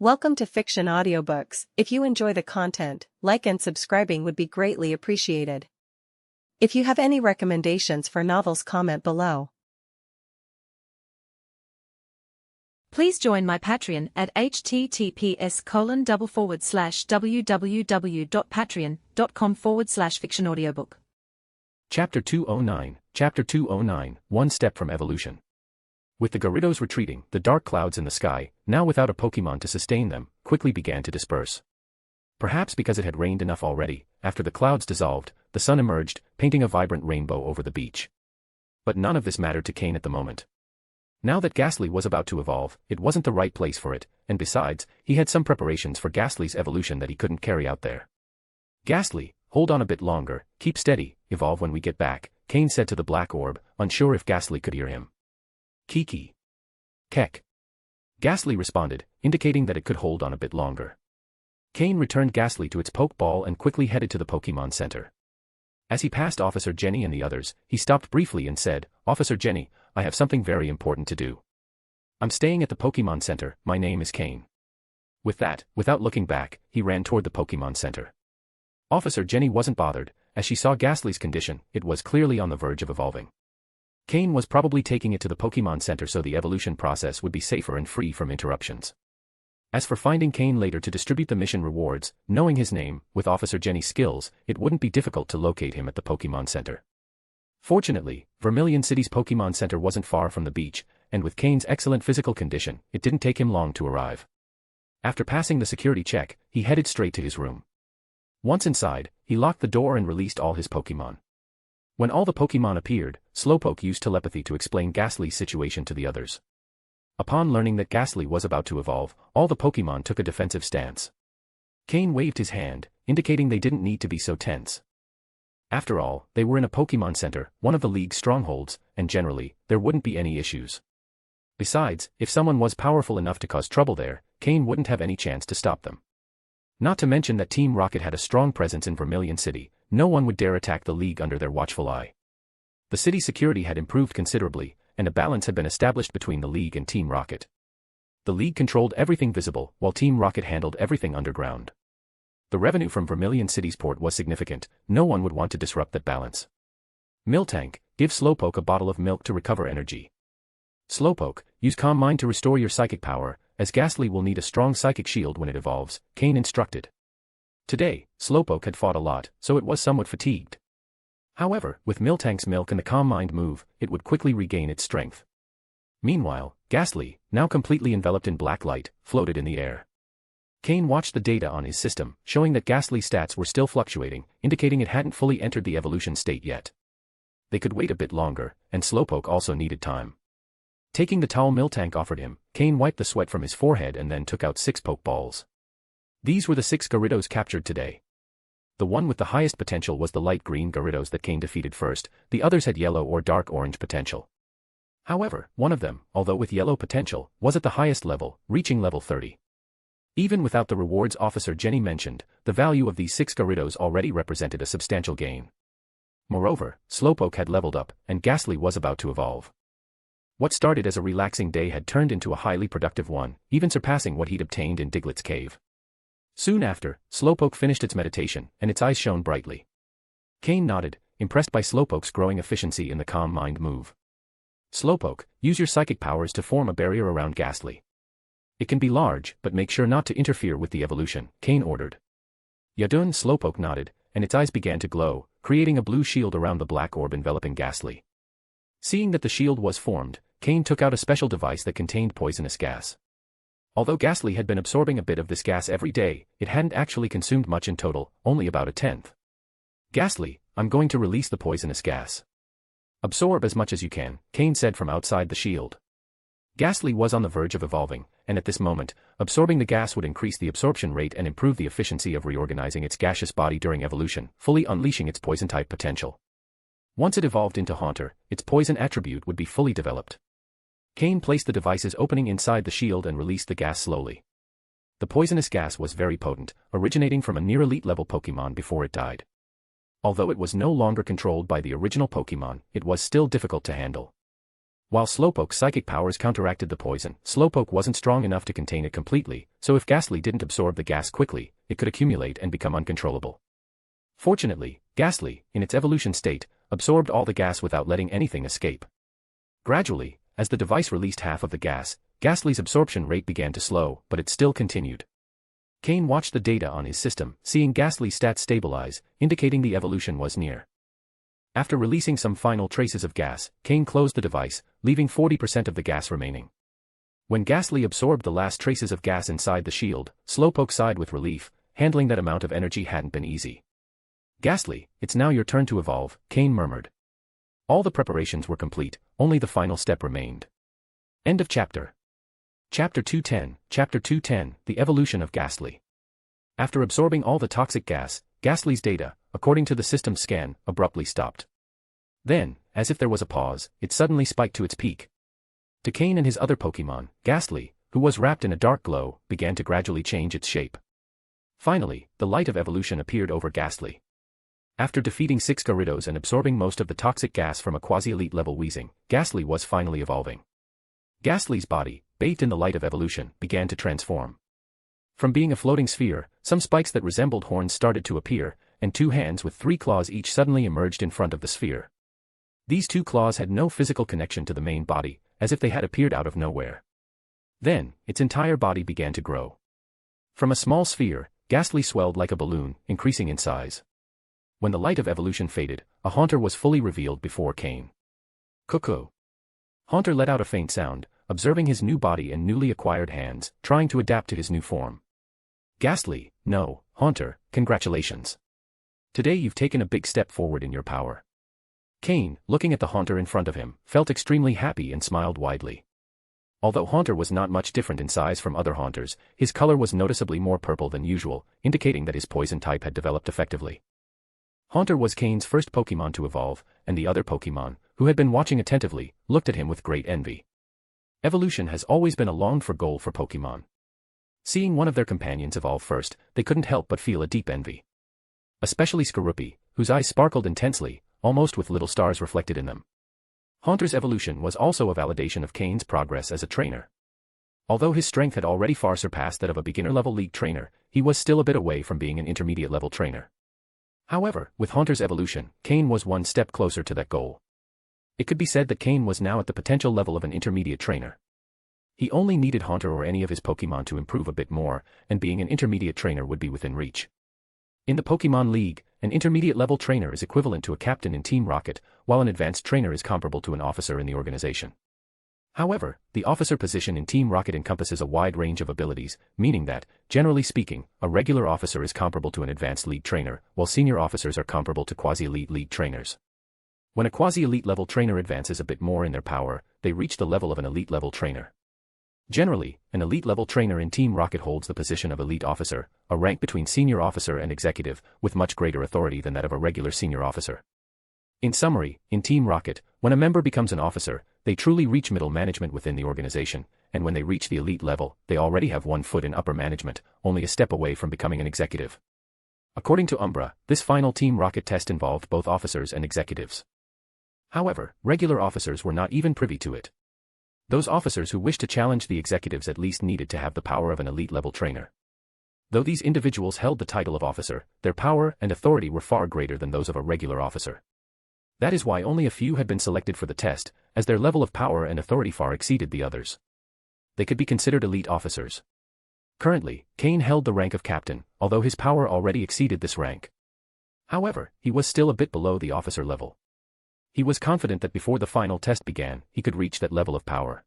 Welcome to Fiction Audiobooks. If you enjoy the content, like and subscribing would be greatly appreciated. If you have any recommendations for novels, comment below. Please join my Patreon at https://www.patreon.com/fictionaudiobook. Chapter 209, One Step from Evolution. With the Gyarados retreating, the dark clouds in the sky, now without a Pokémon to sustain them, quickly began to disperse. Perhaps because it had rained enough already, after the clouds dissolved, the sun emerged, painting a vibrant rainbow over the beach. But none of this mattered to Cain at the moment. Now that Ghastly was about to evolve, it wasn't the right place for it, and besides, he had some preparations for Ghastly's evolution that he couldn't carry out there. Ghastly, hold on a bit longer, keep steady, evolve when we get back, Cain said to the black orb, unsure if Ghastly could hear him. Kiki. Kek. Ghastly responded, indicating that it could hold on a bit longer. Cain returned Ghastly to its Pokeball and quickly headed to the Pokémon Center. As he passed Officer Jenny and the others, he stopped briefly and said, "Officer Jenny, I have something very important to do. I'm staying at the Pokémon Center, my name is Cain." With that, without looking back, he ran toward the Pokémon Center. Officer Jenny wasn't bothered, as she saw Ghastly's condition, it was clearly on the verge of evolving. Cain was probably taking it to the Pokémon Center so the evolution process would be safer and free from interruptions. As for finding Cain later to distribute the mission rewards, knowing his name, with Officer Jenny's skills, it wouldn't be difficult to locate him at the Pokémon Center. Fortunately, Vermilion City's Pokémon Center wasn't far from the beach, and with Cain's excellent physical condition, it didn't take him long to arrive. After passing the security check, he headed straight to his room. Once inside, he locked the door and released all his Pokémon. When all the Pokémon appeared, Slowpoke used telepathy to explain Ghastly's situation to the others. Upon learning that Ghastly was about to evolve, all the Pokémon took a defensive stance. Cain waved his hand, indicating they didn't need to be so tense. After all, they were in a Pokémon Center, one of the League's strongholds, and generally, there wouldn't be any issues. Besides, if someone was powerful enough to cause trouble there, Cain wouldn't have any chance to stop them. Not to mention that Team Rocket had a strong presence in Vermilion City, no one would dare attack the League under their watchful eye. The city's security had improved considerably, and a balance had been established between the League and Team Rocket. The League controlled everything visible, while Team Rocket handled everything underground. The revenue from Vermilion City's port was significant, no one would want to disrupt that balance. Miltank, give Slowpoke a bottle of milk to recover energy. Slowpoke, use Calm Mind to restore your psychic power, as Ghastly will need a strong psychic shield when it evolves, Cain instructed. Today, Slowpoke had fought a lot, so it was somewhat fatigued. However, with Miltank's milk and the Calm Mind move, it would quickly regain its strength. Meanwhile, Ghastly, now completely enveloped in black light, floated in the air. Cain watched the data on his system, showing that Ghastly's stats were still fluctuating, indicating it hadn't fully entered the evolution state yet. They could wait a bit longer, and Slowpoke also needed time. Taking the towel Miltank offered him, Cain wiped the sweat from his forehead and then took out 6 Pokeballs. These were the 6 Gyarados captured today. The one with the highest potential was the light green Gyarados that Cain defeated first, the others had yellow or dark orange potential. However, one of them, although with yellow potential, was at the highest level, reaching level 30. Even without the rewards Officer Jenny mentioned, the value of these 6 Gyarados already represented a substantial gain. Moreover, Slowpoke had leveled up, and Ghastly was about to evolve. What started as a relaxing day had turned into a highly productive one, even surpassing what he'd obtained in Diglett's cave. Soon after, Slowpoke finished its meditation, and its eyes shone brightly. Cain nodded, impressed by Slowpoke's growing efficiency in the Calm Mind move. Slowpoke, use your psychic powers to form a barrier around Ghastly. It can be large, but make sure not to interfere with the evolution, Cain ordered. Yadun. Slowpoke nodded, and its eyes began to glow, creating a blue shield around the black orb enveloping Ghastly. Seeing that the shield was formed, Cain took out a special device that contained poisonous gas. Although Ghastly had been absorbing a bit of this gas every day, it hadn't actually consumed much in total, only about a tenth. Ghastly, I'm going to release the poisonous gas. Absorb as much as you can, Cain said from outside the shield. Ghastly was on the verge of evolving, and at this moment, absorbing the gas would increase the absorption rate and improve the efficiency of reorganizing its gaseous body during evolution, fully unleashing its poison-type potential. Once it evolved into Haunter, its poison attribute would be fully developed. Cain placed the device's opening inside the shield and released the gas slowly. The poisonous gas was very potent, originating from a near-elite level Pokémon before it died. Although it was no longer controlled by the original Pokémon, it was still difficult to handle. While Slowpoke's psychic powers counteracted the poison, Slowpoke wasn't strong enough to contain it completely, so if Ghastly didn't absorb the gas quickly, it could accumulate and become uncontrollable. Fortunately, Ghastly, in its evolution state, absorbed all the gas without letting anything escape. Gradually, as the device released half of the gas, Ghastly's absorption rate began to slow, but it still continued. Cain watched the data on his system, seeing Ghastly's stats stabilize, indicating the evolution was near. After releasing some final traces of gas, Cain closed the device, leaving 40% of the gas remaining. When Ghastly absorbed the last traces of gas inside the shield, Slowpoke sighed with relief, handling that amount of energy hadn't been easy. "Ghastly, it's now your turn to evolve," Cain murmured. All the preparations were complete, only the final step remained. End of chapter. Chapter 210, Chapter 210, The Evolution of Ghastly. After absorbing all the toxic gas, Ghastly's data, according to the system scan, abruptly stopped. Then, as if there was a pause, it suddenly spiked to its peak. To Cain and his other Pokémon, Ghastly, who was wrapped in a dark glow, began to gradually change its shape. Finally, the light of evolution appeared over Ghastly. After defeating 6 Gyarados and absorbing most of the toxic gas from a quasi-elite level Weezing, Ghastly was finally evolving. Ghastly's body, bathed in the light of evolution, began to transform. From being a floating sphere, some spikes that resembled horns started to appear, and 2 hands with 3 claws each suddenly emerged in front of the sphere. These 2 claws had no physical connection to the main body, as if they had appeared out of nowhere. Then, its entire body began to grow. From a small sphere, Ghastly swelled like a balloon, increasing in size. When the light of evolution faded, a Haunter was fully revealed before Cain. "Cuckoo." Haunter let out a faint sound, observing his new body and newly acquired hands, trying to adapt to his new form. "Ghastly, no, Haunter, congratulations. Today you've taken a big step forward in your power." Cain, looking at the Haunter in front of him, felt extremely happy and smiled widely. Although Haunter was not much different in size from other Haunters, his color was noticeably more purple than usual, indicating that his poison type had developed effectively. Haunter was Cain's first Pokémon to evolve, and the other Pokémon, who had been watching attentively, looked at him with great envy. Evolution has always been a longed-for goal for Pokémon. Seeing one of their companions evolve first, they couldn't help but feel a deep envy. Especially Skorupi, whose eyes sparkled intensely, almost with little stars reflected in them. Haunter's evolution was also a validation of Cain's progress as a trainer. Although his strength had already far surpassed that of a beginner-level league trainer, he was still a bit away from being an intermediate-level trainer. However, with Haunter's evolution, Cain was one step closer to that goal. It could be said that Cain was now at the potential level of an intermediate trainer. He only needed Haunter or any of his Pokémon to improve a bit more, and being an intermediate trainer would be within reach. In the Pokémon League, an intermediate-level trainer is equivalent to a captain in Team Rocket, while an advanced trainer is comparable to an officer in the organization. However, the officer position in Team Rocket encompasses a wide range of abilities, meaning that, generally speaking, a regular officer is comparable to an advanced league trainer, while senior officers are comparable to quasi-elite league trainers. When a quasi-elite level trainer advances a bit more in their power, they reach the level of an elite level trainer. Generally, an elite level trainer in Team Rocket holds the position of elite officer, a rank between senior officer and executive, with much greater authority than that of a regular senior officer. In summary, in Team Rocket, when a member becomes an officer, they truly reach middle management within the organization, and when they reach the elite level, they already have one foot in upper management, only a step away from becoming an executive. According to Umbra, this final Team Rocket test involved both officers and executives. However, regular officers were not even privy to it. Those officers who wished to challenge the executives at least needed to have the power of an elite-level trainer. Though these individuals held the title of officer, their power and authority were far greater than those of a regular officer. That is why only a few had been selected for the test, as their level of power and authority far exceeded the others. They could be considered elite officers. Currently, Cain held the rank of captain, although his power already exceeded this rank. However, he was still a bit below the officer level. He was confident that before the final test began, he could reach that level of power.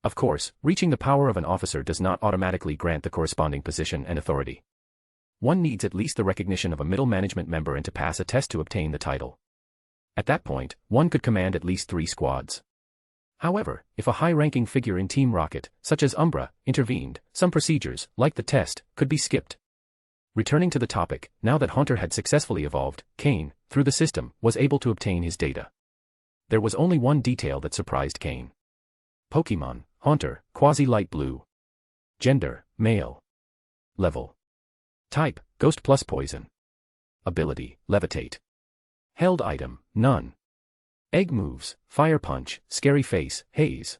Of course, reaching the power of an officer does not automatically grant the corresponding position and authority. One needs at least the recognition of a middle management member and to pass a test to obtain the title. At that point, one could command at least 3 squads. However, if a high-ranking figure in Team Rocket, such as Umbra, intervened, some procedures, like the test, could be skipped. Returning to the topic, now that Haunter had successfully evolved, Cain, through the system, was able to obtain his data. There was only one detail that surprised Cain. Pokémon, Haunter, quasi-light blue. Gender, male. Level. Type, Ghost plus Poison. Ability, Levitate. Held item, none. Egg moves, Fire Punch, Scary Face, Haze.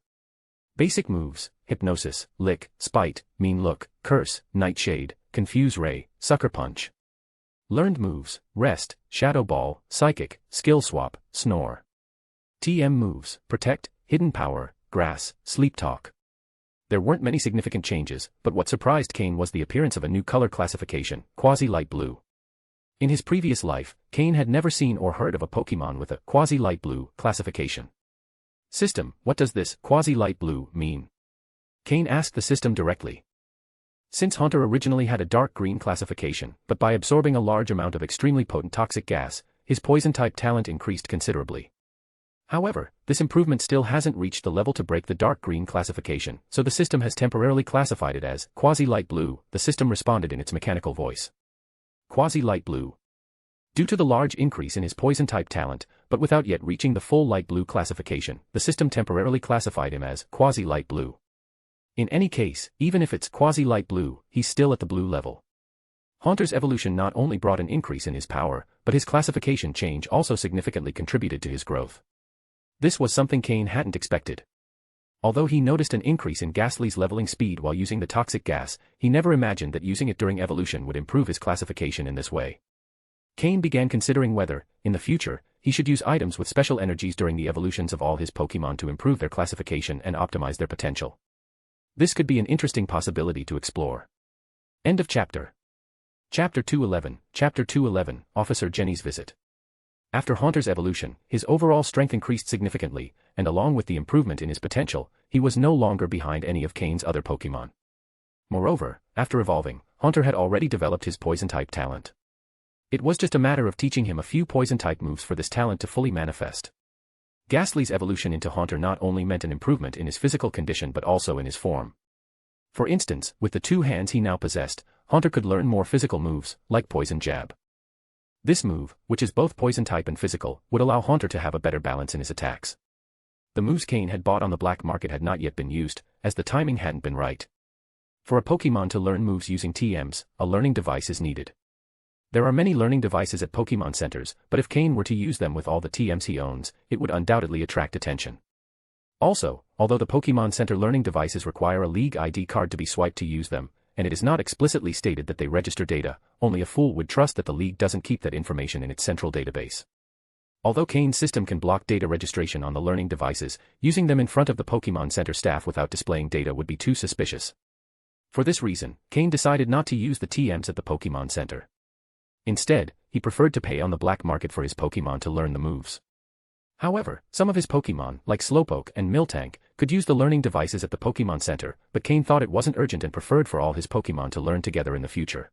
Basic moves, Hypnosis, Lick, Spite, Mean Look, Curse, Nightshade, Confuse Ray, Sucker Punch. Learned moves, Rest, Shadow Ball, Psychic, Skill Swap, Snore. TM moves, Protect, Hidden Power, Grass, Sleep Talk. There weren't many significant changes, but what surprised Cain was the appearance of a new color classification, Quasi-Light Blue. In his previous life, Cain had never seen or heard of a Pokémon with a Quasi-Light Blue classification. System, what does this Quasi-Light Blue mean? Cain asked the system directly. Since Haunter originally had a dark green classification, but by absorbing a large amount of extremely potent toxic gas, his poison-type talent increased considerably. However, this improvement still hasn't reached the level to break the dark green classification, so the system has temporarily classified it as Quasi-Light Blue. The system responded in its mechanical voice. Quasi-Light Blue. Due to the large increase in his poison-type talent, but without yet reaching the full Light Blue classification, the system temporarily classified him as Quasi-Light Blue. In any case, even if it's Quasi-Light Blue, he's still at the blue level. Haunter's evolution not only brought an increase in his power, but his classification change also significantly contributed to his growth. This was something Cain hadn't expected. Although he noticed an increase in Ghastly's leveling speed while using the toxic gas, he never imagined that using it during evolution would improve his classification in this way. Cain began considering whether, in the future, he should use items with special energies during the evolutions of all his Pokémon to improve their classification and optimize their potential. This could be an interesting possibility to explore. End of chapter. Chapter 211, Chapter 211, Officer Jenny's Visit. After Haunter's evolution, his overall strength increased significantly, and along with the improvement in his potential, he was no longer behind any of Cain's other Pokémon. Moreover, after evolving, Haunter had already developed his Poison-type talent. It was just a matter of teaching him a few Poison-type moves for this talent to fully manifest. Ghastly's evolution into Haunter not only meant an improvement in his physical condition but also in his form. For instance, with the 2 hands he now possessed, Haunter could learn more physical moves, like Poison Jab. This move, which is both poison-type and physical, would allow Haunter to have a better balance in his attacks. The moves Cain had bought on the black market had not yet been used, as the timing hadn't been right. For a Pokémon to learn moves using TMs, a learning device is needed. There are many learning devices at Pokémon centers, but if Cain were to use them with all the TMs he owns, it would undoubtedly attract attention. Also, although the Pokémon Center learning devices require a League ID card to be swiped to use them, and it is not explicitly stated that they register data, only a fool would trust that the League doesn't keep that information in its central database. Although Cain's system can block data registration on the learning devices, using them in front of the Pokémon Center staff without displaying data would be too suspicious. For this reason, Cain decided not to use the TMs at the Pokémon Center. Instead, he preferred to pay on the black market for his Pokémon to learn the moves. However, some of his Pokémon, like Slowpoke and Miltank, could use the learning devices at the Pokémon Center, but Cain thought it wasn't urgent and preferred for all his Pokémon to learn together in the future.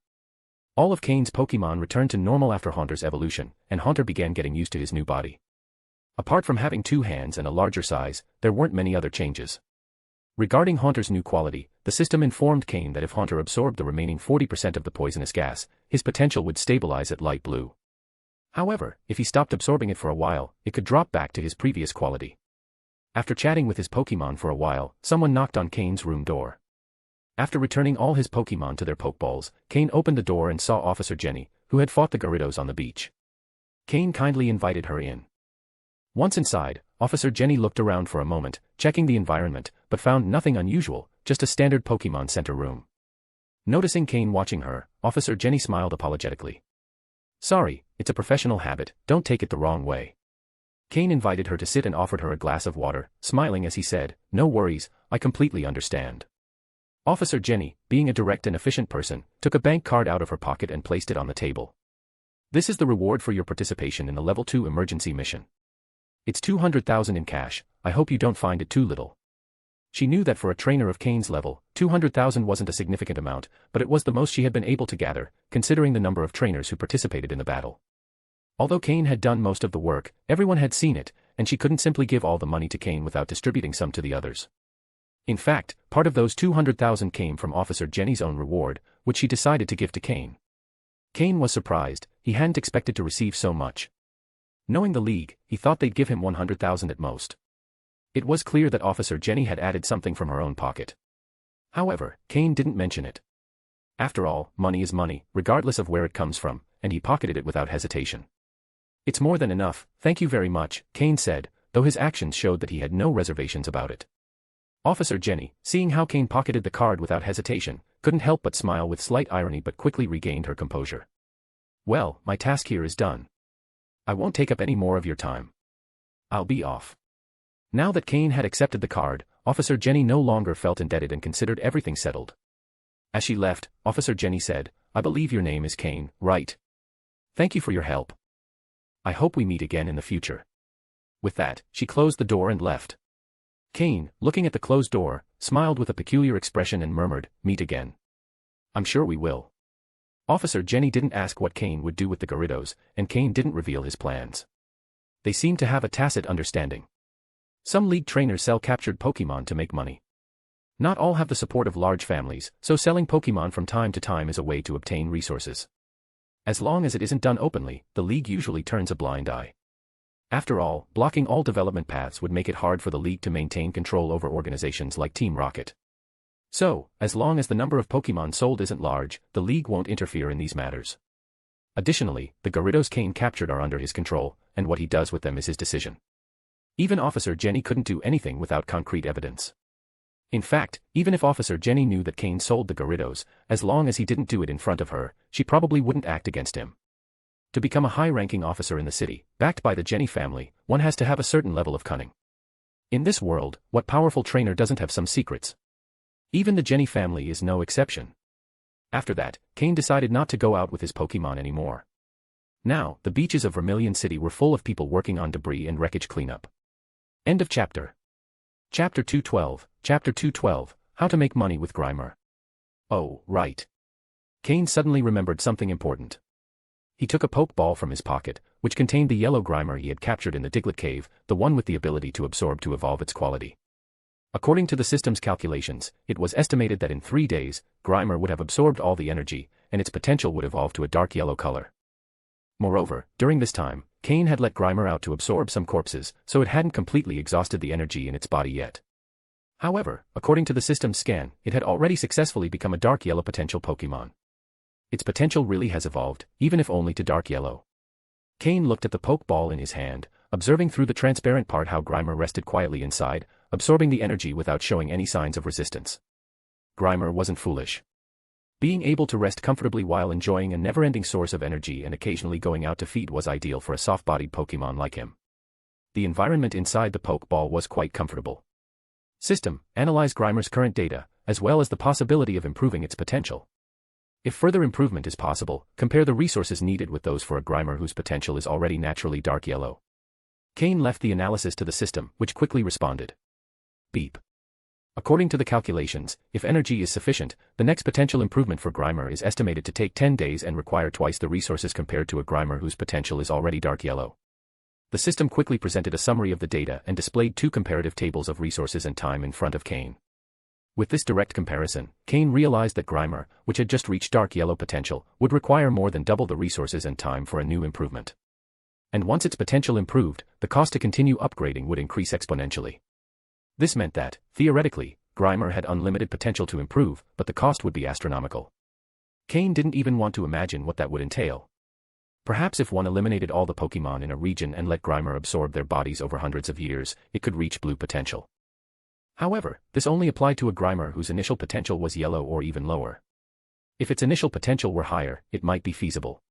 All of Cain's Pokémon returned to normal after Haunter's evolution, and Haunter began getting used to his new body. Apart from having 2 hands and a larger size, there weren't many other changes. Regarding Haunter's new quality, the system informed Cain that if Haunter absorbed the remaining 40% of the poisonous gas, his potential would stabilize at light blue. However, if he stopped absorbing it for a while, it could drop back to his previous quality. After chatting with his Pokémon for a while, someone knocked on Cain's room door. After returning all his Pokémon to their Pokeballs, Cain opened the door and saw Officer Jenny, who had fought the Gyarados on the beach. Cain kindly invited her in. Once inside, Officer Jenny looked around for a moment, checking the environment, but found nothing unusual, just a standard Pokémon Center room. Noticing Cain watching her, Officer Jenny smiled apologetically. "Sorry, it's a professional habit, don't take it the wrong way." Cain invited her to sit and offered her a glass of water, smiling as he said, "No worries, I completely understand." Officer Jenny, being a direct and efficient person, took a bank card out of her pocket and placed it on the table. "This is the reward for your participation in the Level 2 emergency mission. It's 200,000 in cash, I hope you don't find it too little." She knew that for a trainer of Cain's level, 200,000 wasn't a significant amount, but it was the most she had been able to gather, considering the number of trainers who participated in the battle. Although Cain had done most of the work, everyone had seen it, and she couldn't simply give all the money to Cain without distributing some to the others. In fact, part of those 200,000 came from Officer Jenny's own reward, which she decided to give to Cain. Cain was surprised, he hadn't expected to receive so much. Knowing the League, he thought they'd give him 100,000 at most. It was clear that Officer Jenny had added something from her own pocket. However, Cain didn't mention it. After all, money is money, regardless of where it comes from, and he pocketed it without hesitation. It's more than enough, thank you very much, Cain said, though his actions showed that he had no reservations about it. Officer Jenny, seeing how Cain pocketed the card without hesitation, couldn't help but smile with slight irony but quickly regained her composure. Well, my task here is done. I won't take up any more of your time. I'll be off. Now that Cain had accepted the card, Officer Jenny no longer felt indebted and considered everything settled. As she left, Officer Jenny said, I believe your name is Cain, right? Thank you for your help. I hope we meet again in the future. With that, she closed the door and left. Cain, looking at the closed door, smiled with a peculiar expression and murmured, meet again. I'm sure we will. Officer Jenny didn't ask what Cain would do with the Gyarados, and Cain didn't reveal his plans. They seemed to have a tacit understanding. Some league trainers sell captured Pokémon to make money. Not all have the support of large families, so selling Pokémon from time to time is a way to obtain resources. As long as it isn't done openly, the league usually turns a blind eye. After all, blocking all development paths would make it hard for the league to maintain control over organizations like Team Rocket. So, as long as the number of Pokémon sold isn't large, the league won't interfere in these matters. Additionally, the Gyarados Cain captured are under his control, and what he does with them is his decision. Even Officer Jenny couldn't do anything without concrete evidence. In fact, even if Officer Jenny knew that Cain sold the Gyarados, as long as he didn't do it in front of her, she probably wouldn't act against him. To become a high-ranking officer in the city, backed by the Jenny family, one has to have a certain level of cunning. In this world, what powerful trainer doesn't have some secrets? Even the Jenny family is no exception. After that, Cain decided not to go out with his Pokémon anymore. Now, the beaches of Vermilion City were full of people working on debris and wreckage cleanup. End of chapter. Chapter 212, Chapter 212, How to Make Money with Grimer. Oh, right. Cain suddenly remembered something important. He took a Pokeball from his pocket, which contained the yellow Grimer he had captured in the Diglett Cave, the one with the ability to absorb to evolve its quality. According to the system's calculations, it was estimated that in 3 days, Grimer would have absorbed all the energy, and its potential would evolve to a dark yellow color. Moreover, during this time, Cain had let Grimer out to absorb some corpses, so it hadn't completely exhausted the energy in its body yet. However, according to the system's scan, it had already successfully become a dark yellow potential Pokémon. Its potential really has evolved, even if only to dark yellow. Cain looked at the Pokeball in his hand, observing through the transparent part how Grimer rested quietly inside, absorbing the energy without showing any signs of resistance. Grimer wasn't foolish. Being able to rest comfortably while enjoying a never-ending source of energy and occasionally going out to feed was ideal for a soft-bodied Pokémon like him. The environment inside the Pokeball was quite comfortable. System, analyze Grimer's current data, as well as the possibility of improving its potential. If further improvement is possible, compare the resources needed with those for a Grimer whose potential is already naturally dark yellow. Cain left the analysis to the system, which quickly responded. Beep. According to the calculations, if energy is sufficient, the next potential improvement for Grimer is estimated to take 10 days and require twice the resources compared to a Grimer whose potential is already dark yellow. The system quickly presented a summary of the data and displayed 2 comparative tables of resources and time in front of Cain. With this direct comparison, Cain realized that Grimer, which had just reached dark yellow potential, would require more than double the resources and time for a new improvement. And once its potential improved, the cost to continue upgrading would increase exponentially. This meant that, theoretically, Grimer had unlimited potential to improve, but the cost would be astronomical. Cain didn't even want to imagine what that would entail. Perhaps if one eliminated all the Pokémon in a region and let Grimer absorb their bodies over hundreds of years, it could reach blue potential. However, this only applied to a Grimer whose initial potential was yellow or even lower. If its initial potential were higher, it might be feasible.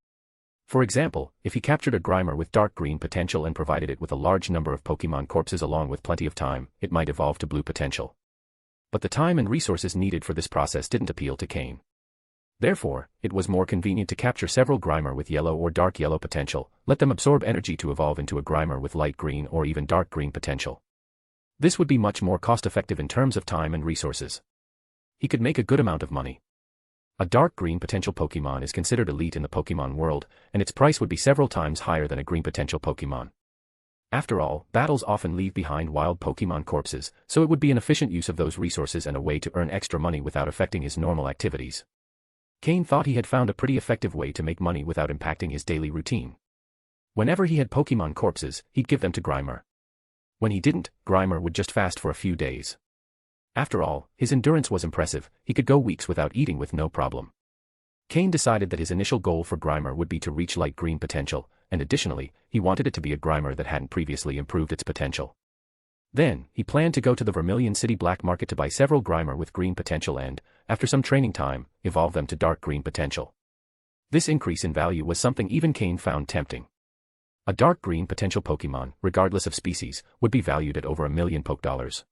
For example, if he captured a Grimer with dark green potential and provided it with a large number of Pokémon corpses along with plenty of time, it might evolve to blue potential. But the time and resources needed for this process didn't appeal to Cain. Therefore, it was more convenient to capture several Grimer with yellow or dark yellow potential, let them absorb energy to evolve into a Grimer with light green or even dark green potential. This would be much more cost-effective in terms of time and resources. He could make a good amount of money. A dark green potential Pokémon is considered elite in the Pokémon world, and its price would be several times higher than a green potential Pokémon. After all, battles often leave behind wild Pokémon corpses, so it would be an efficient use of those resources and a way to earn extra money without affecting his normal activities. Cain thought he had found a pretty effective way to make money without impacting his daily routine. Whenever he had Pokémon corpses, he'd give them to Grimer. When he didn't, Grimer would just fast for a few days. After all, his endurance was impressive, he could go weeks without eating with no problem. Cain decided that his initial goal for Grimer would be to reach light green potential, and additionally, he wanted it to be a Grimer that hadn't previously improved its potential. Then, he planned to go to the Vermilion City black market to buy several Grimer with green potential and, after some training time, evolve them to dark green potential. This increase in value was something even Cain found tempting. A dark green potential Pokémon, regardless of species, would be valued at over $1 million Poké.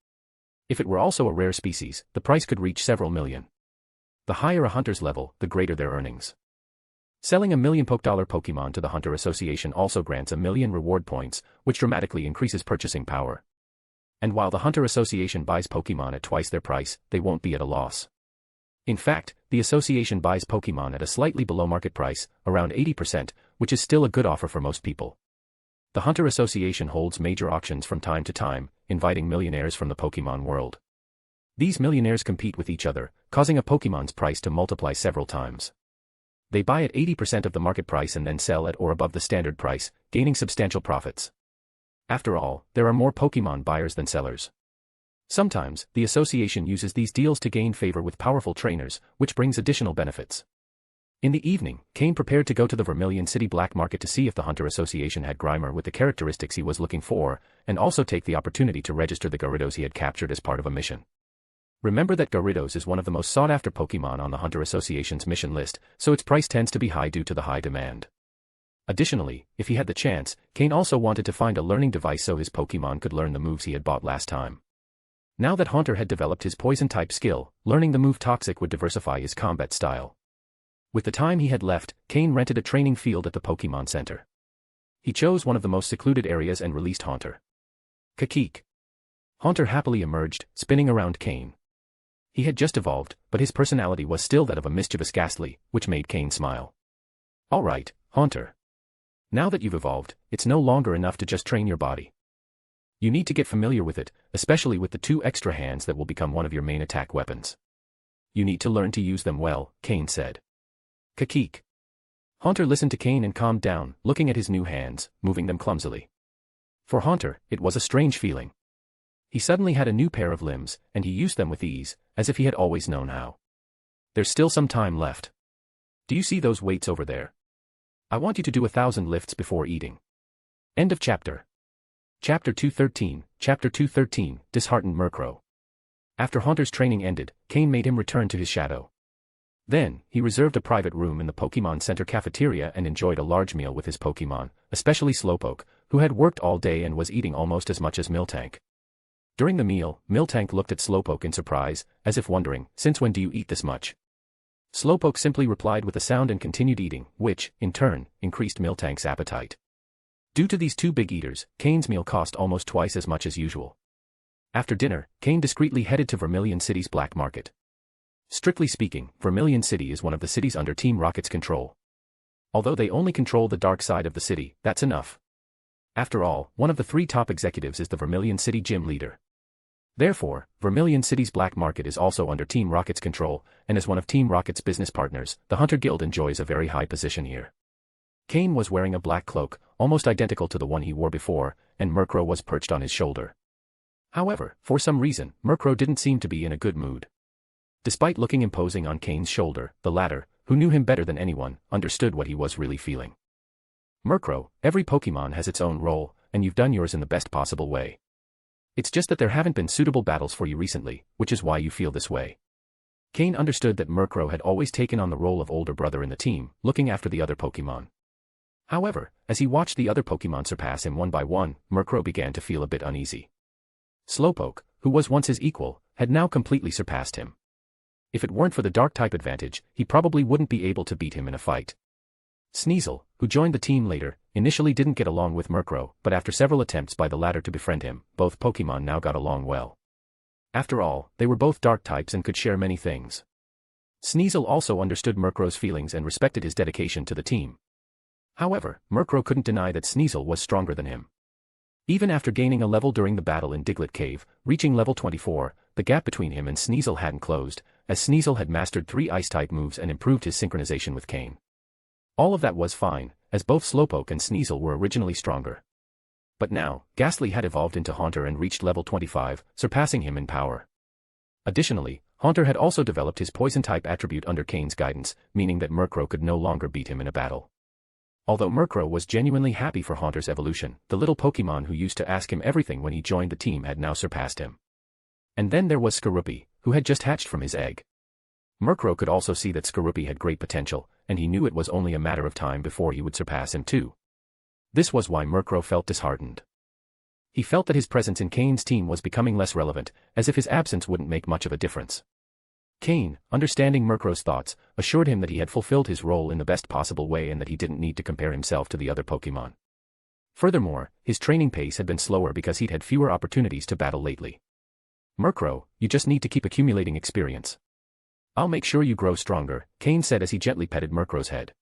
If it were also a rare species, the price could reach several million. The higher a hunter's level, the greater their earnings. Selling $1 million Pokémon to the Hunter Association also grants 1 million reward points, which dramatically increases purchasing power. And while the Hunter Association buys Pokémon at twice their price, they won't be at a loss. In fact, the association buys Pokémon at a slightly below market price, around 80%, which is still a good offer for most people. The Hunter Association holds major auctions from time to time, inviting millionaires from the Pokémon World. These millionaires compete with each other, causing a Pokémon's price to multiply several times. They buy at 80% of the market price and then sell at or above the standard price, gaining substantial profits. After all, there are more Pokémon buyers than sellers. Sometimes, the association uses these deals to gain favor with powerful trainers, which brings additional benefits. In the evening, Cain prepared to go to the Vermilion City black market to see if the Hunter Association had Grimer with the characteristics he was looking for, and also take the opportunity to register the Gyarados he had captured as part of a mission. Remember that Gyarados is one of the most sought-after Pokémon on the Hunter Association's mission list, so its price tends to be high due to the high demand. Additionally, if he had the chance, Cain also wanted to find a learning device so his Pokémon could learn the moves he had bought last time. Now that Haunter had developed his Poison-type skill, learning the move Toxic would diversify his combat style. With the time he had left, Cain rented a training field at the Pokémon Center. He chose one of the most secluded areas and released Haunter. Kakik. Haunter happily emerged, spinning around Cain. He had just evolved, but his personality was still that of a mischievous Ghastly, which made Cain smile. Alright, Haunter. Now that you've evolved, it's no longer enough to just train your body. You need to get familiar with it, especially with the 2 extra hands that will become one of your main attack weapons. You need to learn to use them well, Cain said. Kakik. Haunter listened to Cain and calmed down, looking at his new hands, moving them clumsily. For Haunter, it was a strange feeling. He suddenly had a new pair of limbs, and he used them with ease, as if he had always known how. There's still some time left. Do you see those weights over there? I want you to do 1,000 lifts before eating. End of chapter. Chapter 213, Chapter 213, Disheartened Murkrow. After Haunter's training ended, Cain made him return to his shadow. Then, he reserved a private room in the Pokémon Center cafeteria and enjoyed a large meal with his Pokémon, especially Slowpoke, who had worked all day and was eating almost as much as Miltank. During the meal, Miltank looked at Slowpoke in surprise, as if wondering, since when do you eat this much? Slowpoke simply replied with a sound and continued eating, which, in turn, increased Miltank's appetite. Due to these 2 big eaters, Cain's meal cost almost twice as much as usual. After dinner, Cain discreetly headed to Vermilion City's black market. Strictly speaking, Vermilion City is one of the cities under Team Rocket's control. Although they only control the dark side of the city, that's enough. After all, one of the 3 top executives is the Vermilion City gym leader. Therefore, Vermilion City's black market is also under Team Rocket's control, and as one of Team Rocket's business partners, the Hunter Guild enjoys a very high position here. Cain was wearing a black cloak, almost identical to the one he wore before, and Murkrow was perched on his shoulder. However, for some reason, Murkrow didn't seem to be in a good mood. Despite looking imposing on Cain's shoulder, the latter, who knew him better than anyone, understood what he was really feeling. Murkrow, every Pokémon has its own role, and you've done yours in the best possible way. It's just that there haven't been suitable battles for you recently, which is why you feel this way. Cain understood that Murkrow had always taken on the role of older brother in the team, looking after the other Pokémon. However, as he watched the other Pokémon surpass him one by one, Murkrow began to feel a bit uneasy. Slowpoke, who was once his equal, had now completely surpassed him. If it weren't for the Dark-type advantage, he probably wouldn't be able to beat him in a fight. Sneasel, who joined the team later, initially didn't get along with Murkrow, but after several attempts by the latter to befriend him, both Pokémon now got along well. After all, they were both dark types and could share many things. Sneasel also understood Murkrow's feelings and respected his dedication to the team. However, Murkrow couldn't deny that Sneasel was stronger than him. Even after gaining a level during the battle in Diglett Cave, reaching level 24, the gap between him and Sneasel hadn't closed, as Sneasel had mastered 3 Ice-type moves and improved his synchronization with Cain. All of that was fine, as both Slowpoke and Sneasel were originally stronger. But now, Ghastly had evolved into Haunter and reached level 25, surpassing him in power. Additionally, Haunter had also developed his Poison-type attribute under Cain's guidance, meaning that Murkrow could no longer beat him in a battle. Although Murkrow was genuinely happy for Haunter's evolution, the little Pokémon who used to ask him everything when he joined the team had now surpassed him. And then there was Skorupi, who had just hatched from his egg. Murkrow could also see that Skorupi had great potential, and he knew it was only a matter of time before he would surpass him too. This was why Murkrow felt disheartened. He felt that his presence in Cain's team was becoming less relevant, as if his absence wouldn't make much of a difference. Cain, understanding Murkrow's thoughts, assured him that he had fulfilled his role in the best possible way and that he didn't need to compare himself to the other Pokémon. Furthermore, his training pace had been slower because he'd had fewer opportunities to battle lately. Murkrow, you just need to keep accumulating experience. I'll make sure you grow stronger, Cain said as he gently petted Murkrow's head.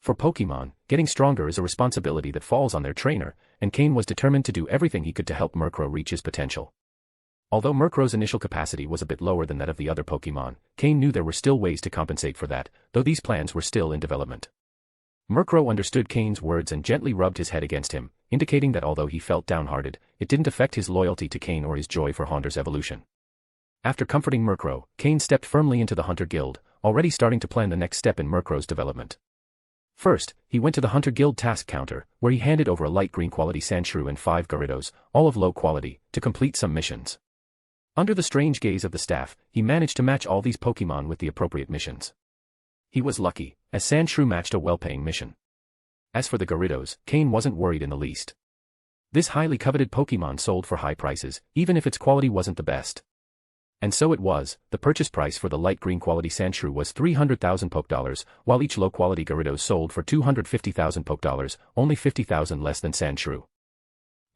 For Pokémon, getting stronger is a responsibility that falls on their trainer, and Cain was determined to do everything he could to help Murkrow reach his potential. Although Murkrow's initial capacity was a bit lower than that of the other Pokémon, Cain knew there were still ways to compensate for that, though these plans were still in development. Murkrow understood Cain's words and gently rubbed his head against him, indicating that although he felt downhearted, it didn't affect his loyalty to Cain or his joy for Haunter's evolution. After comforting Murkrow, Cain stepped firmly into the Hunter Guild, already starting to plan the next step in Murkrow's development. First, he went to the Hunter Guild task counter, where he handed over a light green quality Sandshrew and 5 Gyarados, all of low quality, to complete some missions. Under the strange gaze of the staff, he managed to match all these Pokémon with the appropriate missions. He was lucky, as Sandshrew matched a well-paying mission. As for the Gyarados, Cain wasn't worried in the least. This highly coveted Pokémon sold for high prices, even if its quality wasn't the best. And so it was, the purchase price for the light green quality Sandshrew was 300,000 Pokédollars, while each low quality Gyarados sold for 250,000 Pokédollars, only 50,000 less than Sandshrew.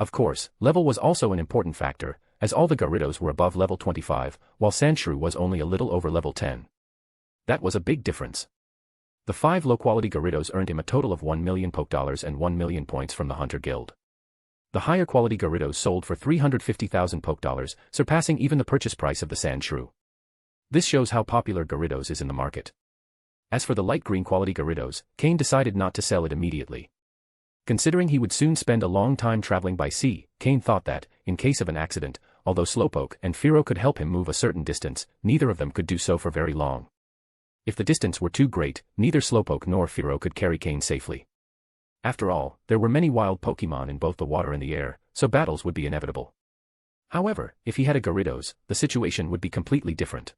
Of course, level was also an important factor, as all the Gyarados were above level 25, while Sandshrew was only a little over level 10. That was a big difference. The 5 low quality Gyarados earned him a total of 1 million Pokédollars and 1 million points from the Hunter Guild. The higher quality Gyarados sold for 350,000 Pokédollars, surpassing even the purchase price of the Sandshrew. This shows how popular Gyarados is in the market. As for the light green quality Gyarados, Cain decided not to sell it immediately. Considering he would soon spend a long time traveling by sea, Cain thought that, in case of an accident, although Slowpoke and Fearow could help him move a certain distance, neither of them could do so for very long. If the distance were too great, neither Slowpoke nor Fearow could carry Cain safely. After all, there were many wild Pokémon in both the water and the air, so battles would be inevitable. However, if he had a Gyarados, the situation would be completely different.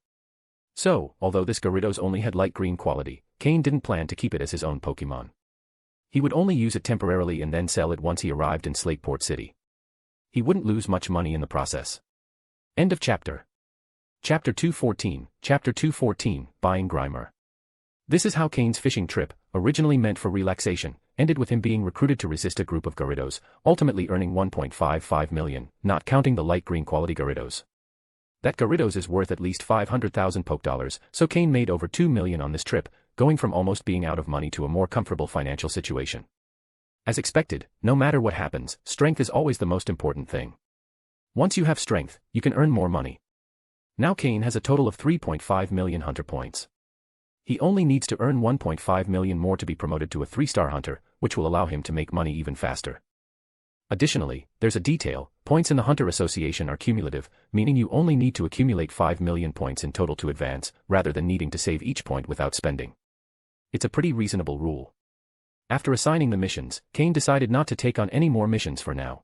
So, although this Gyarados only had light green quality, Cain didn't plan to keep it as his own Pokémon. He would only use it temporarily and then sell it once he arrived in Slateport City. He wouldn't lose much money in the process. End of chapter. Chapter 214, Chapter 214, Buying Grimer. This is how Cain's fishing trip, originally meant for relaxation, ended with him being recruited to resist a group of Gyarados, ultimately earning 1.55 million, not counting the light green quality Gyarados. That Gyarados is worth at least 500,000 Pokédollars, so Cain made over 2 million on this trip, going from almost being out of money to a more comfortable financial situation. As expected, no matter what happens, strength is always the most important thing. Once you have strength, you can earn more money. Now Cain has a total of 3.5 million hunter points. He only needs to earn 1.5 million more to be promoted to a 3-star hunter, which will allow him to make money even faster. Additionally, there's a detail: points in the Hunter Association are cumulative, meaning you only need to accumulate 5 million points in total to advance, rather than needing to save each point without spending. It's a pretty reasonable rule. After assigning the missions, Cain decided not to take on any more missions for now.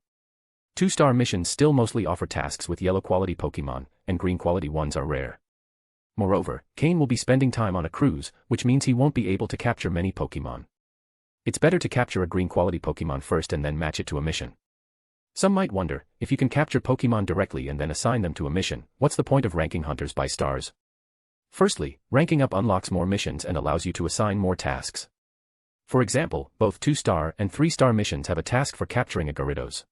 2-star missions still mostly offer tasks with yellow quality Pokémon, and green quality ones are rare. Moreover, Cain will be spending time on a cruise, which means he won't be able to capture many Pokémon. It's better to capture a green quality Pokémon first and then match it to a mission. Some might wonder, if you can capture Pokémon directly and then assign them to a mission, what's the point of ranking hunters by stars? Firstly, ranking up unlocks more missions and allows you to assign more tasks. For example, both 2-star and 3-star missions have a task for capturing a Gyarados.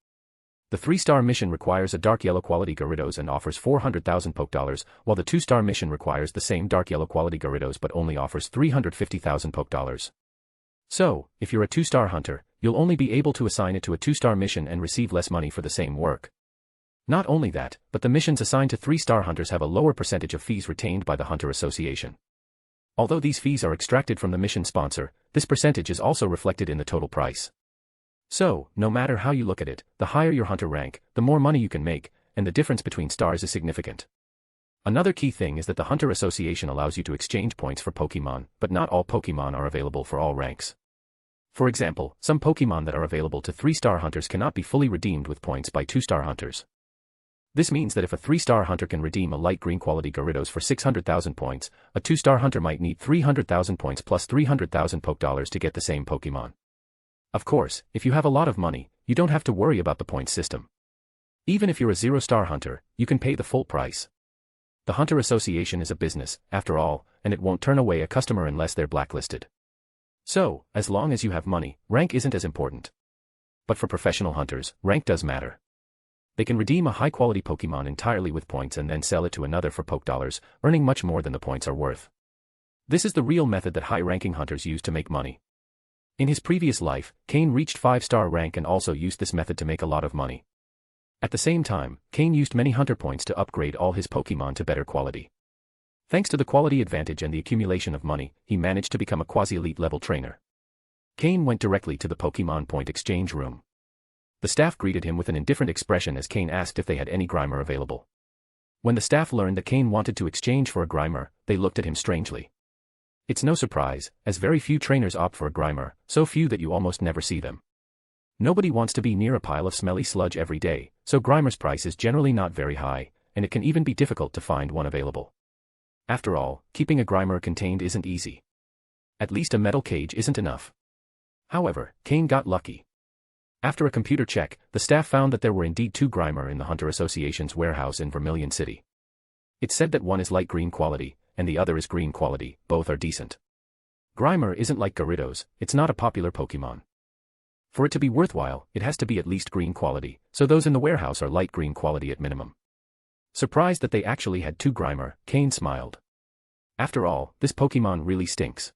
The 3-star mission requires a dark yellow quality Gyarados and offers 400,000 Pokédollars, while the 2-star mission requires the same dark yellow quality Gyarados but only offers 350,000 Pokédollars. So, if you're a 2-star hunter, you'll only be able to assign it to a 2-star mission and receive less money for the same work. Not only that, but the missions assigned to 3-star hunters have a lower percentage of fees retained by the Hunter Association. Although these fees are extracted from the mission sponsor, this percentage is also reflected in the total price. So, no matter how you look at it, the higher your hunter rank, the more money you can make, and the difference between stars is significant. Another key thing is that the Hunter Association allows you to exchange points for Pokémon, but not all Pokémon are available for all ranks. For example, some Pokémon that are available to 3-star hunters cannot be fully redeemed with points by 2-star hunters. This means that if a 3-star hunter can redeem a light green quality Gyarados for 600,000 points, a 2-star hunter might need 300,000 points plus 300,000 Poké Dollars to get the same Pokémon. Of course, if you have a lot of money, you don't have to worry about the point system. Even if you're a 0-star hunter, you can pay the full price. The Hunter Association is a business, after all, and it won't turn away a customer unless they're blacklisted. So, as long as you have money, rank isn't as important. But for professional hunters, rank does matter. They can redeem a high-quality Pokémon entirely with points and then sell it to another for Poké Dollars, earning much more than the points are worth. This is the real method that high-ranking hunters use to make money. In his previous life, Cain reached 5-star rank and also used this method to make a lot of money. At the same time, Cain used many hunter points to upgrade all his Pokémon to better quality. Thanks to the quality advantage and the accumulation of money, he managed to become a quasi-elite level trainer. Cain went directly to the Pokémon point exchange room. The staff greeted him with an indifferent expression as Cain asked if they had any Grimer available. When the staff learned that Cain wanted to exchange for a Grimer, they looked at him strangely. It's no surprise, as very few trainers opt for a Grimer, so few that you almost never see them. Nobody wants to be near a pile of smelly sludge every day, so Grimer's price is generally not very high, and it can even be difficult to find one available. After all, keeping a Grimer contained isn't easy. At least a metal cage isn't enough. However, Cain got lucky. After a computer check, the staff found that there were indeed 2 Grimer in the Hunter Association's warehouse in Vermilion City. It said that one is light green quality, and the other is green quality, both are decent. Grimer isn't like Gyarados, it's not a popular Pokémon. For it to be worthwhile, it has to be at least green quality, so those in the warehouse are light green quality at minimum. Surprised that they actually had 2 Grimer, Cain smiled. After all, this Pokémon really stinks.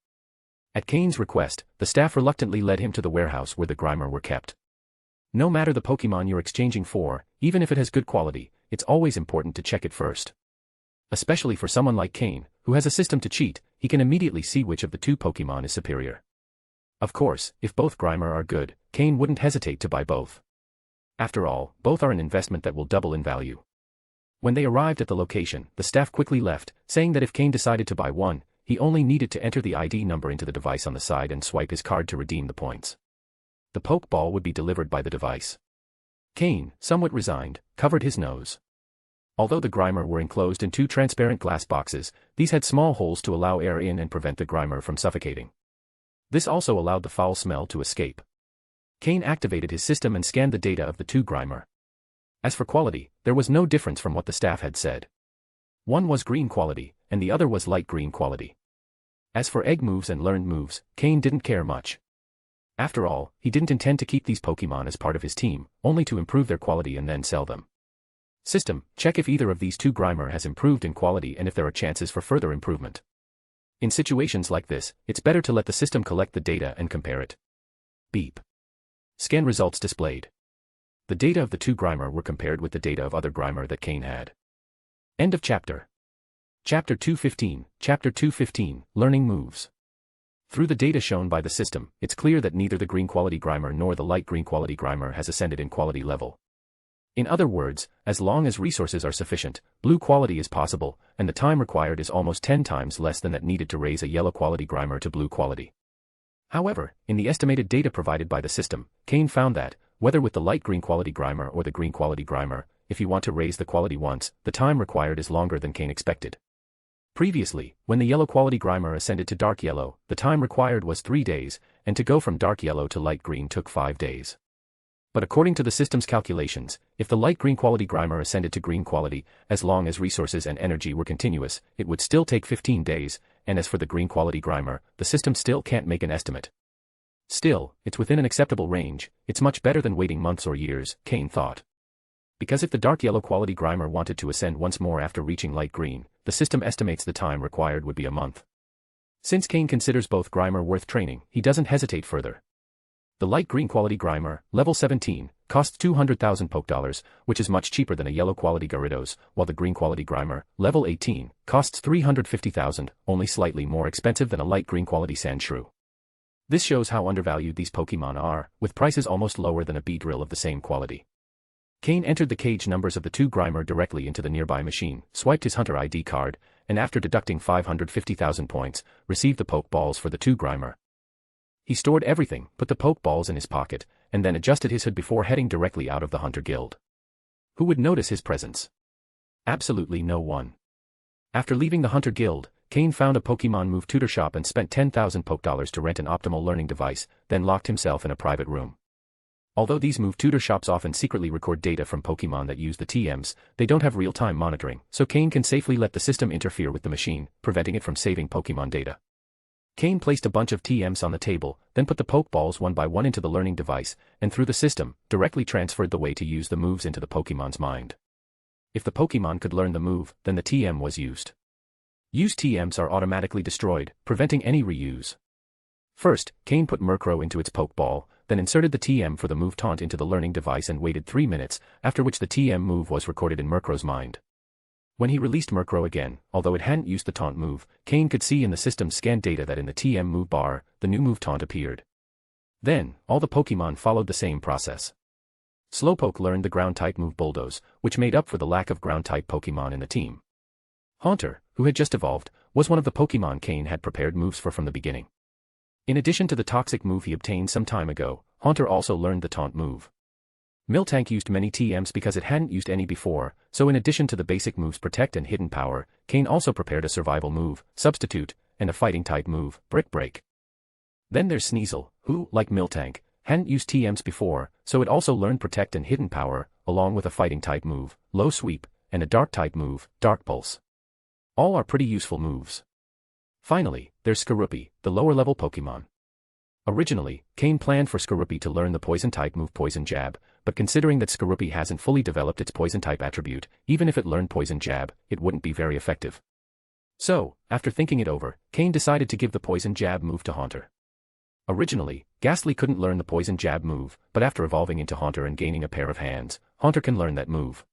At Cain's request, the staff reluctantly led him to the warehouse where the Grimer were kept. No matter the Pokémon you're exchanging for, even if it has good quality, it's always important to check it first. Especially for someone like Cain, who has a system to cheat, he can immediately see which of the 2 Pokémon is superior. Of course, if both Grimer are good, Cain wouldn't hesitate to buy both. After all, both are an investment that will double in value. When they arrived at the location, the staff quickly left, saying that if Cain decided to buy one, he only needed to enter the ID number into the device on the side and swipe his card to redeem the points. The Pokeball would be delivered by the device. Cain, somewhat resigned, covered his nose. Although the Grimer were enclosed in 2 transparent glass boxes, these had small holes to allow air in and prevent the Grimer from suffocating. This also allowed the foul smell to escape. Cain activated his system and scanned the data of the 2 Grimer. As for quality, there was no difference from what the staff had said. One was green quality, and the other was light green quality. As for egg moves and learned moves, Cain didn't care much. After all, he didn't intend to keep these Pokémon as part of his team, only to improve their quality and then sell them. System, check if either of these 2 Grimer has improved in quality and if there are chances for further improvement. In situations like this, it's better to let the system collect the data and compare it. Beep. Scan results displayed. The data of the 2 Grimer were compared with the data of other Grimer that Cain had. End of chapter. Chapter 215, Chapter 215, Learning Moves. Through the data shown by the system, it's clear that neither the green quality Grimer nor the light green quality Grimer has ascended in quality level. In other words, as long as resources are sufficient, blue quality is possible, and the time required is almost 10 times less than that needed to raise a yellow quality Grimer to blue quality. However, in the estimated data provided by the system, Cain found that, whether with the light green quality Grimer or the green quality Grimer, if you want to raise the quality once, the time required is longer than Cain expected. Previously, when the yellow quality Grimer ascended to dark yellow, the time required was 3 days, and to go from dark yellow to light green took 5 days. But according to the system's calculations, if the light green quality Grimer ascended to green quality, as long as resources and energy were continuous, it would still take 15 days, and as for the green quality Grimer, the system still can't make an estimate. Still, it's within an acceptable range, it's much better than waiting months or years, Cain thought. Because if the dark yellow quality Grimer wanted to ascend once more after reaching light green, the system estimates the time required would be a month. Since Cain considers both Grimer worth training, he doesn't hesitate further. The light green quality Grimer, level 17, costs 200,000 Poké Dollars, which is much cheaper than a yellow quality Gyarados, while the green quality Grimer, level 18, costs 350,000, only slightly more expensive than a light green quality Sandshrew. This shows how undervalued these Pokémon are, with prices almost lower than a Beedrill of the same quality. Cain entered the cage numbers of the 2 Grimer directly into the nearby machine, swiped his Hunter ID card, and after deducting 550,000 points, received the Pokeballs for the 2 Grimer. He stored everything, put the Pokeballs in his pocket, and then adjusted his hood before heading directly out of the Hunter Guild. Who would notice his presence? Absolutely no one. After leaving the Hunter Guild, Cain found a Pokemon Move tutor shop and spent 10,000 Pokedollars to rent an optimal learning device, then locked himself in a private room. Although these Move tutor shops often secretly record data from Pokemon that use the TMs, they don't have real-time monitoring, so Cain can safely let the system interfere with the machine, preventing it from saving Pokemon data. Cain placed a bunch of TMs on the table, then put the Pokeballs one by one into the learning device, and through the system, directly transferred the way to use the moves into the Pokemon's mind. If the Pokemon could learn the move, then the TM was used. Used TMs are automatically destroyed, preventing any reuse. First, Cain put Murkrow into its Pokeball, then inserted the TM for the move Taunt into the learning device and waited 3 minutes, after which the TM move was recorded in Murkrow's mind. When he released Murkrow again, although it hadn't used the Taunt move, Cain could see in the system's scanned data that in the TM move bar, the new move Taunt appeared. Then, all the Pokemon followed the same process. Slowpoke learned the Ground-type move Bulldoze, which made up for the lack of Ground-type Pokemon in the team. Haunter, who had just evolved, was one of the Pokemon Cain had prepared moves for from the beginning. In addition to the Toxic move he obtained some time ago, Haunter also learned the Taunt move. Miltank used many TMs because it hadn't used any before, so in addition to the basic moves Protect and Hidden Power, Cain also prepared a Survival move, Substitute, and a Fighting-type move, Brick Break. Then there's Sneasel, who, like Miltank, hadn't used TMs before, so it also learned Protect and Hidden Power, along with a Fighting-type move, Low Sweep, and a Dark-type move, Dark Pulse. All are pretty useful moves. Finally, there's Skorupi, the lower-level Pokemon. Originally, Cain planned for Skorupi to learn the Poison-type move Poison Jab, but considering that Skorupi hasn't fully developed its Poison-type attribute, even if it learned Poison Jab, it wouldn't be very effective. So, after thinking it over, Cain decided to give the Poison Jab move to Haunter. Originally, Ghastly couldn't learn the Poison Jab move, but after evolving into Haunter and gaining a pair of hands, Haunter can learn that move.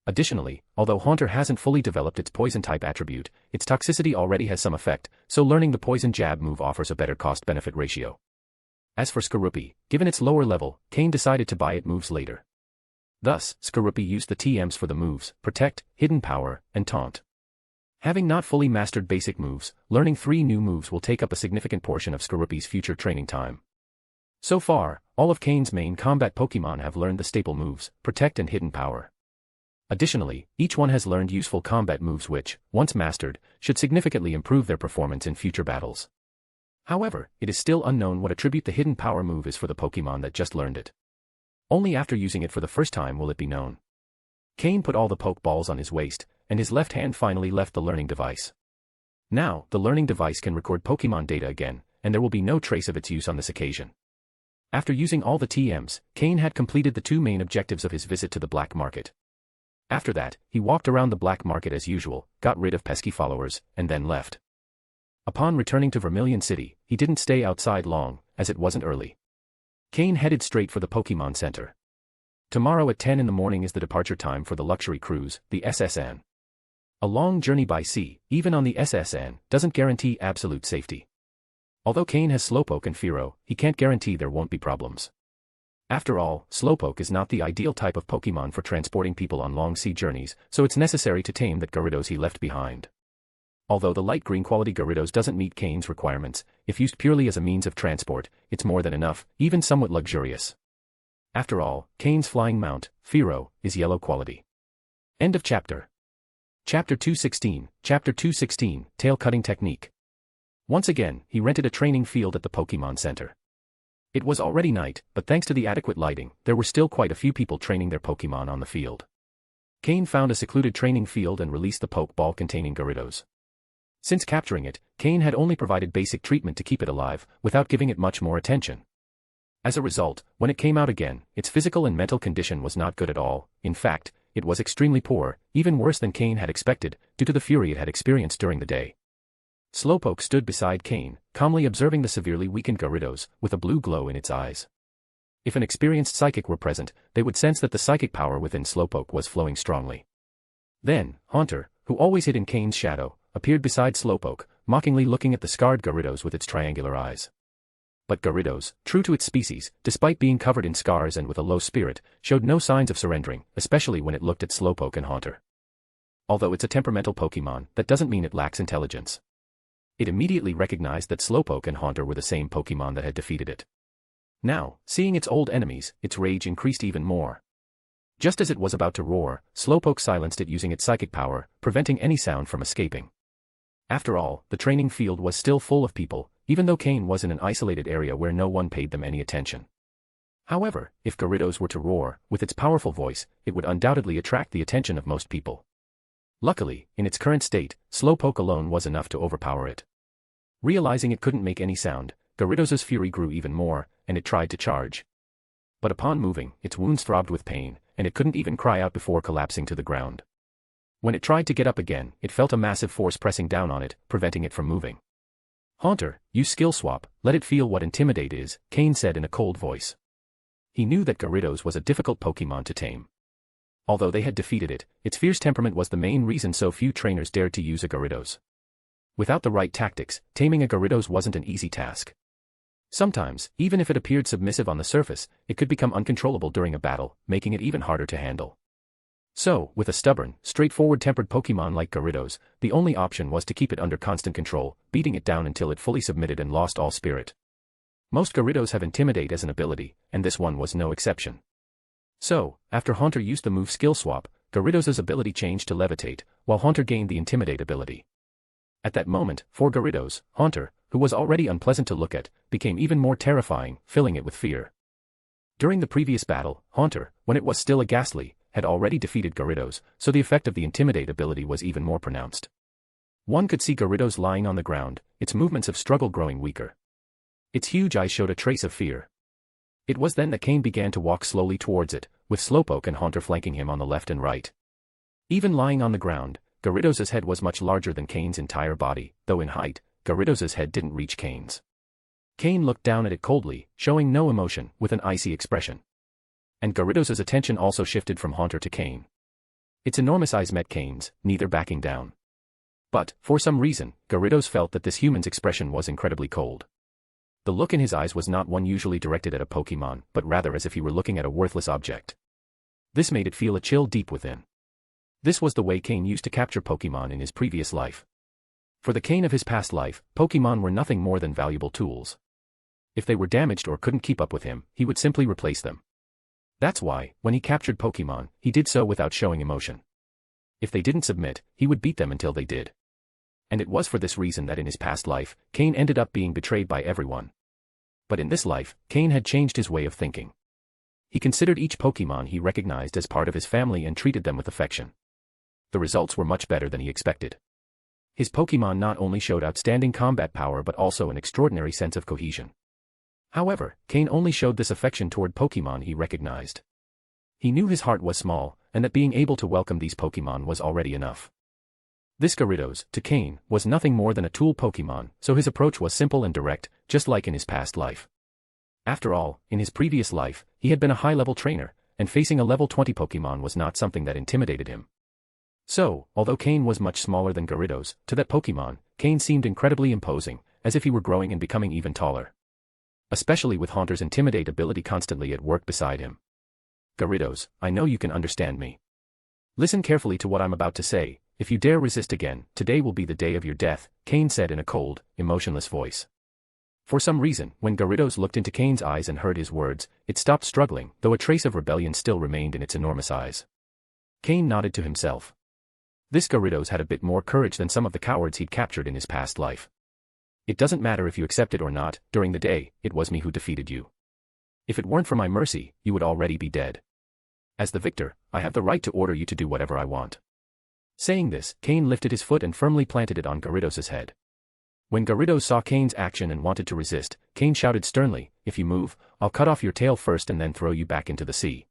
Additionally, although Haunter hasn't fully developed its Poison-type attribute, its toxicity already has some effect, so learning the Poison Jab move offers a better cost-benefit ratio. As for Skorupi, given its lower level, Cain decided to buy it moves later. Thus, Skorupi used the TMs for the moves, Protect, Hidden Power, and Taunt. Having not fully mastered basic moves, learning 3 new moves will take up a significant portion of Skorupi's future training time. So far, all of Cain's main combat Pokemon have learned the staple moves, Protect and Hidden Power. Additionally, each one has learned useful combat moves which, once mastered, should significantly improve their performance in future battles. However, it is still unknown what attribute the Hidden Power move is for the Pokemon that just learned it. Only after using it for the first time will it be known. Cain put all the Pokeballs on his waist, and his left hand finally left the learning device. Now, the learning device can record Pokemon data again, and there will be no trace of its use on this occasion. After using all the TMs, Cain had completed the 2 main objectives of his visit to the black market. After that, he walked around the black market as usual, got rid of pesky followers, and then left. Upon returning to Vermilion City, he didn't stay outside long, as it wasn't early. Cain headed straight for the Pokemon Center. Tomorrow at 10 in the morning is the departure time for the luxury cruise, the SSN. A long journey by sea, even on the SSN, doesn't guarantee absolute safety. Although Cain has Slowpoke and Fearow, he can't guarantee there won't be problems. After all, Slowpoke is not the ideal type of Pokemon for transporting people on long sea journeys, so it's necessary to tame that Gyarados he left behind. Although the light green quality Gyarados doesn't meet Cain's requirements, if used purely as a means of transport, it's more than enough, even somewhat luxurious. After all, Cain's flying mount, Fearow, is yellow quality. End of chapter. Chapter 216, Chapter 216, Tail Cutting Technique. Once again, he rented a training field at the Pokemon Center. It was already night, but thanks to the adequate lighting, there were still quite a few people training their Pokemon on the field. Cain found a secluded training field and released the Pokeball containing Gyarados. Since capturing it, Cain had only provided basic treatment to keep it alive, without giving it much more attention. As a result, when it came out again, its physical and mental condition was not good at all. In fact, it was extremely poor, even worse than Cain had expected, due to the fury it had experienced during the day. Slowpoke stood beside Cain, calmly observing the severely weakened Gyarados, with a blue glow in its eyes. If an experienced psychic were present, they would sense that the psychic power within Slowpoke was flowing strongly. Then, Haunter, who always hid in Cain's shadow, appeared beside Slowpoke, mockingly looking at the scarred Gyarados with its triangular eyes. But Gyarados, true to its species, despite being covered in scars and with a low spirit, showed no signs of surrendering, especially when it looked at Slowpoke and Haunter. Although it's a temperamental Pokemon, that doesn't mean it lacks intelligence. It immediately recognized that Slowpoke and Haunter were the same Pokémon that had defeated it. Now, seeing its old enemies, its rage increased even more. Just as it was about to roar, Slowpoke silenced it using its psychic power, preventing any sound from escaping. After all, the training field was still full of people, even though Cain was in an isolated area where no one paid them any attention. However, if Gyarados were to roar, with its powerful voice, it would undoubtedly attract the attention of most people. Luckily, in its current state, Slowpoke alone was enough to overpower it. Realizing it couldn't make any sound, Gyarados' fury grew even more, and it tried to charge. But upon moving, its wounds throbbed with pain, and it couldn't even cry out before collapsing to the ground. When it tried to get up again, it felt a massive force pressing down on it, preventing it from moving. "Haunter, use Skill Swap, let it feel what Intimidate is," Cain said in a cold voice. He knew that Gyarados was a difficult Pokémon to tame. Although they had defeated it, its fierce temperament was the main reason so few trainers dared to use a Gyarados. Without the right tactics, taming a Gyarados wasn't an easy task. Sometimes, even if it appeared submissive on the surface, it could become uncontrollable during a battle, making it even harder to handle. So, with a stubborn, straightforward-tempered Pokémon like Gyarados, the only option was to keep it under constant control, beating it down until it fully submitted and lost all spirit. Most Gyarados have Intimidate as an ability, and this one was no exception. So, after Haunter used the move Skill Swap, Gyarados' ability changed to Levitate, while Haunter gained the Intimidate ability. At that moment, for Gyarados, Haunter, who was already unpleasant to look at, became even more terrifying, filling it with fear. During the previous battle, Haunter, when it was still a Ghastly, had already defeated Gyarados, so the effect of the Intimidate ability was even more pronounced. One could see Gyarados lying on the ground, its movements of struggle growing weaker. Its huge eyes showed a trace of fear. It was then that Cain began to walk slowly towards it, with Slowpoke and Haunter flanking him on the left and right. Even lying on the ground, Gyarados' head was much larger than Cain's entire body, though in height, Gyarados' head didn't reach Cain's. Cain looked down at it coldly, showing no emotion, with an icy expression. And Gyarados' attention also shifted from Haunter to Cain. Its enormous eyes met Cain's, neither backing down. But, for some reason, Gyarados felt that this human's expression was incredibly cold. The look in his eyes was not one usually directed at a Pokémon, but rather as if he were looking at a worthless object. This made it feel a chill deep within. This was the way Cain used to capture Pokémon in his previous life. For the Cain of his past life, Pokémon were nothing more than valuable tools. If they were damaged or couldn't keep up with him, he would simply replace them. That's why, when he captured Pokémon, he did so without showing emotion. If they didn't submit, he would beat them until they did. And it was for this reason that in his past life, Cain ended up being betrayed by everyone. But in this life, Cain had changed his way of thinking. He considered each Pokémon he recognized as part of his family and treated them with affection. The results were much better than he expected. His Pokémon not only showed outstanding combat power but also an extraordinary sense of cohesion. However, Cain only showed this affection toward Pokémon he recognized. He knew his heart was small, and that being able to welcome these Pokémon was already enough. This Gyarados, to Cain, was nothing more than a tool Pokémon, so his approach was simple and direct, just like in his past life. After all, in his previous life, he had been a high-level trainer, and facing a level 20 Pokémon was not something that intimidated him. So, although Cain was much smaller than Gyarados, to that Pokémon, Cain seemed incredibly imposing, as if he were growing and becoming even taller. Especially with Haunter's Intimidate ability constantly at work beside him. "Gyarados, I know you can understand me. Listen carefully to what I'm about to say. If you dare resist again, today will be the day of your death," Cain said in a cold, emotionless voice. For some reason, when Gyarados looked into Cain's eyes and heard his words, it stopped struggling, though a trace of rebellion still remained in its enormous eyes. Cain nodded to himself. This Gyarados had a bit more courage than some of the cowards he'd captured in his past life. "It doesn't matter if you accept it or not, during the day, it was me who defeated you. If it weren't for my mercy, you would already be dead. As the victor, I have the right to order you to do whatever I want." Saying this, Cain lifted his foot and firmly planted it on Gyarados' head. When Gyarados saw Cain's action and wanted to resist, Cain shouted sternly, "If you move, I'll cut off your tail first and then throw you back into the sea."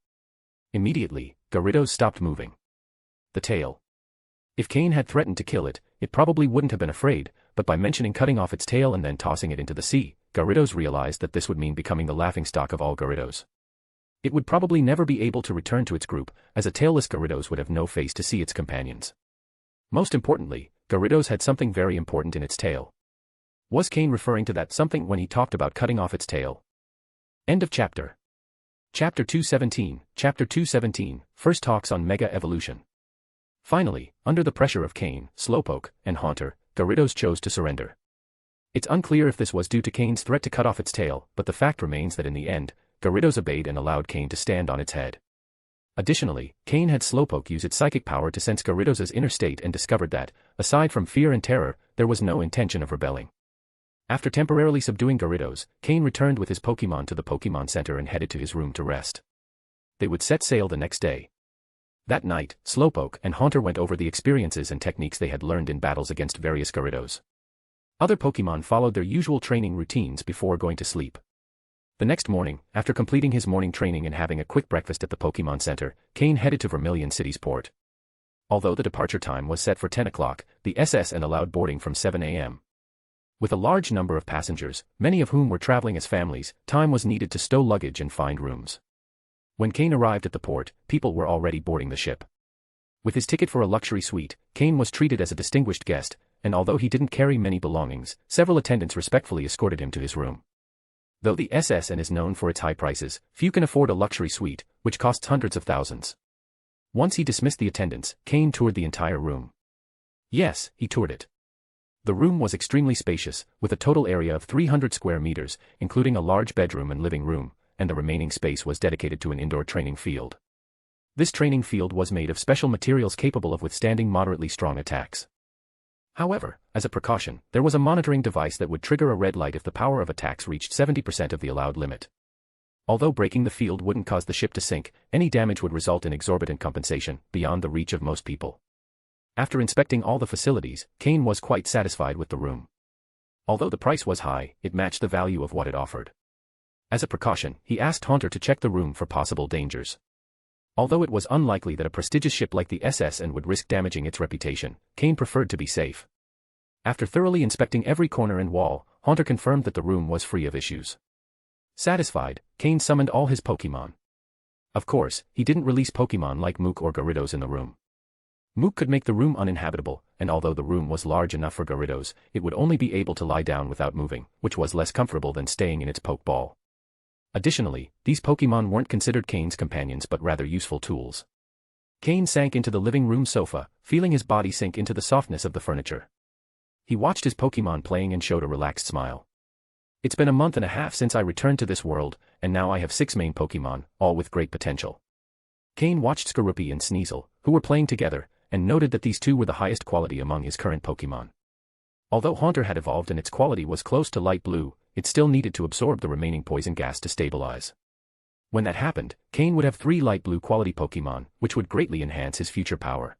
Immediately, Gyarados stopped moving. The tail. If Cain had threatened to kill it, it probably wouldn't have been afraid, but by mentioning cutting off its tail and then tossing it into the sea, Gyarados realized that this would mean becoming the laughingstock of all Gyarados. It would probably never be able to return to its group, as a tailless Gyarados would have no face to see its companions. Most importantly, Gyarados had something very important in its tail. Was Cain referring to that something when he talked about cutting off its tail? End of chapter. Chapter 217, Chapter 217, First Talks on Mega Evolution. Finally, under the pressure of Cain, Slowpoke, and Haunter, Gyarados chose to surrender. It's unclear if this was due to Cain's threat to cut off its tail, but the fact remains that in the end, Gyarados obeyed and allowed Cain to stand on its head. Additionally, Cain had Slowpoke use its psychic power to sense Gyarados' inner state and discovered that, aside from fear and terror, there was no intention of rebelling. After temporarily subduing Gyarados, Cain returned with his Pokémon to the Pokémon Center and headed to his room to rest. They would set sail the next day. That night, Slowpoke and Haunter went over the experiences and techniques they had learned in battles against various Gyarados. Other Pokémon followed their usual training routines before going to sleep. The next morning, after completing his morning training and having a quick breakfast at the Pokémon Center, Cain headed to Vermilion City's port. Although the departure time was set for 10 o'clock, the SSN allowed boarding from 7 a.m. With a large number of passengers, many of whom were traveling as families, time was needed to stow luggage and find rooms. When Cain arrived at the port, people were already boarding the ship. With his ticket for a luxury suite, Cain was treated as a distinguished guest, and although he didn't carry many belongings, several attendants respectfully escorted him to his room. Though the SSN is known for its high prices, few can afford a luxury suite, which costs hundreds of thousands. Once he dismissed the attendants, Cain toured the entire room. Yes, he toured it. The room was extremely spacious, with a total area of 300 square meters, including a large bedroom and living room, and the remaining space was dedicated to an indoor training field. This training field was made of special materials capable of withstanding moderately strong attacks. However, as a precaution, there was a monitoring device that would trigger a red light if the power of attacks reached 70% of the allowed limit. Although breaking the field wouldn't cause the ship to sink, any damage would result in exorbitant compensation, beyond the reach of most people. After inspecting all the facilities, Cain was quite satisfied with the room. Although the price was high, it matched the value of what it offered. As a precaution, he asked Haunter to check the room for possible dangers. Although it was unlikely that a prestigious ship like the SSN would risk damaging its reputation, Cain preferred to be safe. After thoroughly inspecting every corner and wall, Haunter confirmed that the room was free of issues. Satisfied, Cain summoned all his Pokémon. Of course, he didn't release Pokémon like Mook or Gyarados in the room. Mook could make the room uninhabitable, and although the room was large enough for Gyarados, it would only be able to lie down without moving, which was less comfortable than staying in its Pokeball. Additionally, these Pokémon weren't considered Cain's companions but rather useful tools. Cain sank into the living room sofa, feeling his body sink into the softness of the furniture. He watched his Pokémon playing and showed a relaxed smile. It's been a month and a half since I returned to this world, and now I have 6 main Pokémon, all with great potential. Cain watched Skorupi and Sneasel, who were playing together, and noted that these two were the highest quality among his current Pokémon. Although Haunter had evolved and its quality was close to light blue, it still needed to absorb the remaining poison gas to stabilize. When that happened, Cain would have 3 light blue quality Pokémon, which would greatly enhance his future power.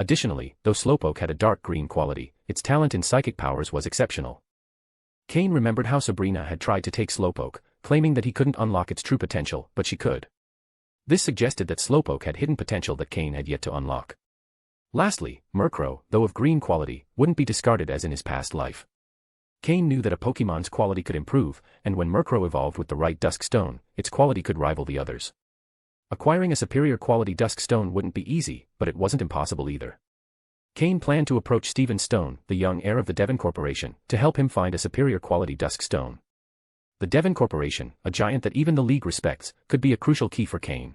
Additionally, though Slowpoke had a dark green quality, its talent in psychic powers was exceptional. Cain remembered how Sabrina had tried to take Slowpoke, claiming that he couldn't unlock its true potential, but she could. This suggested that Slowpoke had hidden potential that Cain had yet to unlock. Lastly, Murkrow, though of green quality, wouldn't be discarded as in his past life. Cain knew that a Pokémon's quality could improve, and when Murkrow evolved with the right Dusk Stone, its quality could rival the others. Acquiring a superior quality Dusk Stone wouldn't be easy, but it wasn't impossible either. Cain planned to approach Stephen Stone, the young heir of the Devon Corporation, to help him find a superior quality Dusk Stone. The Devon Corporation, a giant that even the League respects, could be a crucial key for Cain.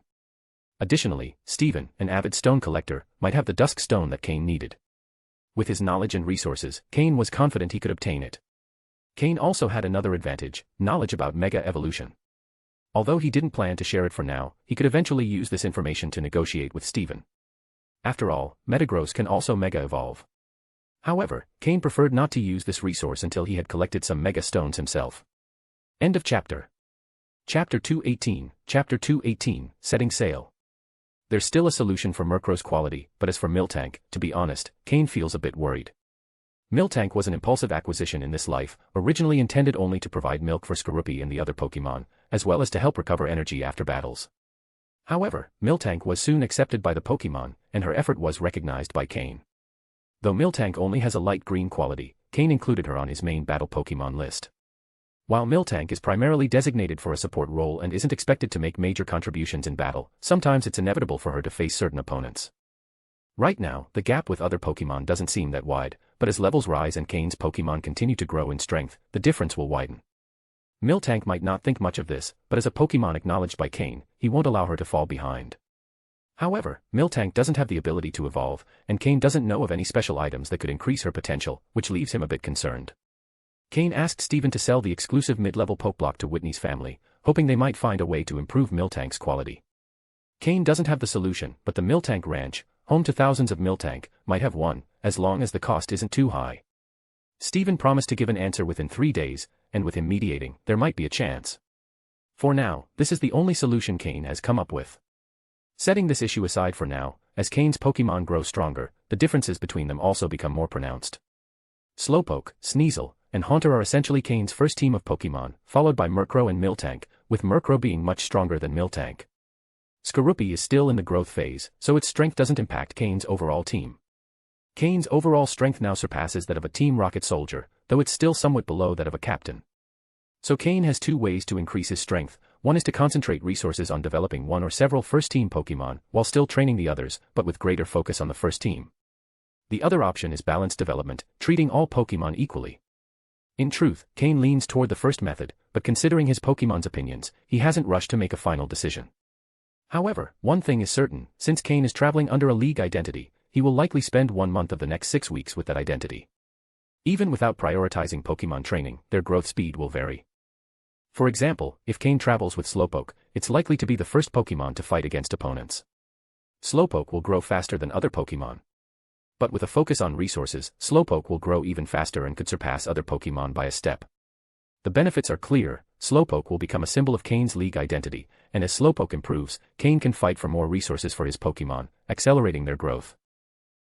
Additionally, Stephen, an avid stone collector, might have the Dusk Stone that Cain needed. With his knowledge and resources, Cain was confident he could obtain it. Cain also had another advantage, knowledge about Mega Evolution. Although he didn't plan to share it for now, he could eventually use this information to negotiate with Stephen. After all, Metagross can also Mega Evolve. However, Cain preferred not to use this resource until he had collected some Mega Stones himself. End of chapter. Chapter 218, Chapter 218, Setting Sail. There's still a solution for Murkrow's quality, but as for Miltank, to be honest, Cain feels a bit worried. Miltank was an impulsive acquisition in this life, originally intended only to provide milk for Skorupi and the other Pokémon, as well as to help recover energy after battles. However, Miltank was soon accepted by the Pokémon, and her effort was recognized by Cain. Though Miltank only has a light green quality, Cain included her on his main battle Pokémon list. While Miltank is primarily designated for a support role and isn't expected to make major contributions in battle, sometimes it's inevitable for her to face certain opponents. Right now, the gap with other Pokémon doesn't seem that wide, but as levels rise and Cain's Pokémon continue to grow in strength, the difference will widen. Miltank might not think much of this, but as a Pokémon acknowledged by Cain, he won't allow her to fall behind. However, Miltank doesn't have the ability to evolve, and Cain doesn't know of any special items that could increase her potential, which leaves him a bit concerned. Cain asked Steven to sell the exclusive mid-level Pokeblock to Whitney's family, hoping they might find a way to improve Miltank's quality. Cain doesn't have the solution, but the Miltank Ranch, home to thousands of Miltank, might have one, as long as the cost isn't too high. Steven promised to give an answer within 3 days, and with him mediating, there might be a chance. For now, this is the only solution Cain has come up with. Setting this issue aside for now, as Cain's Pokemon grow stronger, the differences between them also become more pronounced. Slowpoke, Sneasel, and Haunter are essentially Cain's first team of Pokemon, followed by Murkrow and Miltank, with Murkrow being much stronger than Miltank. Skorupi is still in the growth phase, so its strength doesn't impact Cain's overall team. Cain's overall strength now surpasses that of a Team Rocket soldier, though it's still somewhat below that of a captain. So Cain has 2 ways to increase his strength. One is to concentrate resources on developing one or several first-team Pokemon, while still training the others, but with greater focus on the first team. The other option is balanced development, treating all Pokemon equally. In truth, Cain leans toward the first method, but considering his Pokemon's opinions, he hasn't rushed to make a final decision. However, one thing is certain, since Cain is traveling under a league identity, he will likely spend 1 month of the next 6 weeks with that identity. Even without prioritizing Pokemon training, their growth speed will vary. For example, if Cain travels with Slowpoke, it's likely to be the first Pokemon to fight against opponents. Slowpoke will grow faster than other Pokemon. But with a focus on resources, Slowpoke will grow even faster and could surpass other Pokemon by a step. The benefits are clear. Slowpoke will become a symbol of Cain's league identity, and as Slowpoke improves, Cain can fight for more resources for his Pokemon, accelerating their growth.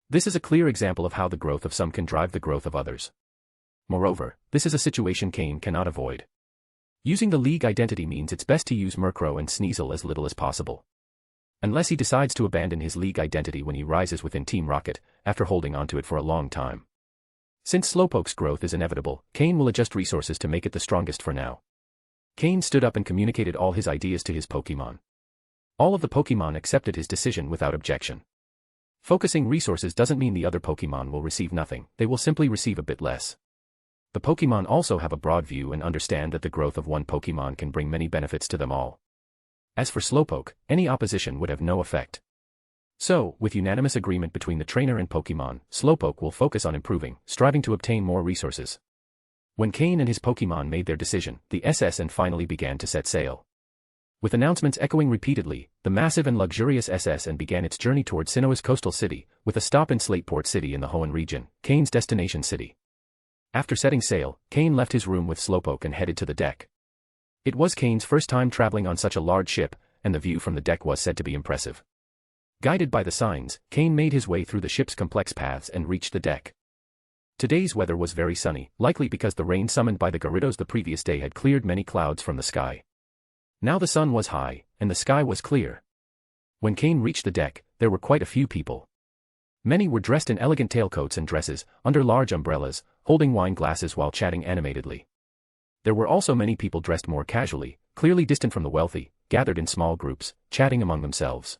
This is a clear example of how the growth of some can drive the growth of others. Moreover, this is a situation Cain cannot avoid. Using the league identity means it's best to use Murkrow and Sneasel as little as possible. Unless he decides to abandon his league identity when he rises within Team Rocket, after holding onto it for a long time. Since Slowpoke's growth is inevitable, Cain will adjust resources to make it the strongest for now. Cain stood up and communicated all his ideas to his Pokemon. All of the Pokemon accepted his decision without objection. Focusing resources doesn't mean the other Pokemon will receive nothing, they will simply receive a bit less. The Pokemon also have a broad view and understand that the growth of one Pokemon can bring many benefits to them all. As for Slowpoke, any opposition would have no effect. So, with unanimous agreement between the trainer and Pokemon, Slowpoke will focus on improving, striving to obtain more resources. When Cain and his Pokemon made their decision, the SSN finally began to set sail. With announcements echoing repeatedly, the massive and luxurious SSN began its journey toward Sinnoh's coastal city, with a stop in Slateport City in the Hoenn region, Cain's destination city. After setting sail, Cain left his room with Slowpoke and headed to the deck. It was Cain's first time traveling on such a large ship, and the view from the deck was said to be impressive. Guided by the signs, Cain made his way through the ship's complex paths and reached the deck. Today's weather was very sunny, likely because the rain summoned by the Gyarados the previous day had cleared many clouds from the sky. Now the sun was high, and the sky was clear. When Cain reached the deck, there were quite a few people. Many were dressed in elegant tailcoats and dresses, under large umbrellas, holding wine glasses while chatting animatedly. There were also many people dressed more casually, clearly distant from the wealthy, gathered in small groups, chatting among themselves.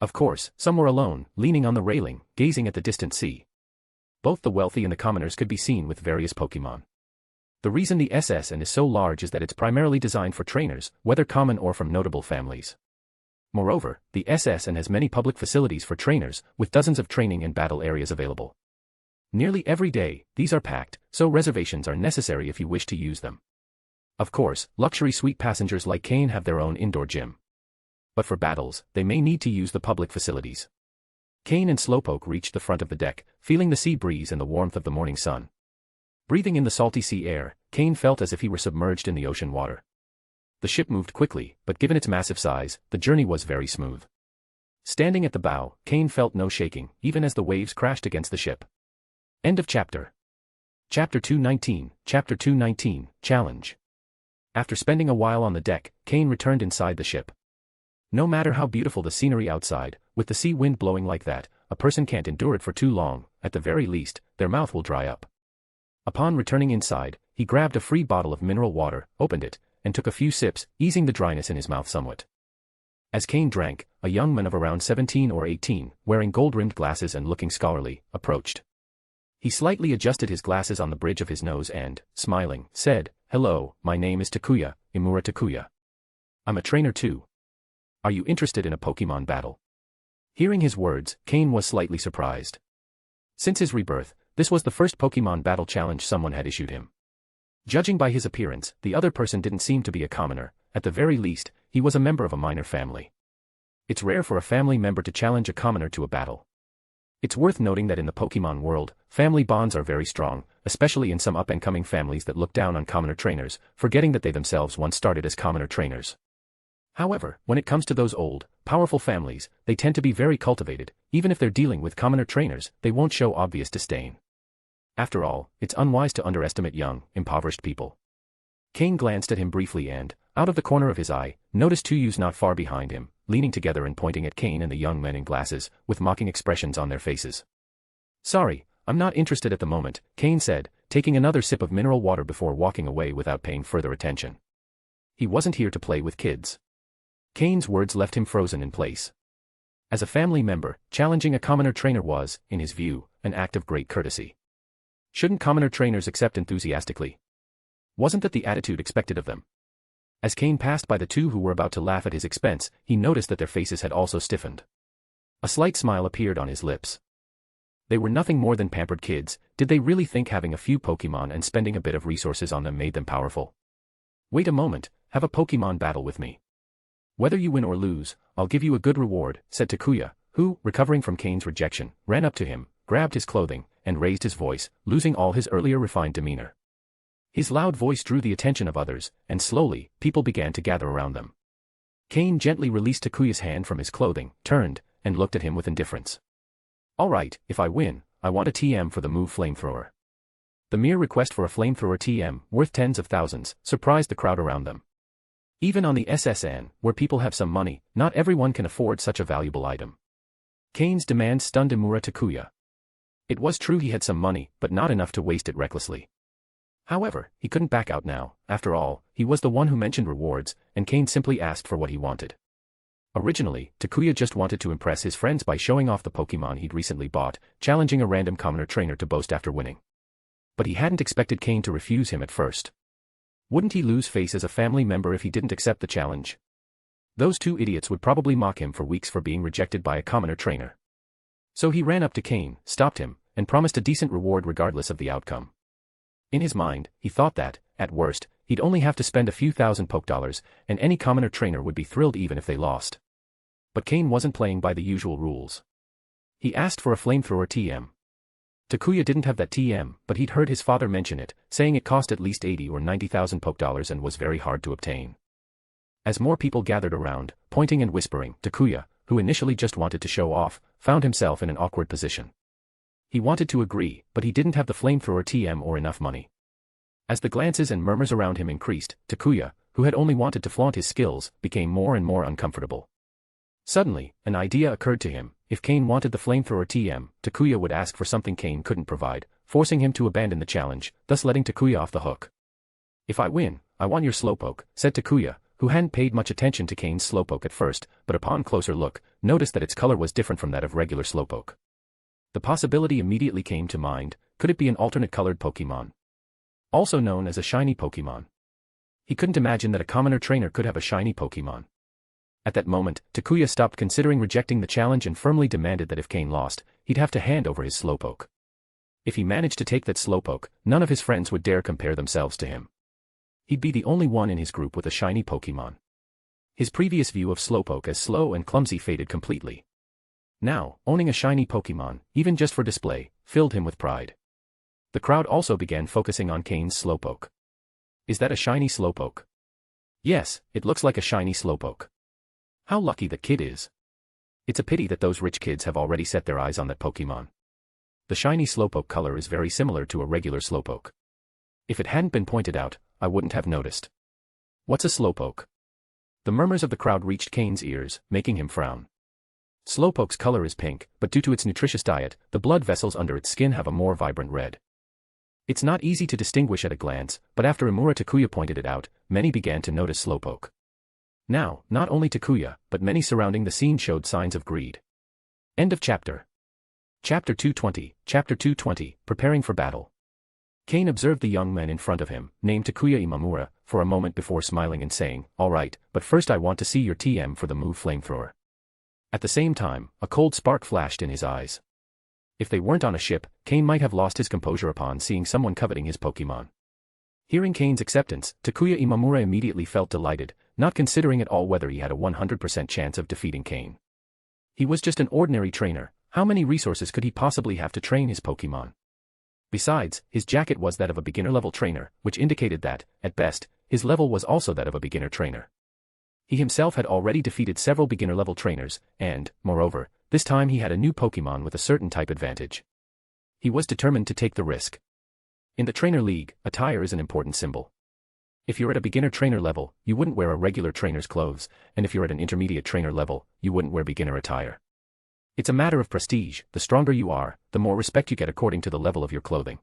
Of course, some were alone, leaning on the railing, gazing at the distant sea. Both the wealthy and the commoners could be seen with various Pokemon. The reason the SSN is so large is that it's primarily designed for trainers, whether common or from notable families. Moreover, the SSN has many public facilities for trainers, with dozens of training and battle areas available. Nearly every day, these are packed, so reservations are necessary if you wish to use them. Of course, luxury suite passengers like Cain have their own indoor gym. But for battles, they may need to use the public facilities. Cain and Slowpoke reached the front of the deck, feeling the sea breeze and the warmth of the morning sun. Breathing in the salty sea air, Cain felt as if he were submerged in the ocean water. The ship moved quickly, but given its massive size, the journey was very smooth. Standing at the bow, Cain felt no shaking, even as the waves crashed against the ship. End of chapter. Chapter 219, Chapter 219, Challenge. After spending a while on the deck, Cain returned inside the ship. No matter how beautiful the scenery outside, with the sea wind blowing like that, a person can't endure it for too long, at the very least, their mouth will dry up. Upon returning inside, he grabbed a free bottle of mineral water, opened it, and took a few sips, easing the dryness in his mouth somewhat. As Cain drank, a young man of around 17 or 18, wearing gold-rimmed glasses and looking scholarly, approached. He slightly adjusted his glasses on the bridge of his nose and, smiling, said, "Hello, my name is Takuya, Imura Takuya. I'm a trainer too. Are you interested in a Pokemon battle?" Hearing his words, Cain was slightly surprised. Since his rebirth, this was the first Pokemon battle challenge someone had issued him. Judging by his appearance, the other person didn't seem to be a commoner. At the very least, he was a member of a minor family. It's rare for a family member to challenge a commoner to a battle. It's worth noting that in the Pokémon world, family bonds are very strong, especially in some up-and-coming families that look down on commoner trainers, forgetting that they themselves once started as commoner trainers. However, when it comes to those old, powerful families, they tend to be very cultivated. Even if they're dealing with commoner trainers, they won't show obvious disdain. After all, it's unwise to underestimate young, impoverished people. Cain glanced at him briefly and, out of the corner of his eye, noticed two youths not far behind him, leaning together and pointing at Cain and the young men in glasses, with mocking expressions on their faces. "Sorry, I'm not interested at the moment," Cain said, taking another sip of mineral water before walking away without paying further attention. He wasn't here to play with kids. Cain's words left him frozen in place. As a family member, challenging a commoner trainer was, in his view, an act of great courtesy. Shouldn't commoner trainers accept enthusiastically? Wasn't that the attitude expected of them? As Cain passed by the two who were about to laugh at his expense, he noticed that their faces had also stiffened. A slight smile appeared on his lips. They were nothing more than pampered kids. Did they really think having a few Pokémon and spending a bit of resources on them made them powerful? "Wait a moment, have a Pokémon battle with me. Whether you win or lose, I'll give you a good reward," said Takuya, who, recovering from Cain's rejection, ran up to him, grabbed his clothing, and raised his voice, losing all his earlier refined demeanor. His loud voice drew the attention of others, and slowly, people began to gather around them. Cain gently released Takuya's hand from his clothing, turned, and looked at him with indifference. "All right, if I win, I want a TM for the move Flamethrower." The mere request for a Flamethrower TM, worth tens of thousands, surprised the crowd around them. Even on the SSN, where people have some money, not everyone can afford such a valuable item. Cain's demand stunned Imura Takuya. It was true he had some money, but not enough to waste it recklessly. However, he couldn't back out now. After all, he was the one who mentioned rewards, and Cain simply asked for what he wanted. Originally, Takuya just wanted to impress his friends by showing off the Pokémon he'd recently bought, challenging a random commoner trainer to boast after winning. But he hadn't expected Cain to refuse him at first. Wouldn't he lose face as a family member if he didn't accept the challenge? Those two idiots would probably mock him for weeks for being rejected by a commoner trainer. So he ran up to Cain, stopped him, and promised a decent reward regardless of the outcome. In his mind, he thought that, at worst, he'd only have to spend a few thousand Pokédollars, and any commoner trainer would be thrilled even if they lost. But Cain wasn't playing by the usual rules. He asked for a Flamethrower TM. Takuya didn't have that TM, but he'd heard his father mention it, saying it cost at least 80 or 90,000 Pokédollars and was very hard to obtain. As more people gathered around, pointing and whispering, Takuya, who initially just wanted to show off, found himself in an awkward position. He wanted to agree, but he didn't have the Flamethrower TM or enough money. As the glances and murmurs around him increased, Takuya, who had only wanted to flaunt his skills, became more and more uncomfortable. Suddenly, an idea occurred to him. If Cain wanted the Flamethrower TM, Takuya would ask for something Cain couldn't provide, forcing him to abandon the challenge, thus letting Takuya off the hook. "If I win, I want your Slowpoke," said Takuya, who hadn't paid much attention to Cain's Slowpoke at first, but upon closer look, noticed that its color was different from that of regular Slowpoke. The possibility immediately came to mind: could it be an alternate-colored Pokémon? Also known as a shiny Pokémon. He couldn't imagine that a commoner trainer could have a shiny Pokémon. At that moment, Takuya stopped considering rejecting the challenge and firmly demanded that if Cain lost, he'd have to hand over his Slowpoke. If he managed to take that Slowpoke, none of his friends would dare compare themselves to him. He'd be the only one in his group with a shiny Pokémon. His previous view of Slowpoke as slow and clumsy faded completely. Now, owning a shiny Pokémon, even just for display, filled him with pride. The crowd also began focusing on Cain's Slowpoke. "Is that a shiny Slowpoke?" "Yes, it looks like a shiny Slowpoke." "How lucky that kid is." "It's a pity that those rich kids have already set their eyes on that Pokémon. The shiny Slowpoke color is very similar to a regular Slowpoke. If it hadn't been pointed out, I wouldn't have noticed." "What's a Slowpoke?" The murmurs of the crowd reached Cain's ears, making him frown. Slowpoke's color is pink, but due to its nutritious diet, the blood vessels under its skin have a more vibrant red. It's not easy to distinguish at a glance, but after Imura Takuya pointed it out, many began to notice Slowpoke. Now, not only Takuya, but many surrounding the scene showed signs of greed. End of chapter. Chapter 220, Chapter 220, Preparing for Battle. Cain observed the young men in front of him, named Takuya Imamura, for a moment before smiling and saying, "All right, but first I want to see your TM for the move Flamethrower." At the same time, a cold spark flashed in his eyes. If they weren't on a ship, Cain might have lost his composure upon seeing someone coveting his Pokémon. Hearing Cain's acceptance, Takuya Imamura immediately felt delighted, not considering at all whether he had a 100% chance of defeating Cain. He was just an ordinary trainer. How many resources could he possibly have to train his Pokémon? Besides, his jacket was that of a beginner-level trainer, which indicated that, at best, his level was also that of a beginner trainer. He himself had already defeated several beginner-level trainers, and, moreover, this time he had a new Pokémon with a certain type advantage. He was determined to take the risk. In the Trainer League, attire is an important symbol. If you're at a beginner trainer level, you wouldn't wear a regular trainer's clothes, and if you're at an intermediate trainer level, you wouldn't wear beginner attire. It's a matter of prestige. The stronger you are, the more respect you get according to the level of your clothing.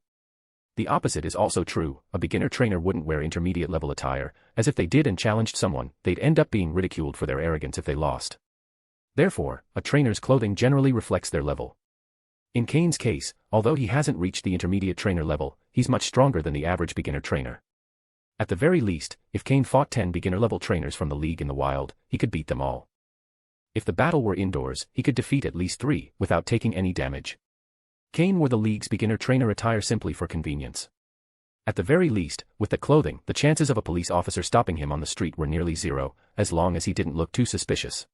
The opposite is also true. A beginner trainer wouldn't wear intermediate level attire, as if they did and challenged someone, they'd end up being ridiculed for their arrogance if they lost. Therefore, a trainer's clothing generally reflects their level. In Cain's case, although he hasn't reached the intermediate trainer level, he's much stronger than the average beginner trainer. At the very least, if Cain fought 10 beginner-level trainers from the league in the wild, he could beat them all. If the battle were indoors, he could defeat at least 3, without taking any damage. Cain wore the league's beginner trainer attire simply for convenience. At the very least, with the clothing, the chances of a police officer stopping him on the street were nearly zero, as long as he didn't look too suspicious.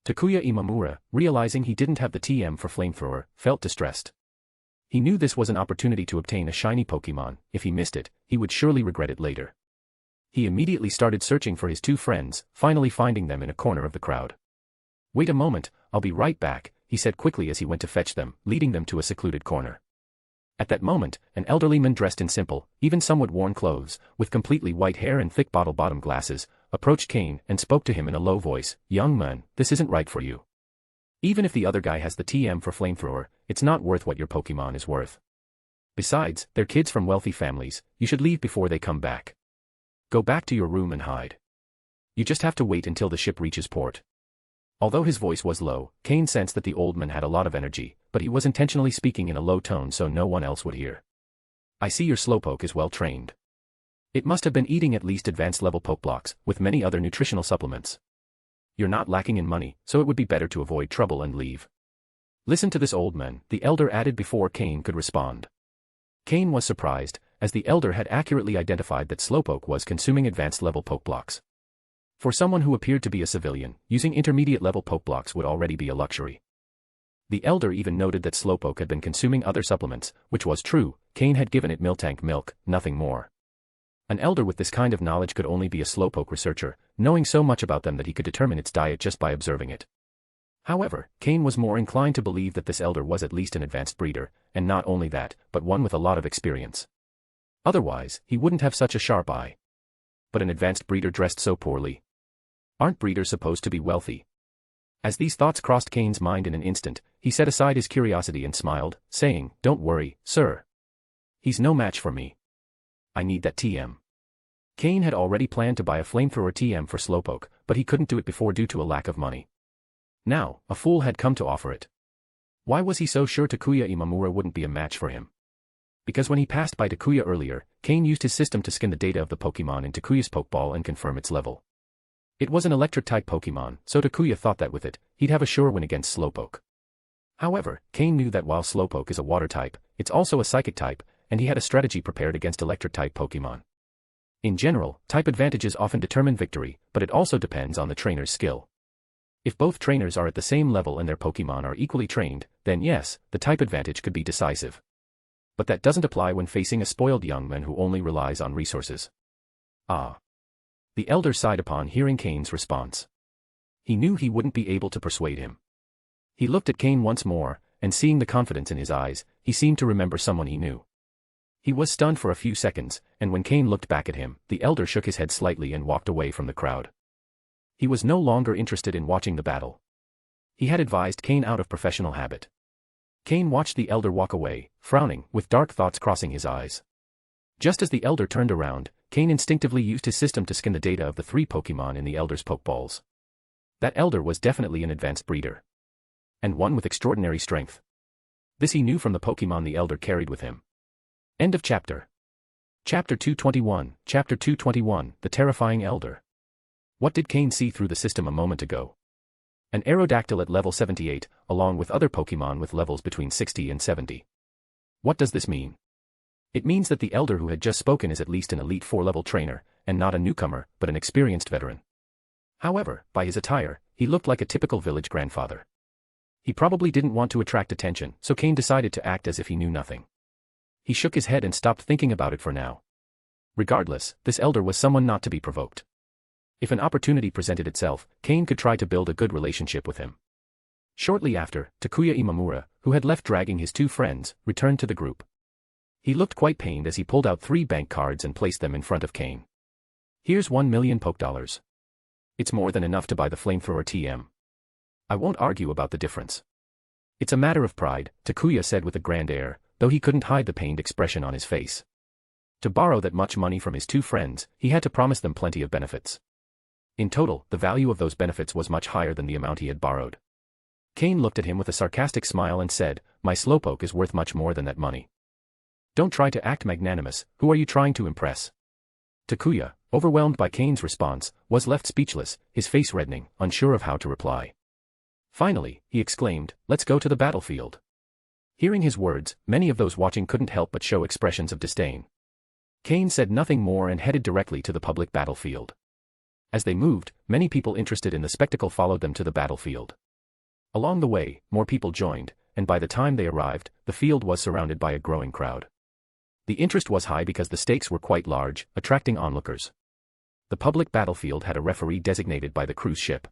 Takuya Imamura, realizing he didn't have the TM for Flamethrower, felt distressed. He knew this was an opportunity to obtain a shiny Pokémon. If he missed it, he would surely regret it later. He immediately started searching for his 2 friends, finally finding them in a corner of the crowd. "Wait a moment, I'll be right back," he said quickly as he went to fetch them, leading them to a secluded corner. At that moment, an elderly man dressed in simple, even somewhat worn clothes, with completely white hair and thick bottle-bottom glasses, approached Cain and spoke to him in a low voice. "Young man, this isn't right for you. Even if the other guy has the TM for Flamethrower, it's not worth what your Pokémon is worth. Besides, they're kids from wealthy families, you should leave before they come back. Go back to your room and hide. You just have to wait until the ship reaches port." Although his voice was low, Cain sensed that the old man had a lot of energy, but he was intentionally speaking in a low tone so no one else would hear. "I see your Slowpoke is well trained. It must have been eating at least advanced level Pokeblocks, with many other nutritional supplements. You're not lacking in money, so it would be better to avoid trouble and leave. Listen to this old man," the elder added before Cain could respond. Cain was surprised, as the elder had accurately identified that Slowpoke was consuming advanced level Pokeblocks. For someone who appeared to be a civilian, using intermediate level Pokeblocks would already be a luxury. The elder even noted that Slowpoke had been consuming other supplements, which was true. Cain had given it Miltank milk, nothing more. An elder with this kind of knowledge could only be a Slowpoke researcher, knowing so much about them that he could determine its diet just by observing it. However, Cain was more inclined to believe that this elder was at least an advanced breeder, and not only that, but one with a lot of experience. Otherwise, he wouldn't have such a sharp eye. But an advanced breeder dressed so poorly. Aren't breeders supposed to be wealthy? As these thoughts crossed Cain's mind in an instant, he set aside his curiosity and smiled, saying, "Don't worry, sir. He's no match for me. I need that TM." Cain had already planned to buy a Flamethrower TM for Slowpoke, but he couldn't do it before due to a lack of money. Now, a fool had come to offer it. Why was he so sure Takuya Imamura wouldn't be a match for him? Because when he passed by Takuya earlier, Cain used his system to scan the data of the Pokémon in Takuya's Pokeball and confirm its level. It was an electric-type Pokémon, so Takuya thought that with it, he'd have a sure win against Slowpoke. However, Cain knew that while Slowpoke is a water-type, it's also a psychic-type, and he had a strategy prepared against electric-type Pokémon. In general, type advantages often determine victory, but it also depends on the trainer's skill. If both trainers are at the same level and their Pokémon are equally trained, then yes, the type advantage could be decisive. But that doesn't apply when facing a spoiled young man who only relies on resources. Ah. The elder sighed upon hearing Cain's response. He knew he wouldn't be able to persuade him. He looked at Cain once more, and seeing the confidence in his eyes, he seemed to remember someone he knew. He was stunned for a few seconds, and when Cain looked back at him, the elder shook his head slightly and walked away from the crowd. He was no longer interested in watching the battle. He had advised Cain out of professional habit. Cain watched the elder walk away, frowning, with dark thoughts crossing his eyes. Just as the elder turned around, Cain instinctively used his system to scan the data of the 3 Pokémon in the elder's Pokeballs. That elder was definitely an advanced breeder. And one with extraordinary strength. This he knew from the Pokémon the elder carried with him. End of chapter. Chapter 221, Chapter 221, The Terrifying Elder. What did Cain see through the system a moment ago? An Aerodactyl at level 78, along with other Pokémon with levels between 60 and 70. What does this mean? It means that the elder who had just spoken is at least an elite 4-level trainer, and not a newcomer, but an experienced veteran. However, by his attire, he looked like a typical village grandfather. He probably didn't want to attract attention, so Cain decided to act as if he knew nothing. He shook his head and stopped thinking about it for now. Regardless, this elder was someone not to be provoked. If an opportunity presented itself, Cain could try to build a good relationship with him. Shortly after, Takuya Imamura, who had left dragging his 2 friends, returned to the group. He looked quite pained as he pulled out 3 bank cards and placed them in front of Cain. Here's 1 million poke dollars. It's more than enough to buy the flamethrower TM. I won't argue about the difference. It's a matter of pride, Takuya said with a grand air, though he couldn't hide the pained expression on his face. To borrow that much money from his 2 friends, he had to promise them plenty of benefits. In total, the value of those benefits was much higher than the amount he had borrowed. Cain looked at him with a sarcastic smile and said, "My slowpoke is worth much more than that money. Don't try to act magnanimous, who are you trying to impress?" Takuya, overwhelmed by Cain's response, was left speechless, his face reddening, unsure of how to reply. Finally, he exclaimed, "Let's go to the battlefield." Hearing his words, many of those watching couldn't help but show expressions of disdain. Cain said nothing more and headed directly to the public battlefield. As they moved, many people interested in the spectacle followed them to the battlefield. Along the way, more people joined, and by the time they arrived, the field was surrounded by a growing crowd. The interest was high because the stakes were quite large, attracting onlookers. The public battlefield had a referee designated by the cruise ship.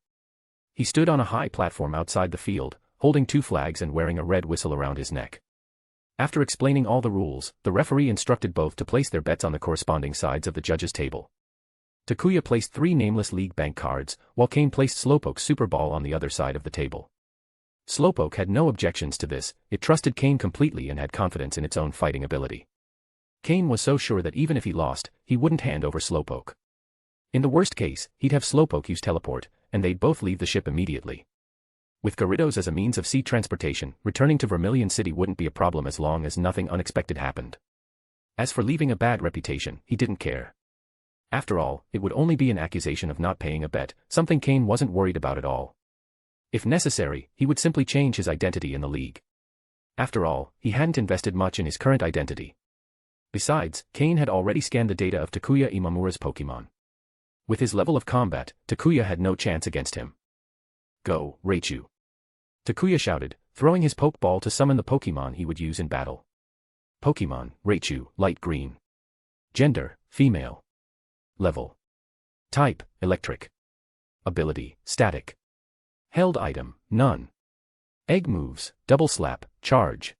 He stood on a high platform outside the field, holding 2 flags and wearing a red whistle around his neck. After explaining all the rules, the referee instructed both to place their bets on the corresponding sides of the judges' table. Takuya placed 3 nameless league bank cards, while Cain placed Slowpoke's Super Ball on the other side of the table. Slowpoke had no objections to this, it trusted Cain completely and had confidence in its own fighting ability. Cain was so sure that even if he lost, he wouldn't hand over Slowpoke. In the worst case, he'd have Slowpoke use teleport, and they'd both leave the ship immediately. With Gyarados as a means of sea transportation, returning to Vermilion City wouldn't be a problem as long as nothing unexpected happened. As for leaving a bad reputation, he didn't care. After all, it would only be an accusation of not paying a bet, something Cain wasn't worried about at all. If necessary, he would simply change his identity in the league. After all, he hadn't invested much in his current identity. Besides, Cain had already scanned the data of Takuya Imamura's Pokémon. With his level of combat, Takuya had no chance against him. "Go, Raichu!" Takuya shouted, throwing his Pokeball to summon the Pokémon he would use in battle. Pokémon, Raichu, light green. Gender, female. Level. Type, electric. Ability, static. Held item, none. Egg moves, double slap, charge.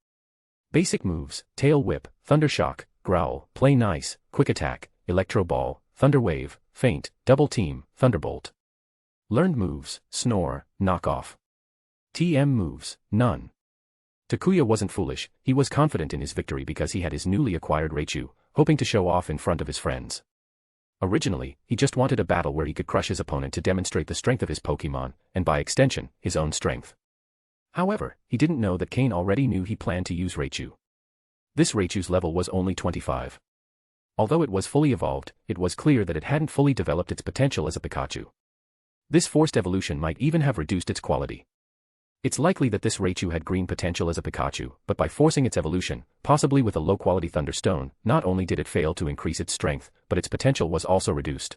Basic moves, tail whip, thunder shock, growl, play nice, quick attack, electro ball, thunder wave, feint, double team, thunderbolt. Learned moves, snore, knock off. TM moves, none. Takuya wasn't foolish, he was confident in his victory because he had his newly acquired Raichu, hoping to show off in front of his friends. Originally, he just wanted a battle where he could crush his opponent to demonstrate the strength of his Pokémon, and by extension, his own strength. However, he didn't know that Cain already knew he planned to use Raichu. This Raichu's level was only 25. Although it was fully evolved, it was clear that it hadn't fully developed its potential as a Pikachu. This forced evolution might even have reduced its quality. It's likely that this Raichu had green potential as a Pikachu, but by forcing its evolution, possibly with a low-quality Thunderstone, not only did it fail to increase its strength, but its potential was also reduced.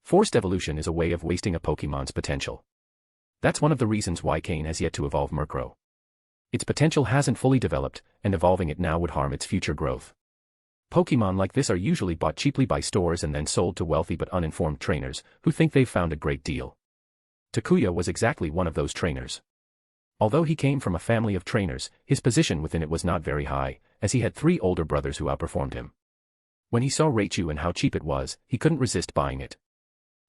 Forced evolution is a way of wasting a Pokémon's potential. That's one of the reasons why Cain has yet to evolve Murkrow. Its potential hasn't fully developed, and evolving it now would harm its future growth. Pokémon like this are usually bought cheaply by stores and then sold to wealthy but uninformed trainers, who think they've found a great deal. Takuya was exactly one of those trainers. Although he came from a family of trainers, his position within it was not very high, as he had 3 older brothers who outperformed him. When he saw Raichu and how cheap it was, he couldn't resist buying it.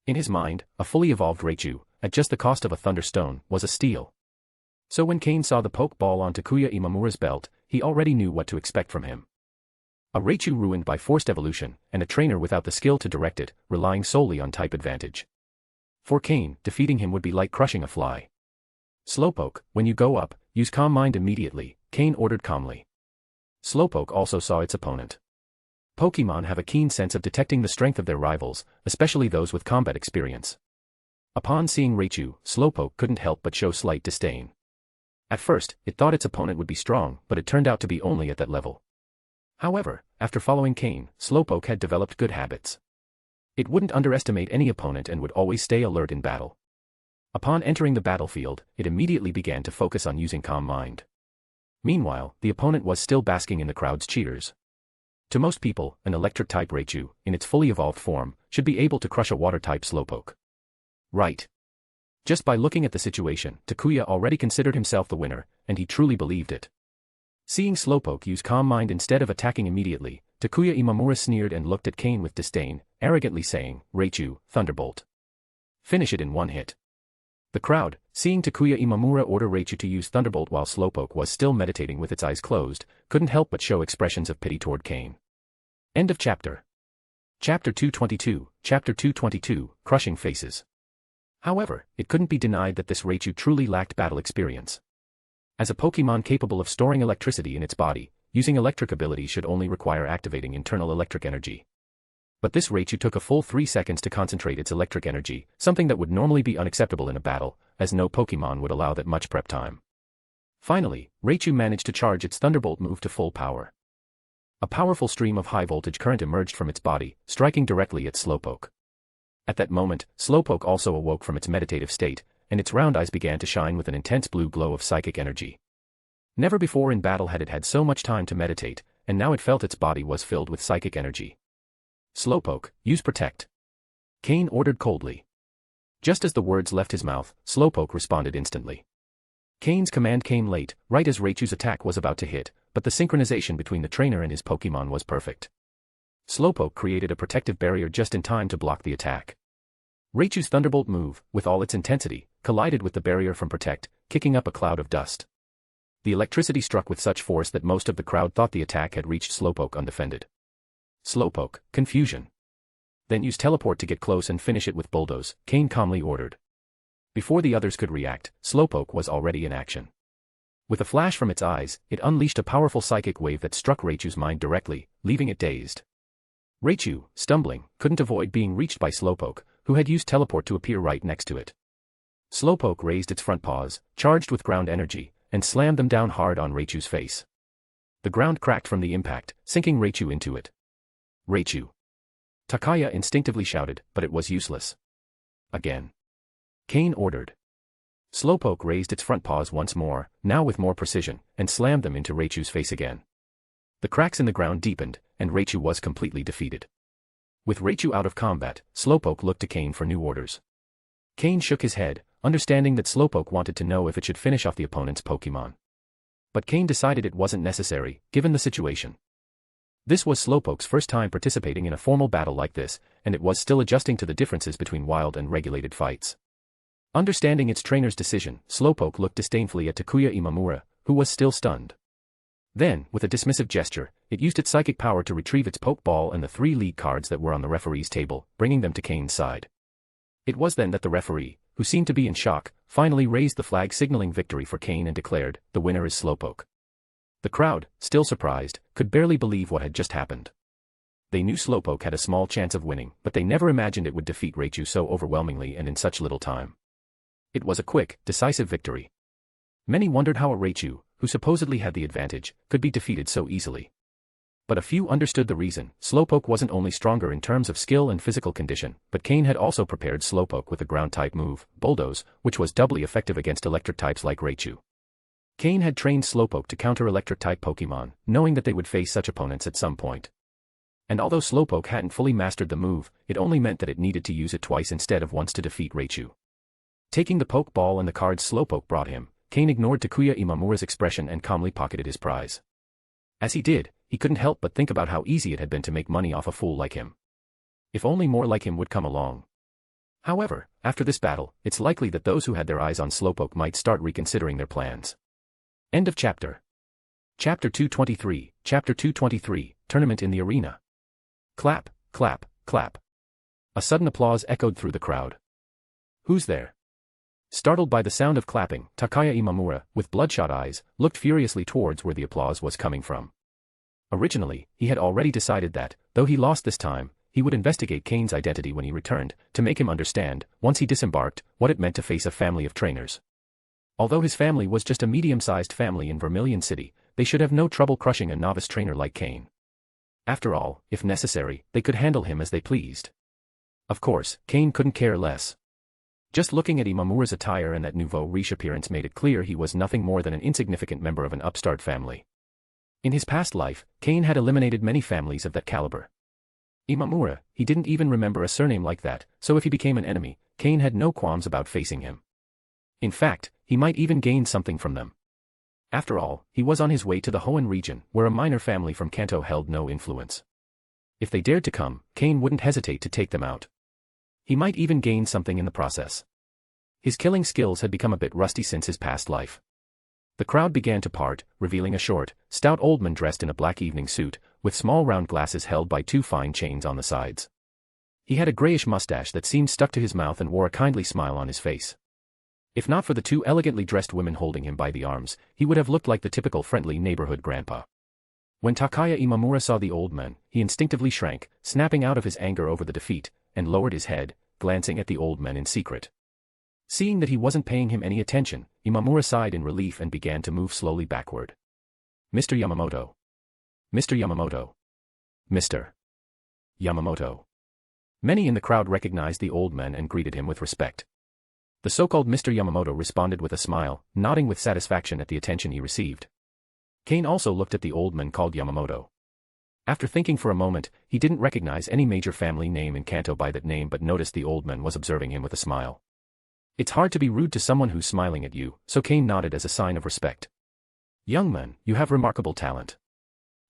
In his mind, a fully evolved Raichu, at just the cost of a Thunderstone, was a steal. So when Cain saw the Pokeball on Takuya Imamura's belt, he already knew what to expect from him. A Raichu ruined by forced evolution, and a trainer without the skill to direct it, relying solely on type advantage. For Cain, defeating him would be like crushing a fly. "Slowpoke, when you go up, use Calm Mind immediately," Cain ordered calmly. Slowpoke also saw its opponent. Pokémon have a keen sense of detecting the strength of their rivals, especially those with combat experience. Upon seeing Raichu, Slowpoke couldn't help but show slight disdain. At first, it thought its opponent would be strong, but it turned out to be only at that level. However, after following Cain, Slowpoke had developed good habits. It wouldn't underestimate any opponent and would always stay alert in battle. Upon entering the battlefield, it immediately began to focus on using calm mind. Meanwhile, the opponent was still basking in the crowd's cheers. To most people, an electric-type Raichu, in its fully evolved form, should be able to crush a water-type Slowpoke. Right. Just by looking at the situation, Takuya already considered himself the winner, and he truly believed it. Seeing Slowpoke use Calm Mind instead of attacking immediately, Takuya Imamura sneered and looked at Cain with disdain, arrogantly saying, "Raichu, Thunderbolt. Finish it in one hit." The crowd, seeing Takuya Imamura order Raichu to use Thunderbolt while Slowpoke was still meditating with its eyes closed, couldn't help but show expressions of pity toward Cain. End of chapter. Chapter 222, Chapter 222, Crushing Faces. However, it couldn't be denied that this Raichu truly lacked battle experience. As a Pokémon capable of storing electricity in its body, using electric abilities should only require activating internal electric energy. But this Raichu took a full 3 seconds to concentrate its electric energy, something that would normally be unacceptable in a battle, as no Pokémon would allow that much prep time. Finally, Raichu managed to charge its Thunderbolt move to full power. A powerful stream of high-voltage current emerged from its body, striking directly at Slowpoke. At that moment, Slowpoke also awoke from its meditative state, and its round eyes began to shine with an intense blue glow of psychic energy. Never before in battle had it had so much time to meditate, and now it felt its body was filled with psychic energy. "Slowpoke, use Protect," Cain ordered coldly. Just as the words left his mouth, Slowpoke responded instantly. Cain's command came late, right as Raichu's attack was about to hit, but the synchronization between the trainer and his Pokémon was perfect. Slowpoke created a protective barrier just in time to block the attack. Raichu's Thunderbolt move, with all its intensity, collided with the barrier from Protect, kicking up a cloud of dust. The electricity struck with such force that most of the crowd thought the attack had reached Slowpoke undefended. "Slowpoke, confusion. Then use Teleport to get close and finish it with Bulldoze," Cain calmly ordered. Before the others could react, Slowpoke was already in action. With a flash from its eyes, it unleashed a powerful psychic wave that struck Raichu's mind directly, leaving it dazed. Raichu, stumbling, couldn't avoid being reached by Slowpoke, who had used Teleport to appear right next to it. Slowpoke raised its front paws, charged with ground energy, and slammed them down hard on Raichu's face. The ground cracked from the impact, sinking Raichu into it. "Raichu!" Takaya instinctively shouted, but it was useless. "Again," Cain ordered. Slowpoke raised its front paws once more, now with more precision, and slammed them into Raichu's face again. The cracks in the ground deepened, and Raichu was completely defeated. With Raichu out of combat, Slowpoke looked to Cain for new orders. Cain shook his head, understanding that Slowpoke wanted to know if it should finish off the opponent's Pokémon. But Cain decided it wasn't necessary, given the situation. This was Slowpoke's first time participating in a formal battle like this, and it was still adjusting to the differences between wild and regulated fights. Understanding its trainer's decision, Slowpoke looked disdainfully at Takuya Imamura, who was still stunned. Then, with a dismissive gesture, it used its psychic power to retrieve its Pokeball and the 3 lead cards that were on the referee's table, bringing them to Cain's side. It was then that the referee, who seemed to be in shock, finally raised the flag signaling victory for Cain and declared, "The winner is Slowpoke." The crowd, still surprised, could barely believe what had just happened. They knew Slowpoke had a small chance of winning, but they never imagined it would defeat Raichu so overwhelmingly and in such little time. It was a quick, decisive victory. Many wondered how a Raichu, who supposedly had the advantage, could be defeated so easily. But a few understood the reason. Slowpoke wasn't only stronger in terms of skill and physical condition, but Cain had also prepared Slowpoke with a ground-type move, Bulldoze, which was doubly effective against electric types like Raichu. Cain had trained Slowpoke to counter electric-type Pokémon, knowing that they would face such opponents at some point. And although Slowpoke hadn't fully mastered the move, it only meant that it needed to use it twice instead of once to defeat Raichu. Taking the Pokeball and the cards Slowpoke brought him, Cain ignored Takuya Imamura's expression and calmly pocketed his prize. As he did, he couldn't help but think about how easy it had been to make money off a fool like him. If only more like him would come along. However, after this battle, it's likely that those who had their eyes on Slowpoke might start reconsidering their plans. End of chapter. Chapter 223, Chapter 223, Tournament in the Arena. Clap, clap, clap. A sudden applause echoed through the crowd. "Who's there?" Startled by the sound of clapping, Takaya Imamura, with bloodshot eyes, looked furiously towards where the applause was coming from. Originally, he had already decided that, though he lost this time, he would investigate Cain's identity when he returned, to make him understand, once he disembarked, what it meant to face a family of trainers. Although his family was just a medium-sized family in Vermilion City, they should have no trouble crushing a novice trainer like Cain. After all, if necessary, they could handle him as they pleased. Of course, Cain couldn't care less. Just looking at Imamura's attire and that nouveau riche appearance made it clear he was nothing more than an insignificant member of an upstart family. In his past life, Cain had eliminated many families of that caliber. Imamura, he didn't even remember a surname like that, so if he became an enemy, Cain had no qualms about facing him. In fact, he might even gain something from them. After all, he was on his way to the Hoenn region, where a minor family from Kanto held no influence. If they dared to come, Cain wouldn't hesitate to take them out. He might even gain something in the process. His killing skills had become a bit rusty since his past life. The crowd began to part, revealing a short, stout old man dressed in a black evening suit, with small round glasses held by two fine chains on the sides. He had a grayish mustache that seemed stuck to his mouth and wore a kindly smile on his face. If not for the two elegantly dressed women holding him by the arms, he would have looked like the typical friendly neighborhood grandpa. When Takaya Imamura saw the old man, he instinctively shrank, snapping out of his anger over the defeat, and lowered his head, glancing at the old man in secret. Seeing that he wasn't paying him any attention, Imamura sighed in relief and began to move slowly backward. Mr. Yamamoto. Mr. Yamamoto. Mr. Yamamoto. Many in the crowd recognized the old man and greeted him with respect. The so-called Mr. Yamamoto responded with a smile, nodding with satisfaction at the attention he received. Cain also looked at the old man called Yamamoto. After thinking for a moment, he didn't recognize any major family name in Kanto by that name but noticed the old man was observing him with a smile. It's hard to be rude to someone who's smiling at you, so Cain nodded as a sign of respect. Young man, you have remarkable talent.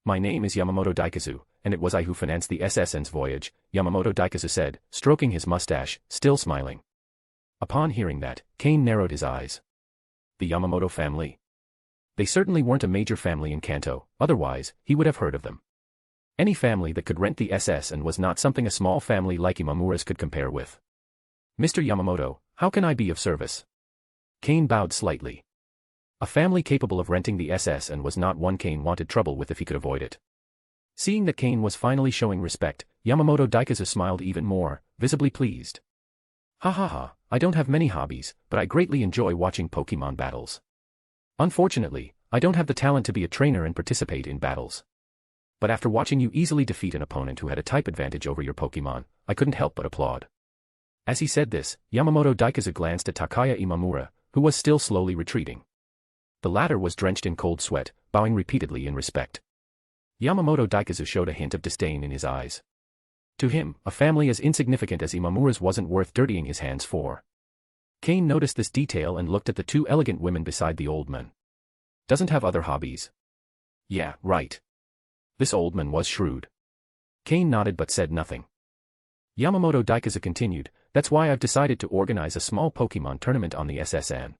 My name is Yamamoto Daikazu, and it was I who financed the SSN's voyage, Yamamoto Daikazu said, stroking his mustache, still smiling. Upon hearing that, Cain narrowed his eyes. The Yamamoto family? They certainly weren't a major family in Kanto, otherwise, he would have heard of them. Any family that could rent the SSN was not something a small family like Imamura's could compare with. Mr. Yamamoto, how can I be of service? Cain bowed slightly. A family capable of renting the SSN was not one Cain wanted trouble with if he could avoid it. Seeing that Cain was finally showing respect, Yamamoto Daikazu smiled even more, visibly pleased. Ha ha ha, I don't have many hobbies, but I greatly enjoy watching Pokémon battles. Unfortunately, I don't have the talent to be a trainer and participate in battles. But after watching you easily defeat an opponent who had a type advantage over your Pokémon, I couldn't help but applaud. As he said this, Yamamoto Daikazu glanced at Takaya Imamura, who was still slowly retreating. The latter was drenched in cold sweat, bowing repeatedly in respect. Yamamoto Daikazu showed a hint of disdain in his eyes. To him, a family as insignificant as Imamura's wasn't worth dirtying his hands for. Cain noticed this detail and looked at the two elegant women beside the old man. Doesn't have other hobbies? Yeah, right. This old man was shrewd. Cain nodded but said nothing. Yamamoto Daikazu continued, that's why I've decided to organize a small Pokémon tournament on the SSN.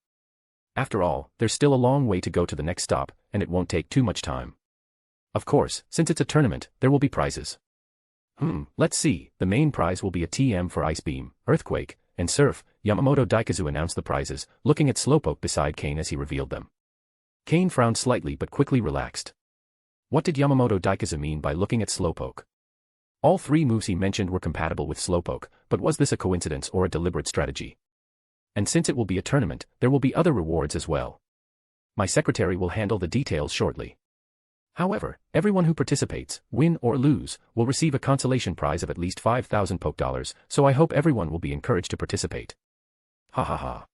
After all, there's still a long way to go to the next stop, and it won't take too much time. Of course, since it's a tournament, there will be prizes. Let's see, the main prize will be a TM for Ice Beam, Earthquake, and Surf. Yamamoto Daikazu announced the prizes, looking at Slowpoke beside Cain as he revealed them. Cain frowned slightly but quickly relaxed. What did Yamamoto Daikazu mean by looking at Slowpoke? All three moves he mentioned were compatible with Slowpoke, but was this a coincidence or a deliberate strategy? And since it will be a tournament, there will be other rewards as well. My secretary will handle the details shortly. However, everyone who participates, win or lose, will receive a consolation prize of at least 5,000 Poke Dollars, so I hope everyone will be encouraged to participate. Ha ha ha.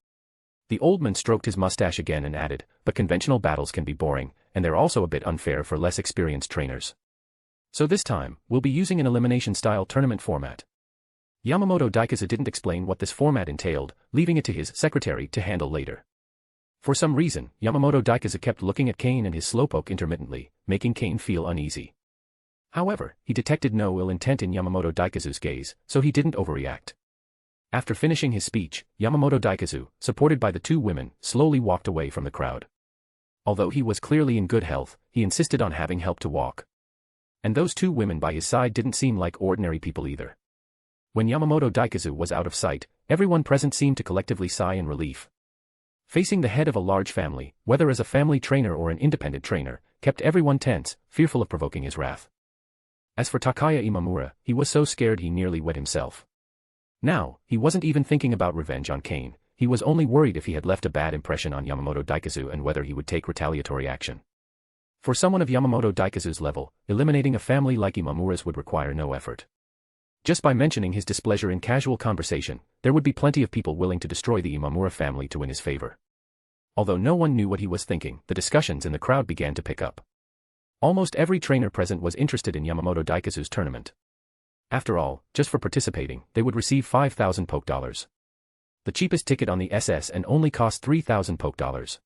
The old man stroked his mustache again and added, but conventional battles can be boring, and they're also a bit unfair for less experienced trainers. So this time, we'll be using an elimination-style tournament format. Yamamoto Daikazu didn't explain what this format entailed, leaving it to his secretary to handle later. For some reason, Yamamoto Daikazu kept looking at Cain and his Slowpoke intermittently, making Cain feel uneasy. However, he detected no ill intent in Yamamoto Daikazu's gaze, so he didn't overreact. After finishing his speech, Yamamoto Daikazu, supported by the two women, slowly walked away from the crowd. Although he was clearly in good health, he insisted on having help to walk. And those two women by his side didn't seem like ordinary people either. When Yamamoto Daikazu was out of sight, everyone present seemed to collectively sigh in relief. Facing the head of a large family, whether as a family trainer or an independent trainer, kept everyone tense, fearful of provoking his wrath. As for Takaya Imamura, he was so scared he nearly wet himself. Now, he wasn't even thinking about revenge on Cain, he was only worried if he had left a bad impression on Yamamoto Daikazu and whether he would take retaliatory action. For someone of Yamamoto Daikazu's level, eliminating a family like Imamura's would require no effort. Just by mentioning his displeasure in casual conversation, there would be plenty of people willing to destroy the Imamura family to win his favor. Although no one knew what he was thinking, the discussions in the crowd began to pick up. Almost every trainer present was interested in Yamamoto Daikazu's tournament. After all, just for participating, they would receive 5,000 poke dollars. The cheapest ticket on the SS and only cost 3,000 poke dollars.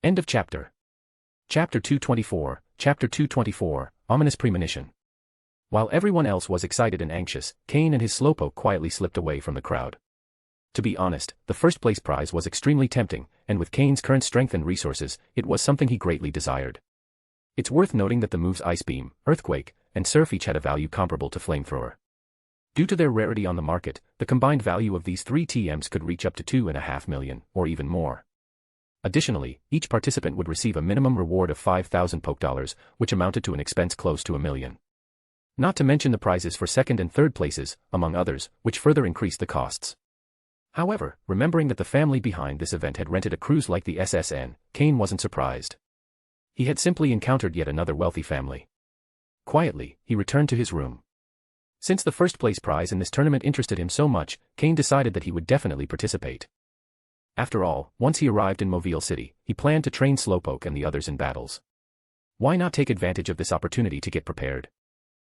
End of chapter. Chapter 224, Chapter 224, Ominous Premonition. While everyone else was excited and anxious, Cain and his slowpoke quietly slipped away from the crowd. To be honest, the first place prize was extremely tempting, and with Cain's current strength and resources, it was something he greatly desired. It's worth noting that the moves Ice Beam, Earthquake, and Surf each had a value comparable to Flamethrower. Due to their rarity on the market, the combined value of these three TMs could reach up to 2.5 million, or even more. Additionally, each participant would receive a minimum reward of 5,000 poke dollars, which amounted to an expense close to $1 million. Not to mention the prizes for second and third places, among others, which further increased the costs. However, remembering that the family behind this event had rented a cruise like the SSN, Cain wasn't surprised. He had simply encountered yet another wealthy family. Quietly, he returned to his room. Since the first place prize in this tournament interested him so much, Cain decided that he would definitely participate. After all, once he arrived in Mobile City, he planned to train Slowpoke and the others in battles. Why not take advantage of this opportunity to get prepared?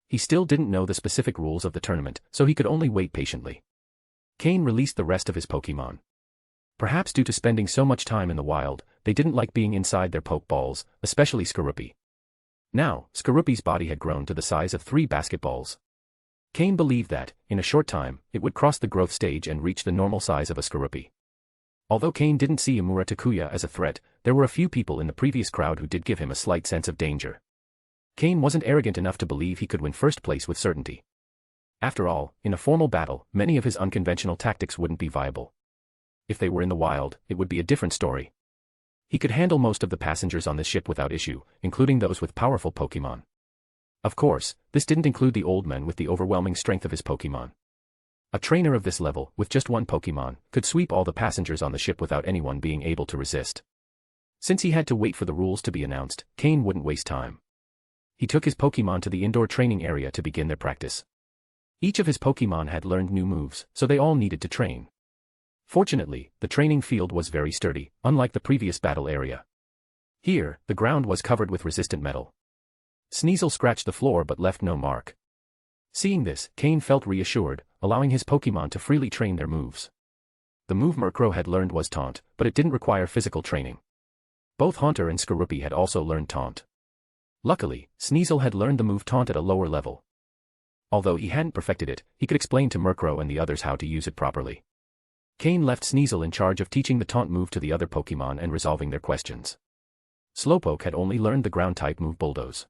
He still didn't know the specific rules of the tournament, so he could only wait patiently. Cain released the rest of his Pokémon. Perhaps due to spending so much time in the wild, they didn't like being inside their Pokeballs, especially Skorupi. Now, Skorupi's body had grown to the size of 3 basketballs. Cain believed that, in a short time, it would cross the growth stage and reach the normal size of a Skorupi. Although Cain didn't see Imura Takuya as a threat, there were a few people in the previous crowd who did give him a slight sense of danger. Cain wasn't arrogant enough to believe he could win first place with certainty. After all, in a formal battle, many of his unconventional tactics wouldn't be viable. If they were in the wild, it would be a different story. He could handle most of the passengers on this ship without issue, including those with powerful Pokémon. Of course, this didn't include the old man with the overwhelming strength of his Pokémon. A trainer of this level, with just one Pokémon, could sweep all the passengers on the ship without anyone being able to resist. Since he had to wait for the rules to be announced, Cain wouldn't waste time. He took his Pokémon to the indoor training area to begin their practice. Each of his Pokémon had learned new moves, so they all needed to train. Fortunately, the training field was very sturdy, unlike the previous battle area. Here, the ground was covered with resistant metal. Sneasel scratched the floor but left no mark. Seeing this, Cain felt reassured, allowing his Pokémon to freely train their moves. The move Murkrow had learned was Taunt, but it didn't require physical training. Both Haunter and Skorupi had also learned Taunt. Luckily, Sneasel had learned the move Taunt at a lower level. Although he hadn't perfected it, he could explain to Murkrow and the others how to use it properly. Cain left Sneasel in charge of teaching the Taunt move to the other Pokémon and resolving their questions. Slowpoke had only learned the ground-type move Bulldoze.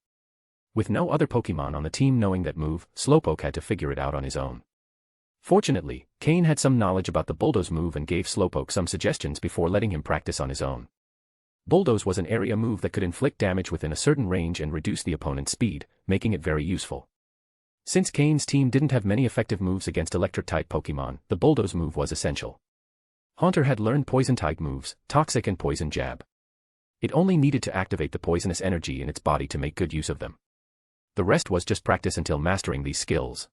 With no other Pokémon on the team knowing that move, Slowpoke had to figure it out on his own. Fortunately, Cain had some knowledge about the Bulldoze move and gave Slowpoke some suggestions before letting him practice on his own. Bulldoze was an area move that could inflict damage within a certain range and reduce the opponent's speed, making it very useful. Since Cain's team didn't have many effective moves against electric-type Pokémon, the Bulldoze move was essential. Haunter had learned Poison-type moves, Toxic and Poison Jab. It only needed to activate the poisonous energy in its body to make good use of them. The rest was just practice until mastering these skills.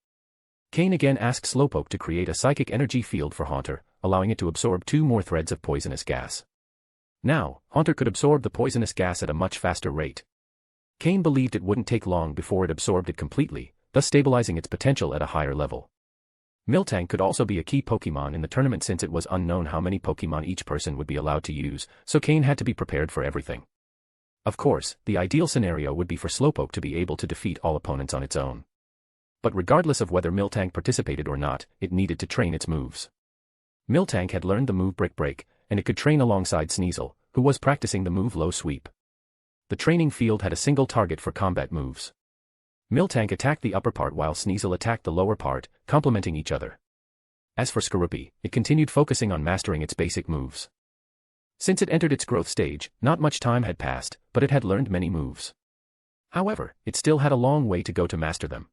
Cain again asked Slowpoke to create a psychic energy field for Haunter, allowing it to absorb 2 more threads of poisonous gas. Now, Haunter could absorb the poisonous gas at a much faster rate. Cain believed it wouldn't take long before it absorbed it completely, thus stabilizing its potential at a higher level. Miltank could also be a key Pokémon in the tournament since it was unknown how many Pokémon each person would be allowed to use, so Cain had to be prepared for everything. Of course, the ideal scenario would be for Slowpoke to be able to defeat all opponents on its own. But regardless of whether Miltank participated or not, it needed to train its moves. Miltank had learned the move Brick Break, and it could train alongside Sneasel, who was practicing the move Low Sweep. The training field had a single target for combat moves. Miltank attacked the upper part while Sneasel attacked the lower part, complementing each other. As for Skorupi, it continued focusing on mastering its basic moves. Since it entered its growth stage, not much time had passed, but it had learned many moves. However, it still had a long way to go to master them.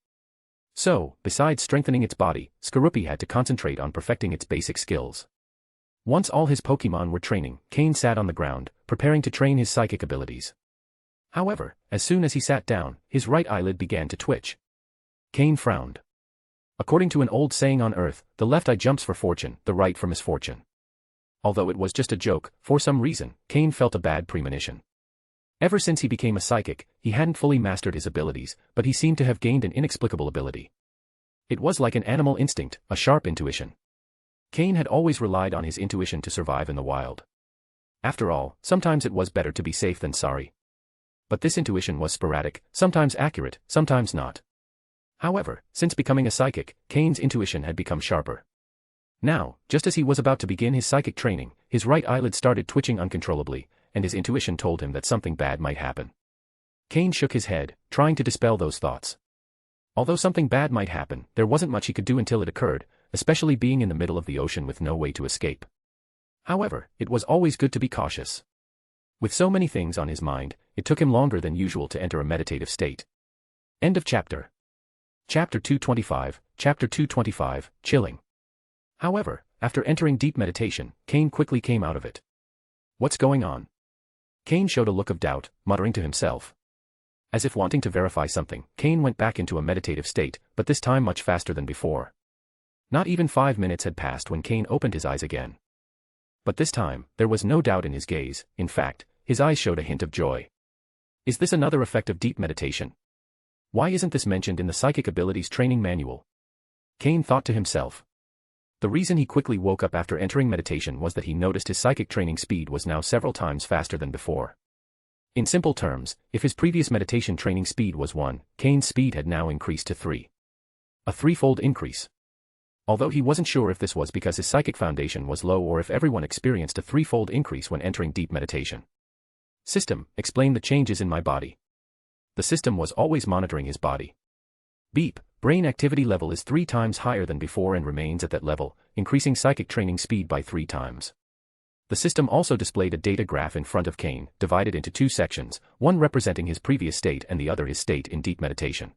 So, besides strengthening its body, Skorupi had to concentrate on perfecting its basic skills. Once all his Pokémon were training, Cain sat on the ground, preparing to train his psychic abilities. However, as soon as he sat down, his right eyelid began to twitch. Cain frowned. According to an old saying on Earth, the left eye jumps for fortune, the right for misfortune. Although it was just a joke, for some reason, Cain felt a bad premonition. Ever since he became a psychic, he hadn't fully mastered his abilities, but he seemed to have gained an inexplicable ability. It was like an animal instinct, a sharp intuition. Cain had always relied on his intuition to survive in the wild. After all, sometimes it was better to be safe than sorry. But this intuition was sporadic, sometimes accurate, sometimes not. However, since becoming a psychic, Cain's intuition had become sharper. Now, just as he was about to begin his psychic training, his right eyelid started twitching uncontrollably, and his intuition told him that something bad might happen. Cain shook his head, trying to dispel those thoughts. Although something bad might happen, there wasn't much he could do until it occurred, especially being in the middle of the ocean with no way to escape. However, it was always good to be cautious. With so many things on his mind, it took him longer than usual to enter a meditative state. End of chapter. Chapter 225, Chapter 225, Chilling. However, after entering deep meditation, Cain quickly came out of it. What's going on? Cain showed a look of doubt, muttering to himself. As if wanting to verify something, Cain went back into a meditative state, but this time much faster than before. Not even 5 minutes had passed when Cain opened his eyes again. But this time, there was no doubt in his gaze, in fact, his eyes showed a hint of joy. Is this another effect of deep meditation? Why isn't this mentioned in the Psychic Abilities Training Manual? Cain thought to himself. The reason he quickly woke up after entering meditation was that he noticed his psychic training speed was now several times faster than before. In simple terms, if his previous meditation training speed was 1, Cain's speed had now increased to 3. A threefold increase. Although he wasn't sure if this was because his psychic foundation was low or if everyone experienced a threefold increase when entering deep meditation. System, explain the changes in my body. The system was always monitoring his body. Beep, brain activity level is 3 times higher than before and remains at that level, increasing psychic training speed by 3 times. The system also displayed a data graph in front of Cain, divided into 2 sections, one representing his previous state and the other his state in deep meditation.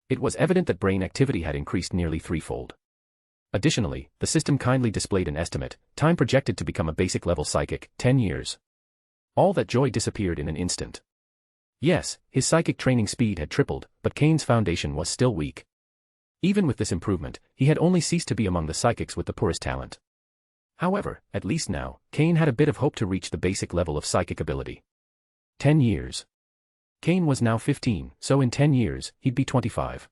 It was evident that brain activity had increased nearly threefold. Additionally, the system kindly displayed an estimate, time projected to become a basic level psychic, 10 years. All that joy disappeared in an instant. Yes, his psychic training speed had tripled, but Cain's foundation was still weak. Even with this improvement, he had only ceased to be among the psychics with the poorest talent. However, at least now, Cain had a bit of hope to reach the basic level of psychic ability. 10 years. Cain was now 15, so in 10 years, he'd be 25.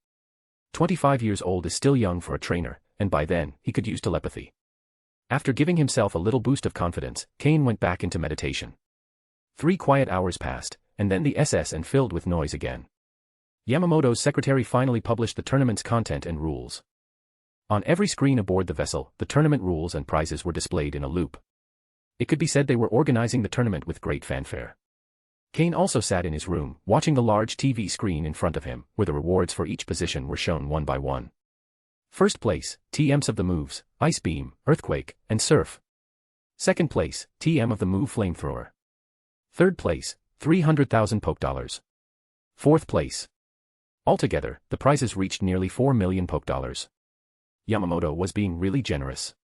25 years old is still young for a trainer, and by then, he could use telepathy. After giving himself a little boost of confidence, Cain went back into meditation. 3 quiet hours passed, and then the SS and filled with noise again. Yamamoto's secretary finally published the tournament's content and rules. On every screen aboard the vessel, the tournament rules and prizes were displayed in a loop. It could be said they were organizing the tournament with great fanfare. Cain also sat in his room, watching the large TV screen in front of him, where the rewards for each position were shown one by one. First place, TMs of the moves, Ice Beam, Earthquake, and Surf. Second place, TM of the move Flamethrower. Third place, 300,000 Poke Dollars. Fourth place. Altogether, the prizes reached nearly 4 million Poke Dollars. Yamamoto was being really generous.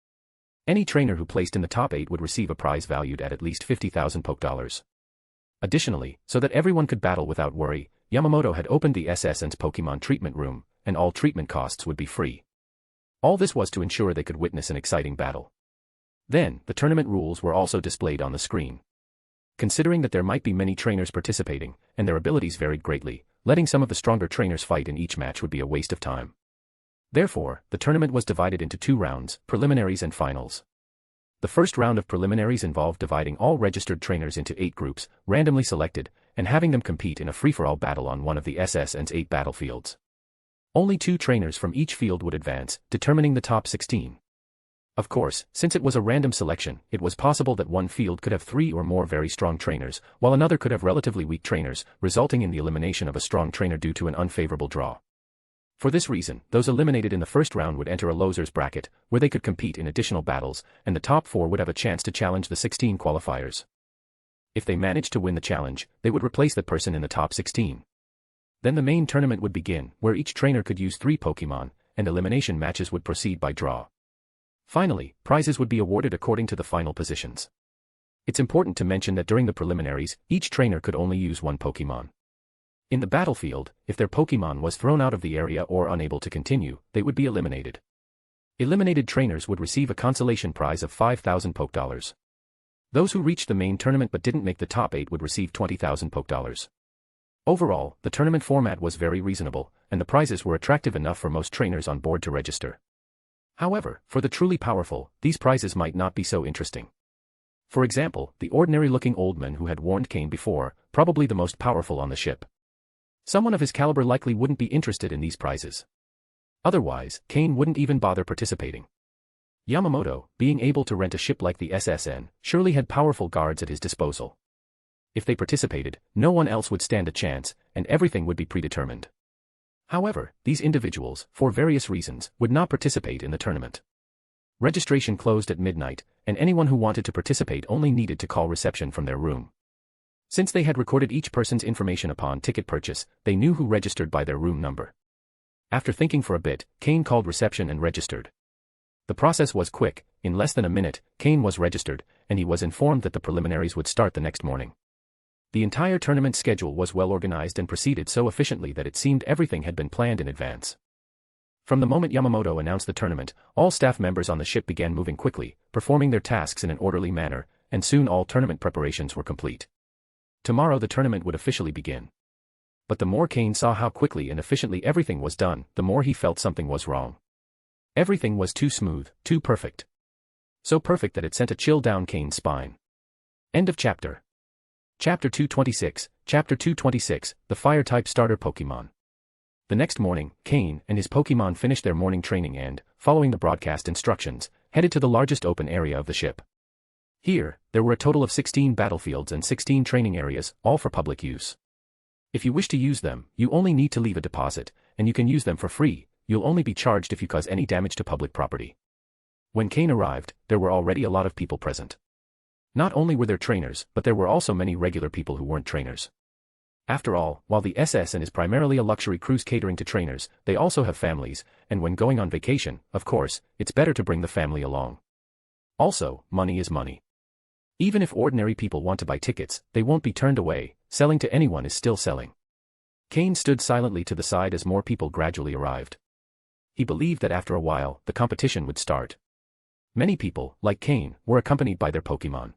Any trainer who placed in the top 8 would receive a prize valued at least 50,000 Poke Dollars. Additionally, so that everyone could battle without worry, Yamamoto had opened the SSN's Pokemon treatment room, and all treatment costs would be free. All this was to ensure they could witness an exciting battle. Then, the tournament rules were also displayed on the screen. Considering that there might be many trainers participating, and their abilities varied greatly, letting some of the stronger trainers fight in each match would be a waste of time. Therefore, the tournament was divided into 2 rounds, preliminaries and finals. The first round of preliminaries involved dividing all registered trainers into 8 groups, randomly selected, and having them compete in a free-for-all battle on one of the SSN's 8 battlefields. Only 2 trainers from each field would advance, determining the top 16. Of course, since it was a random selection, it was possible that one field could have 3 or more very strong trainers, while another could have relatively weak trainers, resulting in the elimination of a strong trainer due to an unfavorable draw. For this reason, those eliminated in the first round would enter a losers bracket, where they could compete in additional battles, and the top 4 would have a chance to challenge the 16 qualifiers. If they managed to win the challenge, they would replace that person in the top 16. Then the main tournament would begin, where each trainer could use 3 Pokemon, and elimination matches would proceed by draw. Finally, prizes would be awarded according to the final positions. It's important to mention that during the preliminaries, each trainer could only use one Pokémon. In the battlefield, if their Pokémon was thrown out of the area or unable to continue, they would be eliminated. Eliminated trainers would receive a consolation prize of 5,000 Pokédollars. Those who reached the main tournament but didn't make the top 8 would receive 20,000 Pokédollars. Overall, the tournament format was very reasonable, and the prizes were attractive enough for most trainers on board to register. However, for the truly powerful, these prizes might not be so interesting. For example, the ordinary-looking old man who had warned Cain before, probably the most powerful on the ship. Someone of his caliber likely wouldn't be interested in these prizes. Otherwise, Cain wouldn't even bother participating. Yamamoto, being able to rent a ship like the SSN, surely had powerful guards at his disposal. If they participated, no one else would stand a chance, and everything would be predetermined. However, these individuals, for various reasons, would not participate in the tournament. Registration closed at midnight, and anyone who wanted to participate only needed to call reception from their room. Since they had recorded each person's information upon ticket purchase, they knew who registered by their room number. After thinking for a bit, Cain called reception and registered. The process was quick. In less than a minute, Cain was registered, and he was informed that the preliminaries would start the next morning. The entire tournament schedule was well organized and proceeded so efficiently that it seemed everything had been planned in advance. From the moment Yamamoto announced the tournament, all staff members on the ship began moving quickly, performing their tasks in an orderly manner, and soon all tournament preparations were complete. Tomorrow the tournament would officially begin. But the more Cain saw how quickly and efficiently everything was done, the more he felt something was wrong. Everything was too smooth, too perfect. So perfect that it sent a chill down Cain's spine. End of chapter. Chapter 226, Chapter 226, the Fire-type starter Pokémon. The next morning, Cain and his Pokémon finished their morning training and, following the broadcast instructions, headed to the largest open area of the ship. Here, there were a total of 16 battlefields and 16 training areas, all for public use. If you wish to use them, you only need to leave a deposit, and you can use them for free. You'll only be charged if you cause any damage to public property. When Cain arrived, there were already a lot of people present. Not only were there trainers, but there were also many regular people who weren't trainers. After all, while the SSN is primarily a luxury cruise catering to trainers, they also have families, and when going on vacation, of course, it's better to bring the family along. Also, money is money. Even if ordinary people want to buy tickets, they won't be turned away. Selling to anyone is still selling. Cain stood silently to the side as more people gradually arrived. He believed that after a while, the competition would start. Many people, like Cain, were accompanied by their Pokémon.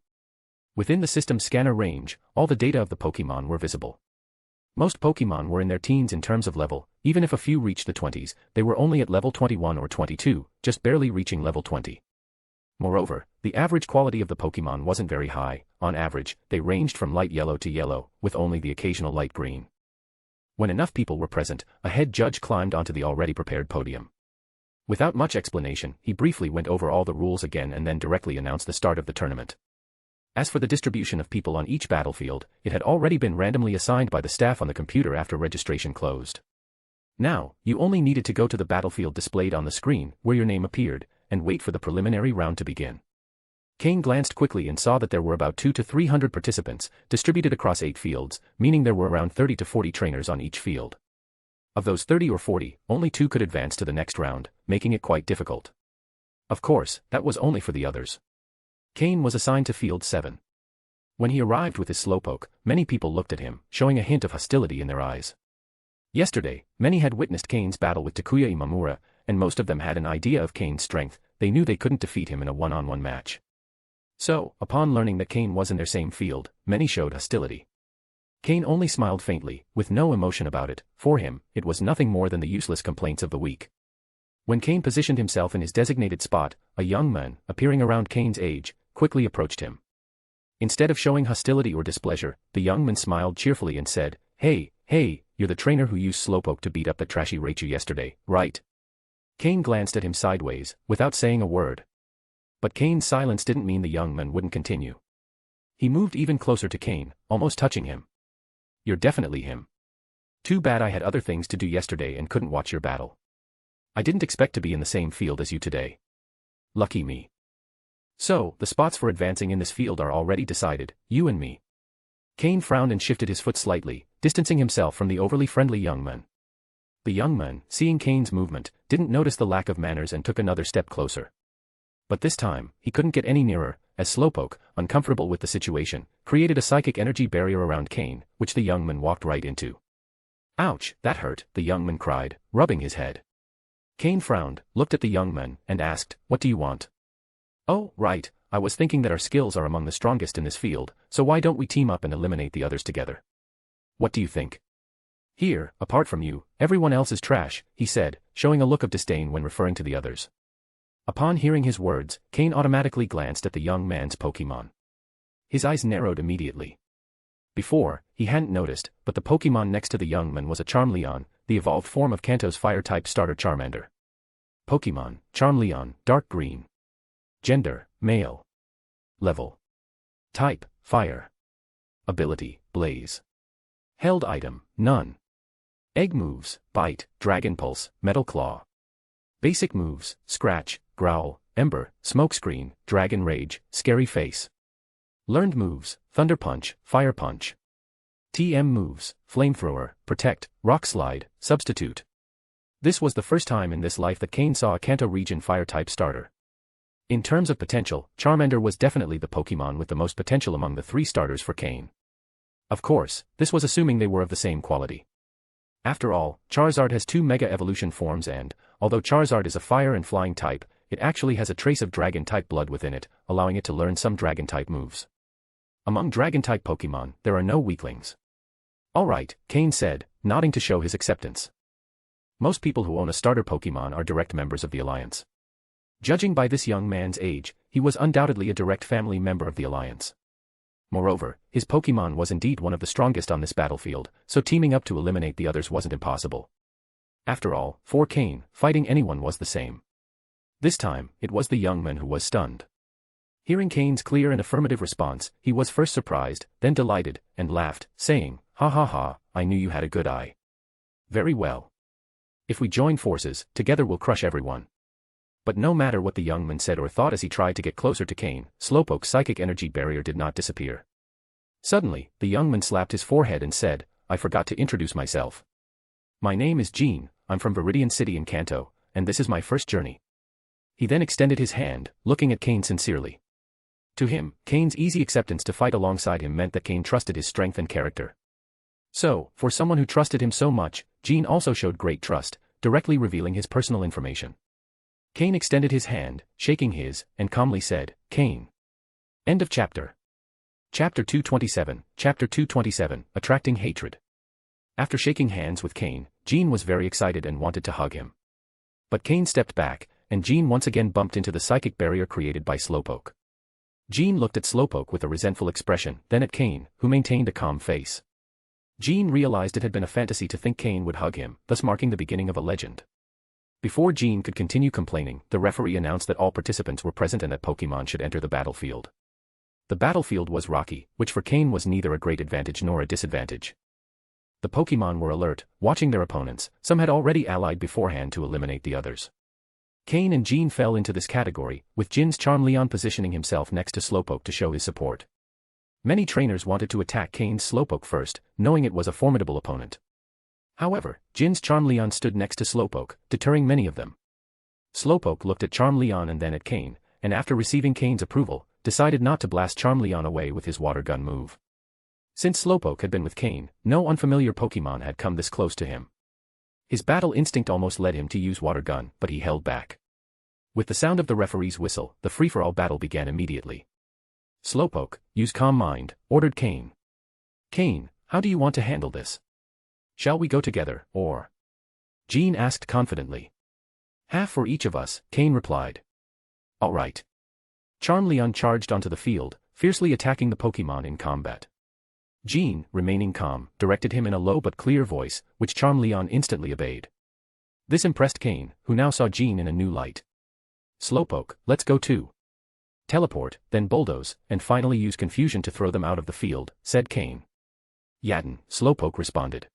Within the system scanner range, all the data of the Pokémon were visible. Most Pokémon were in their teens in terms of level. Even if a few reached the 20s, they were only at level 21 or 22, just barely reaching level 20. Moreover, the average quality of the Pokémon wasn't very high. On average, they ranged from light yellow to yellow, with only the occasional light green. When enough people were present, a head judge climbed onto the already prepared podium. Without much explanation, he briefly went over all the rules again and then directly announced the start of the tournament. As for the distribution of people on each battlefield, it had already been randomly assigned by the staff on the computer after registration closed. Now, you only needed to go to the battlefield displayed on the screen, where your name appeared, and wait for the preliminary round to begin. Cain glanced quickly and saw that there were about 200 to 300 participants, distributed across 8 fields, meaning there were around 30 to 40 trainers on each field. Of those 30 or 40, only 2 could advance to the next round, making it quite difficult. Of course, that was only for the others. Cain was assigned to Field 7. When he arrived with his Slowpoke, many people looked at him, showing a hint of hostility in their eyes. Yesterday, many had witnessed Cain's battle with Takuya Imamura, and most of them had an idea of Cain's strength. They knew they couldn't defeat him in a one-on-one match. So, upon learning that Cain was in their same field, many showed hostility. Cain only smiled faintly, with no emotion about it. For him, it was nothing more than the useless complaints of the week. When Cain positioned himself in his designated spot, a young man, appearing around Cain's age, quickly approached him. Instead of showing hostility or displeasure, the young man smiled cheerfully and said, Hey, you're the trainer who used Slowpoke to beat up that trashy Raichu yesterday, right?" Cain glanced at him sideways, without saying a word. But Cain's silence didn't mean the young man wouldn't continue. He moved even closer to Cain, almost touching him. "You're definitely him. Too bad I had other things to do yesterday and couldn't watch your battle. I didn't expect to be in the same field as you today. Lucky me. So, the spots for advancing in this field are already decided, you and me." Cain frowned and shifted his foot slightly, distancing himself from the overly friendly young man. The young man, seeing Cain's movement, didn't notice the lack of manners and took another step closer. But this time, he couldn't get any nearer, as Slowpoke, uncomfortable with the situation, created a psychic energy barrier around Cain, which the young man walked right into. "Ouch, that hurt," the young man cried, rubbing his head. Cain frowned, looked at the young man, and asked, "What do you want?" "Oh, right, I was thinking that our skills are among the strongest in this field, so why don't we team up and eliminate the others together? What do you think? Here, apart from you, everyone else is trash," he said, showing a look of disdain when referring to the others. Upon hearing his words, Cain automatically glanced at the young man's Pokémon. His eyes narrowed immediately. Before, he hadn't noticed, but the Pokémon next to the young man was a Charmeleon, the evolved form of Kanto's fire-type starter Charmander. Pokémon, Charmeleon, dark green. Gender, male. Level. Type, fire. Ability, blaze. Held item, none. Egg moves, bite, dragon pulse, metal claw. Basic moves, scratch, growl, ember, smokescreen, dragon rage, scary face. Learned moves, thunder punch, fire punch. TM moves, flamethrower, protect, rock slide, substitute. This was the first time in this life that Cain saw a Kanto region fire-type starter. In terms of potential, Charmander was definitely the Pokémon with the most potential among the 3 starters for Cain. Of course, this was assuming they were of the same quality. After all, Charizard has 2 Mega Evolution forms and, although Charizard is a fire and flying type, it actually has a trace of Dragon-type blood within it, allowing it to learn some Dragon-type moves. Among Dragon-type Pokémon, there are no weaklings. "Alright," Cain said, nodding to show his acceptance. Most people who own a starter Pokémon are direct members of the Alliance. Judging by this young man's age, he was undoubtedly a direct family member of the Alliance. Moreover, his Pokémon was indeed one of the strongest on this battlefield, so teaming up to eliminate the others wasn't impossible. After all, for Cain, fighting anyone was the same. This time, it was the young man who was stunned. Hearing Cain's clear and affirmative response, he was first surprised, then delighted, and laughed, saying, "Ha ha ha, I knew you had a good eye. Very well. If we join forces, together we'll crush everyone." But no matter what the young man said or thought as he tried to get closer to Cain, Slowpoke's psychic energy barrier did not disappear. Suddenly, the young man slapped his forehead and said, "I forgot to introduce myself. My name is Jean, I'm from Viridian City in Kanto, and this is my first journey." He then extended his hand, looking at Cain sincerely. To him, Cain's easy acceptance to fight alongside him meant that Cain trusted his strength and character. So, for someone who trusted him so much, Jean also showed great trust, directly revealing his personal information. Cain extended his hand, shaking his, and calmly said, "Cain." End of chapter. Chapter 227, Chapter 227, Attracting Hatred. After shaking hands with Cain, Jean was very excited and wanted to hug him. But Cain stepped back, and Jean once again bumped into the psychic barrier created by Slowpoke. Jean looked at Slowpoke with a resentful expression, then at Cain, who maintained a calm face. Jean realized it had been a fantasy to think Cain would hug him, thus marking the beginning of a legend. Before Jean could continue complaining, the referee announced that all participants were present and that Pokémon should enter the battlefield. The battlefield was rocky, which for Cain was neither a great advantage nor a disadvantage. The Pokémon were alert, watching their opponents, some had already allied beforehand to eliminate the others. Cain and Jean fell into this category, with Jin's Charmeleon positioning himself next to Slowpoke to show his support. Many trainers wanted to attack Cain's Slowpoke first, knowing it was a formidable opponent. However, Jin's Charmeleon stood next to Slowpoke, deterring many of them. Slowpoke looked at Charmeleon and then at Cain, and after receiving Cain's approval, decided not to blast Charmeleon away with his water gun move. Since Slowpoke had been with Cain, no unfamiliar Pokémon had come this close to him. His battle instinct almost led him to use water gun, but he held back. With the sound of the referee's whistle, the free-for-all battle began immediately. "Slowpoke, use calm mind," ordered Cain. "Cain, how do you want to handle this? Shall we go together, or?" Jean asked confidently. "Half for each of us," Cain replied. "All right." Charmeleon charged onto the field, fiercely attacking the Pokémon in combat. Jean, remaining calm, directed him in a low but clear voice, which Charmeleon instantly obeyed. This impressed Cain, who now saw Jean in a new light. "Slowpoke, let's go too. Teleport, then bulldoze, and finally use confusion to throw them out of the field," said Cain. "Yatten," Slowpoke responded.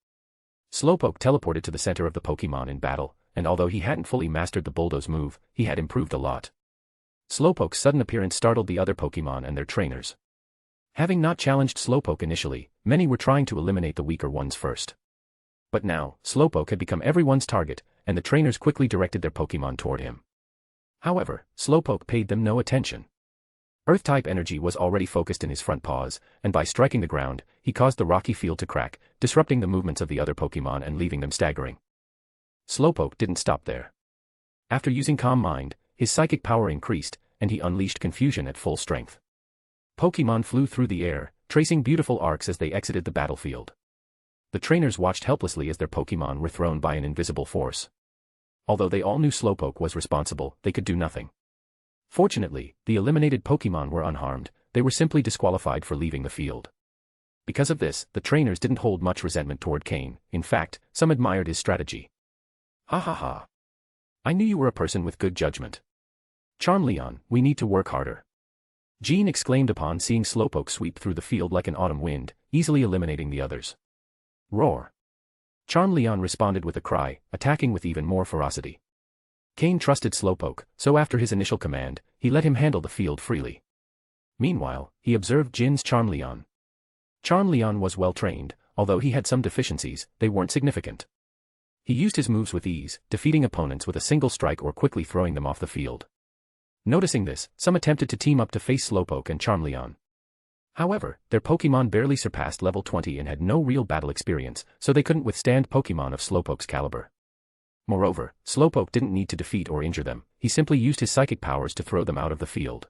Slowpoke teleported to the center of the Pokémon in battle, and although he hadn't fully mastered the bulldoze move, he had improved a lot. Slowpoke's sudden appearance startled the other Pokémon and their trainers. Having not challenged Slowpoke initially, many were trying to eliminate the weaker ones first. But now, Slowpoke had become everyone's target, and the trainers quickly directed their Pokémon toward him. However, Slowpoke paid them no attention. Earth-type energy was already focused in his front paws, and by striking the ground, he caused the rocky field to crack, disrupting the movements of the other Pokémon and leaving them staggering. Slowpoke didn't stop there. After using Calm Mind, his psychic power increased, and he unleashed confusion at full strength. Pokémon flew through the air, tracing beautiful arcs as they exited the battlefield. The trainers watched helplessly as their Pokémon were thrown by an invisible force. Although they all knew Slowpoke was responsible, they could do nothing. Fortunately, the eliminated Pokémon were unharmed, they were simply disqualified for leaving the field. Because of this, the trainers didn't hold much resentment toward Cain. In fact, some admired his strategy. Ha ha ha. I knew you were a person with good judgment. Charmeleon, we need to work harder. Jean exclaimed upon seeing Slowpoke sweep through the field like an autumn wind, easily eliminating the others. Roar. Charmeleon responded with a cry, attacking with even more ferocity. Cain trusted Slowpoke, so after his initial command, he let him handle the field freely. Meanwhile, he observed Jin's Charmeleon. Charmeleon was well trained, although he had some deficiencies, they weren't significant. He used his moves with ease, defeating opponents with a single strike or quickly throwing them off the field. Noticing this, some attempted to team up to face Slowpoke and Charmeleon. However, their Pokémon barely surpassed level 20 and had no real battle experience, so they couldn't withstand Pokémon of Slowpoke's caliber. Moreover, Slowpoke didn't need to defeat or injure them, he simply used his psychic powers to throw them out of the field.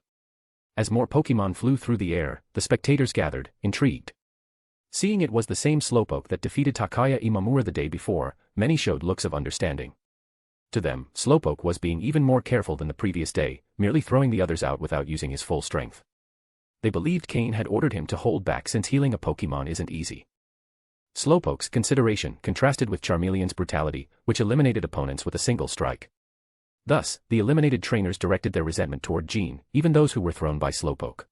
As more Pokémon flew through the air, the spectators gathered, intrigued. Seeing it was the same Slowpoke that defeated Takaya Imamura the day before, many showed looks of understanding. To them, Slowpoke was being even more careful than the previous day, merely throwing the others out without using his full strength. They believed Cain had ordered him to hold back since healing a Pokémon isn't easy. Slowpoke's consideration contrasted with Charmeleon's brutality, which eliminated opponents with a single strike. Thus, the eliminated trainers directed their resentment toward Jean, even those who were thrown by Slowpoke.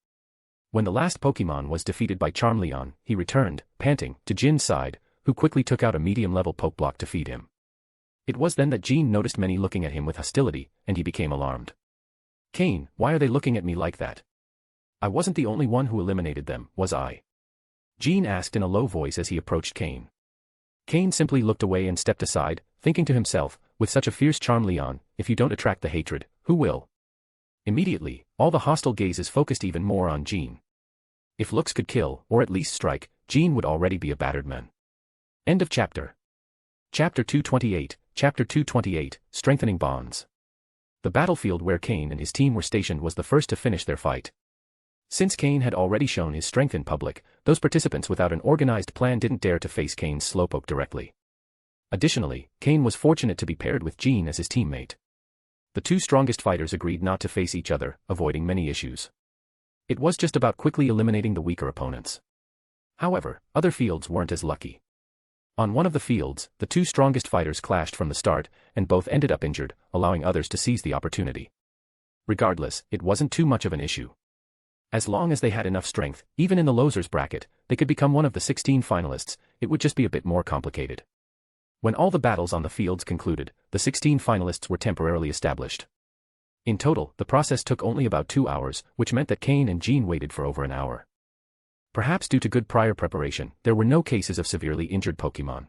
When the last Pokémon was defeated by Charmeleon, he returned, panting, to Jin's side, who quickly took out a medium-level Pokeblock to feed him. It was then that Jean noticed many looking at him with hostility, and he became alarmed. Cain, why are they looking at me like that? I wasn't the only one who eliminated them, was I? Jean asked in a low voice as he approached Cain. Cain simply looked away and stepped aside, thinking to himself, with such a fierce Charmeleon, if you don't attract the hatred, who will? Immediately, all the hostile gazes focused even more on Jean. If looks could kill, or at least strike, Jean would already be a battered man. End of chapter. Chapter 228, Chapter 228, Strengthening Bonds. The battlefield where Cain and his team were stationed was the first to finish their fight. Since Cain had already shown his strength in public, those participants without an organized plan didn't dare to face Cain's Slowpoke directly. Additionally, Cain was fortunate to be paired with Jean as his teammate. The two strongest fighters agreed not to face each other, avoiding many issues. It was just about quickly eliminating the weaker opponents. However, other fields weren't as lucky. On one of the fields, the two strongest fighters clashed from the start, and both ended up injured, allowing others to seize the opportunity. Regardless, it wasn't too much of an issue. As long as they had enough strength, even in the losers bracket, they could become one of the 16 finalists, it would just be a bit more complicated. When all the battles on the fields concluded, the 16 finalists were temporarily established. In total, the process took only about 2 hours, which meant that Cain and Jean waited for over an hour. Perhaps due to good prior preparation, there were no cases of severely injured Pokémon.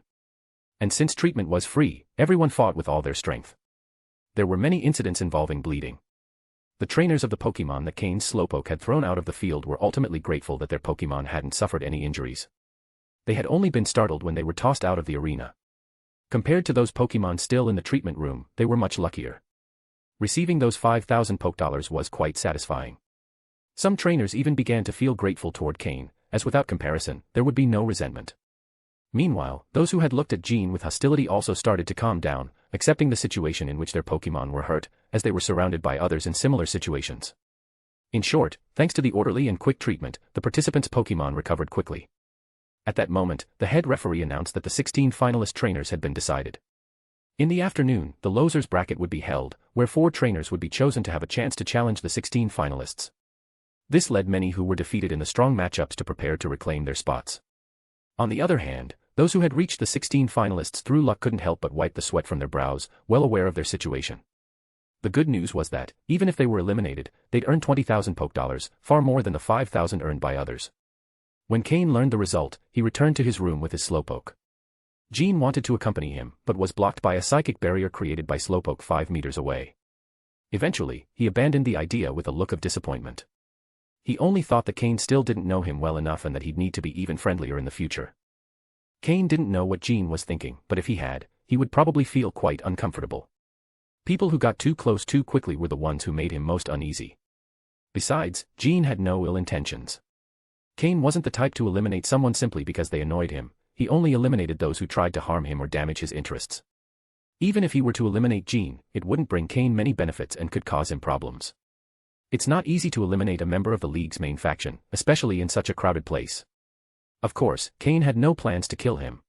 And since treatment was free, everyone fought with all their strength. There were many incidents involving bleeding. The trainers of the Pokémon that Cain's Slowpoke had thrown out of the field were ultimately grateful that their Pokémon hadn't suffered any injuries. They had only been startled when they were tossed out of the arena. Compared to those Pokémon still in the treatment room, they were much luckier. Receiving those 5,000 Pokédollars was quite satisfying. Some trainers even began to feel grateful toward Cain, as without comparison, there would be no resentment. Meanwhile, those who had looked at Jean with hostility also started to calm down, accepting the situation in which their Pokémon were hurt, as they were surrounded by others in similar situations. In short, thanks to the orderly and quick treatment, the participants' Pokémon recovered quickly. At that moment, the head referee announced that the 16 finalist trainers had been decided. In the afternoon, the losers bracket would be held, where 4 trainers would be chosen to have a chance to challenge the 16 finalists. This led many who were defeated in the strong matchups to prepare to reclaim their spots. On the other hand, those who had reached the 16 finalists through luck couldn't help but wipe the sweat from their brows, well aware of their situation. The good news was that, even if they were eliminated, they'd earn 20,000 Pokédollars, far more than the 5,000 earned by others. When Cain learned the result, he returned to his room with his Slowpoke. Jean wanted to accompany him, but was blocked by a psychic barrier created by Slowpoke 5 meters away. Eventually, he abandoned the idea with a look of disappointment. He only thought that Cain still didn't know him well enough and that he'd need to be even friendlier in the future. Cain didn't know what Jean was thinking, but if he had, he would probably feel quite uncomfortable. People who got too close too quickly were the ones who made him most uneasy. Besides, Jean had no ill intentions. Cain wasn't the type to eliminate someone simply because they annoyed him, he only eliminated those who tried to harm him or damage his interests. Even if he were to eliminate Jean, it wouldn't bring Cain many benefits and could cause him problems. It's not easy to eliminate a member of the League's main faction, especially in such a crowded place. Of course, Cain had no plans to kill him.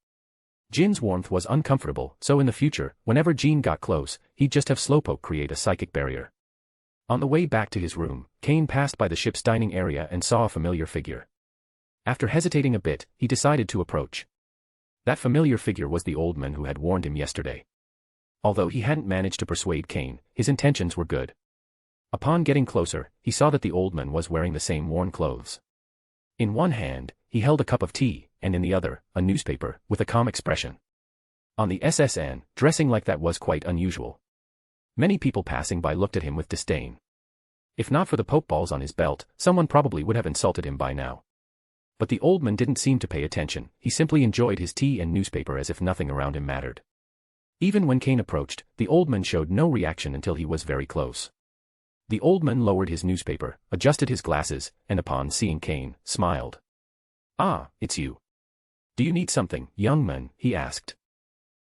Jin's warmth was uncomfortable, so in the future, whenever Jean got close, he'd just have Slowpoke create a psychic barrier. On the way back to his room, Cain passed by the ship's dining area and saw a familiar figure. After hesitating a bit, he decided to approach. That familiar figure was the old man who had warned him yesterday. Although he hadn't managed to persuade Cain, his intentions were good. Upon getting closer, he saw that the old man was wearing the same worn clothes. In one hand, he held a cup of tea, and in the other, a newspaper, with a calm expression. On the SSN, dressing like that was quite unusual. Many people passing by looked at him with disdain. If not for the pokeballs on his belt, someone probably would have insulted him by now. But the old man didn't seem to pay attention, he simply enjoyed his tea and newspaper as if nothing around him mattered. Even when Cain approached, the old man showed no reaction until he was very close. The old man lowered his newspaper, adjusted his glasses, and upon seeing Cain, smiled. "Ah, it's you. Do you need something, young man?" he asked.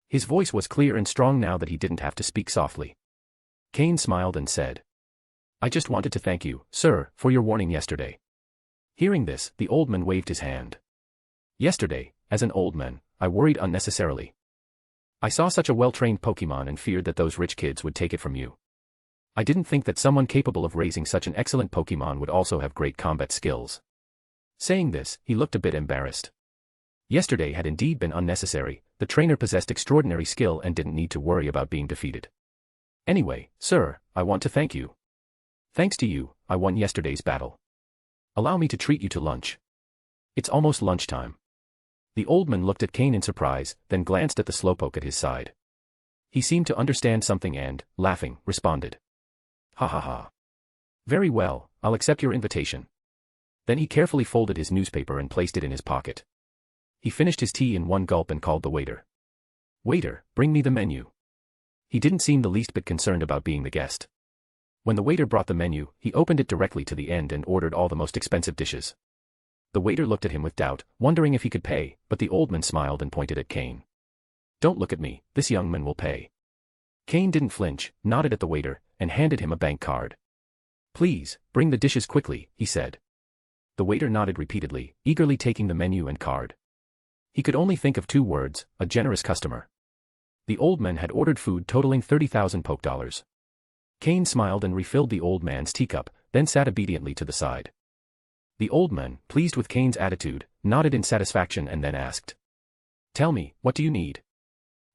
His voice was clear and strong now that he didn't have to speak softly. Cain smiled and said, "I just wanted to thank you, sir, for your warning yesterday." Hearing this, the old man waved his hand. "Yesterday, as an old man, I worried unnecessarily. I saw such a well-trained Pokémon and feared that those rich kids would take it from you. I didn't think that someone capable of raising such an excellent Pokémon would also have great combat skills." Saying this, he looked a bit embarrassed. Yesterday had indeed been unnecessary, the trainer possessed extraordinary skill and didn't need to worry about being defeated. "Anyway, sir, I want to thank you. Thanks to you, I won yesterday's battle. Allow me to treat you to lunch. It's almost lunchtime." The old man looked at Cain in surprise, then glanced at the Slowpoke at his side. He seemed to understand something and, laughing, responded. "Ha ha ha. Very well, I'll accept your invitation." Then he carefully folded his newspaper and placed it in his pocket. He finished his tea in one gulp and called the waiter. "Waiter, bring me the menu." He didn't seem the least bit concerned about being the guest. When the waiter brought the menu, he opened it directly to the end and ordered all the most expensive dishes. The waiter looked at him with doubt, wondering if he could pay, but the old man smiled and pointed at Cain. "Don't look at me, this young man will pay." Cain didn't flinch, nodded at the waiter, and handed him a bank card. "Please, bring the dishes quickly," he said. The waiter nodded repeatedly, eagerly taking the menu and card. He could only think of two words, a generous customer. The old man had ordered food totaling 30,000 poke dollars. Cain smiled and refilled the old man's teacup, then sat obediently to the side. The old man, pleased with Cain's attitude, nodded in satisfaction and then asked, "Tell me, what do you need?"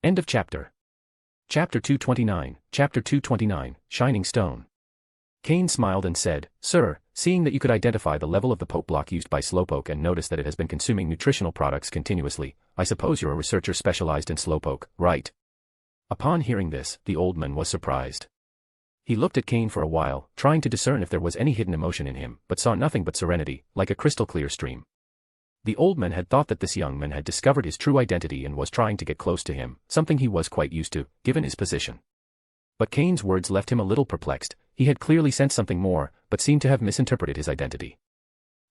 End of chapter. Chapter 229, Chapter 229, Shining Stone. Cain smiled and said, "Sir, seeing that you could identify the level of the poke block used by Slowpoke and notice that it has been consuming nutritional products continuously, I suppose you're a researcher specialized in Slowpoke, right?" Upon hearing this, the old man was surprised. He looked at Cain for a while, trying to discern if there was any hidden emotion in him, but saw nothing but serenity, like a crystal-clear stream. The old man had thought that this young man had discovered his true identity and was trying to get close to him, something he was quite used to, given his position. But Cain's words left him a little perplexed. He had clearly sensed something more, but seemed to have misinterpreted his identity.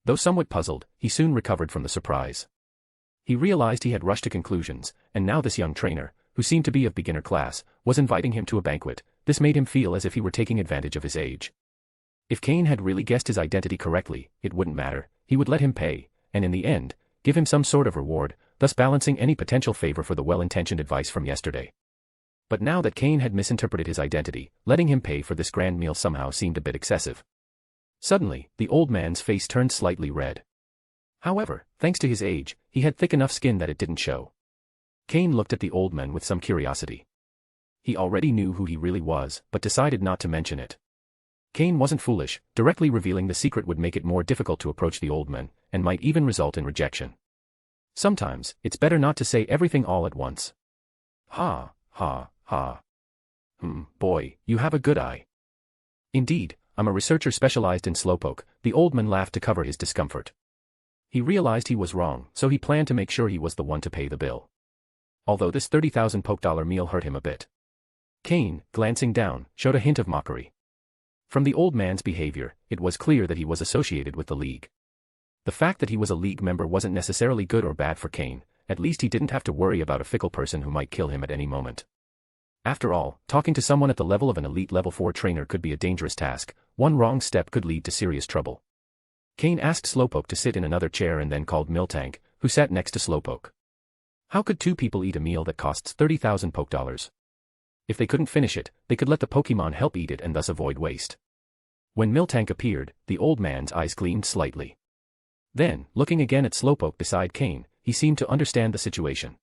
Though somewhat puzzled, he soon recovered from the surprise. He realized he had rushed to conclusions, and now this young trainer, who seemed to be of beginner class, was inviting him to a banquet. This made him feel as if he were taking advantage of his age. If Cain had really guessed his identity correctly, it wouldn't matter, he would let him pay, and in the end, give him some sort of reward, thus balancing any potential favor for the well-intentioned advice from yesterday. But now that Cain had misinterpreted his identity, letting him pay for this grand meal somehow seemed a bit excessive. Suddenly, the old man's face turned slightly red. However, thanks to his age, he had thick enough skin that it didn't show. Cain looked at the old man with some curiosity. He already knew who he really was, but decided not to mention it. Cain wasn't foolish, directly revealing the secret would make it more difficult to approach the old man, and might even result in rejection. Sometimes, it's better not to say everything all at once. Ha, ha, ha. Boy, you have a good eye. Indeed, I'm a researcher specialized in slowpoke, the old man laughed to cover his discomfort. He realized he was wrong, so he planned to make sure he was the one to pay the bill. Although this 30,000 poke meal hurt him a bit. Cain, glancing down, showed a hint of mockery. From the old man's behavior, it was clear that he was associated with the League. The fact that he was a League member wasn't necessarily good or bad for Cain, at least he didn't have to worry about a fickle person who might kill him at any moment. After all, talking to someone at the level of an elite level 4 trainer could be a dangerous task, one wrong step could lead to serious trouble. Cain asked Slowpoke to sit in another chair and then called Miltank, who sat next to Slowpoke. How could two people eat a meal that costs 30,000 poke dollars? If they couldn't finish it, they could let the Pokemon help eat it and thus avoid waste. When Miltank appeared, the old man's eyes gleamed slightly. Then, looking again at Slowpoke beside Cain, he seemed to understand the situation.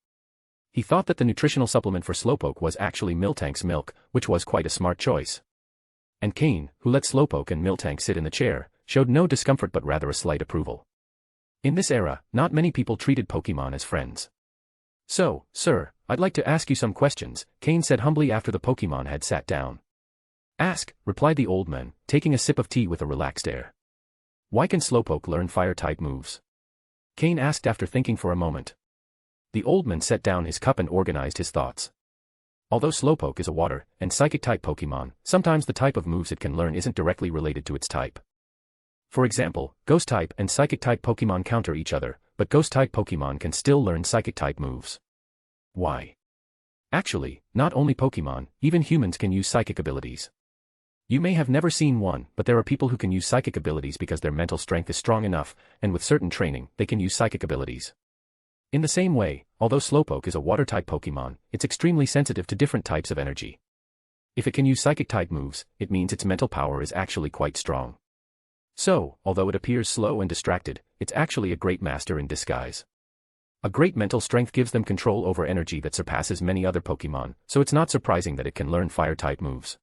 He thought that the nutritional supplement for Slowpoke was actually Miltank's milk, which was quite a smart choice. And Cain, who let Slowpoke and Miltank sit in the chair, showed no discomfort but rather a slight approval. In this era, not many people treated Pokemon as friends. So, sir, I'd like to ask you some questions, Cain said humbly after the Pokemon had sat down. Ask, replied the old man, taking a sip of tea with a relaxed air. Why can Slowpoke learn fire-type moves? Cain asked after thinking for a moment. The old man set down his cup and organized his thoughts. Although Slowpoke is a water and psychic-type Pokemon, sometimes the type of moves it can learn isn't directly related to its type. For example, Ghost-type and Psychic-type Pokemon counter each other, but Ghost-type Pokemon can still learn Psychic-type moves. Why? Actually, not only Pokemon, even humans can use psychic abilities. You may have never seen one, but there are people who can use psychic abilities because their mental strength is strong enough, and with certain training, they can use psychic abilities. In the same way, although Slowpoke is a water-type Pokemon, it's extremely sensitive to different types of energy. If it can use Psychic-type moves, it means its mental power is actually quite strong. So, although it appears slow and distracted, it's actually a great master in disguise. A great mental strength gives them control over energy that surpasses many other Pokemon, so it's not surprising that it can learn Fire-type moves.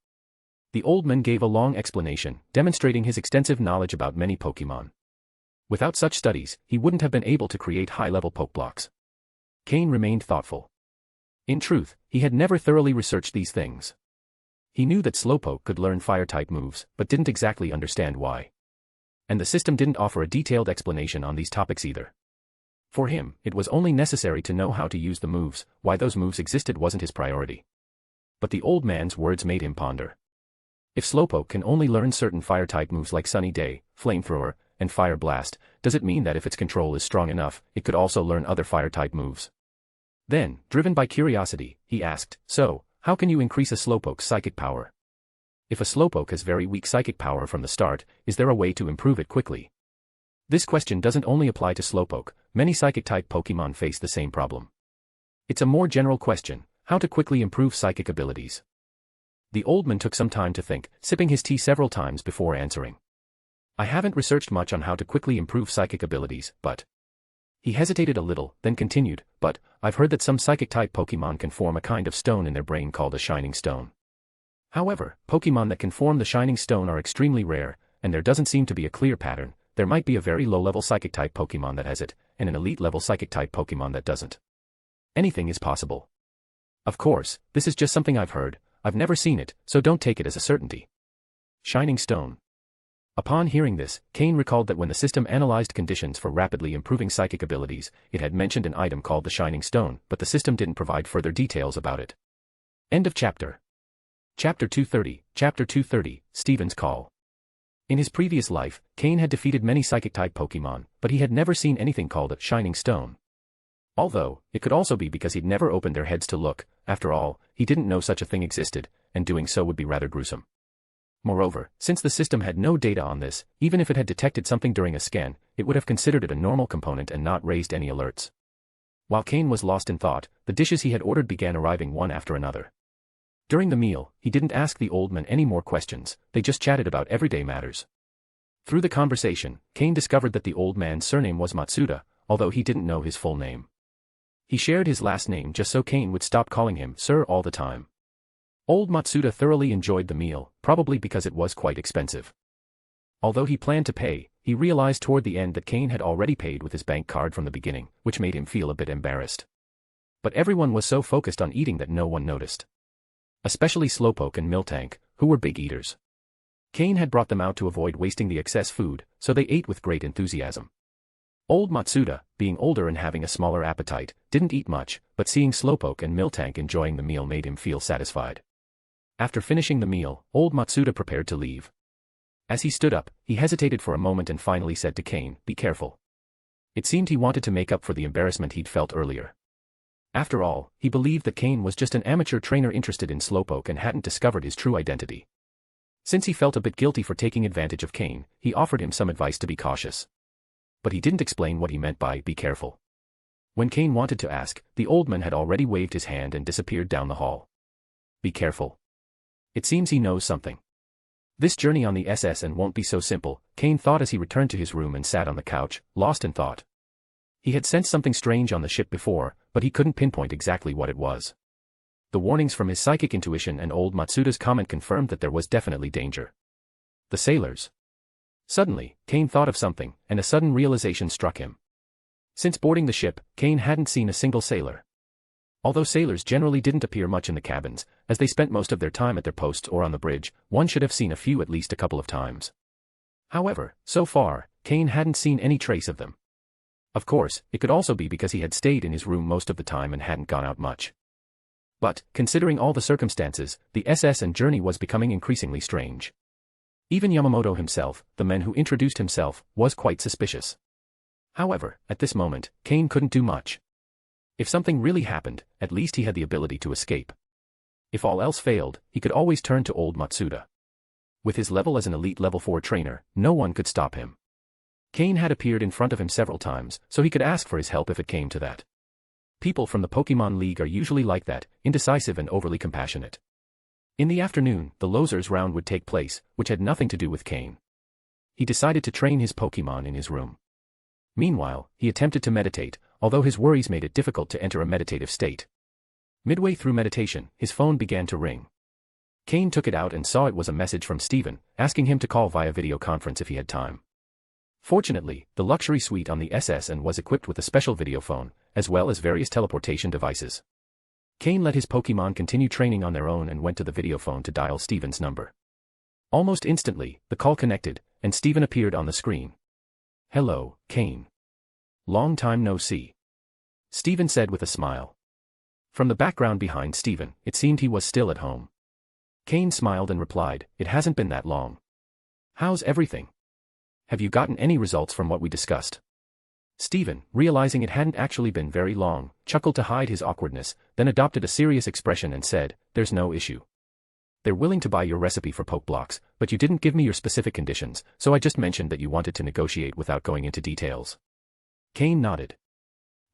The old man gave a long explanation, demonstrating his extensive knowledge about many Pokemon. Without such studies, he wouldn't have been able to create high-level Pokeblocks. Cain remained thoughtful. In truth, he had never thoroughly researched these things. He knew that Slowpoke could learn Fire-type moves, but didn't exactly understand why. And the system didn't offer a detailed explanation on these topics either. For him, it was only necessary to know how to use the moves, why those moves existed wasn't his priority. But the old man's words made him ponder. If Slowpoke can only learn certain Fire-type moves like Sunny Day, Flamethrower, and Fire Blast, does it mean that if its control is strong enough, it could also learn other Fire-type moves? Then, driven by curiosity, he asked, so, how can you increase a Slowpoke's psychic power? If a Slowpoke has very weak psychic power from the start, is there a way to improve it quickly? This question doesn't only apply to Slowpoke, many Psychic-type Pokemon face the same problem. It's a more general question, how to quickly improve psychic abilities. The old man took some time to think, sipping his tea several times before answering. I haven't researched much on how to quickly improve psychic abilities, but... He hesitated a little, then continued, but, I've heard that some Psychic-type Pokemon can form a kind of stone in their brain called a Shining Stone. However, Pokemon that can form the Shining Stone are extremely rare, and there doesn't seem to be a clear pattern. There might be a very low-level Psychic-type Pokemon that has it, and an elite-level Psychic-type Pokemon that doesn't. Anything is possible. Of course, this is just something I've heard, I've never seen it, so don't take it as a certainty. Shining Stone. Upon hearing this, Cain recalled that when the system analyzed conditions for rapidly improving psychic abilities, it had mentioned an item called the Shining Stone, but the system didn't provide further details about it. End of chapter. Chapter 230, Steven's Call. In his previous life, Cain had defeated many Psychic-type Pokemon, but he had never seen anything called a Shining Stone. Although, it could also be because he'd never opened their heads to look, after all, he didn't know such a thing existed, and doing so would be rather gruesome. Moreover, since the system had no data on this, even if it had detected something during a scan, it would have considered it a normal component and not raised any alerts. While Cain was lost in thought, the dishes he had ordered began arriving one after another. During the meal, he didn't ask the old man any more questions, they just chatted about everyday matters. Through the conversation, Cain discovered that the old man's surname was Matsuda, although he didn't know his full name. He shared his last name just so Cain would stop calling him sir all the time. Old Matsuda thoroughly enjoyed the meal, probably because it was quite expensive. Although he planned to pay, he realized toward the end that Cain had already paid with his bank card from the beginning, which made him feel a bit embarrassed. But everyone was so focused on eating that no one noticed. Especially Slowpoke and Miltank, who were big eaters. Cain had brought them out to avoid wasting the excess food, so they ate with great enthusiasm. Old Matsuda, being older and having a smaller appetite, didn't eat much, but seeing Slowpoke and Miltank enjoying the meal made him feel satisfied. After finishing the meal, old Matsuda prepared to leave. As he stood up, he hesitated for a moment and finally said to Cain, "Be careful." It seemed he wanted to make up for the embarrassment he'd felt earlier. After all, he believed that Cain was just an amateur trainer interested in Slowpoke and hadn't discovered his true identity. Since he felt a bit guilty for taking advantage of Cain, he offered him some advice to be cautious. But he didn't explain what he meant by "be careful." When Cain wanted to ask, the old man had already waved his hand and disappeared down the hall. Be careful. It seems he knows something. This journey on the SSN won't be so simple, Cain thought as he returned to his room and sat on the couch, lost in thought. He had sensed something strange on the ship before, but he couldn't pinpoint exactly what it was. The warnings from his psychic intuition and old Matsuda's comment confirmed that there was definitely danger. The sailors. Suddenly, Cain thought of something, and a sudden realization struck him. Since boarding the ship, Cain hadn't seen a single sailor. Although sailors generally didn't appear much in the cabins, as they spent most of their time at their posts or on the bridge, one should have seen a few at least a couple of times. However, so far, Cain hadn't seen any trace of them. Of course, it could also be because he had stayed in his room most of the time and hadn't gone out much. But, considering all the circumstances, the SSN journey was becoming increasingly strange. Even Yamamoto himself, the man who introduced himself, was quite suspicious. However, at this moment, Cain couldn't do much. If something really happened, at least he had the ability to escape. If all else failed, he could always turn to old Matsuda. With his level as an elite level 4 trainer, no one could stop him. Cain had appeared in front of him several times, so he could ask for his help if it came to that. People from the Pokémon League are usually like that, indecisive and overly compassionate. In the afternoon, the losers round would take place, which had nothing to do with Cain. He decided to train his Pokémon in his room. Meanwhile, he attempted to meditate, although his worries made it difficult to enter a meditative state. Midway through meditation, his phone began to ring. Cain took it out and saw it was a message from Steven, asking him to call via video conference if he had time. Fortunately, the luxury suite on the SSN was equipped with a special video phone, as well as various teleportation devices. Cain let his Pokémon continue training on their own and went to the video phone to dial Steven's number. Almost instantly, the call connected, and Steven appeared on the screen. "Hello, Cain. Long time no see," Steven said with a smile. From the background behind Steven, it seemed he was still at home. Cain smiled and replied, "It hasn't been that long. How's everything? Have you gotten any results from what we discussed?" Steven, realizing it hadn't actually been very long, chuckled to hide his awkwardness, then adopted a serious expression and said, "There's no issue. They're willing to buy your recipe for poke blocks, but you didn't give me your specific conditions, so I just mentioned that you wanted to negotiate without going into details." Cain nodded.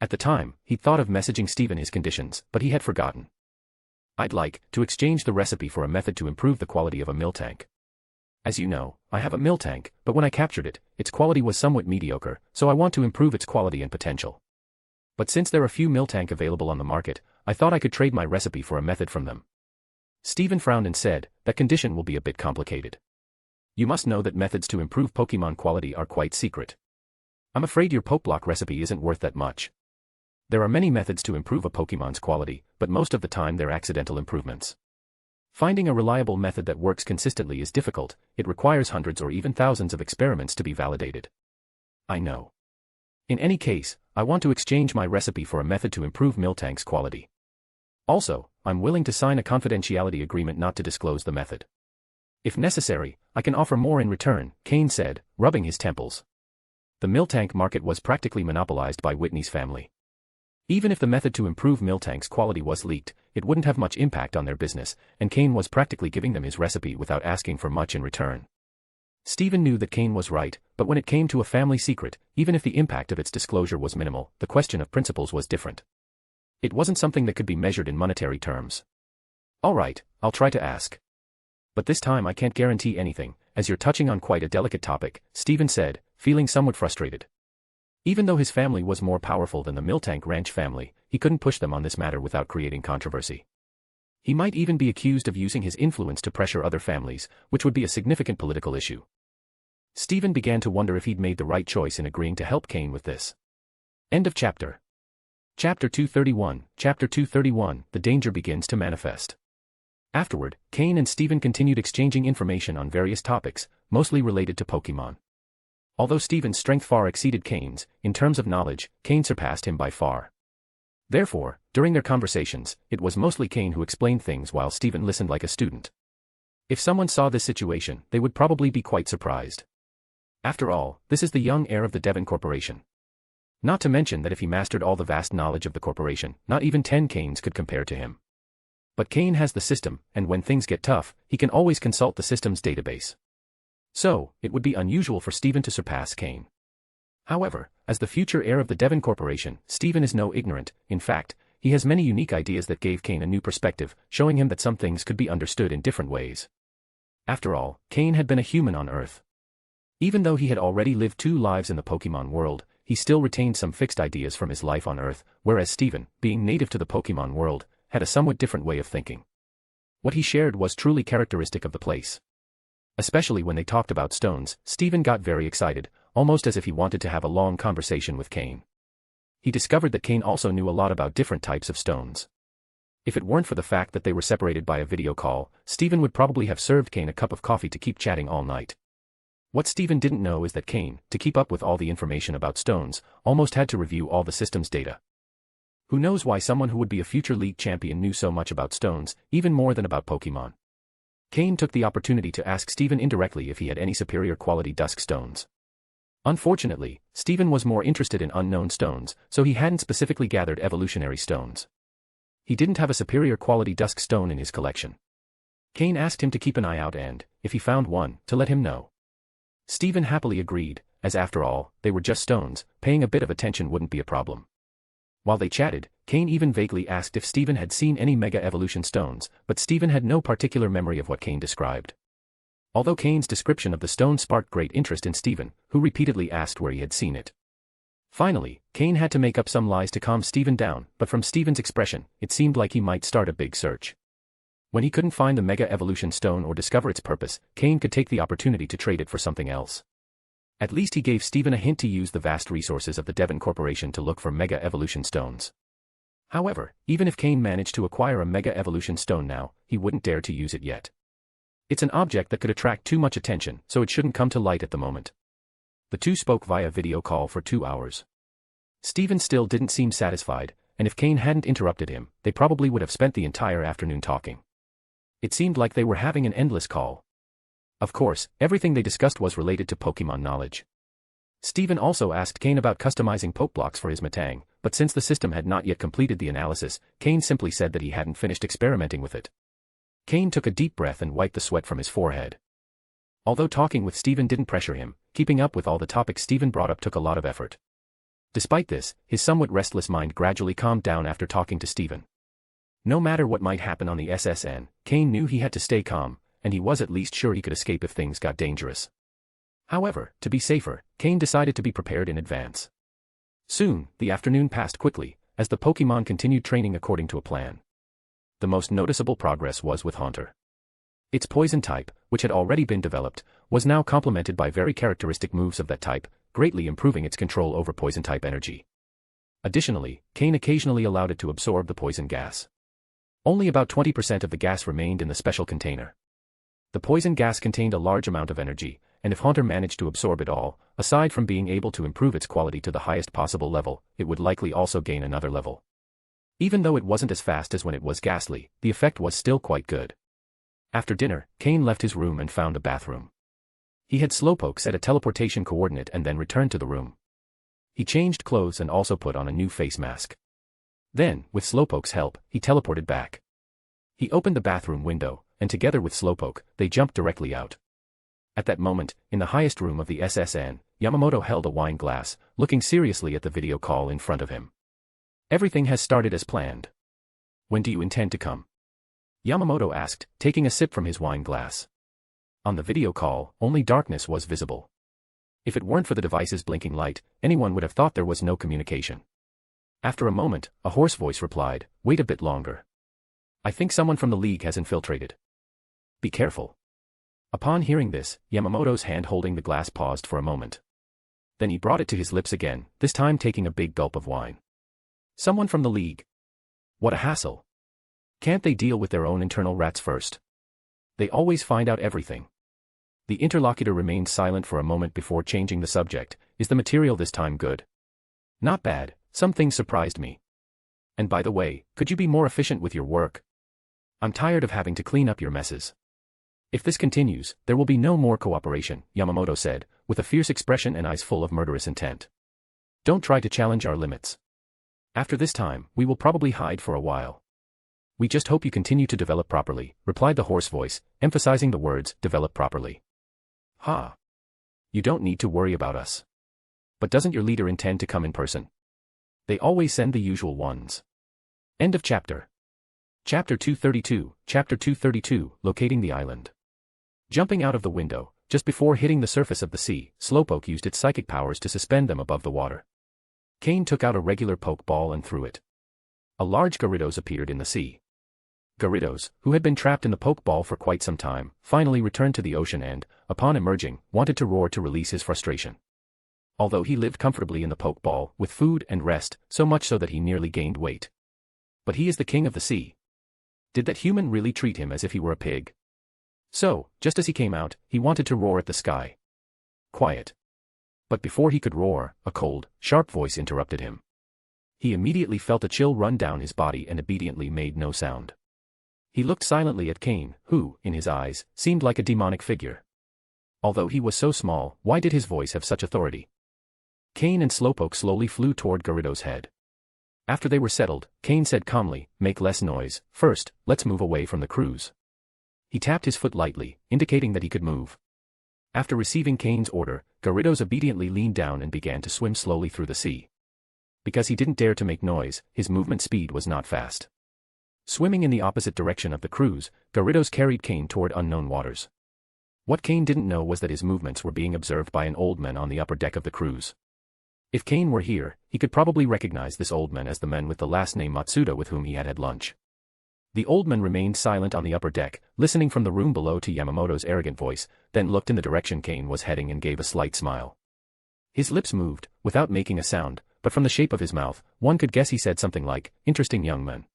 At the time, he'd thought of messaging Steven his conditions, but he had forgotten. "I'd like to exchange the recipe for a method to improve the quality of a Miltank. As you know, I have a Miltank, but when I captured it, its quality was somewhat mediocre, so I want to improve its quality and potential. But since there are few Miltank available on the market, I thought I could trade my recipe for a method from them." Steven frowned and said, "That condition will be a bit complicated. You must know that methods to improve Pokemon quality are quite secret. I'm afraid your Pokeblock recipe isn't worth that much. There are many methods to improve a Pokemon's quality, but most of the time they're accidental improvements. Finding a reliable method that works consistently is difficult, it requires hundreds or even thousands of experiments to be validated." "I know. In any case, I want to exchange my recipe for a method to improve Miltank's quality. Also, I'm willing to sign a confidentiality agreement not to disclose the method. If necessary, I can offer more in return," Cain said, rubbing his temples. The Miltank market was practically monopolized by Whitney's family. Even if the method to improve Miltank's quality was leaked, it wouldn't have much impact on their business, and Cain was practically giving them his recipe without asking for much in return. Steven knew that Cain was right, but when it came to a family secret, even if the impact of its disclosure was minimal, the question of principles was different. It wasn't something that could be measured in monetary terms. "All right, I'll try to ask. But this time I can't guarantee anything, as you're touching on quite a delicate topic," Steven said, feeling somewhat frustrated. Even though his family was more powerful than the Miltank Ranch family, he couldn't push them on this matter without creating controversy. He might even be accused of using his influence to pressure other families, which would be a significant political issue. Steven began to wonder if he'd made the right choice in agreeing to help Cain with this. End of chapter. Chapter 231, the danger begins to manifest. Afterward, Cain and Steven continued exchanging information on various topics, mostly related to Pokémon. Although Steven's strength far exceeded Cain's, in terms of knowledge, Cain surpassed him by far. Therefore, during their conversations, it was mostly Cain who explained things while Steven listened like a student. If someone saw this situation, they would probably be quite surprised. After all, this is the young heir of the Devon Corporation. Not to mention that if he mastered all the vast knowledge of the corporation, not even 10 Cains could compare to him. But Cain has the system, and when things get tough, he can always consult the system's database. So, it would be unusual for Steven to surpass Cain. However, as the future heir of the Devon Corporation, Steven is no ignorant. In fact, he has many unique ideas that gave Cain a new perspective, showing him that some things could be understood in different ways. After all, Cain had been a human on Earth. Even though he had already lived 2 lives in the Pokémon world, he still retained some fixed ideas from his life on Earth, whereas Steven, being native to the Pokémon world, had a somewhat different way of thinking. What he shared was truly characteristic of the place. Especially when they talked about stones, Steven got very excited, almost as if he wanted to have a long conversation with Cain. He discovered that Cain also knew a lot about different types of stones. If it weren't for the fact that they were separated by a video call, Steven would probably have served Cain a cup of coffee to keep chatting all night. What Steven didn't know is that Cain, to keep up with all the information about stones, almost had to review all the system's data. Who knows why someone who would be a future league champion knew so much about stones, even more than about Pokémon. Cain took the opportunity to ask Steven indirectly if he had any superior quality dusk stones. Unfortunately, Steven was more interested in unknown stones, so he hadn't specifically gathered evolutionary stones. He didn't have a superior quality dusk stone in his collection. Cain asked him to keep an eye out and, if he found one, to let him know. Steven happily agreed, as after all, they were just stones, paying a bit of attention wouldn't be a problem. While they chatted, Cain even vaguely asked if Steven had seen any Mega Evolution stones, but Steven had no particular memory of what Cain described. Although Cain's description of the stone sparked great interest in Steven, who repeatedly asked where he had seen it. Finally, Cain had to make up some lies to calm Steven down, but from Steven's expression, it seemed like he might start a big search. When he couldn't find the Mega Evolution stone or discover its purpose, Cain could take the opportunity to trade it for something else. At least he gave Steven a hint to use the vast resources of the Devon Corporation to look for Mega Evolution stones. However, even if Cain managed to acquire a Mega Evolution stone now, he wouldn't dare to use it yet. It's an object that could attract too much attention, so it shouldn't come to light at the moment. The two spoke via video call for 2 hours. Steven still didn't seem satisfied, and if Cain hadn't interrupted him, they probably would have spent the entire afternoon talking. It seemed like they were having an endless call. Of course, everything they discussed was related to Pokémon knowledge. Steven also asked Cain about customizing Pokeblocks for his Metang, but since the system had not yet completed the analysis, Cain simply said that he hadn't finished experimenting with it. Cain took a deep breath and wiped the sweat from his forehead. Although talking with Steven didn't pressure him, keeping up with all the topics Steven brought up took a lot of effort. Despite this, his somewhat restless mind gradually calmed down after talking to Steven. No matter what might happen on the SSN, Cain knew he had to stay calm, and he was at least sure he could escape if things got dangerous. However, to be safer, Cain decided to be prepared in advance. Soon, the afternoon passed quickly, as the Pokémon continued training according to a plan. The most noticeable progress was with Haunter. Its poison type, which had already been developed, was now complemented by very characteristic moves of that type, greatly improving its control over poison-type energy. Additionally, Cain occasionally allowed it to absorb the poison gas. Only about 20% of the gas remained in the special container. The poison gas contained a large amount of energy, and if Haunter managed to absorb it all, aside from being able to improve its quality to the highest possible level, it would likely also gain another level. Even though it wasn't as fast as when it was ghastly, the effect was still quite good. After dinner, Cain left his room and found a bathroom. He had Slowpoke set a teleportation coordinate and then returned to the room. He changed clothes and also put on a new face mask. Then, with Slowpoke's help, he teleported back. He opened the bathroom window, and together with Slowpoke, they jumped directly out. At that moment, in the highest room of the SSN, Yamamoto held a wine glass, looking seriously at the video call in front of him. Everything has started as planned. When do you intend to come? Yamamoto asked, taking a sip from his wine glass. On the video call, only darkness was visible. If it weren't for the device's blinking light, anyone would have thought there was no communication. After a moment, a hoarse voice replied, "Wait a bit longer. I think someone from the League has infiltrated. Be careful." Upon hearing this, Yamamoto's hand holding the glass paused for a moment. Then he brought it to his lips again, this time taking a big gulp of wine. Someone from the League. What a hassle. Can't they deal with their own internal rats first? They always find out everything. The interlocutor remained silent for a moment before changing the subject. Is the material this time good? Not bad, some things surprised me. And by the way, could you be more efficient with your work? I'm tired of having to clean up your messes. If this continues, there will be no more cooperation, Yamamoto said, with a fierce expression and eyes full of murderous intent. Don't try to challenge our limits. After this time, we will probably hide for a while. We just hope you continue to develop properly, replied the hoarse voice, emphasizing the words, develop properly. Ha! You don't need to worry about us. But doesn't your leader intend to come in person? They always send the usual ones. End of chapter. Chapter 232, Chapter 232, Locating the Island. Jumping out of the window, just before hitting the surface of the sea, Slowpoke used its psychic powers to suspend them above the water. Cain took out a regular poke ball and threw it. A large Gyarados appeared in the sea. Gyarados, who had been trapped in the poke ball for quite some time, finally returned to the ocean and, upon emerging, wanted to roar to release his frustration. Although he lived comfortably in the poke ball, with food and rest, so much so that he nearly gained weight. But he is the king of the sea. Did that human really treat him as if he were a pig? So, just as he came out, he wanted to roar at the sky. Quiet. But before he could roar, a cold, sharp voice interrupted him. He immediately felt a chill run down his body and obediently made no sound. He looked silently at Cain, who, in his eyes, seemed like a demonic figure. Although he was so small, why did his voice have such authority? Cain and Slowpoke slowly flew toward Gyarados' head. After they were settled, Cain said calmly, make less noise, first, let's move away from the cruise. He tapped his foot lightly, indicating that he could move. After receiving Cain's order, Gyarados obediently leaned down and began to swim slowly through the sea. Because he didn't dare to make noise, his movement speed was not fast. Swimming in the opposite direction of the cruise, Gyarados carried Cain toward unknown waters. What Cain didn't know was that his movements were being observed by an old man on the upper deck of the cruise. If Cain were here, he could probably recognize this old man as the man with the last name Matsuda with whom he had had lunch. The old man remained silent on the upper deck, listening from the room below to Yamamoto's arrogant voice, then looked in the direction Cain was heading and gave a slight smile. His lips moved, without making a sound, but from the shape of his mouth, one could guess he said something like, interesting young man.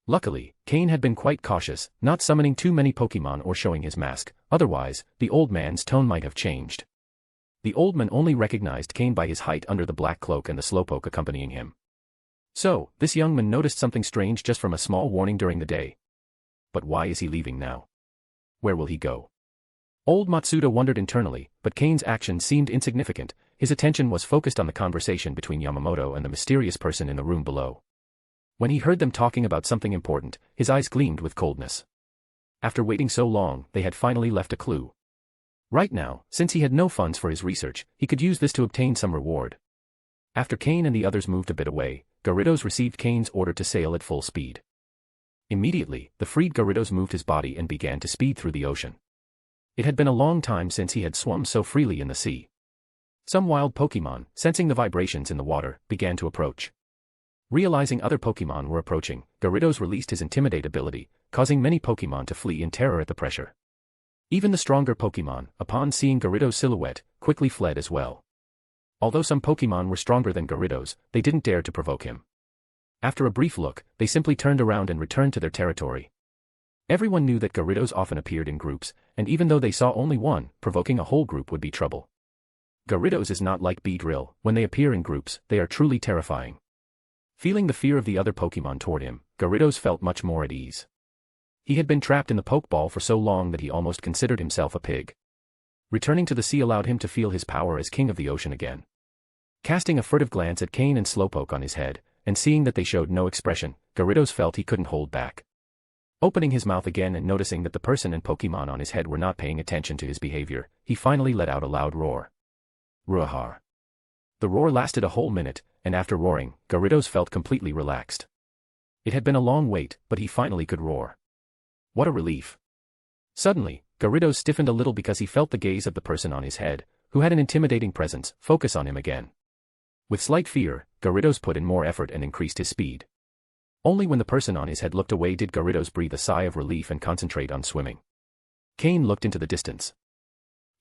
Luckily, Cain had been quite cautious, not summoning too many Pokémon or showing his mask, otherwise, the old man's tone might have changed. The old man only recognized Cain by his height under the black cloak and the Slowpoke accompanying him. So, this young man noticed something strange just from a small warning during the day. But why is he leaving now? Where will he go? Old Matsuda wondered internally, but Cain's action seemed insignificant. His attention was focused on the conversation between Yamamoto and the mysterious person in the room below. When he heard them talking about something important, his eyes gleamed with coldness. After waiting so long, they had finally left a clue. Right now, since he had no funds for his research, he could use this to obtain some reward. After Cain and the others moved a bit away, Gyarados received Cain's order to sail at full speed. Immediately, the freed Gyarados moved his body and began to speed through the ocean. It had been a long time since he had swum so freely in the sea. Some wild Pokémon, sensing the vibrations in the water, began to approach. Realizing other Pokémon were approaching, Gyarados released his Intimidate ability, causing many Pokémon to flee in terror at the pressure. Even the stronger Pokémon, upon seeing Gyarados' silhouette, quickly fled as well. Although some Pokémon were stronger than Gyarados, they didn't dare to provoke him. After a brief look, they simply turned around and returned to their territory. Everyone knew that Gyarados often appeared in groups, and even though they saw only one, provoking a whole group would be trouble. Gyarados is not like Beedrill. When they appear in groups, they are truly terrifying. Feeling the fear of the other Pokémon toward him, Gyarados felt much more at ease. He had been trapped in the Pokeball for so long that he almost considered himself a pig. Returning to the sea allowed him to feel his power as king of the ocean again. Casting a furtive glance at Cain and Slowpoke on his head, and seeing that they showed no expression, Gyarados felt he couldn't hold back. Opening his mouth again and noticing that the person and Pokémon on his head were not paying attention to his behavior, he finally let out a loud roar. Roar. The roar lasted a whole minute, and after roaring, Gyarados felt completely relaxed. It had been a long wait, but he finally could roar. What a relief. Suddenly, Gyarados stiffened a little because he felt the gaze of the person on his head, who had an intimidating presence, focus on him again. With slight fear, Gyarados put in more effort and increased his speed. Only when the person on his head looked away did Gyarados breathe a sigh of relief and concentrate on swimming. Cain looked into the distance.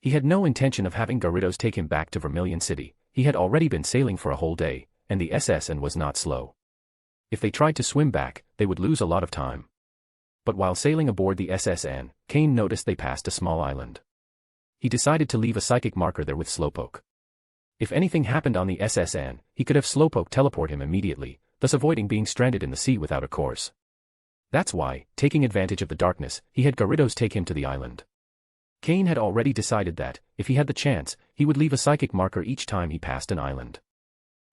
He had no intention of having Gyarados take him back to Vermilion City. He had already been sailing for a whole day, and the SS and was not slow. If they tried to swim back, they would lose a lot of time. But while sailing aboard the SS Anne, Cain noticed they passed a small island. He decided to leave a psychic marker there with Slowpoke. If anything happened on the SS Anne, he could have Slowpoke teleport him immediately, thus avoiding being stranded in the sea without a course. That's why, taking advantage of the darkness, he had Gyarados take him to the island. Cain had already decided that, if he had the chance, he would leave a psychic marker each time he passed an island.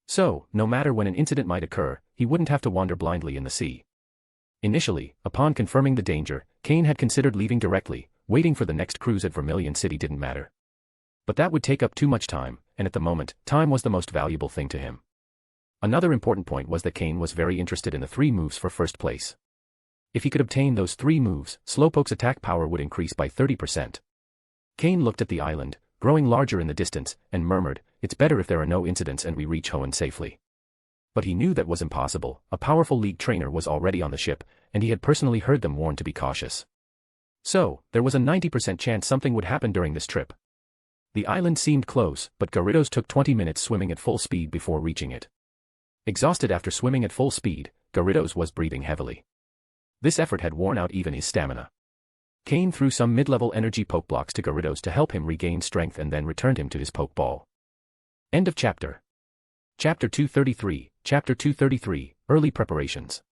So, no matter when an incident might occur, he wouldn't have to wander blindly in the sea. Initially, upon confirming the danger, Cain had considered leaving directly. Waiting for the next cruise at Vermilion City didn't matter. But that would take up too much time, and at the moment, time was the most valuable thing to him. Another important point was that Cain was very interested in the 3 moves for first place. If he could obtain those 3 moves, Slowpoke's attack power would increase by 30%. Cain looked at the island, growing larger in the distance, and murmured, "It's better if there are no incidents and we reach Hoenn safely." But he knew that was impossible. A powerful League trainer was already on the ship, and he had personally heard them warn to be cautious. So, there was a 90% chance something would happen during this trip. The island seemed close, but Gyarados took 20 minutes swimming at full speed before reaching it. Exhausted after swimming at full speed, Gyarados was breathing heavily. This effort had worn out even his stamina. Cain threw some mid-level energy Pokeblocks to Gyarados to help him regain strength and then returned him to his Pokeball. End of chapter. Chapter 233, Chapter 233, Early Preparations.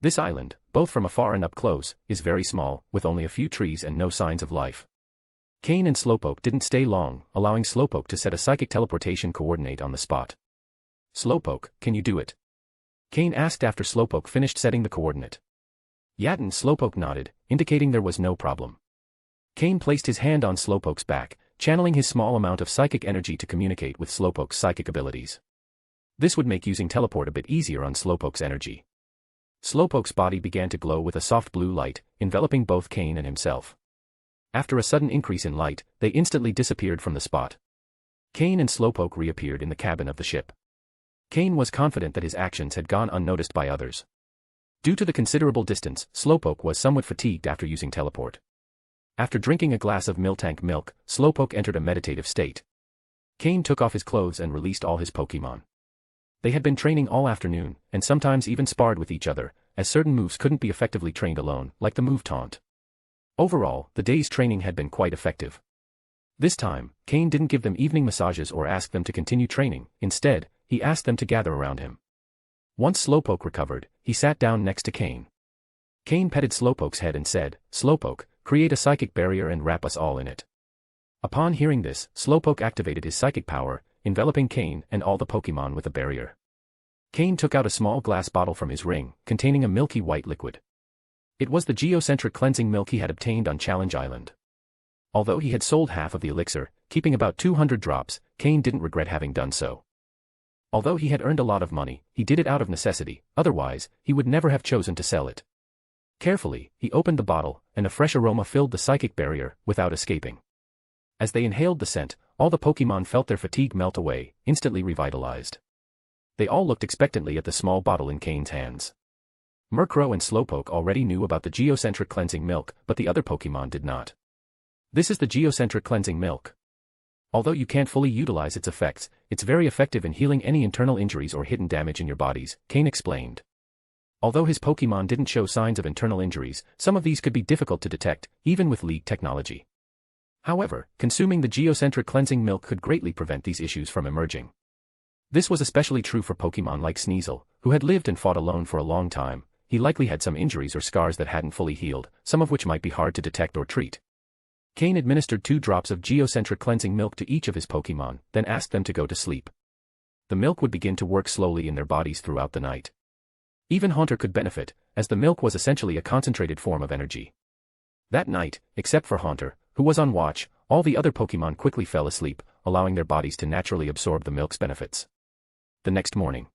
This island, both from afar and up close, is very small, with only a few trees and no signs of life. Cain and Slowpoke didn't stay long, allowing Slowpoke to set a psychic teleportation coordinate on the spot. "Slowpoke, can you do it?" Cain asked after Slowpoke finished setting the coordinate. "Yatin." Slowpoke nodded, indicating there was no problem. Cain placed his hand on Slowpoke's back, channeling his small amount of psychic energy to communicate with Slowpoke's psychic abilities. This would make using teleport a bit easier on Slowpoke's energy. Slowpoke's body began to glow with a soft blue light, enveloping both Cain and himself. After a sudden increase in light, they instantly disappeared from the spot. Cain and Slowpoke reappeared in the cabin of the ship. Cain was confident that his actions had gone unnoticed by others. Due to the considerable distance, Slowpoke was somewhat fatigued after using teleport. After drinking a glass of Miltank milk, Slowpoke entered a meditative state. Cain took off his clothes and released all his Pokémon. They had been training all afternoon, and sometimes even sparred with each other, as certain moves couldn't be effectively trained alone, like the move Taunt. Overall, the day's training had been quite effective. This time, Cain didn't give them evening massages or ask them to continue training. Instead, he asked them to gather around him. Once Slowpoke recovered, he sat down next to Cain. Cain petted Slowpoke's head and said, "Slowpoke, create a psychic barrier and wrap us all in it." Upon hearing this, Slowpoke activated his psychic power, enveloping Cain and all the Pokémon with a barrier. Cain took out a small glass bottle from his ring, containing a milky white liquid. It was the geocentric cleansing milk he had obtained on Challenge Island. Although he had sold half of the elixir, keeping about 200 drops, Cain didn't regret having done so. Although he had earned a lot of money, he did it out of necessity, otherwise, he would never have chosen to sell it. Carefully, he opened the bottle, and a fresh aroma filled the psychic barrier, without escaping. As they inhaled the scent, all the Pokémon felt their fatigue melt away, instantly revitalized. They all looked expectantly at the small bottle in Cain's hands. Murkrow and Slowpoke already knew about the geocentric cleansing milk, but the other Pokémon did not. "This is the geocentric cleansing milk. Although you can't fully utilize its effects, it's very effective in healing any internal injuries or hidden damage in your bodies," Cain explained. Although his Pokémon didn't show signs of internal injuries, some of these could be difficult to detect, even with League technology. However, consuming the geocentric cleansing milk could greatly prevent these issues from emerging. This was especially true for Pokémon like Sneasel, who had lived and fought alone for a long time. He likely had some injuries or scars that hadn't fully healed, some of which might be hard to detect or treat. Cain administered 2 drops of geocentric cleansing milk to each of his Pokémon, then asked them to go to sleep. The milk would begin to work slowly in their bodies throughout the night. Even Haunter could benefit, as the milk was essentially a concentrated form of energy. That night, except for Haunter, who was on watch, all the other Pokémon quickly fell asleep, allowing their bodies to naturally absorb the milk's benefits. The next morning.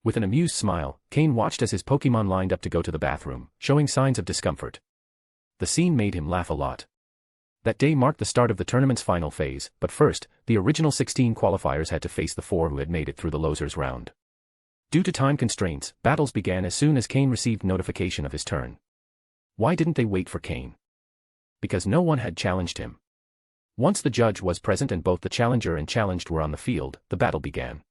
With an amused smile, Cain watched as his Pokémon lined up to go to the bathroom, showing signs of discomfort. The scene made him laugh a lot. That day marked the start of the tournament's final phase, but first, the original 16 qualifiers had to face the 4 who had made it through the losers round. Due to time constraints, battles began as soon as Cain received notification of his turn. Why didn't they wait for Cain? Because no one had challenged him. Once the judge was present and both the challenger and challenged were on the field, the battle began.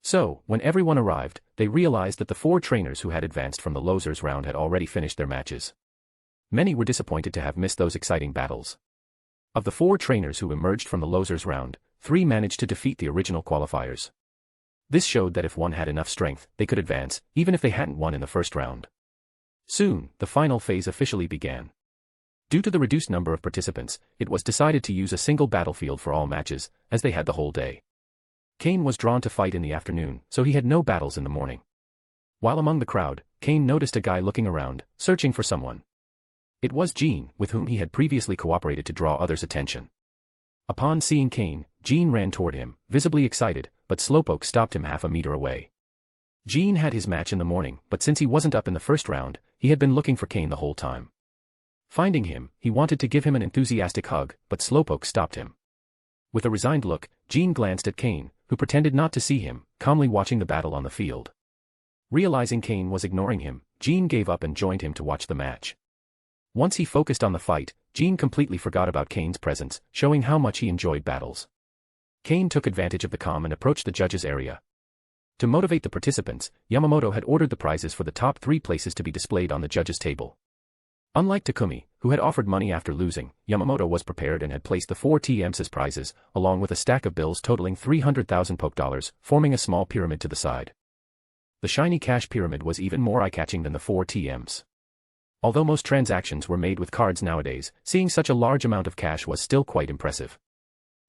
So, when everyone arrived, they realized that the 4 trainers who had advanced from the losers round had already finished their matches. Many were disappointed to have missed those exciting battles. Of the 4 trainers who emerged from the losers round, 3 managed to defeat the original qualifiers. This showed that if one had enough strength, they could advance, even if they hadn't won in the first round. Soon, the final phase officially began. Due to the reduced number of participants, it was decided to use a single battlefield for all matches, as they had the whole day. Cain was drawn to fight in the afternoon, so he had no battles in the morning. While among the crowd, Cain noticed a guy looking around, searching for someone. It was Jean, with whom he had previously cooperated to draw others' attention. Upon seeing Cain, Jean ran toward him, visibly excited, but Slowpoke stopped him half a meter away. Jean had his match in the morning, but since he wasn't up in the first round, he had been looking for Cain the whole time. Finding him, he wanted to give him an enthusiastic hug, but Slowpoke stopped him. With a resigned look, Jean glanced at Cain, who pretended not to see him, calmly watching the battle on the field. Realizing Cain was ignoring him, Jean gave up and joined him to watch the match. Once he focused on the fight, Jean completely forgot about Cain's presence, showing how much he enjoyed battles. Cain took advantage of the calm and approached the judges' area. To motivate the participants, Yamamoto had ordered the prizes for the top 3 places to be displayed on the judges' table. Unlike Takumi, who had offered money after losing, Yamamoto was prepared and had placed the 4 TMs as prizes, along with a stack of bills totaling 300,000 Poke dollars, forming a small pyramid to the side. The shiny cash pyramid was even more eye-catching than the 4 TMs. Although most transactions were made with cards nowadays, seeing such a large amount of cash was still quite impressive.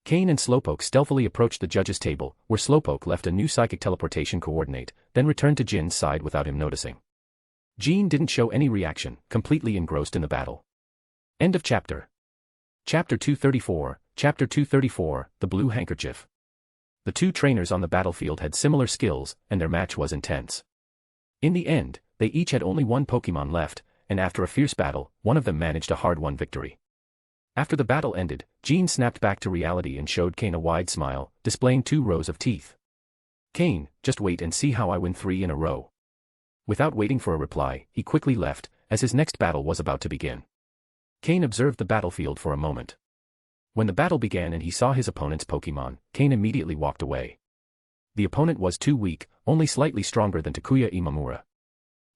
Cain and Slowpoke stealthily approached the judges' table, where Slowpoke left a new psychic teleportation coordinate, then returned to Jin's side without him noticing. Jean didn't show any reaction, completely engrossed in the battle. End of chapter. Chapter 234, Chapter 234, The Blue Handkerchief. The 2 trainers on the battlefield had similar skills, and their match was intense. In the end, they each had only 1 Pokémon left, and after a fierce battle, one of them managed a hard-won victory. After the battle ended, Jean snapped back to reality and showed Cain a wide smile, displaying 2 rows of teeth. "Cain, just wait and see how I win 3 in a row." Without waiting for a reply, he quickly left, as his next battle was about to begin. Cain observed the battlefield for a moment. When the battle began and he saw his opponent's Pokémon, Cain immediately walked away. The opponent was too weak, only slightly stronger than Takuya Imamura.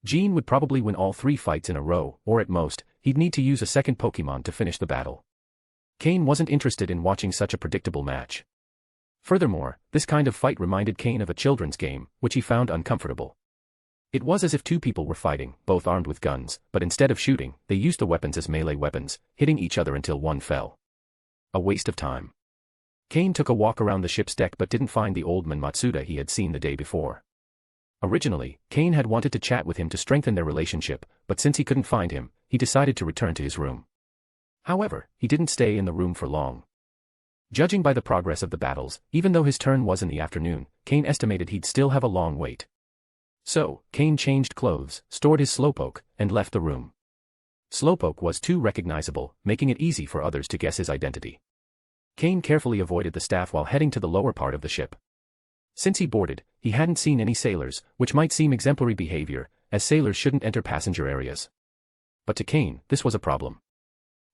Jean would probably win all 3 fights in a row, or at most, he'd need to use a second Pokémon to finish the battle. Cain wasn't interested in watching such a predictable match. Furthermore, this kind of fight reminded Cain of a children's game, which he found uncomfortable. It was as if 2 people were fighting, both armed with guns, but instead of shooting, they used the weapons as melee weapons, hitting each other until one fell. A waste of time. Cain took a walk around the ship's deck but didn't find the old man Matsuda he had seen the day before. Originally, Cain had wanted to chat with him to strengthen their relationship, but since he couldn't find him, he decided to return to his room. However, he didn't stay in the room for long. Judging by the progress of the battles, even though his turn was in the afternoon, Cain estimated he'd still have a long wait. So, Cain changed clothes, stored his Slowpoke, and left the room. Slowpoke was too recognizable, making it easy for others to guess his identity. Cain carefully avoided the staff while heading to the lower part of the ship. Since he boarded, he hadn't seen any sailors, which might seem exemplary behavior, as sailors shouldn't enter passenger areas. But to Cain, this was a problem.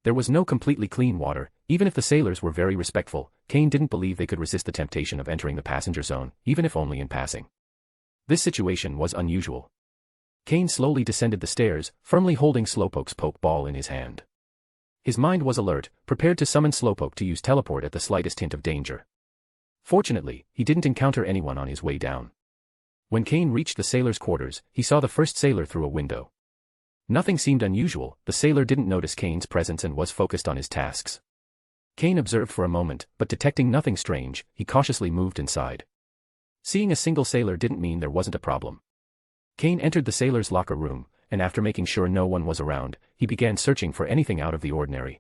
There was no completely clean water. Even if the sailors were very respectful, Cain didn't believe they could resist the temptation of entering the passenger zone, even if only in passing. This situation was unusual. Cain slowly descended the stairs, firmly holding Slowpoke's Pokeball in his hand. His mind was alert, prepared to summon Slowpoke to use teleport at the slightest hint of danger. Fortunately, he didn't encounter anyone on his way down. When Cain reached the sailors' quarters, he saw the first sailor through a window. Nothing seemed unusual. The sailor didn't notice Cain's presence and was focused on his tasks. Cain observed for a moment, but detecting nothing strange, he cautiously moved inside. Seeing a single sailor didn't mean there wasn't a problem. Cain entered the sailor's locker room, and after making sure no one was around, he began searching for anything out of the ordinary.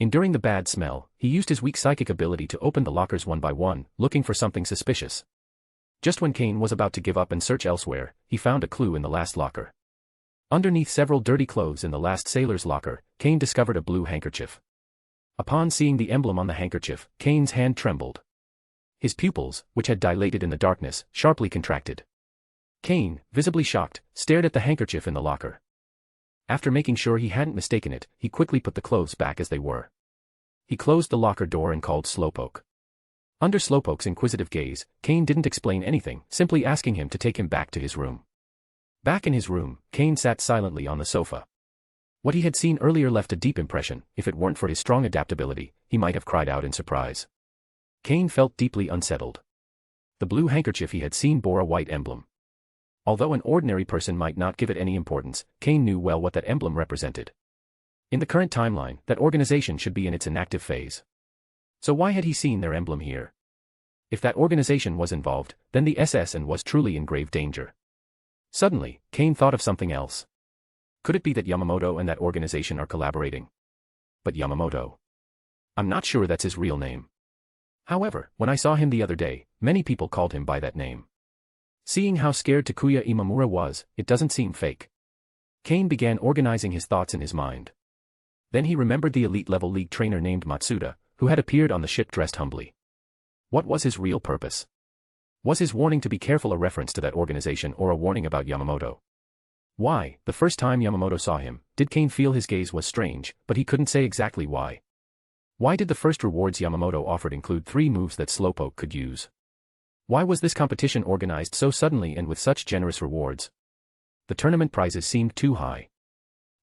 Enduring the bad smell, he used his weak psychic ability to open the lockers one by one, looking for something suspicious. Just when Cain was about to give up and search elsewhere, he found a clue in the last locker. Underneath several dirty clothes in the last sailor's locker, Cain discovered a blue handkerchief. Upon seeing the emblem on the handkerchief, Cain's hand trembled. His pupils, which had dilated in the darkness, sharply contracted. Cain, visibly shocked, stared at the handkerchief in the locker. After making sure he hadn't mistaken it, he quickly put the clothes back as they were. He closed the locker door and called Slowpoke. Under Slowpoke's inquisitive gaze, Cain didn't explain anything, simply asking him to take him back to his room. Back in his room, Cain sat silently on the sofa. What he had seen earlier left a deep impression. If it weren't for his strong adaptability, he might have cried out in surprise. Cain felt deeply unsettled. The blue handkerchief he had seen bore a white emblem. Although an ordinary person might not give it any importance, Cain knew well what that emblem represented. In the current timeline, that organization should be in its inactive phase. So why had he seen their emblem here? If that organization was involved, then the SS and was truly in grave danger. Suddenly, Cain thought of something else. Could it be that Yamamoto and that organization are collaborating? But Yamamoto. I'm not sure that's his real name. However, when I saw him the other day, many people called him by that name. Seeing how scared Takuya Imamura was, it doesn't seem fake. Cain began organizing his thoughts in his mind. Then he remembered the elite-level league trainer named Matsuda, who had appeared on the ship dressed humbly. What was his real purpose? Was his warning to be careful a reference to that organization or a warning about Yamamoto? Why, the first time Yamamoto saw him, did Cain feel his gaze was strange, but he couldn't say exactly why. Why did the first rewards Yamamoto offered include 3 moves that Slowpoke could use? Why was this competition organized so suddenly and with such generous rewards? The tournament prizes seemed too high.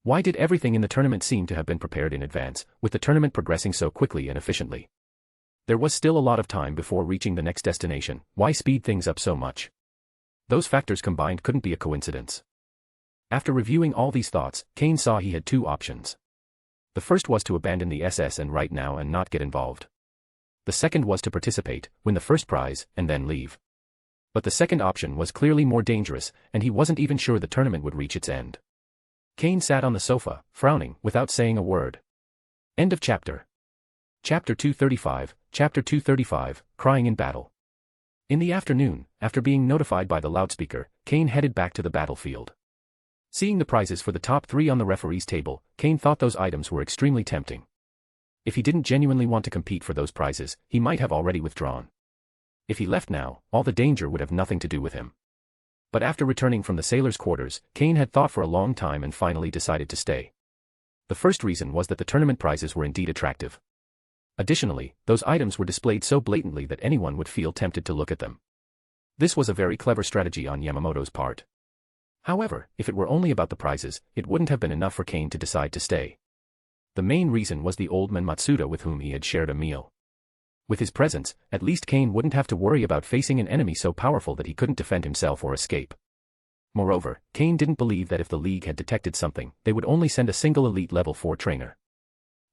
Why did everything in the tournament seem to have been prepared in advance, with the tournament progressing so quickly and efficiently? There was still a lot of time before reaching the next destination. Why speed things up so much? Those factors combined couldn't be a coincidence. After reviewing all these thoughts, Cain saw he had 2 options. The first was to abandon the SS and right now and not get involved. The second was to participate, win the first prize, and then leave. But the second option was clearly more dangerous, and he wasn't even sure the tournament would reach its end. Cain sat on the sofa, frowning, without saying a word. End of chapter. Chapter 235, Chapter 235, Crying in Battle. In the afternoon, after being notified by the loudspeaker, Cain headed back to the battlefield. Seeing the prizes for the top 3 on the referee's table, Cain thought those items were extremely tempting. If he didn't genuinely want to compete for those prizes, he might have already withdrawn. If he left now, all the danger would have nothing to do with him. But after returning from the sailors' quarters, Cain had thought for a long time and finally decided to stay. The first reason was that the tournament prizes were indeed attractive. Additionally, those items were displayed so blatantly that anyone would feel tempted to look at them. This was a very clever strategy on Yamamoto's part. However, if it were only about the prizes, it wouldn't have been enough for Cain to decide to stay. The main reason was the old man Matsuda with whom he had shared a meal. With his presence, at least Cain wouldn't have to worry about facing an enemy so powerful that he couldn't defend himself or escape. Moreover, Cain didn't believe that if the League had detected something, they would only send a single elite level 4 trainer.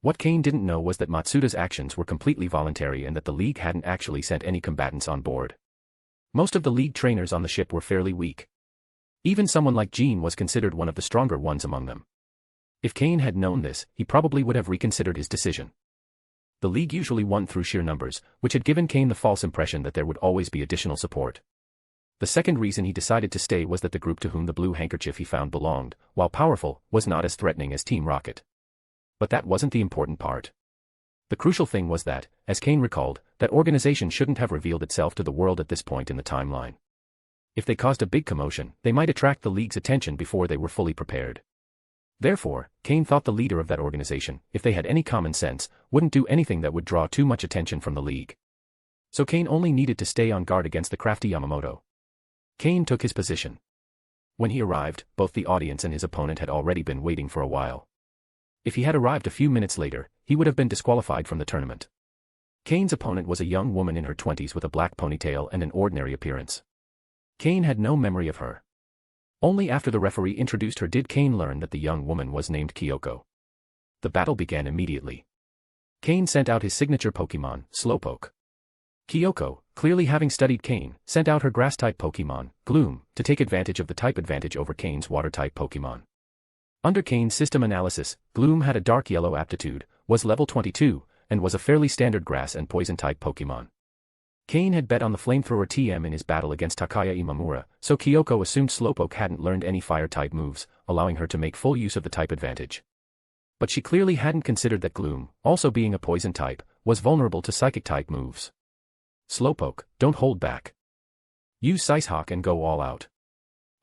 What Cain didn't know was that Matsuda's actions were completely voluntary and that the League hadn't actually sent any combatants on board. Most of the League trainers on the ship were fairly weak. Even someone like Jean was considered one of the stronger ones among them. If Cain had known this, he probably would have reconsidered his decision. The League usually won through sheer numbers, which had given Cain the false impression that there would always be additional support. The second reason he decided to stay was that the group to whom the blue handkerchief he found belonged, while powerful, was not as threatening as Team Rocket. But that wasn't the important part. The crucial thing was that, as Cain recalled, that organization shouldn't have revealed itself to the world at this point in the timeline. If they caused a big commotion, they might attract the League's attention before they were fully prepared. Therefore, Cain thought the leader of that organization, if they had any common sense, wouldn't do anything that would draw too much attention from the League. So Cain only needed to stay on guard against the crafty Yamamoto. Cain took his position. When he arrived, both the audience and his opponent had already been waiting for a while. If he had arrived a few minutes later, he would have been disqualified from the tournament. Cain's opponent was a young woman in her 20s with a black ponytail and an ordinary appearance. Cain had no memory of her. Only after the referee introduced her did Cain learn that the young woman was named Kyoko. The battle began immediately. Cain sent out his signature Pokémon, Slowpoke. Kyoko, clearly having studied Cain, sent out her grass-type Pokémon, Gloom, to take advantage of the type advantage over Cain's water-type Pokémon. Under Cain's system analysis, Gloom had a dark yellow aptitude, was level 22, and was a fairly standard grass and poison-type Pokémon. Cain had bet on the flamethrower TM in his battle against Takaya Imamura, so Kyoko assumed Slowpoke hadn't learned any fire-type moves, allowing her to make full use of the type advantage. But she clearly hadn't considered that Gloom, also being a poison type, was vulnerable to psychic-type moves. Slowpoke, don't hold back. Use Sicehawk and go all out.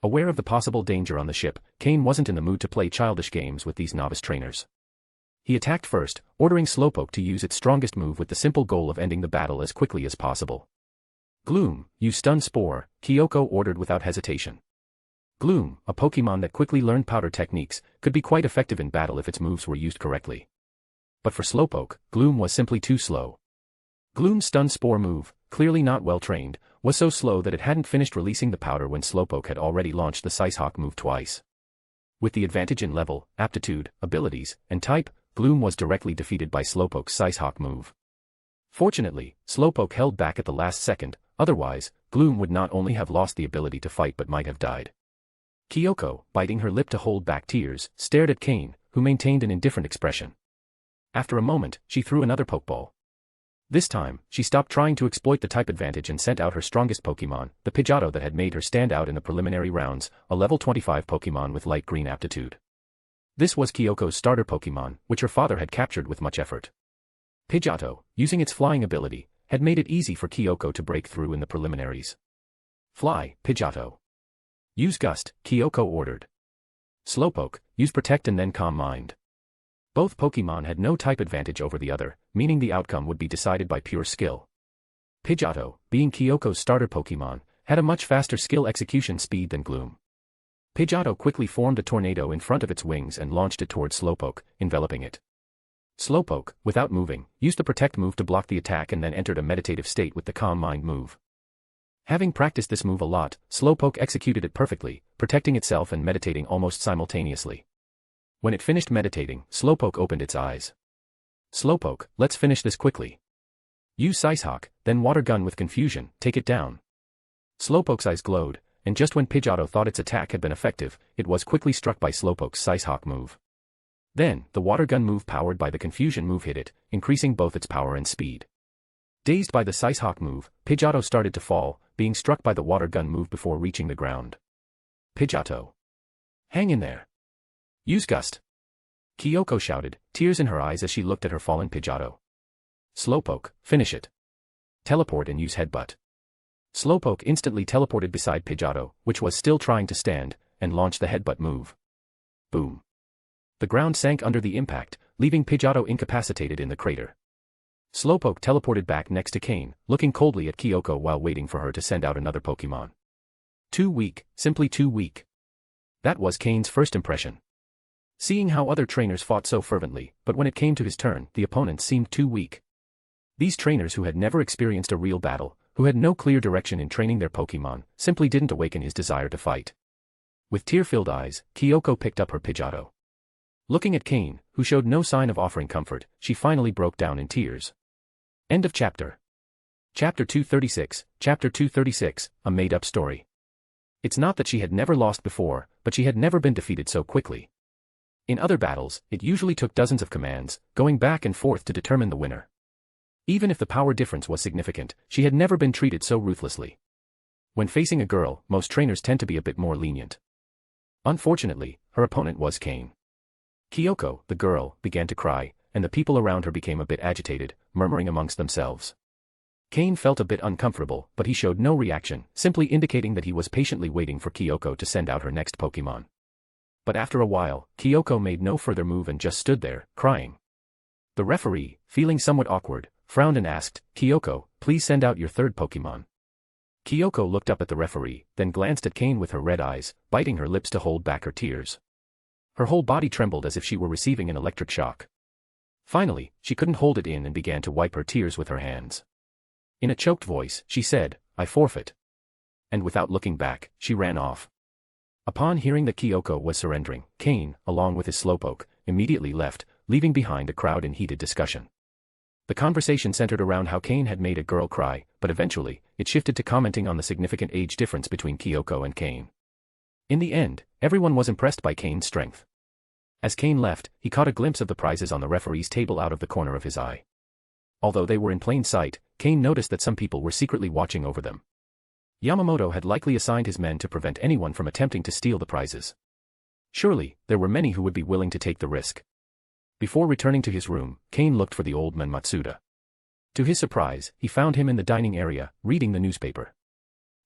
Aware of the possible danger on the ship, Cain wasn't in the mood to play childish games with these novice trainers. He attacked first, ordering Slowpoke to use its strongest move with the simple goal of ending the battle as quickly as possible. Gloom, use Stun Spore, Kyoko ordered without hesitation. Gloom, a Pokémon that quickly learned powder techniques, could be quite effective in battle if its moves were used correctly. But for Slowpoke, Gloom was simply too slow. Gloom's Stun Spore move, clearly not well trained, was so slow that it hadn't finished releasing the powder when Slowpoke had already launched the Sicehawk move twice. With the advantage in level, aptitude, abilities, and type, Gloom was directly defeated by Slowpoke's Sicehawk move. Fortunately, Slowpoke held back at the last second, otherwise, Gloom would not only have lost the ability to fight but might have died. Kyoko, biting her lip to hold back tears, stared at Cain, who maintained an indifferent expression. After a moment, she threw another Pokeball. This time, she stopped trying to exploit the type advantage and sent out her strongest Pokémon, the Pidgeotto that had made her stand out in the preliminary rounds, a level 25 Pokémon with light green aptitude. This was Kyoko's starter Pokémon, which her father had captured with much effort. Pidgeotto, using its flying ability, had made it easy for Kyoko to break through in the preliminaries. Fly, Pidgeotto. Use Gust, Kyoko ordered. Slowpoke, use Protect and then Calm Mind. Both Pokémon had no type advantage over the other, meaning the outcome would be decided by pure skill. Pidgeotto, being Kyoko's starter Pokémon, had a much faster skill execution speed than Gloom. Pidgeotto quickly formed a tornado in front of its wings and launched it towards Slowpoke, enveloping it. Slowpoke, without moving, used the Protect move to block the attack and then entered a meditative state with the Calm Mind move. Having practiced this move a lot, Slowpoke executed it perfectly, protecting itself and meditating almost simultaneously. When it finished meditating, Slowpoke opened its eyes. Slowpoke, let's finish this quickly. Use Sicehawk, then Water Gun with confusion, take it down. Slowpoke's eyes glowed, and just when Pidgeotto thought its attack had been effective, it was quickly struck by Slowpoke's Sicehawk move. Then, the Water Gun move powered by the confusion move hit it, increasing both its power and speed. Dazed by the Sicehawk move, Pidgeotto started to fall, being struck by the Water Gun move before reaching the ground. Pidgeotto. Hang in there. Use Gust. Kyoko shouted, tears in her eyes as she looked at her fallen Pidgeotto. Slowpoke, finish it. Teleport and use Headbutt. Slowpoke instantly teleported beside Pidgeotto, which was still trying to stand, and launched the Headbutt move. Boom. The ground sank under the impact, leaving Pidgeotto incapacitated in the crater. Slowpoke teleported back next to Cain, looking coldly at Kyoko while waiting for her to send out another Pokémon. Too weak, simply too weak. That was Cain's first impression. Seeing how other trainers fought so fervently, but when it came to his turn, the opponents seemed too weak. These trainers who had never experienced a real battle, who had no clear direction in training their Pokémon, simply didn't awaken his desire to fight. With tear-filled eyes, Kyoko picked up her Pidgeotto. Looking at Cain, who showed no sign of offering comfort, she finally broke down in tears. End of chapter. Chapter 236, Chapter 236, a made-up story. It's not that she had never lost before, but she had never been defeated so quickly. In other battles, it usually took dozens of commands, going back and forth to determine the winner. Even if the power difference was significant, she had never been treated so ruthlessly. When facing a girl, most trainers tend to be a bit more lenient. Unfortunately, her opponent was Cain. Kyoko, the girl, began to cry, and the people around her became a bit agitated, murmuring amongst themselves. Cain felt a bit uncomfortable, but he showed no reaction, simply indicating that he was patiently waiting for Kyoko to send out her next Pokémon. But after a while, Kyoko made no further move and just stood there, crying. The referee, feeling somewhat awkward, frowned and asked, Kyoko, please send out your third Pokémon. Kyoko looked up at the referee, then glanced at Cain with her red eyes, biting her lips to hold back her tears. Her whole body trembled as if she were receiving an electric shock. Finally, she couldn't hold it in and began to wipe her tears with her hands. In a choked voice, she said, I forfeit. And without looking back, she ran off. Upon hearing that Kyoko was surrendering, Cain, along with his Slowpoke, immediately left, leaving behind a crowd in heated discussion. The conversation centered around how Cain had made a girl cry, but eventually, it shifted to commenting on the significant age difference between Kyoko and Cain. In the end, everyone was impressed by Cain's strength. As Cain left, he caught a glimpse of the prizes on the referee's table out of the corner of his eye. Although they were in plain sight, Cain noticed that some people were secretly watching over them. Yamamoto had likely assigned his men to prevent anyone from attempting to steal the prizes. Surely, there were many who would be willing to take the risk. Before returning to his room, Cain looked for the old man Matsuda. To his surprise, he found him in the dining area, reading the newspaper.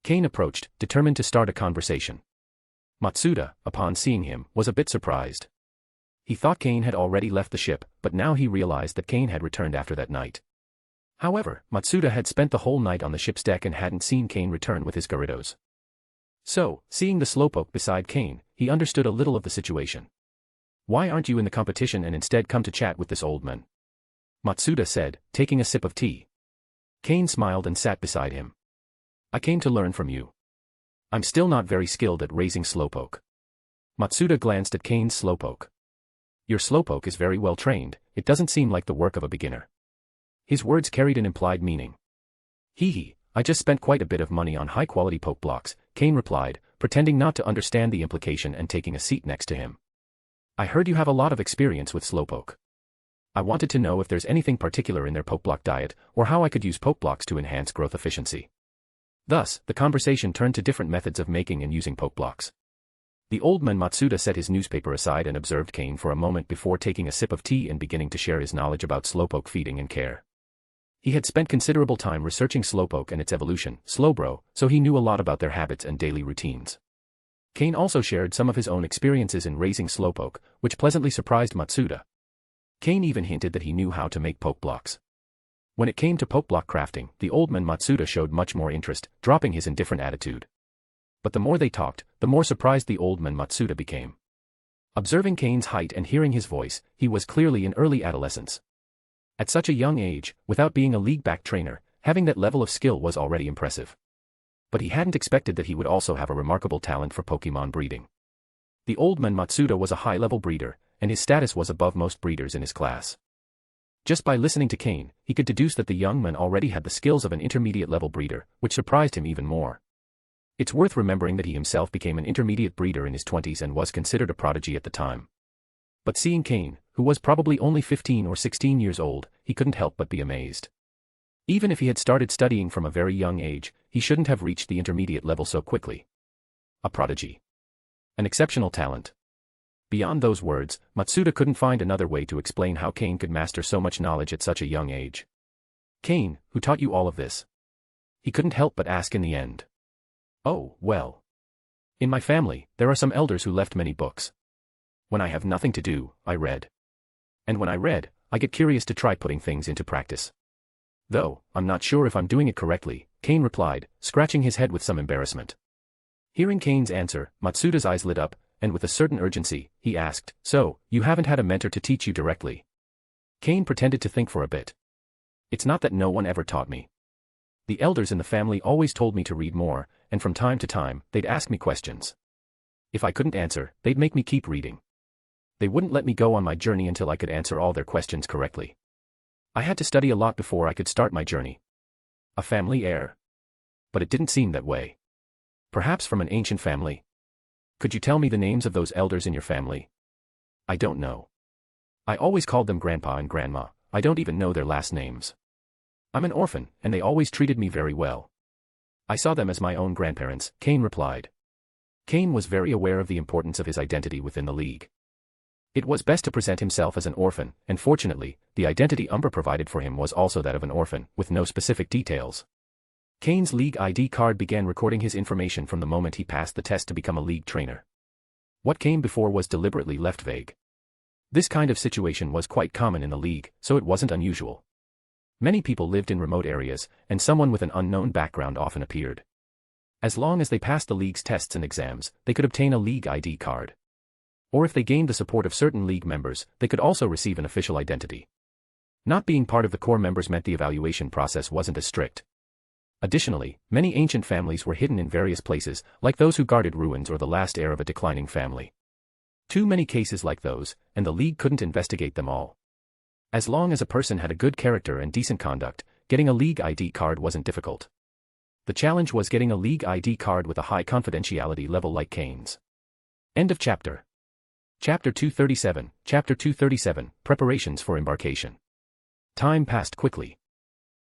Cain approached, determined to start a conversation. Matsuda, upon seeing him, was a bit surprised. He thought Cain had already left the ship, but now he realized that Cain had returned after that night. However, Matsuda had spent the whole night on the ship's deck and hadn't seen Cain return with his Gyarados. So, seeing the Slowpoke beside Cain, he understood a little of the situation. "Why aren't you in the competition and instead come to chat with this old man?" Matsuda said, taking a sip of tea. Cain smiled and sat beside him. "I came to learn from you. I'm still not very skilled at raising Slowpoke." Matsuda glanced at Cain's Slowpoke. "Your Slowpoke is very well trained, it doesn't seem like the work of a beginner." His words carried an implied meaning. "Hee, I just spent quite a bit of money on high-quality poke blocks," Cain replied, pretending not to understand the implication and taking a seat next to him. "I heard you have a lot of experience with Slowpoke. I wanted to know if there's anything particular in their poke block diet, or how I could use poke blocks to enhance growth efficiency." Thus, the conversation turned to different methods of making and using poke blocks. The old man Matsuda set his newspaper aside and observed Cain for a moment before taking a sip of tea and beginning to share his knowledge about Slowpoke feeding and care. He had spent considerable time researching Slowpoke and its evolution, Slowbro, so he knew a lot about their habits and daily routines. Cain also shared some of his own experiences in raising Slowpoke, which pleasantly surprised Matsuda. Cain even hinted that he knew how to make poke blocks. When it came to poke block crafting, the old man Matsuda showed much more interest, dropping his indifferent attitude. But the more they talked, the more surprised the old man Matsuda became. Observing Cain's height and hearing his voice, he was clearly in early adolescence. At such a young age, without being a league-back trainer, having that level of skill was already impressive. But he hadn't expected that he would also have a remarkable talent for Pokémon breeding. The old man Matsuda was a high-level breeder, and his status was above most breeders in his class. Just by listening to Cain, he could deduce that the young man already had the skills of an intermediate-level breeder, which surprised him even more. It's worth remembering that he himself became an intermediate breeder in his 20s and was considered a prodigy at the time. But seeing Cain, who was probably only 15 or 16 years old, he couldn't help but be amazed. Even if he had started studying from a very young age, he shouldn't have reached the intermediate level so quickly. A prodigy. An exceptional talent. Beyond those words, Matsuda couldn't find another way to explain how Cain could master so much knowledge at such a young age. "Cain, who taught you all of this?" He couldn't help but ask in the end. "Oh, well. In my family, there are some elders who left many books. When I have nothing to do, I read. And when I read, I get curious to try putting things into practice. Though, I'm not sure if I'm doing it correctly," Cain replied, scratching his head with some embarrassment. Hearing Cain's answer, Matsuda's eyes lit up, and with a certain urgency, he asked, "So, you haven't had a mentor to teach you directly?" Cain pretended to think for a bit. "It's not that no one ever taught me. The elders in the family always told me to read more, and from time to time, they'd ask me questions. If I couldn't answer, they'd make me keep reading. They wouldn't let me go on my journey until I could answer all their questions correctly. I had to study a lot before I could start my journey. A family heir. But it didn't seem that way. Perhaps from an ancient family. Could you tell me the names of those elders in your family?" "I don't know. I always called them Grandpa and Grandma, I don't even know their last names. I'm an orphan, and they always treated me very well. I saw them as my own grandparents," Cain replied. Cain was very aware of the importance of his identity within the League. It was best to present himself as an orphan, and fortunately, the identity Umbra provided for him was also that of an orphan, with no specific details. Cain's League ID card began recording his information from the moment he passed the test to become a League trainer. What came before was deliberately left vague. This kind of situation was quite common in the League, so it wasn't unusual. Many people lived in remote areas, and someone with an unknown background often appeared. As long as they passed the League's tests and exams, they could obtain a League ID card. Or if they gained the support of certain League members, they could also receive an official identity. Not being part of the core members meant the evaluation process wasn't as strict. Additionally, many ancient families were hidden in various places, like those who guarded ruins or the last heir of a declining family. Too many cases like those, and the League couldn't investigate them all. As long as a person had a good character and decent conduct, getting a League ID card wasn't difficult. The challenge was getting a League ID card with a high confidentiality level like Cain's. End of chapter. Chapter 237, Chapter 237, Preparations for Embarkation. Time passed quickly.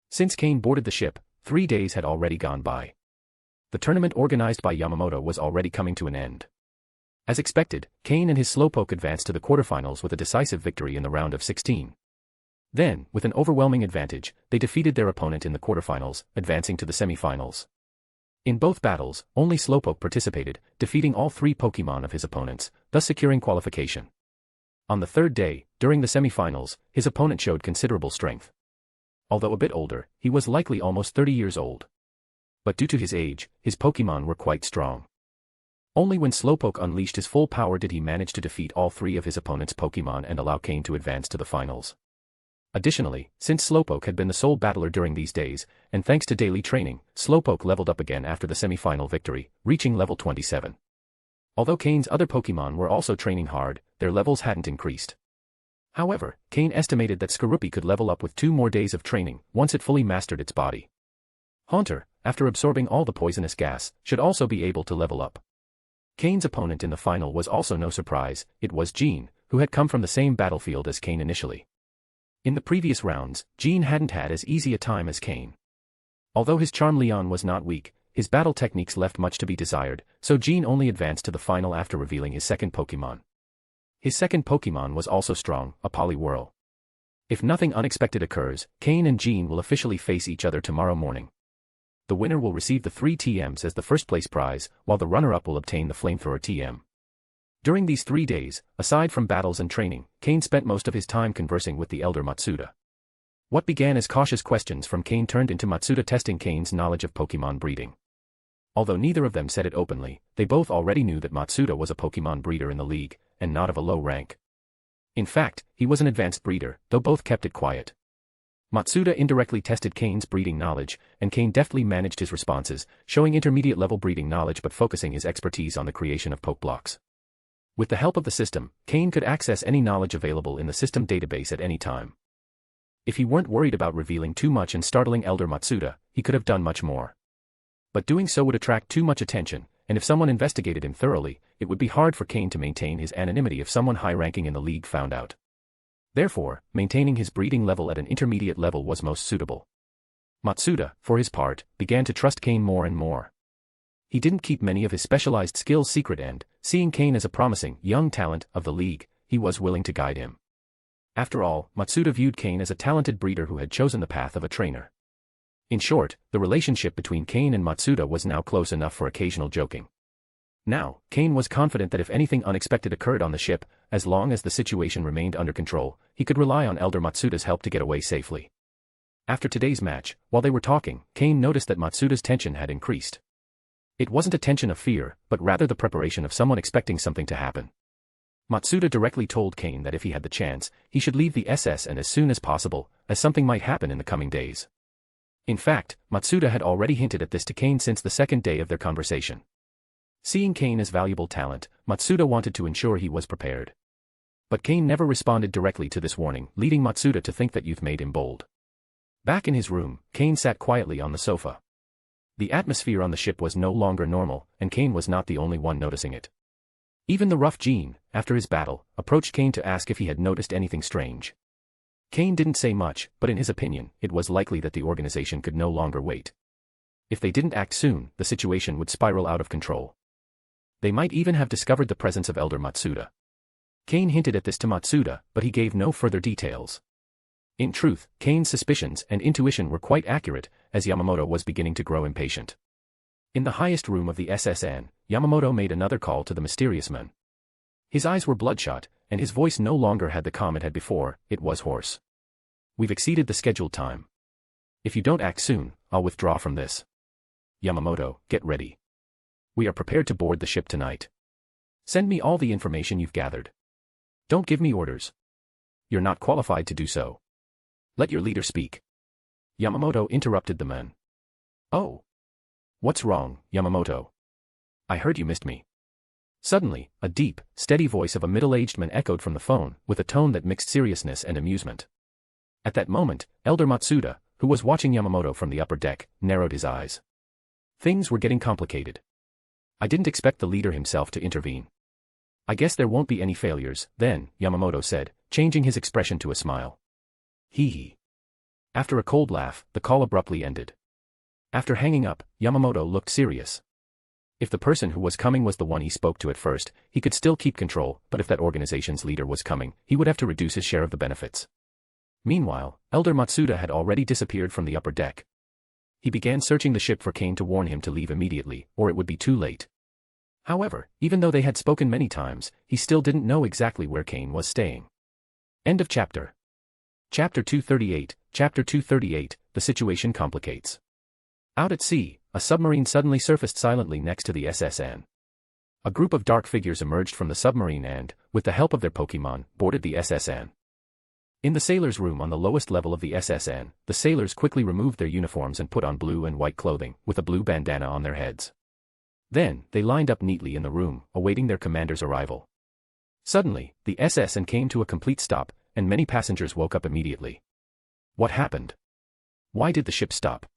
Since Cain boarded the ship, 3 days had already gone by. The tournament organized by Yamamoto was already coming to an end. As expected, Cain and his Slowpoke advanced to the quarterfinals with a decisive victory in the round of 16. Then, with an overwhelming advantage, they defeated their opponent in the quarterfinals, advancing to the semifinals. In both battles, only Slowpoke participated, defeating all 3 Pokémon of his opponents, thus securing qualification. On the third day, during the semifinals, his opponent showed considerable strength. Although a bit older, he was likely almost 30 years old. But due to his age, his Pokémon were quite strong. Only when Slowpoke unleashed his full power did he manage to defeat all three of his opponent's Pokémon and allow Cain to advance to the finals. Additionally, since Slowpoke had been the sole battler during these days, and thanks to daily training, Slowpoke leveled up again after the semi-final victory, reaching level 27. Although Cain's other Pokémon were also training hard, their levels hadn't increased. However, Cain estimated that Skorupi could level up with 2 more days of training, once it fully mastered its body. Haunter, after absorbing all the poisonous gas, should also be able to level up. Cain's opponent in the final was also no surprise, it was Jean, who had come from the same battlefield as Cain initially. In the previous rounds, Jean hadn't had as easy a time as Cain. Although his Charmeleon was not weak, his battle techniques left much to be desired, so Jean only advanced to the final after revealing his second Pokémon. His second Pokémon was also strong, a Poliwhirl. If nothing unexpected occurs, Cain and Jean will officially face each other tomorrow morning. The winner will receive the 3 TMs as the first place prize, while the runner-up will obtain the Flamethrower TM. During these 3 days, aside from battles and training, Cain spent most of his time conversing with the elder Matsuda. What began as cautious questions from Cain turned into Matsuda testing Cain's knowledge of Pokémon breeding. Although neither of them said it openly, they both already knew that Matsuda was a Pokémon breeder in the league, and not of a low rank. In fact, he was an advanced breeder, though both kept it quiet. Matsuda indirectly tested Cain's breeding knowledge, and Cain deftly managed his responses, showing intermediate-level breeding knowledge but focusing his expertise on the creation of Pokeblocks. With the help of the system, Cain could access any knowledge available in the system database at any time. If he weren't worried about revealing too much and startling Elder Matsuda, he could have done much more. But doing so would attract too much attention, and if someone investigated him thoroughly, it would be hard for Cain to maintain his anonymity if someone high-ranking in the league found out. Therefore, maintaining his breeding level at an intermediate level was most suitable. Matsuda, for his part, began to trust Cain more and more. He didn't keep many of his specialized skills secret and, seeing Cain as a promising, young talent of the league, he was willing to guide him. After all, Matsuda viewed Cain as a talented breeder who had chosen the path of a trainer. In short, the relationship between Cain and Matsuda was now close enough for occasional joking. Now, Cain was confident that if anything unexpected occurred on the ship, as long as the situation remained under control, he could rely on Elder Matsuda's help to get away safely. After today's match, while they were talking, Cain noticed that Matsuda's tension had increased. It wasn't a tension of fear, but rather the preparation of someone expecting something to happen. Matsuda directly told Cain that if he had the chance, he should leave the SS and as soon as possible, as something might happen in the coming days. In fact, Matsuda had already hinted at this to Cain since the second day of their conversation. Seeing Cain as valuable talent, Matsuda wanted to ensure he was prepared. But Cain never responded directly to this warning, leading Matsuda to think that youth made him bold. Back in his room, Cain sat quietly on the sofa. The atmosphere on the ship was no longer normal, and Cain was not the only one noticing it. Even the rough Jean, after his battle, approached Cain to ask if he had noticed anything strange. Cain didn't say much, but in his opinion, it was likely that the organization could no longer wait. If they didn't act soon, the situation would spiral out of control. They might even have discovered the presence of Elder Matsuda. Cain hinted at this to Matsuda, but he gave no further details. In truth, Cain's suspicions and intuition were quite accurate, as Yamamoto was beginning to grow impatient. In the highest room of the SSN, Yamamoto made another call to the mysterious man. His eyes were bloodshot, and his voice no longer had the calm it had before, it was hoarse. We've exceeded the scheduled time. If you don't act soon, I'll withdraw from this. Yamamoto, get ready. We are prepared to board the ship tonight. Send me all the information you've gathered. Don't give me orders. You're not qualified to do so. Let your leader speak. Yamamoto interrupted the man. Oh. What's wrong, Yamamoto? I heard you missed me. Suddenly, a deep, steady voice of a middle-aged man echoed from the phone, with a tone that mixed seriousness and amusement. At that moment, Elder Matsuda, who was watching Yamamoto from the upper deck, narrowed his eyes. Things were getting complicated. I didn't expect the leader himself to intervene. I guess there won't be any failures, then, Yamamoto said, changing his expression to a smile. Hee hee. After a cold laugh, the call abruptly ended. After hanging up, Yamamoto looked serious. If the person who was coming was the one he spoke to at first, he could still keep control, but if that organization's leader was coming, he would have to reduce his share of the benefits. Meanwhile, Elder Matsuda had already disappeared from the upper deck. He began searching the ship for Cain to warn him to leave immediately, or it would be too late. However, even though they had spoken many times, he still didn't know exactly where Cain was staying. End of chapter. Chapter 238, Chapter 238, The Situation Complicates. Out at sea, a submarine suddenly surfaced silently next to the SSN. A group of dark figures emerged from the submarine and, with the help of their Pokémon, boarded the SSN. In the sailors' room on the lowest level of the SSN, the sailors quickly removed their uniforms and put on blue and white clothing, with a blue bandana on their heads. Then, they lined up neatly in the room, awaiting their commander's arrival. Suddenly, the SSN came to a complete stop, and many passengers woke up immediately. What happened? Why did the ship stop?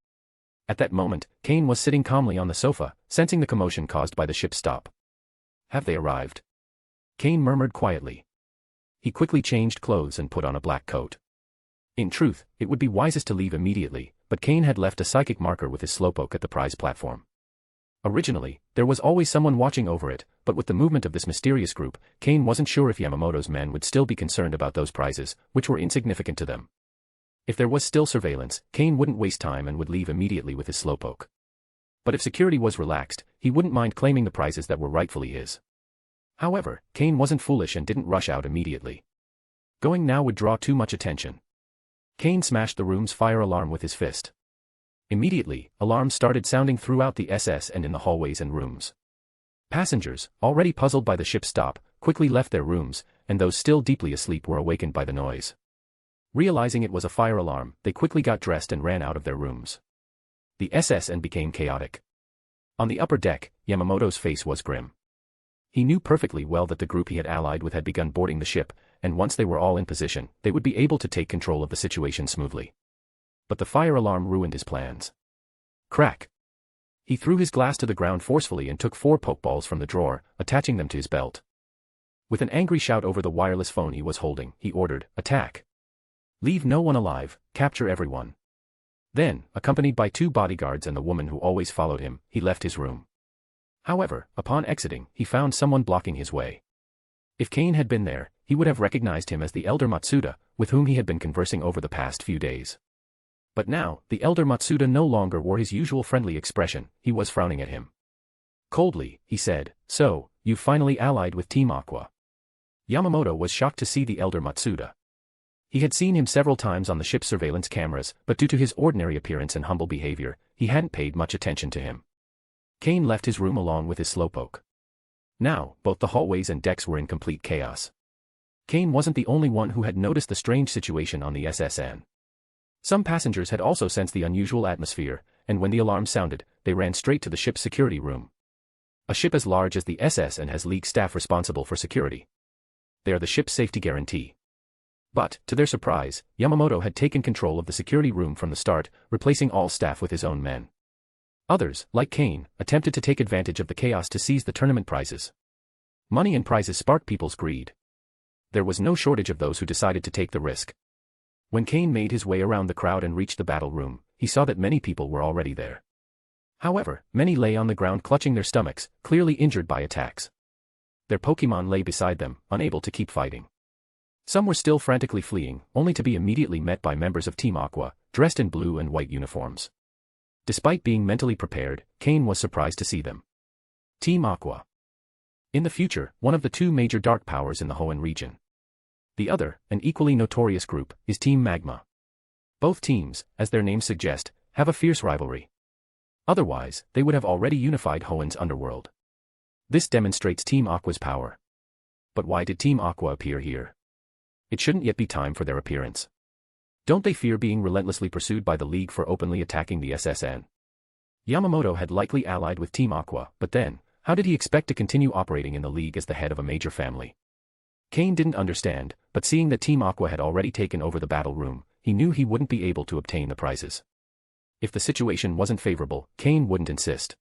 At that moment, Cain was sitting calmly on the sofa, sensing the commotion caused by the ship's stop. Have they arrived? Cain murmured quietly. He quickly changed clothes and put on a black coat. In truth, it would be wisest to leave immediately, but Cain had left a psychic marker with his slowpoke at the prize platform. Originally, there was always someone watching over it, but with the movement of this mysterious group, Cain wasn't sure if Yamamoto's men would still be concerned about those prizes, which were insignificant to them. If there was still surveillance, Cain wouldn't waste time and would leave immediately with his slowpoke. But if security was relaxed, he wouldn't mind claiming the prizes that were rightfully his. However, Cain wasn't foolish and didn't rush out immediately. Going now would draw too much attention. Cain smashed the room's fire alarm with his fist. Immediately, alarms started sounding throughout the SS and in the hallways and rooms. Passengers, already puzzled by the ship's stop, quickly left their rooms, and those still deeply asleep were awakened by the noise. Realizing it was a fire alarm, they quickly got dressed and ran out of their rooms. The SSN became chaotic. On the upper deck, Yamamoto's face was grim. He knew perfectly well that the group he had allied with had begun boarding the ship, and once they were all in position, they would be able to take control of the situation smoothly. But the fire alarm ruined his plans. Crack! He threw his glass to the ground forcefully and took 4 pokeballs from the drawer, attaching them to his belt. With an angry shout over the wireless phone he was holding, he ordered, "Attack! Leave no one alive, capture everyone." Then, accompanied by 2 bodyguards and the woman who always followed him, he left his room. However, upon exiting, he found someone blocking his way. If Cain had been there, he would have recognized him as the elder Matsuda, with whom he had been conversing over the past few days. But now, the elder Matsuda no longer wore his usual friendly expression, he was frowning at him. Coldly, he said, "So, you've finally allied with Team Aqua." Yamamoto was shocked to see the elder Matsuda. He had seen him several times on the ship's surveillance cameras, but due to his ordinary appearance and humble behavior, he hadn't paid much attention to him. Cain left his room along with his slowpoke. Now, both the hallways and decks were in complete chaos. Cain wasn't the only one who had noticed the strange situation on the SSN. Some passengers had also sensed the unusual atmosphere, and when the alarm sounded, they ran straight to the ship's security room. A ship as large as the SS and has league staff responsible for security. They are the ship's safety guarantee. But, to their surprise, Yamamoto had taken control of the security room from the start, replacing all staff with his own men. Others, like Cain, attempted to take advantage of the chaos to seize the tournament prizes. Money and prizes sparked people's greed. There was no shortage of those who decided to take the risk. When Cain made his way around the crowd and reached the battle room, he saw that many people were already there. However, many lay on the ground clutching their stomachs, clearly injured by attacks. Their Pokémon lay beside them, unable to keep fighting. Some were still frantically fleeing, only to be immediately met by members of Team Aqua, dressed in blue and white uniforms. Despite being mentally prepared, Cain was surprised to see them. Team Aqua. In the future, one of the 2 major dark powers in the Hoenn region. The other, an equally notorious group, is Team Magma. Both teams, as their names suggest, have a fierce rivalry. Otherwise, they would have already unified Hoenn's underworld. This demonstrates Team Aqua's power. But why did Team Aqua appear here? It shouldn't yet be time for their appearance. Don't they fear being relentlessly pursued by the League for openly attacking the SSN? Yamamoto had likely allied with Team Aqua, but then, how did he expect to continue operating in the League as the head of a major family? Cain didn't understand, but seeing that Team Aqua had already taken over the battle room, he knew he wouldn't be able to obtain the prizes. If the situation wasn't favorable, Cain wouldn't insist.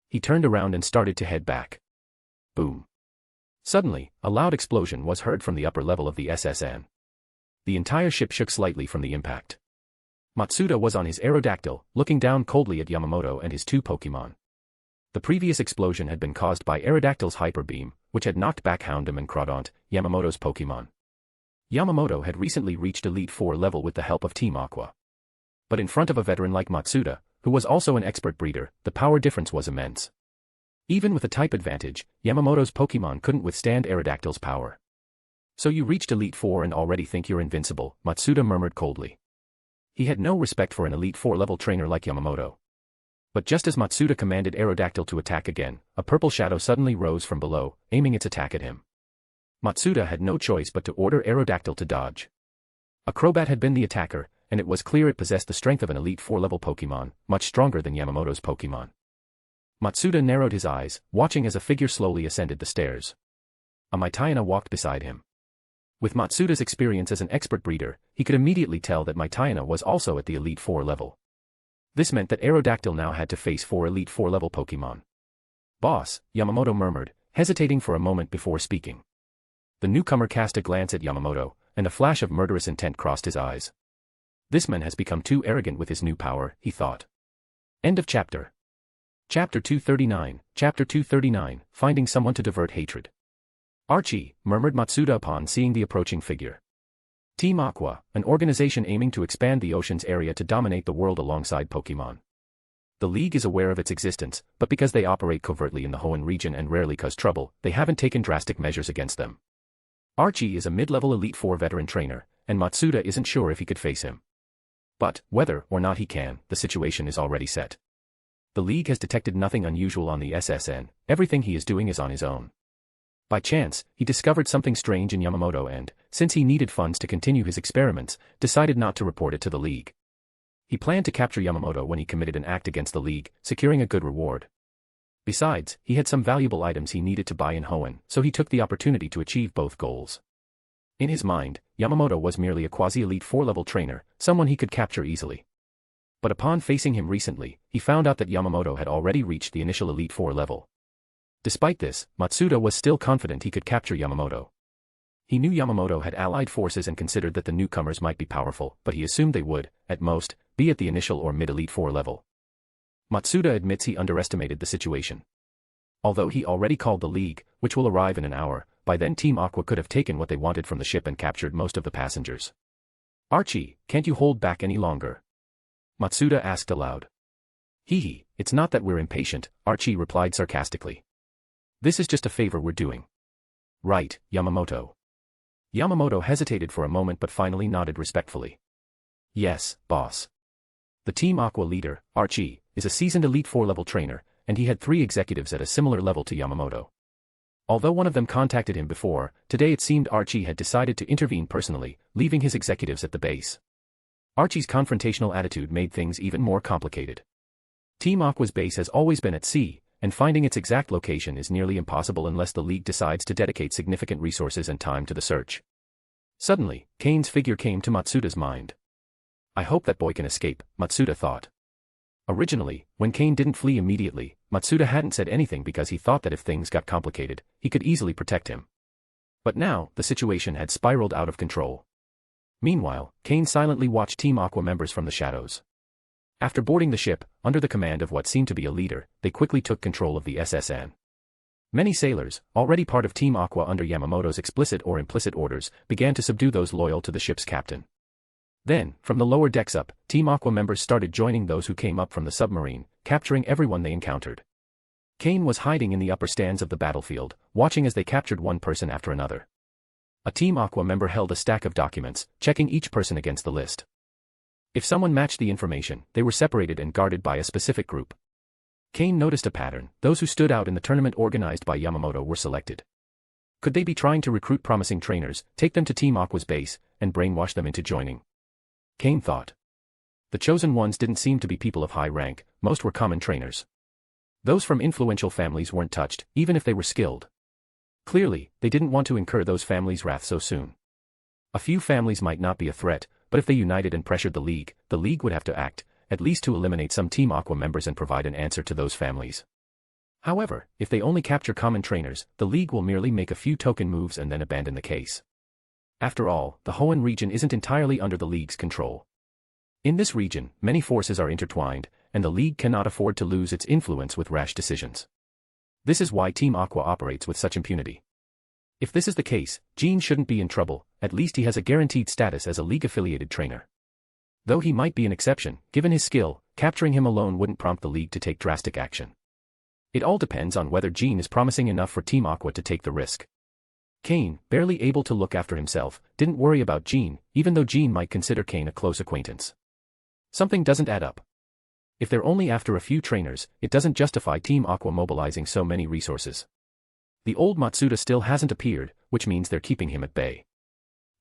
He turned around and started to head back. Boom. Suddenly, a loud explosion was heard from the upper level of the SSN. The entire ship shook slightly from the impact. Matsuda was on his Aerodactyl, looking down coldly at Yamamoto and his 2 Pokémon. The previous explosion had been caused by Aerodactyl's Hyper Beam, which had knocked back Houndoom and Crawdaunt, Yamamoto's Pokémon. Yamamoto had recently reached Elite 4 level with the help of Team Aqua. But in front of a veteran like Matsuda, who was also an expert breeder, the power difference was immense. Even with a type advantage, Yamamoto's Pokémon couldn't withstand Aerodactyl's power. "So you reached Elite 4 and already think you're invincible," Matsuda murmured coldly. He had no respect for an Elite 4 level trainer like Yamamoto. But just as Matsuda commanded Aerodactyl to attack again, a purple shadow suddenly rose from below, aiming its attack at him. Matsuda had no choice but to order Aerodactyl to dodge. A Crobat had been the attacker, and it was clear it possessed the strength of an Elite 4-level Pokémon, much stronger than Yamamoto's Pokémon. Matsuda narrowed his eyes, watching as a figure slowly ascended the stairs. A Maitayana walked beside him. With Matsuda's experience as an expert breeder, he could immediately tell that Maitayana was also at the Elite 4 level. This meant that Aerodactyl now had to face 4 Elite 4-level Pokémon. "Boss," Yamamoto murmured, hesitating for a moment before speaking. The newcomer cast a glance at Yamamoto, and a flash of murderous intent crossed his eyes. This man has become too arrogant with his new power, he thought. End of chapter. Chapter 239, Chapter 239, Finding Someone to Divert Hatred. "Archie," murmured Matsuda upon seeing the approaching figure. Team Aqua, an organization aiming to expand the ocean's area to dominate the world alongside Pokémon. The League is aware of its existence, but because they operate covertly in the Hoenn region and rarely cause trouble, they haven't taken drastic measures against them. Archie is a mid-level Elite 4 veteran trainer, and Matsuda isn't sure if he could face him. But, whether or not he can, the situation is already set. The League has detected nothing unusual on the SSN, everything he is doing is on his own. By chance, he discovered something strange in Yamamoto and, since he needed funds to continue his experiments, decided not to report it to the League. He planned to capture Yamamoto when he committed an act against the League, securing a good reward. Besides, he had some valuable items he needed to buy in Hoenn, so he took the opportunity to achieve both goals. In his mind, Yamamoto was merely a quasi-elite 4-level trainer, someone he could capture easily. But upon facing him recently, he found out that Yamamoto had already reached the initial Elite 4 level. Despite this, Matsuda was still confident he could capture Yamamoto. He knew Yamamoto had allied forces and considered that the newcomers might be powerful, but he assumed they would, at most, be at the initial or mid-Elite 4 level. Matsuda admits he underestimated the situation. Although he already called the League, which will arrive in an hour, by then Team Aqua could have taken what they wanted from the ship and captured most of the passengers. "Archie, can't you hold back any longer?" Matsuda asked aloud. "Hee, it's not that we're impatient," Archie replied sarcastically. "This is just a favor we're doing." "Right, Yamamoto." Yamamoto hesitated for a moment but finally nodded respectfully. "Yes, boss." The Team Aqua leader, Archie, is a seasoned Elite 4-level trainer, and he had 3 executives at a similar level to Yamamoto. Although one of them contacted him before, today it seemed Archie had decided to intervene personally, leaving his executives at the base. Archie's confrontational attitude made things even more complicated. Team Aqua's base has always been at sea, and finding its exact location is nearly impossible unless the League decides to dedicate significant resources and time to the search. Suddenly, Cain's figure came to Matsuda's mind. "I hope that boy can escape," Matsuda thought. Originally, when Cain didn't flee immediately, Matsuda hadn't said anything because he thought that if things got complicated, he could easily protect him. But now, the situation had spiraled out of control. Meanwhile, Cain silently watched Team Aqua members from the shadows. After boarding the ship, under the command of what seemed to be a leader, they quickly took control of the SSN. Many sailors, already part of Team Aqua under Yamamoto's explicit or implicit orders, began to subdue those loyal to the ship's captain. Then, from the lower decks up, Team Aqua members started joining those who came up from the submarine, capturing everyone they encountered. Cain was hiding in the upper stands of the battlefield, watching as they captured one person after another. A Team Aqua member held a stack of documents, checking each person against the list. If someone matched the information, they were separated and guarded by a specific group. Cain noticed a pattern: those who stood out in the tournament organized by Yamamoto were selected. Could they be trying to recruit promising trainers, take them to Team Aqua's base, and brainwash them into joining? Cain thought. The chosen ones didn't seem to be people of high rank, most were common trainers. Those from influential families weren't touched, even if they were skilled. Clearly, they didn't want to incur those families' wrath so soon. A few families might not be a threat, but if they united and pressured the League would have to act, at least to eliminate some Team Aqua members and provide an answer to those families. However, if they only capture common trainers, the League will merely make a few token moves and then abandon the case. After all, the Hoenn region isn't entirely under the League's control. In this region, many forces are intertwined, and the League cannot afford to lose its influence with rash decisions. This is why Team Aqua operates with such impunity. If this is the case, Jean shouldn't be in trouble, at least he has a guaranteed status as a League-affiliated trainer. Though he might be an exception, given his skill, capturing him alone wouldn't prompt the League to take drastic action. It all depends on whether Jean is promising enough for Team Aqua to take the risk. Cain, barely able to look after himself, didn't worry about Jean, even though Jean might consider Cain a close acquaintance. Something doesn't add up. If they're only after a few trainers, it doesn't justify Team Aqua mobilizing so many resources. The old Matsuda still hasn't appeared, which means they're keeping him at bay.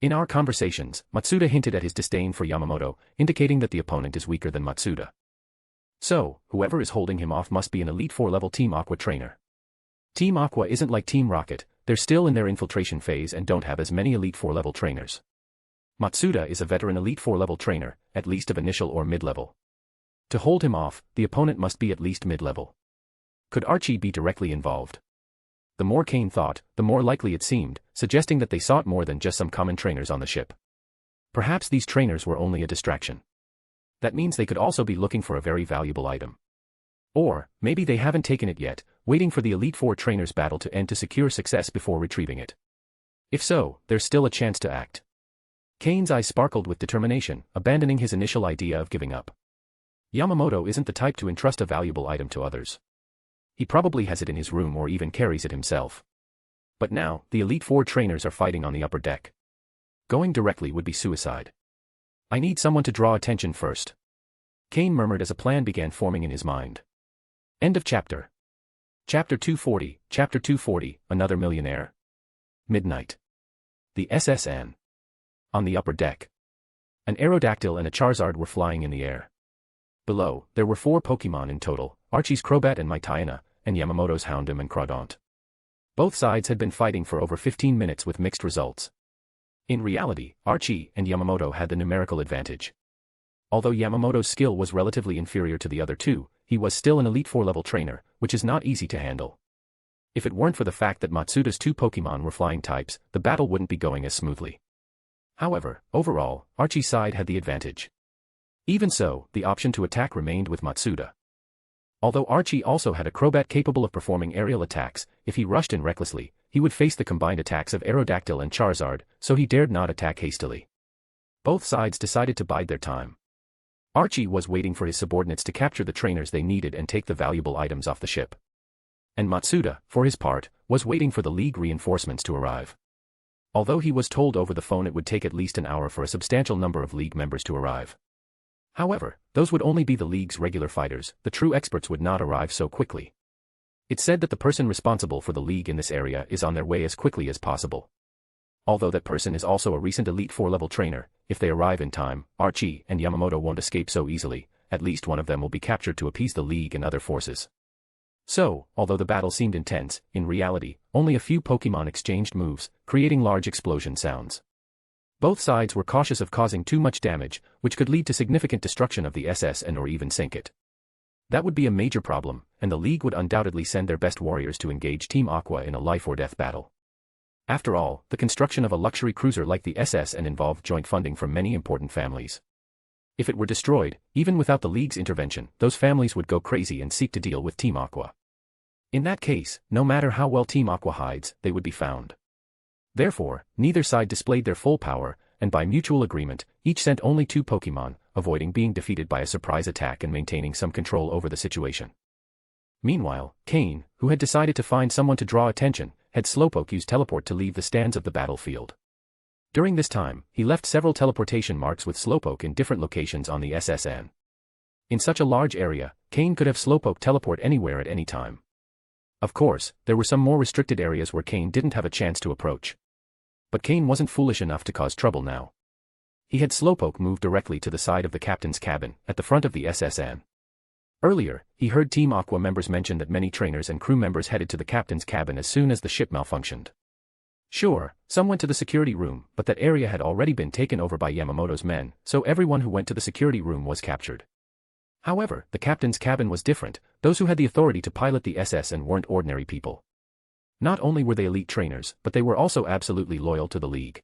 In our conversations, Matsuda hinted at his disdain for Yamamoto, indicating that the opponent is weaker than Matsuda. So, whoever is holding him off must be an Elite 4 level Team Aqua trainer. Team Aqua isn't like Team Rocket, they're still in their infiltration phase and don't have as many Elite 4 level trainers. Matsuda is a veteran Elite 4 level trainer, at least of initial or mid-level. To hold him off, the opponent must be at least mid-level. Could Archie be directly involved? The more Cain thought, the more likely it seemed, suggesting that they sought more than just some common trainers on the ship. Perhaps these trainers were only a distraction. That means they could also be looking for a very valuable item. Or, maybe they haven't taken it yet, waiting for the Elite 4 trainers' battle to end to secure success before retrieving it. If so, there's still a chance to act. Cain's eyes sparkled with determination, abandoning his initial idea of giving up. Yamamoto isn't the type to entrust a valuable item to others. He probably has it in his room or even carries it himself. But now, the Elite 4 trainers are fighting on the upper deck. Going directly would be suicide. I need someone to draw attention first. Cain murmured as a plan began forming in his mind. End of chapter. Chapter 240, Another Millionaire. Midnight. The SSN. On the upper deck. An Aerodactyl and a Charizard were flying in the air. Below, there were 4 Pokémon in total, Archie's Crobat and Mytiana, and Yamamoto's Houndoom and Crawdaunt. Both sides had been fighting for over 15 minutes with mixed results. In reality, Archie and Yamamoto had the numerical advantage. Although Yamamoto's skill was relatively inferior to the other two, he was still an Elite 4 level trainer, which is not easy to handle. If it weren't for the fact that Matsuda's 2 Pokémon were flying types, the battle wouldn't be going as smoothly. However, overall, Archie's side had the advantage. Even so, the option to attack remained with Matsuda. Although Archie also had a Crobat capable of performing aerial attacks, if he rushed in recklessly, he would face the combined attacks of Aerodactyl and Charizard, so he dared not attack hastily. Both sides decided to bide their time. Archie was waiting for his subordinates to capture the trainers they needed and take the valuable items off the ship. And Matsuda, for his part, was waiting for the League reinforcements to arrive. Although he was told over the phone it would take at least an hour for a substantial number of League members to arrive. However, those would only be the League's regular fighters, the true experts would not arrive so quickly. It's said that the person responsible for the League in this area is on their way as quickly as possible. Although that person is also a recent Elite 4 level trainer, if they arrive in time, Archie and Yamamoto won't escape so easily, at least one of them will be captured to appease the League and other forces. So, although the battle seemed intense, in reality, only a few Pokémon exchanged moves, creating large explosion sounds. Both sides were cautious of causing too much damage, which could lead to significant destruction of the SSN or even sink it. That would be a major problem, and the League would undoubtedly send their best warriors to engage Team Aqua in a life-or-death battle. After all, the construction of a luxury cruiser like the SSN involved joint funding from many important families. If it were destroyed, even without the League's intervention, those families would go crazy and seek to deal with Team Aqua. In that case, no matter how well Team Aqua hides, they would be found. Therefore, neither side displayed their full power, and by mutual agreement, each sent only 2 Pokémon, avoiding being defeated by a surprise attack and maintaining some control over the situation. Meanwhile, Cain, who had decided to find someone to draw attention, had Slowpoke use teleport to leave the stands of the battlefield. During this time, he left several teleportation marks with Slowpoke in different locations on the SSN. In such a large area, Cain could have Slowpoke teleport anywhere at any time. Of course, there were some more restricted areas where Cain didn't have a chance to approach. But Cain wasn't foolish enough to cause trouble now. He had Slowpoke move directly to the side of the captain's cabin, at the front of the SSN. Earlier, he heard Team Aqua members mention that many trainers and crew members headed to the captain's cabin as soon as the ship malfunctioned. Sure, some went to the security room, but that area had already been taken over by Yamamoto's men, so everyone who went to the security room was captured. However, the captain's cabin was different. Those who had the authority to pilot the SSN weren't ordinary people. Not only were they elite trainers, but they were also absolutely loyal to the League.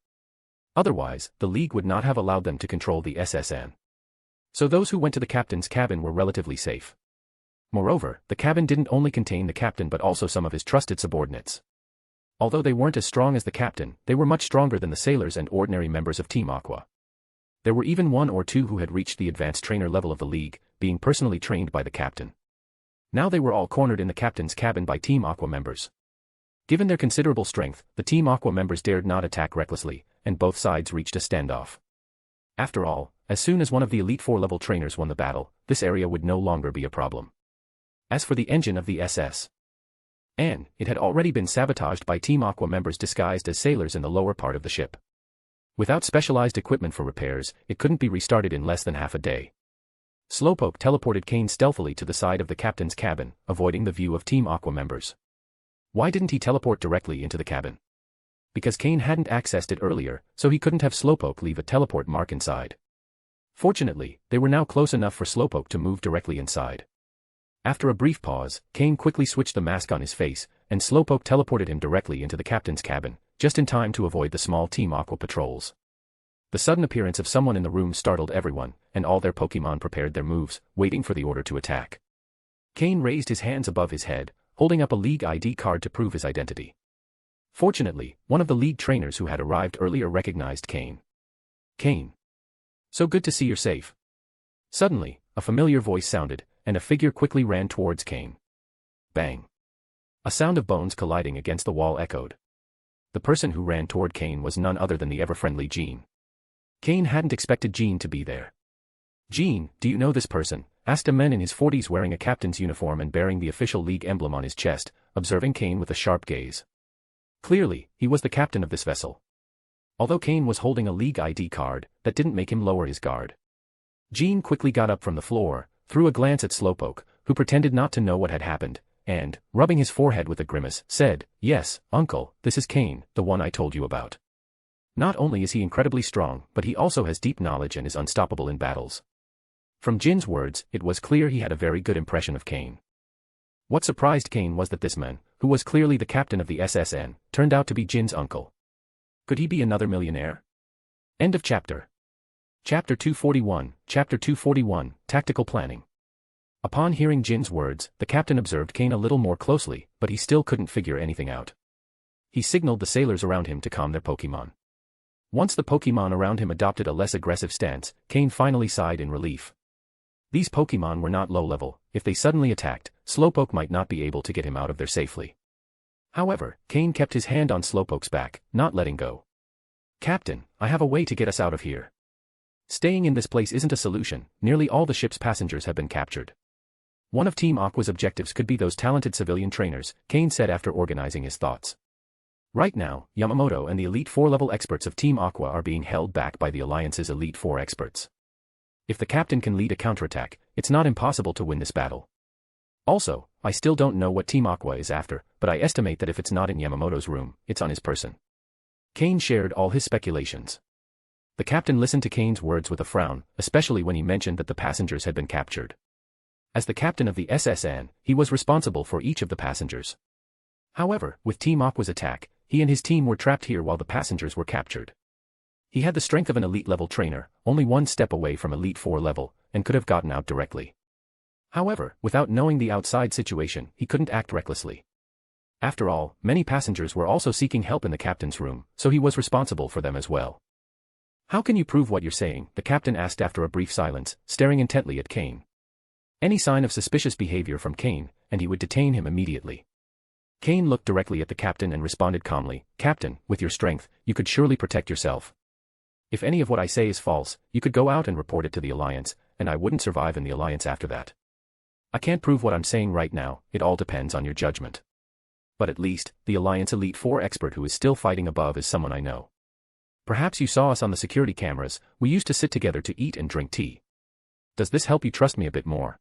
Otherwise, the League would not have allowed them to control the SSN. So those who went to the captain's cabin were relatively safe. Moreover, the cabin didn't only contain the captain but also some of his trusted subordinates. Although they weren't as strong as the captain, they were much stronger than the sailors and ordinary members of Team Aqua. There were even 1 or 2 who had reached the advanced trainer level of the League, being personally trained by the captain. Now they were all cornered in the captain's cabin by Team Aqua members. Given their considerable strength, the Team Aqua members dared not attack recklessly, and both sides reached a standoff. After all, as soon as one of the Elite Four level trainers won the battle, this area would no longer be a problem. As for the engine of the SS.N, it had already been sabotaged by Team Aqua members disguised as sailors in the lower part of the ship. Without specialized equipment for repairs, it couldn't be restarted in less than half a day. Slowpoke teleported Cain stealthily to the side of the captain's cabin, avoiding the view of Team Aqua members. Why didn't he teleport directly into the cabin? Because Cain hadn't accessed it earlier, so he couldn't have Slowpoke leave a teleport mark inside. Fortunately, they were now close enough for Slowpoke to move directly inside. After a brief pause, Cain quickly switched the mask on his face, and Slowpoke teleported him directly into the captain's cabin, just in time to avoid the small Team Aqua patrols. The sudden appearance of someone in the room startled everyone, and all their Pokémon prepared their moves, waiting for the order to attack. Cain raised his hands above his head, holding up a League ID card to prove his identity. Fortunately, one of the League trainers who had arrived earlier recognized Cain. Cain. So good to see you're safe. Suddenly, a familiar voice sounded, and a figure quickly ran towards Cain. Bang. A sound of bones colliding against the wall echoed. The person who ran toward Cain was none other than the ever-friendly Jean. Cain hadn't expected Jean to be there. Jean, do you know this person? Asked a man in his 40s wearing a captain's uniform and bearing the official League emblem on his chest, observing Cain with a sharp gaze. Clearly, he was the captain of this vessel. Although Cain was holding a League ID card, that didn't make him lower his guard. Jean quickly got up from the floor, threw a glance at Slowpoke, who pretended not to know what had happened, and, rubbing his forehead with a grimace, said, "Yes, uncle, this is Cain, the one I told you about. Not only is he incredibly strong, but he also has deep knowledge and is unstoppable in battles." From Jin's words, it was clear he had a very good impression of Cain. What surprised Cain was that this man, who was clearly the captain of the SSN, turned out to be Jin's uncle. Could he be another millionaire? End of chapter. Chapter 241, Chapter 241, Tactical Planning. Upon hearing Jin's words, the captain observed Cain a little more closely, but he still couldn't figure anything out. He signaled the sailors around him to calm their Pokémon. Once the Pokémon around him adopted a less aggressive stance, Cain finally sighed in relief. These Pokémon were not low-level. If they suddenly attacked, Slowpoke might not be able to get him out of there safely. However, Cain kept his hand on Slowpoke's back, not letting go. "Captain, I have a way to get us out of here. Staying in this place isn't a solution. Nearly all the ship's passengers have been captured. One of Team Aqua's objectives could be those talented civilian trainers," Cain said after organizing his thoughts. Right now, Yamamoto and the Elite Four level experts of Team Aqua are being held back by the Alliance's Elite Four experts. If the captain can lead a counterattack, it's not impossible to win this battle. Also, I still don't know what Team Aqua is after, but I estimate that if it's not in Yamamoto's room, it's on his person. Cain shared all his speculations. The captain listened to Cain's words with a frown, especially when he mentioned that the passengers had been captured. As the captain of the SSN, he was responsible for each of the passengers. However, with Team Aqua's attack, he and his team were trapped here while the passengers were captured. He had the strength of an elite-level trainer, only one step away from Elite Four level, and could have gotten out directly. However, without knowing the outside situation, he couldn't act recklessly. After all, many passengers were also seeking help in the captain's room, so he was responsible for them as well. "How can you prove what you're saying?" the captain asked after a brief silence, staring intently at Cain. Any sign of suspicious behavior from Cain, and he would detain him immediately. Cain looked directly at the captain and responded calmly, "Captain, with your strength, you could surely protect yourself. If any of what I say is false, you could go out and report it to the Alliance, and I wouldn't survive in the Alliance after that. I can't prove what I'm saying right now, it all depends on your judgment. But at least, the Alliance Elite Four expert who is still fighting above is someone I know. Perhaps you saw us on the security cameras. We used to sit together to eat and drink tea. Does this help you trust me a bit more?"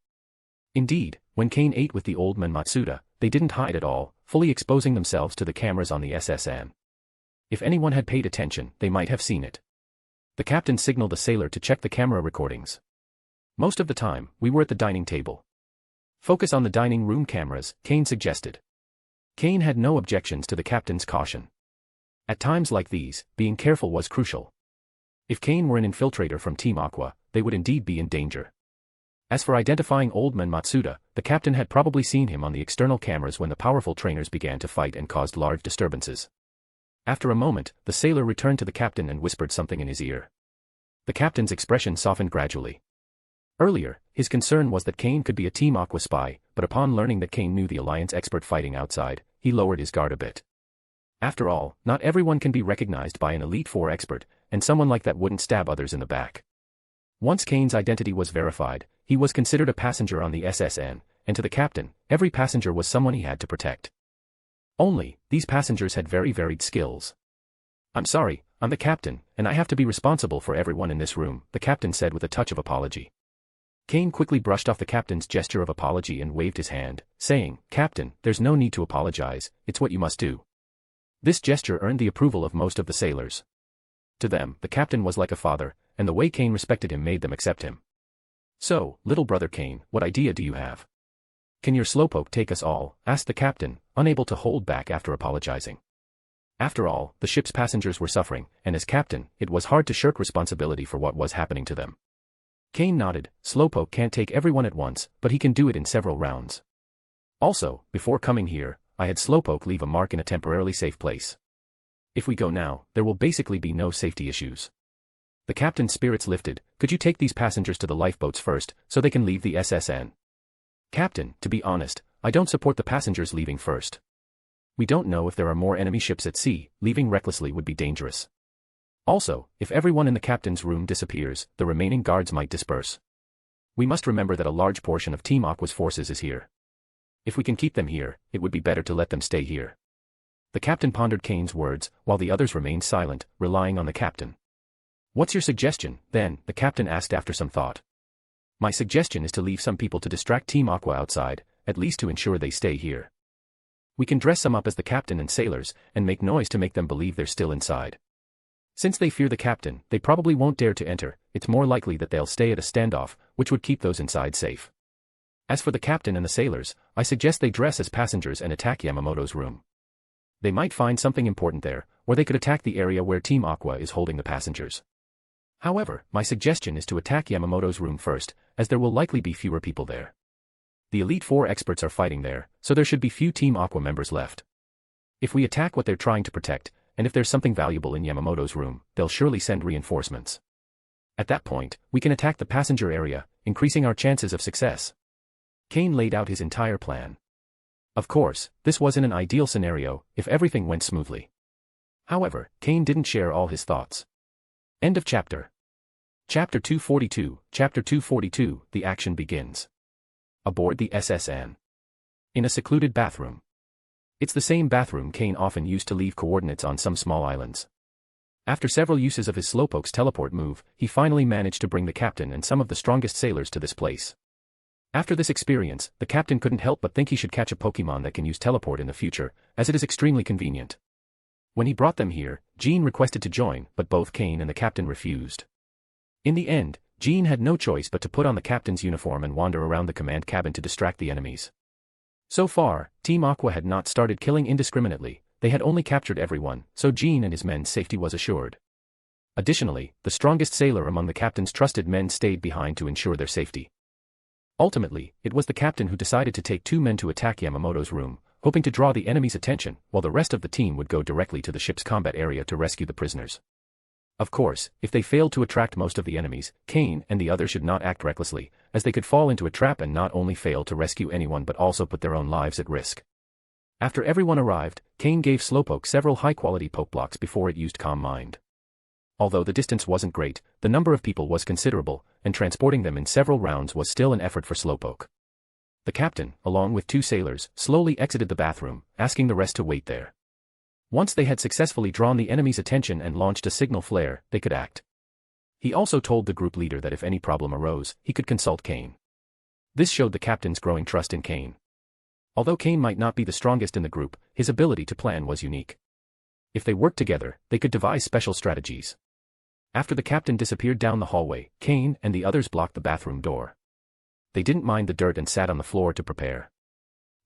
Indeed, when Cain ate with the old man Matsuda, they didn't hide at all, fully exposing themselves to the cameras on the SSN. If anyone had paid attention, they might have seen it. The captain signaled a sailor to check the camera recordings. Most of the time, we were at the dining table. "Focus on the dining room cameras," Cain suggested. Cain had no objections to the captain's caution. At times like these, being careful was crucial. If Cain were an infiltrator from Team Aqua, they would indeed be in danger. As for identifying Old Man Matsuda, the captain had probably seen him on the external cameras when the powerful trainers began to fight and caused large disturbances. After a moment, the sailor returned to the captain and whispered something in his ear. The captain's expression softened gradually. Earlier, his concern was that Cain could be a Team Aqua spy, but upon learning that Cain knew the Alliance expert fighting outside, he lowered his guard a bit. After all, not everyone can be recognized by an Elite Four expert, and someone like that wouldn't stab others in the back. Once Cain's identity was verified, he was considered a passenger on the SSN, and to the captain, every passenger was someone he had to protect. Only, these passengers had very varied skills. "I'm sorry, I'm the captain, and I have to be responsible for everyone in this room," the captain said with a touch of apology. Cain quickly brushed off the captain's gesture of apology and waved his hand, saying, "Captain, there's no need to apologize, it's what you must do." This gesture earned the approval of most of the sailors. To them, the captain was like a father, and the way Cain respected him made them accept him. "So, little brother Cain, what idea do you have? Can your slowpoke take us all?" asked the captain, unable to hold back after apologizing. After all, the ship's passengers were suffering, and as captain, it was hard to shirk responsibility for what was happening to them. Cain nodded. "Slowpoke can't take everyone at once, but he can do it in several rounds. Also, before coming here, I had Slowpoke leave a mark in a temporarily safe place. If we go now, there will basically be no safety issues." The captain's spirits lifted. "Could you take these passengers to the lifeboats first, so they can leave the SSN?" "Captain, to be honest, I don't support the passengers leaving first. We don't know if there are more enemy ships at sea, leaving recklessly would be dangerous. Also, if everyone in the captain's room disappears, the remaining guards might disperse. We must remember that a large portion of Team Aqua's forces is here. If we can keep them here, it would be better to let them stay here." The captain pondered Cain's words, while the others remained silent, relying on the captain. "What's your suggestion, then?" the captain asked after some thought. "My suggestion is to leave some people to distract Team Aqua outside, at least to ensure they stay here. We can dress some up as the captain and sailors, and make noise to make them believe they're still inside. Since they fear the captain, they probably won't dare to enter. It's more likely that they'll stay at a standoff, which would keep those inside safe. As for the captain and the sailors, I suggest they dress as passengers and attack Yamamoto's room. They might find something important there, or they could attack the area where Team Aqua is holding the passengers. However, my suggestion is to attack Yamamoto's room first, as there will likely be fewer people there. The Elite Four experts are fighting there, so there should be few Team Aqua members left. If we attack what they're trying to protect, and if there's something valuable in Yamamoto's room, they'll surely send reinforcements. At that point, we can attack the passenger area, increasing our chances of success." Cain laid out his entire plan. Of course, this wasn't an ideal scenario, if everything went smoothly. However, Cain didn't share all his thoughts. End of chapter. Chapter 242, Chapter 242, the action begins. Aboard the SSN. In a secluded bathroom. It's the same bathroom Cain often used to leave coordinates on some small islands. After several uses of his Slowpoke's teleport move, he finally managed to bring the captain and some of the strongest sailors to this place. After this experience, the captain couldn't help but think he should catch a Pokemon that can use teleport in the future, as it is extremely convenient. When he brought them here, Jean requested to join, but both Cain and the captain refused. In the end, Jean had no choice but to put on the captain's uniform and wander around the command cabin to distract the enemies. So far, Team Aqua had not started killing indiscriminately, they had only captured everyone, so Jean and his men's safety was assured. Additionally, the strongest sailor among the captain's trusted men stayed behind to ensure their safety. Ultimately, it was the captain who decided to take 2 men to attack Yamamoto's room, hoping to draw the enemy's attention, while the rest of the team would go directly to the ship's combat area to rescue the prisoners. Of course, if they failed to attract most of the enemies, Cain and the others should not act recklessly, as they could fall into a trap and not only fail to rescue anyone but also put their own lives at risk. After everyone arrived, Cain gave Slowpoke several high-quality poke blocks before it used Calm Mind. Although the distance wasn't great, the number of people was considerable, and transporting them in several rounds was still an effort for Slowpoke. The captain, along with 2 sailors, slowly exited the bathroom, asking the rest to wait there. Once they had successfully drawn the enemy's attention and launched a signal flare, they could act. He also told the group leader that if any problem arose, he could consult Cain. This showed the captain's growing trust in Cain. Although Cain might not be the strongest in the group, his ability to plan was unique. If they worked together, they could devise special strategies. After the captain disappeared down the hallway, Cain and the others blocked the bathroom door. They didn't mind the dirt and sat on the floor to prepare.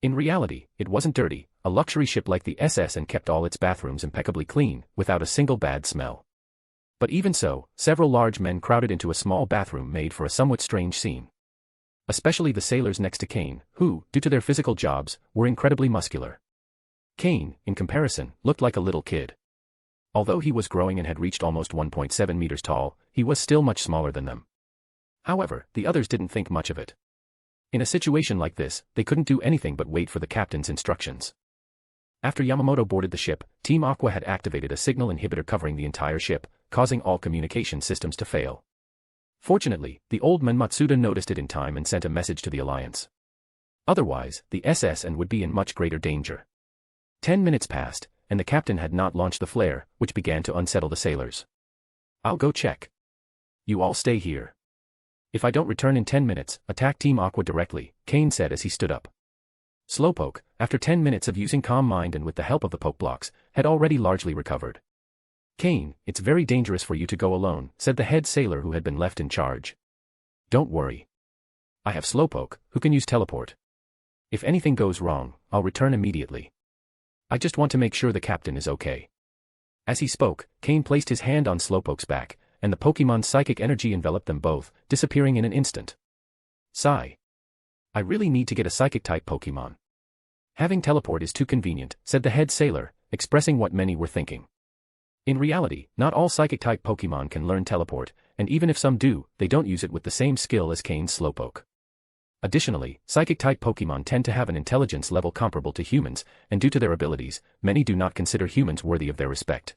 In reality, it wasn't dirty, a luxury ship like the SSN kept all its bathrooms impeccably clean, without a single bad smell. But even so, several large men crowded into a small bathroom made for a somewhat strange scene. Especially the sailors next to Cain, who, due to their physical jobs, were incredibly muscular. Cain, in comparison, looked like a little kid. Although he was growing and had reached almost 1.7 meters tall, he was still much smaller than them. However, the others didn't think much of it. In a situation like this, they couldn't do anything but wait for the captain's instructions. After Yamamoto boarded the ship, Team Aqua had activated a signal inhibitor covering the entire ship, causing all communication systems to fail. Fortunately, the old man Matsuda noticed it in time and sent a message to the Alliance. Otherwise, the SS and would be in much greater danger. 10 minutes passed, and the captain had not launched the flare, which began to unsettle the sailors. I'll go check. You all stay here. If I don't return in 10 minutes, attack Team Aqua directly, Cain said as he stood up. Slowpoke, after 10 minutes of using Calm Mind and with the help of the poke blocks, had already largely recovered. Cain, it's very dangerous for you to go alone, said the head sailor who had been left in charge. Don't worry. I have Slowpoke, who can use teleport. If anything goes wrong, I'll return immediately. I just want to make sure the captain is okay. As he spoke, Cain placed his hand on Slowpoke's back, and the Pokémon's psychic energy enveloped them both, disappearing in an instant. Sigh. I really need to get a psychic-type Pokémon. Having teleport is too convenient, said the head sailor, expressing what many were thinking. In reality, not all psychic-type Pokémon can learn teleport, and even if some do, they don't use it with the same skill as Cain's Slowpoke. Additionally, psychic-type Pokémon tend to have an intelligence level comparable to humans, and due to their abilities, many do not consider humans worthy of their respect.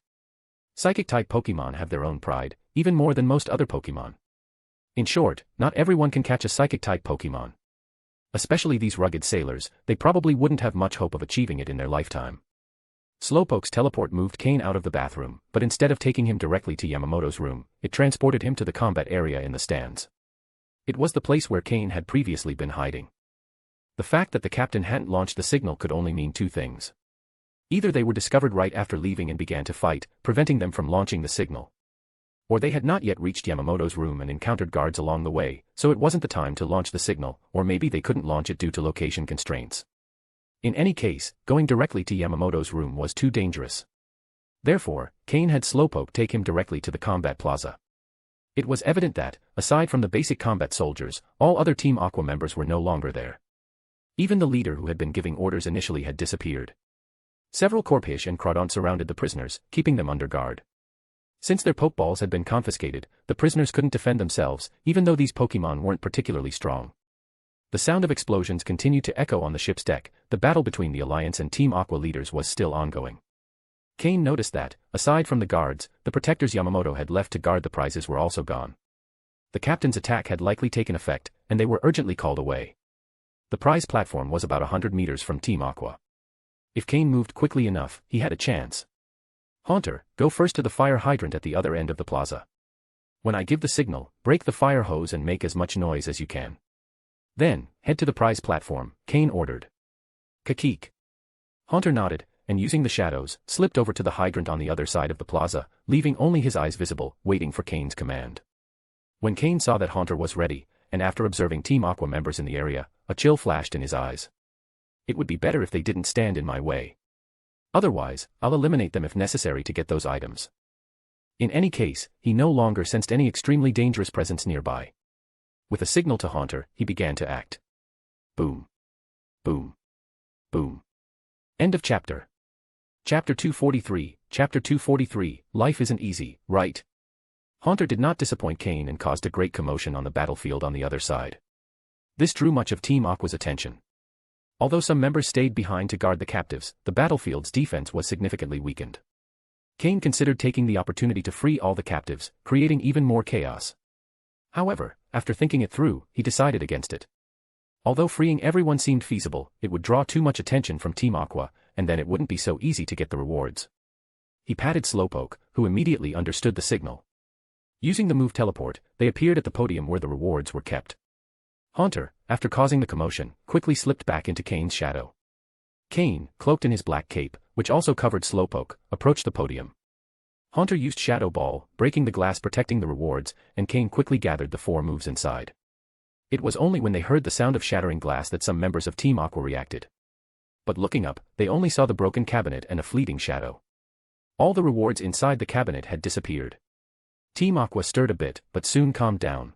Psychic-type Pokémon have their own pride, even more than most other Pokémon. In short, not everyone can catch a psychic-type Pokémon. Especially these rugged sailors, they probably wouldn't have much hope of achieving it in their lifetime. Slowpoke's teleport moved Cain out of the bathroom, but instead of taking him directly to Yamamoto's room, it transported him to the combat area in the stands. It was the place where Cain had previously been hiding. The fact that the captain hadn't launched the signal could only mean two things. Either they were discovered right after leaving and began to fight, preventing them from launching the signal. Or they had not yet reached Yamamoto's room and encountered guards along the way, so it wasn't the time to launch the signal, or maybe they couldn't launch it due to location constraints. In any case, going directly to Yamamoto's room was too dangerous. Therefore, Cain had Slowpoke take him directly to the combat plaza. It was evident that, aside from the basic combat soldiers, all other Team Aqua members were no longer there. Even the leader who had been giving orders initially had disappeared. Several Corpish and Crawdon surrounded the prisoners, keeping them under guard. Since their Pokeballs had been confiscated, the prisoners couldn't defend themselves, even though these Pokemon weren't particularly strong. The sound of explosions continued to echo on the ship's deck. The battle between the Alliance and Team Aqua leaders was still ongoing. Cain noticed that, aside from the guards, the protectors Yamamoto had left to guard the prizes were also gone. The captain's attack had likely taken effect, and they were urgently called away. The prize platform was about 100 meters from Team Aqua. If Cain moved quickly enough, he had a chance. Haunter, go first to the fire hydrant at the other end of the plaza. When I give the signal, break the fire hose and make as much noise as you can. Then, head to the prize platform, Cain ordered. Kakik. Haunter nodded, and using the shadows, slipped over to the hydrant on the other side of the plaza, leaving only his eyes visible, waiting for Cain's command. When Cain saw that Haunter was ready, and after observing Team Aqua members in the area, a chill flashed in his eyes. It would be better if they didn't stand in my way. Otherwise, I'll eliminate them if necessary to get those items. In any case, he no longer sensed any extremely dangerous presence nearby. With a signal to Haunter, he began to act. Boom. Boom. Boom. End of chapter. Chapter 243, Chapter 243, Life isn't easy, right? Haunter did not disappoint Cain and caused a great commotion on the battlefield on the other side. This drew much of Team Aqua's attention. Although some members stayed behind to guard the captives, the battlefield's defense was significantly weakened. Cain considered taking the opportunity to free all the captives, creating even more chaos. However, after thinking it through, he decided against it. Although freeing everyone seemed feasible, it would draw too much attention from Team Aqua, and then it wouldn't be so easy to get the rewards. He patted Slowpoke, who immediately understood the signal. Using the move teleport, they appeared at the podium where the rewards were kept. Haunter, after causing the commotion, quickly slipped back into Cain's shadow. Cain, cloaked in his black cape, which also covered Slowpoke, approached the podium. Haunter used Shadow Ball, breaking the glass protecting the rewards, and Cain quickly gathered the 4 moves inside. It was only when they heard the sound of shattering glass that some members of Team Aqua reacted. But looking up, they only saw the broken cabinet and a fleeting shadow. All the rewards inside the cabinet had disappeared. Team Aqua stirred a bit, but soon calmed down.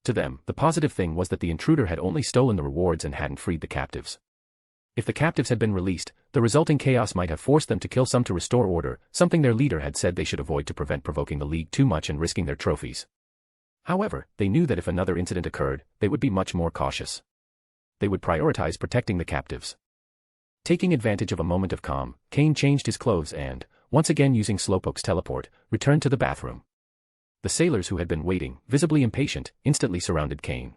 To them, the positive thing was that the intruder had only stolen the rewards and hadn't freed the captives. If the captives had been released, the resulting chaos might have forced them to kill some to restore order, something their leader had said they should avoid to prevent provoking the League too much and risking their trophies. However, they knew that if another incident occurred, they would be much more cautious. They would prioritize protecting the captives. Taking advantage of a moment of calm, Cain changed his clothes and, once again using Slowpoke's teleport, returned to the bathroom. The sailors who had been waiting, visibly impatient, instantly surrounded Cain.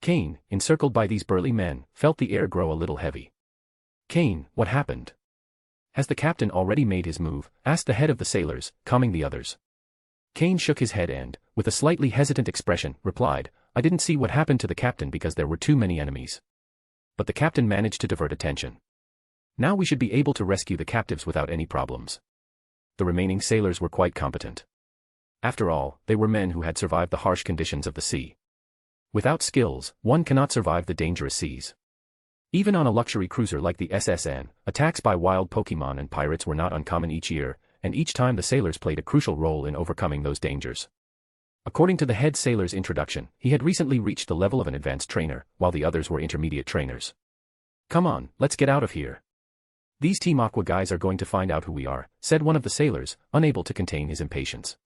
Cain, encircled by these burly men, felt the air grow a little heavy. "Cain, what happened?" "Has the captain already made his move?" asked the head of the sailors, calming the others. Cain shook his head and, with a slightly hesitant expression, replied, "I didn't see what happened to the captain because there were too many enemies. But the captain managed to divert attention. Now we should be able to rescue the captives without any problems." The remaining sailors were quite competent. After all, they were men who had survived the harsh conditions of the sea. Without skills, one cannot survive the dangerous seas. Even on a luxury cruiser like the SSN, attacks by wild Pokémon and pirates were not uncommon each year, and each time the sailors played a crucial role in overcoming those dangers. According to the head sailor's introduction, he had recently reached the level of an advanced trainer, while the others were intermediate trainers. "Come on, let's get out of here. These Team Aqua guys are going to find out who we are," said one of the sailors, unable to contain his impatience.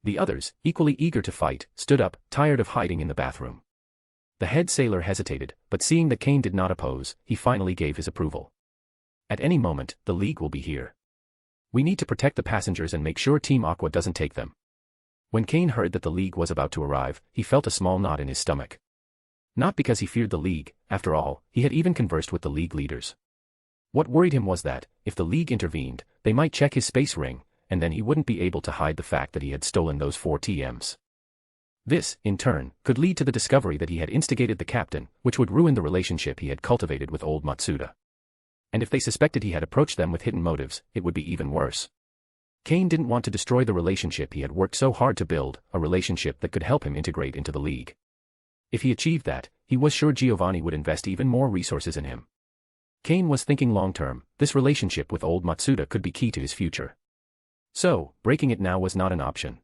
The others, equally eager to fight, stood up, tired of hiding in the bathroom. The head sailor hesitated, but seeing that Cain did not oppose, he finally gave his approval. "At any moment, the League will be here. We need to protect the passengers and make sure Team Aqua doesn't take them." When Cain heard that the League was about to arrive, he felt a small knot in his stomach. Not because he feared the League, after all, he had even conversed with the League leaders. What worried him was that, if the League intervened, they might check his space ring, and then he wouldn't be able to hide the fact that he had stolen those 4 TMs. This, in turn, could lead to the discovery that he had instigated the captain, which would ruin the relationship he had cultivated with old Matsuda. And if they suspected he had approached them with hidden motives, it would be even worse. Cain didn't want to destroy the relationship he had worked so hard to build, a relationship that could help him integrate into the League. If he achieved that, he was sure Giovanni would invest even more resources in him. Cain was thinking long-term, this relationship with old Matsuda could be key to his future. So, breaking it now was not an option.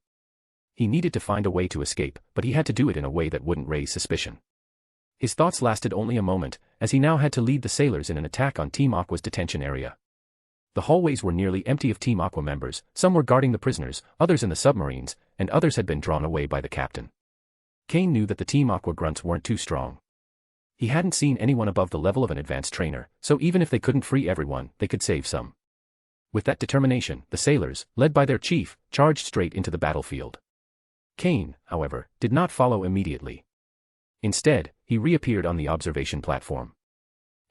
He needed to find a way to escape, but he had to do it in a way that wouldn't raise suspicion. His thoughts lasted only a moment, as he now had to lead the sailors in an attack on Team Aqua's detention area. The hallways were nearly empty of Team Aqua members, some were guarding the prisoners, others in the submarines, and others had been drawn away by the captain. Cain knew that the Team Aqua grunts weren't too strong. He hadn't seen anyone above the level of an advanced trainer, so even if they couldn't free everyone, they could save some. With that determination, the sailors, led by their chief, charged straight into the battlefield. Cain, however, did not follow immediately. Instead, he reappeared on the observation platform.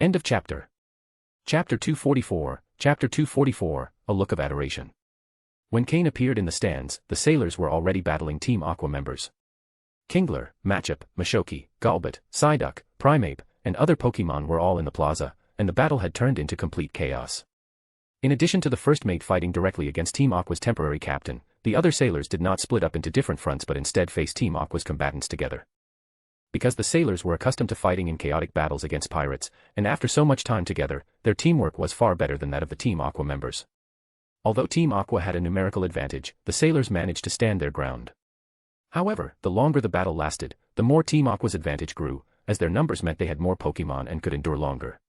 End of chapter. Chapter 244, Chapter 244, A Look of Adoration. When Cain appeared in the stands, the sailors were already battling Team Aqua members. Kingler, Machop, Mashoki, Golbat, Psyduck, Primeape, and other Pokémon were all in the plaza, and the battle had turned into complete chaos. In addition to the first mate fighting directly against Team Aqua's temporary captain, the other sailors did not split up into different fronts but instead faced Team Aqua's combatants together. Because the sailors were accustomed to fighting in chaotic battles against pirates, and after so much time together, their teamwork was far better than that of the Team Aqua members. Although Team Aqua had a numerical advantage, the sailors managed to stand their ground. However, the longer the battle lasted, the more Team Aqua's advantage grew, as their numbers meant they had more Pokémon and could endure longer.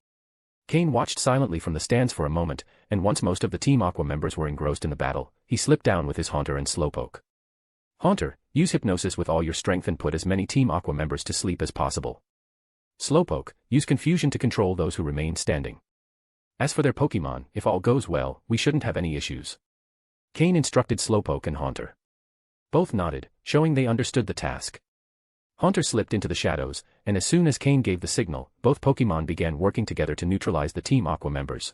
Cain watched silently from the stands for a moment, and once most of the Team Aqua members were engrossed in the battle, he slipped down with his Haunter and Slowpoke. Haunter, use hypnosis with all your strength and put as many Team Aqua members to sleep as possible. Slowpoke, use confusion to control those who remain standing. As for their Pokémon, if all goes well, we shouldn't have any issues. Cain instructed Slowpoke and Haunter. Both nodded, showing they understood the task. Haunter slipped into the shadows, and as soon as Cain gave the signal, both Pokémon began working together to neutralize the Team Aqua members.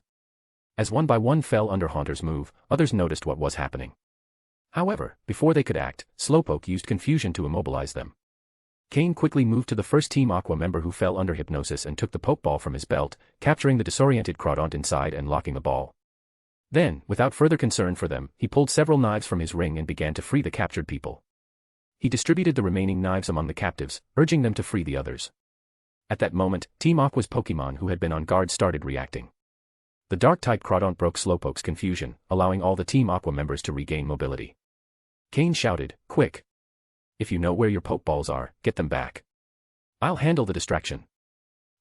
As one by one fell under Haunter's move, others noticed what was happening. However, before they could act, Slowpoke used confusion to immobilize them. Cain quickly moved to the first Team Aqua member who fell under hypnosis and took the Pokeball from his belt, capturing the disoriented Crawdaunt inside and locking the ball. Then, without further concern for them, he pulled several knives from his ring and began to free the captured people. He distributed the remaining knives among the captives, urging them to free the others. At that moment, Team Aqua's Pokémon who had been on guard started reacting. The Dark-type Crawdaunt broke Slowpoke's confusion, allowing all the Team Aqua members to regain mobility. Cain shouted, "Quick! If you know where your Pokeballs are, get them back. I'll handle the distraction."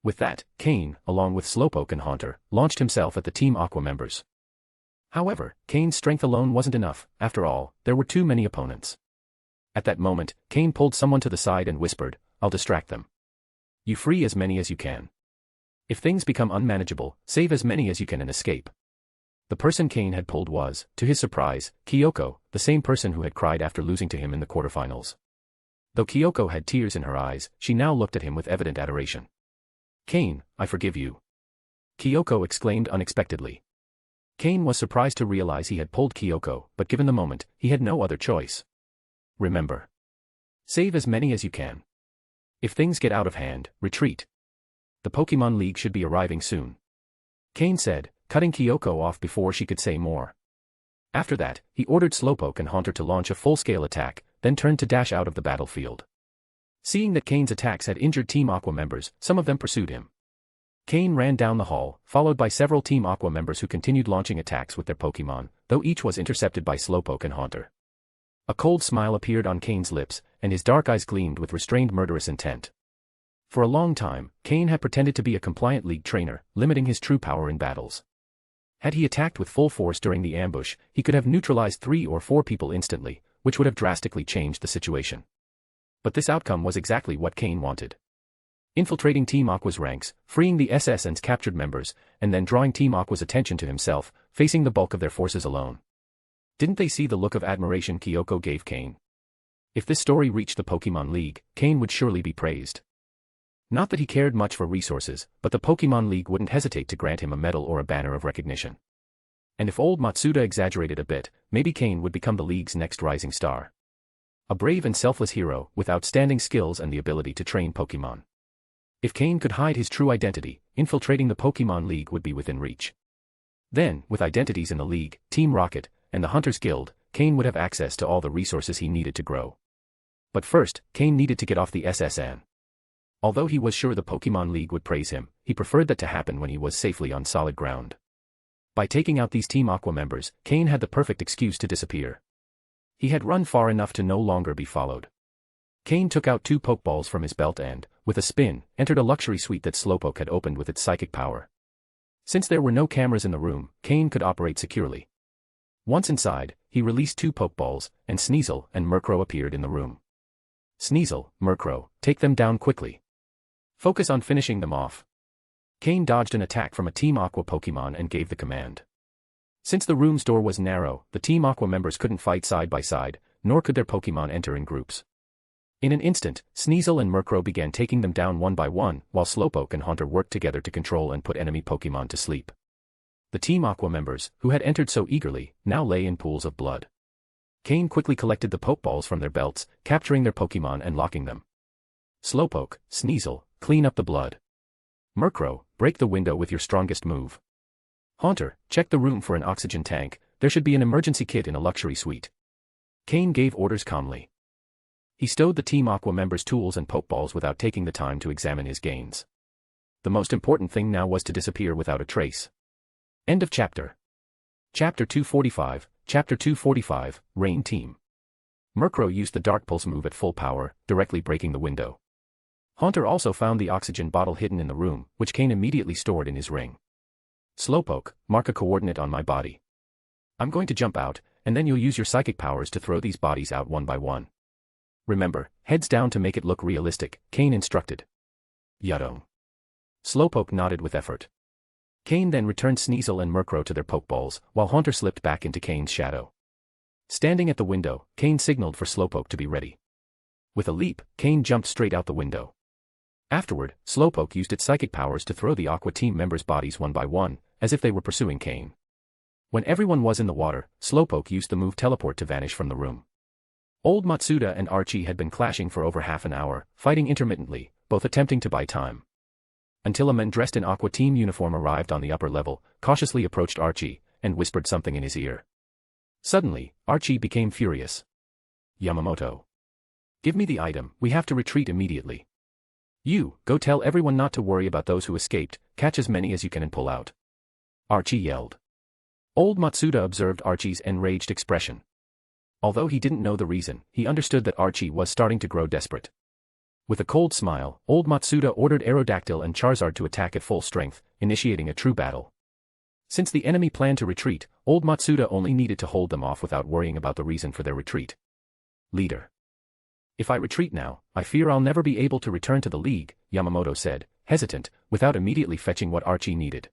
With that, Cain, along with Slowpoke and Haunter, launched himself at the Team Aqua members. However, Cain's strength alone wasn't enough. After all, there were too many opponents. At that moment, Cain pulled someone to the side and whispered, "I'll distract them. You free as many as you can. If things become unmanageable, save as many as you can and escape." The person Cain had pulled was, to his surprise, Kyoko, the same person who had cried after losing to him in the quarterfinals. Though Kyoko had tears in her eyes, she now looked at him with evident adoration. "Cain, I forgive you," Kyoko exclaimed unexpectedly. Cain was surprised to realize he had pulled Kyoko, but given the moment, he had no other choice. "Remember. Save as many as you can. If things get out of hand, retreat. The Pokémon League should be arriving soon," Cain said, cutting Kyoko off before she could say more. After that, he ordered Slowpoke and Haunter to launch a full-scale attack, then turned to dash out of the battlefield. Seeing that Cain's attacks had injured Team Aqua members, some of them pursued him. Cain ran down the hall, followed by several Team Aqua members who continued launching attacks with their Pokémon, though each was intercepted by Slowpoke and Haunter. A cold smile appeared on Cain's lips, and his dark eyes gleamed with restrained murderous intent. For a long time, Cain had pretended to be a compliant league trainer, limiting his true power in battles. Had he attacked with full force during the ambush, he could have neutralized 3 or 4 people instantly, which would have drastically changed the situation. But this outcome was exactly what Cain wanted. Infiltrating Team Aqua's ranks, freeing the SSN's captured members, and then drawing Team Aqua's attention to himself, facing the bulk of their forces alone. Didn't they see the look of admiration Kyoko gave Cain? If this story reached the Pokémon League, Cain would surely be praised. Not that he cared much for resources, but the Pokémon League wouldn't hesitate to grant him a medal or a banner of recognition. And if old Matsuda exaggerated a bit, maybe Cain would become the League's next rising star. A brave and selfless hero, with outstanding skills and the ability to train Pokémon. If Cain could hide his true identity, infiltrating the Pokémon League would be within reach. Then, with identities in the League, Team Rocket, and the Hunters Guild, Cain would have access to all the resources he needed to grow. But first, Cain needed to get off the SSN. Although he was sure the Pokémon League would praise him, he preferred that to happen when he was safely on solid ground. By taking out these Team Aqua members, Cain had the perfect excuse to disappear. He had run far enough to no longer be followed. Cain took out 2 Pokeballs from his belt and, with a spin, entered a luxury suite that Slowpoke had opened with its psychic power. Since there were no cameras in the room, Cain could operate securely. Once inside, he released 2 Pokeballs, and Sneasel and Murkrow appeared in the room. "Sneasel, Murkrow, take them down quickly. Focus on finishing them off." Cain dodged an attack from a Team Aqua Pokémon and gave the command. Since the room's door was narrow, the Team Aqua members couldn't fight side by side, nor could their Pokémon enter in groups. In an instant, Sneasel and Murkrow began taking them down one by one, while Slowpoke and Haunter worked together to control and put enemy Pokémon to sleep. The Team Aqua members, who had entered so eagerly, now lay in pools of blood. Cain quickly collected the Pokeballs from their belts, capturing their Pokémon and locking them. Slowpoke, Sneasel, clean up the blood. Murkrow, break the window with your strongest move. Haunter, check the room for an oxygen tank, there should be an emergency kit in a luxury suite. Cain gave orders calmly. He stowed the Team Aqua members' tools and Pokeballs without taking the time to examine his gains. The most important thing now was to disappear without a trace. End of chapter. Chapter 245, Chapter 245, Rain Team. Murkrow used the Dark Pulse move at full power, directly breaking the window. Haunter also found the oxygen bottle hidden in the room, which Cain immediately stored in his ring. Slowpoke, mark a coordinate on my body. I'm going to jump out, and then you'll use your psychic powers to throw these bodies out one by one. Remember, heads down to make it look realistic, Cain instructed. Yadong. Slowpoke nodded with effort. Cain then returned Sneasel and Murkrow to their Pokeballs, while Haunter slipped back into Cain's shadow. Standing at the window, Cain signaled for Slowpoke to be ready. With a leap, Cain jumped straight out the window. Afterward, Slowpoke used its psychic powers to throw the Aqua Team members' bodies one by one, as if they were pursuing Cain. When everyone was in the water, Slowpoke used the move Teleport to vanish from the room. Old Matsuda and Archie had been clashing for over half an hour, fighting intermittently, both attempting to buy time. Until a man dressed in Aqua Team uniform arrived on the upper level, cautiously approached Archie, and whispered something in his ear. Suddenly, Archie became furious. Yamamoto. Give me the item, we have to retreat immediately. You, go tell everyone not to worry about those who escaped, catch as many as you can and pull out. Archie yelled. Old Matsuda observed Archie's enraged expression. Although he didn't know the reason, he understood that Archie was starting to grow desperate. With a cold smile, old Matsuda ordered Aerodactyl and Charizard to attack at full strength, initiating a true battle. Since the enemy planned to retreat, old Matsuda only needed to hold them off without worrying about the reason for their retreat. Leader. If I retreat now, I fear I'll never be able to return to the League, Yamamoto said, hesitant, without immediately fetching what Archie needed.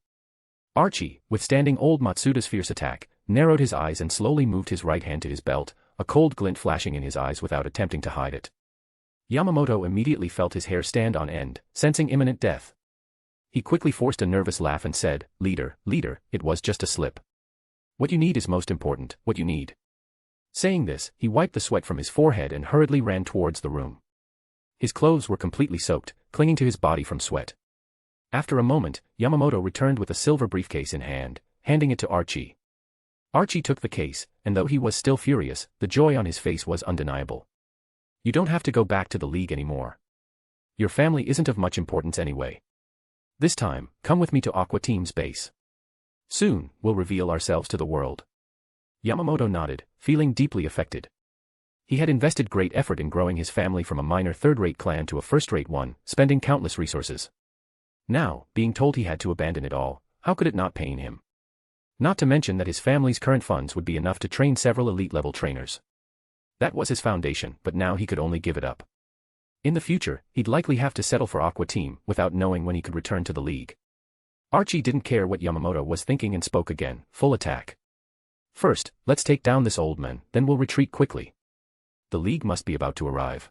Archie, withstanding old Matsuda's fierce attack, narrowed his eyes and slowly moved his right hand to his belt, a cold glint flashing in his eyes without attempting to hide it. Yamamoto immediately felt his hair stand on end, sensing imminent death. He quickly forced a nervous laugh and said, leader, it was just a slip. What you need is most important, what you need. Saying this, he wiped the sweat from his forehead and hurriedly ran towards the room. His clothes were completely soaked, clinging to his body from sweat. After a moment, Yamamoto returned with a silver briefcase in hand, handing it to Archie. Archie took the case, and though he was still furious, the joy on his face was undeniable. You don't have to go back to the league anymore. Your family isn't of much importance anyway. This time, come with me to Aqua Team's base. Soon, we'll reveal ourselves to the world. Yamamoto nodded, feeling deeply affected. He had invested great effort in growing his family from a minor third-rate clan to a first-rate one, spending countless resources. Now, being told he had to abandon it all, how could it not pain him? Not to mention that his family's current funds would be enough to train several elite-level trainers. That was his foundation, but now he could only give it up. In the future, he'd likely have to settle for Aqua Team without knowing when he could return to the league. Archie didn't care what Yamamoto was thinking and spoke again, full attack. First, let's take down this old man, then we'll retreat quickly. The league must be about to arrive.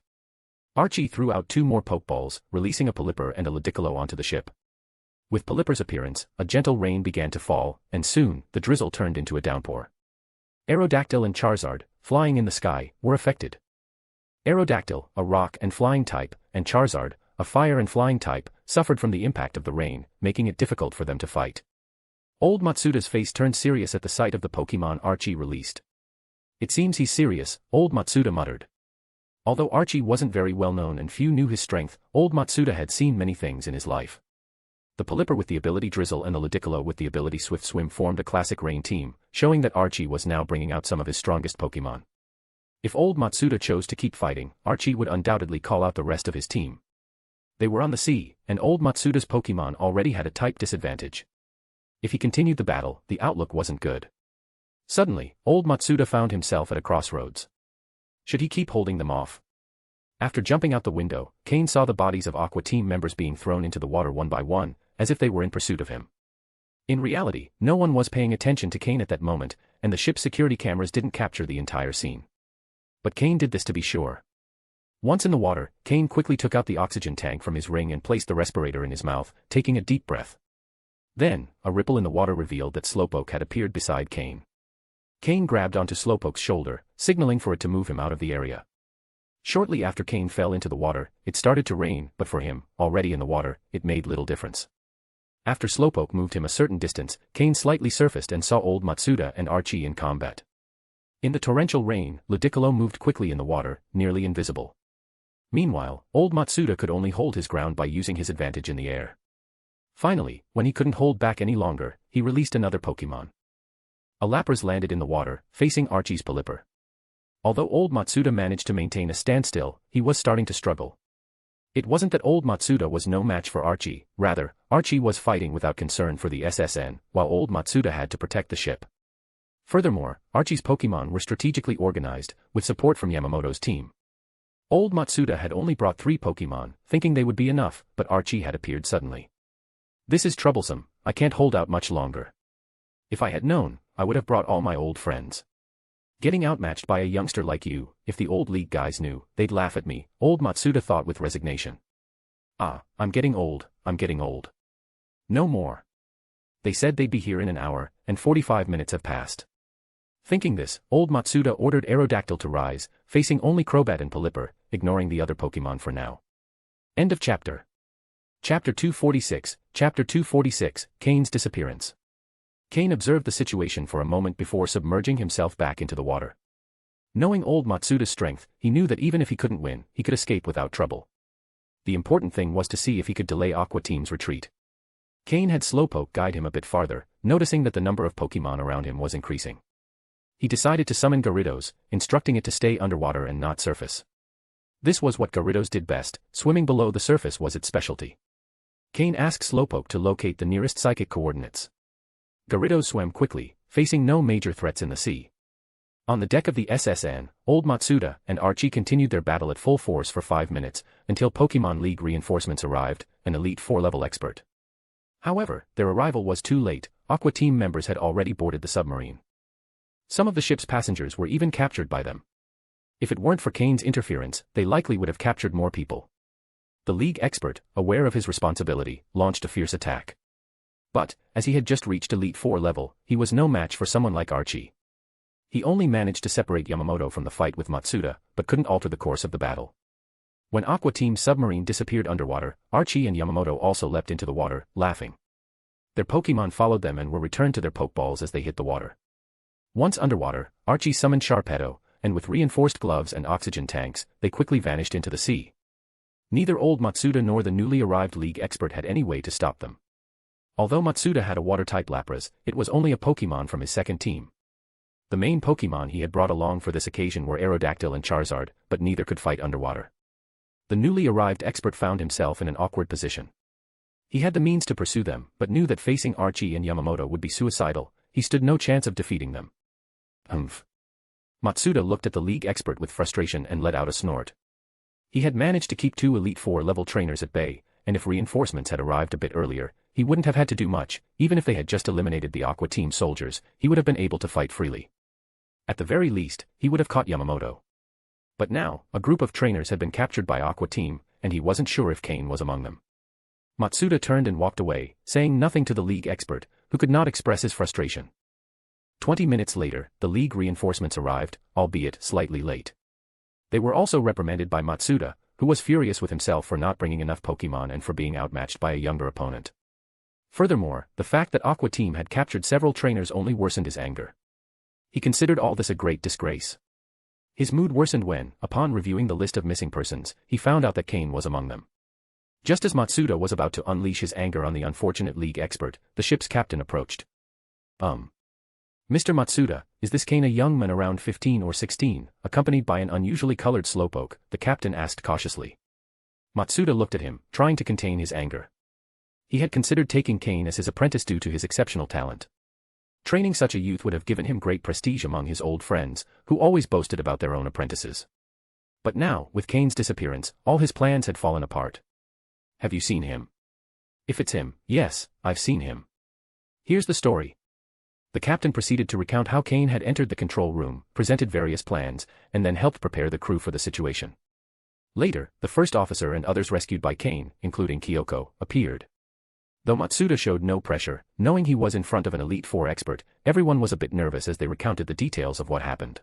Archie threw out 2 more Pokeballs, releasing a Pelipper and a Ludicolo onto the ship. With Pelipper's appearance, a gentle rain began to fall, and soon, the drizzle turned into a downpour. Aerodactyl and Charizard, flying in the sky, were affected. Aerodactyl, a rock and flying type, and Charizard, a fire and flying type, suffered from the impact of the rain, making it difficult for them to fight. Old Matsuda's face turned serious at the sight of the Pokémon Archie released. It seems he's serious, old Matsuda muttered. Although Archie wasn't very well known and few knew his strength, old Matsuda had seen many things in his life. The Pelipper with the ability Drizzle and the Ludicolo with the ability Swift Swim formed a classic rain team, showing that Archie was now bringing out some of his strongest Pokémon. If old Matsuda chose to keep fighting, Archie would undoubtedly call out the rest of his team. They were on the sea, and old Matsuda's Pokémon already had a type disadvantage. If he continued the battle, the outlook wasn't good. Suddenly, old Matsuda found himself at a crossroads. Should he keep holding them off? After jumping out the window, Cain saw the bodies of Aqua Team members being thrown into the water one by one, as if they were in pursuit of him. In reality, no one was paying attention to Cain at that moment, and the ship's security cameras didn't capture the entire scene. But Cain did this to be sure. Once in the water, Cain quickly took out the oxygen tank from his ring and placed the respirator in his mouth, taking a deep breath. Then, a ripple in the water revealed that Slowpoke had appeared beside Cain. Cain grabbed onto Slowpoke's shoulder, signaling for it to move him out of the area. Shortly after Cain fell into the water, it started to rain, but for him, already in the water, it made little difference. After Slowpoke moved him a certain distance, Cain slightly surfaced and saw old Matsuda and Archie in combat. In the torrential rain, Ludicolo moved quickly in the water, nearly invisible. Meanwhile, old Matsuda could only hold his ground by using his advantage in the air. Finally, when he couldn't hold back any longer, he released another Pokémon. A Lapras landed in the water, facing Archie's Pelipper. Although old Matsuda managed to maintain a standstill, he was starting to struggle. It wasn't that old Matsuda was no match for Archie, rather, Archie was fighting without concern for the SSN, while old Matsuda had to protect the ship. Furthermore, Archie's Pokémon were strategically organized, with support from Yamamoto's team. Old Matsuda had only brought 3 Pokémon, thinking they would be enough, but Archie had appeared suddenly. This is troublesome, I can't hold out much longer. If I had known, I would have brought all my old friends. Getting outmatched by a youngster like you, if the old league guys knew, they'd laugh at me, old Matsuda thought with resignation. I'm getting old, I'm getting old. No more. They said they'd be here in an hour, and 45 minutes have passed. Thinking this, old Matsuda ordered Aerodactyl to rise, facing only Crobat and Pelipper, ignoring the other Pokémon for now. End of chapter. Chapter 246, Chapter 246, Cain's disappearance. Cain observed the situation for a moment before submerging himself back into the water. Knowing old Matsuda's strength, he knew that even if he couldn't win, he could escape without trouble. The important thing was to see if he could delay Aqua Team's retreat. Cain had Slowpoke guide him a bit farther, noticing that the number of Pokémon around him was increasing. He decided to summon Gyarados, instructing it to stay underwater and not surface. This was what Gyarados did best, swimming below the surface was its specialty. Cain asked Slowpoke to locate the nearest psychic coordinates. Gyarados swam quickly, facing no major threats in the sea. On the deck of the SSN, old Matsuda and Archie continued their battle at full force for 5 minutes, until Pokémon League reinforcements arrived, an Elite 4 level expert. However, their arrival was too late. Aqua Team members had already boarded the submarine. Some of the ship's passengers were even captured by them. If it weren't for Cain's interference, they likely would have captured more people. The League expert, aware of his responsibility, launched a fierce attack. But, as he had just reached Elite 4 level, he was no match for someone like Archie. He only managed to separate Yamamoto from the fight with Matsuda, but couldn't alter the course of the battle. When Aqua Team's submarine disappeared underwater, Archie and Yamamoto also leapt into the water, laughing. Their Pokémon followed them and were returned to their Pokeballs as they hit the water. Once underwater, Archie summoned Sharpedo, and with reinforced gloves and oxygen tanks, they quickly vanished into the sea. Neither old Matsuda nor the newly arrived League expert had any way to stop them. Although Matsuda had a water-type Lapras, it was only a Pokémon from his second team. The main Pokémon he had brought along for this occasion were Aerodactyl and Charizard, but neither could fight underwater. The newly arrived expert found himself in an awkward position. He had the means to pursue them, but knew that facing Archie and Yamamoto would be suicidal. He stood no chance of defeating them. Humph. Matsuda looked at the League expert with frustration and let out a snort. He had managed to keep 2 Elite 4 level trainers at bay, and if reinforcements had arrived a bit earlier, he wouldn't have had to do much. Even if they had just eliminated the Aqua Team soldiers, he would have been able to fight freely. At the very least, he would have caught Yamamoto. But now, a group of trainers had been captured by Aqua Team, and he wasn't sure if Cain was among them. Matsuda turned and walked away, saying nothing to the League expert, who could not express his frustration. 20 minutes later, the League reinforcements arrived, albeit slightly late. They were also reprimanded by Matsuda, who was furious with himself for not bringing enough Pokémon and for being outmatched by a younger opponent. Furthermore, the fact that Aqua Team had captured several trainers only worsened his anger. He considered all this a great disgrace. His mood worsened when, upon reviewing the list of missing persons, he found out that Cain was among them. Just as Matsuda was about to unleash his anger on the unfortunate League expert, the ship's captain approached. Mr. Matsuda, is this Cain a young man around 15 or 16, accompanied by an unusually colored slowpoke? The captain asked cautiously. Matsuda looked at him, trying to contain his anger. He had considered taking Cain as his apprentice due to his exceptional talent. Training such a youth would have given him great prestige among his old friends, who always boasted about their own apprentices. But now, with Cain's disappearance, all his plans had fallen apart. Have you seen him? If it's him, yes, I've seen him. Here's the story. The captain proceeded to recount how Cain had entered the control room, presented various plans, and then helped prepare the crew for the situation. Later, the first officer and others rescued by Cain, including Kyoko, appeared. Though Matsuda showed no pressure, knowing he was in front of an Elite 4 expert, everyone was a bit nervous as they recounted the details of what happened.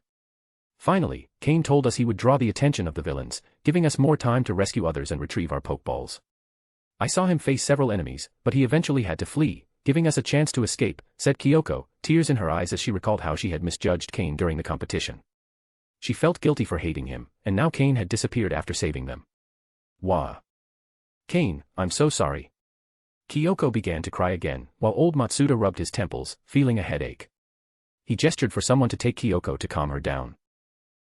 Finally, Cain told us he would draw the attention of the villains, giving us more time to rescue others and retrieve our Pokeballs. I saw him face several enemies, but he eventually had to flee, giving us a chance to escape, said Kyoko, tears in her eyes as she recalled how she had misjudged Cain during the competition. She felt guilty for hating him, and now Cain had disappeared after saving them. Wah! Cain, I'm so sorry. Kyoko began to cry again, while old Matsuda rubbed his temples, feeling a headache. He gestured for someone to take Kyoko to calm her down.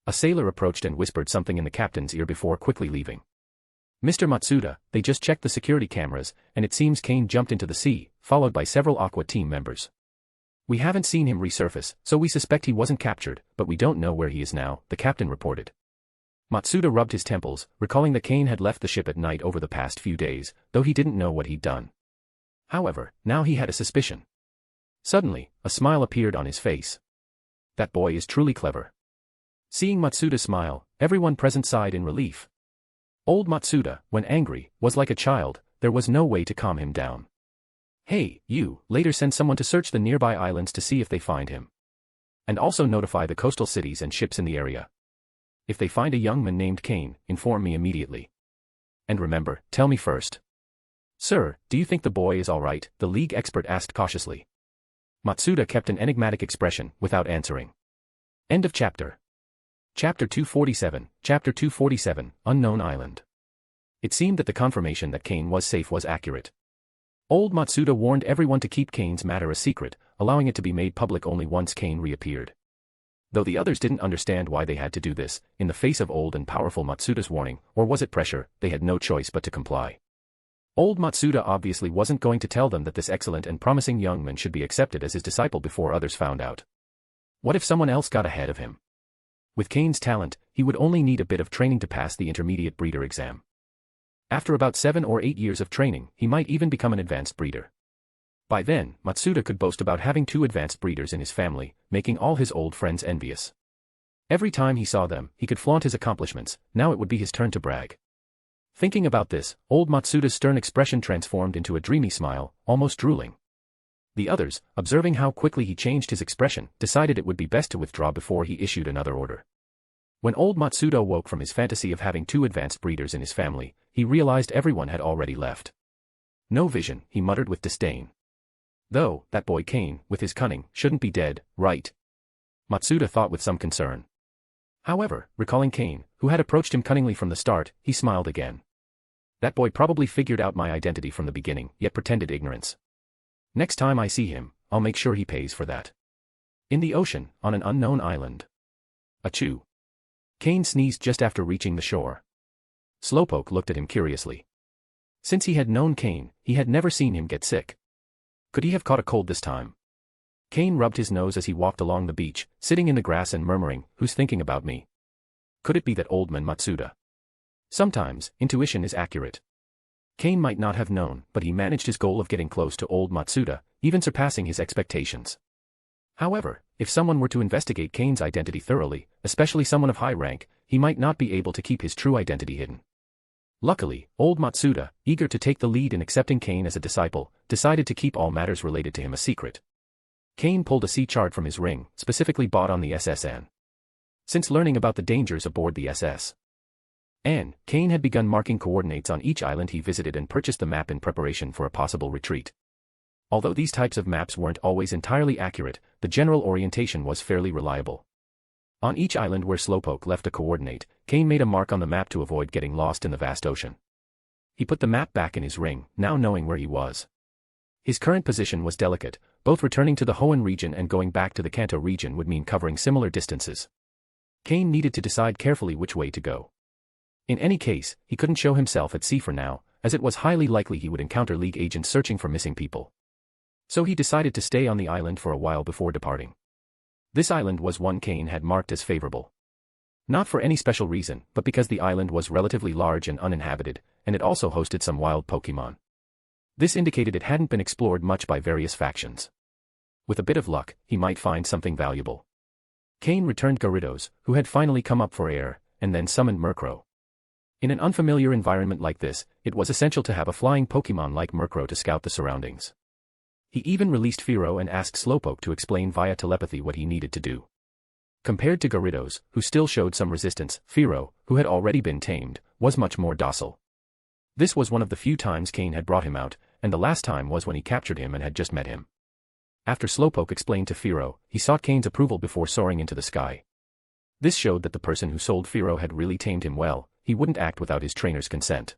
A sailor approached and whispered something in the captain's ear before quickly leaving. Mr. Matsuda, they just checked the security cameras, and it seems Cain jumped into the sea, followed by several Aqua Team members. We haven't seen him resurface, so we suspect he wasn't captured, but we don't know where he is now, the captain reported. Matsuda rubbed his temples, recalling that Cain had left the ship at night over the past few days, though he didn't know what he'd done. However, now he had a suspicion. Suddenly, a smile appeared on his face. That boy is truly clever. Seeing Matsuda smile, everyone present sighed in relief. Old Matsuda, when angry, was like a child. There was no way to calm him down. Hey, you, later send someone to search the nearby islands to see if they find him. And also notify the coastal cities and ships in the area. If they find a young man named Cain, inform me immediately. And remember, tell me first. Sir, do you think the boy is all right? The League expert asked cautiously. Matsuda kept an enigmatic expression, without answering. End of chapter. Chapter 247, Chapter 247, Unknown Island. It seemed that the confirmation that Cain was safe was accurate. Old Matsuda warned everyone to keep Cain's matter a secret, allowing it to be made public only once Cain reappeared. Though the others didn't understand why they had to do this, in the face of old and powerful Matsuda's warning, or was it pressure, they had no choice but to comply. Old Matsuda obviously wasn't going to tell them that this excellent and promising young man should be accepted as his disciple before others found out. What if someone else got ahead of him? With Cain's talent, he would only need a bit of training to pass the intermediate breeder exam. After about 7 or 8 years of training, he might even become an advanced breeder. By then, Matsuda could boast about having 2 advanced breeders in his family, making all his old friends envious. Every time he saw them, he could flaunt his accomplishments. Now it would be his turn to brag. Thinking about this, old Matsuda's stern expression transformed into a dreamy smile, almost drooling. The others, observing how quickly he changed his expression, decided it would be best to withdraw before he issued another order. When old Matsuda woke from his fantasy of having 2 advanced breeders in his family, he realized everyone had already left. No vision, he muttered with disdain. Though, that boy Cain, with his cunning, shouldn't be dead, right? Matsuda thought with some concern. However, recalling Cain, who had approached him cunningly from the start, he smiled again. That boy probably figured out my identity from the beginning, yet pretended ignorance. Next time I see him, I'll make sure he pays for that. In the ocean, on an unknown island. Achoo. Cain sneezed just after reaching the shore. Slowpoke looked at him curiously. Since he had known Cain, he had never seen him get sick. Could he have caught a cold this time? Cain rubbed his nose as he walked along the beach, sitting in the grass and murmuring, "Who's thinking about me?" Could it be that old man Matsuda? Sometimes, intuition is accurate. Cain might not have known, but he managed his goal of getting close to old Matsuda, even surpassing his expectations. However, if someone were to investigate Cain's identity thoroughly, especially someone of high rank, he might not be able to keep his true identity hidden. Luckily, old Matsuda, eager to take the lead in accepting Cain as a disciple, decided to keep all matters related to him a secret. Cain pulled a sea chart from his ring, specifically bought on the SS Anne. Since learning about the dangers aboard the SS Anne, Cain had begun marking coordinates on each island he visited and purchased the map in preparation for a possible retreat. Although these types of maps weren't always entirely accurate, the general orientation was fairly reliable. On each island where Slowpoke left a coordinate, Cain made a mark on the map to avoid getting lost in the vast ocean. He put the map back in his ring, now knowing where he was. His current position was delicate, both returning to the Hoenn region and going back to the Kanto region would mean covering similar distances. Cain needed to decide carefully which way to go. In any case, he couldn't show himself at sea for now, as it was highly likely he would encounter League agents searching for missing people. So he decided to stay on the island for a while before departing. This island was one Cain had marked as favorable. Not for any special reason, but because the island was relatively large and uninhabited, and it also hosted some wild Pokémon. This indicated it hadn't been explored much by various factions. With a bit of luck, he might find something valuable. Cain returned Gyarados, who had finally come up for air, and then summoned Murkrow. In an unfamiliar environment like this, it was essential to have a flying Pokémon like Murkrow to scout the surroundings. He even released Fearow and asked Slowpoke to explain via telepathy what he needed to do. Compared to Gyarados, who still showed some resistance, Fearow, who had already been tamed, was much more docile. This was one of the few times Cain had brought him out, and the last time was when he captured him and had just met him. After Slowpoke explained to Fearow, he sought Cain's approval before soaring into the sky. This showed that the person who sold Fearow had really tamed him well. He wouldn't act without his trainer's consent.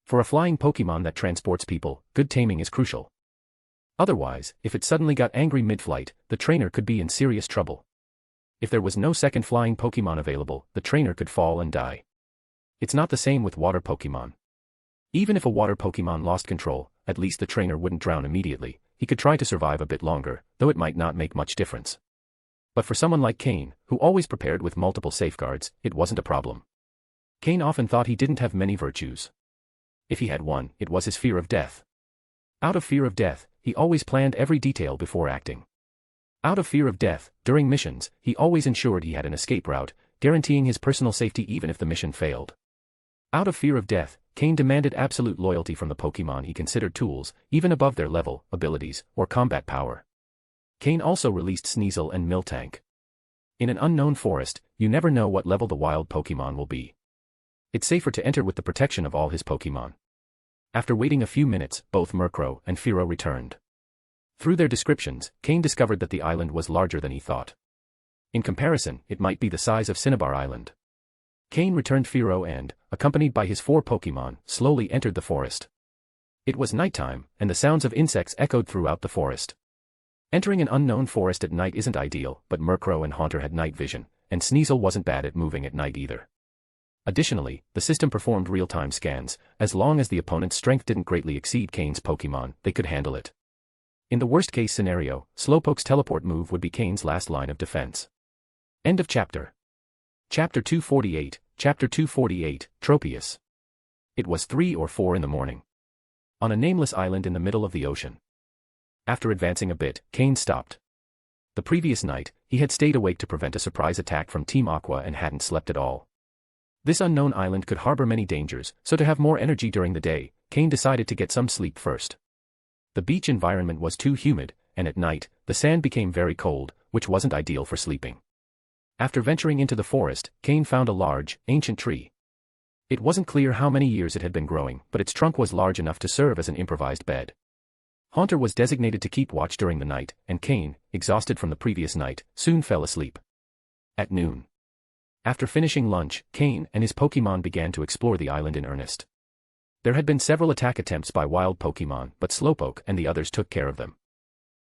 For a flying Pokémon that transports people, good taming is crucial. Otherwise, if it suddenly got angry mid-flight, the trainer could be in serious trouble. If there was no second flying Pokémon available, the trainer could fall and die. It's not the same with water Pokémon. Even if a water Pokémon lost control, at least the trainer wouldn't drown immediately. He could try to survive a bit longer, though it might not make much difference. But for someone like Cain, who always prepared with multiple safeguards, it wasn't a problem. Cain often thought he didn't have many virtues. If he had one, it was his fear of death. Out of fear of death, he always planned every detail before acting. Out of fear of death, during missions, he always ensured he had an escape route, guaranteeing his personal safety even if the mission failed. Out of fear of death, Cain demanded absolute loyalty from the Pokémon he considered tools, even above their level, abilities, or combat power. Cain also released Sneasel and Miltank. In an unknown forest, you never know what level the wild Pokémon will be. It's safer to enter with the protection of all his Pokémon. After waiting a few minutes, both Murkrow and Fearow returned. Through their descriptions, Cain discovered that the island was larger than he thought. In comparison, it might be the size of Cinnabar Island. Cain returned Fearow and, accompanied by his 4 Pokémon, slowly entered the forest. It was nighttime, and the sounds of insects echoed throughout the forest. Entering an unknown forest at night isn't ideal, but Murkrow and Haunter had night vision, and Sneasel wasn't bad at moving at night either. Additionally, the system performed real-time scans. As long as the opponent's strength didn't greatly exceed Cain's Pokémon, they could handle it. In the worst-case scenario, Slowpoke's teleport move would be Cain's last line of defense. End of chapter. Chapter 248, Chapter 248, Tropius. It was 3 or 4 in the morning. On a nameless island in the middle of the ocean. After advancing a bit, Cain stopped. The previous night, he had stayed awake to prevent a surprise attack from Team Aqua and hadn't slept at all. This unknown island could harbor many dangers, so to have more energy during the day, Cain decided to get some sleep first. The beach environment was too humid, and at night, the sand became very cold, which wasn't ideal for sleeping. After venturing into the forest, Cain found a large, ancient tree. It wasn't clear how many years it had been growing, but its trunk was large enough to serve as an improvised bed. Haunter was designated to keep watch during the night, and Cain, exhausted from the previous night, soon fell asleep. At noon. After finishing lunch, Cain and his Pokémon began to explore the island in earnest. There had been several attack attempts by wild Pokémon, but Slowpoke and the others took care of them.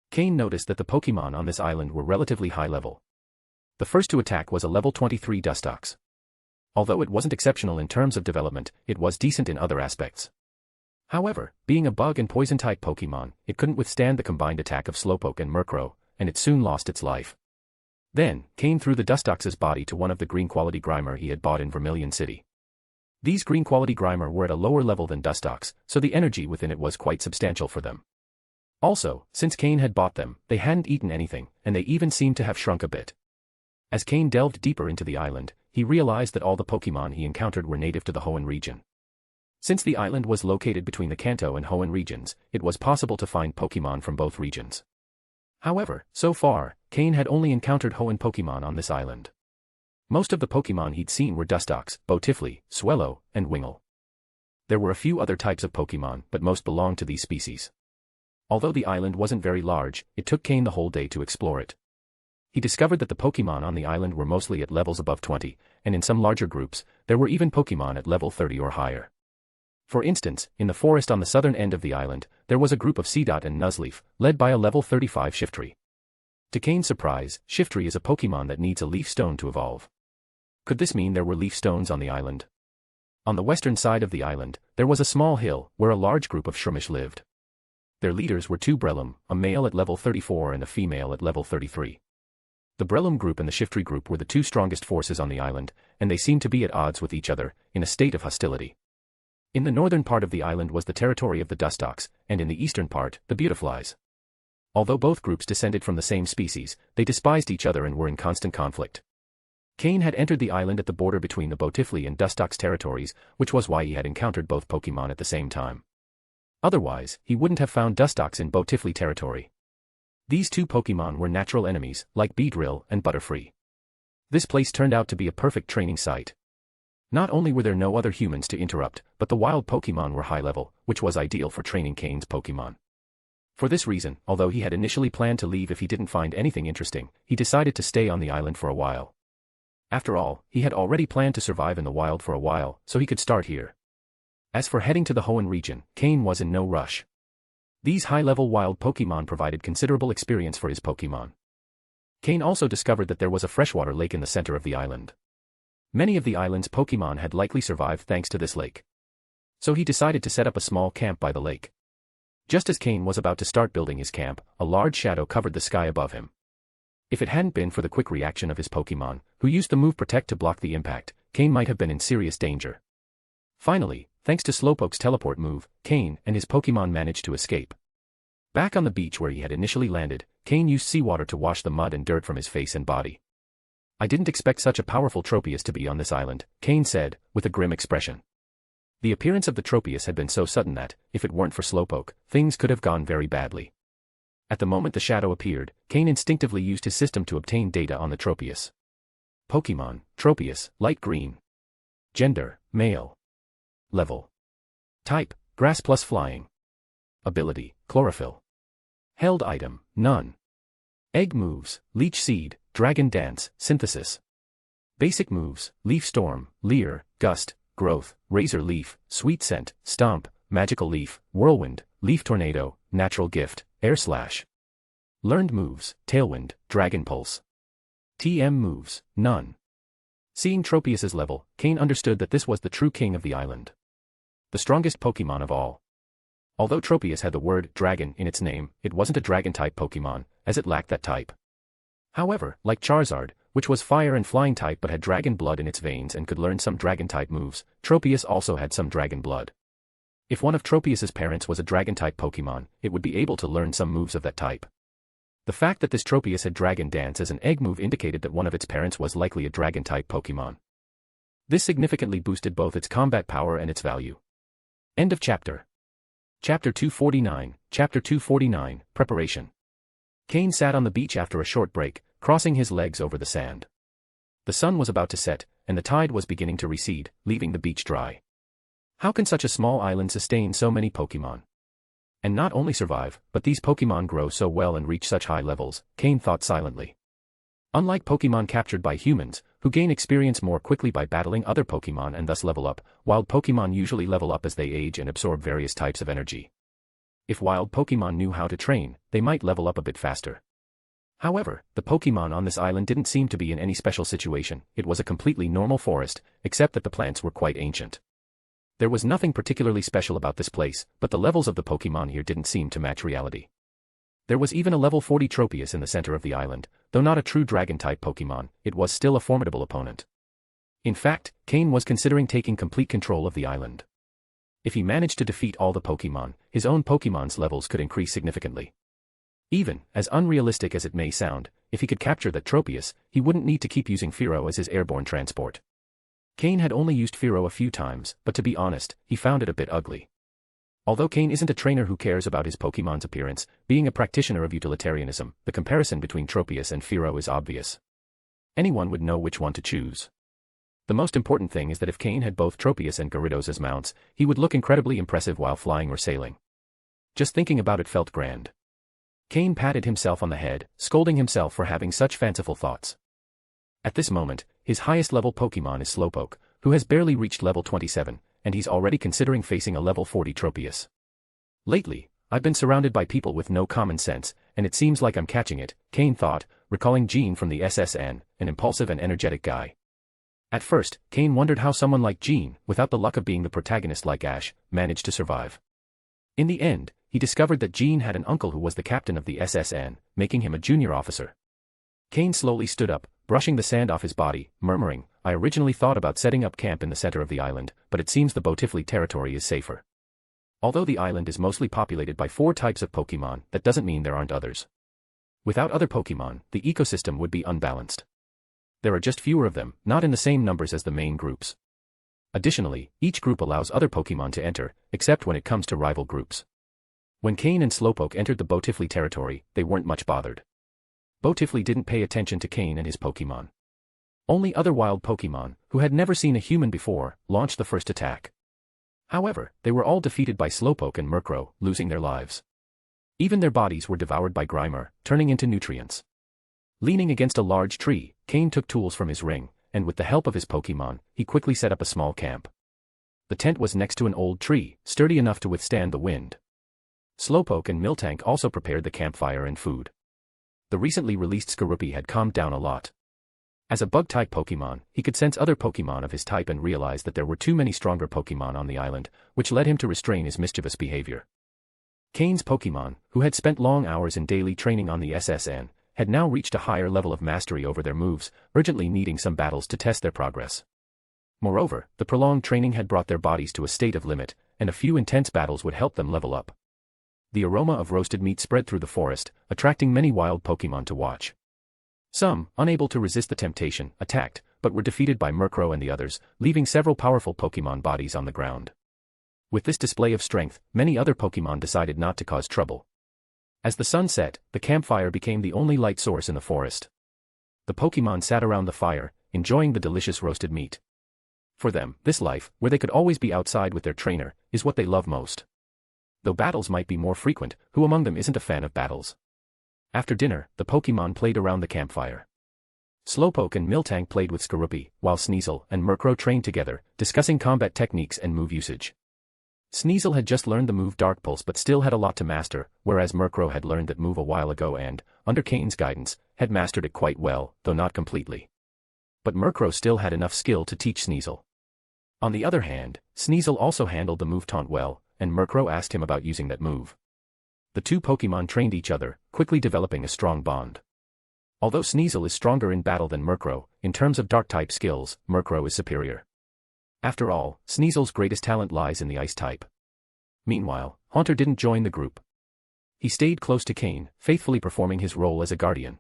Cain noticed that the Pokémon on this island were relatively high level. The first to attack was a level 23 Dustox. Although it wasn't exceptional in terms of development, it was decent in other aspects. However, being a bug and poison-type Pokémon, it couldn't withstand the combined attack of Slowpoke and Murkrow, and it soon lost its life. Then, Cain threw the Dustox's body to one of the green-quality Grimer he had bought in Vermilion City. These green-quality Grimer were at a lower level than Dustox, so the energy within it was quite substantial for them. Also, since Cain had bought them, they hadn't eaten anything, and they even seemed to have shrunk a bit. As Cain delved deeper into the island, he realized that all the Pokémon he encountered were native to the Hoenn region. Since the island was located between the Kanto and Hoenn regions, it was possible to find Pokémon from both regions. However, so far, Cain had only encountered Hoenn Pokémon on this island. Most of the Pokémon he'd seen were Dustox, Botifley, Swellow, and Wingull. There were a few other types of Pokémon, but most belonged to these species. Although the island wasn't very large, it took Cain the whole day to explore it. He discovered that the Pokémon on the island were mostly at levels above 20, and in some larger groups, there were even Pokémon at level 30 or higher. For instance, in the forest on the southern end of the island, there was a group of Seedot and Nuzleaf, led by a level 35 Shiftry. To Cain's surprise, Shiftry is a Pokémon that needs a leaf stone to evolve. Could this mean there were leaf stones on the island? On the western side of the island, there was a small hill, where a large group of Shroomish lived. Their leaders were two Breloom, a male at level 34 and a female at level 33. The Breloom group and the Shiftry group were the two strongest forces on the island, and they seemed to be at odds with each other, in a state of hostility. In the northern part of the island was the territory of the Dustox, and in the eastern part, the Beautiflies. Although both groups descended from the same species, they despised each other and were in constant conflict. Cain had entered the island at the border between the Botifley and Dustox territories, which was why he had encountered both Pokémon at the same time. Otherwise, he wouldn't have found Dustox in Botifley territory. These two Pokémon were natural enemies, like Beedrill and Butterfree. This place turned out to be a perfect training site. Not only were there no other humans to interrupt, but the wild Pokémon were high level, which was ideal for training Cain's Pokémon. For this reason, although he had initially planned to leave if he didn't find anything interesting, he decided to stay on the island for a while. After all, he had already planned to survive in the wild for a while, so he could start here. As for heading to the Hoenn region, Cain was in no rush. These high-level wild Pokémon provided considerable experience for his Pokémon. Cain also discovered that there was a freshwater lake in the center of the island. Many of the island's Pokémon had likely survived thanks to this lake. So he decided to set up a small camp by the lake. Just as Cain was about to start building his camp, a large shadow covered the sky above him. If it hadn't been for the quick reaction of his Pokémon, who used the move Protect to block the impact, Cain might have been in serious danger. Finally, thanks to Slowpoke's teleport move, Cain and his Pokémon managed to escape. Back on the beach where he had initially landed, Cain used seawater to wash the mud and dirt from his face and body. I didn't expect such a powerful Tropius to be on this island, Cain said, with a grim expression. The appearance of the Tropius had been so sudden that, if it weren't for Slowpoke, things could have gone very badly. At the moment the shadow appeared, Cain instinctively used his system to obtain data on the Tropius. Pokémon, Tropius, light green. Gender, male. Level. Type, grass plus flying. Ability, chlorophyll. Held item, none. Egg moves, leech seed, dragon dance, synthesis. Basic moves, leaf storm, leer, gust, growth, razor leaf, sweet scent, stomp, magical leaf, whirlwind, leaf tornado, natural gift, air slash. Learned moves, tailwind, dragon pulse. TM moves, none. Seeing Tropius's level, Cain understood that this was the true king of the island. The strongest Pokémon of all. Although Tropius had the word dragon in its name, it wasn't a dragon-type Pokémon, as it lacked that type. However, like Charizard, which was fire and flying type but had dragon blood in its veins and could learn some dragon-type moves, Tropius also had some dragon blood. If one of Tropius's parents was a dragon-type Pokémon, it would be able to learn some moves of that type. The fact that this Tropius had Dragon Dance as an egg move indicated that one of its parents was likely a dragon-type Pokémon. This significantly boosted both its combat power and its value. End of chapter. Chapter 249, Chapter 249, Preparation. Cain sat on the beach after a short break, crossing his legs over the sand. The sun was about to set, and the tide was beginning to recede, leaving the beach dry. How can such a small island sustain so many Pokémon? And not only survive, but these Pokémon grow so well and reach such high levels, Cain thought silently. Unlike Pokémon captured by humans, who gain experience more quickly by battling other Pokémon and thus level up, wild Pokémon usually level up as they age and absorb various types of energy. If wild Pokémon knew how to train, they might level up a bit faster. However, the Pokémon on this island didn't seem to be in any special situation. It was a completely normal forest, except that the plants were quite ancient. There was nothing particularly special about this place, but the levels of the Pokémon here didn't seem to match reality. There was even a level 40 Tropius in the center of the island. Though not a true dragon-type Pokémon, it was still a formidable opponent. In fact, Cain was considering taking complete control of the island. If he managed to defeat all the Pokémon, his own Pokémon's levels could increase significantly. Even, as unrealistic as it may sound, if he could capture that Tropius, he wouldn't need to keep using Fearow as his airborne transport. Cain had only used Fearow a few times, but to be honest, he found it a bit ugly. Although Cain isn't a trainer who cares about his Pokémon's appearance, being a practitioner of utilitarianism, the comparison between Tropius and Fearow is obvious. Anyone would know which one to choose. The most important thing is that if Cain had both Tropius and Gyarados as mounts, he would look incredibly impressive while flying or sailing. Just thinking about it felt grand. Cain patted himself on the head, scolding himself for having such fanciful thoughts. At this moment, his highest level Pokémon is Slowpoke, who has barely reached level 27, and he's already considering facing a level 40 Tropius. Lately, I've been surrounded by people with no common sense, and it seems like I'm catching it, Cain thought, recalling Jean from the SSN, an impulsive and energetic guy. At first, Cain wondered how someone like Jean, without the luck of being the protagonist like Ash, managed to survive. In the end, he discovered that Jean had an uncle who was the captain of the SSN, making him a junior officer. Cain slowly stood up, brushing the sand off his body, murmuring, I originally thought about setting up camp in the center of the island, but it seems the Botifley territory is safer. Although the island is mostly populated by 4 types of Pokémon, that doesn't mean there aren't others. Without other Pokémon, the ecosystem would be unbalanced. There are just fewer of them, not in the same numbers as the main groups. Additionally, each group allows other Pokémon to enter, except when it comes to rival groups. When Cain and Slowpoke entered the Botifley territory, they weren't much bothered. Botifley didn't pay attention to Cain and his Pokémon. Only other wild Pokémon, who had never seen a human before, launched the first attack. However, they were all defeated by Slowpoke and Murkrow, losing their lives. Even their bodies were devoured by Grimer, turning into nutrients. Leaning against a large tree, Cain took tools from his ring, and with the help of his Pokémon, he quickly set up a small camp. The tent was next to an old tree, sturdy enough to withstand the wind. Slowpoke and Miltank also prepared the campfire and food. The recently released Skorupi had calmed down a lot. As a bug-type Pokémon, he could sense other Pokémon of his type and realized that there were too many stronger Pokémon on the island, which led him to restrain his mischievous behavior. Cain's Pokémon, who had spent long hours in daily training on the SSN, had now reached a higher level of mastery over their moves, urgently needing some battles to test their progress. Moreover, the prolonged training had brought their bodies to a state of limit, and a few intense battles would help them level up. The aroma of roasted meat spread through the forest, attracting many wild Pokémon to watch. Some, unable to resist the temptation, attacked, but were defeated by Murkrow and the others, leaving several powerful Pokémon bodies on the ground. With this display of strength, many other Pokémon decided not to cause trouble. As the sun set, the campfire became the only light source in the forest. The Pokémon sat around the fire, enjoying the delicious roasted meat. For them, this life, where they could always be outside with their trainer, is what they love most. Though battles might be more frequent, who among them isn't a fan of battles? After dinner, the Pokémon played around the campfire. Slowpoke and Miltank played with Skorupi, while Sneasel and Murkrow trained together, discussing combat techniques and move usage. Sneasel had just learned the move Dark Pulse but still had a lot to master, whereas Murkrow had learned that move a while ago and, under Cain's guidance, had mastered it quite well, though not completely. But Murkrow still had enough skill to teach Sneasel. On the other hand, Sneasel also handled the move Taunt well, and Murkrow asked him about using that move. The two Pokémon trained each other, quickly developing a strong bond. Although Sneasel is stronger in battle than Murkrow, in terms of Dark-type skills, Murkrow is superior. After all, Sneasel's greatest talent lies in the Ice type. Meanwhile, Haunter didn't join the group. He stayed close to Cain, faithfully performing his role as a guardian.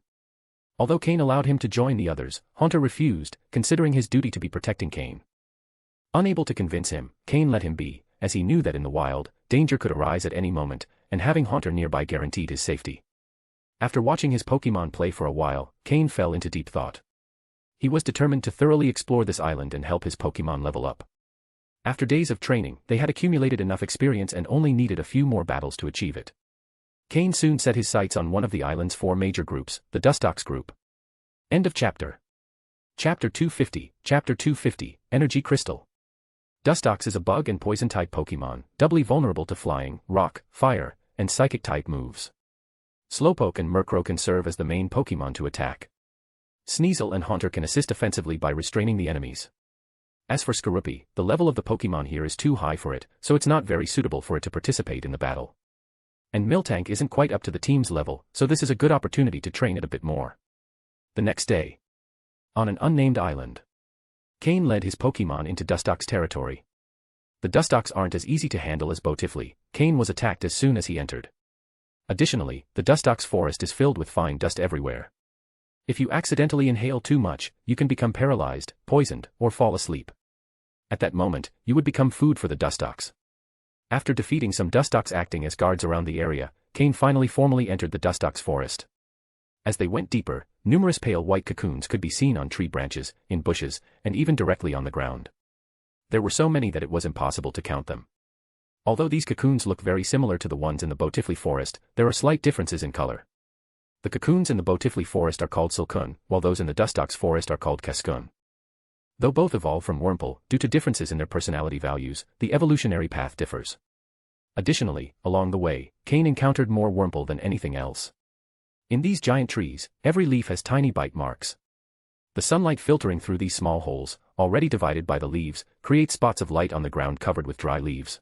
Although Cain allowed him to join the others, Haunter refused, considering his duty to be protecting Cain. Unable to convince him, Cain let him be, as he knew that in the wild, danger could arise at any moment, and having Haunter nearby guaranteed his safety. After watching his Pokémon play for a while, Cain fell into deep thought. He was determined to thoroughly explore this island and help his Pokémon level up. After days of training, they had accumulated enough experience and only needed a few more battles to achieve it. Cain soon set his sights on one of the island's 4 major groups, the Dustox group. End of chapter. Chapter 250, Chapter 250, Energy Crystal. Dustox is a bug and poison-type Pokémon, doubly vulnerable to flying, rock, fire, and psychic-type moves. Slowpoke and Murkrow can serve as the main Pokémon to attack. Sneasel and Haunter can assist offensively by restraining the enemies. As for Skorupi, the level of the Pokémon here is too high for it, so it's not very suitable for it to participate in the battle. And Miltank isn't quite up to the team's level, so this is a good opportunity to train it a bit more. The next day. On an unnamed island. Cain led his Pokémon into Dustox territory. The Dustox aren't as easy to handle as Botifley. Cain was attacked as soon as he entered. Additionally, the Dustox forest is filled with fine dust everywhere. If you accidentally inhale too much, you can become paralyzed, poisoned, or fall asleep. At that moment, you would become food for the Dustox. After defeating some Dustox acting as guards around the area, Cain finally formally entered the Dustox forest. As they went deeper, numerous pale white cocoons could be seen on tree branches, in bushes, and even directly on the ground. There were so many that it was impossible to count them. Although these cocoons look very similar to the ones in the Botifley forest, there are slight differences in color. The cocoons in the Botifley forest are called Silcoon, while those in the Dustox forest are called Cascoon. Though both evolved from Wurmple, due to differences in their personality values, the evolutionary path differs. Additionally, along the way, Cain encountered more Wurmple than anything else. In these giant trees, every leaf has tiny bite marks. The sunlight filtering through these small holes, already divided by the leaves, creates spots of light on the ground covered with dry leaves.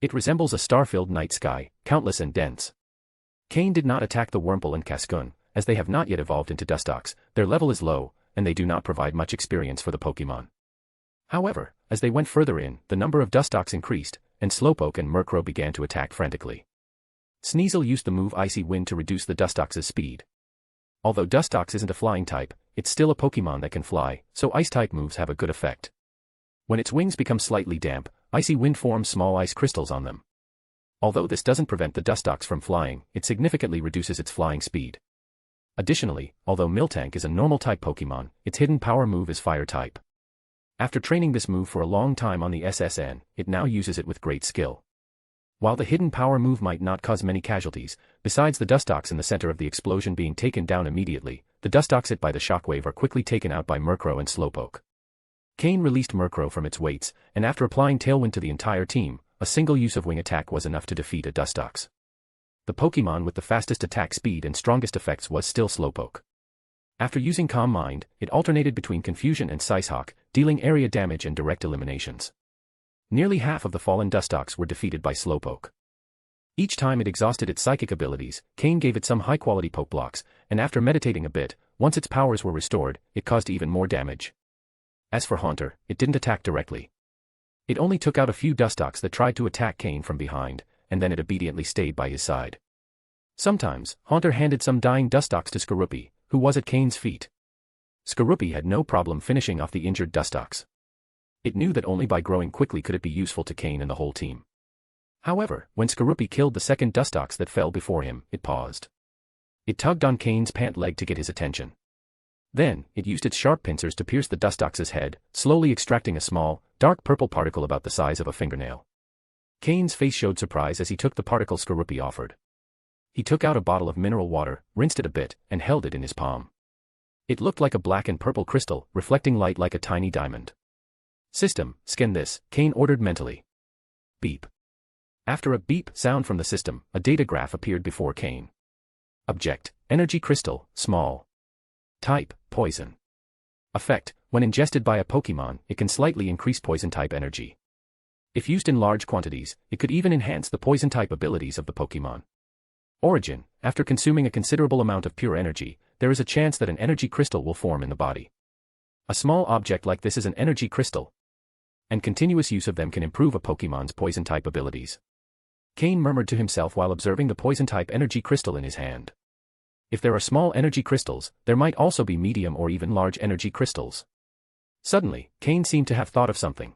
It resembles a star-filled night sky, countless and dense. Cain did not attack the Wurmple and Cascoon, as they have not yet evolved into Dustox. Their level is low, and they do not provide much experience for the Pokémon. However, as they went further in, the number of Dustox increased, and Slowpoke and Murkrow began to attack frantically. Sneasel used the move Icy Wind to reduce the Dustox's speed. Although Dustox isn't a flying type, it's still a Pokémon that can fly, so Ice-type moves have a good effect. When its wings become slightly damp, Icy Wind forms small ice crystals on them. Although this doesn't prevent the Dustox from flying, it significantly reduces its flying speed. Additionally, although Miltank is a normal-type Pokémon, its hidden power move is Fire-type. After training this move for a long time on the SSN, it now uses it with great skill. While the hidden power move might not cause many casualties, besides the Dustox in the center of the explosion being taken down immediately, the Dustox hit by the shockwave are quickly taken out by Murkrow and Slowpoke. Cain released Murkrow from its weights, and after applying Tailwind to the entire team, a single use of Wing attack was enough to defeat a Dustox. The Pokémon with the fastest attack speed and strongest effects was still Slowpoke. After using Calm Mind, it alternated between Confusion and Sicehawk, dealing area damage and direct eliminations. Nearly half of the fallen Dustox were defeated by Slowpoke. Each time it exhausted its psychic abilities, Cain gave it some high-quality poke blocks, and after meditating a bit, once its powers were restored, it caused even more damage. As for Haunter, it didn't attack directly. It only took out a few Dustox that tried to attack Cain from behind, and then it obediently stayed by his side. Sometimes, Haunter handed some dying Dustox to Skorupi, who was at Cain's feet. Skorupi had no problem finishing off the injured Dustox. It knew that only by growing quickly could it be useful to Cain and the whole team. However, when Skorupi killed the second Dustox that fell before him, it paused. It tugged on Cain's pant leg to get his attention. Then, it used its sharp pincers to pierce the Dustox's head, slowly extracting a small, dark purple particle about the size of a fingernail. Cain's face showed surprise as he took the particle Skorupi offered. He took out a bottle of mineral water, rinsed it a bit, and held it in his palm. It looked like a black and purple crystal, reflecting light like a tiny diamond. System, scan this, Cain ordered mentally. Beep. After a beep sound from the system, a data graph appeared before Cain. Object, energy crystal, small. Type, poison. Effect, when ingested by a Pokémon, it can slightly increase poison-type energy. If used in large quantities, it could even enhance the poison-type abilities of the Pokémon. Origin, after consuming a considerable amount of pure energy, there is a chance that an energy crystal will form in the body. A small object like this is an energy crystal, and continuous use of them can improve a Pokémon's poison-type abilities. Cain murmured to himself while observing the poison-type energy crystal in his hand. If there are small energy crystals, there might also be medium or even large energy crystals. Suddenly, Cain seemed to have thought of something.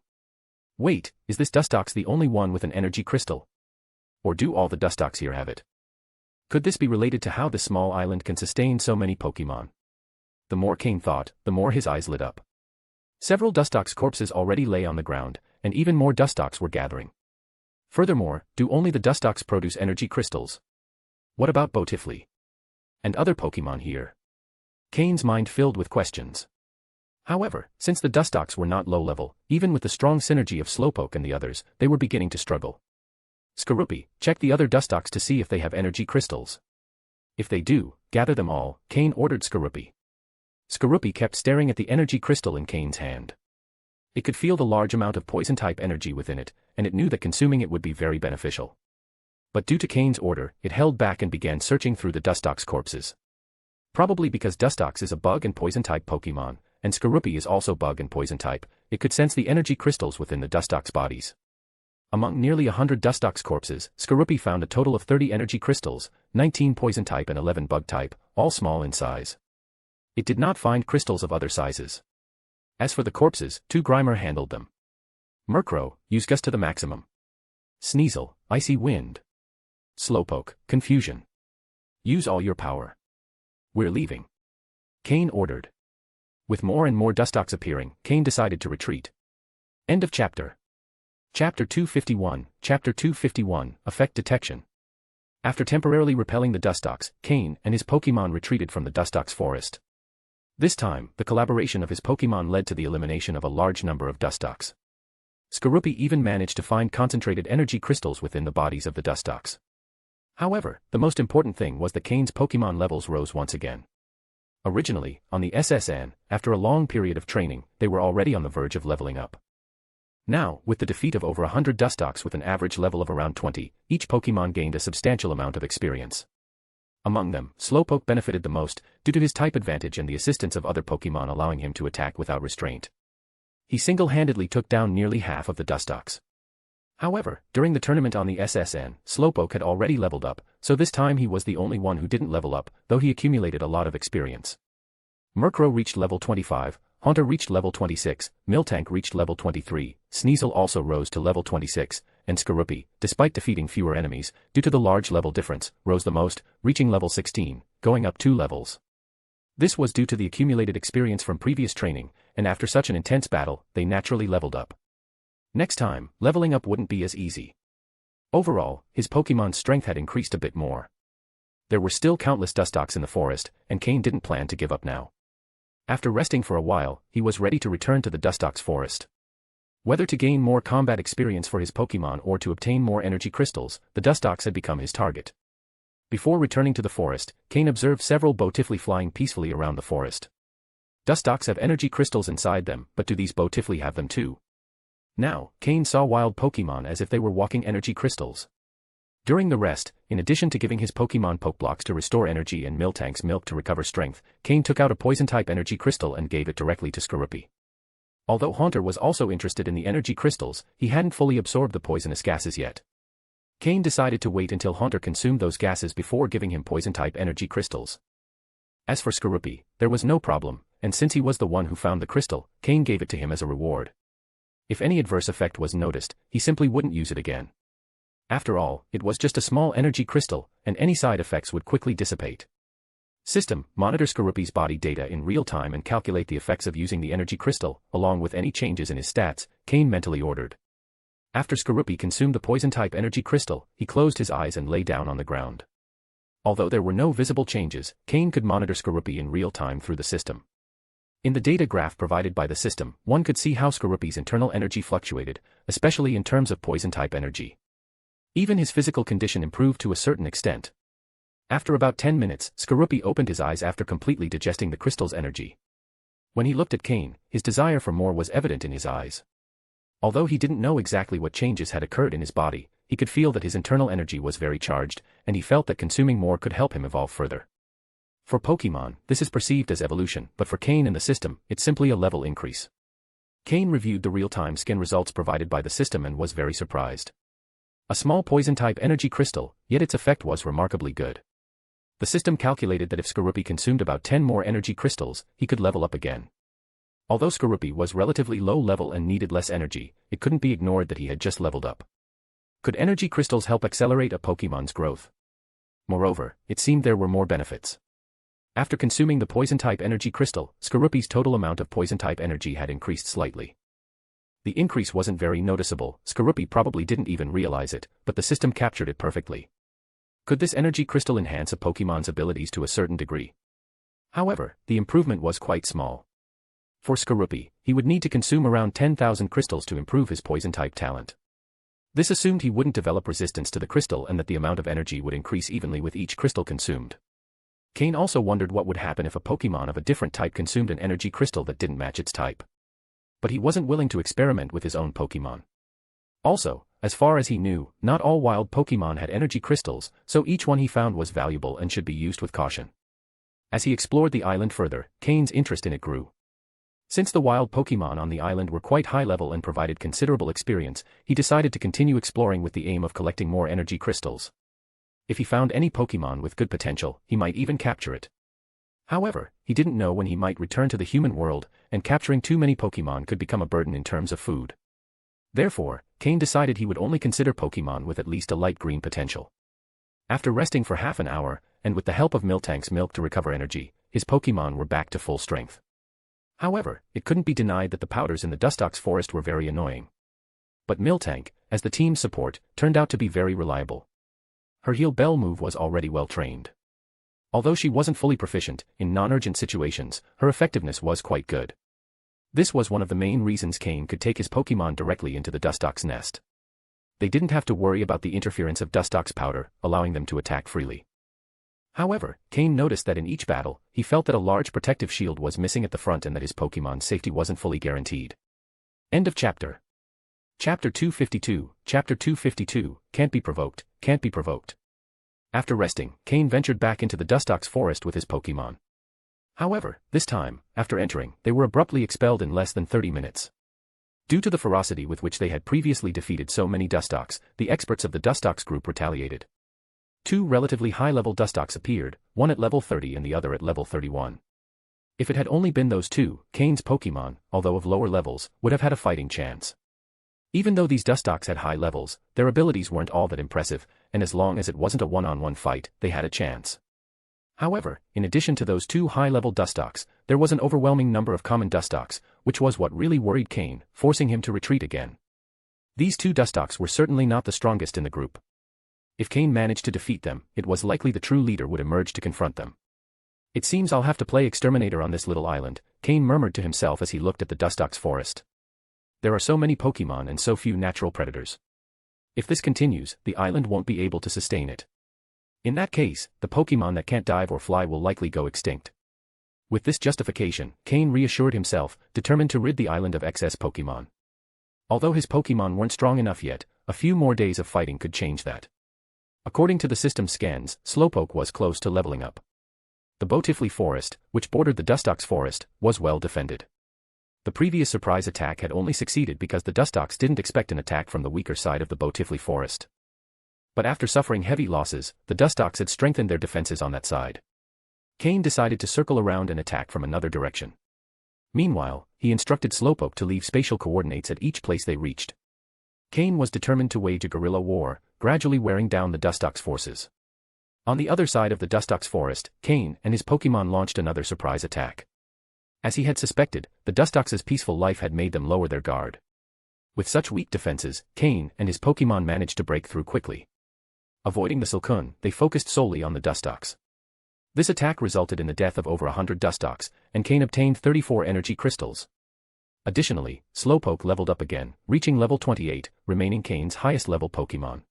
Wait, is this Dustox the only one with an energy crystal? Or do all the Dustox here have it? Could this be related to how this small island can sustain so many Pokémon? The more Cain thought, the more his eyes lit up. Several Dustox corpses already lay on the ground, and even more Dustox were gathering. Furthermore, do only the Dustox produce energy crystals? What about Botifley? And other Pokémon here? Cain's mind filled with questions. However, since the Dustox were not low-level, even with the strong synergy of Slowpoke and the others, they were beginning to struggle. Skorupi, check the other Dustox to see if they have energy crystals. If they do, gather them all, Cain ordered Skorupi. Skorupi kept staring at the energy crystal in Cain's hand. It could feel the large amount of poison-type energy within it, and it knew that consuming it would be very beneficial. But due to Cain's order, it held back and began searching through the Dustox corpses. Probably because Dustox is a bug and poison-type Pokémon, and Skorupi is also bug and poison-type, it could sense the energy crystals within the Dustox bodies. Among nearly 100 Dustox corpses, Skorupi found a total of 30 energy crystals, 19 poison-type and 11 bug-type, all small in size. It did not find crystals of other sizes. As for the corpses, 2 Grimer handled them. Murkrow, use Gust to the maximum. Sneasel, Icy Wind. Slowpoke, Confusion. Use all your power. We're leaving. Cain ordered. With more and more Dustox appearing, Cain decided to retreat. End of chapter. Chapter 251, Chapter 251, Effect Detection. After temporarily repelling the Dustox, Cain and his Pokémon retreated from the Dustox forest. This time, the collaboration of his Pokémon led to the elimination of a large number of Dustox. Skorupi even managed to find concentrated energy crystals within the bodies of the Dustox. However, the most important thing was that Cain's Pokémon levels rose once again. Originally, on the SSN, after a long period of training, they were already on the verge of leveling up. Now, with the defeat of over 100 Dustox with an average level of around 20, each Pokémon gained a substantial amount of experience. Among them, Slowpoke benefited the most, due to his type advantage and the assistance of other Pokémon allowing him to attack without restraint. He single-handedly took down nearly half of the Dustox. However, during the tournament on the SSN, Slowpoke had already leveled up, so this time he was the only one who didn't level up, though he accumulated a lot of experience. Murkrow reached level 25, Haunter reached level 26, Miltank reached level 23, Sneasel also rose to level 26, and Skorupi, despite defeating fewer enemies, due to the large level difference, rose the most, reaching level 16, going up 2 levels. This was due to the accumulated experience from previous training, and after such an intense battle, they naturally leveled up. Next time, leveling up wouldn't be as easy. Overall, his Pokémon's strength had increased a bit more. There were still countless Dustox in the forest, and Cain didn't plan to give up now. After resting for a while, he was ready to return to the Dustox forest. Whether to gain more combat experience for his Pokémon or to obtain more energy crystals, the Dustox had become his target. Before returning to the forest, Cain observed several Botifley flying peacefully around the forest. Dustox have energy crystals inside them, but do these Botifley have them too? Now, Cain saw wild Pokémon as if they were walking energy crystals. During the rest, in addition to giving his Pokémon Pokeblocks to restore energy and Miltank's milk to recover strength, Cain took out a poison-type energy crystal and gave it directly to Skorupi. Although Haunter was also interested in the energy crystals, he hadn't fully absorbed the poisonous gases yet. Cain decided to wait until Haunter consumed those gases before giving him poison-type energy crystals. As for Skorupi, there was no problem, and since he was the one who found the crystal, Cain gave it to him as a reward. If any adverse effect was noticed, he simply wouldn't use it again. After all, it was just a small energy crystal, and any side effects would quickly dissipate. System, monitor Skorupi's body data in real time and calculate the effects of using the energy crystal, along with any changes in his stats, Cain mentally ordered. After Skorupi consumed the poison-type energy crystal, he closed his eyes and lay down on the ground. Although there were no visible changes, Cain could monitor Skorupi in real time through the system. In the data graph provided by the system, one could see how Skorupi's internal energy fluctuated, especially in terms of poison-type energy. Even his physical condition improved to a certain extent. After about 10 minutes, Skorupi opened his eyes after completely digesting the crystal's energy. When he looked at Cain, his desire for more was evident in his eyes. Although he didn't know exactly what changes had occurred in his body, he could feel that his internal energy was very charged, and he felt that consuming more could help him evolve further. For Pokémon, this is perceived as evolution, but for Cain and the system, it's simply a level increase. Cain reviewed the real-time skin results provided by the system and was very surprised. A small poison-type energy crystal, yet its effect was remarkably good. The system calculated that if Skorupi consumed about 10 more energy crystals, he could level up again. Although Skorupi was relatively low level and needed less energy, it couldn't be ignored that he had just leveled up. Could energy crystals help accelerate a Pokémon's growth? Moreover, it seemed there were more benefits. After consuming the poison-type energy crystal, Skorupi's total amount of poison-type energy had increased slightly. The increase wasn't very noticeable, Skorupi probably didn't even realize it, but the system captured it perfectly. Could this energy crystal enhance a Pokémon's abilities to a certain degree? However, the improvement was quite small. For Skorupi, he would need to consume around 10,000 crystals to improve his poison-type talent. This assumed he wouldn't develop resistance to the crystal and that the amount of energy would increase evenly with each crystal consumed. Cain also wondered what would happen if a Pokémon of a different type consumed an energy crystal that didn't match its type. But he wasn't willing to experiment with his own Pokémon. Also, as far as he knew, not all wild Pokémon had energy crystals, so each one he found was valuable and should be used with caution. As he explored the island further, Cain's interest in it grew. Since the wild Pokémon on the island were quite high level and provided considerable experience, he decided to continue exploring with the aim of collecting more energy crystals. If he found any Pokémon with good potential, he might even capture it. However, he didn't know when he might return to the human world, and capturing too many Pokémon could become a burden in terms of food. Therefore, Cain decided he would only consider Pokémon with at least a light green potential. After resting for half an hour, and with the help of Miltank's milk to recover energy, his Pokémon were back to full strength. However, it couldn't be denied that the powders in the Dustox forest were very annoying. But Miltank, as the team's support, turned out to be very reliable. Her Heal Bell move was already well trained. Although she wasn't fully proficient, in non-urgent situations, her effectiveness was quite good. This was one of the main reasons Cain could take his Pokémon directly into the Dustox nest. They didn't have to worry about the interference of Dustox powder, allowing them to attack freely. However, Cain noticed that in each battle, he felt that a large protective shield was missing at the front and that his Pokémon's safety wasn't fully guaranteed. End of chapter. Chapter 252, Chapter 252, Can't be provoked, can't be provoked. After resting, Cain ventured back into the Dustox forest with his Pokémon. However, this time, after entering, they were abruptly expelled in less than 30 minutes. Due to the ferocity with which they had previously defeated so many Dustox, the experts of the Dustox group retaliated. 2 relatively high-level Dustox appeared, one at level 30 and the other at level 31. If it had only been those two, Cain's Pokémon, although of lower levels, would have had a fighting chance. Even though these Dustox had high levels, their abilities weren't all that impressive, and as long as it wasn't a one-on-one fight, they had a chance. However, in addition to those 2 high-level Dustox, there was an overwhelming number of common Dustox, which was what really worried Cain, forcing him to retreat again. These 2 Dustox were certainly not the strongest in the group. If Cain managed to defeat them, it was likely the true leader would emerge to confront them. It seems I'll have to play exterminator on this little island, Cain murmured to himself as he looked at the Dustox forest. There are so many Pokémon and so few natural predators. If this continues, the island won't be able to sustain it. In that case, the Pokémon that can't dive or fly will likely go extinct. With this justification, Cain reassured himself, determined to rid the island of excess Pokémon. Although his Pokémon weren't strong enough yet, a few more days of fighting could change that. According to the system scans, Slowpoke was close to leveling up. The Botifley forest, which bordered the Dustox forest, was well defended. The previous surprise attack had only succeeded because the Dustox didn't expect an attack from the weaker side of the Botifley forest. But after suffering heavy losses, the Dustox had strengthened their defenses on that side. Cain decided to circle around and attack from another direction. Meanwhile, he instructed Slowpoke to leave spatial coordinates at each place they reached. Cain was determined to wage a guerrilla war, gradually wearing down the Dustox forces. On the other side of the Dustox forest, Cain and his Pokémon launched another surprise attack. As he had suspected, the Dustox's peaceful life had made them lower their guard. With such weak defenses, Cain and his Pokémon managed to break through quickly. Avoiding the Silcoon, they focused solely on the Dustox. This attack resulted in the death of over 100 Dustox, and Cain obtained 34 energy crystals. Additionally, Slowpoke leveled up again, reaching level 28, remaining Cain's highest level Pokémon.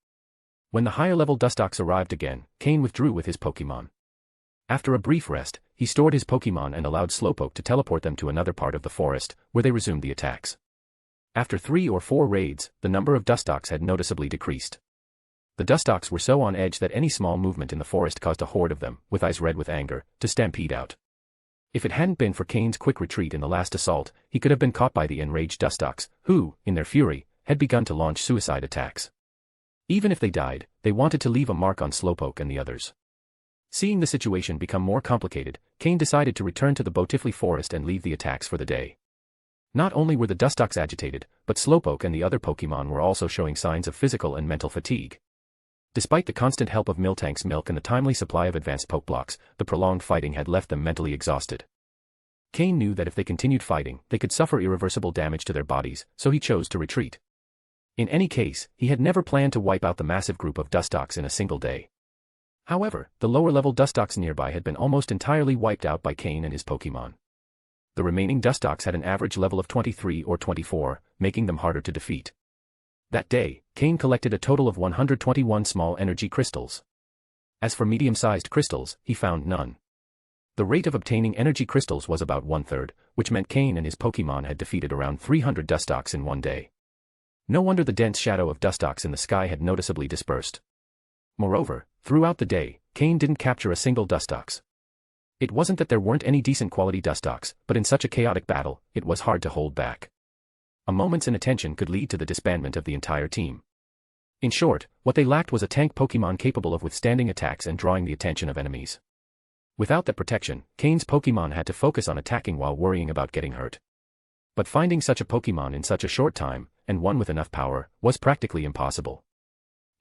When the higher level Dustox arrived again, Cain withdrew with his Pokémon. After a brief rest, he stored his Pokémon and allowed Slowpoke to teleport them to another part of the forest, where they resumed the attacks. After 3 or 4 raids, the number of Dustox had noticeably decreased. The Dustox were so on edge that any small movement in the forest caused a horde of them, with eyes red with anger, to stampede out. If it hadn't been for Cain's quick retreat in the last assault, he could have been caught by the enraged Dustox, who, in their fury, had begun to launch suicide attacks. Even if they died, they wanted to leave a mark on Slowpoke and the others. Seeing the situation become more complicated, Cain decided to return to the Botifley forest and leave the attacks for the day. Not only were the Dustox agitated, but Slowpoke and the other Pokémon were also showing signs of physical and mental fatigue. Despite the constant help of Miltank's milk and the timely supply of advanced Pokeblocks, the prolonged fighting had left them mentally exhausted. Cain knew that if they continued fighting, they could suffer irreversible damage to their bodies, so he chose to retreat. In any case, he had never planned to wipe out the massive group of Dustox in a single day. However, the lower-level Dustox nearby had been almost entirely wiped out by Cain and his Pokémon. The remaining Dustox had an average level of 23 or 24, making them harder to defeat. That day, Cain collected a total of 121 small energy crystals. As for medium-sized crystals, he found none. The rate of obtaining energy crystals was about 1/3, which meant Cain and his Pokémon had defeated around 300 Dustox in one day. No wonder the dense shadow of Dustox in the sky had noticeably dispersed. Moreover, throughout the day, Cain didn't capture a single Dustox. It wasn't that there weren't any decent quality Dustox, but in such a chaotic battle, it was hard to hold back. A moment's inattention could lead to the disbandment of the entire team. In short, what they lacked was a tank Pokémon capable of withstanding attacks and drawing the attention of enemies. Without that protection, Cain's Pokémon had to focus on attacking while worrying about getting hurt. But finding such a Pokémon in such a short time, and one with enough power, was practically impossible.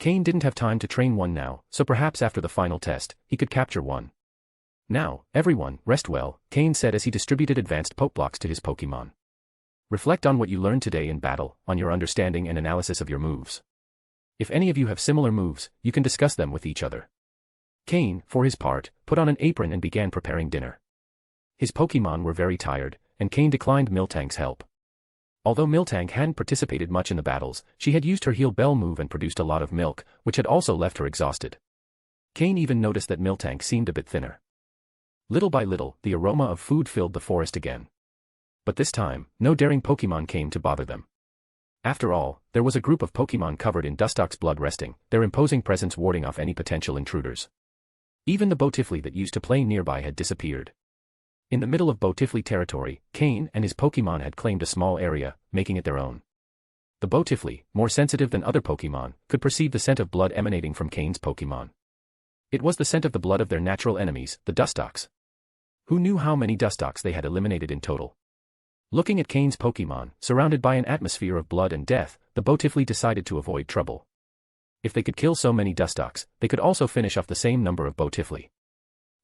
Cain didn't have time to train one now, so perhaps after the final test, he could capture one. Now, everyone, rest well, Cain said as he distributed advanced Pokeblocks to his Pokémon. Reflect on what you learned today in battle, on your understanding and analysis of your moves. If any of you have similar moves, you can discuss them with each other. Cain, for his part, put on an apron and began preparing dinner. His Pokémon were very tired, and Cain declined Miltank's help. Although Miltank hadn't participated much in the battles, she had used her Heal Bell move and produced a lot of milk, which had also left her exhausted. Cain even noticed that Miltank seemed a bit thinner. Little by little, the aroma of food filled the forest again. But this time, no daring Pokémon came to bother them. After all, there was a group of Pokémon covered in Dustox blood resting, their imposing presence warding off any potential intruders. Even the Botifley that used to play nearby had disappeared. In the middle of Botifley territory, Cain and his Pokémon had claimed a small area, making it their own. The Botifley, more sensitive than other Pokémon, could perceive the scent of blood emanating from Cain's Pokémon. It was the scent of the blood of their natural enemies, the Dustox. Who knew how many Dustox they had eliminated in total? Looking at Cain's Pokémon, surrounded by an atmosphere of blood and death, the Botifley decided to avoid trouble. If they could kill so many Dustox, they could also finish off the same number of Botifley.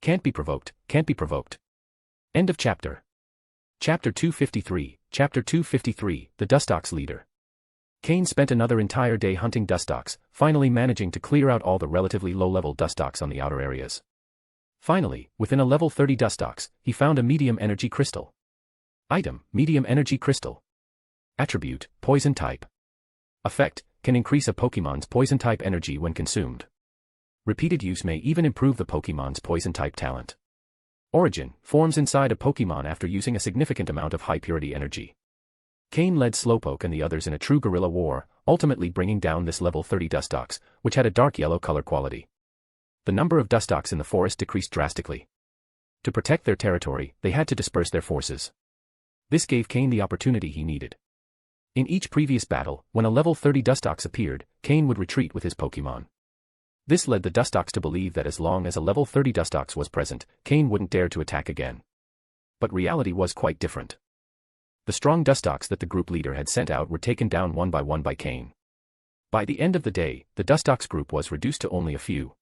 Can't be provoked, can't be provoked. End of chapter. Chapter 253, Chapter 253, The Dustox Leader. Cain spent another entire day hunting Dustox, finally managing to clear out all the relatively low-level Dustox on the outer areas. Finally, within a level 30 Dustox, he found a medium energy crystal. Item, medium energy crystal. Attribute, poison type. Effect, can increase a Pokémon's poison type energy when consumed. Repeated use may even improve the Pokémon's poison type talent. Origin, forms inside a Pokémon after using a significant amount of high-purity energy. Cain led Slowpoke and the others in a true guerrilla war, ultimately bringing down this level 30 Dustox, which had a dark yellow color quality. The number of Dustox in the forest decreased drastically. To protect their territory, they had to disperse their forces. This gave Cain the opportunity he needed. In each previous battle, when a level 30 Dustox appeared, Cain would retreat with his Pokémon. This led the Dustox to believe that as long as a level 30 Dustox was present, Cain wouldn't dare to attack again. But reality was quite different. The strong Dustox that the group leader had sent out were taken down one by Cain. By the end of the day, the Dustox group was reduced to only a few.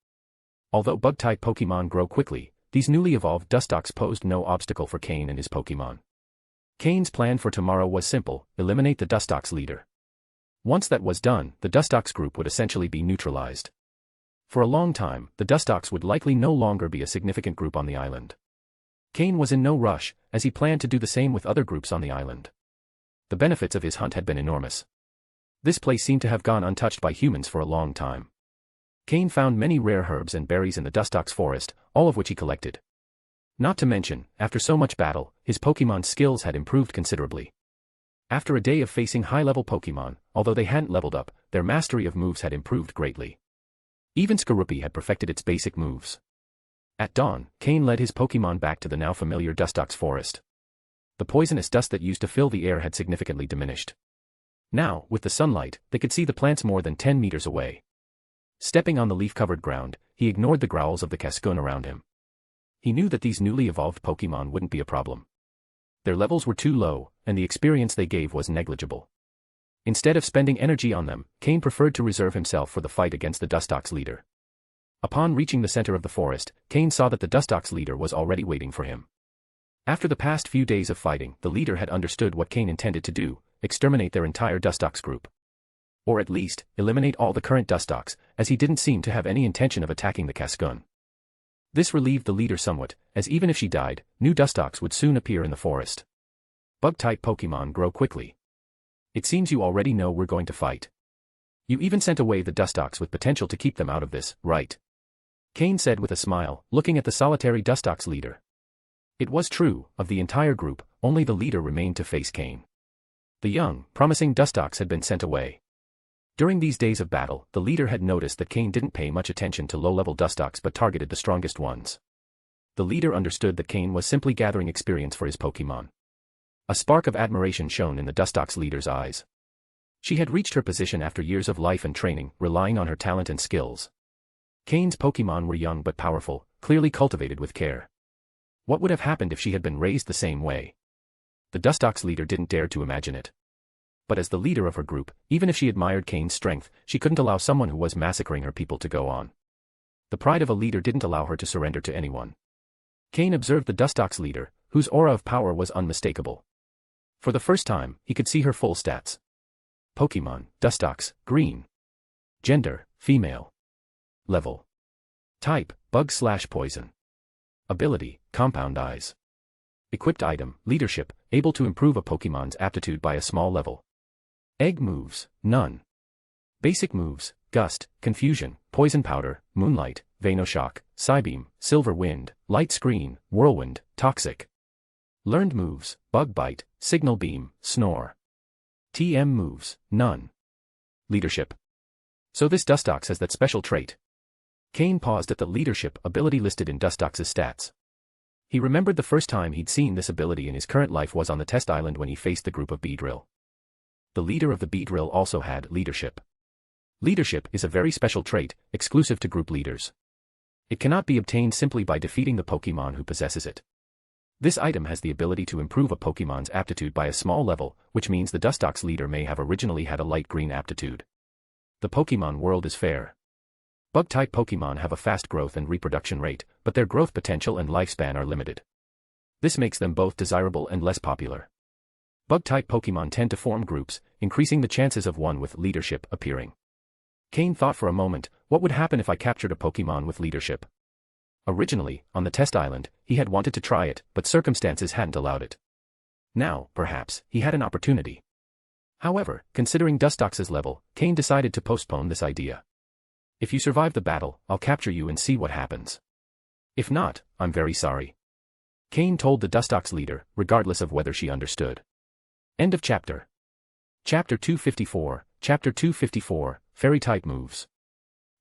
Although bug-type Pokémon grow quickly, these newly evolved Dustox posed no obstacle for Cain and his Pokémon. Cain's plan for tomorrow was simple: eliminate the Dustox leader. Once that was done, the Dustox group would essentially be neutralized. For a long time, the Dustox would likely no longer be a significant group on the island. Cain was in no rush, as he planned to do the same with other groups on the island. The benefits of his hunt had been enormous. This place seemed to have gone untouched by humans for a long time. Cain found many rare herbs and berries in the Dustox forest, all of which he collected. Not to mention, after so much battle, his Pokémon's skills had improved considerably. After a day of facing high-level Pokémon, although they hadn't leveled up, their mastery of moves had improved greatly. Even Skorupi had perfected its basic moves. At dawn, Cain led his Pokémon back to the now familiar Dustox forest. The poisonous dust that used to fill the air had significantly diminished. Now, with the sunlight, they could see the plants more than 10 meters away. Stepping on the leaf-covered ground, he ignored the growls of the Cascoon around him. He knew that these newly evolved Pokémon wouldn't be a problem. Their levels were too low, and the experience they gave was negligible. Instead of spending energy on them, Cain preferred to reserve himself for the fight against the Dustox leader. Upon reaching the center of the forest, Cain saw that the Dustox leader was already waiting for him. After the past few days of fighting, the leader had understood what Cain intended to do: exterminate their entire Dustox group. Or at least, eliminate all the current Dustox, as he didn't seem to have any intention of attacking the Cascoon. This relieved the leader somewhat, as even if she died, new Dustox would soon appear in the forest. Bug-type Pokémon grow quickly. It seems you already know we're going to fight. You even sent away the Dustox with potential to keep them out of this, right? Cain said with a smile, looking at the solitary Dustox leader. It was true, of the entire group, only the leader remained to face Cain. The young, promising Dustox had been sent away. During these days of battle, the leader had noticed that Cain didn't pay much attention to low-level Dustox but targeted the strongest ones. The leader understood that Cain was simply gathering experience for his Pokémon. A spark of admiration shone in the Dustox leader's eyes. She had reached her position after years of life and training, relying on her talent and skills. Cain's Pokémon were young but powerful, clearly cultivated with care. What would have happened if she had been raised the same way? The Dustox leader didn't dare to imagine it. But as the leader of her group, even if she admired Cain's strength, she couldn't allow someone who was massacring her people to go on. The pride of a leader didn't allow her to surrender to anyone. Cain observed the Dustox leader, whose aura of power was unmistakable. For the first time, he could see her full stats. Pokémon, Dustox, green. Gender, female. Level. Type, bug/poison. Ability, compound eyes. Equipped item, leadership, able to improve a Pokémon's aptitude by a small level. Egg moves, none. Basic moves, gust, confusion, poison powder, moonlight, Venoshock, Psybeam, silver wind, light screen, whirlwind, toxic. Learned moves, bug bite, signal beam, snore. TM moves, none. Leadership. So this Dustox has that special trait. Cain paused at the leadership ability listed in Dustox's stats. He remembered the first time he'd seen this ability in his current life was on the test island when he faced the group of Beedrill. The leader of the Beedrill also had leadership. Leadership is a very special trait, exclusive to group leaders. It cannot be obtained simply by defeating the Pokémon who possesses it. This item has the ability to improve a Pokémon's aptitude by a small level, which means the Dustox leader may have originally had a light green aptitude. The Pokémon World is fair. Bug-type Pokémon have a fast growth and reproduction rate, but their growth potential and lifespan are limited. This makes them both desirable and less popular. Bug-type Pokémon tend to form groups, increasing the chances of one with leadership appearing. Cain thought for a moment, what would happen if I captured a Pokémon with leadership? Originally, on the test island, he had wanted to try it, but circumstances hadn't allowed it. Now, perhaps, he had an opportunity. However, considering Dustox's level, Cain decided to postpone this idea. If you survive the battle, I'll capture you and see what happens. If not, I'm very sorry. Cain told the Dustox leader, regardless of whether she understood. End of chapter. Chapter 254, Chapter 254, Fairy-type moves.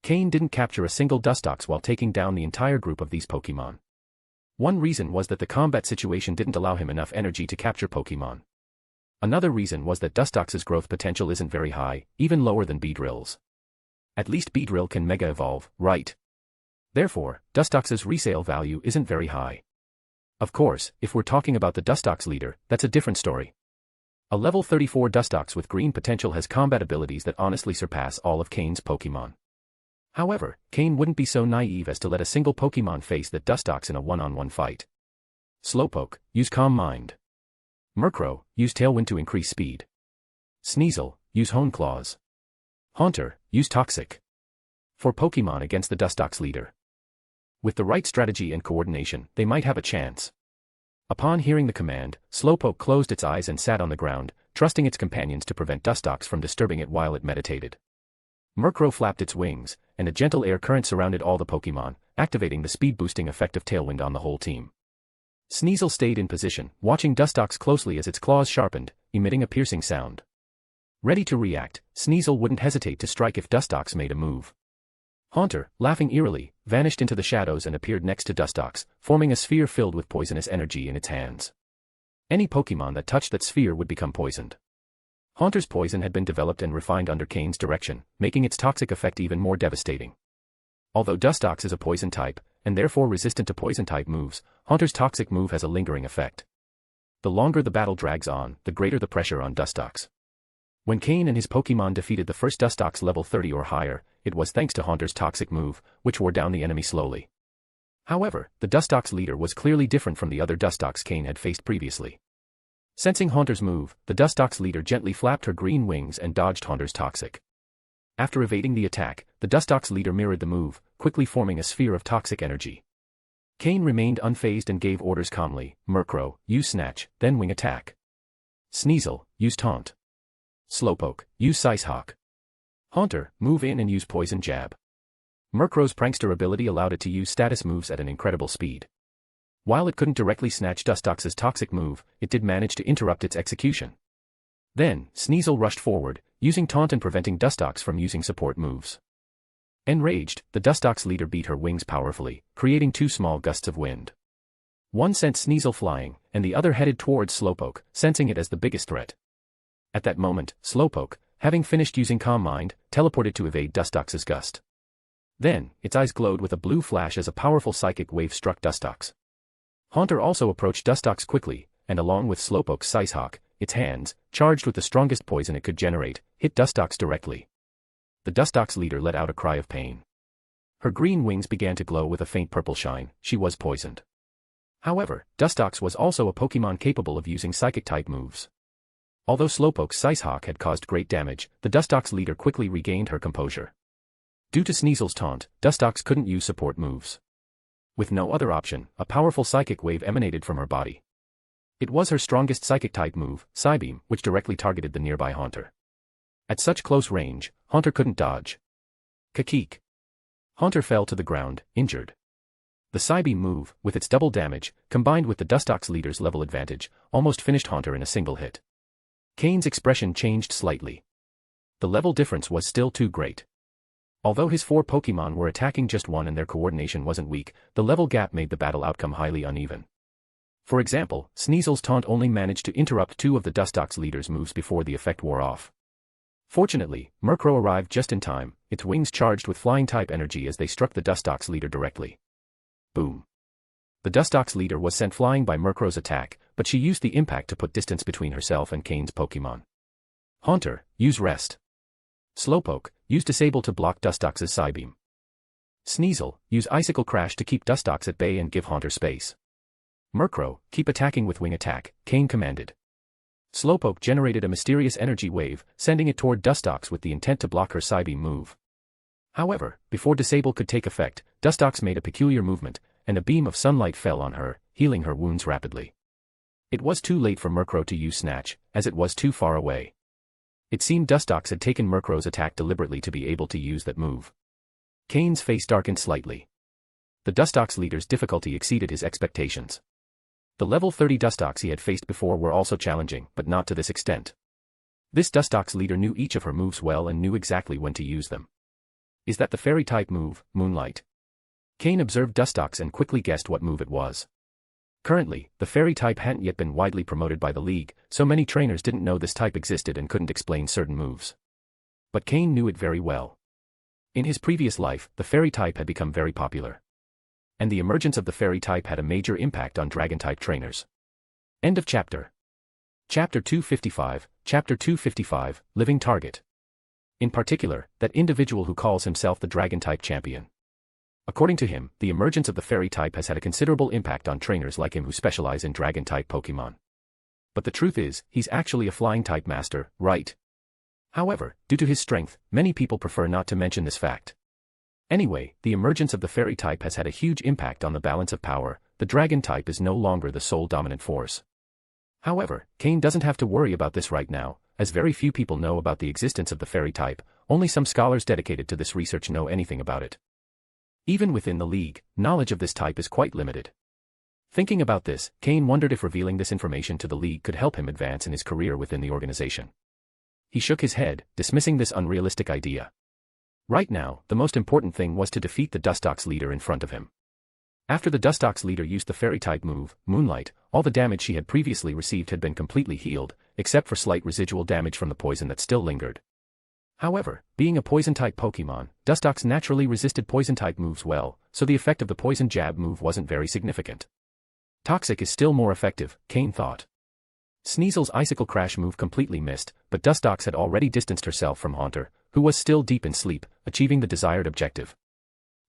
Cain didn't capture a single Dustox while taking down the entire group of these Pokémon. One reason was that the combat situation didn't allow him enough energy to capture Pokémon. Another reason was that Dustox's growth potential isn't very high, even lower than Beedrill's. At least Beedrill can Mega Evolve, right? Therefore, Dustox's resale value isn't very high. Of course, if we're talking about the Dustox leader, that's a different story. A level 34 Dustox with green potential has combat abilities that honestly surpass all of Cain's Pokémon. However, Cain wouldn't be so naive as to let a single Pokémon face that Dustox in a one-on-one fight. Slowpoke, use Calm Mind. Murkrow, use Tailwind to increase speed. Sneasel, use Hone Claws. Haunter, use Toxic. For Pokémon against the Dustox leader. With the right strategy and coordination, they might have a chance. Upon hearing the command, Slowpoke closed its eyes and sat on the ground, trusting its companions to prevent Dustox from disturbing it while it meditated. Murkrow flapped its wings, and a gentle air current surrounded all the Pokémon, activating the speed-boosting effect of Tailwind on the whole team. Sneasel stayed in position, watching Dustox closely as its claws sharpened, emitting a piercing sound. Ready to react, Sneasel wouldn't hesitate to strike if Dustox made a move. Haunter, laughing eerily, vanished into the shadows and appeared next to Dustox, forming a sphere filled with poisonous energy in its hands. Any Pokémon that touched that sphere would become poisoned. Haunter's poison had been developed and refined under Cain's direction, making its toxic effect even more devastating. Although Dustox is a poison type, and therefore resistant to poison-type moves, Haunter's toxic move has a lingering effect. The longer the battle drags on, the greater the pressure on Dustox. When Cain and his Pokémon defeated the first Dustox level 30 or higher, it was thanks to Haunter's toxic move, which wore down the enemy slowly. However, the Dustox leader was clearly different from the other Dustox Cain had faced previously. Sensing Haunter's move, the Dustox leader gently flapped her green wings and dodged Haunter's toxic. After evading the attack, the Dustox leader mirrored the move, quickly forming a sphere of toxic energy. Cain remained unfazed and gave orders calmly. Murkrow, use Snatch, then Wing Attack. Sneasel, use Taunt. Slowpoke, use Size Hawk. Haunter, move in and use Poison Jab. Murkrow's prankster ability allowed it to use status moves at an incredible speed. While it couldn't directly snatch Dustox's toxic move, it did manage to interrupt its execution. Then, Sneasel rushed forward, using Taunt and preventing Dustox from using support moves. Enraged, the Dustox leader beat her wings powerfully, creating two small gusts of wind. One sent Sneasel flying, and the other headed towards Slowpoke, sensing it as the biggest threat. At that moment, Slowpoke, having finished using Calm Mind, teleported to evade Dustox's gust. Then, its eyes glowed with a blue flash as a powerful psychic wave struck Dustox. Haunter also approached Dustox quickly, and along with Slowpoke's Sicehawk, its hands, charged with the strongest poison it could generate, hit Dustox directly. The Dustox leader let out a cry of pain. Her green wings began to glow with a faint purple shine. She was poisoned. However, Dustox was also a Pokémon capable of using Psychic-type moves. Although Slowpoke's Sicehawk had caused great damage, the Dustox leader quickly regained her composure. Due to Sneasel's taunt, Dustox couldn't use support moves. With no other option, a powerful psychic wave emanated from her body. It was her strongest Psychic-type move, Psybeam, which directly targeted the nearby Haunter. At such close range, Haunter couldn't dodge. Kakeek. Haunter fell to the ground, injured. The Psybeam move, with its double damage, combined with the Dustox leader's level advantage, almost finished Haunter in a single hit. Cain's expression changed slightly. The level difference was still too great. Although his 4 Pokémon were attacking just one and their coordination wasn't weak, the level gap made the battle outcome highly uneven. For example, Sneasel's taunt only managed to interrupt 2 of the Dustox leader's moves before the effect wore off. Fortunately, Murkrow arrived just in time, its wings charged with flying-type energy as they struck the Dustox leader directly. Boom. The Dustox leader was sent flying by Murkrow's attack, but she used the impact to put distance between herself and Cain's Pokémon. Haunter, use Rest. Slowpoke, use Disable to block Dustox's Psybeam. Sneasel, use Icicle Crash to keep Dustox at bay and give Haunter space. Murkrow, keep attacking with Wing Attack, Cain commanded. Slowpoke generated a mysterious energy wave, sending it toward Dustox with the intent to block her Psybeam move. However, before Disable could take effect, Dustox made a peculiar movement, and a beam of sunlight fell on her, healing her wounds rapidly. It was too late for Murkrow to use Snatch, as it was too far away. It seemed Dustox had taken Murkrow's attack deliberately to be able to use that move. Cain's face darkened slightly. The Dustox leader's difficulty exceeded his expectations. The level 30 Dustox he had faced before were also challenging, but not to this extent. This Dustox leader knew each of her moves well and knew exactly when to use them. Is that the fairy-type move, Moonlight? Cain observed Dustox and quickly guessed what move it was. Currently, the fairy type hadn't yet been widely promoted by the league, so many trainers didn't know this type existed and couldn't explain certain moves. But Cain knew it very well. In his previous life, the fairy type had become very popular. And the emergence of the fairy type had a major impact on dragon-type trainers. End of chapter. Chapter 255, Chapter 255, Living Target. In particular, that individual who calls himself the dragon-type champion. According to him, the emergence of the fairy type has had a considerable impact on trainers like him who specialize in dragon-type Pokémon. But the truth is, he's actually a flying-type master, right? However, due to his strength, many people prefer not to mention this fact. Anyway, the emergence of the fairy type has had a huge impact on the balance of power. The dragon type is no longer the sole dominant force. However, Cain doesn't have to worry about this right now, as very few people know about the existence of the fairy type. Only some scholars dedicated to this research know anything about it. Even within the league, knowledge of this type is quite limited. Thinking about this, Cain wondered if revealing this information to the league could help him advance in his career within the organization. He shook his head, dismissing this unrealistic idea. Right now, the most important thing was to defeat the Dustox leader in front of him. After the Dustox leader used the fairy-type move, Moonlight, all the damage she had previously received had been completely healed, except for slight residual damage from the poison that still lingered. However, being a poison-type Pokémon, Dustox naturally resisted poison-type moves well, so the effect of the poison jab move wasn't very significant. Toxic is still more effective, Cain thought. Sneasel's Icicle Crash move completely missed, but Dustox had already distanced herself from Haunter, who was still deep in sleep, achieving the desired objective.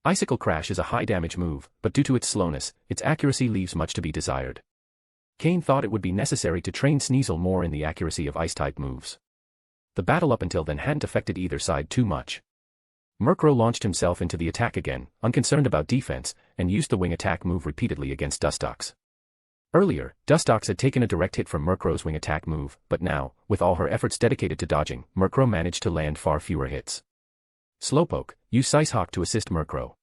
Icicle Crash is a high-damage move, but due to its slowness, its accuracy leaves much to be desired. Cain thought it would be necessary to train Sneasel more in the accuracy of Ice-type moves. The battle up until then hadn't affected either side too much. Murkrow launched himself into the attack again, unconcerned about defense, and used the wing attack move repeatedly against Dustox. Earlier, Dustox had taken a direct hit from Murkrow's wing attack move, but now, with all her efforts dedicated to dodging, Murkrow managed to land far fewer hits. Slowpoke, use Sicehawk to assist Murkrow.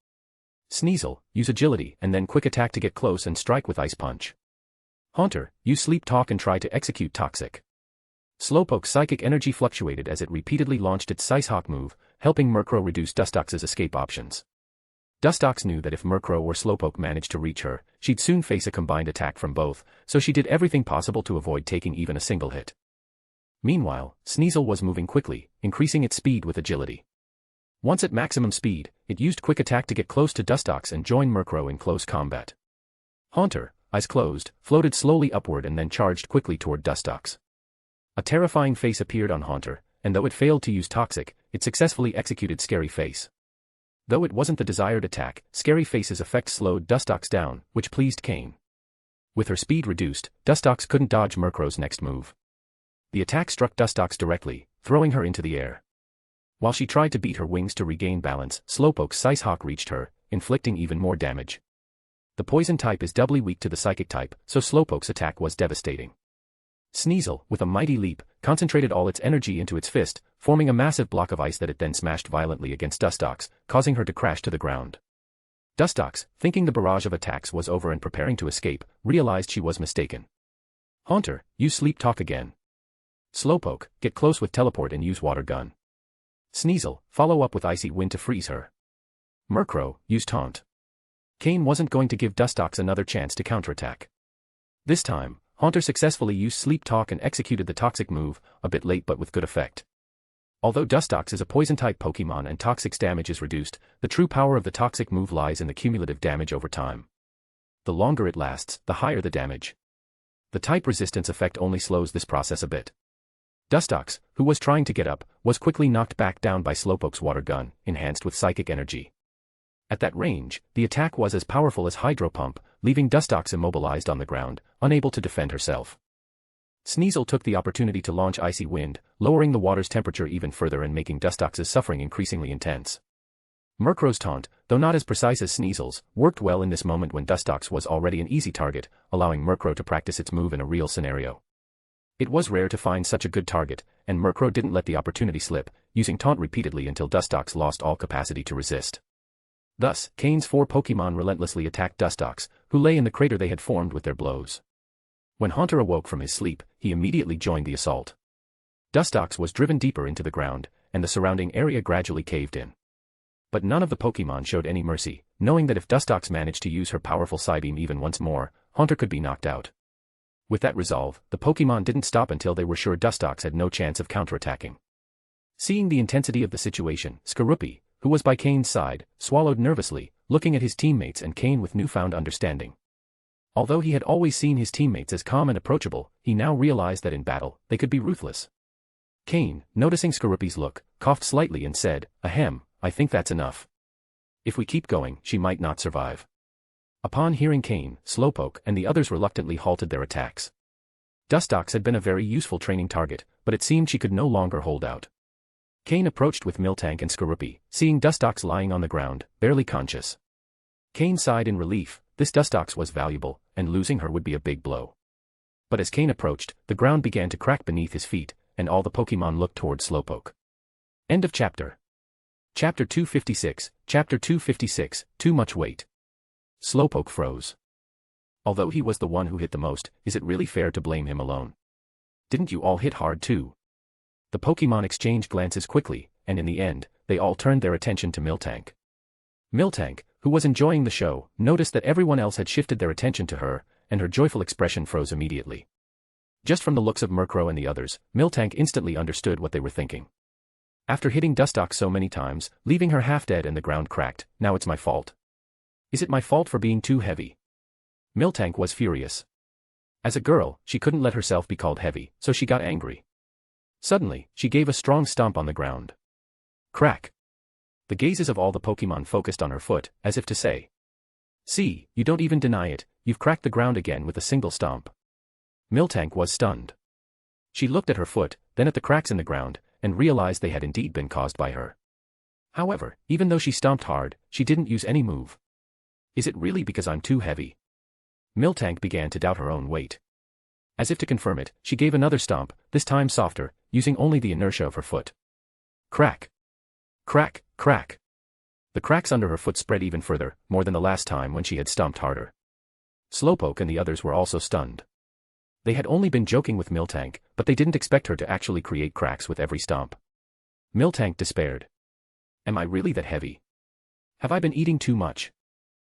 Sneasel, use Agility and then Quick Attack to get close and strike with Ice Punch. Haunter, use Sleep Talk and try to execute Toxic. Slowpoke's psychic energy fluctuated as it repeatedly launched its Sicehawk move, helping Murkrow reduce Dustox's escape options. Dustox knew that if Murkrow or Slowpoke managed to reach her, she'd soon face a combined attack from both, so she did everything possible to avoid taking even a single hit. Meanwhile, Sneasel was moving quickly, increasing its speed with agility. Once at maximum speed, it used Quick Attack to get close to Dustox and join Murkrow in close combat. Haunter, eyes closed, floated slowly upward and then charged quickly toward Dustox. A terrifying face appeared on Haunter, and though it failed to use Toxic, it successfully executed Scary Face. Though it wasn't the desired attack, Scary Face's effect slowed Dustox down, which pleased Cain. With her speed reduced, Dustox couldn't dodge Murkrow's next move. The attack struck Dustox directly, throwing her into the air. While she tried to beat her wings to regain balance, Slowpoke's Sicehawk reached her, inflicting even more damage. The poison type is doubly weak to the psychic type, so Slowpoke's attack was devastating. Sneasel, with a mighty leap, concentrated all its energy into its fist, forming a massive block of ice that it then smashed violently against Dustox, causing her to crash to the ground. Dustox, thinking the barrage of attacks was over and preparing to escape, realized she was mistaken. Haunter, use Sleep Talk again. Slowpoke, get close with Teleport and use Water Gun. Sneasel, follow up with Icy Wind to freeze her. Murkrow, use Taunt. Cain wasn't going to give Dustox another chance to counterattack. This time, Haunter successfully used Sleep Talk and executed the Toxic move, a bit late but with good effect. Although Dustox is a poison-type Pokémon and Toxic's damage is reduced, the true power of the Toxic move lies in the cumulative damage over time. The longer it lasts, the higher the damage. The type resistance effect only slows this process a bit. Dustox, who was trying to get up, was quickly knocked back down by Slowpoke's Water Gun, enhanced with psychic energy. At that range, the attack was as powerful as Hydro Pump, leaving Dustox immobilized on the ground, unable to defend herself. Sneasel took the opportunity to launch Icy Wind, lowering the water's temperature even further and making Dustox's suffering increasingly intense. Murkrow's Taunt, though not as precise as Sneasel's, worked well in this moment when Dustox was already an easy target, allowing Murkrow to practice its move in a real scenario. It was rare to find such a good target, and Murkrow didn't let the opportunity slip, using Taunt repeatedly until Dustox lost all capacity to resist. Thus, Cain's 4 Pokémon relentlessly attacked Dustox, who lay in the crater they had formed with their blows. When Haunter awoke from his sleep, he immediately joined the assault. Dustox was driven deeper into the ground, and the surrounding area gradually caved in. But none of the Pokémon showed any mercy, knowing that if Dustox managed to use her powerful Psybeam even once more, Haunter could be knocked out. With that resolve, the Pokémon didn't stop until they were sure Dustox had no chance of counterattacking. Seeing the intensity of the situation, Skorupi, who was by Cain's side, swallowed nervously, looking at his teammates and Cain with newfound understanding. Although he had always seen his teammates as calm and approachable, he now realized that in battle, they could be ruthless. Cain, noticing Skorupi's look, coughed slightly and said, "Ahem, I think that's enough. If we keep going, she might not survive." Upon hearing Cain, Slowpoke and the others reluctantly halted their attacks. Dustox had been a very useful training target, but it seemed she could no longer hold out. Cain approached with Miltank and Skorupi, seeing Dustox lying on the ground, barely conscious. Cain sighed in relief, this Dustox was valuable, and losing her would be a big blow. But as Cain approached, the ground began to crack beneath his feet, and all the Pokémon looked toward Slowpoke. End of chapter. Chapter 256, Chapter 256, Too Much Weight. Slowpoke froze. Although he was the one who hit the most, is it really fair to blame him alone? Didn't you all hit hard too? The Pokémon exchanged glances quickly, and in the end, they all turned their attention to Miltank. Miltank, who was enjoying the show, noticed that everyone else had shifted their attention to her, and her joyful expression froze immediately. Just from the looks of Murkrow and the others, Miltank instantly understood what they were thinking. After hitting Dustox so many times, leaving her half dead and the ground cracked, now it's my fault. Is it my fault for being too heavy? Miltank was furious. As a girl, she couldn't let herself be called heavy, so she got angry. Suddenly, she gave a strong stomp on the ground. Crack! The gazes of all the Pokémon focused on her foot, as if to say, "See, you don't even deny it, you've cracked the ground again with a single stomp." Miltank was stunned. She looked at her foot, then at the cracks in the ground, and realized they had indeed been caused by her. However, even though she stomped hard, she didn't use any move. Is it really because I'm too heavy? Miltank began to doubt her own weight. As if to confirm it, she gave another stomp, this time softer, using only the inertia of her foot. Crack! Crack, crack! The cracks under her foot spread even further, more than the last time when she had stomped harder. Slowpoke and the others were also stunned. They had only been joking with Miltank, but they didn't expect her to actually create cracks with every stomp. Miltank despaired. Am I really that heavy? Have I been eating too much?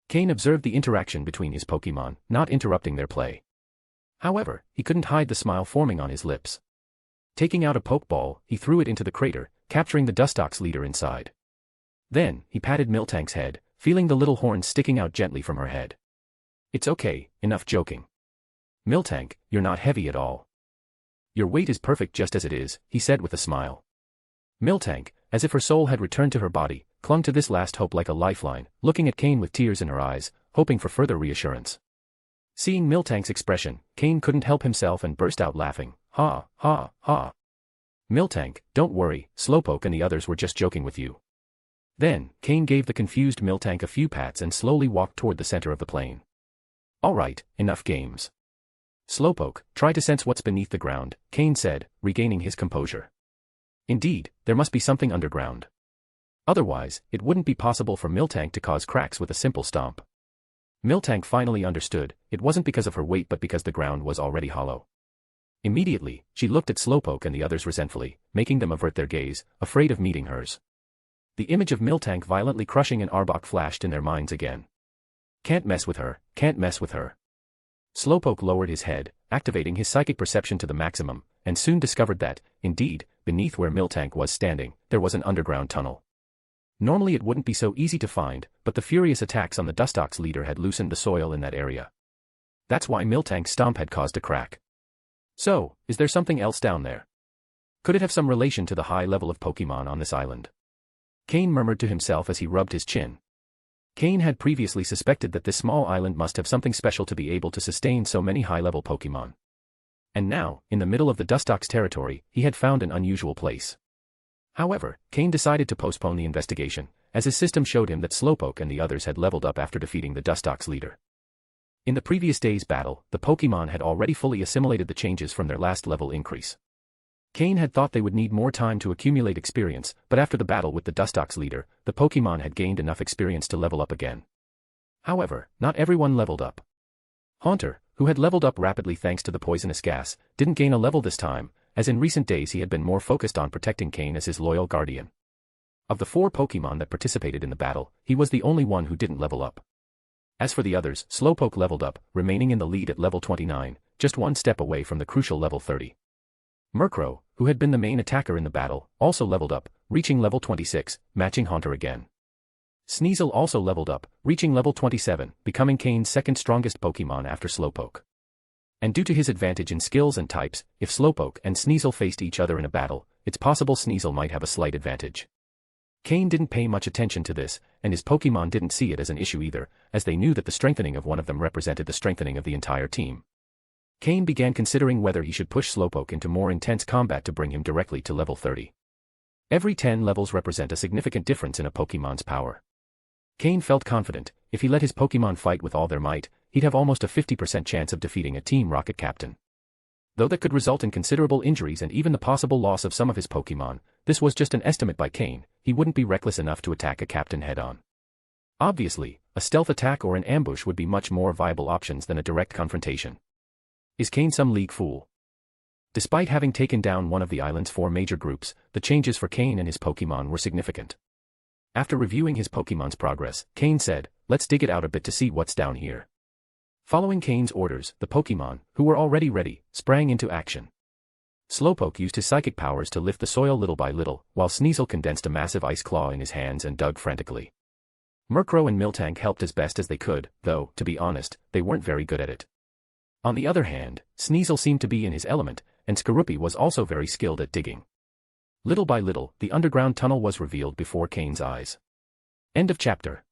Cain observed the interaction between his Pokémon, not interrupting their play. However, he couldn't hide the smile forming on his lips. Taking out a Pokeball, he threw it into the crater, capturing the Dustox leader inside. Then, he patted Miltank's head, feeling the little horns sticking out gently from her head. It's okay, enough joking. Miltank, you're not heavy at all. Your weight is perfect just as it is, he said with a smile. Miltank, as if her soul had returned to her body, clung to this last hope like a lifeline, looking at Cain with tears in her eyes, hoping for further reassurance. Seeing Miltank's expression, Cain couldn't help himself and burst out laughing. Ha, ha, ha. Miltank, don't worry, Slowpoke and the others were just joking with you. Then, Cain gave the confused Miltank a few pats and slowly walked toward the center of the plain. Alright, enough games. Slowpoke, try to sense what's beneath the ground, Cain said, regaining his composure. Indeed, there must be something underground. Otherwise, it wouldn't be possible for Miltank to cause cracks with a simple stomp. Miltank finally understood, it wasn't because of her weight but because the ground was already hollow. Immediately, she looked at Slowpoke and the others resentfully, making them avert their gaze, afraid of meeting hers. The image of Miltank violently crushing an Arbok flashed in their minds again. Can't mess with her, can't mess with her. Slowpoke lowered his head, activating his psychic perception to the maximum, and soon discovered that, indeed, beneath where Miltank was standing, there was an underground tunnel. Normally it wouldn't be so easy to find, but the furious attacks on the Dustox leader had loosened the soil in that area. That's why Miltank's stomp had caused a crack. So, is there something else down there? Could it have some relation to the high level of Pokémon on this island? Cain murmured to himself as he rubbed his chin. Cain had previously suspected that this small island must have something special to be able to sustain so many high-level Pokémon. And now, in the middle of the Dustox territory, he had found an unusual place. However, Cain decided to postpone the investigation, as his system showed him that Slowpoke and the others had leveled up after defeating the Dustox leader. In the previous day's battle, the Pokémon had already fully assimilated the changes from their last level increase. Cain had thought they would need more time to accumulate experience, but after the battle with the Dustox leader, the Pokémon had gained enough experience to level up again. However, not everyone leveled up. Haunter, who had leveled up rapidly thanks to the poisonous gas, didn't gain a level this time, as in recent days he had been more focused on protecting Cain as his loyal guardian. Of the 4 Pokémon that participated in the battle, he was the only one who didn't level up. As for the others, Slowpoke leveled up, remaining in the lead at level 29, just one step away from the crucial level 30. Murkrow, who had been the main attacker in the battle, also leveled up, reaching level 26, matching Haunter again. Sneasel also leveled up, reaching level 27, becoming Cain's second strongest Pokémon after Slowpoke. And due to his advantage in skills and types, if Slowpoke and Sneasel faced each other in a battle, it's possible Sneasel might have a slight advantage. Cain didn't pay much attention to this, and his Pokémon didn't see it as an issue either, as they knew that the strengthening of one of them represented the strengthening of the entire team. Cain began considering whether he should push Slowpoke into more intense combat to bring him directly to level 30. Every 10 levels represent a significant difference in a Pokémon's power. Cain felt confident, if he let his Pokémon fight with all their might, he'd have almost a 50% chance of defeating a Team Rocket captain. Though that could result in considerable injuries and even the possible loss of some of his Pokémon, this was just an estimate by Cain, he wouldn't be reckless enough to attack a captain head-on. Obviously, a stealth attack or an ambush would be much more viable options than a direct confrontation. Is Cain some league fool? Despite having taken down one of the island's 4 major groups, the changes for Cain and his Pokémon were significant. After reviewing his Pokémon's progress, Cain said, let's dig it out a bit to see what's down here. Following Cain's orders, the Pokémon, who were already ready, sprang into action. Slowpoke used his psychic powers to lift the soil little by little, while Sneasel condensed a massive ice claw in his hands and dug frantically. Murkrow and Miltank helped as best as they could, though, to be honest, they weren't very good at it. On the other hand, Sneasel seemed to be in his element, and Skorupi was also very skilled at digging. Little by little, the underground tunnel was revealed before Cain's eyes. End of chapter.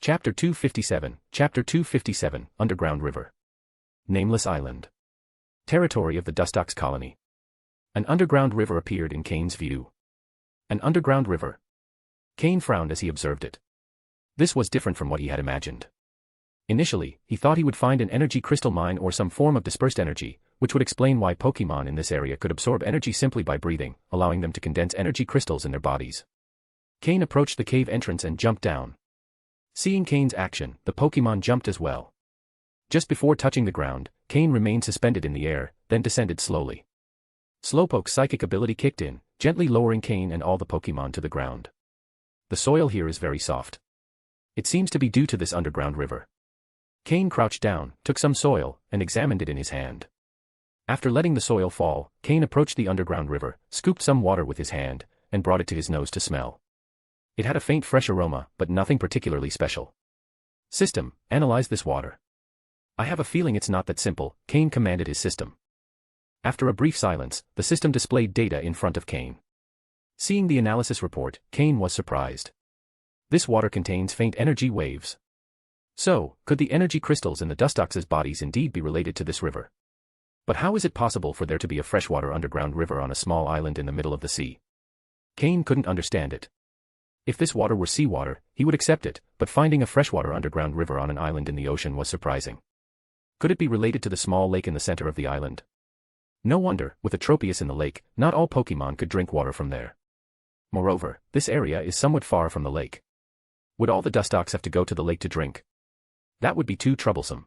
Chapter 257, Chapter 257, Underground River. Nameless Island. Territory of the Dustox colony. An underground river appeared in Cain's view. An underground river. Cain frowned as he observed it. This was different from what he had imagined. Initially, he thought he would find an energy crystal mine or some form of dispersed energy, which would explain why Pokémon in this area could absorb energy simply by breathing, allowing them to condense energy crystals in their bodies. Cain approached the cave entrance and jumped down. Seeing Cain's action, the Pokémon jumped as well. Just before touching the ground, Cain remained suspended in the air, then descended slowly. Slowpoke's psychic ability kicked in, gently lowering Cain and all the Pokémon to the ground. The soil here is very soft. It seems to be due to this underground river. Cain crouched down, took some soil, and examined it in his hand. After letting the soil fall, Cain approached the underground river, scooped some water with his hand, and brought it to his nose to smell. It had a faint fresh aroma, but nothing particularly special. System, analyze this water. I have a feeling it's not that simple, Cain commanded his system. After a brief silence, the system displayed data in front of Cain. Seeing the analysis report, Cain was surprised. This water contains faint energy waves. So, could the energy crystals in the Dustox's bodies indeed be related to this river? But how is it possible for there to be a freshwater underground river on a small island in the middle of the sea? Cain couldn't understand it. If this water were seawater, he would accept it, but finding a freshwater underground river on an island in the ocean was surprising. Could it be related to the small lake in the center of the island? No wonder, with a Tropius in the lake, not all Pokémon could drink water from there. Moreover, this area is somewhat far from the lake. Would all the Dustox have to go to the lake to drink? That would be too troublesome.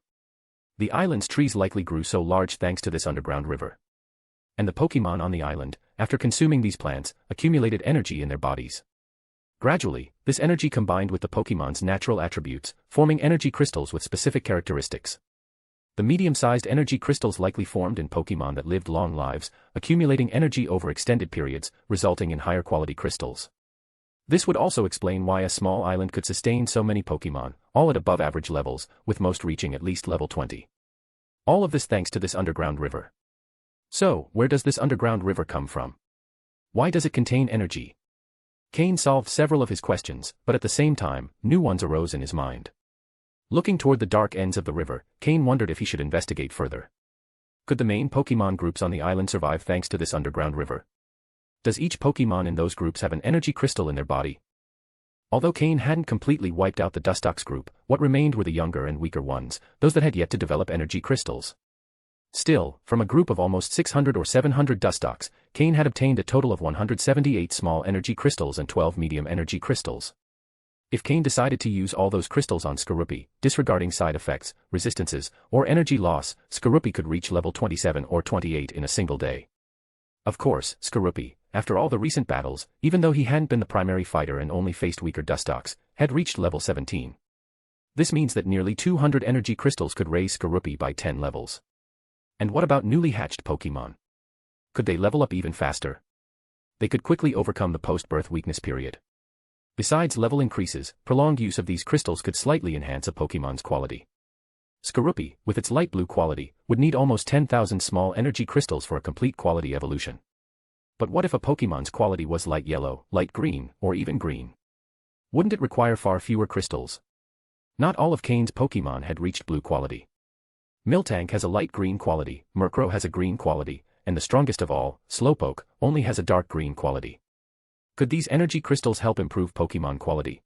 The island's trees likely grew so large thanks to this underground river. And the Pokémon on the island, after consuming these plants, accumulated energy in their bodies. Gradually, this energy combined with the Pokémon's natural attributes, forming energy crystals with specific characteristics. The medium-sized energy crystals likely formed in Pokémon that lived long lives, accumulating energy over extended periods, resulting in higher quality crystals. This would also explain why a small island could sustain so many Pokémon, all at above average levels, with most reaching at least level 20. All of this thanks to this underground river. So, where does this underground river come from? Why does it contain energy? Cain solved several of his questions, but at the same time, new ones arose in his mind. Looking toward the dark ends of the river, Cain wondered if he should investigate further. Could the main Pokémon groups on the island survive thanks to this underground river? Does each Pokémon in those groups have an energy crystal in their body? Although Cain hadn't completely wiped out the Dustox group, what remained were the younger and weaker ones, those that had yet to develop energy crystals. Still, from a group of almost 600 or 700 Dustox, Cain had obtained a total of 178 small energy crystals and 12 medium energy crystals. If Cain decided to use all those crystals on Skorupi, disregarding side effects, resistances, or energy loss, Skorupi could reach level 27 or 28 in a single day. Of course, Skorupi, after all the recent battles, even though he hadn't been the primary fighter and only faced weaker Dustox, had reached level 17. This means that nearly 200 energy crystals could raise Skorupi by 10 levels. And what about newly hatched Pokémon? Could they level up even faster? They could quickly overcome the post-birth weakness period. Besides level increases, prolonged use of these crystals could slightly enhance a Pokémon's quality. Skorupi, with its light blue quality, would need almost 10,000 small energy crystals for a complete quality evolution. But what if a Pokémon's quality was light yellow, light green, or even green? Wouldn't it require far fewer crystals? Not all of Cain's Pokémon had reached blue quality. Miltank has a light green quality, Murkrow has a green quality, and the strongest of all, Slowpoke, only has a dark green quality. Could these energy crystals help improve Pokémon quality?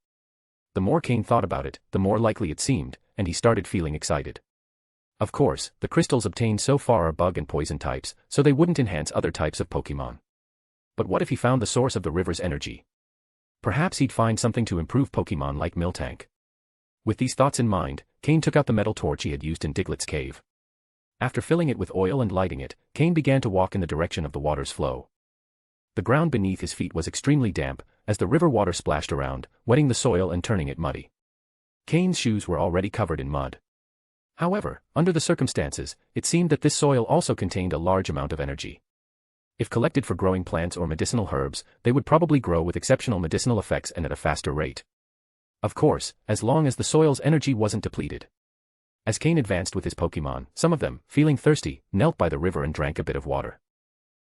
The more Cain thought about it, the more likely it seemed, and he started feeling excited. Of course, the crystals obtained so far are bug and poison types, so they wouldn't enhance other types of Pokémon. But what if he found the source of the river's energy? Perhaps he'd find something to improve Pokémon like Miltank. With these thoughts in mind, Cain took out the metal torch he had used in Diglett's cave. After filling it with oil and lighting it, Cain began to walk in the direction of the water's flow. The ground beneath his feet was extremely damp, as the river water splashed around, wetting the soil and turning it muddy. Cain's shoes were already covered in mud. However, under the circumstances, it seemed that this soil also contained a large amount of energy. If collected for growing plants or medicinal herbs, they would probably grow with exceptional medicinal effects and at a faster rate. Of course, as long as the soil's energy wasn't depleted. As Cain advanced with his Pokémon, some of them, feeling thirsty, knelt by the river and drank a bit of water.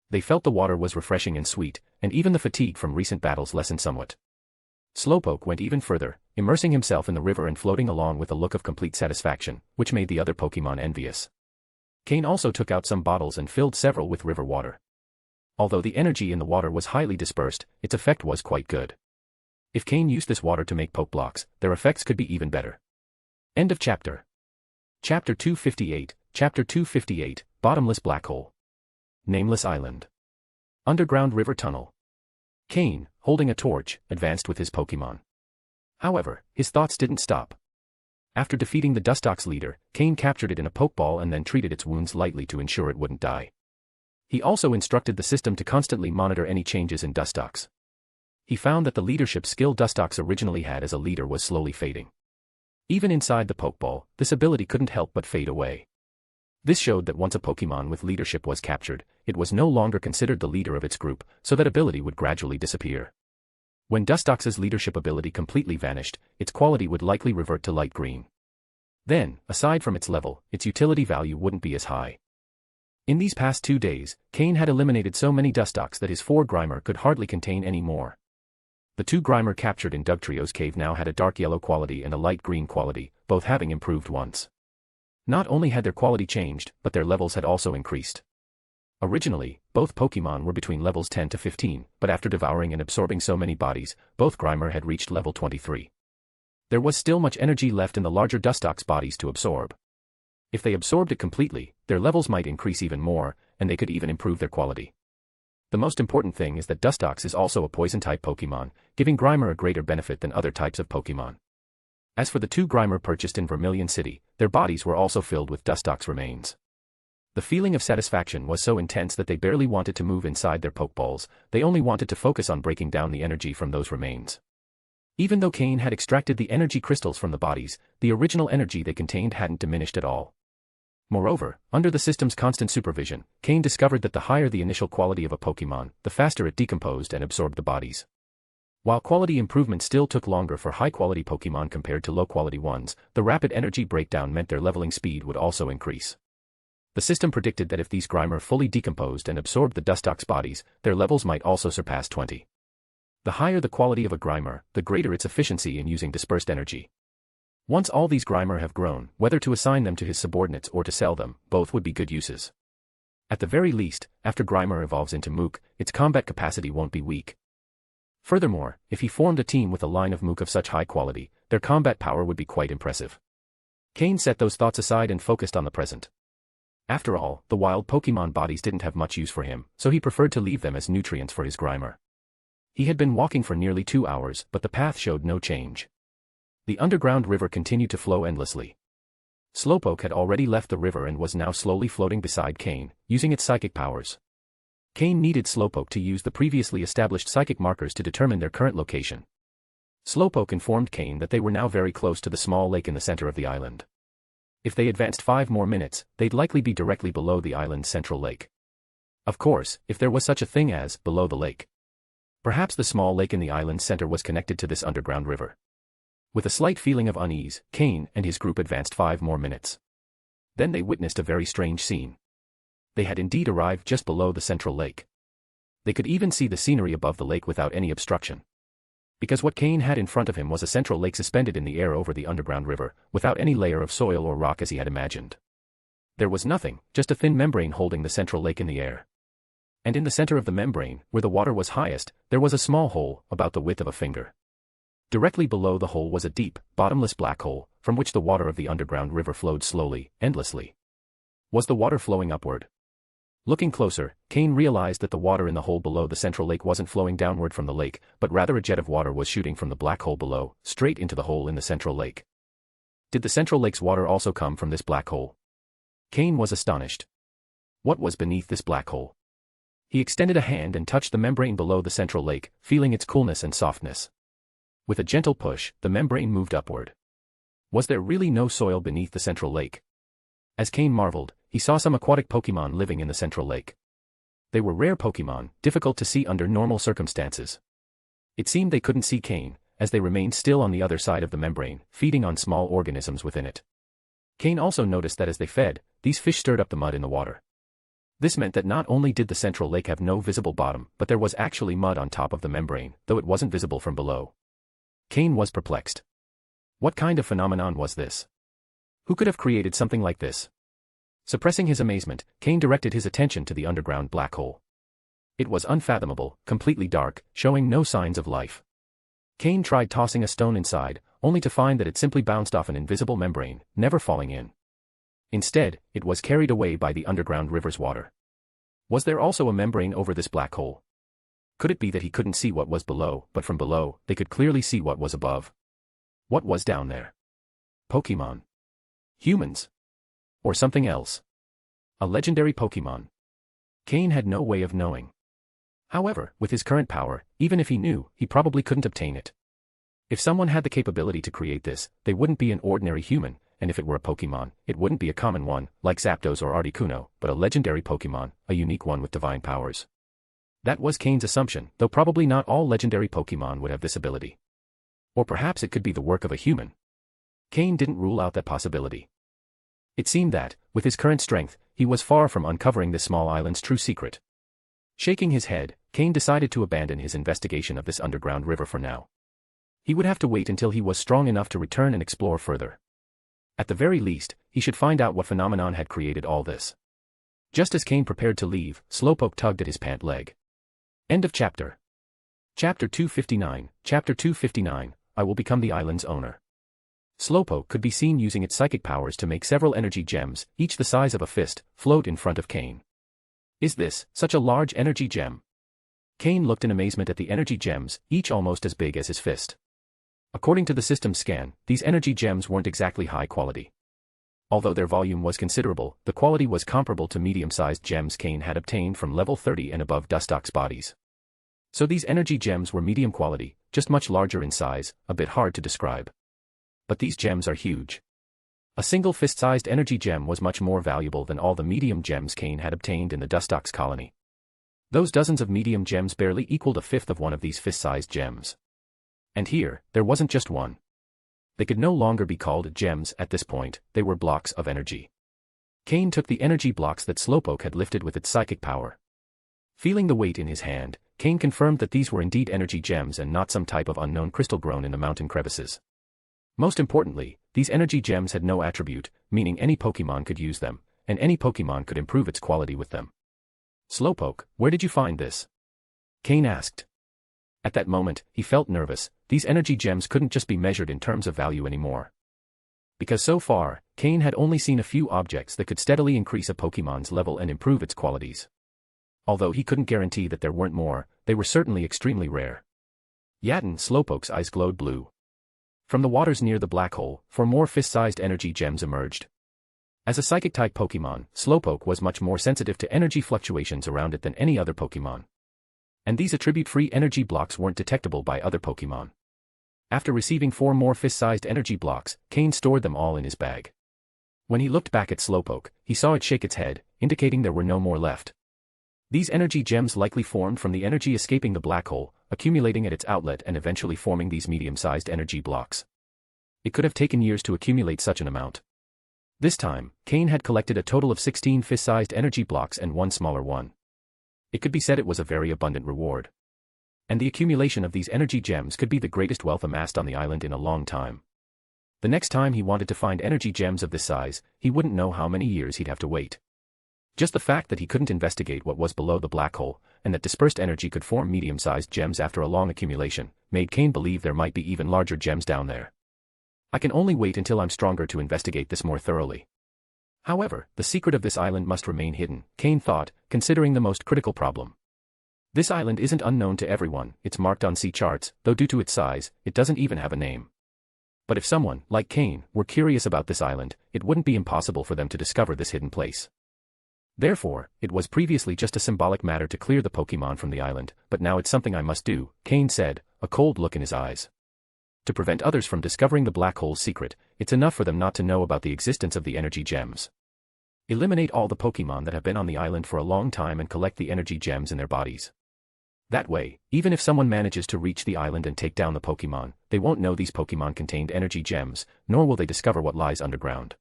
They felt the water was refreshing and sweet, and even the fatigue from recent battles lessened somewhat. Slowpoke went even further, immersing himself in the river and floating along with a look of complete satisfaction, which made the other Pokémon envious. Cain also took out some bottles and filled several with river water. Although the energy in the water was highly dispersed, its effect was quite good. If Cain used this water to make poke blocks, their effects could be even better. End of chapter. Chapter 258, Chapter 258, Bottomless Black Hole. Nameless Island. Underground River Tunnel. Cain, holding a torch, advanced with his Pokémon. However, his thoughts didn't stop. After defeating the Dustox leader, Cain captured it in a Pokeball and then treated its wounds lightly to ensure it wouldn't die. He also instructed the system to constantly monitor any changes in Dustox. He found that the leadership skill Dustox originally had as a leader was slowly fading. Even inside the Pokeball, this ability couldn't help but fade away. This showed that once a Pokémon with leadership was captured, it was no longer considered the leader of its group, so that ability would gradually disappear. When Dustox's leadership ability completely vanished, its quality would likely revert to light green. Then, aside from its level, its utility value wouldn't be as high. In these past 2 days, Cain had eliminated so many Dustox that his 4 Grimer could hardly contain any more. The 2 Grimer captured in Dugtrio's cave now had a dark yellow quality and a light green quality, both having improved once. Not only had their quality changed, but their levels had also increased. Originally, both Pokémon were between levels 10 to 15, but after devouring and absorbing so many bodies, both Grimer had reached level 23. There was still much energy left in the larger Dustox bodies to absorb. If they absorbed it completely, their levels might increase even more, and they could even improve their quality. The most important thing is that Dustox is also a poison-type Pokémon, giving Grimer a greater benefit than other types of Pokémon. As for the 2 Grimer purchased in Vermilion City, their bodies were also filled with Dustox remains. The feeling of satisfaction was so intense that they barely wanted to move inside their Pokeballs, they only wanted to focus on breaking down the energy from those remains. Even though Cain had extracted the energy crystals from the bodies, the original energy they contained hadn't diminished at all. Moreover, under the system's constant supervision, Cain discovered that the higher the initial quality of a Pokémon, the faster it decomposed and absorbed the bodies. While quality improvement still took longer for high-quality Pokémon compared to low-quality ones, the rapid energy breakdown meant their leveling speed would also increase. The system predicted that if these Grimer fully decomposed and absorbed the Dustox bodies, their levels might also surpass 20. The higher the quality of a Grimer, the greater its efficiency in using dispersed energy. Once all these Grimer have grown, whether to assign them to his subordinates or to sell them, both would be good uses. At the very least, after Grimer evolves into Mook, its combat capacity won't be weak. Furthermore, if he formed a team with a line of Mook of such high quality, their combat power would be quite impressive. Cain set those thoughts aside and focused on the present. After all, the wild Pokémon bodies didn't have much use for him, so he preferred to leave them as nutrients for his Grimer. He had been walking for nearly 2 hours, but the path showed no change. The underground river continued to flow endlessly. Slowpoke had already left the river and was now slowly floating beside Cain, using its psychic powers. Cain needed Slowpoke to use the previously established psychic markers to determine their current location. Slowpoke informed Cain that they were now very close to the small lake in the center of the island. If they advanced 5 more minutes, they'd likely be directly below the island's central lake. Of course, if there was such a thing as below the lake. Perhaps the small lake in the island's center was connected to this underground river. With a slight feeling of unease, Cain and his group advanced 5 more minutes. Then they witnessed a very strange scene. They had indeed arrived just below the central lake. They could even see the scenery above the lake without any obstruction. Because what Cain had in front of him was a central lake suspended in the air over the underground river, without any layer of soil or rock as he had imagined. There was nothing, just a thin membrane holding the central lake in the air. And in the center of the membrane, where the water was highest, there was a small hole, about the width of a finger. Directly below the hole was a deep, bottomless black hole, from which the water of the underground river flowed slowly, endlessly. Was the water flowing upward? Looking closer, Cain realized that the water in the hole below the central lake wasn't flowing downward from the lake, but rather a jet of water was shooting from the black hole below, straight into the hole in the central lake. Did the central lake's water also come from this black hole? Cain was astonished. What was beneath this black hole? He extended a hand and touched the membrane below the central lake, feeling its coolness and softness. With a gentle push, the membrane moved upward. Was there really no soil beneath the central lake? As Cain marveled, he saw some aquatic Pokémon living in the central lake. They were rare Pokémon, difficult to see under normal circumstances. It seemed they couldn't see Cain, as they remained still on the other side of the membrane, feeding on small organisms within it. Cain also noticed that as they fed, these fish stirred up the mud in the water. This meant that not only did the central lake have no visible bottom, but there was actually mud on top of the membrane, though it wasn't visible from below. Cain was perplexed. What kind of phenomenon was this? Who could have created something like this? Suppressing his amazement, Cain directed his attention to the underground black hole. It was unfathomable, completely dark, showing no signs of life. Cain tried tossing a stone inside, only to find that it simply bounced off an invisible membrane, never falling in. Instead, it was carried away by the underground river's water. Was there also a membrane over this black hole? Could it be that he couldn't see what was below, but from below, they could clearly see what was above? What was down there? Pokémon? Humans? Or something else? A legendary Pokémon? Cain had no way of knowing. However, with his current power, even if he knew, he probably couldn't obtain it. If someone had the capability to create this, they wouldn't be an ordinary human, and if it were a Pokémon, it wouldn't be a common one, like Zapdos or Articuno, but a legendary Pokémon, a unique one with divine powers. That was Cain's assumption, though probably not all legendary Pokémon would have this ability. Or perhaps it could be the work of a human. Cain didn't rule out that possibility. It seemed that, with his current strength, he was far from uncovering this small island's true secret. Shaking his head, Cain decided to abandon his investigation of this underground river for now. He would have to wait until he was strong enough to return and explore further. At the very least, he should find out what phenomenon had created all this. Just as Cain prepared to leave, Slowpoke tugged at his pant leg. End of chapter. Chapter 259, Chapter 259, I will become the island's owner. Slowpoke could be seen using its psychic powers to make several energy gems, each the size of a fist, float in front of Cain. Is this such a large energy gem? Cain looked in amazement at the energy gems, each almost as big as his fist. According to the system scan, these energy gems weren't exactly high quality. Although their volume was considerable, the quality was comparable to medium-sized gems Cain had obtained from level 30 and above Dustox's bodies. So these energy gems were medium quality, just much larger in size, a bit hard to describe. But these gems are huge. A single fist-sized energy gem was much more valuable than all the medium gems Cain had obtained in the Dustox colony. Those dozens of medium gems barely equaled a fifth of one of these fist-sized gems. And here, there wasn't just one. They could no longer be called gems at this point, they were blocks of energy. Cain took the energy blocks that Slowpoke had lifted with its psychic power. Feeling the weight in his hand, Cain confirmed that these were indeed energy gems and not some type of unknown crystal grown in the mountain crevices. Most importantly, these energy gems had no attribute, meaning any Pokémon could use them, and any Pokémon could improve its quality with them. Slowpoke, where did you find this? Cain asked. At that moment, he felt nervous. These energy gems couldn't just be measured in terms of value anymore. Because so far, Cain had only seen a few objects that could steadily increase a Pokémon's level and improve its qualities. Although he couldn't guarantee that there weren't more, they were certainly extremely rare. Yatten, Slowpoke's eyes glowed blue. From the waters near the black hole, 4 more fist-sized energy gems emerged. As a psychic-type Pokémon, Slowpoke was much more sensitive to energy fluctuations around it than any other Pokémon. And these attribute-free energy blocks weren't detectable by other Pokémon. After receiving 4 more fist-sized energy blocks, Cain stored them all in his bag. When he looked back at Slowpoke, he saw it shake its head, indicating there were no more left. These energy gems likely formed from the energy escaping the black hole, accumulating at its outlet and eventually forming these medium-sized energy blocks. It could have taken years to accumulate such an amount. This time, Cain had collected a total of 16 fist-sized energy blocks and 1 smaller one. It could be said it was a very abundant reward. And the accumulation of these energy gems could be the greatest wealth amassed on the island in a long time. The next time he wanted to find energy gems of this size, he wouldn't know how many years he'd have to wait. Just the fact that he couldn't investigate what was below the black hole, and that dispersed energy could form medium-sized gems after a long accumulation, made Cain believe there might be even larger gems down there. I can only wait until I'm stronger to investigate this more thoroughly. However, the secret of this island must remain hidden, Cain thought, considering the most critical problem. This island isn't unknown to everyone, it's marked on sea charts, though due to its size, it doesn't even have a name. But if someone, like Cain, were curious about this island, it wouldn't be impossible for them to discover this hidden place. Therefore, it was previously just a symbolic matter to clear the Pokémon from the island, but now it's something I must do, Cain said, a cold look in his eyes. To prevent others from discovering the black hole's secret, it's enough for them not to know about the existence of the energy gems. Eliminate all the Pokémon that have been on the island for a long time and collect the energy gems in their bodies. That way, even if someone manages to reach the island and take down the Pokémon, they won't know these Pokémon contained energy gems, nor will they discover what lies underground.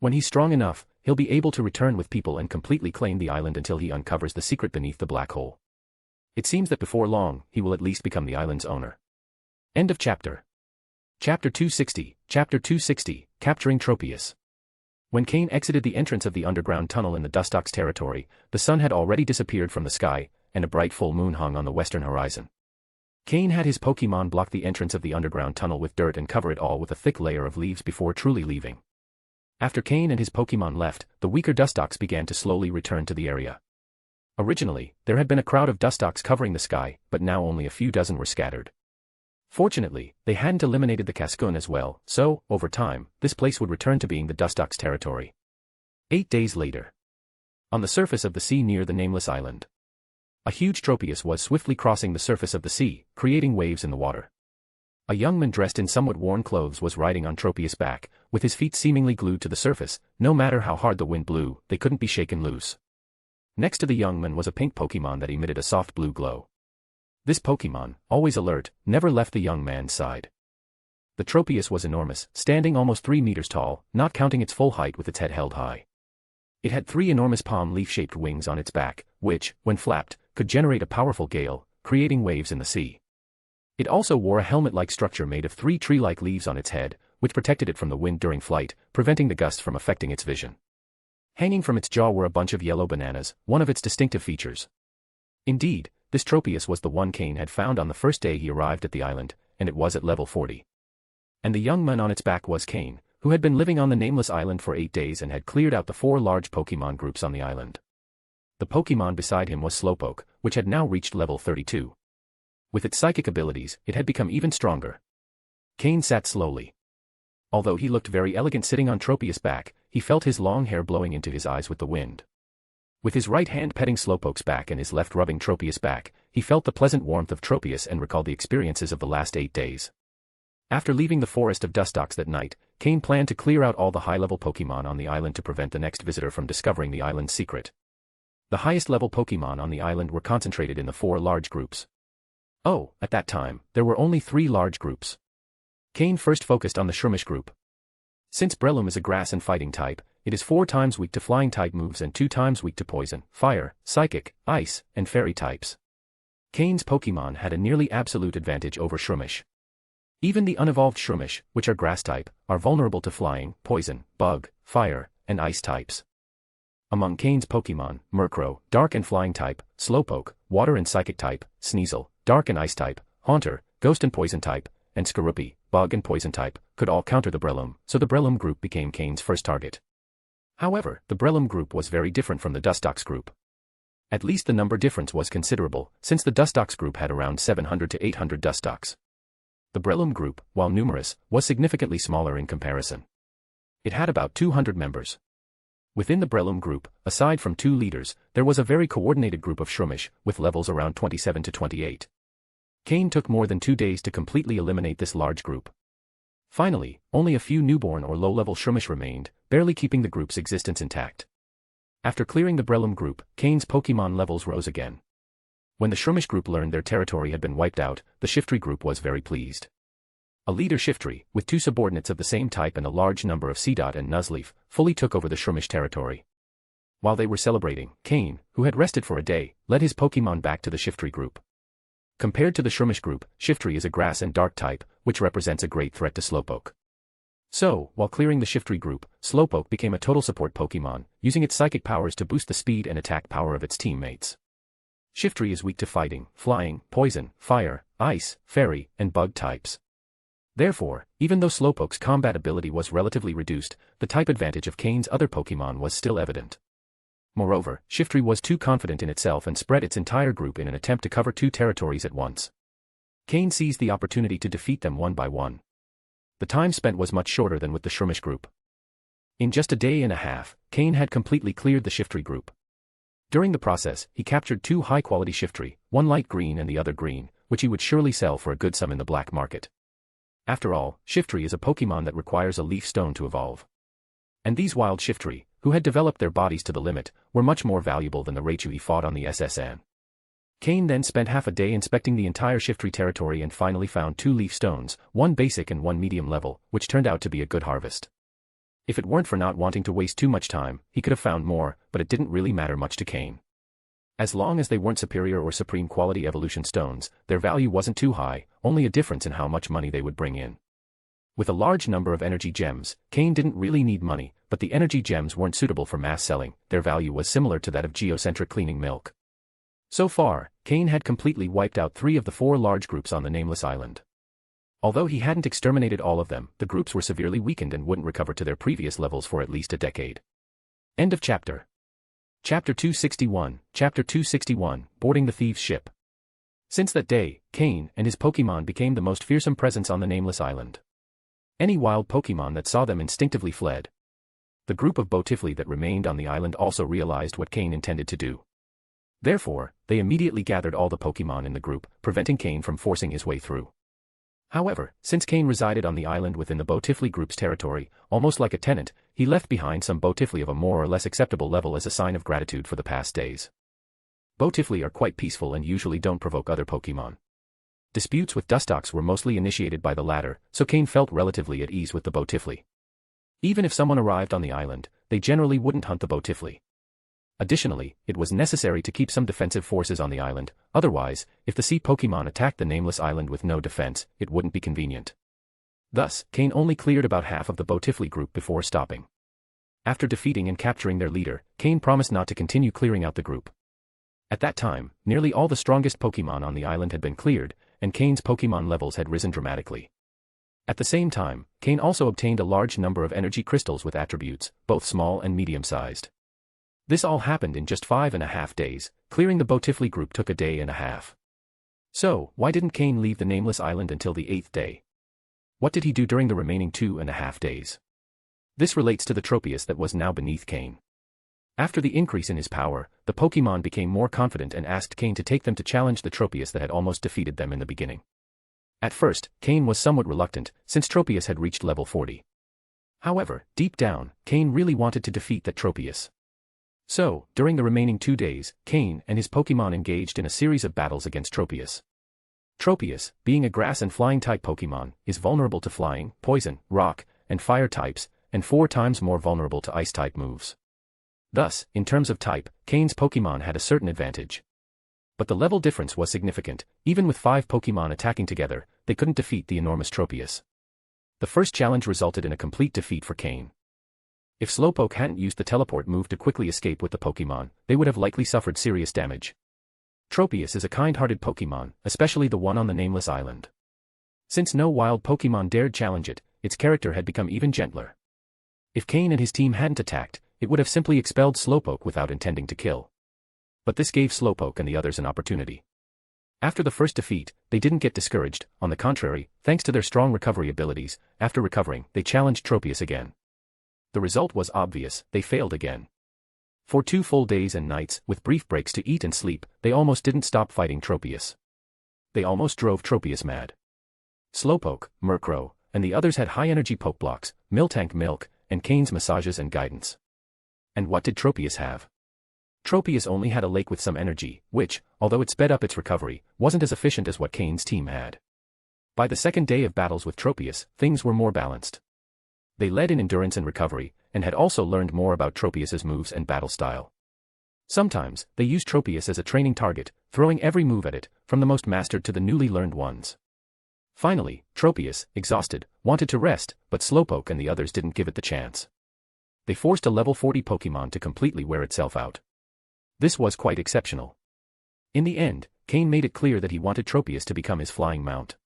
When he's strong enough, he'll be able to return with people and completely claim the island until he uncovers the secret beneath the black hole. It seems that before long, he will at least become the island's owner. End of chapter. Chapter 260, Chapter 260, Capturing Tropius. When Cain exited the entrance of the underground tunnel in the Dustox territory, the sun had already disappeared from the sky, and a bright full moon hung on the western horizon. Cain had his Pokémon block the entrance of the underground tunnel with dirt and cover it all with a thick layer of leaves before truly leaving. After Cain and his Pokémon left, the weaker Dustox began to slowly return to the area. Originally, there had been a crowd of Dustox covering the sky, but now only a few dozen were scattered. Fortunately, they hadn't eliminated the Cascoon as well, so, over time, this place would return to being the Dustox territory. 8 days later. On the surface of the sea near the nameless island, a huge Tropius was swiftly crossing the surface of the sea, creating waves in the water. A young man dressed in somewhat worn clothes was riding on Tropius' back, with his feet seemingly glued to the surface. No matter how hard the wind blew, they couldn't be shaken loose. Next to the young man was a pink Pokémon that emitted a soft blue glow. This Pokémon, always alert, never left the young man's side. The Tropius was enormous, standing almost 3 meters tall, not counting its full height with its head held high. It had 3 enormous palm leaf-shaped wings on its back, which, when flapped, could generate a powerful gale, creating waves in the sea. It also wore a helmet-like structure made of 3 tree-like leaves on its head, which protected it from the wind during flight, preventing the gusts from affecting its vision. Hanging from its jaw were a bunch of yellow bananas, one of its distinctive features. Indeed, this Tropius was the one Cain had found on the first day he arrived at the island, and it was at level 40. And the young man on its back was Cain, who had been living on the nameless island for 8 days and had cleared out the 4 large Pokémon groups on the island. The Pokémon beside him was Slowpoke, which had now reached level 32. With its psychic abilities, it had become even stronger. Cain sat slowly. Although he looked very elegant sitting on Tropius' back, he felt his long hair blowing into his eyes with the wind. With his right hand petting Slowpoke's back and his left rubbing Tropius' back, he felt the pleasant warmth of Tropius and recalled the experiences of the last 8 days. After leaving the forest of Dustox that night, Cain planned to clear out all the high-level Pokémon on the island to prevent the next visitor from discovering the island's secret. The highest-level Pokémon on the island were concentrated in the 4 large groups. Oh, at that time, there were only 3 large groups. Cain first focused on the Shroomish group. Since Breloom is a grass and fighting type, it is 4 times weak to flying type moves and 2 times weak to poison, fire, psychic, ice, and fairy types. Cain's Pokémon had a nearly absolute advantage over Shroomish. Even the unevolved Shroomish, which are grass type, are vulnerable to flying, poison, bug, fire, and ice types. Among Cain's Pokémon, Murkrow, dark and flying type, Slowpoke, water and psychic type, Sneasel, dark and ice type, Haunter, ghost and poison type, and Skorupi, bug and poison type, could all counter the Breloom, so the Breloom group became Cain's first target. However, the Breloom group was very different from the Dustox group. At least the number difference was considerable, since the Dustox group had around 700 to 800 Dustox. The Breloom group, while numerous, was significantly smaller in comparison. It had about 200 members. Within the Breloom group, aside from 2 leaders, there was a very coordinated group of Shroomish, with levels around 27 to 28. Cain took more than 2 days to completely eliminate this large group. Finally, only a few newborn or low-level Shroomish remained, barely keeping the group's existence intact. After clearing the Breloom group, Cain's Pokémon levels rose again. When the Shroomish group learned their territory had been wiped out, the Shiftry group was very pleased. A leader Shiftry, with 2 subordinates of the same type and a large number of Seedot and Nuzleaf, fully took over the Shroomish territory. While they were celebrating, Cain, who had rested for a day, led his Pokémon back to the Shiftry group. Compared to the Shroomish group, Shiftry is a grass and dark type, which represents a great threat to Slowpoke. So, while clearing the Shiftry group, Slowpoke became a total support Pokémon, using its psychic powers to boost the speed and attack power of its teammates. Shiftry is weak to fighting, flying, poison, fire, ice, fairy, and bug types. Therefore, even though Slowpoke's combat ability was relatively reduced, the type advantage of Cain's other Pokémon was still evident. Moreover, Shiftry was too confident in itself and spread its entire group in an attempt to cover 2 territories at once. Cain seized the opportunity to defeat them one by one. The time spent was much shorter than with the Shroomish group. In just a day and a half, Cain had completely cleared the Shiftry group. During the process, he captured 2 high-quality Shiftry, one light green and the other green, which he would surely sell for a good sum in the black market. After all, Shiftry is a Pokémon that requires a leaf stone to evolve. And these wild Shiftry, who had developed their bodies to the limit, were much more valuable than the Raichu he fought on the SSN. Cain then spent half a day inspecting the entire Shiftry territory and finally found 2 leaf stones, one basic and one medium level, which turned out to be a good harvest. If it weren't for not wanting to waste too much time, he could have found more, but it didn't really matter much to Cain. As long as they weren't superior or supreme quality evolution stones, their value wasn't too high, only a difference in how much money they would bring in. With a large number of energy gems, Cain didn't really need money, but the energy gems weren't suitable for mass selling, their value was similar to that of geocentric cleaning milk. So far, Cain had completely wiped out 3 of the 4 large groups on the Nameless Island. Although he hadn't exterminated all of them, the groups were severely weakened and wouldn't recover to their previous levels for at least a decade. End of chapter. Chapter 261, Chapter 261, Boarding the Thieves' Ship. Since that day, Cain and his Pokémon became the most fearsome presence on the Nameless Island. Any wild Pokémon that saw them instinctively fled. The group of Botifli that remained on the island also realized what Cain intended to do. Therefore, they immediately gathered all the Pokémon in the group, preventing Cain from forcing his way through. However, since Cain resided on the island within the Botifli group's territory, almost like a tenant, he left behind some Botifli of a more or less acceptable level as a sign of gratitude for the past days. Botifli are quite peaceful and usually don't provoke other Pokémon. Disputes with Dustox were mostly initiated by the latter, so Cain felt relatively at ease with the Botifli. Even if someone arrived on the island, they generally wouldn't hunt the Botifli. Additionally, it was necessary to keep some defensive forces on the island, otherwise, if the sea Pokémon attacked the Nameless Island with no defense, it wouldn't be convenient. Thus, Cain only cleared about half of the Botifli group before stopping. After defeating and capturing their leader, Cain promised not to continue clearing out the group. At that time, nearly all the strongest Pokémon on the island had been cleared, and Cain's Pokémon levels had risen dramatically. At the same time, Cain also obtained a large number of energy crystals with attributes, both small and medium-sized. This all happened in just 5.5 days, clearing the Botifli group took a day and a half. So, why didn't Cain leave the Nameless Island until the 8th day? What did he do during the remaining 2.5 days? This relates to the Tropius that was now beneath Cain. After the increase in his power, the Pokémon became more confident and asked Cain to take them to challenge the Tropius that had almost defeated them in the beginning. At first, Cain was somewhat reluctant, since Tropius had reached level 40. However, deep down, Cain really wanted to defeat that Tropius. So, during the remaining 2 days, Cain and his Pokémon engaged in a series of battles against Tropius. Tropius, being a grass and flying type Pokémon, is vulnerable to flying, poison, rock, and fire types, and 4 times more vulnerable to ice type moves. Thus, in terms of type, Cain's Pokémon had a certain advantage. But the level difference was significant. Even with 5 Pokémon attacking together, they couldn't defeat the enormous Tropius. The first challenge resulted in a complete defeat for Cain. If Slowpoke hadn't used the teleport move to quickly escape with the Pokémon, they would have likely suffered serious damage. Tropius is a kind-hearted Pokémon, especially the one on the Nameless Island. Since no wild Pokémon dared challenge it, its character had become even gentler. If Cain and his team hadn't attacked, it would have simply expelled Slowpoke without intending to kill. But this gave Slowpoke and the others an opportunity. After the first defeat, they didn't get discouraged. On the contrary, thanks to their strong recovery abilities, after recovering, they challenged Tropius again. The result was obvious, they failed again. For 2 full days and nights, with brief breaks to eat and sleep, they almost didn't stop fighting Tropius. They almost drove Tropius mad. Slowpoke, Murkrow, and the others had high-energy Pokeblocks, Miltank Milk, and Cain's massages and guidance. And what did Tropius have? Tropius only had a lake with some energy, which, although it sped up its recovery, wasn't as efficient as what Cain's team had. By the second day of battles with Tropius, things were more balanced. They led in endurance and recovery, and had also learned more about Tropius's moves and battle style. Sometimes, they used Tropius as a training target, throwing every move at it, from the most mastered to the newly learned ones. Finally, Tropius, exhausted, wanted to rest, but Slowpoke and the others didn't give it the chance. They forced a level 40 Pokémon to completely wear itself out. This was quite exceptional. In the end, Cain made it clear that he wanted Tropius to become his flying mount.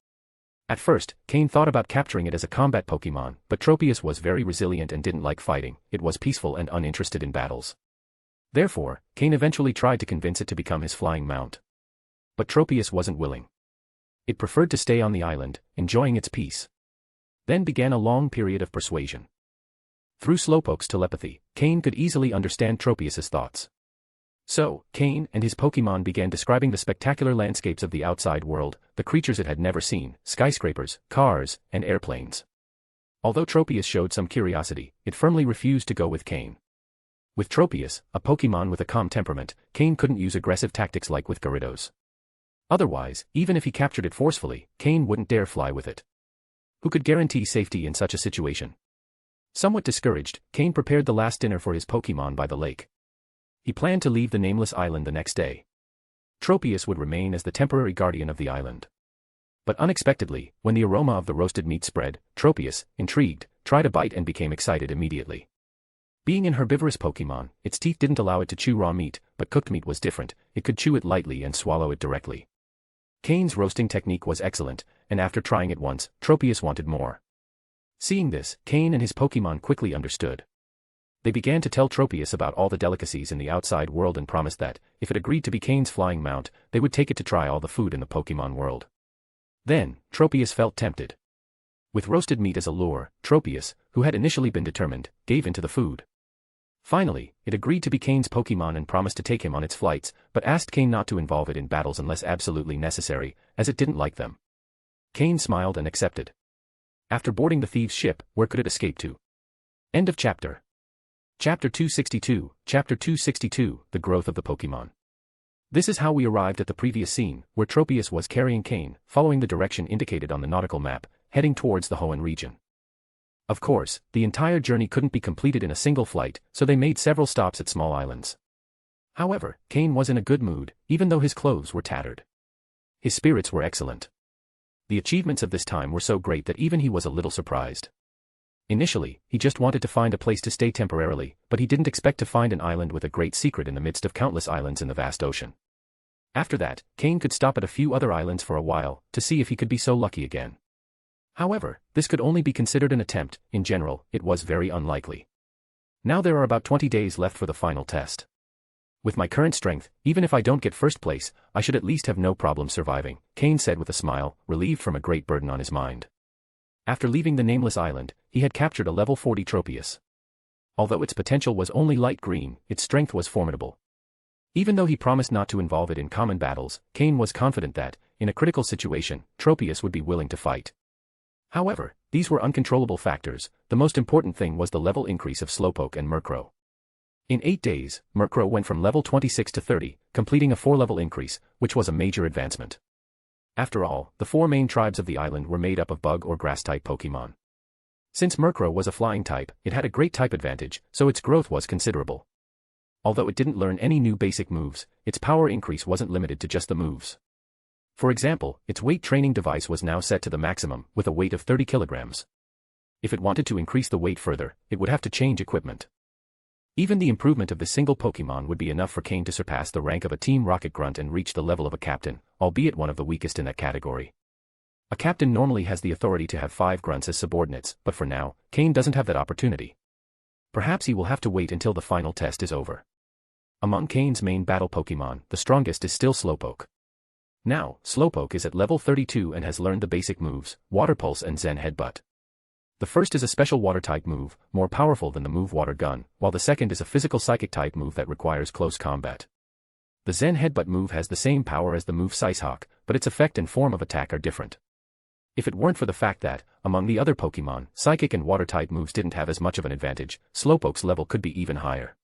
At first, Cain thought about capturing it as a combat Pokémon, but Tropius was very resilient and didn't like fighting. It was peaceful and uninterested in battles. Therefore, Cain eventually tried to convince it to become his flying mount. But Tropius wasn't willing. It preferred to stay on the island, enjoying its peace. Then began a long period of persuasion. Through Slowpoke's telepathy, Cain could easily understand Tropius's thoughts. So, Cain and his Pokémon began describing the spectacular landscapes of the outside world, the creatures it had never seen, skyscrapers, cars, and airplanes. Although Tropius showed some curiosity, it firmly refused to go with Cain. With Tropius, a Pokémon with a calm temperament, Cain couldn't use aggressive tactics like with Gyarados. Otherwise, even if he captured it forcefully, Cain wouldn't dare fly with it. Who could guarantee safety in such a situation? Somewhat discouraged, Cain prepared the last dinner for his Pokémon by the lake. He planned to leave the nameless island the next day. Tropius would remain as the temporary guardian of the island. But unexpectedly, when the aroma of the roasted meat spread, Tropius, intrigued, tried a bite and became excited immediately. Being an herbivorous Pokémon, its teeth didn't allow it to chew raw meat, but cooked meat was different. It could chew it lightly and swallow it directly. Cain's roasting technique was excellent, and after trying it once, Tropius wanted more. Seeing this, Cain and his Pokémon quickly understood. They began to tell Tropius about all the delicacies in the outside world and promised that, if it agreed to be Cain's flying mount, they would take it to try all the food in the Pokémon world. Then, Tropius felt tempted. With roasted meat as a lure, Tropius, who had initially been determined, gave in to the food. Finally, it agreed to be Cain's Pokémon and promised to take him on its flights, but asked Cain not to involve it in battles unless absolutely necessary, as it didn't like them. Cain smiled and accepted. After boarding the thieves' ship, where could it escape to? End of chapter. Chapter 262, Chapter 262, The Growth of the Pokémon. This is how we arrived at the previous scene, where Tropius was carrying Cain, following the direction indicated on the nautical map, heading towards the Hoenn region. Of course, the entire journey couldn't be completed in a single flight, so they made several stops at small islands. However, Cain was in a good mood, even though his clothes were tattered. His spirits were excellent. The achievements of this time were so great that even he was a little surprised. Initially, he just wanted to find a place to stay temporarily, but he didn't expect to find an island with a great secret in the midst of countless islands in the vast ocean. After that, Cain could stop at a few other islands for a while, to see if he could be so lucky again. However, this could only be considered an attempt. In general, it was very unlikely. Now there are about 20 days left for the final test. With my current strength, even if I don't get first place, I should at least have no problem surviving, Cain said with a smile, relieved from a great burden on his mind. After leaving the nameless island, he had captured a level 40 Tropius. Although its potential was only light green, its strength was formidable. Even though he promised not to involve it in common battles, Cain was confident that, in a critical situation, Tropius would be willing to fight. However, these were uncontrollable factors. The most important thing was the level increase of Slowpoke and Murkrow. In 8 days, Murkrow went from level 26 to 30, completing a 4-level increase, which was a major advancement. After all, the 4 main tribes of the island were made up of bug or grass-type Pokémon. Since Murkrow was a flying type, it had a great type advantage, so its growth was considerable. Although it didn't learn any new basic moves, its power increase wasn't limited to just the moves. For example, its weight training device was now set to the maximum, with a weight of 30 kilograms. If it wanted to increase the weight further, it would have to change equipment. Even the improvement of this single Pokémon would be enough for Cain to surpass the rank of a Team Rocket Grunt and reach the level of a captain, albeit one of the weakest in that category. A captain normally has the authority to have 5 grunts as subordinates, but for now, Cain doesn't have that opportunity. Perhaps he will have to wait until the final test is over. Among Cain's main battle Pokémon, the strongest is still Slowpoke. Now, Slowpoke is at level 32 and has learned the basic moves, Water Pulse and Zen Headbutt. The first is a special water-type move, more powerful than the move Water Gun, while the second is a physical psychic-type move that requires close combat. The Zen Headbutt move has the same power as the move Sicehawk, but its effect and form of attack are different. If it weren't for the fact that, among the other Pokémon, Psychic and Water-type moves didn't have as much of an advantage, Slowpoke's level could be even higher.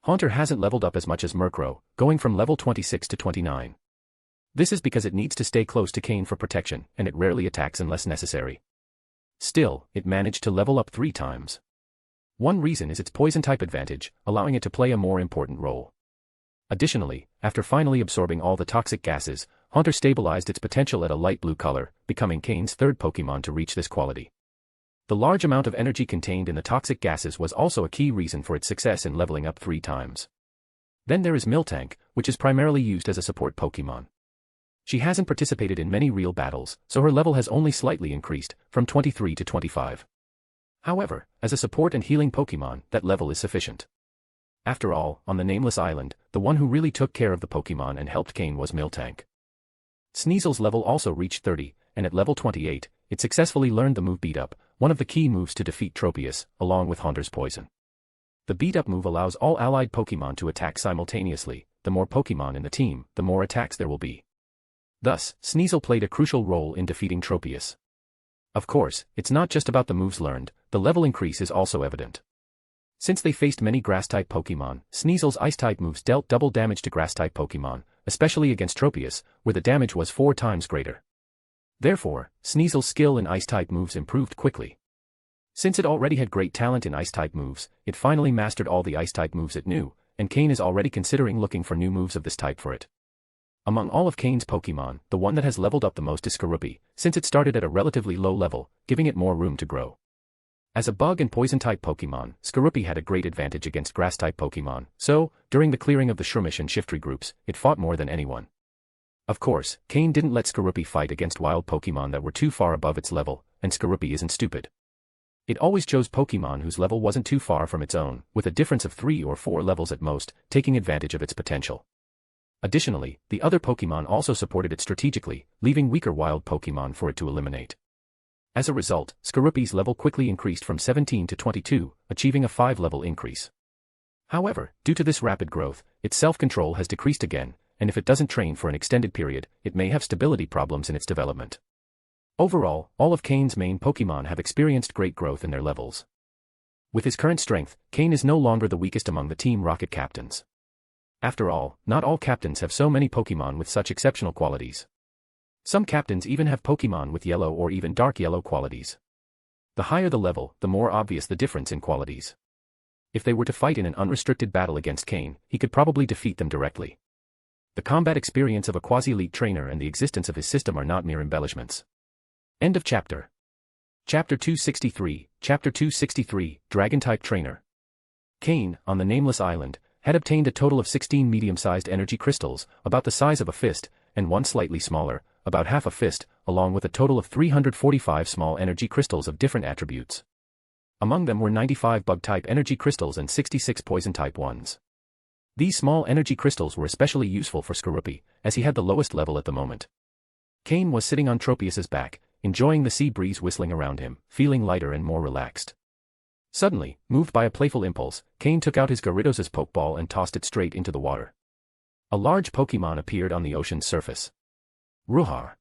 Haunter hasn't leveled up as much as Murkrow, going from level 26 to 29. This is because it needs to stay close to Cain for protection, and it rarely attacks unless necessary. Still, it managed to level up 3 times. One reason is its poison-type advantage, allowing it to play a more important role. Additionally, after finally absorbing all the toxic gases, Haunter stabilized its potential at a light blue color, becoming Cain's 3rd Pokémon to reach this quality. The large amount of energy contained in the toxic gases was also a key reason for its success in leveling up 3 times. Then there is Miltank, which is primarily used as a support Pokémon. She hasn't participated in many real battles, so her level has only slightly increased, from 23 to 25. However, as a support and healing Pokémon, that level is sufficient. After all, on the Nameless Island, the one who really took care of the Pokémon and helped Cain was Miltank. Sneasel's level also reached 30, and at level 28, it successfully learned the move Beat Up, one of the key moves to defeat Tropius, along with Haunter's Poison. The Beat Up move allows all allied Pokémon to attack simultaneously. The more Pokémon in the team, the more attacks there will be. Thus, Sneasel played a crucial role in defeating Tropius. Of course, it's not just about the moves learned, the level increase is also evident. Since they faced many grass-type Pokémon, Sneasel's Ice-type moves dealt double damage to grass-type Pokémon, especially against Tropius, where the damage was 4 times greater. Therefore, Sneasel's skill in Ice-type moves improved quickly. Since it already had great talent in Ice-type moves, it finally mastered all the Ice-type moves it knew, and Cain is already considering looking for new moves of this type for it. Among all of Cain's Pokémon, the one that has leveled up the most is Skorupi, since it started at a relatively low level, giving it more room to grow. As a bug and poison-type Pokémon, Skorupi had a great advantage against grass-type Pokémon, so, during the clearing of the Shroomish and Shiftry groups, it fought more than anyone. Of course, Cain didn't let Skorupi fight against wild Pokémon that were too far above its level, and Skorupi isn't stupid. It always chose Pokémon whose level wasn't too far from its own, with a difference of 3 or 4 levels at most, taking advantage of its potential. Additionally, the other Pokémon also supported it strategically, leaving weaker wild Pokémon for it to eliminate. As a result, Skorupi's level quickly increased from 17 to 22, achieving a 5-level increase. However, due to this rapid growth, its self-control has decreased again, and if it doesn't train for an extended period, it may have stability problems in its development. Overall, all of Cain's main Pokémon have experienced great growth in their levels. With his current strength, Cain is no longer the weakest among the Team Rocket captains. After all, not all captains have so many Pokémon with such exceptional qualities. Some captains even have Pokémon with yellow or even dark yellow qualities. The higher the level, the more obvious the difference in qualities. If they were to fight in an unrestricted battle against Cain, he could probably defeat them directly. The combat experience of a quasi-elite trainer and the existence of his system are not mere embellishments. End of chapter. Chapter 263, Chapter 263, Dragon-type Trainer. Cain, on the Nameless Island, had obtained a total of 16 medium-sized energy crystals, about the size of a fist, and one slightly smaller, about half a fist, along with a total of 345 small energy crystals of different attributes. Among them were 95 bug-type energy crystals and 66 poison-type ones. These small energy crystals were especially useful for Skorupi, as he had the lowest level at the moment. Cain was sitting on Tropius's back, enjoying the sea breeze whistling around him, feeling lighter and more relaxed. Suddenly, moved by a playful impulse, Cain took out his Gyarados' Pokeball and tossed it straight into the water. A large Pokémon appeared on the ocean's surface. Ruhar.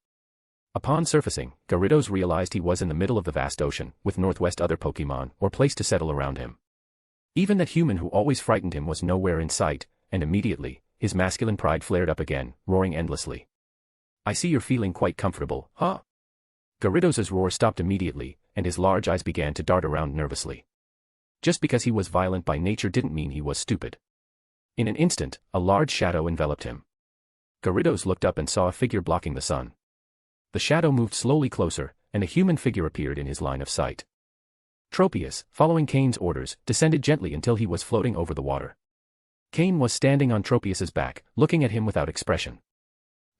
Upon surfacing, Gyarados realized he was in the middle of the vast ocean, with northwest other Pokémon, or place to settle around him. Even that human who always frightened him was nowhere in sight, and immediately, his masculine pride flared up again, roaring endlessly. "I see you're feeling quite comfortable, huh?" Gyarados' roar stopped immediately, and his large eyes began to dart around nervously. Just because he was violent by nature didn't mean he was stupid. In an instant, a large shadow enveloped him. Gyarados looked up and saw a figure blocking the sun. The shadow moved slowly closer, and a human figure appeared in his line of sight. Tropius, following Cain's orders, descended gently until he was floating over the water. Cain was standing on Tropius's back, looking at him without expression.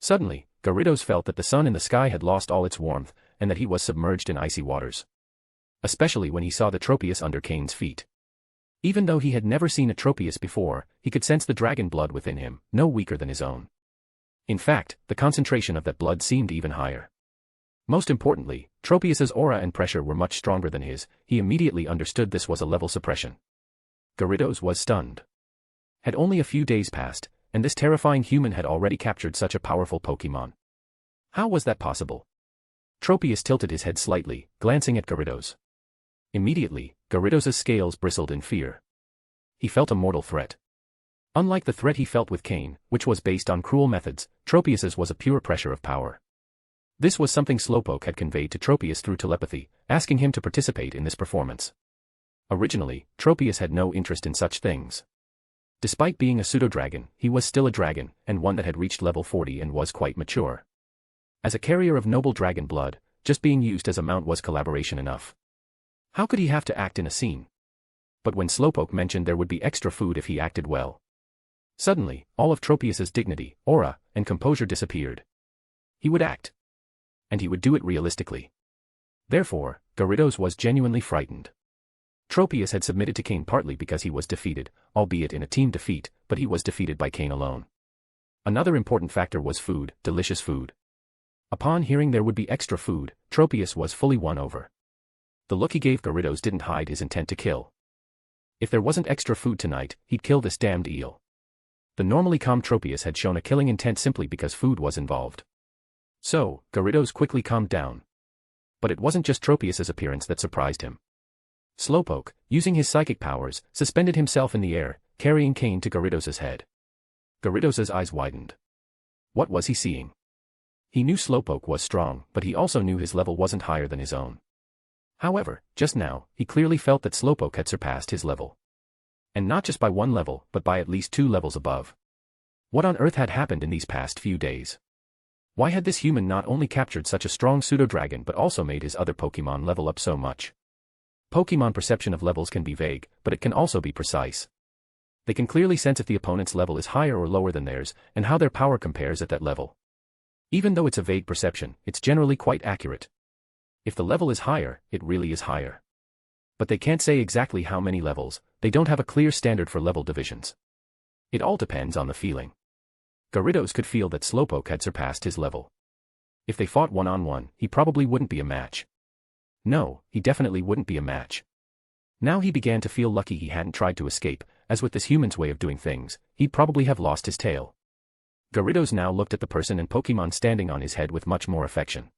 Suddenly, Gyarados felt that the sun in the sky had lost all its warmth, and that he was submerged in icy waters. Especially when he saw the Tropius under Cain's feet. Even though he had never seen a Tropius before, he could sense the dragon blood within him, no weaker than his own. In fact, the concentration of that blood seemed even higher. Most importantly, Tropius's aura and pressure were much stronger than his. He immediately understood this was a level suppression. Gyarados was stunned. Had only a few days passed, and this terrifying human had already captured such a powerful Pokémon. How was that possible? Tropius tilted his head slightly, glancing at Gyarados. Immediately, Gyarados' scales bristled in fear. He felt a mortal threat. Unlike the threat he felt with Cain, which was based on cruel methods, Tropius's was a pure pressure of power. This was something Slowpoke had conveyed to Tropius through telepathy, asking him to participate in this performance. Originally, Tropius had no interest in such things. Despite being a pseudo-dragon, he was still a dragon, and one that had reached level 40 and was quite mature. As a carrier of noble dragon blood, just being used as a mount was collaboration enough. How could he have to act in a scene? But when Slowpoke mentioned there would be extra food if he acted well. Suddenly, all of Tropius's dignity, aura, and composure disappeared. He would act. And he would do it realistically. Therefore, Gyarados was genuinely frightened. Tropius had submitted to Cain partly because he was defeated, albeit in a team defeat, but he was defeated by Cain alone. Another important factor was food, delicious food. Upon hearing there would be extra food, Tropius was fully won over. The look he gave Gyarados didn't hide his intent to kill. If there wasn't extra food tonight, he'd kill this damned eel. The normally calm Tropius had shown a killing intent simply because food was involved. So, Gyarados quickly calmed down. But it wasn't just Tropius's appearance that surprised him. Slowpoke, using his psychic powers, suspended himself in the air, carrying Cain to Gyarados' head. Gyarados' eyes widened. What was he seeing? He knew Slowpoke was strong, but he also knew his level wasn't higher than his own. However, just now, he clearly felt that Slowpoke had surpassed his level. And not just by one level, but by at least 2 levels above. What on earth had happened in these past few days? Why had this human not only captured such a strong pseudo-dragon but also made his other Pokémon level up so much? Pokémon perception of levels can be vague, but it can also be precise. They can clearly sense if the opponent's level is higher or lower than theirs, and how their power compares at that level. Even though it's a vague perception, it's generally quite accurate. If the level is higher, it really is higher. But they can't say exactly how many levels, they don't have a clear standard for level divisions. It all depends on the feeling. Gyarados could feel that Slowpoke had surpassed his level. If they fought one-on-one, he probably wouldn't be a match. No, he definitely wouldn't be a match. Now he began to feel lucky he hadn't tried to escape, as with this human's way of doing things, he'd probably have lost his tail. Gyarados now looked at the person and Pokémon standing on his head with much more affection.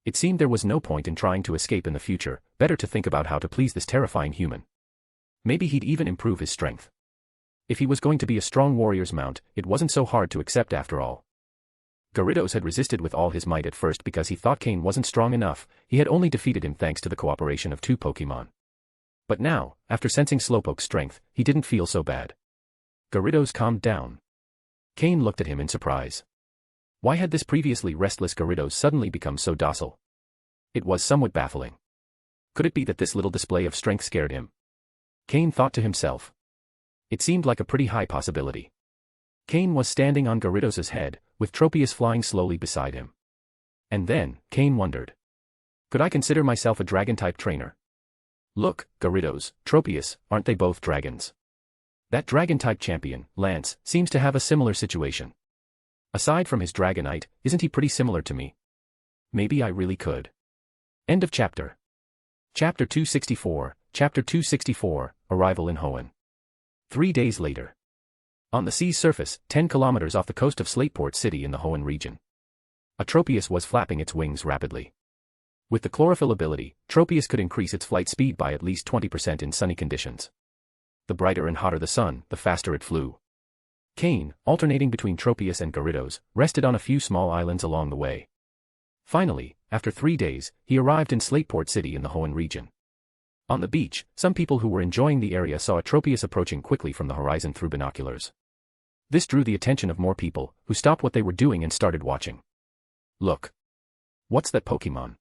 It seemed there was no point in trying to escape in the future, better to think about how to please this terrifying human. Maybe he'd even improve his strength. If he was going to be a strong warrior's mount, it wasn't so hard to accept after all. Gyarados had resisted with all his might at first because he thought Cain wasn't strong enough, he had only defeated him thanks to the cooperation of 2 Pokémon. But now, after sensing Slowpoke's strength, he didn't feel so bad. Gyarados calmed down. Cain looked at him in surprise. Why had this previously restless Gyarados suddenly become so docile? It was somewhat baffling. Could it be that this little display of strength scared him? Cain thought to himself. It seemed like a pretty high possibility. Cain was standing on Gyarados' head, with Tropius flying slowly beside him. And then, Cain wondered. Could I consider myself a dragon-type trainer? Look, Gyarados, Tropius, aren't they both dragons? That dragon-type champion, Lance, seems to have a similar situation. Aside from his dragonite, isn't he pretty similar to me? Maybe I really could. End of chapter. Chapter 264, Chapter 264, Arrival in Hoenn. 3 days later. On the sea's surface, 10 kilometers off the coast of Slateport City in the Hoenn region. A Tropius was flapping its wings rapidly. With the chlorophyll ability, Tropius could increase its flight speed by at least 20% in sunny conditions. The brighter and hotter the sun, the faster it flew. Cain, alternating between Tropius and Gyarados, rested on a few small islands along the way. Finally, after 3 days, he arrived in Slateport City in the Hoenn region. On the beach, some people who were enjoying the area saw a Tropius approaching quickly from the horizon through binoculars. This drew the attention of more people, who stopped what they were doing and started watching. Look. What's that Pokémon?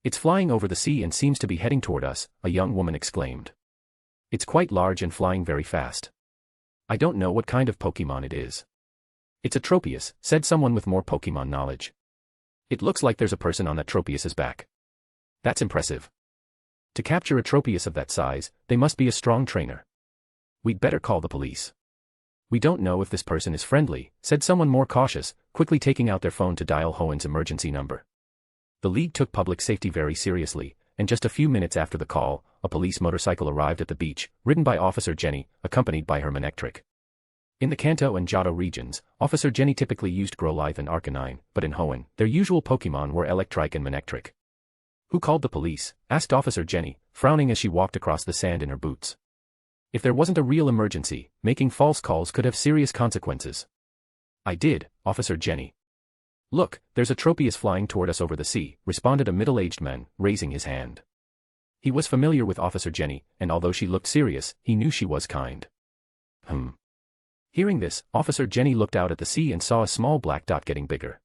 It's flying over the sea and seems to be heading toward us, a young woman exclaimed. It's quite large and flying very fast. I don't know what kind of Pokémon it is. It's a Tropius, said someone with more Pokémon knowledge. It looks like there's a person on that Tropius's back. That's impressive. To capture a Tropius of that size, they must be a strong trainer. We'd better call the police. We don't know if this person is friendly, said someone more cautious, quickly taking out their phone to dial Hoenn's emergency number. The League took public safety very seriously, and just a few minutes after the call, a police motorcycle arrived at the beach, ridden by Officer Jenny, accompanied by her Manectric. In the Kanto and Johto regions, Officer Jenny typically used Growlithe and Arcanine, but in Hoenn, their usual Pokémon were Electrike and Manectric. Who called the police? Asked Officer Jenny, frowning as she walked across the sand in her boots. If there wasn't a real emergency, making false calls could have serious consequences. I did, Officer Jenny. Look, there's a Tropius flying toward us over the sea, responded a middle-aged man, raising his hand. He was familiar with Officer Jenny, and although she looked serious, he knew she was kind. Hearing this, Officer Jenny looked out at the sea and saw a small black dot getting bigger.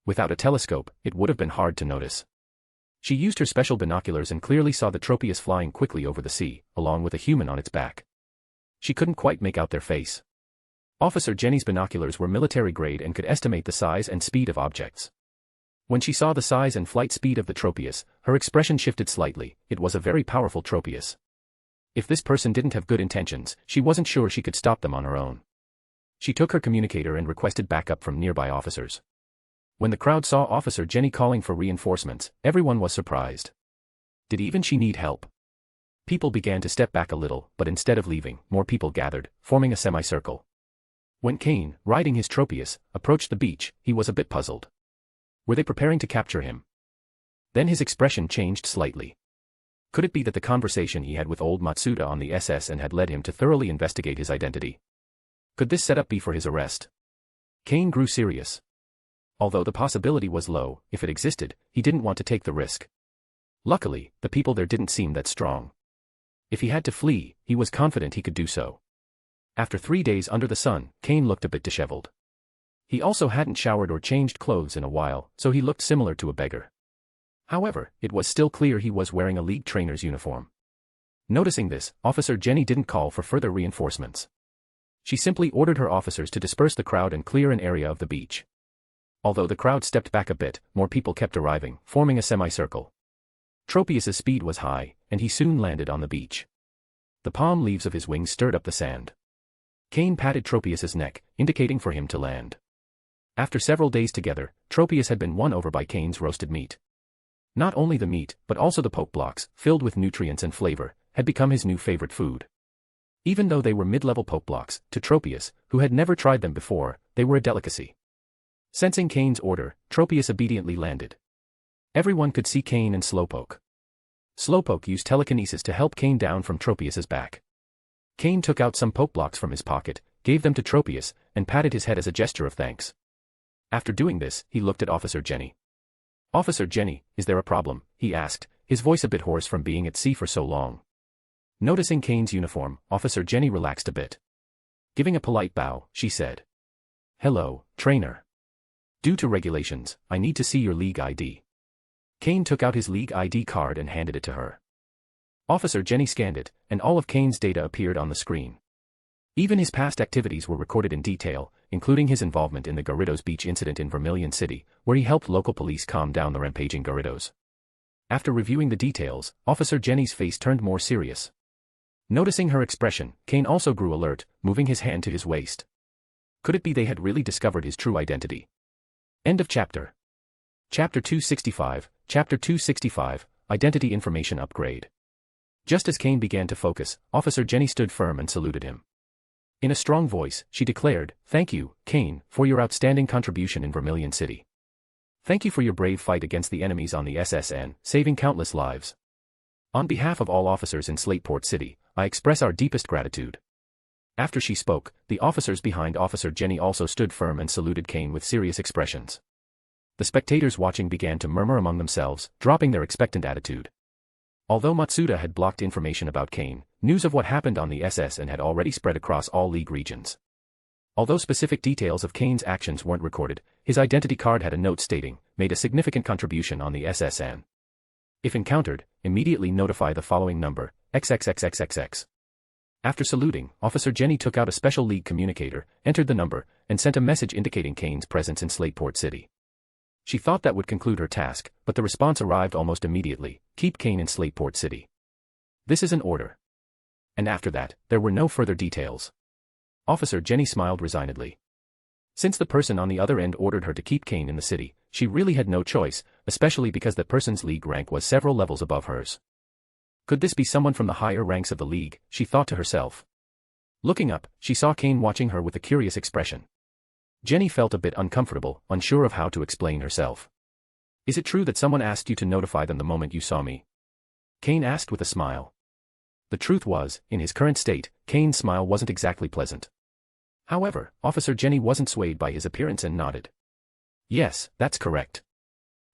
Without a telescope, it would have been hard to notice. She used her special binoculars and clearly saw the Tropius flying quickly over the sea, along with a human on its back. She couldn't quite make out their face. Officer Jenny's binoculars were military-grade and could estimate the size and speed of objects. When she saw the size and flight speed of the Tropius, her expression shifted slightly. It was a very powerful Tropius. If this person didn't have good intentions, she wasn't sure she could stop them on her own. She took her communicator and requested backup from nearby officers. When the crowd saw Officer Jenny calling for reinforcements, everyone was surprised. Did even she need help? People began to step back a little, but instead of leaving, more people gathered, forming a semicircle. When Cain, riding his Tropius, approached the beach, he was a bit puzzled. Were they preparing to capture him? Then his expression changed slightly. Could it be that the conversation he had with old Matsuda on the SSN had led him to thoroughly investigate his identity? Could this setup be for his arrest? Cain grew serious. Although the possibility was low, if it existed, he didn't want to take the risk. Luckily, the people there didn't seem that strong. If he had to flee, he was confident he could do so. After 3 days under the sun, Cain looked a bit disheveled. He also hadn't showered or changed clothes in a while, so he looked similar to a beggar. However, it was still clear he was wearing a league trainer's uniform. Noticing this, Officer Jenny didn't call for further reinforcements. She simply ordered her officers to disperse the crowd and clear an area of the beach. Although the crowd stepped back a bit, more people kept arriving, forming a semicircle. Tropius's speed was high, and he soon landed on the beach. The palm leaves of his wings stirred up the sand. Cain patted Tropius's neck, indicating for him to land. After several days together, Tropius had been won over by Cain's roasted meat. Not only the meat, but also the poke blocks, filled with nutrients and flavor, had become his new favorite food. Even though they were mid-level poke blocks, to Tropius, who had never tried them before, they were a delicacy. Sensing Cain's order, Tropius obediently landed. Everyone could see Cain and Slowpoke. Slowpoke used telekinesis to help Cain down from Tropius's back. Cain took out some poke blocks from his pocket, gave them to Tropius, and patted his head as a gesture of thanks. After doing this, he looked at Officer Jenny. "Officer Jenny, is there a problem?" he asked, his voice a bit hoarse from being at sea for so long. Noticing Cain's uniform, Officer Jenny relaxed a bit. Giving a polite bow, she said, "Hello, trainer. Due to regulations, I need to see your league ID." Cain took out his league ID card and handed it to her. Officer Jenny scanned it, and all of Cain's data appeared on the screen. Even his past activities were recorded in detail, including his involvement in the Garridos Beach incident in Vermilion City, where he helped local police calm down the rampaging Garridos. After reviewing the details, Officer Jenny's face turned more serious. Noticing her expression, Cain also grew alert, moving his hand to his waist. Could it be they had really discovered his true identity? End of chapter. Chapter 265, Chapter 265, Identity Information Upgrade. Just as Cain began to focus, Officer Jenny stood firm and saluted him. In a strong voice, she declared, "Thank you, Cain, for your outstanding contribution in Vermilion City. Thank you for your brave fight against the enemies on the SSN, saving countless lives. On behalf of all officers in Slateport City, I express our deepest gratitude." After she spoke, the officers behind Officer Jenny also stood firm and saluted Cain with serious expressions. The spectators watching began to murmur among themselves, dropping their expectant attitude. Although Matsuda had blocked information about Cain, news of what happened on the SSN had already spread across all League regions. Although specific details of Cain's actions weren't recorded, his identity card had a note stating, "Made a significant contribution on the SSN. If encountered, immediately notify the following number, XXXXXX." After saluting, Officer Jenny took out a special League communicator, entered the number, and sent a message indicating Cain's presence in Slateport City. She thought that would conclude her task, but the response arrived almost immediately, "Keep Cain in Slateport City. This is an order." And after that, there were no further details. Officer Jenny smiled resignedly. Since the person on the other end ordered her to keep Cain in the city, she really had no choice, especially because that person's League rank was several levels above hers. Could this be someone from the higher ranks of the League, she thought to herself. Looking up, she saw Cain watching her with a curious expression. Jenny felt a bit uncomfortable, unsure of how to explain herself. "Is it true that someone asked you to notify them the moment you saw me?" Cain asked with a smile. The truth was, in his current state, Cain's smile wasn't exactly pleasant. However, Officer Jenny wasn't swayed by his appearance and nodded. "Yes, that's correct.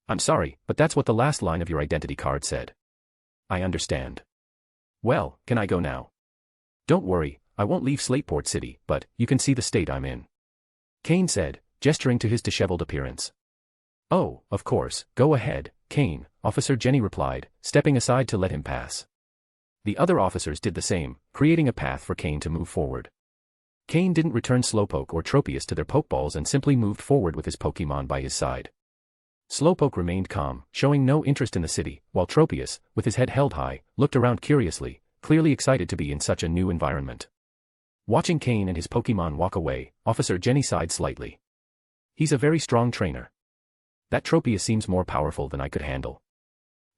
I'm sorry, but that's what the last line of your identity card said." "I understand. Well, can I go now?" "Don't worry, I won't leave Slateport City, but you can see the state I'm in," Cain said, gesturing to his disheveled appearance. "Oh, of course, go ahead, Cain," Officer Jenny replied, stepping aside to let him pass. The other officers did the same, creating a path for Cain to move forward. Cain didn't return Slowpoke or Tropius to their Pokeballs and simply moved forward with his Pokemon by his side. Slowpoke remained calm, showing no interest in the city, while Tropius, with his head held high, looked around curiously, clearly excited to be in such a new environment. Watching Cain and his Pokemon walk away, Officer Jenny sighed slightly. "He's a very strong trainer. That Tropius seems more powerful than I could handle."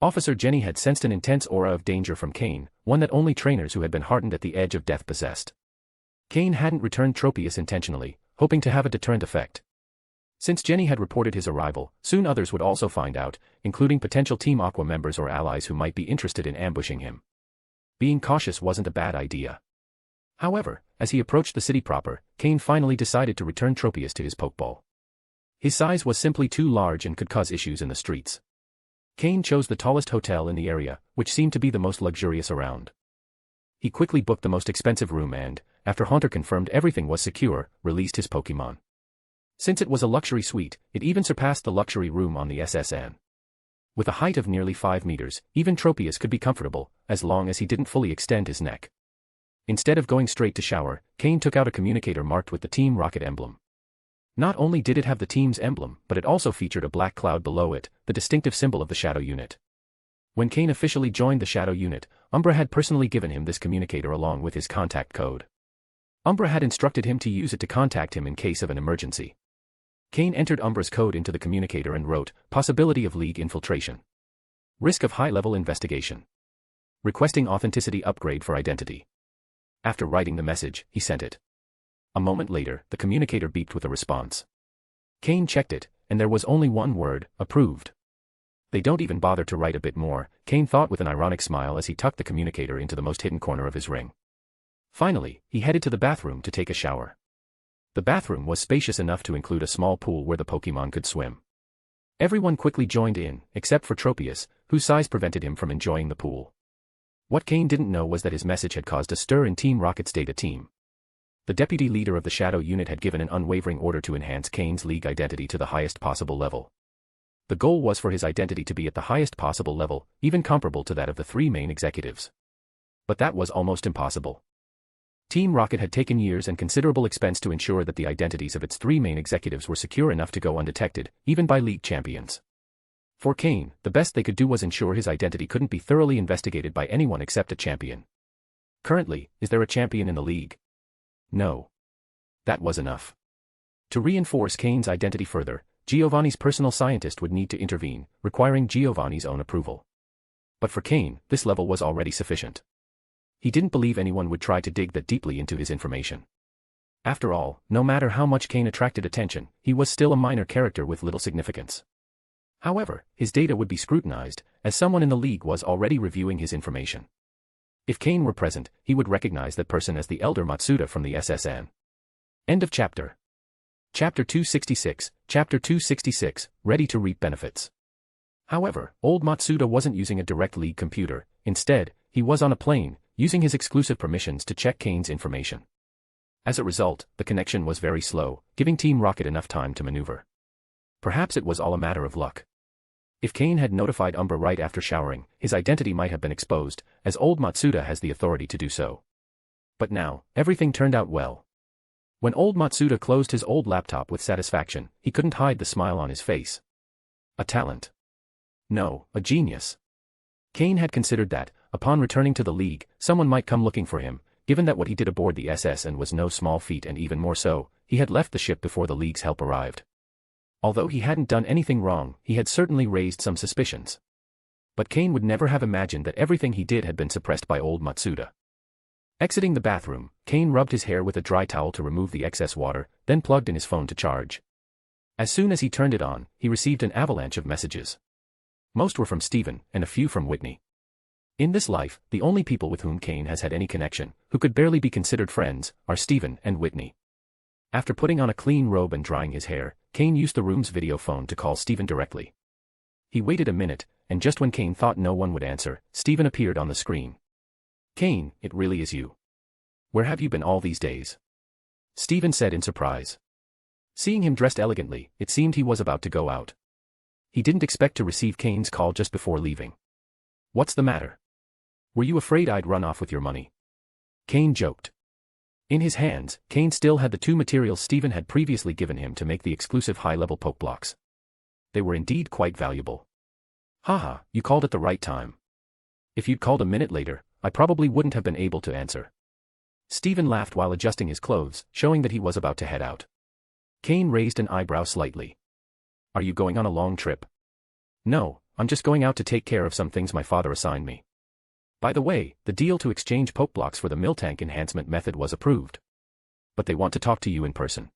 Officer Jenny had sensed an intense aura of danger from Cain, one that only trainers who had been hardened at the edge of death possessed. Cain hadn't returned Tropius intentionally, hoping to have a deterrent effect. Since Jenny had reported his arrival, soon others would also find out, including potential Team Aqua members or allies who might be interested in ambushing him. Being cautious wasn't a bad idea. However, as he approached the city proper, Cain finally decided to return Tropius to his Pokeball. His size was simply too large and could cause issues in the streets. Cain chose the tallest hotel in the area, which seemed to be the most luxurious around. He quickly booked the most expensive room and, after Haunter confirmed everything was secure, released his Pokémon. Since it was a luxury suite, it even surpassed the luxury room on the SSN. With a height of nearly 5 meters, even Tropius could be comfortable, as long as he didn't fully extend his neck. Instead of going straight to shower, Cain took out a communicator marked with the Team Rocket emblem. Not only did it have the team's emblem, but it also featured a black cloud below it, the distinctive symbol of the Shadow Unit. When Cain officially joined the Shadow Unit, Umbra had personally given him this communicator along with his contact code. Umbra had instructed him to use it to contact him in case of an emergency. Cain entered Umbra's code into the communicator and wrote, "Possibility of League infiltration. Risk of high-level investigation. Requesting authenticity upgrade for identity." After writing the message, he sent it. A moment later, the communicator beeped with a response. Cain checked it, and there was only one word, approved. They don't even bother to write a bit more, Cain thought with an ironic smile as he tucked the communicator into the most hidden corner of his ring. Finally, he headed to the bathroom to take a shower. The bathroom was spacious enough to include a small pool where the Pokémon could swim. Everyone quickly joined in, except for Tropius, whose size prevented him from enjoying the pool. What Cain didn't know was that his message had caused a stir in Team Rocket's data team. The deputy leader of the Shadow Unit had given an unwavering order to enhance Cain's League identity to the highest possible level. The goal was for his identity to be at the highest possible level, even comparable to that of the 3 main executives. But that was almost impossible. Team Rocket had taken years and considerable expense to ensure that the identities of its 3 main executives were secure enough to go undetected, even by League champions. For Cain, the best they could do was ensure his identity couldn't be thoroughly investigated by anyone except a champion. Currently, is there a champion in the League? No. That was enough. To reinforce Cain's identity further, Giovanni's personal scientist would need to intervene, requiring Giovanni's own approval. But for Cain, this level was already sufficient. He didn't believe anyone would try to dig that deeply into his information. After all, no matter how much Cain attracted attention, he was still a minor character with little significance. However, his data would be scrutinized, as someone in the League was already reviewing his information. If Cain were present, he would recognize that person as the Elder Matsuda from the SSN. End of chapter. Chapter 266, Chapter 266, Ready to Reap Benefits. However, old Matsuda wasn't using a direct League computer, instead, he was on a plane, using his exclusive permissions to check Cain's information. As a result, the connection was very slow, giving Team Rocket enough time to maneuver. Perhaps it was all a matter of luck. If Cain had notified Umbra right after showering, his identity might have been exposed, as old Matsuda has the authority to do so. But now, everything turned out well. When old Matsuda closed his old laptop with satisfaction, he couldn't hide the smile on his face. A talent. No, a genius. Cain had considered that, upon returning to the League, someone might come looking for him, given that what he did aboard the SSN was no small feat and even more so, he had left the ship before the League's help arrived. Although he hadn't done anything wrong, he had certainly raised some suspicions. But Cain would never have imagined that everything he did had been suppressed by old Matsuda. Exiting the bathroom, Cain rubbed his hair with a dry towel to remove the excess water, then plugged in his phone to charge. As soon as he turned it on, he received an avalanche of messages. Most were from Stephen, and a few from Whitney. In this life, the only people with whom Cain has had any connection, who could barely be considered friends, are Stephen and Whitney. After putting on a clean robe and drying his hair, Cain used the room's video phone to call Stephen directly. He waited a minute, and just when Cain thought no one would answer, Stephen appeared on the screen. "Cain, it really is you. Where have you been all these days?" Stephen said in surprise. Seeing him dressed elegantly, it seemed he was about to go out. He didn't expect to receive Cain's call just before leaving. "What's the matter? Were you afraid I'd run off with your money?" Cain joked. In his hands, Cain still had the 2 materials Stephen had previously given him to make the exclusive high-level Pokeblocks. They were indeed quite valuable. "Haha, you called at the right time. If you'd called a minute later, I probably wouldn't have been able to answer." Stephen laughed while adjusting his clothes, showing that he was about to head out. Cain raised an eyebrow slightly. "Are you going on a long trip?" "No, I'm just going out to take care of some things my father assigned me. By the way, the deal to exchange Pokeblocks for the Miltank enhancement method was approved. But they want to talk to you in person."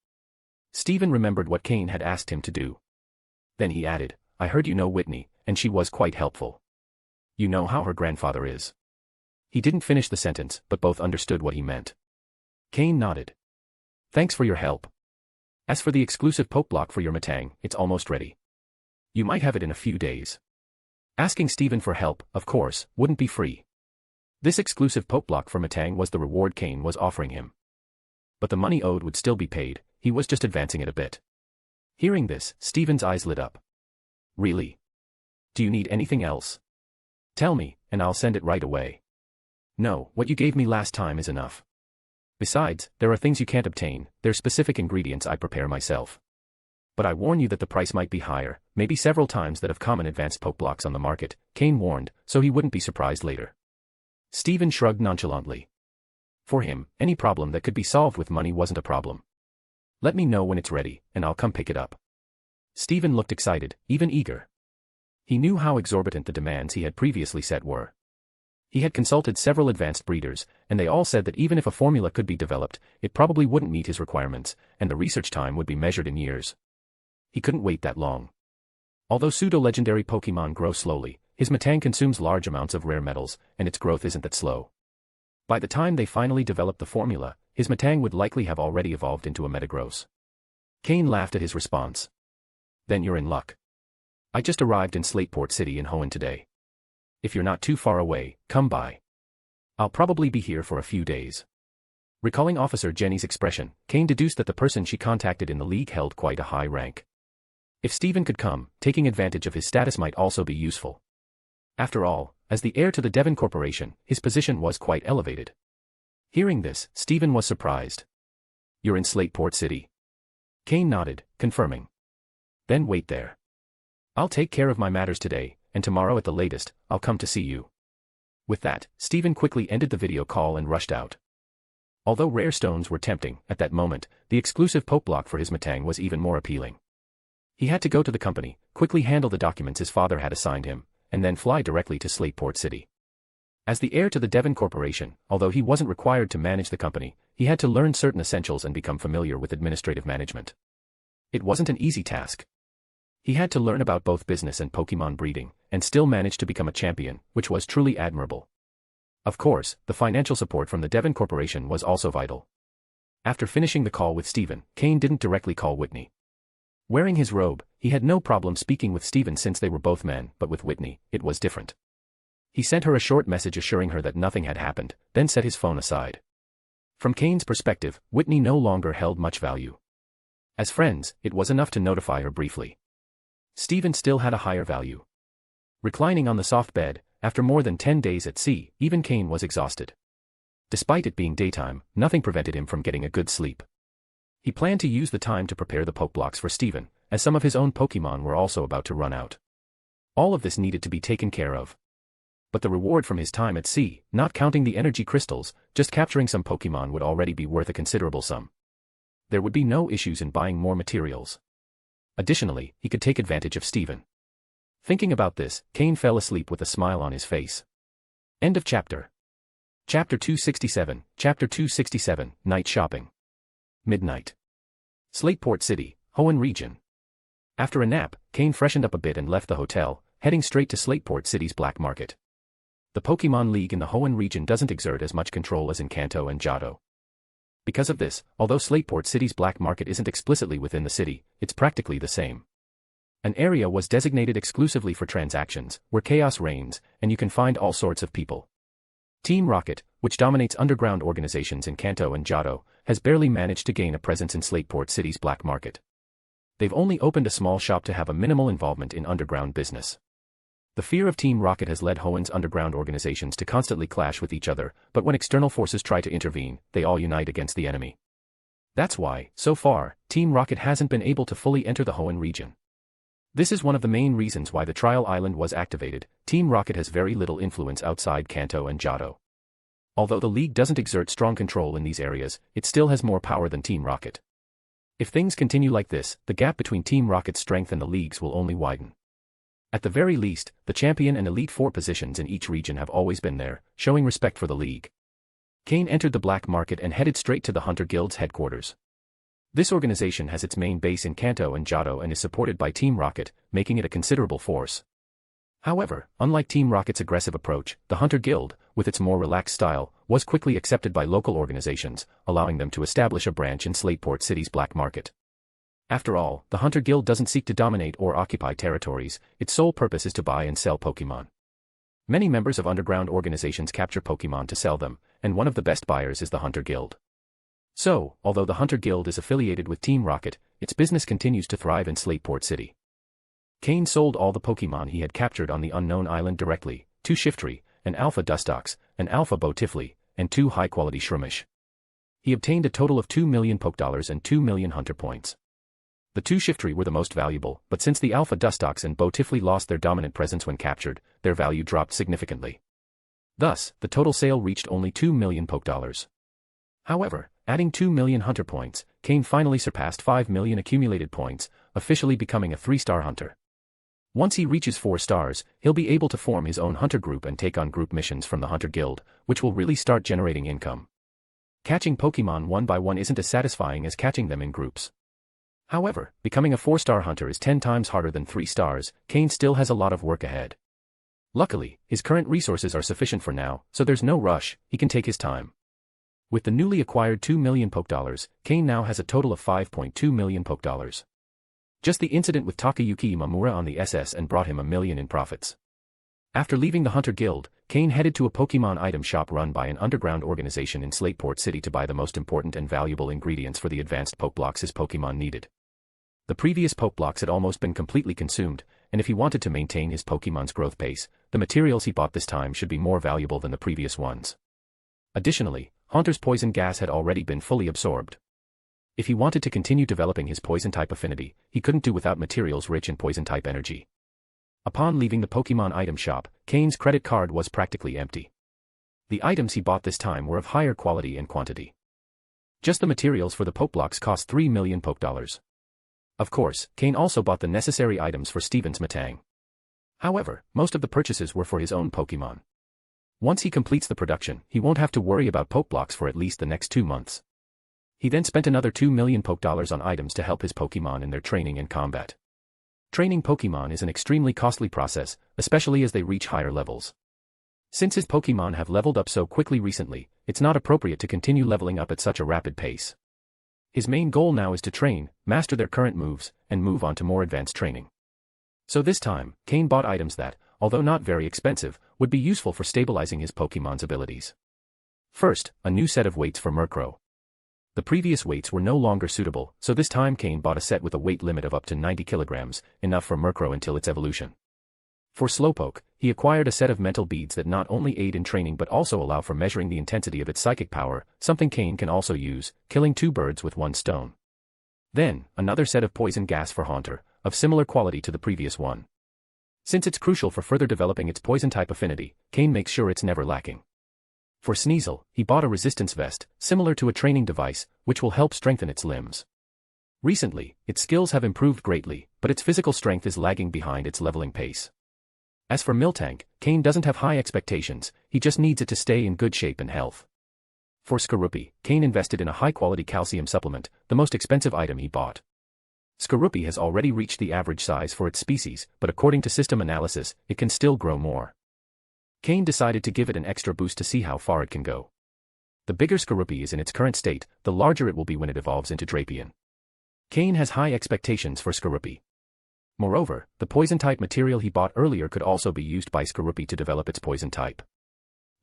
Stephen remembered what Cain had asked him to do. Then he added, I heard you know Whitney, and she was quite helpful. You know how her grandfather is. He didn't finish the sentence, but both understood what he meant. Cain nodded. Thanks for your help. As for the exclusive poke block for your Matang, it's almost ready. You might have it in a few days. Asking Stephen for help, of course, wouldn't be free. This exclusive poke block for Matang was the reward Cain was offering him. But the money owed would still be paid, he was just advancing it a bit. Hearing this, Stephen's eyes lit up. Really? Do you need anything else? Tell me, and I'll send it right away. No, what you gave me last time is enough. Besides, there are things you can't obtain, there's specific ingredients I prepare myself. But I warn you that the price might be higher, maybe several times that of common advanced poke blocks on the market, Cain warned, so he wouldn't be surprised later. Stephen shrugged nonchalantly. For him, any problem that could be solved with money wasn't a problem. Let me know when it's ready, and I'll come pick it up. Stephen looked excited, even eager. He knew how exorbitant the demands he had previously set were. He had consulted several advanced breeders, and they all said that even if a formula could be developed, it probably wouldn't meet his requirements, and the research time would be measured in years. He couldn't wait that long. Although pseudo-legendary Pokémon grow slowly, his Matang consumes large amounts of rare metals, and its growth isn't that slow. By the time they finally developed the formula, his Matang would likely have already evolved into a Metagross. Cain laughed at his response. Then you're in luck. I just arrived in Slateport City in Hoenn today. If you're not too far away, come by. I'll probably be here for a few days. Recalling Officer Jenny's expression, Cain deduced that the person she contacted in the league held quite a high rank. If Stephen could come, taking advantage of his status might also be useful. After all, as the heir to the Devon Corporation, his position was quite elevated. Hearing this, Stephen was surprised. You're in Slateport City. Cain nodded, confirming. Then wait there. I'll take care of my matters today, and tomorrow at the latest, I'll come to see you. With that, Stephen quickly ended the video call and rushed out. Although rare stones were tempting, at that moment, the exclusive poke block for his Matang was even more appealing. He had to go to the company, quickly handle the documents his father had assigned him, and then fly directly to Slateport City. As the heir to the Devon Corporation, although he wasn't required to manage the company, he had to learn certain essentials and become familiar with administrative management. It wasn't an easy task. He had to learn about both business and Pokémon breeding, and still manage to become a champion, which was truly admirable. Of course, the financial support from the Devon Corporation was also vital. After finishing the call with Stephen, Cain didn't directly call Whitney. Wearing his robe, he had no problem speaking with Stephen since they were both men, but with Whitney, it was different. He sent her a short message assuring her that nothing had happened, then set his phone aside. From Cain's perspective, Whitney no longer held much value. As friends, it was enough to notify her briefly. Stephen still had a higher value. Reclining on the soft bed, after more than 10 days at sea, even Cain was exhausted. Despite it being daytime, nothing prevented him from getting a good sleep. He planned to use the time to prepare the poke blocks for Stephen, as some of his own Pokémon were also about to run out. All of this needed to be taken care of. But the reward from his time at sea, not counting the energy crystals, just capturing some Pokémon would already be worth a considerable sum. There would be no issues in buying more materials. Additionally, he could take advantage of Stephen. Thinking about this, Cain fell asleep with a smile on his face. End of chapter. Chapter 267, Chapter 267, Night Shopping. Midnight. Slateport City, Hoenn Region. After a nap, Cain freshened up a bit and left the hotel, heading straight to Slateport City's black market. The Pokémon League in the Hoenn region doesn't exert as much control as in Kanto and Johto. Because of this, although Slateport City's black market isn't explicitly within the city, it's practically the same. An area was designated exclusively for transactions, where chaos reigns, and you can find all sorts of people. Team Rocket, which dominates underground organizations in Kanto and Johto, has barely managed to gain a presence in Slateport City's black market. They've only opened a small shop to have a minimal involvement in underground business. The fear of Team Rocket has led Hoenn's underground organizations to constantly clash with each other, but when external forces try to intervene, they all unite against the enemy. That's why, so far, Team Rocket hasn't been able to fully enter the Hoenn region. This is one of the main reasons why the Trial Island was activated. Team Rocket has very little influence outside Kanto and Johto. Although the League doesn't exert strong control in these areas, it still has more power than Team Rocket. If things continue like this, the gap between Team Rocket's strength and the League's will only widen. At the very least, the Champion and Elite Four positions in each region have always been there, showing respect for the League. Cain entered the black market and headed straight to the Hunter Guild's headquarters. This organization has its main base in Kanto and Johto and is supported by Team Rocket, making it a considerable force. However, unlike Team Rocket's aggressive approach, the Hunter Guild, with its more relaxed style, was quickly accepted by local organizations, allowing them to establish a branch in Slateport City's black market. After all, the Hunter Guild doesn't seek to dominate or occupy territories, its sole purpose is to buy and sell Pokémon. Many members of underground organizations capture Pokémon to sell them, and one of the best buyers is the Hunter Guild. So, although the Hunter Guild is affiliated with Team Rocket, its business continues to thrive in Slateport City. Cain sold all the Pokémon he had captured on the unknown island directly, 2 Shiftry, an Alpha Dustox, an Alpha Botifley, and 2 high-quality Shroomish. He obtained a total of 2 million Pokédollars and 2 million Hunter points. The 2 Shiftry were the most valuable, but since the Alpha Dustox and Botifley lost their dominant presence when captured, their value dropped significantly. Thus, the total sale reached only 2 million Pokédollars. However, adding 2 million Hunter points, Cain finally surpassed 5 million accumulated points, officially becoming a 3-star hunter. Once he reaches 4 stars, he'll be able to form his own hunter group and take on group missions from the Hunter Guild, which will really start generating income. Catching Pokémon one by one isn't as satisfying as catching them in groups. However, becoming a 4-star hunter is 10 times harder than 3 stars, Cain still has a lot of work ahead. Luckily, his current resources are sufficient for now, so there's no rush, he can take his time. With the newly acquired 2 million Pokédollars, Cain now has a total of 5.2 million Pokédollars. Just the incident with Takayuki Imamura on the SS and brought him $1 million in profits. After leaving the Hunter Guild, Cain headed to a Pokémon item shop run by an underground organization in Slateport City to buy the most important and valuable ingredients for the advanced Pokeblocks his Pokémon needed. The previous Pokeblocks had almost been completely consumed, and if he wanted to maintain his Pokémon's growth pace, the materials he bought this time should be more valuable than the previous ones. Additionally, Haunter's poison gas had already been fully absorbed. If he wanted to continue developing his poison-type affinity, he couldn't do without materials rich in poison-type energy. Upon leaving the Pokémon item shop, Cain's credit card was practically empty. The items he bought this time were of higher quality and quantity. Just the materials for the Pokeblocks cost 3 million Pokédollars. Of course, Cain also bought the necessary items for Steven's Matang. However, most of the purchases were for his own Pokémon. Once he completes the production, he won't have to worry about Pokeblocks for at least the next 2 months. He then spent another 2 million Pokédollars on items to help his Pokémon in their training and combat. Training Pokémon is an extremely costly process, especially as they reach higher levels. Since his Pokémon have leveled up so quickly recently, it's not appropriate to continue leveling up at such a rapid pace. His main goal now is to train, master their current moves, and move on to more advanced training. So this time, Cain bought items that, although not very expensive, would be useful for stabilizing his Pokémon's abilities. First, a new set of weights for Murkrow. The previous weights were no longer suitable, so this time Cain bought a set with a weight limit of up to 90 kilograms, enough for Murkrow until its evolution. For Slowpoke, he acquired a set of mental beads that not only aid in training but also allow for measuring the intensity of its psychic power, something Cain can also use, killing 2 birds with 1 stone. Then, another set of poison gas for Haunter, of similar quality to the previous one. Since it's crucial for further developing its poison-type affinity, Cain makes sure it's never lacking. For Sneasel, he bought a resistance vest, similar to a training device, which will help strengthen its limbs. Recently, its skills have improved greatly, but its physical strength is lagging behind its leveling pace. As for Miltank, Cain doesn't have high expectations, he just needs it to stay in good shape and health. For Skorupi, Cain invested in a high-quality calcium supplement, the most expensive item he bought. Skorupi has already reached the average size for its species, but according to system analysis, it can still grow more. Cain decided to give it an extra boost to see how far it can go. The bigger Skorupi is in its current state, the larger it will be when it evolves into Drapion. Cain has high expectations for Skorupi. Moreover, the poison-type material he bought earlier could also be used by Skorupi to develop its poison type.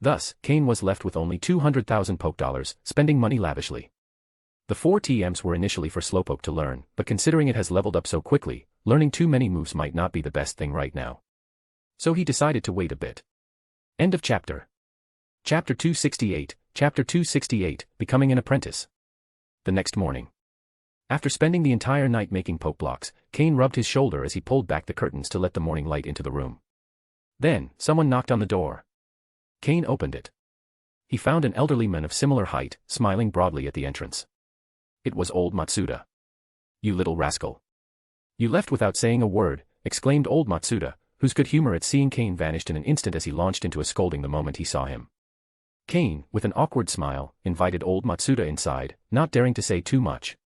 Thus, Cain was left with only 200,000 Pokédollars, spending money lavishly. The 4 TMs were initially for Slowpoke to learn, but considering it has leveled up so quickly, learning too many moves might not be the best thing right now. So he decided to wait a bit. End of chapter. Chapter 268, Chapter 268, Becoming an Apprentice. The next morning. After spending the entire night making Pokeblocks, Cain rubbed his shoulder as he pulled back the curtains to let the morning light into the room. Then, someone knocked on the door. Cain opened it. He found an elderly man of similar height, smiling broadly at the entrance. It was old Matsuda. "You little rascal. You left without saying a word," exclaimed old Matsuda, whose good humor at seeing Cain vanished in an instant as he launched into a scolding the moment he saw him. Cain, with an awkward smile, invited old Matsuda inside, not daring to say too much.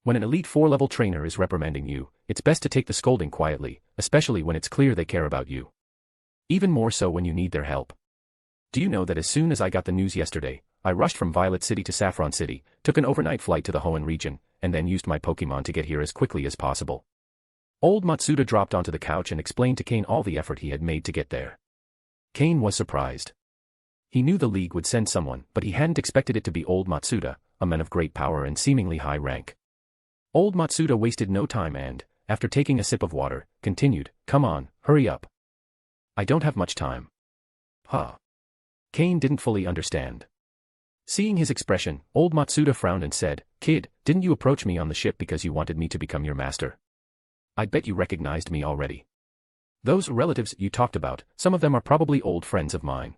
When an elite 4-level trainer is reprimanding you, it's best to take the scolding quietly, especially when it's clear they care about you. Even more so when you need their help. Do you know that as soon as I got the news yesterday, I rushed from Violet City to Saffron City, took an overnight flight to the Hoenn region, and then used my Pokémon to get here as quickly as possible. Old Matsuda dropped onto the couch and explained to Cain all the effort he had made to get there. Cain was surprised. He knew the League would send someone, but he hadn't expected it to be old Matsuda, a man of great power and seemingly high rank. Old Matsuda wasted no time and, after taking a sip of water, continued, "Come on, hurry up. I don't have much time." Huh. Cain didn't fully understand. Seeing his expression, old Matsuda frowned and said, "Kid, didn't you approach me on the ship because you wanted me to become your master? I bet you recognized me already. Those relatives you talked about, some of them are probably old friends of mine.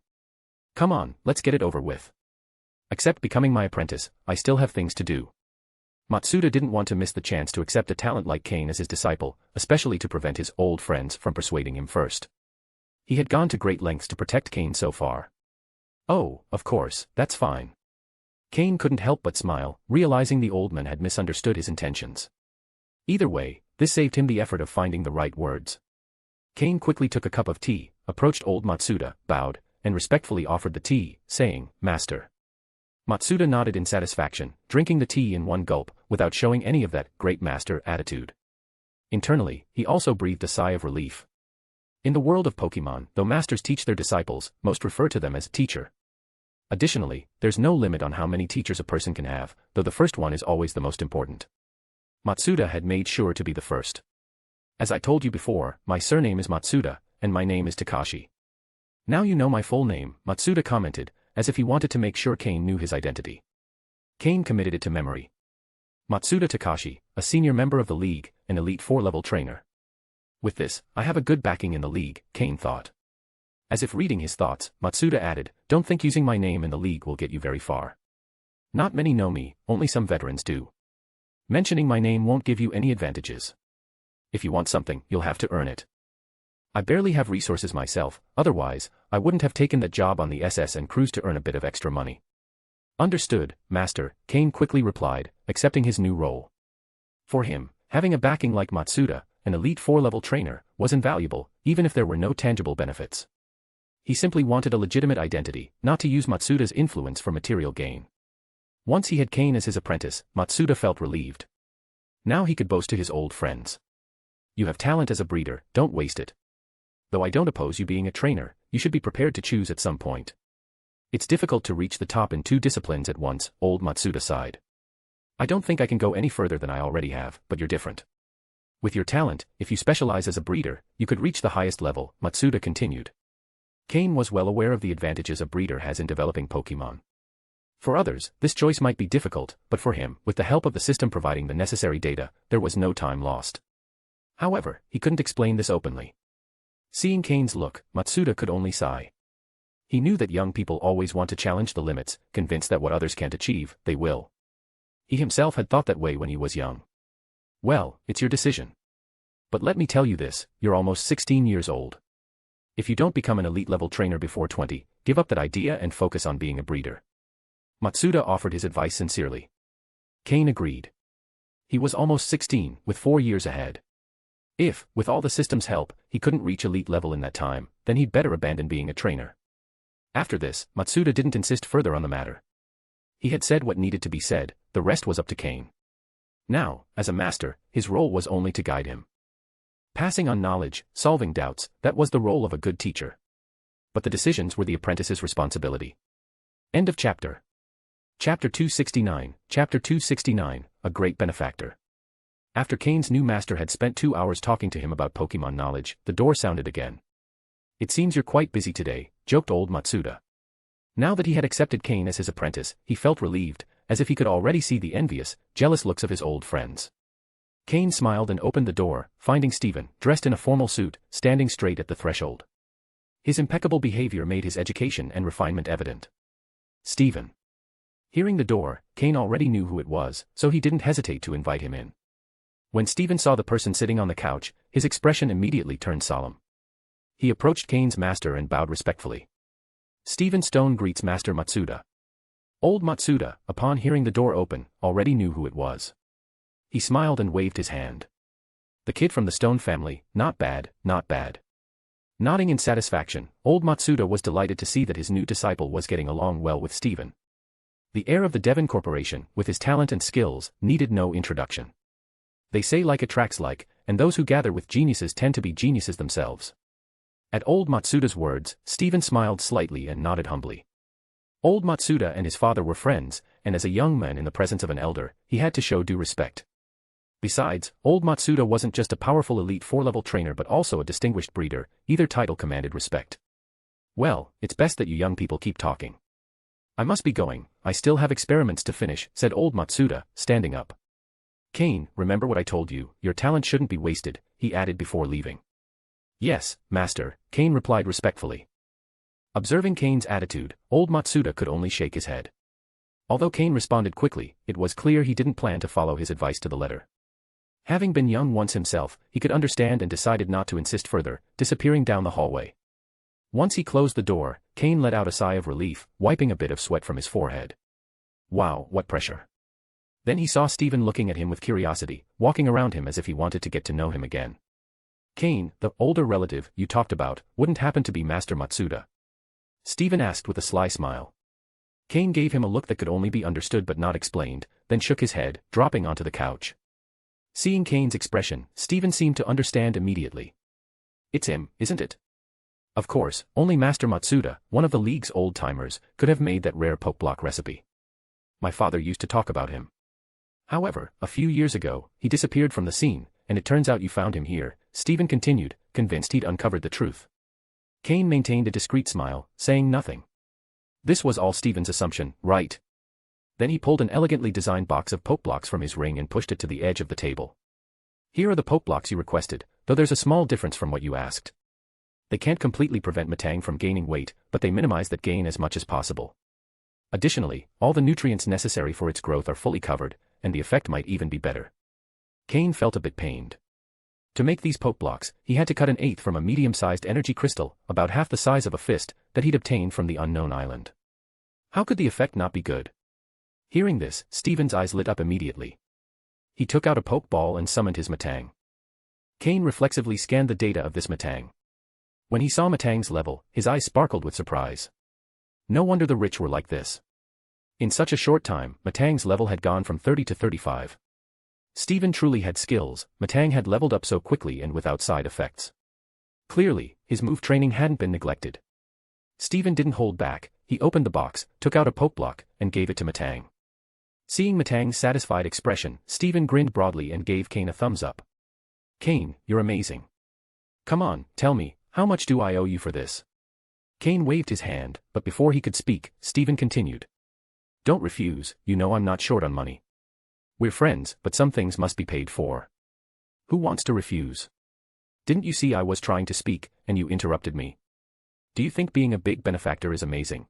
Come on, let's get it over with. Except becoming my apprentice, I still have things to do." Matsuda didn't want to miss the chance to accept a talent like Cain as his disciple, especially to prevent his old friends from persuading him first. He had gone to great lengths to protect Cain so far. "Oh, of course, that's fine." Cain couldn't help but smile, realizing the old man had misunderstood his intentions. Either way, this saved him the effort of finding the right words. Cain quickly took a cup of tea, approached old Matsuda, bowed, and respectfully offered the tea, saying, "Master." Matsuda nodded in satisfaction, drinking the tea in one gulp, without showing any of that great master attitude. Internally, he also breathed a sigh of relief. In the world of Pokémon, though masters teach their disciples, most refer to them as teacher. Additionally, there's no limit on how many teachers a person can have, though the first one is always the most important. Matsuda had made sure to be the first. "As I told you before, my surname is Matsuda, and my name is Takashi." "Now you know my full name," Matsuda commented, as if he wanted to make sure Cain knew his identity. Cain committed it to memory. Matsuda Takashi, a senior member of the League, an elite 4-level trainer. With this, I have a good backing in the League, Cain thought. As if reading his thoughts, Matsuda added, "Don't think using my name in the League will get you very far. Not many know me, only some veterans do. Mentioning my name won't give you any advantages. If you want something, you'll have to earn it. I barely have resources myself, otherwise, I wouldn't have taken that job on the SS and cruise to earn a bit of extra money." "Understood, Master," Cain quickly replied, accepting his new role. For him, having a backing like Matsuda, an elite 4-level trainer, was invaluable, even if there were no tangible benefits. He simply wanted a legitimate identity, not to use Matsuda's influence for material gain. Once he had Cain as his apprentice, Matsuda felt relieved. Now he could boast to his old friends. "You have talent as a breeder, don't waste it. Though I don't oppose you being a trainer, you should be prepared to choose at some point. It's difficult to reach the top in 2 disciplines at once," old Matsuda sighed. "I don't think I can go any further than I already have, but you're different. With your talent, if you specialize as a breeder, you could reach the highest level," Matsuda continued. Cain was well aware of the advantages a breeder has in developing Pokémon. For others, this choice might be difficult, but for him, with the help of the system providing the necessary data, there was no time lost. However, he couldn't explain this openly. Seeing Cain's look, Matsuda could only sigh. He knew that young people always want to challenge the limits, convinced that what others can't achieve, they will. He himself had thought that way when he was young. "Well, it's your decision. But let me tell you this, you're almost 16 years old. If you don't become an elite-level trainer before 20, give up that idea and focus on being a breeder." Matsuda offered his advice sincerely. Cain agreed. He was almost 16, with 4 years ahead. If, with all the system's help, he couldn't reach elite level in that time, then he'd better abandon being a trainer. After this, Matsuda didn't insist further on the matter. He had said what needed to be said, the rest was up to Cain. Now, as a master, his role was only to guide him. Passing on knowledge, solving doubts, that was the role of a good teacher. But the decisions were the apprentice's responsibility. End of chapter. Chapter 269, Chapter 269, A Great Benefactor. After Cain's new master had spent 2 hours talking to him about Pokémon knowledge, the door sounded again. "It seems you're quite busy today," joked old Matsuda. Now that he had accepted Cain as his apprentice, he felt relieved, as if he could already see the envious, jealous looks of his old friends. Cain smiled and opened the door, finding Stephen, dressed in a formal suit, standing straight at the threshold. His impeccable behavior made his education and refinement evident. Stephen. Hearing the door, Cain already knew who it was, so he didn't hesitate to invite him in. When Stephen saw the person sitting on the couch, his expression immediately turned solemn. He approached Cain's master and bowed respectfully. Stephen Stone greets Master Matsuda. Old Matsuda, upon hearing the door open, already knew who it was. He smiled and waved his hand. The kid from the stone family, not bad, not bad. Nodding in satisfaction, old Matsuda was delighted to see that his new disciple was getting along well with Stephen. The heir of the Devon Corporation, with his talent and skills, needed no introduction. They say like attracts like, and those who gather with geniuses tend to be geniuses themselves. At old Matsuda's words, Stephen smiled slightly and nodded humbly. Old Matsuda and his father were friends, and as a young man in the presence of an elder, he had to show due respect. Besides, old Matsuda wasn't just a powerful elite 4-level trainer but also a distinguished breeder, either title commanded respect. Well, it's best that you young people keep talking. I must be going, I still have experiments to finish, said old Matsuda, standing up. Cain, remember what I told you, your talent shouldn't be wasted, he added before leaving. Yes, master, Cain replied respectfully. Observing Cain's attitude, old Matsuda could only shake his head. Although Cain responded quickly, it was clear he didn't plan to follow his advice to the letter. Having been young once himself, he could understand and decided not to insist further, disappearing down the hallway. Once he closed the door, Cain let out a sigh of relief, wiping a bit of sweat from his forehead. Wow, what pressure. Then he saw Stephen looking at him with curiosity, walking around him as if he wanted to get to know him again. Cain, the older relative you talked about, wouldn't happen to be Master Matsuda? Stephen asked with a sly smile. Cain gave him a look that could only be understood but not explained, then shook his head, dropping onto the couch. Seeing Cain's expression, Stephen seemed to understand immediately. It's him, isn't it? Of course, only Master Matsuda, one of the League's old-timers, could have made that rare poke block recipe. My father used to talk about him. However, a few years ago, he disappeared from the scene, and it turns out you found him here, Stephen continued, convinced he'd uncovered the truth. Cain maintained a discreet smile, saying nothing. This was all Stephen's assumption, right? Then he pulled an elegantly designed box of poke blocks from his ring and pushed it to the edge of the table. Here are the poke blocks you requested, though there's a small difference from what you asked. They can't completely prevent Matang from gaining weight, but they minimize that gain as much as possible. Additionally, all the nutrients necessary for its growth are fully covered, and the effect might even be better. Cain felt a bit pained. To make these poke blocks, he had to cut an eighth from a medium-sized energy crystal, about half the size of a fist, that he'd obtained from the unknown island. How could the effect not be good? Hearing this, Stephen's eyes lit up immediately. He took out a poke ball and summoned his Matang. Cain reflexively scanned the data of this Matang. When he saw Matang's level, his eyes sparkled with surprise. No wonder the rich were like this. In such a short time, Matang's level had gone from 30 to 35. Stephen truly had skills, Matang had leveled up so quickly and without side effects. Clearly, his move training hadn't been neglected. Stephen didn't hold back, he opened the box, took out a poke block, and gave it to Matang. Seeing Matang's satisfied expression, Stephen grinned broadly and gave Cain a thumbs up. Cain, you're amazing. Come on, tell me, how much do I owe you for this? Cain waved his hand, but before he could speak, Stephen continued. Don't refuse, you know I'm not short on money. We're friends, but some things must be paid for. Who wants to refuse? Didn't you see I was trying to speak, and you interrupted me? Do you think being a big benefactor is amazing?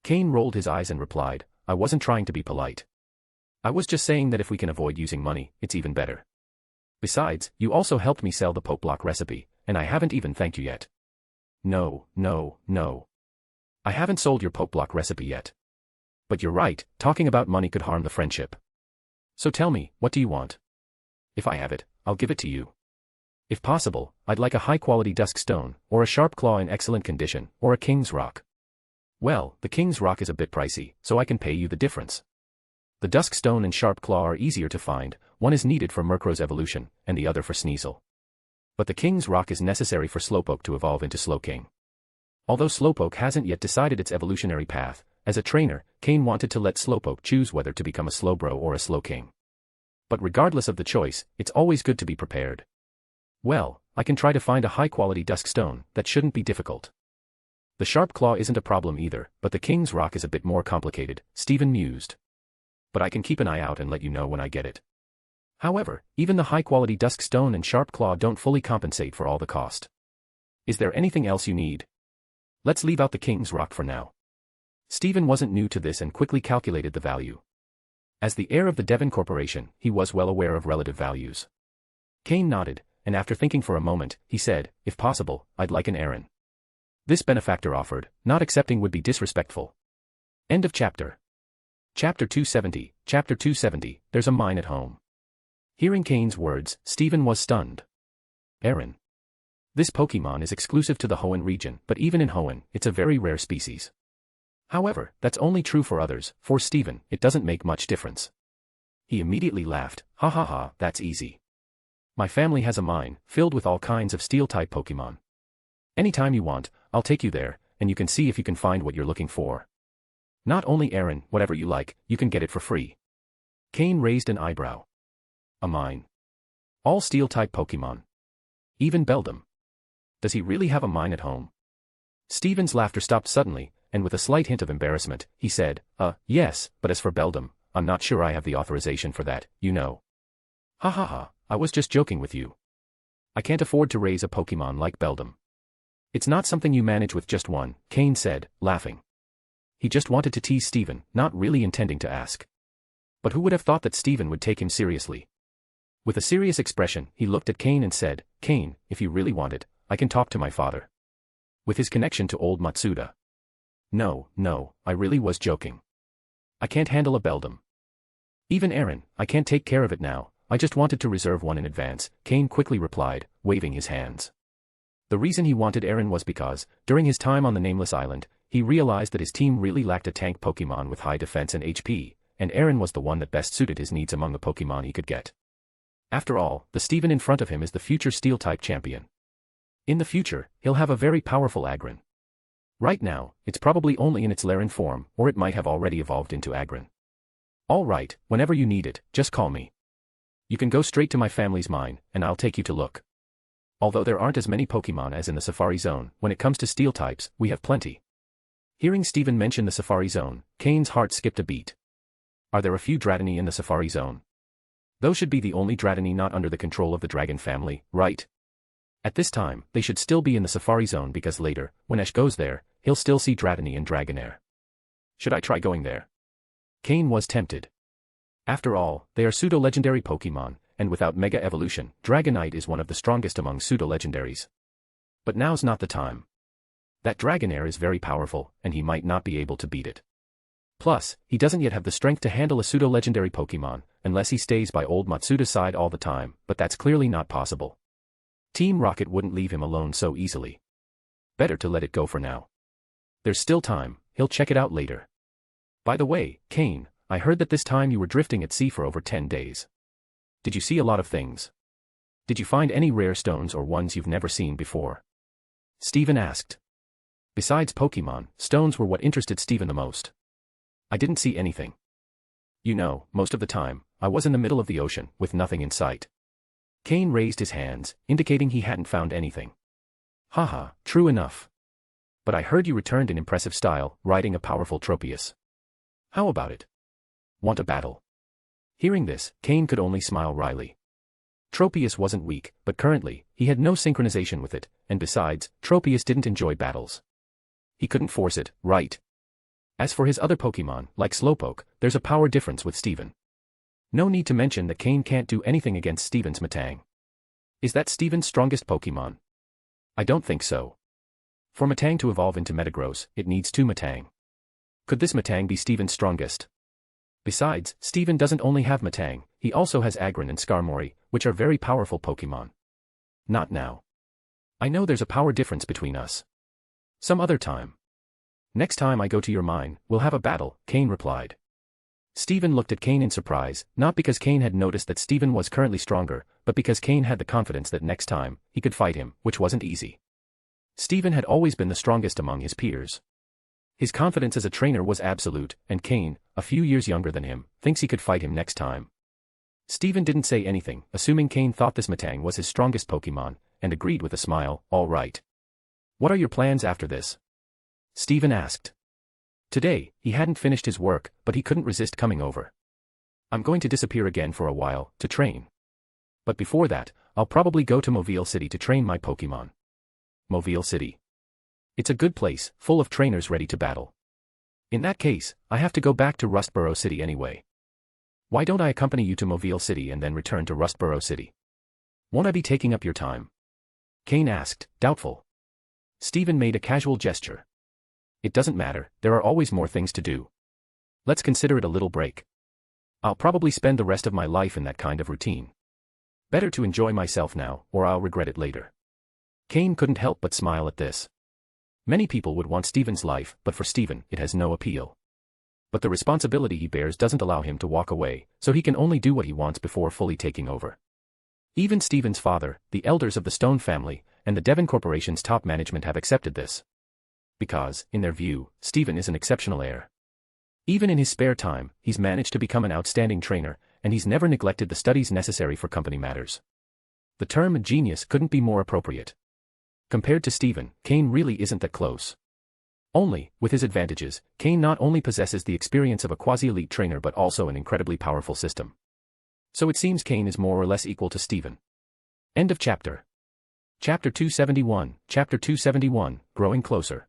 Cain rolled his eyes and replied, I wasn't trying to be polite. I was just saying that if we can avoid using money, it's even better. Besides, you also helped me sell the poke block recipe, and I haven't even thanked you yet. No. I haven't sold your poke block recipe yet. But you're right, talking about money could harm the friendship. So tell me, what do you want? If I have it, I'll give it to you. If possible, I'd like a high-quality dusk stone, or a sharp claw in excellent condition, or a king's rock. Well, the king's rock is a bit pricey, so I can pay you the difference. The dusk stone and sharp claw are easier to find, one is needed for Murkrow's evolution, and the other for Sneasel. But the king's rock is necessary for Slowpoke to evolve into Slowking. Although Slowpoke hasn't yet decided its evolutionary path, as a trainer, Cain wanted to let Slowpoke choose whether to become a Slowbro or a Slowking. But regardless of the choice, it's always good to be prepared. Well, I can try to find a high-quality dusk stone, that shouldn't be difficult. The sharp claw isn't a problem either, but the king's rock is a bit more complicated, Stephen mused. But I can keep an eye out and let you know when I get it. However, even the high-quality dusk stone and sharp claw don't fully compensate for all the cost. Is there anything else you need? Let's leave out the king's rock for now. Stephen wasn't new to this and quickly calculated the value. As the heir of the Devon Corporation, he was well aware of relative values. Cain nodded, and after thinking for a moment, he said, if possible, I'd like an Aaron. This benefactor offered, not accepting would be disrespectful. End of chapter. Chapter 270, there's a mine at home. Hearing Cain's words, Stephen was stunned. Aaron. This Pokémon is exclusive to the Hoenn region, but even in Hoenn, it's a very rare species. However, that's only true for others. For Stephen, it doesn't make much difference. He immediately laughed. Ha ha ha, that's easy. My family has a mine, filled with all kinds of Steel-type Pokémon. Anytime you want, I'll take you there, and you can see if you can find what you're looking for. Not only Aaron, whatever you like, you can get it for free. Cain raised an eyebrow. A mine. All Steel-type Pokémon. Even Beldum. Does he really have a mine at home? Stephen's laughter stopped suddenly, and with a slight hint of embarrassment, he said, yes, but as for Beldum, I'm not sure I have the authorization for that, you know. Ha ha ha, I was just joking with you. I can't afford to raise a Pokémon like Beldum. It's not something you manage with just one, Cain said, laughing. He just wanted to tease Stephen, not really intending to ask. But who would have thought that Stephen would take him seriously? With a serious expression, he looked at Cain and said, Cain, if you really want it, I can talk to my father. With his connection to old Matsuda. No, I really was joking. I can't handle a Beldum. Even Aaron, I can't take care of it now, I just wanted to reserve one in advance, Cain quickly replied, waving his hands. The reason he wanted Aaron was because, during his time on the Nameless Island, he realized that his team really lacked a tank Pokémon with high defense and HP, and Aaron was the one that best suited his needs among the Pokémon he could get. After all, the Stephen in front of him is the future Steel-type champion. In the future, he'll have a very powerful Agron. Right now, it's probably only in its Laren form, or it might have already evolved into Agron. All right, whenever you need it, just call me. You can go straight to my family's mine, and I'll take you to look. Although there aren't as many Pokémon as in the Safari Zone, when it comes to Steel types, we have plenty. Hearing Stephen mention the Safari Zone, Cain's heart skipped a beat. Are there a few Dratini in the Safari Zone? Those should be the only Dratini not under the control of the Dragon family, right? At this time, they should still be in the Safari Zone because later, when Ash goes there, he'll still see Dratini and Dragonair. Should I try going there? Cain was tempted. After all, they are pseudo-legendary Pokémon, and without Mega Evolution, Dragonite is one of the strongest among pseudo-legendaries. But now's not the time. That Dragonair is very powerful, and he might not be able to beat it. Plus, he doesn't yet have the strength to handle a pseudo-legendary Pokémon, unless he stays by old Matsuda's side all the time, but that's clearly not possible. Team Rocket wouldn't leave him alone so easily. Better to let it go for now. There's still time, he'll check it out later. By the way, Cain, I heard that this time you were drifting at sea for over 10 days. Did you see a lot of things? Did you find any rare stones or ones you've never seen before? Stephen asked. Besides Pokémon, stones were what interested Stephen the most. I didn't see anything. You know, most of the time, I was in the middle of the ocean, with nothing in sight. Cain raised his hands, indicating he hadn't found anything. Haha, true enough. But I heard you returned in impressive style, riding a powerful Tropius. How about it? Want a battle? Hearing this, Cain could only smile wryly. Tropius wasn't weak, but currently, he had no synchronization with it, and besides, Tropius didn't enjoy battles. He couldn't force it, right? As for his other Pokémon, like Slowpoke, there's a power difference with Stephen. No need to mention that Cain can't do anything against Stephen's Metang. Is that Stephen's strongest Pokémon? I don't think so. For Metang to evolve into Metagross, it needs 2 Metang. Could this Metang be Stephen's strongest? Besides, Stephen doesn't only have Metang, he also has Agron and Skarmory, which are very powerful Pokémon. Not now. I know there's a power difference between us. Some other time. Next time I go to your mine, we'll have a battle, Cain replied. Stephen looked at Cain in surprise, not because Cain had noticed that Stephen was currently stronger, but because Cain had the confidence that next time, he could fight him, which wasn't easy. Stephen had always been the strongest among his peers. His confidence as a trainer was absolute, and Cain, a few years younger than him, thinks he could fight him next time. Stephen didn't say anything, assuming Cain thought this Metang was his strongest Pokémon, and agreed with a smile, all right. What are your plans after this? Stephen asked. Today, he hadn't finished his work, but he couldn't resist coming over. I'm going to disappear again for a while, to train. But before that, I'll probably go to Mobile City to train my Pokémon. Mobile City. It's a good place, full of trainers ready to battle. In that case, I have to go back to Rustboro City anyway. Why don't I accompany you to Mobile City and then return to Rustboro City? Won't I be taking up your time? Cain asked, doubtful. Stephen made a casual gesture. It doesn't matter, there are always more things to do. Let's consider it a little break. I'll probably spend the rest of my life in that kind of routine. Better to enjoy myself now, or I'll regret it later. Cain couldn't help but smile at this. Many people would want Stephen's life, but for Stephen, it has no appeal. But the responsibility he bears doesn't allow him to walk away, so he can only do what he wants before fully taking over. Even Stephen's father, the elders of the Stone family, and the Devon Corporation's top management have accepted this. Because, in their view, Stephen is an exceptional heir. Even in his spare time, he's managed to become an outstanding trainer, and he's never neglected the studies necessary for company matters. The term genius couldn't be more appropriate. Compared to Stephen, Cain really isn't that close. Only, with his advantages, Cain not only possesses the experience of a quasi-elite trainer but also an incredibly powerful system. So it seems Cain is more or less equal to Stephen. End of chapter. Chapter 271, Chapter 271, Growing Closer.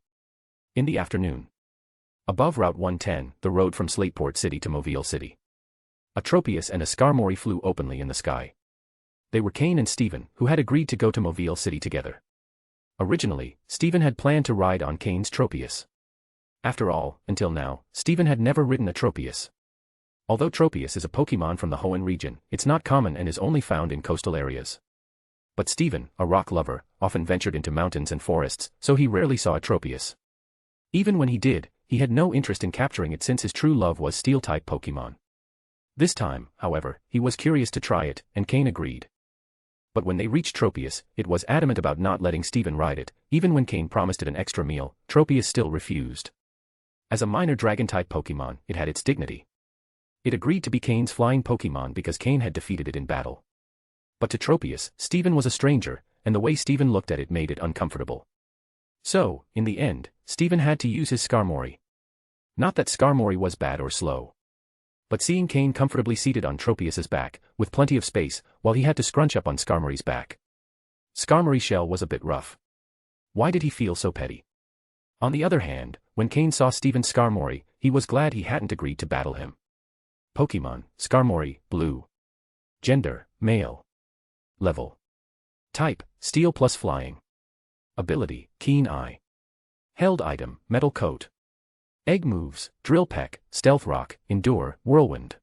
In the afternoon. Above Route 110, the road from Slateport City to Mobile City. Atropius and a Skarmory flew openly in the sky. They were Cain and Stephen, who had agreed to go to Mobile City together. Originally, Stephen had planned to ride on Cain's Tropius. After all, until now, Stephen had never ridden a Tropius. Although Tropius is a Pokémon from the Hoenn region, it's not common and is only found in coastal areas. But Stephen, a rock lover, often ventured into mountains and forests, so he rarely saw a Tropius. Even when he did, he had no interest in capturing it since his true love was Steel-type Pokémon. This time, however, he was curious to try it, and Cain agreed. But when they reached Tropius, it was adamant about not letting Stephen ride it. Even when Cain promised it an extra meal, Tropius still refused. As a minor dragon-type Pokémon, it had its dignity. It agreed to be Cain's flying Pokémon because Cain had defeated it in battle. But to Tropius, Stephen was a stranger, and the way Stephen looked at it made it uncomfortable. So, in the end, Stephen had to use his Skarmory. Not that Skarmory was bad or slow. But seeing Cain comfortably seated on Tropius's back, with plenty of space, while he had to scrunch up on Skarmory's back. Skarmory's shell was a bit rough. Why did he feel so petty? On the other hand, when Cain saw Stephen's Skarmory, he was glad he hadn't agreed to battle him. Pokémon, Skarmory, Blue. Gender, Male. Level. Type, Steel plus Flying. Ability, Keen Eye. Held item, Metal Coat. Egg moves, Drill Peck, Stealth Rock, Endure, Whirlwind.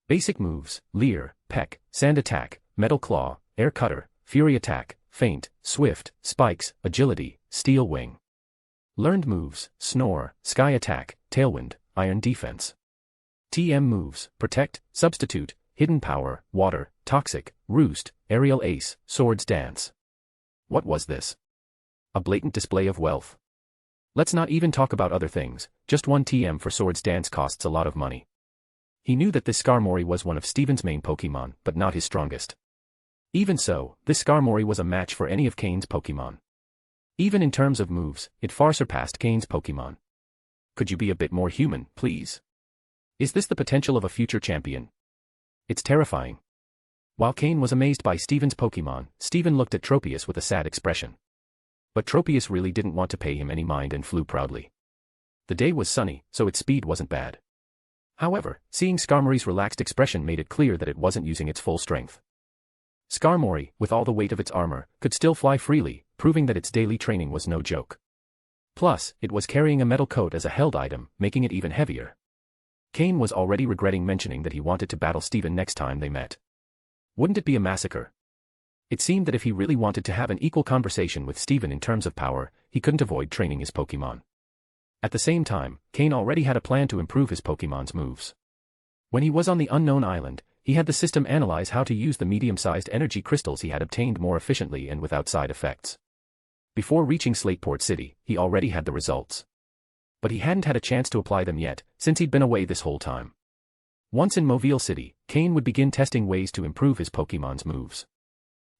Basic moves, Leer, Peck, Sand Attack, Metal Claw, Air Cutter, Fury Attack, Feint, Swift, Spikes, Agility, Steel Wing. Learned moves, Snore, Sky Attack, Tailwind, Iron Defense. TM moves, Protect, Substitute, Hidden Power, Water, Toxic, Roost, Aerial Ace, Swords Dance. What was this? A blatant display of wealth. Let's not even talk about other things, just one TM for Swords Dance costs a lot of money. He knew that this Skarmory was one of Stephen's main Pokémon, but not his strongest. Even so, this Skarmory was a match for any of Cain's Pokémon. Even in terms of moves, it far surpassed Cain's Pokémon. Could you be a bit more human, please? Is this the potential of a future champion? It's terrifying. While Cain was amazed by Stephen's Pokémon, Stephen looked at Tropius with a sad expression. But Tropius really didn't want to pay him any mind and flew proudly. The day was sunny, so its speed wasn't bad. However, seeing Skarmory's relaxed expression made it clear that it wasn't using its full strength. Skarmory, with all the weight of its armor, could still fly freely, proving that its daily training was no joke. Plus, it was carrying a metal coat as a held item, making it even heavier. Cain was already regretting mentioning that he wanted to battle Stephen next time they met. Wouldn't it be a massacre? It seemed that if he really wanted to have an equal conversation with Stephen in terms of power, he couldn't avoid training his Pokémon. At the same time, Cain already had a plan to improve his Pokémon's moves. When he was on the unknown island, he had the system analyze how to use the medium-sized energy crystals he had obtained more efficiently and without side effects. Before reaching Slateport City, he already had the results. But he hadn't had a chance to apply them yet, since he'd been away this whole time. Once in Mobile City, Cain would begin testing ways to improve his Pokémon's moves.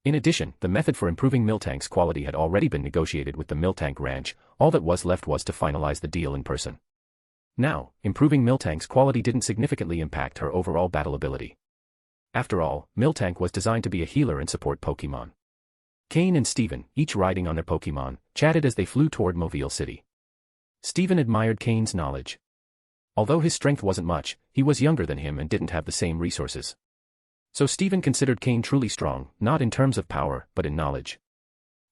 In addition, the method for improving Miltank's quality had already been negotiated with the Miltank Ranch. All that was left was to finalize the deal in person. Now, improving Miltank's quality didn't significantly impact her overall battle ability. After all, Miltank was designed to be a healer and support Pokémon. Cain and Stephen, each riding on their Pokémon, chatted as they flew toward Mobile City. Stephen admired Cain's knowledge. Although his strength wasn't much, he was younger than him and didn't have the same resources. So Stephen considered Cain truly strong, not in terms of power, but in knowledge.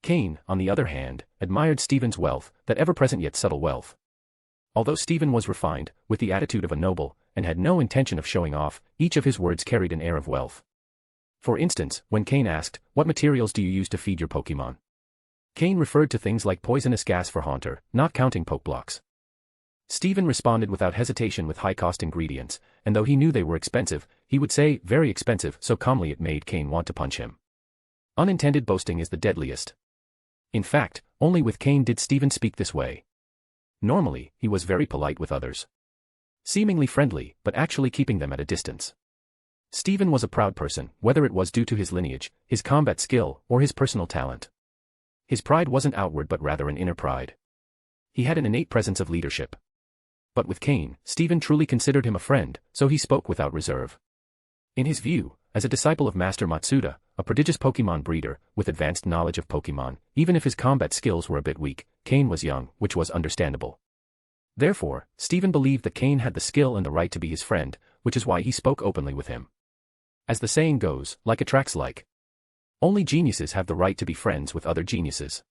Cain, on the other hand, admired Stephen's wealth, that ever-present yet subtle wealth. Although Stephen was refined, with the attitude of a noble, and had no intention of showing off, each of his words carried an air of wealth. For instance, when Cain asked, "What materials do you use to feed your Pokémon?" Cain referred to things like poisonous gas for Haunter, not counting Pokeblocks. Steven responded without hesitation with high-cost ingredients, and though he knew they were expensive, he would say, "Very expensive," so calmly it made Cain want to punch him. Unintended boasting is the deadliest. In fact, only with Cain did Steven speak this way. Normally, he was very polite with others. Seemingly friendly, but actually keeping them at a distance. Steven was a proud person, whether it was due to his lineage, his combat skill, or his personal talent. His pride wasn't outward but rather an inner pride. He had an innate presence of leadership. But with Cain, Steven truly considered him a friend, so he spoke without reserve. In his view, as a disciple of Master Matsuda, a prodigious Pokémon breeder, with advanced knowledge of Pokémon, even if his combat skills were a bit weak, Cain was young, which was understandable. Therefore, Steven believed that Cain had the skill and the right to be his friend, which is why he spoke openly with him. As the saying goes, like attracts like. Only geniuses have the right to be friends with other geniuses.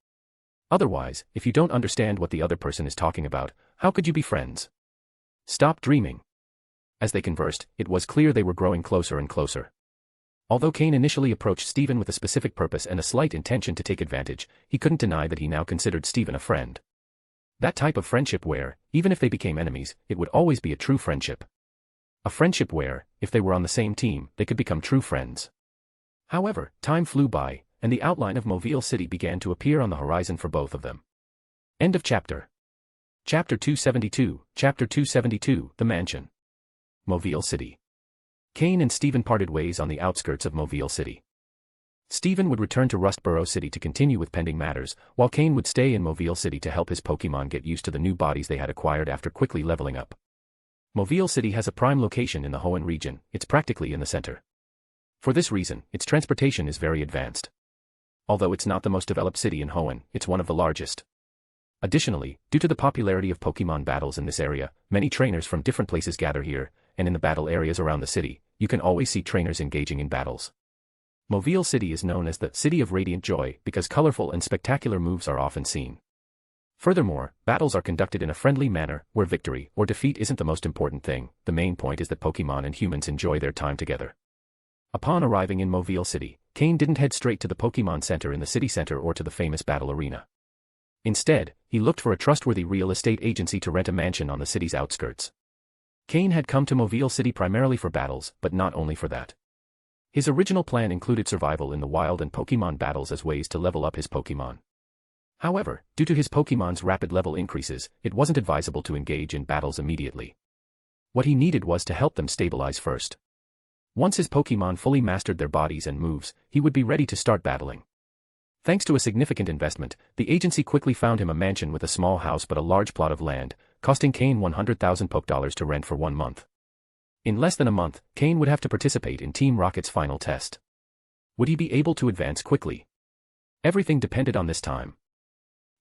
Otherwise, if you don't understand what the other person is talking about, how could you be friends? Stop dreaming. As they conversed, it was clear they were growing closer and closer. Although Cain initially approached Steven with a specific purpose and a slight intention to take advantage, he couldn't deny that he now considered Steven a friend. That type of friendship where, even if they became enemies, it would always be a true friendship. A friendship where, if they were on the same team, they could become true friends. However, time flew by, and the outline of Mobile City began to appear on the horizon for both of them. End of chapter. Chapter 272, Chapter 272, The Mansion. Mobile City. Cain and Steven parted ways on the outskirts of Mobile City. Steven would return to Rustboro City to continue with pending matters, while Cain would stay in Mobile City to help his Pokémon get used to the new bodies they had acquired after quickly leveling up. Mobile City has a prime location in the Hoenn region, it's practically in the center. For this reason, its transportation is very advanced. Although it's not the most developed city in Hoenn, it's one of the largest. Additionally, due to the popularity of Pokémon battles in this area, many trainers from different places gather here, and in the battle areas around the city, you can always see trainers engaging in battles. Mobile City is known as the City of Radiant Joy because colorful and spectacular moves are often seen. Furthermore, battles are conducted in a friendly manner, where victory or defeat isn't the most important thing, the main point is that Pokémon and humans enjoy their time together. Upon arriving in Mobile City, Cain didn't head straight to the Pokémon Center in the city center or to the famous battle arena. Instead, he looked for a trustworthy real estate agency to rent a mansion on the city's outskirts. Cain had come to Mobile City primarily for battles, but not only for that. His original plan included survival in the wild and Pokémon battles as ways to level up his Pokémon. However, due to his Pokémon's rapid level increases, it wasn't advisable to engage in battles immediately. What he needed was to help them stabilize first. Once his Pokémon fully mastered their bodies and moves, he would be ready to start battling. Thanks to a significant investment, the agency quickly found him a mansion with a small house but a large plot of land, costing Cain 100,000 Pokédollars to rent for 1 month. In less than a month, Cain would have to participate in Team Rocket's final test. Would he be able to advance quickly? Everything depended on this time.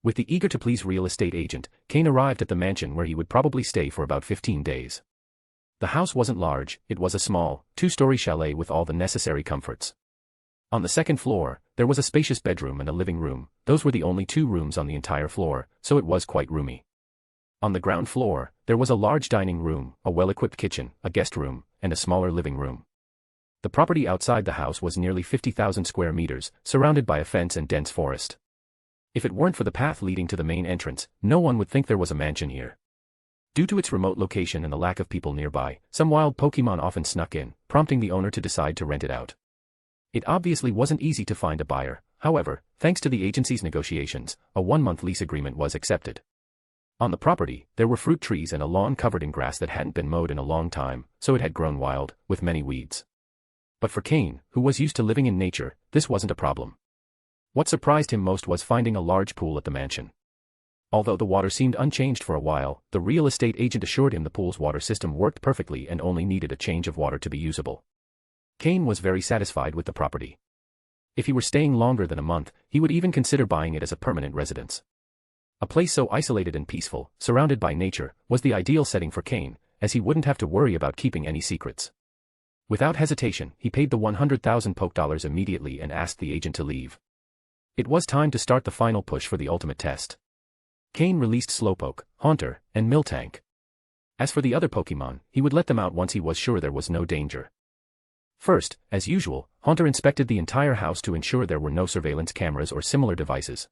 With the eager-to-please real estate agent, Cain arrived at the mansion where he would probably stay for about 15 days. The house wasn't large, it was a small, 2-story chalet with all the necessary comforts. On the second floor, there was a spacious bedroom and a living room, those were the only 2 rooms on the entire floor, so it was quite roomy. On the ground floor, there was a large dining room, a well-equipped kitchen, a guest room, and a smaller living room. The property outside the house was nearly 50,000 square meters, surrounded by a fence and dense forest. If it weren't for the path leading to the main entrance, no one would think there was a mansion here. Due to its remote location and the lack of people nearby, some wild Pokémon often snuck in, prompting the owner to decide to rent it out. It obviously wasn't easy to find a buyer, however, thanks to the agency's negotiations, a 1-month lease agreement was accepted. On the property, there were fruit trees and a lawn covered in grass that hadn't been mowed in a long time, so it had grown wild, with many weeds. But for Cain, who was used to living in nature, this wasn't a problem. What surprised him most was finding a large pool at the mansion. Although the water seemed unchanged for a while, the real estate agent assured him the pool's water system worked perfectly and only needed a change of water to be usable. Cain was very satisfied with the property. If he were staying longer than a month, he would even consider buying it as a permanent residence. A place so isolated and peaceful, surrounded by nature, was the ideal setting for Cain, as he wouldn't have to worry about keeping any secrets. Without hesitation, he paid the 100,000 Pokédollars immediately and asked the agent to leave. It was time to start the final push for the ultimate test. Cain released Slowpoke, Haunter, and Miltank. As for the other Pokémon, he would let them out once he was sure there was no danger. First, as usual, Haunter inspected the entire house to ensure there were no surveillance cameras or similar devices.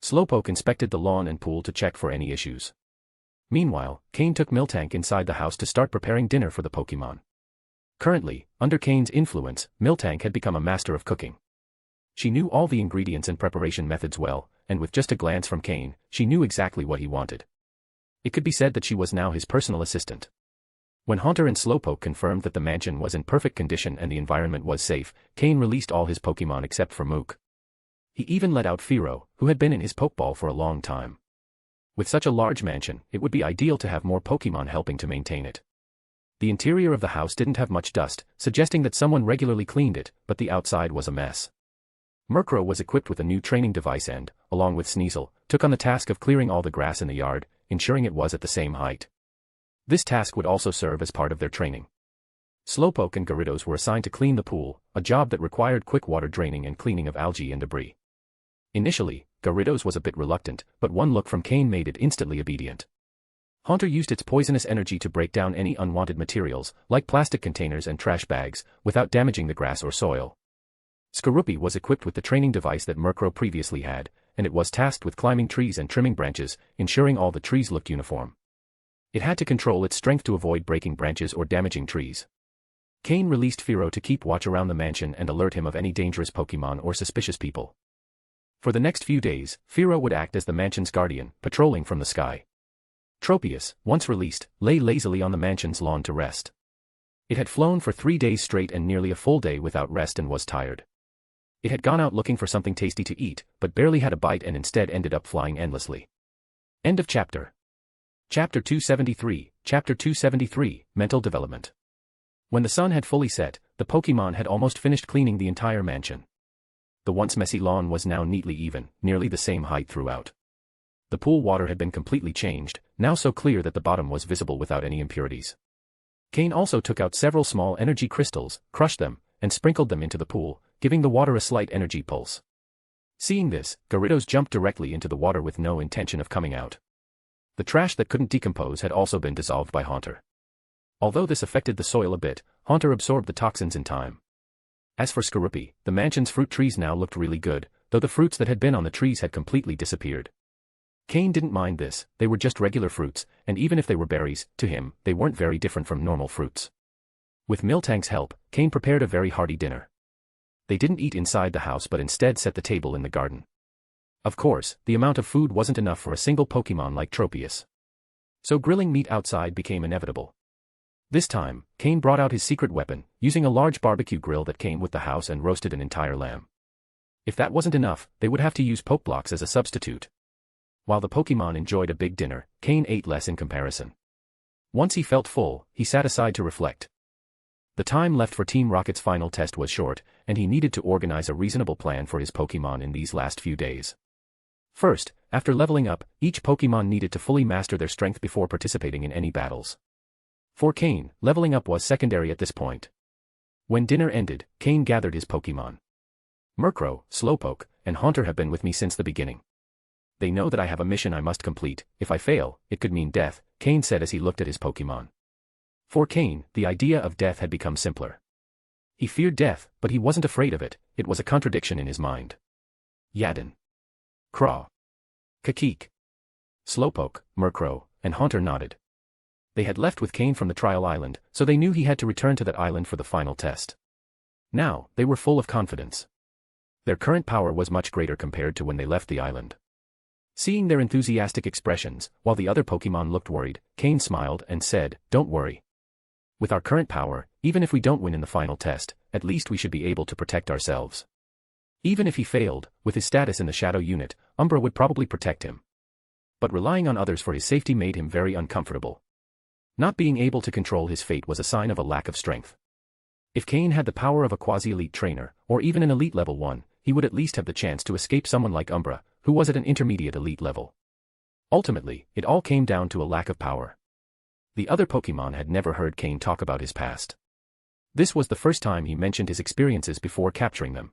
Slowpoke inspected the lawn and pool to check for any issues. Meanwhile, Cain took Miltank inside the house to start preparing dinner for the Pokémon. Currently, under Cain's influence, Miltank had become a master of cooking. She knew all the ingredients and preparation methods well, and with just a glance from Cain, she knew exactly what he wanted. It could be said that she was now his personal assistant. When Haunter and Slowpoke confirmed that the mansion was in perfect condition and the environment was safe, Cain released all his Pokémon except for Mook. He even let out Firo, who had been in his Pokeball for a long time. With such a large mansion, it would be ideal to have more Pokémon helping to maintain it. The interior of the house didn't have much dust, suggesting that someone regularly cleaned it, but the outside was a mess. Murkrow was equipped with a new training device and, along with Sneasel, took on the task of clearing all the grass in the yard, ensuring it was at the same height. This task would also serve as part of their training. Slowpoke and Gyarados were assigned to clean the pool, a job that required quick water draining and cleaning of algae and debris. Initially, Gyarados was a bit reluctant, but one look from Cain made it instantly obedient. Haunter used its poisonous energy to break down any unwanted materials, like plastic containers and trash bags, without damaging the grass or soil. Skorupi was equipped with the training device that Murkrow previously had, and it was tasked with climbing trees and trimming branches, ensuring all the trees looked uniform. It had to control its strength to avoid breaking branches or damaging trees. Cain released Firo to keep watch around the mansion and alert him of any dangerous Pokémon or suspicious people. For the next few days, Firo would act as the mansion's guardian, patrolling from the sky. Tropius, once released, lay lazily on the mansion's lawn to rest. It had flown for 3 days straight and nearly a full day without rest and was tired. It had gone out looking for something tasty to eat, but barely had a bite and instead ended up flying endlessly. End of chapter. Chapter 273, Chapter 273, Mental Development. When the sun had fully set, the Pokémon had almost finished cleaning the entire mansion. The once messy lawn was now neatly even, nearly the same height throughout. The pool water had been completely changed, now so clear that the bottom was visible without any impurities. Cain also took out several small energy crystals, crushed them, and sprinkled them into the pool, giving the water a slight energy pulse. Seeing this, Gyarados jumped directly into the water with no intention of coming out. The trash that couldn't decompose had also been dissolved by Haunter. Although this affected the soil a bit, Haunter absorbed the toxins in time. As for Skorupi, the mansion's fruit trees now looked really good, though the fruits that had been on the trees had completely disappeared. Cain didn't mind this, they were just regular fruits, and even if they were berries, to him, they weren't very different from normal fruits. With Miltank's help, Cain prepared a very hearty dinner. They didn't eat inside the house but instead set the table in the garden. Of course, the amount of food wasn't enough for a single Pokémon like Tropius. So grilling meat outside became inevitable. This time, Cain brought out his secret weapon, using a large barbecue grill that came with the house and roasted an entire lamb. If that wasn't enough, they would have to use Pokeblocks as a substitute. While the Pokémon enjoyed a big dinner, Cain ate less in comparison. Once he felt full, he sat aside to reflect. The time left for Team Rocket's final test was short, and he needed to organize a reasonable plan for his Pokémon in these last few days. First, after leveling up, each Pokémon needed to fully master their strength before participating in any battles. For Cain, leveling up was secondary at this point. When dinner ended, Cain gathered his Pokémon. Murkrow, Slowpoke, and Haunter have been with me since the beginning. They know that I have a mission I must complete. If I fail, it could mean death, Cain said as he looked at his Pokémon. For Cain, the idea of death had become simpler. He feared death, but he wasn't afraid of it. It was a contradiction in his mind. Yadin. Craw. Kakik. Slowpoke, Murkrow, and Haunter nodded. They had left with Cain from the trial island, so they knew he had to return to that island for the final test. Now, they were full of confidence. Their current power was much greater compared to when they left the island. Seeing their enthusiastic expressions, while the other Pokémon looked worried, Cain smiled and said, "Don't worry. With our current power, even if we don't win in the final test, at least we should be able to protect ourselves." Even if he failed, with his status in the Shadow Unit, Umbra would probably protect him. But relying on others for his safety made him very uncomfortable. Not being able to control his fate was a sign of a lack of strength. If Cain had the power of a quasi-elite trainer, or even an elite level 1, he would at least have the chance to escape someone like Umbra, who was at an intermediate elite level. Ultimately, it all came down to a lack of power. The other Pokémon had never heard Cain talk about his past. This was the first time he mentioned his experiences before capturing them.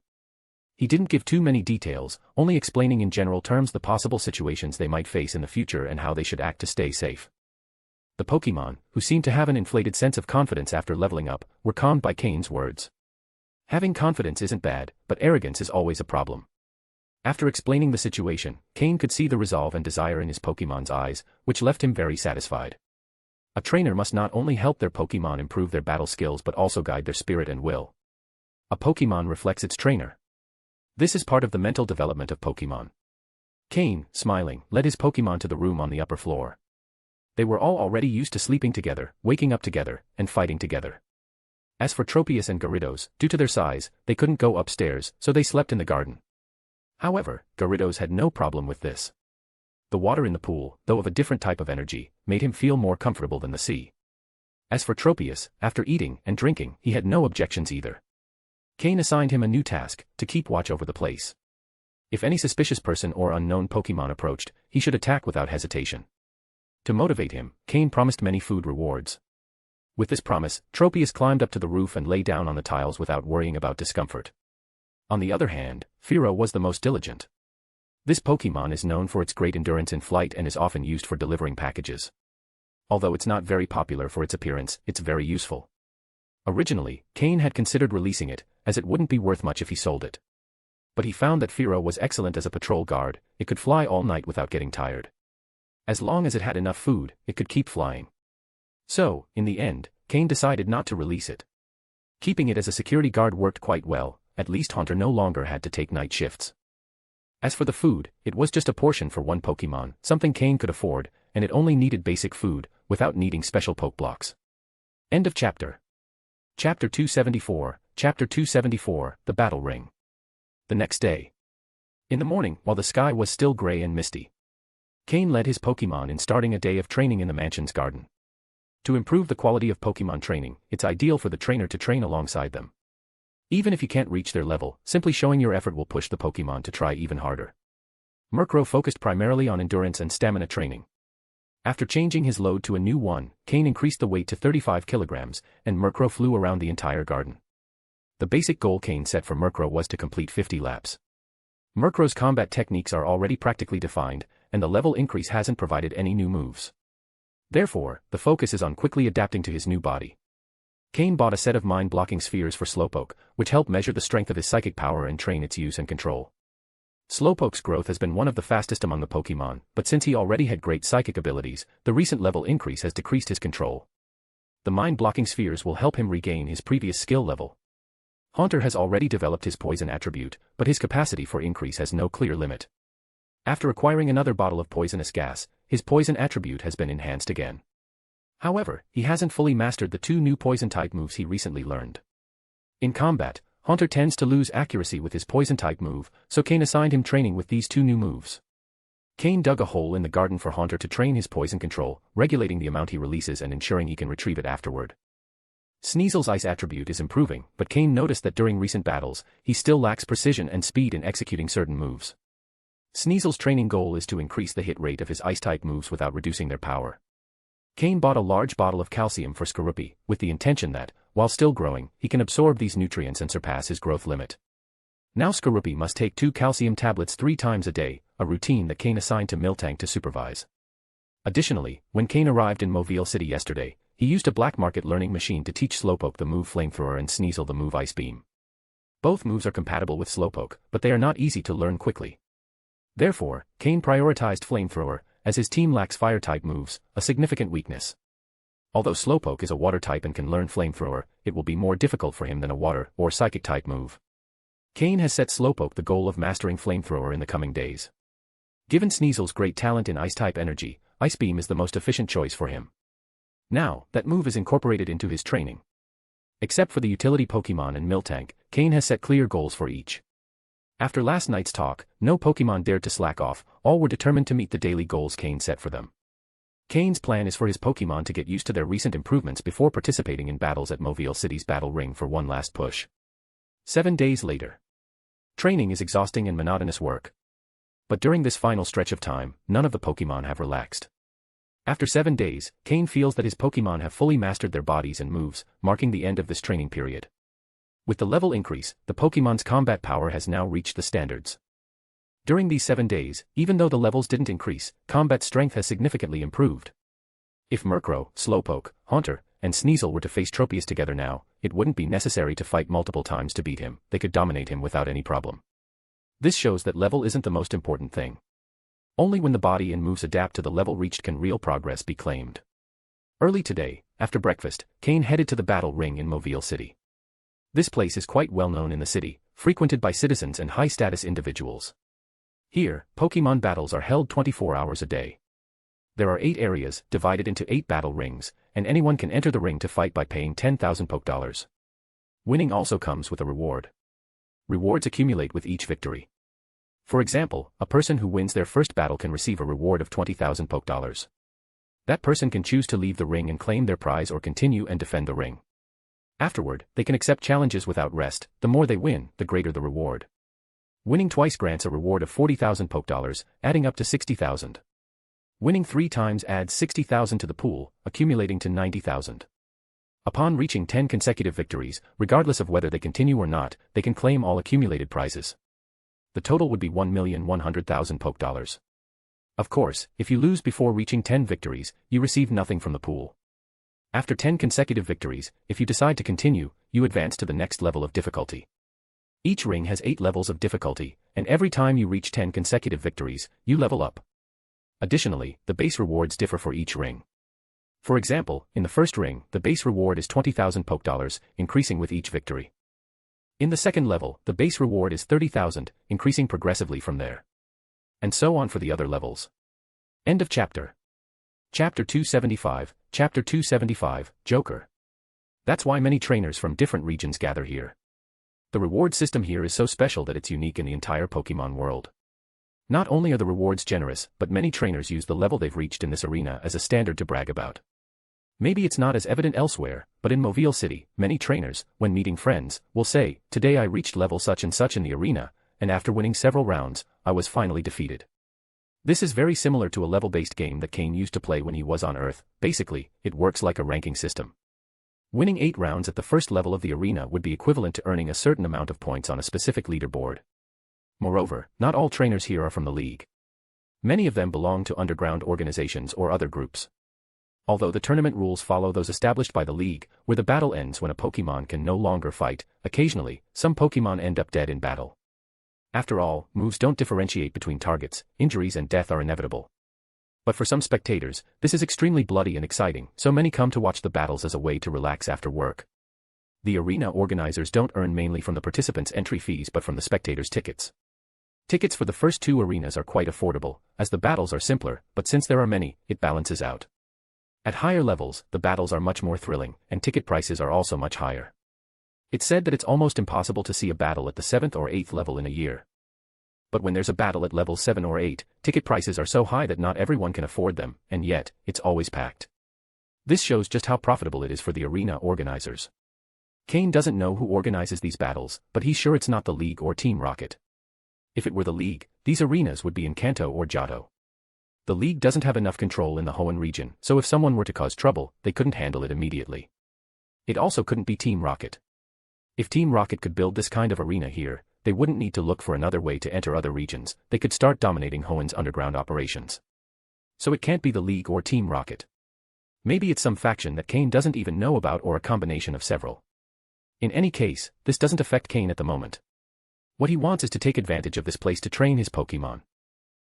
He didn't give too many details, only explaining in general terms the possible situations they might face in the future and how they should act to stay safe. The Pokémon, who seemed to have an inflated sense of confidence after leveling up, were calmed by Cain's words. Having confidence isn't bad, but arrogance is always a problem. After explaining the situation, Cain could see the resolve and desire in his Pokémon's eyes, which left him very satisfied. A trainer must not only help their Pokémon improve their battle skills but also guide their spirit and will. A Pokémon reflects its trainer. This is part of the mental development of Pokémon. Cain, smiling, led his Pokémon to the room on the upper floor. They were all already used to sleeping together, waking up together, and fighting together. As for Tropius and Gyarados, due to their size, they couldn't go upstairs, so they slept in the garden. However, Gyarados had no problem with this. The water in the pool, though of a different type of energy, made him feel more comfortable than the sea. As for Tropius, after eating and drinking, he had no objections either. Cain assigned him a new task, to keep watch over the place. If any suspicious person or unknown Pokémon approached, he should attack without hesitation. To motivate him, Cain promised many food rewards. With this promise, Tropius climbed up to the roof and lay down on the tiles without worrying about discomfort. On the other hand, Fearow was the most diligent. This Pokémon is known for its great endurance in flight and is often used for delivering packages. Although it's not very popular for its appearance, it's very useful. Originally, Cain had considered releasing it, as it wouldn't be worth much if he sold it. But he found that Fearow was excellent as a patrol guard, it could fly all night without getting tired. As long as it had enough food, it could keep flying. So, in the end, Cain decided not to release it. Keeping it as a security guard worked quite well, at least Haunter no longer had to take night shifts. As for the food, it was just a portion for one Pokémon, something Cain could afford, and it only needed basic food, without needing special poke blocks. End of chapter. Chapter 274, Chapter 274, The Battle Ring. The next day. In the morning, while the sky was still gray and misty, Cain led his Pokémon in starting a day of training in the mansion's garden. To improve the quality of Pokémon training, it's ideal for the trainer to train alongside them. Even if you can't reach their level, simply showing your effort will push the Pokémon to try even harder. Murkrow focused primarily on endurance and stamina training. After changing his load to a new one, Cain increased the weight to 35 kilograms, and Murkrow flew around the entire garden. The basic goal Cain set for Murkrow was to complete 50 laps. Murkrow's combat techniques are already practically defined, and the level increase hasn't provided any new moves. Therefore, the focus is on quickly adapting to his new body. Cain bought a set of mind-blocking spheres for Slowpoke, which help measure the strength of his psychic power and train its use and control. Slowpoke's growth has been one of the fastest among the Pokémon, but since he already had great psychic abilities, the recent level increase has decreased his control. The mind-blocking spheres will help him regain his previous skill level. Haunter has already developed his poison attribute, but his capacity for increase has no clear limit. After acquiring another bottle of poisonous gas, his poison attribute has been enhanced again. However, he hasn't fully mastered the two new poison-type moves he recently learned. In combat, Haunter tends to lose accuracy with his poison-type move, so Cain assigned him training with these two new moves. Cain dug a hole in the garden for Haunter to train his poison control, regulating the amount he releases and ensuring he can retrieve it afterward. Sneasel's ice attribute is improving, but Cain noticed that during recent battles, he still lacks precision and speed in executing certain moves. Sneasel's training goal is to increase the hit rate of his ice-type moves without reducing their power. Cain bought a large bottle of calcium for Skorupi, with the intention that, while still growing, he can absorb these nutrients and surpass his growth limit. Now Skorupi must take 2 calcium tablets 3 times a day, a routine that Cain assigned to Miltank to supervise. Additionally, when Cain arrived in Mobile City yesterday, he used a black market learning machine to teach Slowpoke the move Flamethrower and Sneasel the move Ice Beam. Both moves are compatible with Slowpoke, but they are not easy to learn quickly. Therefore, Cain prioritized Flamethrower, as his team lacks fire-type moves, a significant weakness. Although Slowpoke is a water-type and can learn Flamethrower, it will be more difficult for him than a water- or psychic-type move. Cain has set Slowpoke the goal of mastering Flamethrower in the coming days. Given Sneasel's great talent in Ice-type energy, Ice Beam is the most efficient choice for him. Now, that move is incorporated into his training. Except for the utility Pokémon and Miltank, Cain has set clear goals for each. After last night's talk, no Pokémon dared to slack off, all were determined to meet the daily goals Cain set for them. Cain's plan is for his Pokémon to get used to their recent improvements before participating in battles at Mobile City's battle ring for one last push. 7 days later. Training is exhausting and monotonous work. But during this final stretch of time, none of the Pokémon have relaxed. After 7 days, Cain feels that his Pokémon have fully mastered their bodies and moves, marking the end of this training period. With the level increase, the Pokémon's combat power has now reached the standards. During these 7 days, even though the levels didn't increase, combat strength has significantly improved. If Murkrow, Slowpoke, Haunter, and Sneasel were to face Tropius together now, it wouldn't be necessary to fight multiple times to beat him, they could dominate him without any problem. This shows that level isn't the most important thing. Only when the body and moves adapt to the level reached can real progress be claimed. Early today, after breakfast, Cain headed to the battle ring in Mobile City. This place is quite well known in the city, frequented by citizens and high-status individuals. Here, Pokémon battles are held 24 hours a day. There are 8 areas, divided into 8 battle rings, and anyone can enter the ring to fight by paying 10,000 Poké-dollars. Winning also comes with a reward. Rewards accumulate with each victory. For example, a person who wins their first battle can receive a reward of 20,000 Poké-dollars. That person can choose to leave the ring and claim their prize or continue and defend the ring. Afterward, they can accept challenges without rest. The more they win, the greater the reward. Winning twice grants a reward of 40,000 Poké-dollars, adding up to 60,000. Winning 3 times adds 60,000 to the pool, accumulating to 90,000. Upon reaching 10 consecutive victories, regardless of whether they continue or not, they can claim all accumulated prizes. The total would be 1,100,000 Poké-dollars. Of course, if you lose before reaching 10 victories, you receive nothing from the pool. After 10 consecutive victories, if you decide to continue, you advance to the next level of difficulty. Each ring has 8 levels of difficulty, and every time you reach 10 consecutive victories, you level up. Additionally, the base rewards differ for each ring. For example, in the first ring, the base reward is 20,000 Poké-dollars, increasing with each victory. In the second level, the base reward is 30,000, increasing progressively from there. And so on for the other levels. End of chapter. Chapter 275, Chapter 275, Joker. That's why many trainers from different regions gather here. The reward system here is so special that it's unique in the entire Pokémon world. Not only are the rewards generous, but many trainers use the level they've reached in this arena as a standard to brag about. Maybe it's not as evident elsewhere, but in Mobile City, many trainers, when meeting friends, will say, "Today I reached level such and such in the arena, and after winning several rounds, I was finally defeated." This is very similar to a level-based game that Cain used to play when he was on Earth. Basically, it works like a ranking system. Winning 8 rounds at the first level of the arena would be equivalent to earning a certain amount of points on a specific leaderboard. Moreover, not all trainers here are from the league. Many of them belong to underground organizations or other groups. Although the tournament rules follow those established by the league, where the battle ends when a Pokémon can no longer fight, occasionally, some Pokémon end up dead in battle. After all, moves don't differentiate between targets, injuries and death are inevitable. But for some spectators, this is extremely bloody and exciting, so many come to watch the battles as a way to relax after work. The arena organizers don't earn mainly from the participants' entry fees but from the spectators' tickets. Tickets for the first 2 arenas are quite affordable, as the battles are simpler, but since there are many, it balances out. At higher levels, the battles are much more thrilling, and ticket prices are also much higher. It's said that it's almost impossible to see a battle at the 7th or 8th level in a year. But when there's a battle at level 7 or 8, ticket prices are so high that not everyone can afford them, and yet, it's always packed. This shows just how profitable it is for the arena organizers. Cain doesn't know who organizes these battles, but he's sure it's not the League or Team Rocket. If it were the League, these arenas would be in Kanto or Johto. The League doesn't have enough control in the Hoenn region, so if someone were to cause trouble, they couldn't handle it immediately. It also couldn't be Team Rocket. If Team Rocket could build this kind of arena here, they wouldn't need to look for another way to enter other regions, they could start dominating Hoenn's underground operations. So it can't be the League or Team Rocket. Maybe it's some faction that Cain doesn't even know about or a combination of several. In any case, this doesn't affect Cain at the moment. What he wants is to take advantage of this place to train his Pokémon.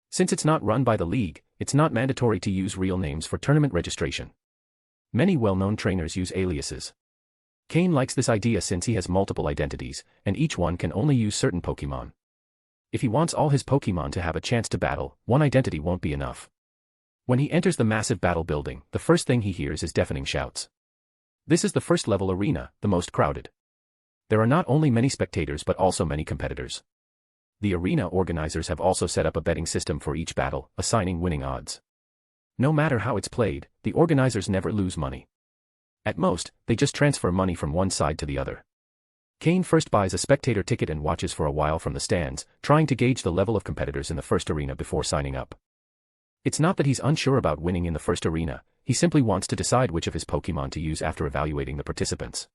Since it's not run by the League, it's not mandatory to use real names for tournament registration. Many well-known trainers use aliases. Cain likes this idea since he has multiple identities, and each one can only use certain Pokémon. If he wants all his Pokémon to have a chance to battle, one identity won't be enough. When he enters the massive battle building, the first thing he hears is deafening shouts. This is the first level arena, the most crowded. There are not only many spectators but also many competitors. The arena organizers have also set up a betting system for each battle, assigning winning odds. No matter how it's played, the organizers never lose money. At most, they just transfer money from one side to the other. Cain first buys a spectator ticket and watches for a while from the stands, trying to gauge the level of competitors in the first arena before signing up. It's not that he's unsure about winning in the first arena, he simply wants to decide which of his Pokémon to use after evaluating the participants.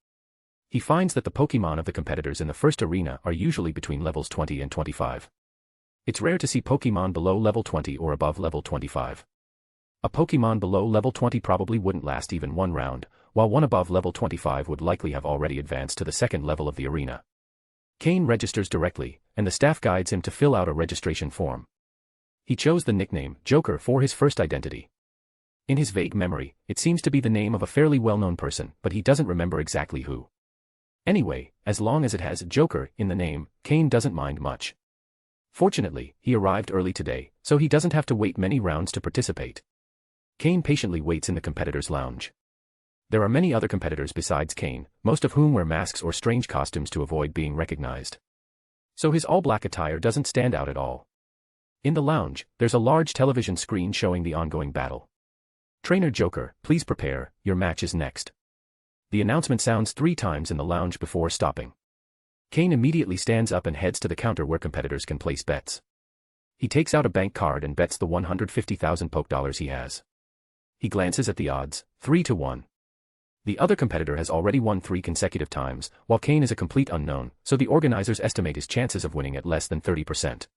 He finds that the Pokémon of the competitors in the first arena are usually between levels 20 and 25. It's rare to see Pokémon below level 20 or above level 25. A Pokémon below level 20 probably wouldn't last even one round, while one above level 25 would likely have already advanced to the second level of the arena. Cain registers directly, and the staff guides him to fill out a registration form. He chose the nickname Joker for his first identity. In his vague memory, it seems to be the name of a fairly well-known person, but he doesn't remember exactly who. Anyway, as long as it has Joker in the name, Cain doesn't mind much. Fortunately, he arrived early today, so he doesn't have to wait many rounds to participate. Cain patiently waits in the competitors' lounge. There are many other competitors besides Cain, most of whom wear masks or strange costumes to avoid being recognized. So his all-black attire doesn't stand out at all. In the lounge, there's a large television screen showing the ongoing battle. Trainer Joker, please prepare, your match is next. The announcement sounds 3 times in the lounge before stopping. Cain immediately stands up and heads to the counter where competitors can place bets. He takes out a bank card and bets the 150,000 poke dollars he has. He glances at the odds, 3 to 1. The other competitor has already won 3 consecutive times, while Cain is a complete unknown, so the organizers estimate his chances of winning at less than 30%.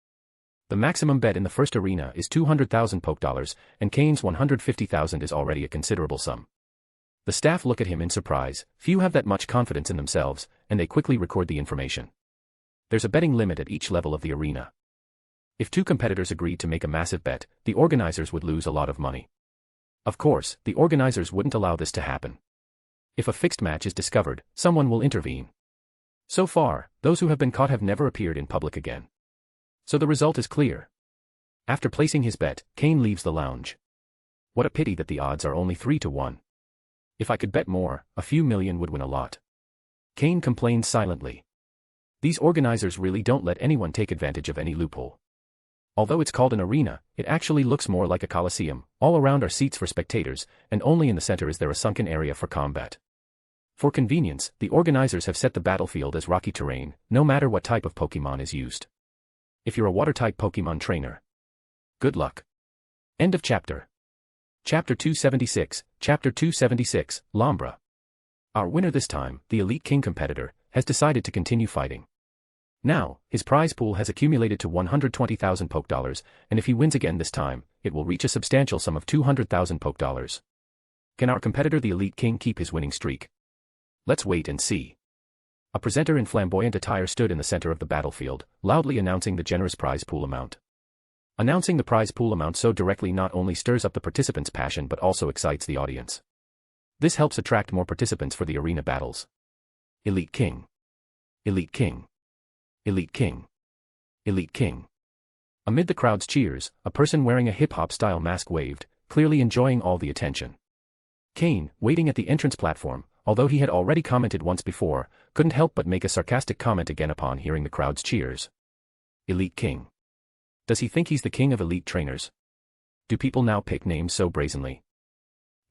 The maximum bet in the first arena is 200,000 poke dollars, and Cain's 150,000 is already a considerable sum. The staff look at him in surprise, few have that much confidence in themselves, and they quickly record the information. There's a betting limit at each level of the arena. If 2 competitors agreed to make a massive bet, the organizers would lose a lot of money. Of course, the organizers wouldn't allow this to happen. If a fixed match is discovered, someone will intervene. So far, those who have been caught have never appeared in public again. So the result is clear. After placing his bet, Cain leaves the lounge. What a pity that the odds are only 3 to 1. If I could bet more, a few million would win a lot. Cain complains silently. These organizers really don't let anyone take advantage of any loophole. Although it's called an arena, it actually looks more like a coliseum. All around are seats for spectators, and only in the center is there a sunken area for combat. For convenience, the organizers have set the battlefield as rocky terrain, no matter what type of Pokémon is used. If you're a water-type Pokémon trainer, good luck. End of chapter. Chapter 276, Chapter 276, Lombra. Our winner this time, the Elite King competitor, has decided to continue fighting. Now, his prize pool has accumulated to 120,000 poke dollars, and if he wins again this time, it will reach a substantial sum of 200,000 poke dollars. Can our competitor the Elite King keep his winning streak? Let's wait and see. A presenter in flamboyant attire stood in the center of the battlefield, loudly announcing the generous prize pool amount. Announcing the prize pool amount so directly not only stirs up the participants' passion but also excites the audience. This helps attract more participants for the arena battles. Elite King. Elite King. Elite King. Elite King. Amid the crowd's cheers, a person wearing a hip-hop style mask waved, clearly enjoying all the attention. Cain, waiting at the entrance platform, although he had already commented once before, couldn't help but make a sarcastic comment again upon hearing the crowd's cheers. Elite King. Does he think he's the king of elite trainers? Do people now pick names so brazenly?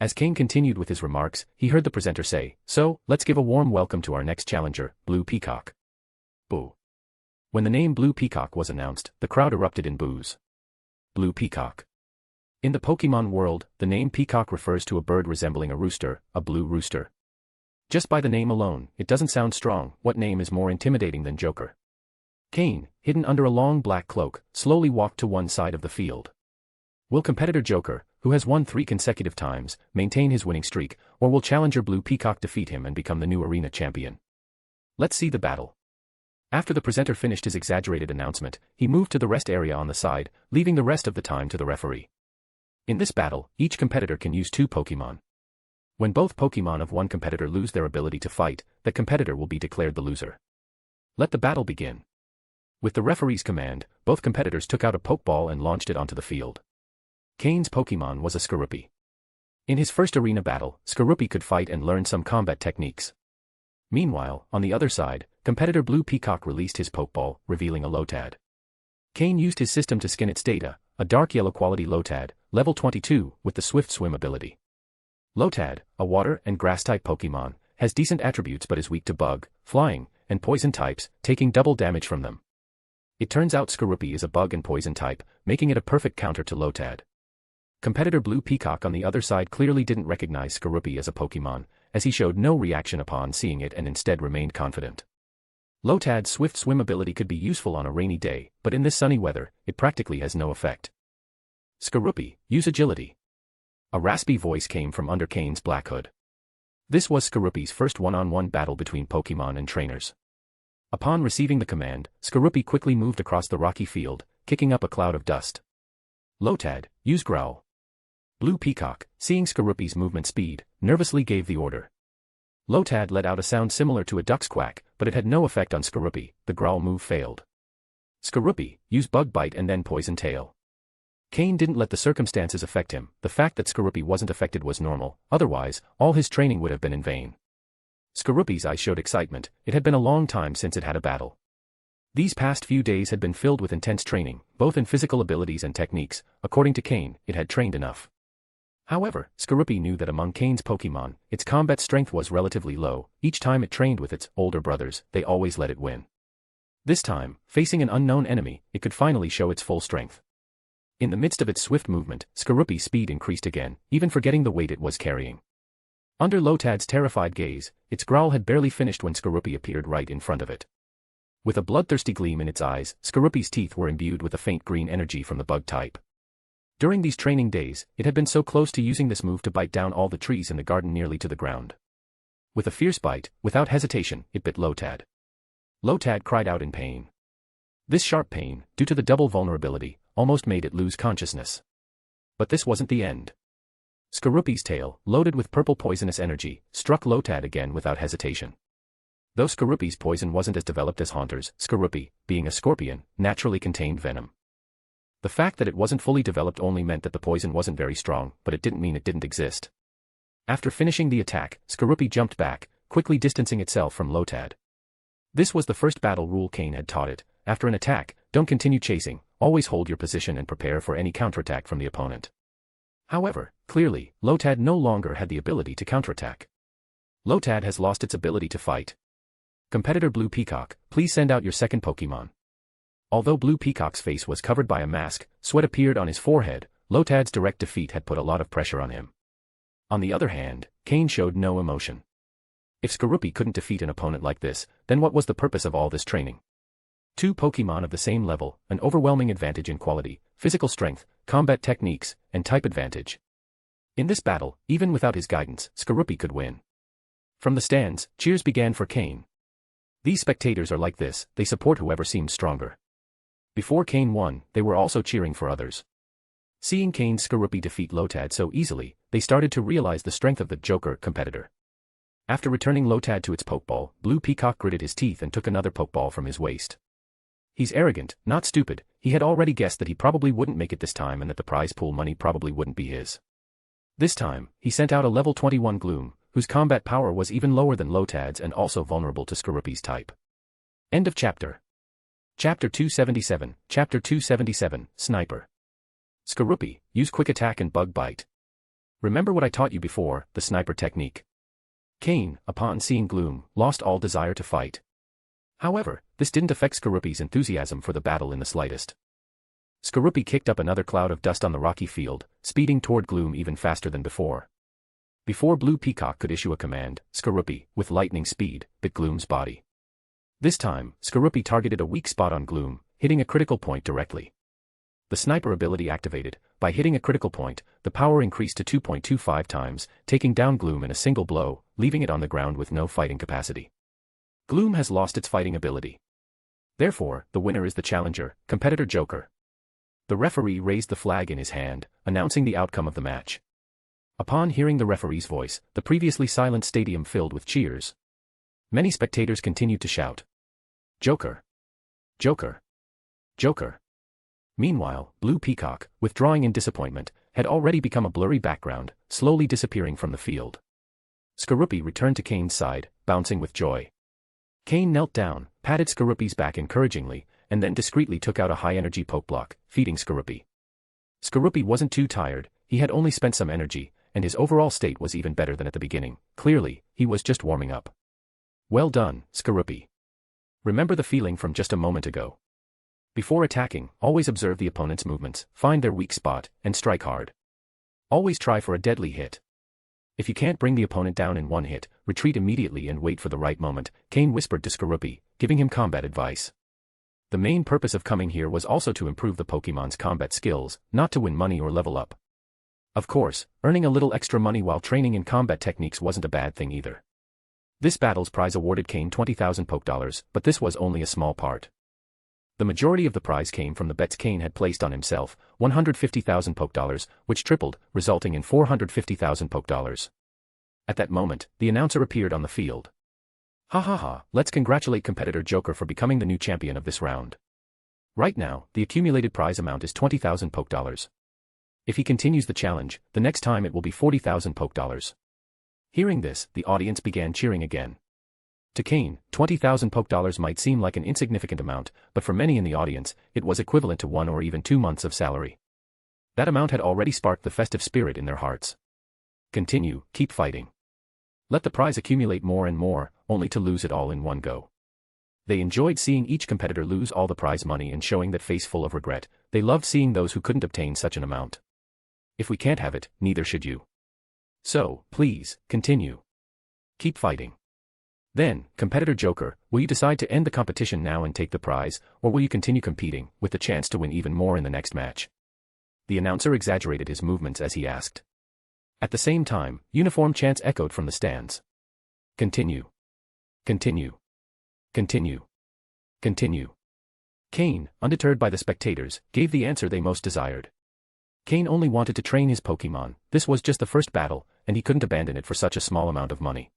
As Cain continued with his remarks, he heard the presenter say, "So, let's give a warm welcome to our next challenger, Blue Peacock." Boo. When the name Blue Peacock was announced, the crowd erupted in boos. Blue Peacock. In the Pokémon world, the name Peacock refers to a bird resembling a rooster, a blue rooster. Just by the name alone, it doesn't sound strong. What name is more intimidating than Joker? Cain, hidden under a long black cloak, slowly walked to one side of the field. Will competitor Joker, who has won 3 consecutive times, maintain his winning streak, or will challenger Blue Peacock defeat him and become the new arena champion? Let's see the battle. After the presenter finished his exaggerated announcement, he moved to the rest area on the side, leaving the rest of the time to the referee. In this battle, each competitor can use 2 Pokémon. When both Pokémon of one competitor lose their ability to fight, that competitor will be declared the loser. Let the battle begin. With the referee's command, both competitors took out a Pokeball and launched it onto the field. Cain's Pokémon was a Skorupi. In his first arena battle, Skorupi could fight and learn some combat techniques. Meanwhile, on the other side, competitor Blue Peacock released his Pokeball, revealing a Lotad. Cain used his system to skin its data, a dark yellow quality Lotad, level 22, with the Swift Swim ability. Lotad, a water and grass-type Pokémon, has decent attributes but is weak to bug, flying, and poison types, taking double damage from them. It turns out Skorupi is a bug and poison type, making it a perfect counter to Lotad. Competitor Blue Peacock on the other side clearly didn't recognize Skorupi as a Pokémon, as he showed no reaction upon seeing it and instead remained confident. Lotad's Swift Swim ability could be useful on a rainy day, but in this sunny weather, it practically has no effect. Skorupi, use agility. A raspy voice came from under Cain's black hood. This was Skorupi's first one-on-one battle between Pokémon and trainers. Upon receiving the command, Skorupi quickly moved across the rocky field, kicking up a cloud of dust. Lotad, use Growl. Blue Peacock, seeing Skorupi's movement speed, nervously gave the order. Lotad let out a sound similar to a duck's quack, but it had no effect on Skorupi. The Growl move failed. Skorupi, use Bug Bite and then Poison Tail. Cain didn't let the circumstances affect him. The fact that Skorupi wasn't affected was normal, otherwise, all his training would have been in vain. Skorupi's eyes showed excitement. It had been a long time since it had a battle. These past few days had been filled with intense training, both in physical abilities and techniques. According to Cain, it had trained enough. However, Skorupi knew that among Cain's Pokémon, its combat strength was relatively low. Each time it trained with its older brothers, they always let it win. This time, facing an unknown enemy, it could finally show its full strength. In the midst of its swift movement, Skorupi's speed increased again, even forgetting the weight it was carrying. Under Lotad's terrified gaze, its growl had barely finished when Skorupi appeared right in front of it. With a bloodthirsty gleam in its eyes, Skorupi's teeth were imbued with a faint green energy from the bug type. During these training days, it had been so close to using this move to bite down all the trees in the garden nearly to the ground. With a fierce bite, without hesitation, it bit Lotad. Lotad cried out in pain. This sharp pain, due to the double vulnerability, almost made it lose consciousness. But this wasn't the end. Skorupi's tail, loaded with purple poisonous energy, struck Lotad again without hesitation. Though Skorupi's poison wasn't as developed as Haunter's, Skorupi, being a scorpion, naturally contained venom. The fact that it wasn't fully developed only meant that the poison wasn't very strong, but it didn't mean it didn't exist. After finishing the attack, Skorupi jumped back, quickly distancing itself from Lotad. This was the first battle rule Cain had taught it. After an attack, don't continue chasing, always hold your position and prepare for any counterattack from the opponent. However, clearly, Lotad no longer had the ability to counterattack. Lotad has lost its ability to fight. Competitor Blue Peacock, please send out your second Pokémon. Although Blue Peacock's face was covered by a mask, sweat appeared on his forehead. Lotad's direct defeat had put a lot of pressure on him. On the other hand, Cain showed no emotion. If Skorupi couldn't defeat an opponent like this, then what was the purpose of all this training? Two Pokémon of the same level, an overwhelming advantage in quality, physical strength, combat techniques, and type advantage. In this battle, even without his guidance, Skorupi could win. From the stands, cheers began for Cain. These spectators are like this, they support whoever seems stronger. Before Cain won, they were also cheering for others. Seeing Cain's Skorupi defeat Lotad so easily, they started to realize the strength of the Joker competitor. After returning Lotad to its Pokeball, Blue Peacock gritted his teeth and took another Pokeball from his waist. He's arrogant, not stupid. He had already guessed that he probably wouldn't make it this time and that the prize pool money probably wouldn't be his. This time, he sent out a level 21 Gloom, whose combat power was even lower than Lotad's and also vulnerable to Skorupi's type. End of chapter. Chapter 277, Chapter 277, Sniper. Skorupi, use Quick Attack and Bug Bite. Remember what I taught you before, the sniper technique. Cain, upon seeing Gloom, lost all desire to fight. However, this didn't affect Skorupi's enthusiasm for the battle in the slightest. Skorupi kicked up another cloud of dust on the rocky field, speeding toward Gloom even faster than before. Before Blue Peacock could issue a command, Skorupi, with lightning speed, bit Gloom's body. This time, Skorupi targeted a weak spot on Gloom, hitting a critical point directly. The sniper ability activated. By hitting a critical point, the power increased to 2.25 times, taking down Gloom in a single blow, leaving it on the ground with no fighting capacity. Gloom has lost its fighting ability. Therefore, the winner is the challenger, competitor Joker. The referee raised the flag in his hand, announcing the outcome of the match. Upon hearing the referee's voice, the previously silent stadium filled with cheers. Many spectators continued to shout, "Joker! Joker! Joker!" Meanwhile, Blue Peacock, withdrawing in disappointment, had already become a blurry background, slowly disappearing from the field. Skorupi returned to Cain's side, bouncing with joy. Cain knelt down, patted Skorupi's back encouragingly, and then discreetly took out a high-energy Pokeblock, feeding Skorupi. Skorupi wasn't too tired, he had only spent some energy, and his overall state was even better than at the beginning. Clearly, he was just warming up. Well done, Skorupi. Remember the feeling from just a moment ago. Before attacking, always observe the opponent's movements, find their weak spot, and strike hard. Always try for a deadly hit. If you can't bring the opponent down in one hit, retreat immediately and wait for the right moment, Cain whispered to Skorupi, giving him combat advice. The main purpose of coming here was also to improve the Pokémon's combat skills, not to win money or level up. Of course, earning a little extra money while training in combat techniques wasn't a bad thing either. This battle's prize awarded Cain 20,000 poke dollars, but this was only a small part. The majority of the prize came from the bets Cain had placed on himself, 150,000 poke dollars, which tripled, resulting in 450,000 poke dollars. At that moment, the announcer appeared on the field. Ha ha ha, let's congratulate competitor Joker for becoming the new champion of this round. Right now, the accumulated prize amount is 20,000 poke dollars. If he continues the challenge, the next time it will be 40,000 poke dollars. Hearing this, the audience began cheering again. To Cain, 20,000 poke dollars might seem like an insignificant amount, but for many in the audience, it was equivalent to 1 or even 2 months of salary. That amount had already sparked the festive spirit in their hearts. Continue, keep fighting. Let the prize accumulate more and more, only to lose it all in one go. They enjoyed seeing each competitor lose all the prize money and showing that face full of regret. They loved seeing those who couldn't obtain such an amount. If we can't have it, neither should you. So, please, continue. Keep fighting. Then, competitor Joker, will you decide to end the competition now and take the prize, or will you continue competing, with the chance to win even more in the next match? The announcer exaggerated his movements as he asked. At the same time, uniform chants echoed from the stands. Continue. Continue. Continue. Continue. Cain, undeterred by the spectators, gave the answer they most desired. Cain only wanted to train his Pokémon. This was just the first battle, and he couldn't abandon it for such a small amount of money.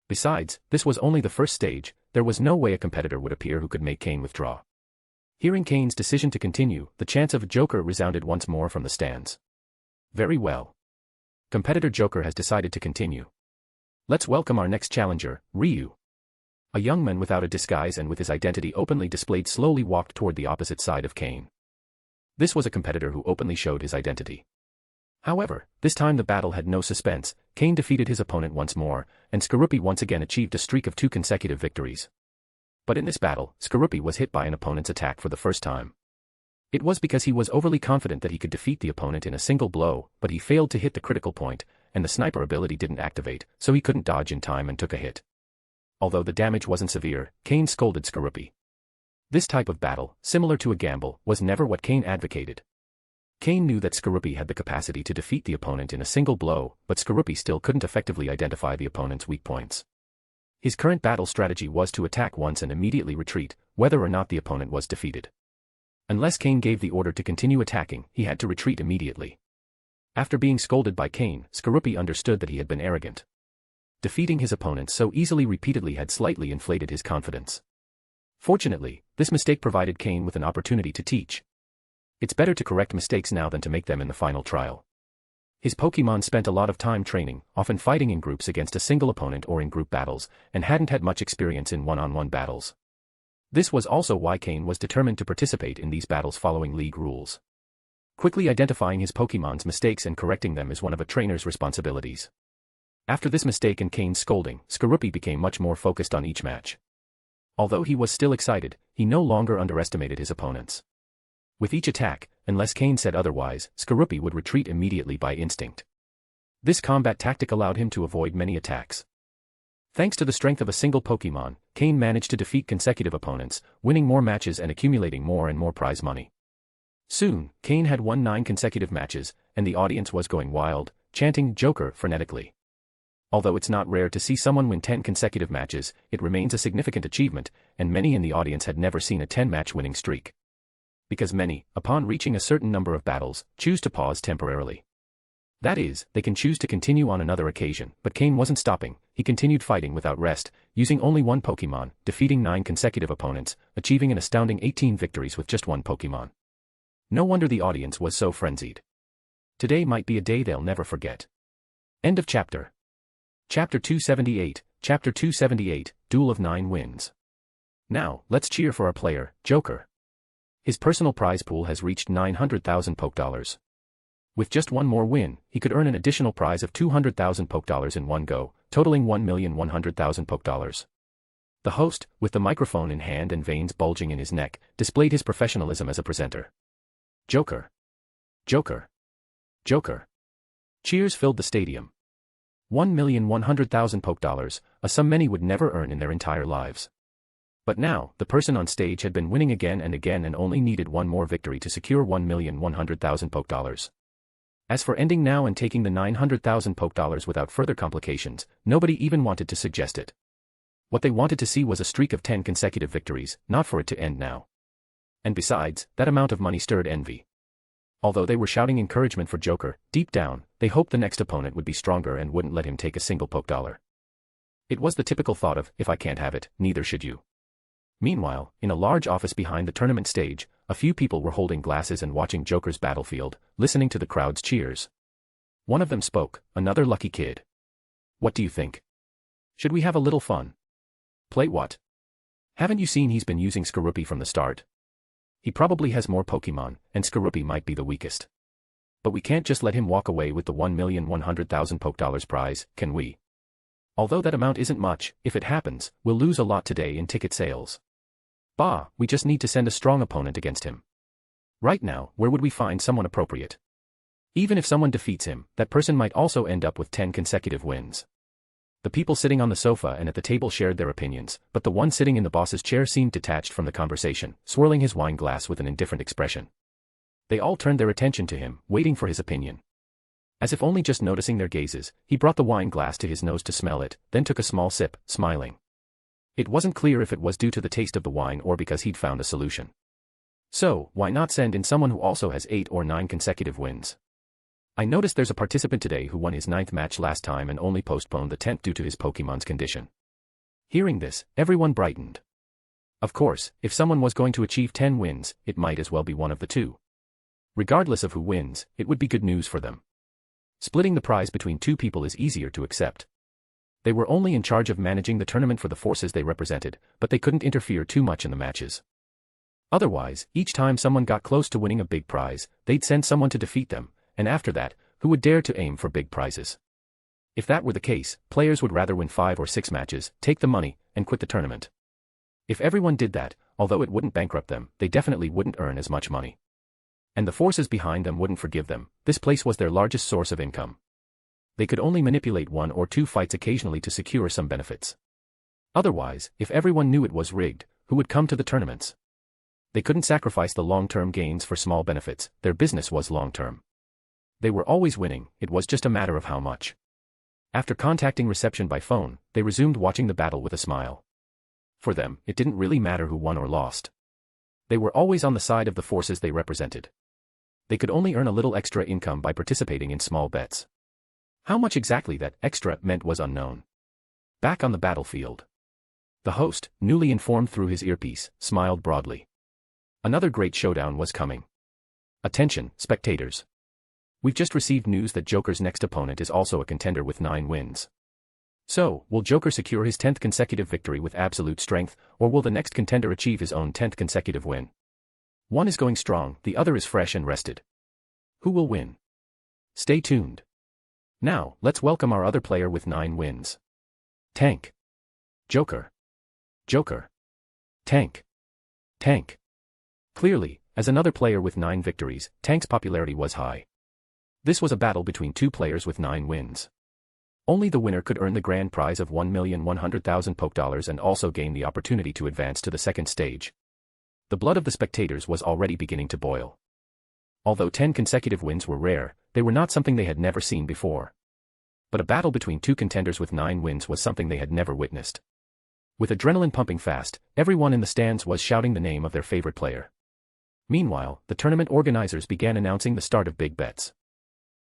Besides, this was only the first stage. There was no way a competitor would appear who could make Cain withdraw. Hearing Cain's decision to continue, the chants of Joker resounded once more from the stands. Very well. Competitor Joker has decided to continue. Let's welcome our next challenger, Ryu. A young man without a disguise and with his identity openly displayed slowly walked toward the opposite side of Cain. This was a competitor who openly showed his identity. However, this time the battle had no suspense. Cain defeated his opponent once more, and Skorupi once again achieved a streak of 2 consecutive victories. But in this battle, Skorupi was hit by an opponent's attack for the first time. It was because he was overly confident that he could defeat the opponent in a single blow, but he failed to hit the critical point, and the sniper ability didn't activate, so he couldn't dodge in time and took a hit. Although the damage wasn't severe, Cain scolded Skorupi. This type of battle, similar to a gamble, was never what Cain advocated. Cain knew that Skorupi had the capacity to defeat the opponent in a single blow, but Skorupi still couldn't effectively identify the opponent's weak points. His current battle strategy was to attack once and immediately retreat, whether or not the opponent was defeated. Unless Cain gave the order to continue attacking, he had to retreat immediately. After being scolded by Cain, Skorupi understood that he had been arrogant. Defeating his opponent so easily repeatedly had slightly inflated his confidence. Fortunately, this mistake provided Cain with an opportunity to teach. It's better to correct mistakes now than to make them in the final trial. His Pokémon spent a lot of time training, often fighting in groups against a single opponent or in group battles, and hadn't had much experience in one-on-one battles. This was also why Cain was determined to participate in these battles following league rules. Quickly identifying his Pokémon's mistakes and correcting them is one of a trainer's responsibilities. After this mistake and Cain's scolding, Skorupi became much more focused on each match. Although he was still excited, he no longer underestimated his opponents. With each attack, unless Cain said otherwise, Skorupi would retreat immediately by instinct. This combat tactic allowed him to avoid many attacks. Thanks to the strength of a single Pokémon, Cain managed to defeat consecutive opponents, winning more matches and accumulating more and more prize money. Soon, Cain had won 9 consecutive matches, and the audience was going wild, chanting Joker frenetically. Although it's not rare to see someone win 10 consecutive matches, it remains a significant achievement, and many in the audience had never seen a 10-match winning streak. Because many, upon reaching a certain number of battles, choose to pause temporarily. That is, they can choose to continue on another occasion, but Cain wasn't stopping. He continued fighting without rest, using only one Pokémon, defeating 9 consecutive opponents, achieving an astounding 18 victories with just one Pokémon. No wonder the audience was so frenzied. Today might be a day they'll never forget. End of chapter. Chapter 278, Chapter 278, Duel of 9 Wins. Now, let's cheer for our player, Joker. His personal prize pool has reached 900,000 poke dollars. With just one more win, he could earn an additional prize of 200,000 poke dollars in one go, totaling 1,100,000 poke dollars. The host, with the microphone in hand and veins bulging in his neck, displayed his professionalism as a presenter. Joker. Joker. Joker. Cheers filled the stadium. 1,100,000 poke dollars, a sum many would never earn in their entire lives. But now, the person on stage had been winning again and again and only needed one more victory to secure 1,100,000 poke dollars. As for ending now and taking the 900,000 poke dollars without further complications, nobody even wanted to suggest it. What they wanted to see was a streak of 10 consecutive victories, not for it to end now. And besides, that amount of money stirred envy. Although they were shouting encouragement for Joker, deep down, they hoped the next opponent would be stronger and wouldn't let him take a single poke dollar. It was the typical thought of, if I can't have it, neither should you. Meanwhile, in a large office behind the tournament stage, a few people were holding glasses and watching Joker's battlefield, listening to the crowd's cheers. One of them spoke, another lucky kid. What do you think? Should we have a little fun? Play what? Haven't you seen he's been using Skorupi from the start? He probably has more Pokemon, and Skorupi might be the weakest. But we can't just let him walk away with the 1,100,000 poke dollars prize, can we? Although that amount isn't much, if it happens, we'll lose a lot today in ticket sales. Bah, we just need to send a strong opponent against him. Right now, where would we find someone appropriate? Even if someone defeats him, that person might also end up with 10 consecutive wins. The people sitting on the sofa and at the table shared their opinions, but the one sitting in the boss's chair seemed detached from the conversation, swirling his wine glass with an indifferent expression. They all turned their attention to him, waiting for his opinion. As if only just noticing their gazes, he brought the wine glass to his nose to smell it, then took a small sip, smiling. It wasn't clear if it was due to the taste of the wine or because he'd found a solution. So, why not send in someone who also has 8 or 9 consecutive wins? I noticed there's a participant today who won his 9th match last time and only postponed the 10th due to his Pokemon's condition. Hearing this, everyone brightened. Of course, if someone was going to achieve 10 wins, it might as well be one of the two. Regardless of who wins, it would be good news for them. Splitting the prize between two people is easier to accept. They were only in charge of managing the tournament for the forces they represented, but they couldn't interfere too much in the matches. Otherwise, each time someone got close to winning a big prize, they'd send someone to defeat them, and after that, who would dare to aim for big prizes? If that were the case, players would rather win 5 or 6 matches, take the money, and quit the tournament. If everyone did that, although it wouldn't bankrupt them, they definitely wouldn't earn as much money. And the forces behind them wouldn't forgive them. This place was their largest source of income. They could only manipulate 1 or 2 fights occasionally to secure some benefits. Otherwise, if everyone knew it was rigged, who would come to the tournaments? They couldn't sacrifice the long-term gains for small benefits. Their business was long-term. They were always winning, it was just a matter of how much. After contacting reception by phone, they resumed watching the battle with a smile. For them, it didn't really matter who won or lost. They were always on the side of the forces they represented. They could only earn a little extra income by participating in small bets. How much exactly that extra meant was unknown. Back on the battlefield. The host, newly informed through his earpiece, smiled broadly. Another great showdown was coming. Attention, spectators. We've just received news that Joker's next opponent is also a contender with 9 wins. So, will Joker secure his 10th consecutive victory with absolute strength, or will the next contender achieve his own 10th consecutive win? One is going strong, the other is fresh and rested. Who will win? Stay tuned. Now, let's welcome our other player with 9 wins. Tank. Joker. Joker. Tank. Tank. Clearly, as another player with 9 victories, Tank's popularity was high. This was a battle between 2 players with 9 wins. Only the winner could earn the grand prize of 1,100,000 poke dollars and also gain the opportunity to advance to the second stage. The blood of the spectators was already beginning to boil. Although 10 consecutive wins were rare, they were not something they had never seen before. But a battle between 2 contenders with 9 wins was something they had never witnessed. With adrenaline pumping fast, everyone in the stands was shouting the name of their favorite player. Meanwhile, the tournament organizers began announcing the start of big bets.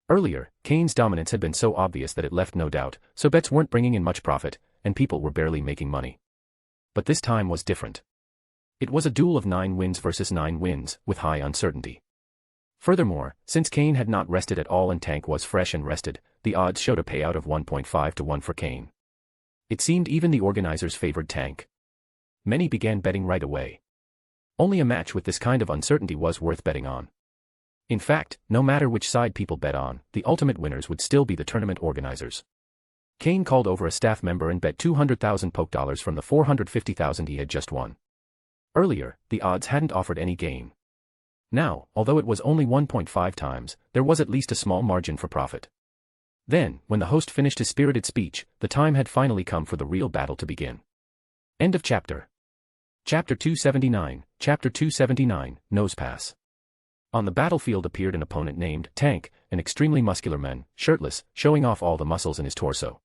Earlier, Cain's dominance had been so obvious that it left no doubt, so bets weren't bringing in much profit, and people were barely making money. But this time was different. It was a duel of 9 wins versus 9 wins, with high uncertainty. Furthermore, since Cain had not rested at all and Tank was fresh and rested, the odds showed a payout of 1.5 to 1 for Cain. It seemed even the organizers favored Tank. Many began betting right away. Only a match with this kind of uncertainty was worth betting on. In fact, no matter which side people bet on, the ultimate winners would still be the tournament organizers. Cain called over a staff member and bet 200,000 poke dollars from the 450,000 he had just won. Earlier, the odds hadn't offered any gain. Now, although it was only 1.5 times, there was at least a small margin for profit. Then, when the host finished his spirited speech, the time had finally come for the real battle to begin. End of chapter. Chapter 279, Chapter 279, Nose Pass. On the battlefield appeared an opponent named Tank, an extremely muscular man, shirtless, showing off all the muscles in his torso.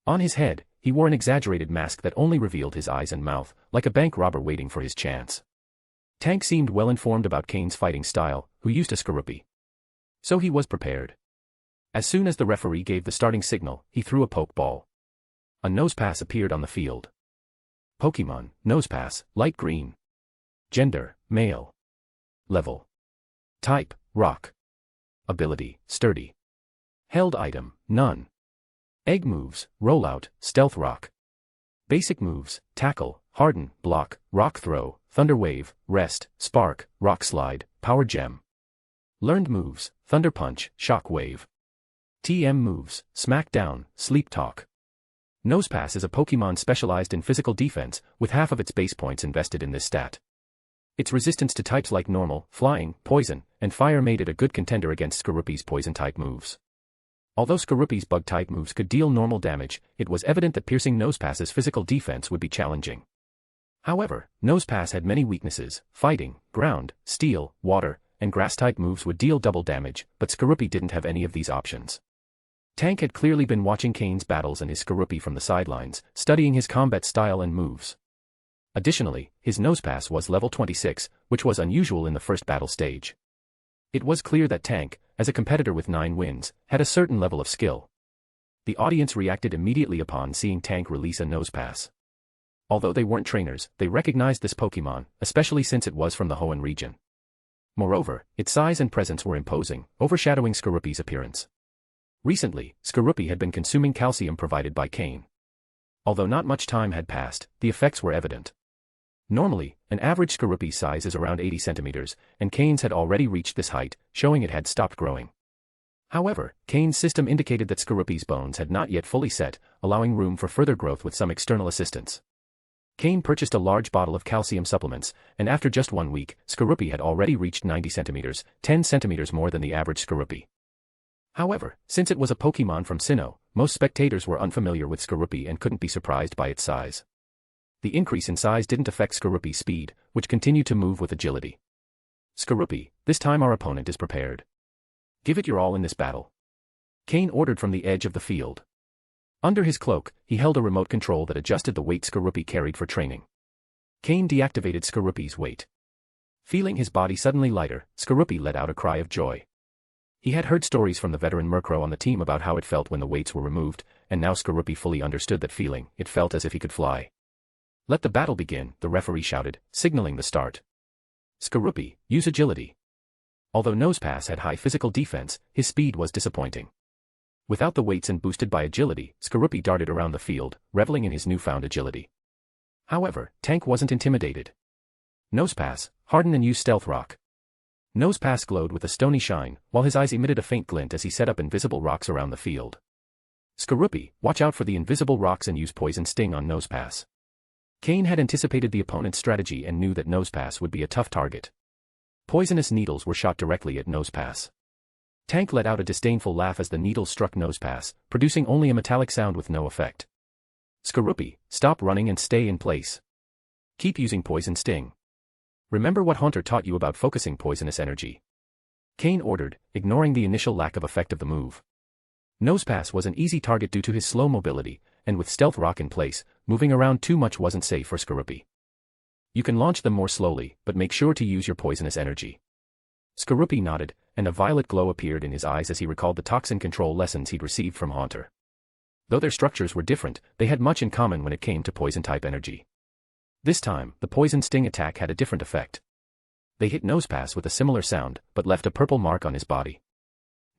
On his head, he wore an exaggerated mask that only revealed his eyes and mouth, like a bank robber waiting for his chance. Tank seemed well informed about Cain's fighting style, who used a Skorupi. So he was prepared. As soon as the referee gave the starting signal, he threw a poke ball. A Nosepass appeared on the field. Pokemon, Nosepass, light green. Gender, male. Level. Type, rock. Ability, sturdy. Held item, none. Egg moves, rollout, stealth rock. Basic moves, tackle, harden, block, rock throw, thunder wave, rest, spark, rock slide, power gem. Learned moves, thunder punch, shock wave. TM moves, smack down, sleep talk. Nosepass is a Pokemon specialized in physical defense, with half of its base points invested in this stat. Its resistance to types like normal, flying, poison, and fire made it a good contender against Skorupi's poison-type moves. Although Skorupi's bug-type moves could deal normal damage, it was evident that piercing Nosepass's physical defense would be challenging. However, Nosepass had many weaknesses: fighting, ground, steel, water, and grass-type moves would deal double damage, but Skorupi didn't have any of these options. Tank had clearly been watching Cain's battles and his Skorupi from the sidelines, studying his combat style and moves. Additionally, his Nosepass was level 26, which was unusual in the first battle stage. It was clear that Tank, as a competitor with 9 wins, had a certain level of skill. The audience reacted immediately upon seeing Tank release a Nosepass. Although they weren't trainers, they recognized this Pokemon, especially since it was from the Hoenn region. Moreover, its size and presence were imposing, overshadowing Skorupi's appearance. Recently, Skorupi had been consuming calcium provided by Cain. Although not much time had passed, the effects were evident. Normally, an average Skorupi's size is around 80 centimeters, and Cain's had already reached this height, showing it had stopped growing. However, Cain's system indicated that Skorupi's bones had not yet fully set, allowing room for further growth with some external assistance. Cain purchased a large bottle of calcium supplements, and after just 1 week, Skorupi had already reached 90 centimeters, 10 centimeters more than the average Skorupi. However, since it was a Pokemon from Sinnoh, most spectators were unfamiliar with Skorupi and couldn't be surprised by its size. The increase in size didn't affect Skorupi's speed, which continued to move with agility. Skorupi, this time our opponent is prepared. Give it your all in this battle. Cain ordered from the edge of the field. Under his cloak, he held a remote control that adjusted the weight Skorupi carried for training. Cain deactivated Skorupi's weight. Feeling his body suddenly lighter, Skorupi let out a cry of joy. He had heard stories from the veteran Murkrow on the team about how it felt when the weights were removed, and now Skorupi fully understood that feeling. It felt as if he could fly. Let the battle begin, the referee shouted, signaling the start. Skorupi, use agility. Although Nosepass had high physical defense, his speed was disappointing. Without the weights and boosted by agility, Skorupi darted around the field, reveling in his newfound agility. However, Tank wasn't intimidated. Nosepass, harden and use Stealth Rock. Nosepass glowed with a stony shine, while his eyes emitted a faint glint as he set up invisible rocks around the field. Skorupi, watch out for the invisible rocks and use Poison Sting on Nosepass. Cain had anticipated the opponent's strategy and knew that Nosepass would be a tough target. Poisonous needles were shot directly at Nosepass. Tank let out a disdainful laugh as the needles struck Nosepass, producing only a metallic sound with no effect. Skorupi, stop running and stay in place. Keep using Poison Sting. Remember what Haunter taught you about focusing poisonous energy. Cain ordered, ignoring the initial lack of effect of the move. Nosepass was an easy target due to his slow mobility, and with Stealth Rock in place, moving around too much wasn't safe for Skorupi. You can launch them more slowly, but make sure to use your poisonous energy. Skorupi nodded, and a violet glow appeared in his eyes as he recalled the toxin control lessons he'd received from Haunter. Though their structures were different, they had much in common when it came to poison-type energy. This time, the Poison Sting attack had a different effect. They hit Nosepass with a similar sound, but left a purple mark on his body.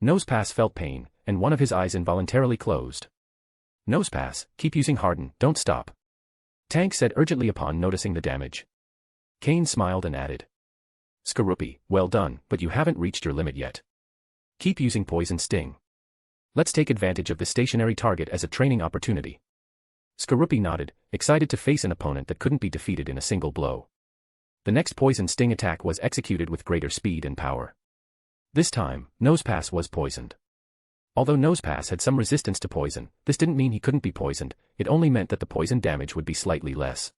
Nosepass felt pain, and one of his eyes involuntarily closed. Nosepass, keep using Harden, don't stop. Tank said urgently upon noticing the damage. Cain smiled and added. Skorupi, well done, but you haven't reached your limit yet. Keep using Poison Sting. Let's take advantage of this stationary target as a training opportunity. Skorupi nodded, excited to face an opponent that couldn't be defeated in a single blow. The next Poison Sting attack was executed with greater speed and power. This time, Nosepass was poisoned. Although Nosepass had some resistance to poison, this didn't mean he couldn't be poisoned, it only meant that the poison damage would be slightly less.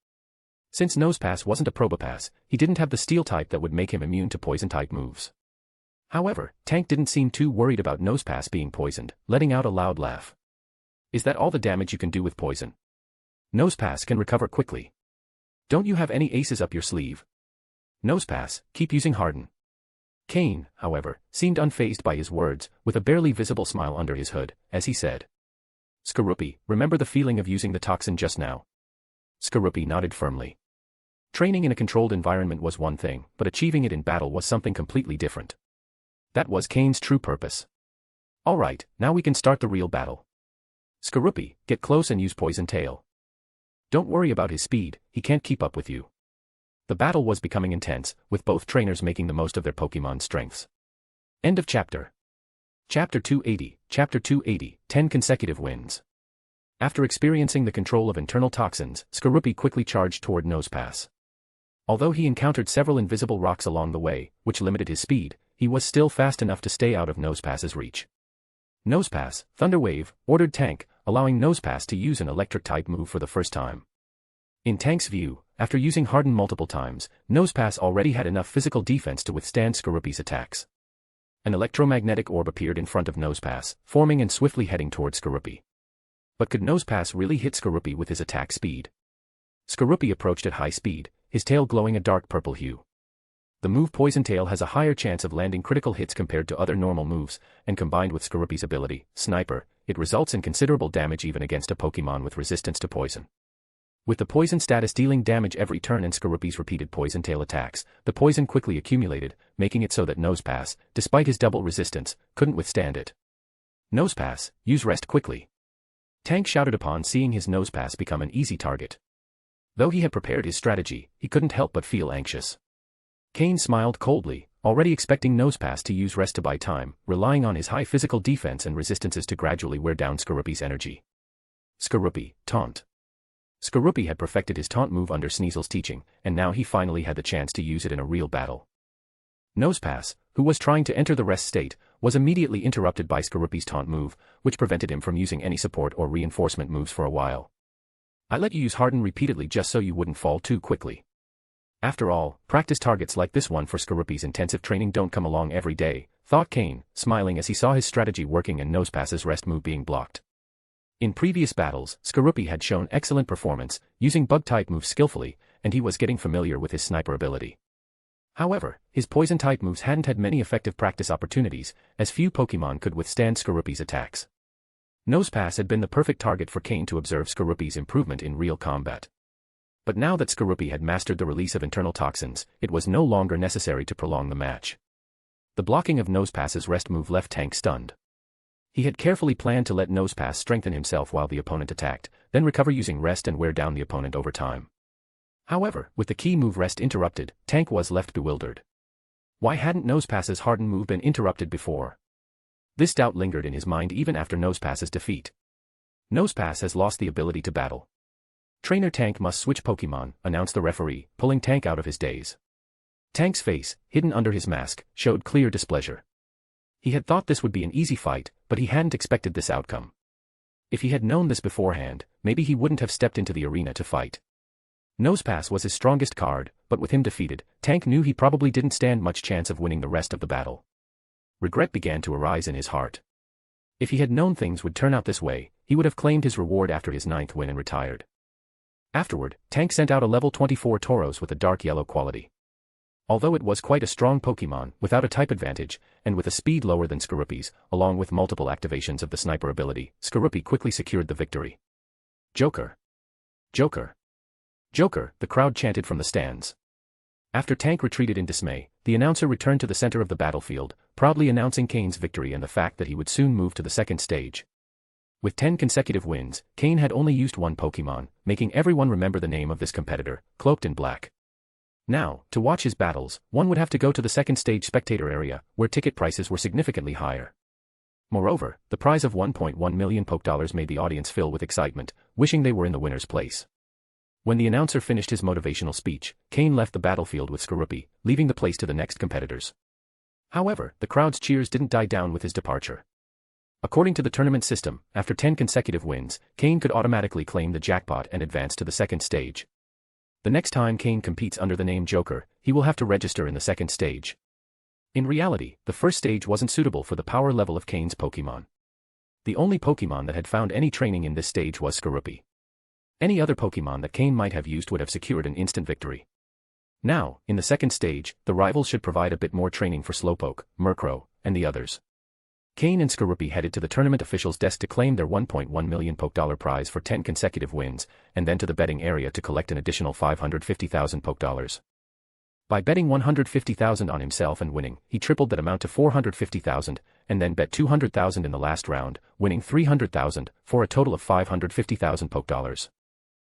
Since Nosepass wasn't a Probopass, he didn't have the Steel type that would make him immune to poison-type moves. However, Tank didn't seem too worried about Nosepass being poisoned, letting out a loud laugh. Is that all the damage you can do with poison? Nosepass can recover quickly. Don't you have any aces up your sleeve? Nosepass, keep using Harden. Cain, however, seemed unfazed by his words, with a barely visible smile under his hood, as he said. Skorupi, remember the feeling of using the toxin just now? Skorupi nodded firmly. Training in a controlled environment was one thing, but achieving it in battle was something completely different. That was Cain's true purpose. Alright, now we can start the real battle. Skorupi, get close and use Poison Tail. Don't worry about his speed, he can't keep up with you. The battle was becoming intense, with both trainers making the most of their Pokémon's strengths. End of chapter. Chapter 280, Chapter 280, 10 consecutive wins. After experiencing the control of internal toxins, Skorupi quickly charged toward Nosepass. Although he encountered several invisible rocks along the way, which limited his speed, he was still fast enough to stay out of Nosepass's reach. Nosepass, Thunder Wave, ordered Tank, allowing Nosepass to use an electric-type move for the first time. In Tank's view, after using Harden multiple times, Nosepass already had enough physical defense to withstand Skorupi's attacks. An electromagnetic orb appeared in front of Nosepass, forming and swiftly heading toward Skorupi. But could Nosepass really hit Skorupi with his attack speed? Skorupi approached at high speed, his tail glowing a dark purple hue. The move Poison Tail has a higher chance of landing critical hits compared to other normal moves, and combined with Skorupi's ability, Sniper, it results in considerable damage even against a Pokémon with resistance to poison. With the poison status dealing damage every turn and Skorupi's repeated Poison Tail attacks, the poison quickly accumulated, making it so that Nosepass, despite his double resistance, couldn't withstand it. Nosepass, use Rest quickly. Tank shouted upon seeing his Nosepass become an easy target. Though he had prepared his strategy, he couldn't help but feel anxious. Cain smiled coldly, already expecting Nosepass to use Rest to buy time, relying on his high physical defense and resistances to gradually wear down Skorupi's energy. Skorupi, Taunt. Skorupi had perfected his taunt move under Sneasel's teaching, and now he finally had the chance to use it in a real battle. Nosepass, who was trying to enter the rest state, was immediately interrupted by Skorupi's taunt move, which prevented him from using any support or reinforcement moves for a while. I let you use Harden repeatedly just so you wouldn't fall too quickly. After all, practice targets like this one for Skorupi's intensive training don't come along every day, thought Cain, smiling as he saw his strategy working and Nosepass's rest move being blocked. In previous battles, Skorupi had shown excellent performance, using bug-type moves skillfully, and he was getting familiar with his sniper ability. However, his poison-type moves hadn't had many effective practice opportunities, as few Pokémon could withstand Skorupi's attacks. Nosepass had been the perfect target for Cain to observe Skorupi's improvement in real combat. But now that Skorupi had mastered the release of internal toxins, it was no longer necessary to prolong the match. The blocking of Nosepass's rest move left Tank stunned. He had carefully planned to let Nosepass strengthen himself while the opponent attacked, then recover using rest and wear down the opponent over time. However, with the key move rest interrupted, Tank was left bewildered. Why hadn't Nosepass's Harden move been interrupted before? This doubt lingered in his mind even after Nosepass's defeat. Nosepass has lost the ability to battle. Trainer Tank must switch Pokémon, announced the referee, pulling Tank out of his daze. Tank's face, hidden under his mask, showed clear displeasure. He had thought this would be an easy fight, but he hadn't expected this outcome. If he had known this beforehand, maybe he wouldn't have stepped into the arena to fight. Nosepass was his strongest card, but with him defeated, Tank knew he probably didn't stand much chance of winning the rest of the battle. Regret began to arise in his heart. If he had known things would turn out this way, he would have claimed his reward after his 9th win and retired. Afterward, Tank sent out a level 24 Tauros with a dark yellow quality. Although it was quite a strong Pokémon, without a type advantage, and with a speed lower than Skorupi's, along with multiple activations of the sniper ability, Skorupi quickly secured the victory. Joker! Joker! Joker! The crowd chanted from the stands. After Tank retreated in dismay, the announcer returned to the center of the battlefield, proudly announcing Cain's victory and the fact that he would soon move to the second stage. With 10 consecutive wins, Cain had only used one Pokémon, making everyone remember the name of this competitor, cloaked in black. Now, to watch his battles, one would have to go to the second stage spectator area, where ticket prices were significantly higher. Moreover, the prize of 1.1 million Pokédollars made the audience fill with excitement, wishing they were in the winner's place. When the announcer finished his motivational speech, Cain left the battlefield with Skorupi, leaving the place to the next competitors. However, the crowd's cheers didn't die down with his departure. According to the tournament system, after 10 consecutive wins, Cain could automatically claim the jackpot and advance to the second stage. The next time Cain competes under the name Joker, he will have to register in the second stage. In reality, the first stage wasn't suitable for the power level of Cain's Pokémon. The only Pokémon that had found any training in this stage was Skorupi. Any other Pokémon that Cain might have used would have secured an instant victory. Now, in the second stage, the rivals should provide a bit more training for Slowpoke, Murkrow, and the others. Cain and Skorupi headed to the tournament official's desk to claim their $1.1 million Poké prize for 10 consecutive wins, and then to the betting area to collect an additional $550,000 Poké. By betting $150,000 on himself and winning, he tripled that amount to $450,000, and then bet $200,000 in the last round, winning $300,000, for a total of $550,000 Poké.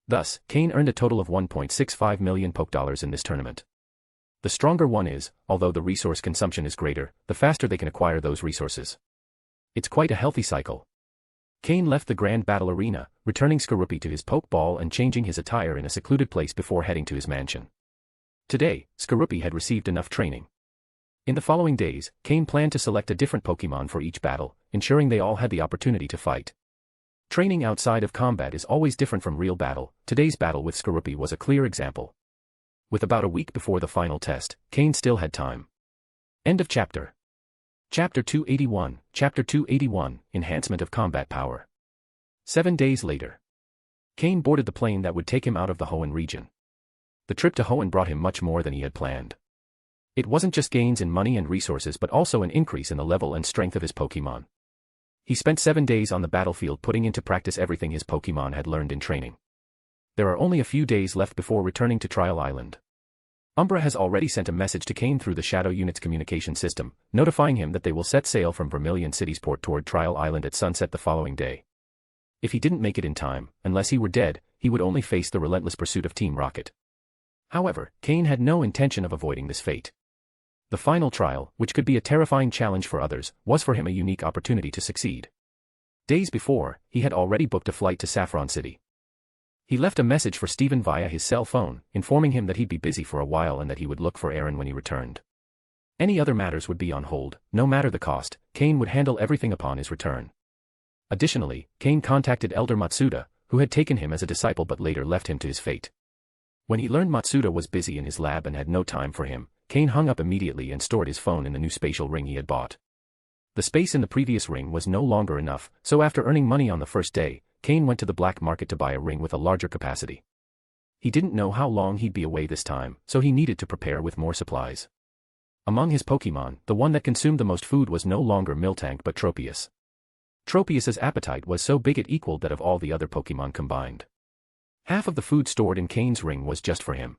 Thus, Cain earned a total of $1.65 million Poké in this tournament. The stronger one is, although the resource consumption is greater, the faster they can acquire those resources. It's quite a healthy cycle. Cain left the Grand Battle Arena, returning Skorupi to his Pokeball and changing his attire in a secluded place before heading to his mansion. Today, Skorupi had received enough training. In the following days, Cain planned to select a different Pokemon for each battle, ensuring they all had the opportunity to fight. Training outside of combat is always different from real battle. Today's battle with Skorupi was a clear example. With about a week before the final test, Cain still had time. End of chapter. Chapter 281, Chapter 281, Enhancement of Combat Power. 7 days later. Cain boarded the plane that would take him out of the Hoenn region. The trip to Hoenn brought him much more than he had planned. It wasn't just gains in money and resources but also an increase in the level and strength of his Pokémon. He spent 7 days on the battlefield putting into practice everything his Pokémon had learned in training. There are only a few days left before returning to Trial Island. Umbra has already sent a message to Cain through the Shadow Unit's communication system, notifying him that they will set sail from Vermilion City's port toward Trial Island at sunset the following day. If he didn't make it in time, unless he were dead, he would only face the relentless pursuit of Team Rocket. However, Cain had no intention of avoiding this fate. The final trial, which could be a terrifying challenge for others, was for him a unique opportunity to succeed. Days before, he had already booked a flight to Saffron City. He left a message for Steven via his cell phone, informing him that he'd be busy for a while and that he would look for Aaron when he returned. Any other matters would be on hold. No matter the cost, Cain would handle everything upon his return. Additionally, Cain contacted Elder Matsuda, who had taken him as a disciple but later left him to his fate. When he learned Matsuda was busy in his lab and had no time for him, Cain hung up immediately and stored his phone in the new spatial ring he had bought. The space in the previous ring was no longer enough, so after earning money on the first day, Cain went to the black market to buy a ring with a larger capacity. He didn't know how long he'd be away this time, so he needed to prepare with more supplies. Among his Pokémon, the one that consumed the most food was no longer Miltank but Tropius. Tropius's appetite was so big it equaled that of all the other Pokémon combined. Half of the food stored in Cain's ring was just for him.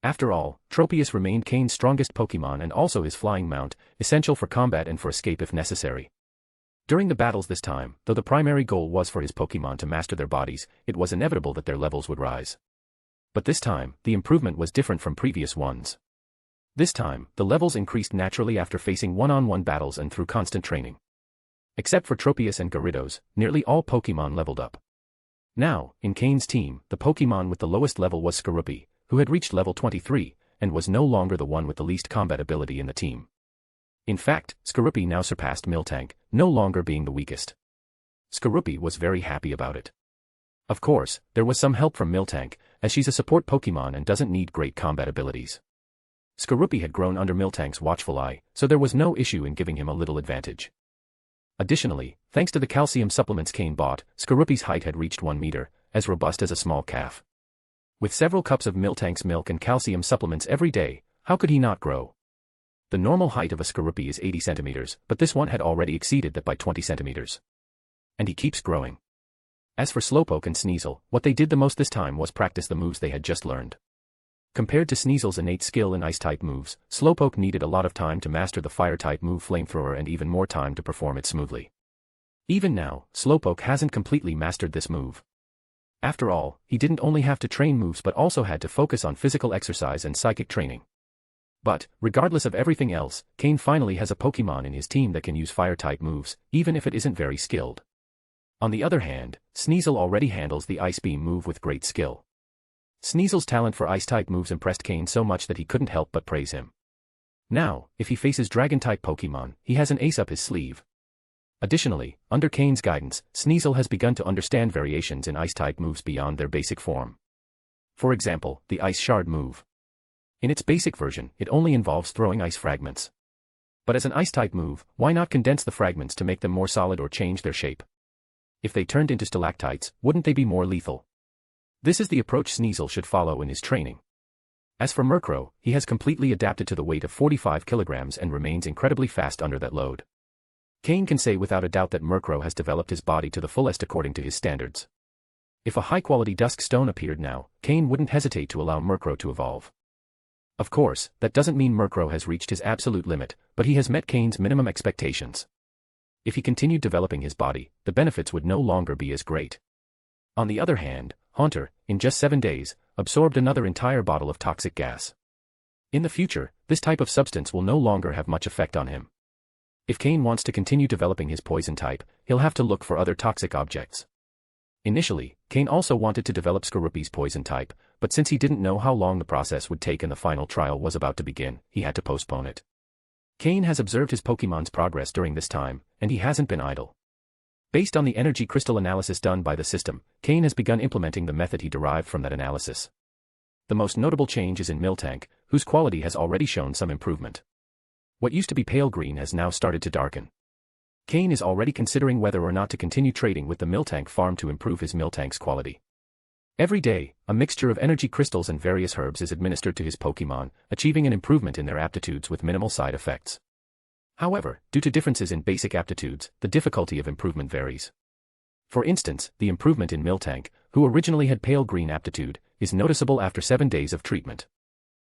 After all, Tropius remained Cain's strongest Pokémon and also his flying mount, essential for combat and for escape if necessary. During the battles this time, though the primary goal was for his Pokémon to master their bodies, it was inevitable that their levels would rise. But this time, the improvement was different from previous ones. This time, the levels increased naturally after facing one-on-one battles and through constant training. Except for Tropius and Gyarados, nearly all Pokémon leveled up. Now, in Cain's team, the Pokémon with the lowest level was Skorupi, who had reached level 23, and was no longer the one with the least combat ability in the team. In fact, Skorupi now surpassed Miltank, no longer being the weakest. Skorupi was very happy about it. Of course, there was some help from Miltank, as she's a support Pokémon and doesn't need great combat abilities. Skorupi had grown under Miltank's watchful eye, so there was no issue in giving him a little advantage. Additionally, thanks to the calcium supplements Cain bought, Skorupi's height had reached 1 meter, as robust as a small calf. With several cups of Miltank's milk and calcium supplements every day, how could he not grow? The normal height of a Skorupi is 80 centimeters, but this one had already exceeded that by 20 centimeters. And he keeps growing. As for Slowpoke and Sneasel, what they did the most this time was practice the moves they had just learned. Compared to Sneasel's innate skill in Ice-type moves, Slowpoke needed a lot of time to master the Fire-type move Flamethrower and even more time to perform it smoothly. Even now, Slowpoke hasn't completely mastered this move. After all, he didn't only have to train moves but also had to focus on physical exercise and psychic training. But, regardless of everything else, Cain finally has a Pokémon in his team that can use Fire-type moves, even if it isn't very skilled. On the other hand, Sneasel already handles the Ice Beam move with great skill. Sneasel's talent for Ice-type moves impressed Cain so much that he couldn't help but praise him. Now, if he faces Dragon-type Pokémon, he has an ace up his sleeve. Additionally, under Cain's guidance, Sneasel has begun to understand variations in Ice-type moves beyond their basic form. For example, the Ice Shard move. In its basic version, it only involves throwing ice fragments. But as an ice-type move, why not condense the fragments to make them more solid or change their shape? If they turned into stalactites, wouldn't they be more lethal? This is the approach Sneasel should follow in his training. As for Murkrow, he has completely adapted to the weight of 45 kilograms and remains incredibly fast under that load. Cain can say without a doubt that Murkrow has developed his body to the fullest according to his standards. If a high-quality dusk stone appeared now, Cain wouldn't hesitate to allow Murkrow to evolve. Of course, that doesn't mean Murkrow has reached his absolute limit, but he has met Cain's minimum expectations. If he continued developing his body, the benefits would no longer be as great. On the other hand, Haunter, in just 7 days, absorbed another entire bottle of toxic gas. In the future, this type of substance will no longer have much effect on him. If Cain wants to continue developing his poison type, he'll have to look for other toxic objects. Initially, Cain also wanted to develop Skorupi's poison type, but since he didn't know how long the process would take and the final trial was about to begin, he had to postpone it. Cain has observed his Pokémon's progress during this time, and he hasn't been idle. Based on the energy crystal analysis done by the system, Cain has begun implementing the method he derived from that analysis. The most notable change is in Miltank, whose quality has already shown some improvement. What used to be pale green has now started to darken. Cain is already considering whether or not to continue trading with the Miltank farm to improve his Miltank's quality. Every day, a mixture of energy crystals and various herbs is administered to his Pokémon, achieving an improvement in their aptitudes with minimal side effects. However, due to differences in basic aptitudes, the difficulty of improvement varies. For instance, the improvement in Miltank, who originally had pale green aptitude, is noticeable after 7 days of treatment.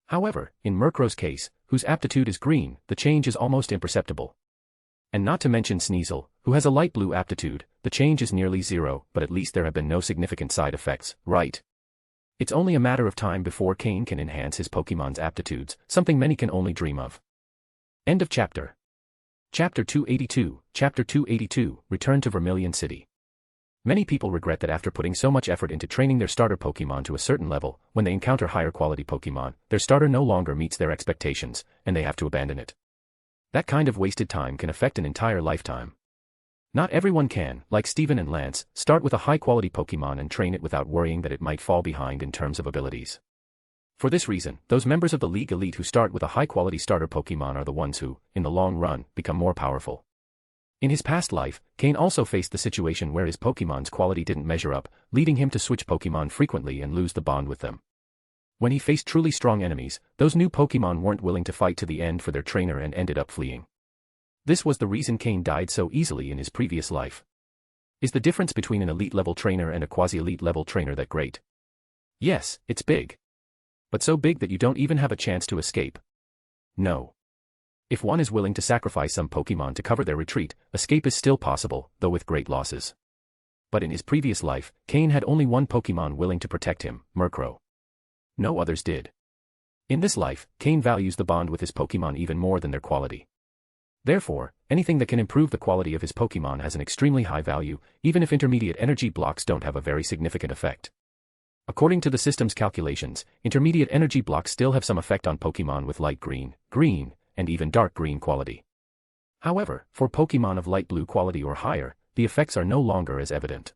However, in Murkrow's case, whose aptitude is green, the change is almost imperceptible. And not to mention Sneasel, who has a light blue aptitude, the change is nearly zero, but at least there have been no significant side effects, right? It's only a matter of time before Cain can enhance his Pokémon's aptitudes, something many can only dream of. End of chapter. Chapter 282, Chapter 282, Return to Vermilion City. Many people regret that after putting so much effort into training their starter Pokémon to a certain level, when they encounter higher quality Pokémon, their starter no longer meets their expectations, and they have to abandon it. That kind of wasted time can affect an entire lifetime. Not everyone can, like Steven and Lance, start with a high-quality Pokémon and train it without worrying that it might fall behind in terms of abilities. For this reason, those members of the League Elite who start with a high-quality starter Pokémon are the ones who, in the long run, become more powerful. In his past life, Cain also faced the situation where his Pokémon's quality didn't measure up, leading him to switch Pokémon frequently and lose the bond with them. When he faced truly strong enemies, those new Pokémon weren't willing to fight to the end for their trainer and ended up fleeing. This was the reason Cain died so easily in his previous life. Is the difference between an elite-level trainer and a quasi-elite level trainer that great? Yes, it's big. But so big that you don't even have a chance to escape. No. If one is willing to sacrifice some Pokémon to cover their retreat, escape is still possible, though with great losses. But in his previous life, Cain had only one Pokémon willing to protect him, Murkrow. No others did. In this life, Cain values the bond with his Pokémon even more than their quality. Therefore, anything that can improve the quality of his Pokémon has an extremely high value, even if intermediate energy blocks don't have a very significant effect. According to the system's calculations, intermediate energy blocks still have some effect on Pokémon with light green, green, and even dark green quality. However, for Pokémon of light blue quality or higher, the effects are no longer as evident.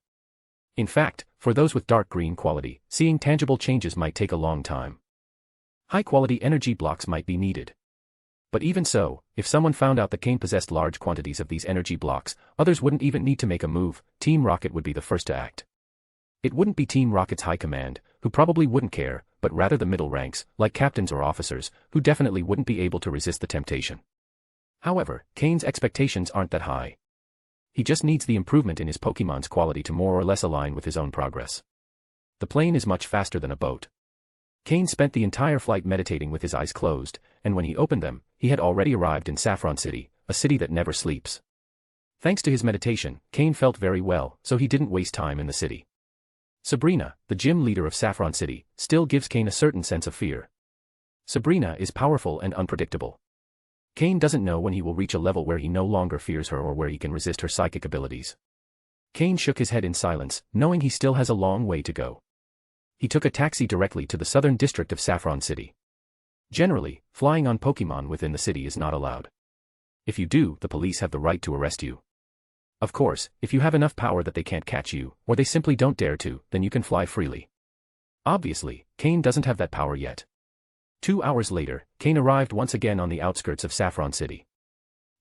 In fact, for those with dark green quality, seeing tangible changes might take a long time. High-quality energy blocks might be needed. But even so, if someone found out that Cain possessed large quantities of these energy blocks, others wouldn't even need to make a move. Team Rocket would be the first to act. It wouldn't be Team Rocket's high command, who probably wouldn't care, but rather the middle ranks, like captains or officers, who definitely wouldn't be able to resist the temptation. However, Cain's expectations aren't that high. He just needs the improvement in his Pokémon's quality to more or less align with his own progress. The plane is much faster than a boat. Cain spent the entire flight meditating with his eyes closed, and when he opened them, he had already arrived in Saffron City, a city that never sleeps. Thanks to his meditation, Cain felt very well, so he didn't waste time in the city. Sabrina, the gym leader of Saffron City, still gives Cain a certain sense of fear. Sabrina is powerful and unpredictable. Cain doesn't know when he will reach a level where he no longer fears her or where he can resist her psychic abilities. Cain shook his head in silence, knowing he still has a long way to go. He took a taxi directly to the southern district of Saffron City. Generally, flying on Pokémon within the city is not allowed. If you do, the police have the right to arrest you. Of course, if you have enough power that they can't catch you, or they simply don't dare to, then you can fly freely. Obviously, Cain doesn't have that power yet. 2 hours later, Cain arrived once again on the outskirts of Saffron City.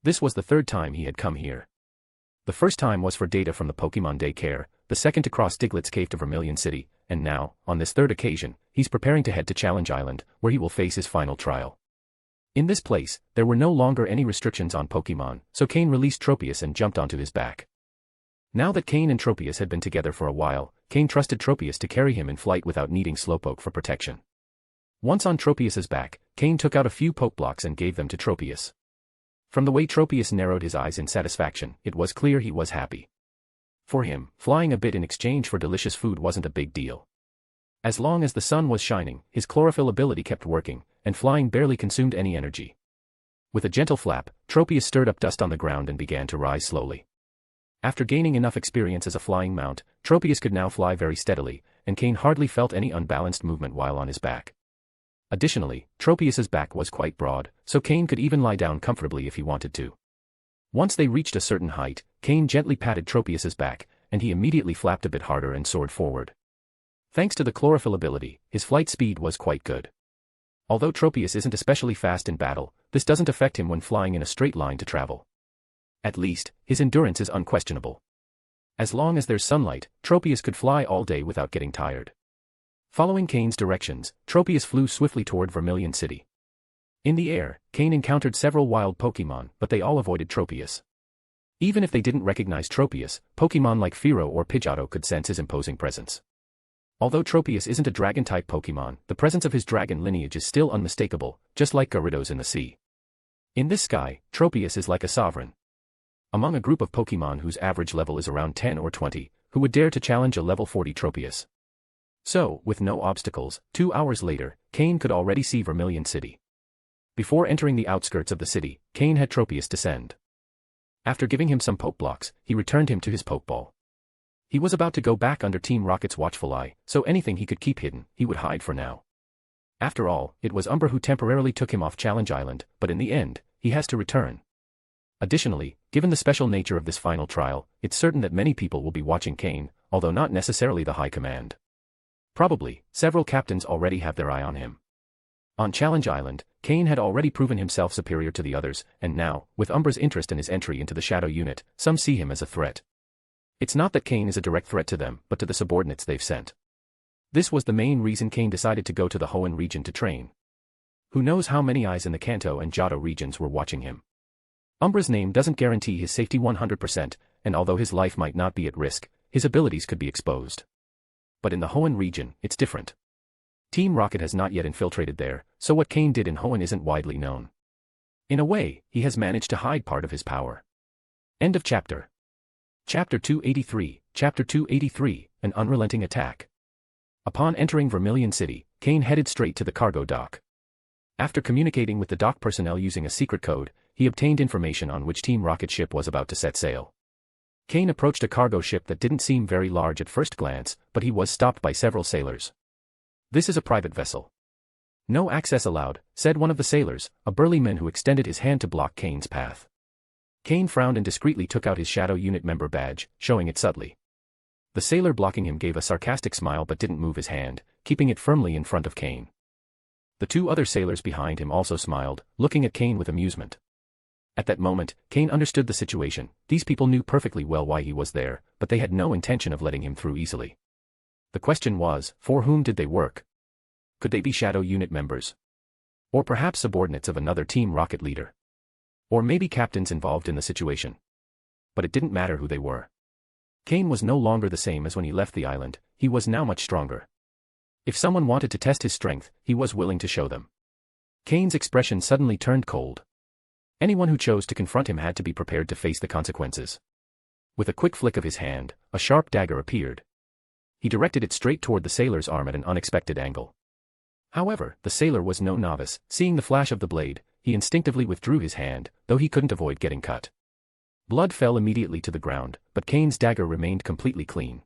This was the third time he had come here. The first time was for data from the Pokémon daycare, the second to cross Diglett's cave to Vermilion City, and now, on this third occasion, he's preparing to head to Challenge Island, where he will face his final trial. In this place, there were no longer any restrictions on Pokémon, so Cain released Tropius and jumped onto his back. Now that Cain and Tropius had been together for a while, Cain trusted Tropius to carry him in flight without needing Slowpoke for protection. Once on Tropius's back, Cain took out a few Pokeblocks and gave them to Tropius. From the way Tropius narrowed his eyes in satisfaction, it was clear he was happy. For him, flying a bit in exchange for delicious food wasn't a big deal. As long as the sun was shining, his chlorophyll ability kept working, and flying barely consumed any energy. With a gentle flap, Tropius stirred up dust on the ground and began to rise slowly. After gaining enough experience as a flying mount, Tropius could now fly very steadily, and Cain hardly felt any unbalanced movement while on his back. Additionally, Tropius's back was quite broad, so Cain could even lie down comfortably if he wanted to. Once they reached a certain height, Cain gently patted Tropius's back, and he immediately flapped a bit harder and soared forward. Thanks to the chlorophyll ability, his flight speed was quite good. Although Tropius isn't especially fast in battle, this doesn't affect him when flying in a straight line to travel. At least, his endurance is unquestionable. As long as there's sunlight, Tropius could fly all day without getting tired. Following Cain's directions, Tropius flew swiftly toward Vermilion City. In the air, Cain encountered several wild Pokémon, but they all avoided Tropius. Even if they didn't recognize Tropius, Pokémon like Fearow or Pidgeotto could sense his imposing presence. Although Tropius isn't a dragon-type Pokémon, the presence of his dragon lineage is still unmistakable, just like Gyarados in the sea. In this sky, Tropius is like a sovereign. Among a group of Pokémon whose average level is around 10 or 20, who would dare to challenge a level 40 Tropius? So, with no obstacles, 2 hours later, Cain could already see Vermilion City. Before entering the outskirts of the city, Cain had Tropius descend. After giving him some Pokeblocks, he returned him to his Pokeball. He was about to go back under Team Rocket's watchful eye, so anything he could keep hidden, he would hide for now. After all, it was Umbra who temporarily took him off Challenge Island, but in the end, he has to return. Additionally, given the special nature of this final trial, it's certain that many people will be watching Cain, although not necessarily the High Command. Probably, several captains already have their eye on him. On Challenge Island, Cain had already proven himself superior to the others, and now, with Umbra's interest in his entry into the Shadow Unit, some see him as a threat. It's not that Cain is a direct threat to them, but to the subordinates they've sent. This was the main reason Cain decided to go to the Hoenn region to train. Who knows how many eyes in the Kanto and Johto regions were watching him. Umbra's name doesn't guarantee his safety 100%, and although his life might not be at risk, his abilities could be exposed. But in the Hoenn region, it's different. Team Rocket has not yet infiltrated there, so what Cain did in Hoenn isn't widely known. In a way, he has managed to hide part of his power. End of chapter. Chapter 283, Chapter 283, An Unrelenting Attack. Upon entering Vermilion City, Cain headed straight to the cargo dock. After communicating with the dock personnel using a secret code, he obtained information on which Team Rocket ship was about to set sail. Cain approached a cargo ship that didn't seem very large at first glance, but he was stopped by several sailors. "This is a private vessel. No access allowed," said one of the sailors, a burly man who extended his hand to block Cain's path. Cain frowned and discreetly took out his Shadow Unit member badge, showing it subtly. The sailor blocking him gave a sarcastic smile but didn't move his hand, keeping it firmly in front of Cain. The 2 other sailors behind him also smiled, looking at Cain with amusement. At that moment, Cain understood the situation. These people knew perfectly well why he was there, but they had no intention of letting him through easily. The question was, for whom did they work? Could they be Shadow Unit members? Or perhaps subordinates of another Team Rocket leader? Or maybe captains involved in the situation? But it didn't matter who they were. Cain was no longer the same as when he left the island, he was now much stronger. If someone wanted to test his strength, he was willing to show them. Cain's expression suddenly turned cold. Anyone who chose to confront him had to be prepared to face the consequences. With a quick flick of his hand, a sharp dagger appeared. He directed it straight toward the sailor's arm at an unexpected angle. However, the sailor was no novice. Seeing the flash of the blade, he instinctively withdrew his hand, though he couldn't avoid getting cut. Blood fell immediately to the ground, but Cain's dagger remained completely clean.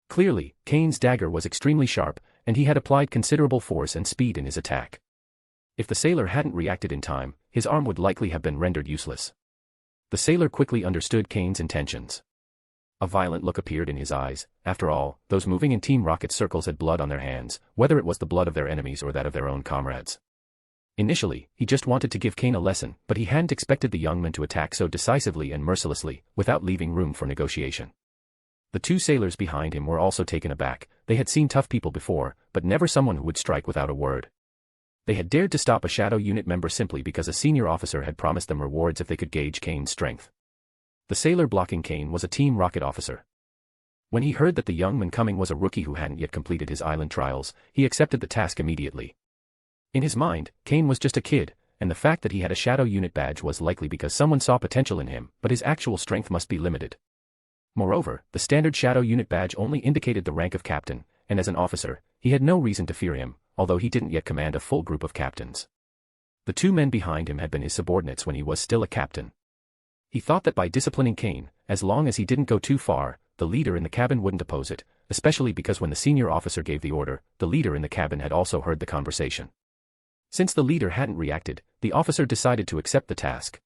Clearly, Cain's dagger was extremely sharp, and he had applied considerable force and speed in his attack. If the sailor hadn't reacted in time, his arm would likely have been rendered useless. The sailor quickly understood Cain's intentions. A violent look appeared in his eyes. After all, those moving in Team Rocket circles had blood on their hands, whether it was the blood of their enemies or that of their own comrades. Initially, he just wanted to give Cain a lesson, but he hadn't expected the young man to attack so decisively and mercilessly, without leaving room for negotiation. The two sailors behind him were also taken aback. They had seen tough people before, but never someone who would strike without a word. They had dared to stop a Shadow Unit member simply because a senior officer had promised them rewards if they could gauge Cain's strength. The sailor blocking Cain was a Team Rocket officer. When he heard that the young man coming was a rookie who hadn't yet completed his island trials, he accepted the task immediately. In his mind, Cain was just a kid, and the fact that he had a Shadow Unit badge was likely because someone saw potential in him, but his actual strength must be limited. Moreover, the standard Shadow Unit badge only indicated the rank of captain, and as an officer, he had no reason to fear him, although he didn't yet command a full group of captains. The two men behind him had been his subordinates when he was still a captain. He thought that by disciplining Cain, as long as he didn't go too far, the leader in the cabin wouldn't oppose it, especially because when the senior officer gave the order, the leader in the cabin had also heard the conversation. Since the leader hadn't reacted, the officer decided to accept the task.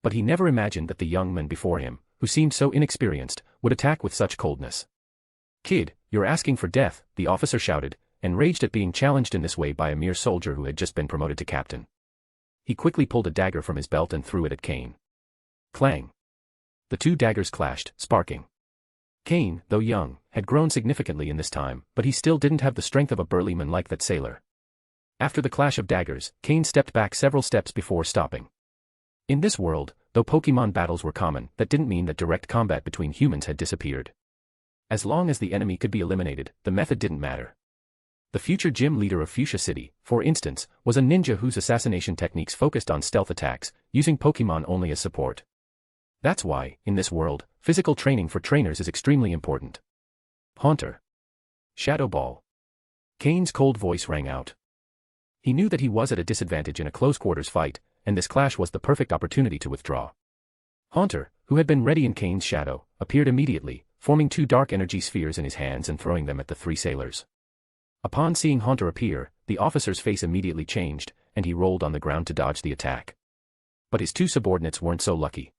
But he never imagined that the young man before him, who seemed so inexperienced, would attack with such coldness. "Kid, you're asking for death," the officer shouted, enraged at being challenged in this way by a mere soldier who had just been promoted to captain. He quickly pulled a dagger from his belt and threw it at Cain. Clang! The two daggers clashed, sparking. Cain, though young, had grown significantly in this time, but he still didn't have the strength of a burly man like that sailor. After the clash of daggers, Cain stepped back several steps before stopping. In this world, though Pokémon battles were common, that didn't mean that direct combat between humans had disappeared. As long as the enemy could be eliminated, the method didn't matter. The future gym leader of Fuchsia City, for instance, was a ninja whose assassination techniques focused on stealth attacks, using Pokémon only as support. That's why, in this world, physical training for trainers is extremely important. Haunter. Shadow Ball. Cain's cold voice rang out. He knew that he was at a disadvantage in a close-quarters fight, and this clash was the perfect opportunity to withdraw. Haunter, who had been ready in Cain's shadow, appeared immediately, forming two dark energy spheres in his hands and throwing them at the three sailors. Upon seeing Haunter appear, the officer's face immediately changed, and he rolled on the ground to dodge the attack. But his two subordinates weren't so lucky.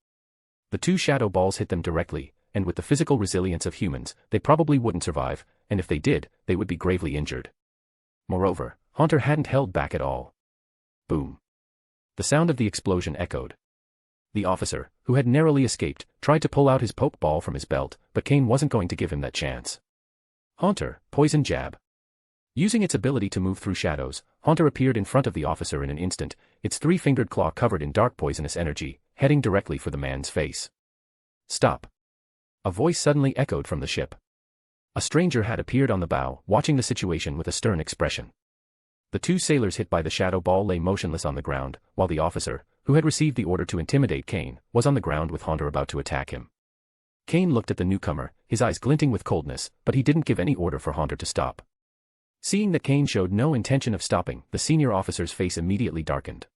The two shadow balls hit them directly, and with the physical resilience of humans, they probably wouldn't survive, and if they did, they would be gravely injured. Moreover, Haunter hadn't held back at all. Boom. The sound of the explosion echoed. The officer, who had narrowly escaped, tried to pull out his poke ball from his belt, but Cain wasn't going to give him that chance. Haunter, poison jab. Using its ability to move through shadows, Haunter appeared in front of the officer in an instant, its three-fingered claw covered in dark poisonous energy, heading directly for the man's face. Stop. A voice suddenly echoed from the ship. A stranger had appeared on the bow, watching the situation with a stern expression. The two sailors hit by the shadow ball lay motionless on the ground, while the officer, who had received the order to intimidate Cain, was on the ground with Haunter about to attack him. Cain looked at the newcomer, his eyes glinting with coldness, but he didn't give any order for Haunter to stop. Seeing that Cain showed no intention of stopping, the senior officer's face immediately darkened.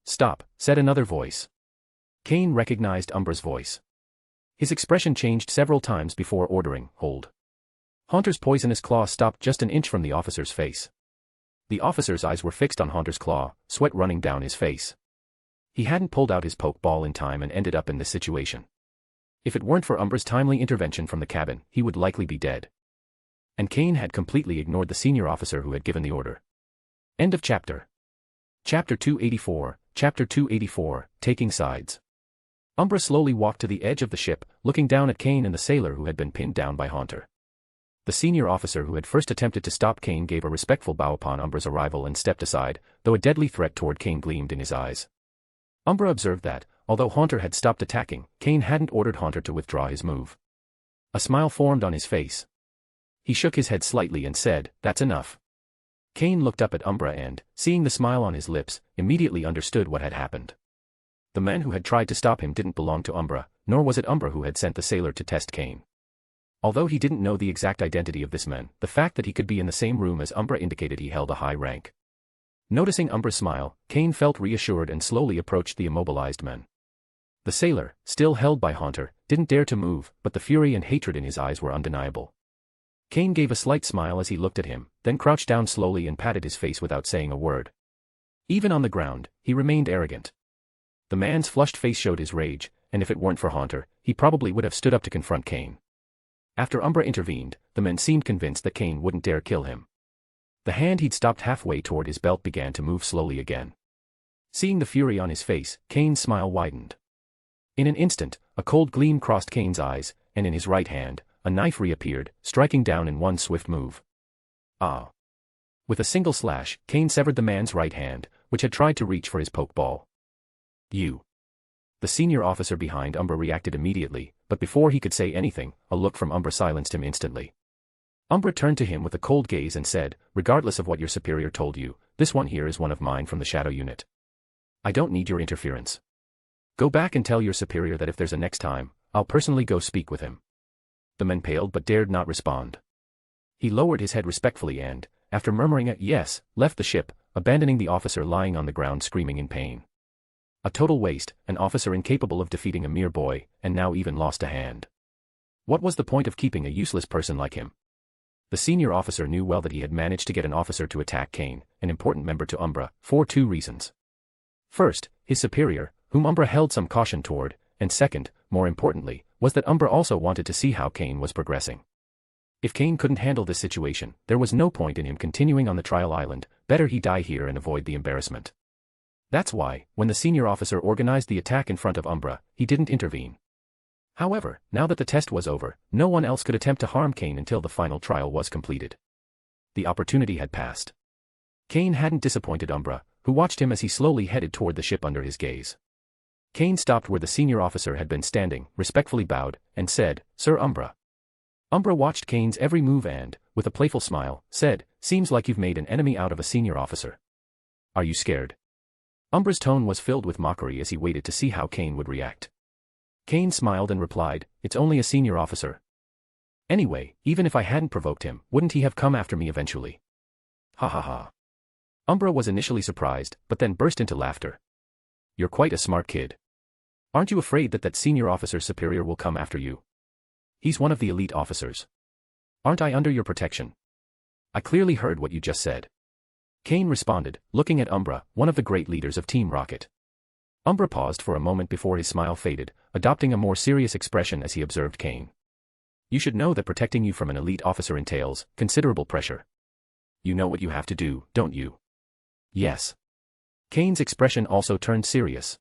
"Stop," said another voice. Cain recognized Umbra's voice. His expression changed several times before ordering, "Hold." Haunter's poisonous claw stopped just an inch from the officer's face. The officer's eyes were fixed on Haunter's claw, sweat running down his face. He hadn't pulled out his poke ball in time and ended up in this situation. If it weren't for Umbra's timely intervention from the cabin, he would likely be dead. And Cain had completely ignored the senior officer who had given the order. End of chapter. Chapter 284, Chapter 284, Taking Sides. Umbra slowly walked to the edge of the ship, looking down at Cain and the sailor who had been pinned down by Haunter. The senior officer who had first attempted to stop Cain gave a respectful bow upon Umbra's arrival and stepped aside, though a deadly threat toward Cain gleamed in his eyes. Umbra observed that, although Haunter had stopped attacking, Cain hadn't ordered Haunter to withdraw his move. A smile formed on his face. He shook his head slightly and said, "That's enough." Cain looked up at Umbra and, seeing the smile on his lips, immediately understood what had happened. The man who had tried to stop him didn't belong to Umbra, nor was it Umbra who had sent the sailor to test Cain. Although he didn't know the exact identity of this man, the fact that he could be in the same room as Umbra indicated he held a high rank. Noticing Umbra's smile, Cain felt reassured and slowly approached the immobilized man. The sailor, still held by Haunter, didn't dare to move, but the fury and hatred in his eyes were undeniable. Cain gave a slight smile as he looked at him, then crouched down slowly and patted his face without saying a word. Even on the ground, he remained arrogant. The man's flushed face showed his rage, and if it weren't for Haunter, he probably would have stood up to confront Cain. After Umbra intervened, the men seemed convinced that Cain wouldn't dare kill him. The hand he'd stopped halfway toward his belt began to move slowly again. Seeing the fury on his face, Cain's smile widened. In an instant, a cold gleam crossed Cain's eyes, and in his right hand, a knife reappeared, striking down in one swift move. Ah! With a single slash, Cain severed the man's right hand, which had tried to reach for his pokeball. You! The senior officer behind Umbra reacted immediately, but before he could say anything, a look from Umbra silenced him instantly. Umbra turned to him with a cold gaze and said, "Regardless of what your superior told you, this one here is one of mine from the Shadow Unit. I don't need your interference. Go back and tell your superior that if there's a next time, I'll personally go speak with him." The man paled but dared not respond. He lowered his head respectfully and, after murmuring a yes, left the ship, abandoning the officer lying on the ground screaming in pain. A total waste, an officer incapable of defeating a mere boy, and now even lost a hand. What was the point of keeping a useless person like him? The senior officer knew well that he had managed to get an officer to attack Cain, an important member to Umbra, for two reasons. First, his superior, whom Umbra held some caution toward, and second, more importantly, was that Umbra also wanted to see how Cain was progressing. If Cain couldn't handle this situation, there was no point in him continuing on the trial island, better he die here and avoid the embarrassment. That's why, when the senior officer organized the attack in front of Umbra, he didn't intervene. However, now that the test was over, no one else could attempt to harm Cain until the final trial was completed. The opportunity had passed. Cain hadn't disappointed Umbra, who watched him as he slowly headed toward the ship under his gaze. Cain stopped where the senior officer had been standing, respectfully bowed, and said, "Sir Umbra." Umbra watched Cain's every move and, with a playful smile, said, "Seems like you've made an enemy out of a senior officer. Are you scared?" Umbra's tone was filled with mockery as he waited to see how Cain would react. Cain smiled and replied, "It's only a senior officer. Anyway, even if I hadn't provoked him, wouldn't he have come after me eventually?" Ha ha ha. Umbra was initially surprised, but then burst into laughter. "You're quite a smart kid. Aren't you afraid that senior officer's superior will come after you? He's one of the elite officers. Aren't I under your protection? I clearly heard what you just said." Cain responded, looking at Umbra, one of the great leaders of Team Rocket. Umbra paused for a moment before his smile faded, adopting a more serious expression as he observed Cain. "You should know that protecting you from an elite officer entails considerable pressure. You know what you have to do, don't you?" "Yes." Cain's expression also turned serious.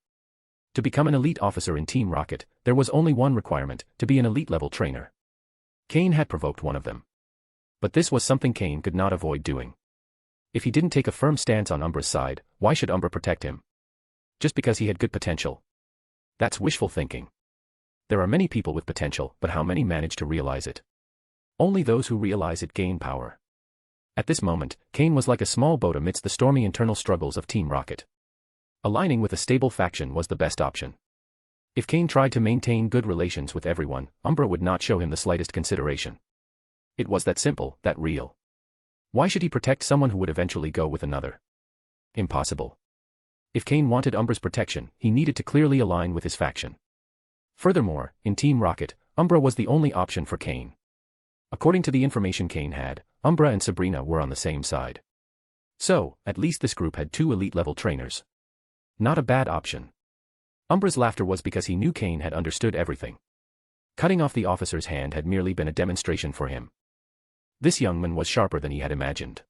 To become an elite officer in Team Rocket, there was only one requirement, to be an elite-level trainer. Cain had provoked one of them. But this was something Cain could not avoid doing. If he didn't take a firm stance on Umbra's side, why should Umbra protect him? Just because he had good potential? That's wishful thinking. There are many people with potential, but how many manage to realize it? Only those who realize it gain power. At this moment, Cain was like a small boat amidst the stormy internal struggles of Team Rocket. Aligning with a stable faction was the best option. If Cain tried to maintain good relations with everyone, Umbra would not show him the slightest consideration. It was that simple, that real. Why should he protect someone who would eventually go with another? Impossible. If Cain wanted Umbra's protection, he needed to clearly align with his faction. Furthermore, in Team Rocket, Umbra was the only option for Cain. According to the information Cain had, Umbra and Sabrina were on the same side. So, at least this group had two elite-level trainers. Not a bad option. Umbra's laughter was because he knew Cain had understood everything. Cutting off the officer's hand had merely been a demonstration for him. This young man was sharper than he had imagined.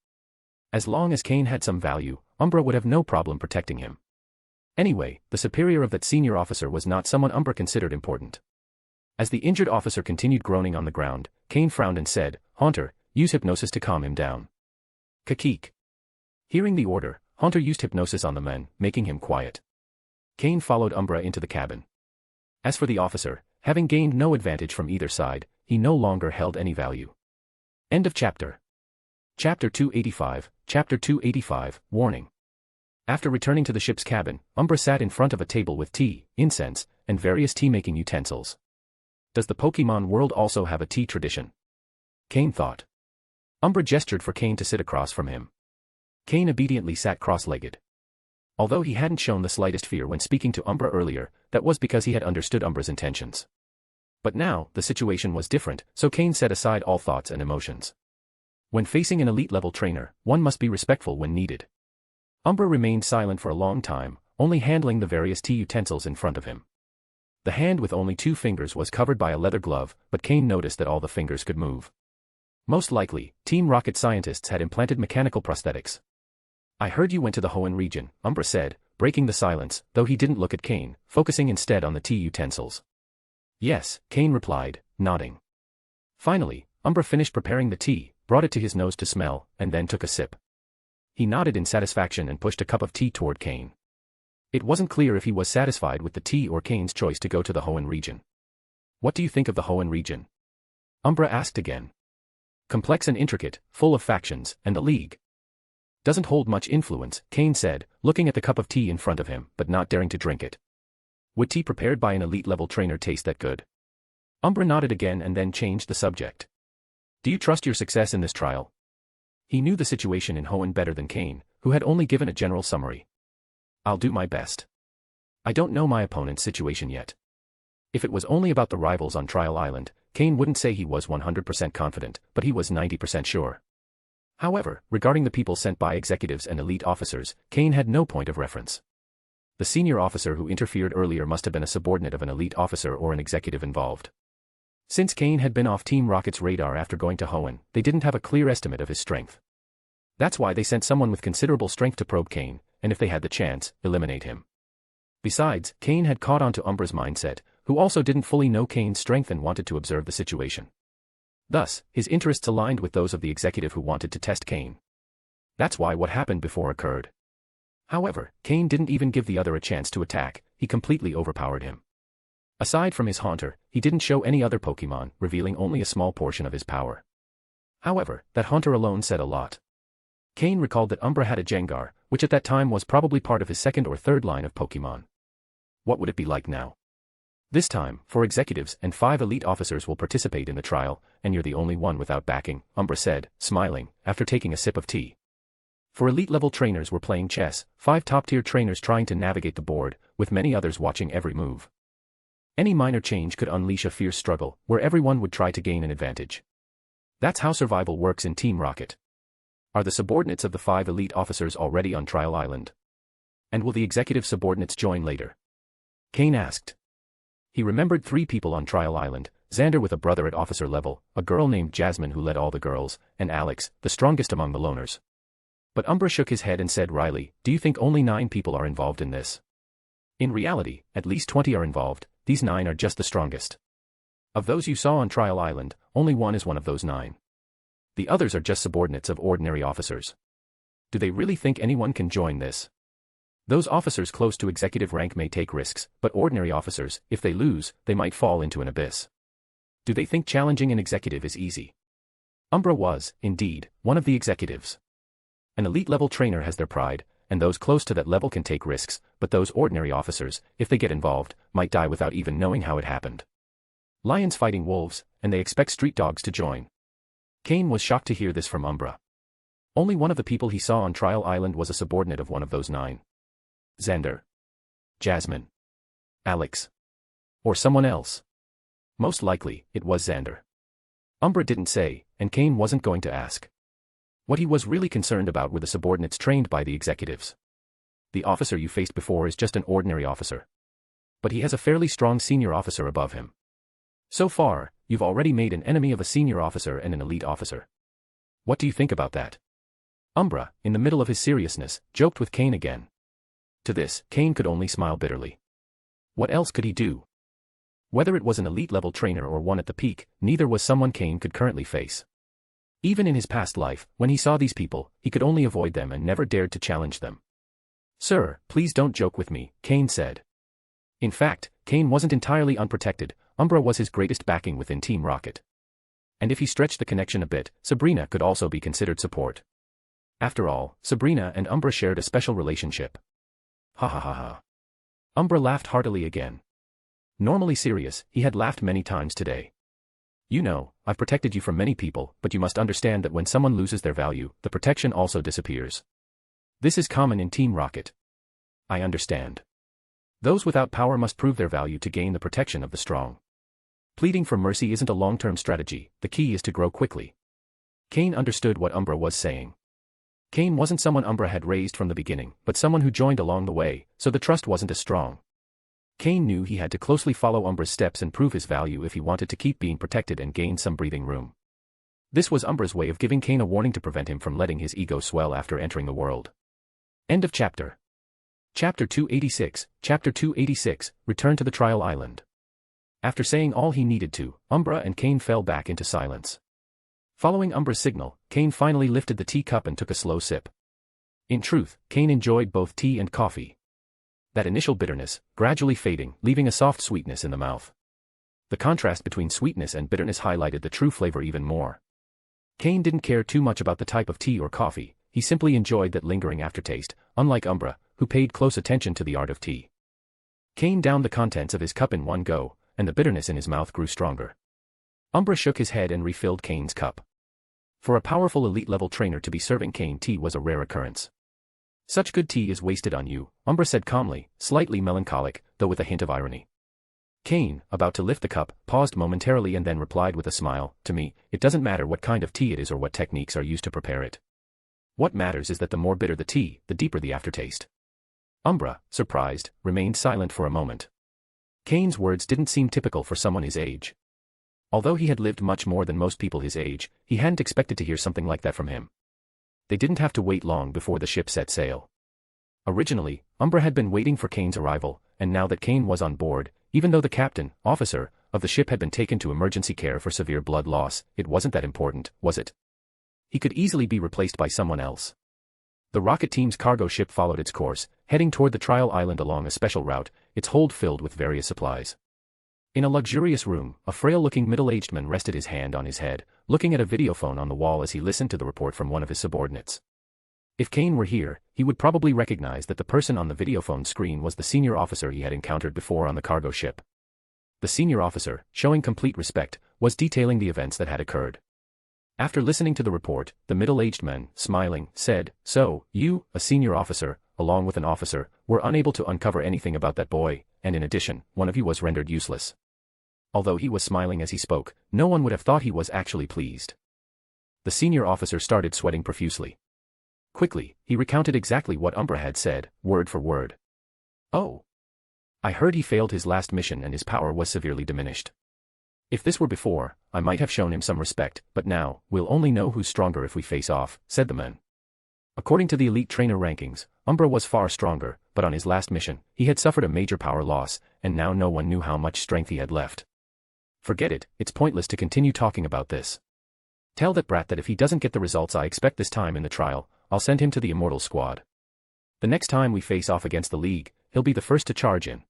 As long as Cain had some value, Umbra would have no problem protecting him. Anyway, the superior of that senior officer was not someone Umbra considered important. As the injured officer continued groaning on the ground, Cain frowned and said, "Haunter, use hypnosis to calm him down." Kakik. Hearing the order, Haunter used hypnosis on the man, making him quiet. Cain followed Umbra into the cabin. As for the officer, having gained no advantage from either side, he no longer held any value. End of chapter. Chapter 285, Chapter 285, Warning. After returning to the ship's cabin, Umbra sat in front of a table with tea, incense, and various tea-making utensils. Does the Pokémon World also have a tea tradition? Cain thought. Umbra gestured for Cain to sit across from him. Cain obediently sat cross-legged. Although he hadn't shown the slightest fear when speaking to Umbra earlier, that was because he had understood Umbra's intentions. But now, the situation was different, so Cain set aside all thoughts and emotions. When facing an elite-level trainer, one must be respectful when needed. Umbra remained silent for a long time, only handling the various tea utensils in front of him. The hand with only 2 fingers was covered by a leather glove, but Cain noticed that all the fingers could move. Most likely, Team Rocket scientists had implanted mechanical prosthetics. I heard you went to the Hoenn region, Umbra said, breaking the silence, though he didn't look at Cain, focusing instead on the tea utensils. Yes, Cain replied, nodding. Finally, Umbra finished preparing the tea, brought it to his nose to smell, and then took a sip. He nodded in satisfaction and pushed a cup of tea toward Cain. It wasn't clear if he was satisfied with the tea or Cain's choice to go to the Hoenn region. What do you think of the Hoenn region? Umbra asked again. Complex and intricate, full of factions, and the League. Doesn't hold much influence, Cain said, looking at the cup of tea in front of him, but not daring to drink it. Would tea prepared by an elite-level trainer taste that good? Umbra nodded again and then changed the subject. Do you trust your success in this trial? He knew the situation in Hoenn better than Cain, who had only given a general summary. I'll do my best. I don't know my opponent's situation yet. If it was only about the rivals on Trial Island, Cain wouldn't say he was 100% confident, but he was 90% sure. However, regarding the people sent by executives and elite officers, Cain had no point of reference. The senior officer who interfered earlier must have been a subordinate of an elite officer or an executive involved. Since Cain had been off Team Rocket's radar after going to Hoenn, they didn't have a clear estimate of his strength. That's why they sent someone with considerable strength to probe Cain, and if they had the chance, eliminate him. Besides, Cain had caught on to Umbra's mindset, who also didn't fully know Cain's strength and wanted to observe the situation. Thus, his interests aligned with those of the executive who wanted to test Cain. That's why what happened before occurred. However, Cain didn't even give the other a chance to attack, he completely overpowered him. Aside from his Haunter, he didn't show any other Pokémon, revealing only a small portion of his power. However, that Haunter alone said a lot. Cain recalled that Umbra had a Jengar, which at that time was probably part of his second or third line of Pokémon. What would it be like now? This time, 4 executives and 5 elite officers will participate in the trial, and you're the only one without backing, Umbra said, smiling, after taking a sip of tea. 4 elite-level trainers were playing chess, 5 top-tier trainers trying to navigate the board, with many others watching every move. Any minor change could unleash a fierce struggle, where everyone would try to gain an advantage. That's how survival works in Team Rocket. Are the subordinates of the 5 elite officers already on Trial Island? And will the executive subordinates join later? Cain asked. He remembered 3 people on Trial Island, Xander with a brother at officer level, a girl named Jasmine who led all the girls, and Alex, the strongest among the loners. But Umbra shook his head and said, Riley, do you think only 9 people are involved in this? In reality, at least 20 are involved, these 9 are just the strongest. Of those you saw on Trial Island, only 1 is one of those 9. The others are just subordinates of ordinary officers. Do they really think anyone can join this? Those officers close to executive rank may take risks, but ordinary officers, if they lose, they might fall into an abyss. Do they think challenging an executive is easy? Umbra was, indeed, one of the executives. An elite-level trainer has their pride, and those close to that level can take risks, but those ordinary officers, if they get involved, might die without even knowing how it happened. Lions fighting wolves, and they expect street dogs to join. Cain was shocked to hear this from Umbra. Only one of the people he saw on Trial Island was a subordinate of one of those 9. Xander. Jasmine. Alex. Or someone else. Most likely, it was Xander. Umbra didn't say, and Cain wasn't going to ask. What he was really concerned about were the subordinates trained by the executives. The officer you faced before is just an ordinary officer. But he has a fairly strong senior officer above him. So far, you've already made an enemy of a senior officer and an elite officer. What do you think about that? Umbra, in the middle of his seriousness, joked with Cain again. To this, Cain could only smile bitterly. What else could he do? Whether it was an elite-level trainer or one at the peak, neither was someone Cain could currently face. Even in his past life, when he saw these people, he could only avoid them and never dared to challenge them. Sir, please don't joke with me, Cain said. In fact, Cain wasn't entirely unprotected, Umbra was his greatest backing within Team Rocket. And if he stretched the connection a bit, Sabrina could also be considered support. After all, Sabrina and Umbra shared a special relationship. Ha ha ha ha. Umbra laughed heartily again. Normally serious, he had laughed many times today. You know, I've protected you from many people, but you must understand that when someone loses their value, the protection also disappears. This is common in Team Rocket. I understand. Those without power must prove their value to gain the protection of the strong. Pleading for mercy isn't a long-term strategy, the key is to grow quickly. Cain understood what Umbra was saying. Cain wasn't someone Umbra had raised from the beginning, but someone who joined along the way, so the trust wasn't as strong. Cain knew he had to closely follow Umbra's steps and prove his value if he wanted to keep being protected and gain some breathing room. This was Umbra's way of giving Cain a warning to prevent him from letting his ego swell after entering the world. End of chapter. Chapter 286, Chapter 286, Return to the Trial Island. After saying all he needed to, Umbra and Cain fell back into silence. Following Umbra's signal, Cain finally lifted the teacup and took a slow sip. In truth, Cain enjoyed both tea and coffee. That initial bitterness, gradually fading, leaving a soft sweetness in the mouth. The contrast between sweetness and bitterness highlighted the true flavor even more. Cain didn't care too much about the type of tea or coffee, he simply enjoyed that lingering aftertaste, unlike Umbra, who paid close attention to the art of tea. Cain downed the contents of his cup in one go, and the bitterness in his mouth grew stronger. Umbra shook his head and refilled Cain's cup. For a powerful elite-level trainer to be serving Cain tea was a rare occurrence. Such good tea is wasted on you, Umbra said calmly, slightly melancholic, though with a hint of irony. Cain, about to lift the cup, paused momentarily and then replied with a smile, to me, it doesn't matter what kind of tea it is or what techniques are used to prepare it. What matters is that the more bitter the tea, the deeper the aftertaste. Umbra, surprised, remained silent for a moment. Cain's words didn't seem typical for someone his age. Although he had lived much more than most people his age, he hadn't expected to hear something like that from him. They didn't have to wait long before the ship set sail. Originally, Umbra had been waiting for Cain's arrival, and now that Cain was on board, even though the captain, officer, of the ship had been taken to emergency care for severe blood loss, it wasn't that important, was it? He could easily be replaced by someone else. The rocket team's cargo ship followed its course, heading toward the trial island along a special route, its hold filled with various supplies. In a luxurious room, a frail-looking middle-aged man rested his hand on his head, looking at a videophone on the wall as he listened to the report from one of his subordinates. If Cain were here, he would probably recognize that the person on the videophone screen was the senior officer he had encountered before on the cargo ship. The senior officer, showing complete respect, was detailing the events that had occurred. After listening to the report, the middle-aged man, smiling, said, "So, you, a senior officer, along with an officer, were unable to uncover anything about that boy, and in addition, one of you was rendered useless." Although he was smiling as he spoke, no one would have thought he was actually pleased. The senior officer started sweating profusely. Quickly, he recounted exactly what Umbra had said, word for word. "Oh. I heard he failed his last mission and his power was severely diminished. If this were before, I might have shown him some respect, but now, we'll only know who's stronger if we face off," said the man. According to the elite trainer rankings, Umbra was far stronger, but on his last mission, he had suffered a major power loss, and now no one knew how much strength he had left. "Forget it, it's pointless to continue talking about this. Tell that brat that if he doesn't get the results I expect this time in the trial, I'll send him to the Immortal Squad. The next time we face off against the League, he'll be the first to charge in."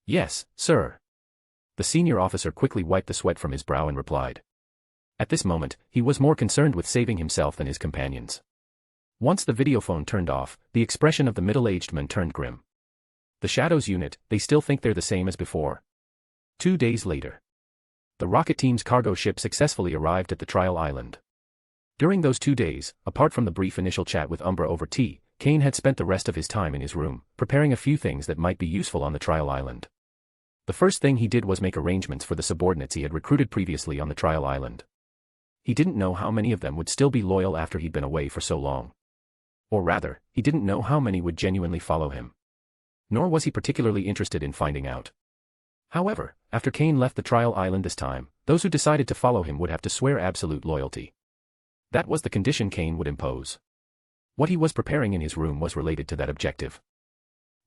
"Yes, sir." The senior officer quickly wiped the sweat from his brow and replied. At this moment, he was more concerned with saving himself than his companions. Once the videophone turned off, the expression of the middle-aged man turned grim. "The Shadows unit, they still think they're the same as before." 2 days later. The rocket team's cargo ship successfully arrived at the trial island. During those 2 days, apart from the brief initial chat with Umbra over tea, Cain had spent the rest of his time in his room, preparing a few things that might be useful on the trial island. The first thing he did was make arrangements for the subordinates he had recruited previously on the trial island. He didn't know how many of them would still be loyal after he'd been away for so long. Or rather, he didn't know how many would genuinely follow him. Nor was he particularly interested in finding out. However, after Cain left the trial island this time, those who decided to follow him would have to swear absolute loyalty. That was the condition Cain would impose. What he was preparing in his room was related to that objective.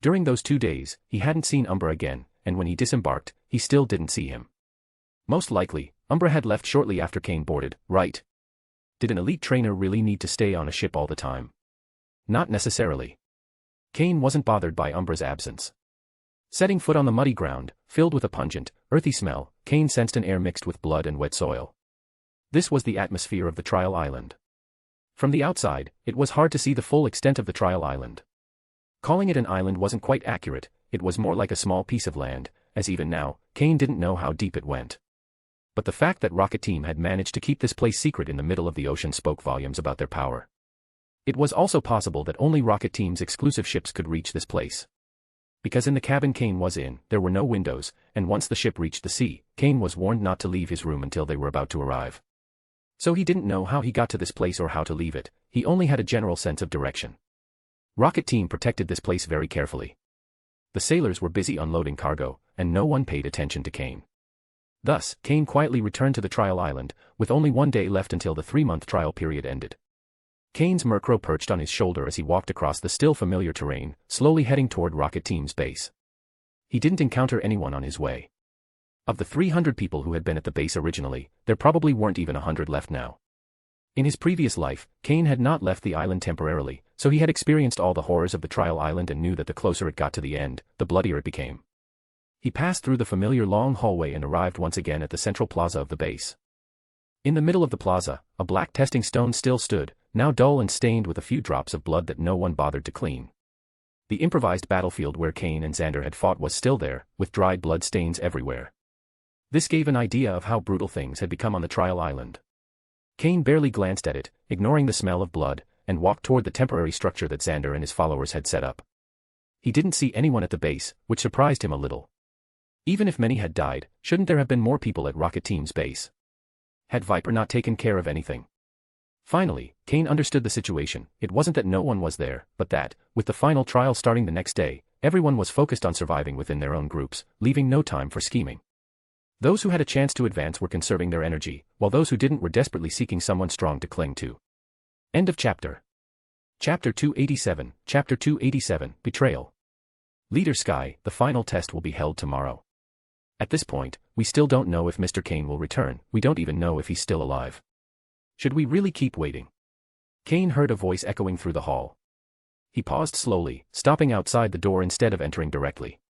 During those 2 days, he hadn't seen Umbra again, and when he disembarked, he still didn't see him. Most likely, Umbra had left shortly after Cain boarded, right? Did an elite trainer really need to stay on a ship all the time? Not necessarily. Cain wasn't bothered by Umbra's absence. Setting foot on the muddy ground, filled with a pungent, earthy smell, Cain sensed an air mixed with blood and wet soil. This was the atmosphere of the trial island. From the outside, it was hard to see the full extent of the trial island. Calling it an island wasn't quite accurate, it was more like a small piece of land, as even now, Cain didn't know how deep it went. But the fact that Rocket Team had managed to keep this place secret in the middle of the ocean spoke volumes about their power. It was also possible that only Rocket Team's exclusive ships could reach this place. Because in the cabin Cain was in, there were no windows, and once the ship reached the sea, Cain was warned not to leave his room until they were about to arrive. So he didn't know how he got to this place or how to leave it, he only had a general sense of direction. Rocket Team protected this place very carefully. The sailors were busy unloading cargo, and no one paid attention to Cain. Thus, Cain quietly returned to the trial island, with only 1 day left until the 3-month trial period ended. Cain's Murkrow perched on his shoulder as he walked across the still familiar terrain, slowly heading toward Rocket Team's base. He didn't encounter anyone on his way. Of the 300 people who had been at the base originally, there probably weren't even 100 left now. In his previous life, Cain had not left the island temporarily, so he had experienced all the horrors of the trial island and knew that the closer it got to the end, the bloodier it became. He passed through the familiar long hallway and arrived once again at the central plaza of the base. In the middle of the plaza, a black testing stone still stood, now dull and stained with a few drops of blood that no one bothered to clean. The improvised battlefield where Cain and Xander had fought was still there, with dried blood stains everywhere. This gave an idea of how brutal things had become on the trial island. Cain barely glanced at it, ignoring the smell of blood, and walked toward the temporary structure that Xander and his followers had set up. He didn't see anyone at the base, which surprised him a little. Even if many had died, shouldn't there have been more people at Rocket Team's base? Had Viper not taken care of anything? Finally, Cain understood the situation. It wasn't that no one was there, but that, with the final trial starting the next day, everyone was focused on surviving within their own groups, leaving no time for scheming. Those who had a chance to advance were conserving their energy, while those who didn't were desperately seeking someone strong to cling to. End of chapter. Chapter 287, Chapter 287, Betrayal. Leader Sky, the final test will be held tomorrow. At this point, we still don't know if Mr. Cain will return, we don't even know if he's still alive. Should we really keep waiting? Cain heard a voice echoing through the hall. He paused slowly, stopping outside the door instead of entering directly.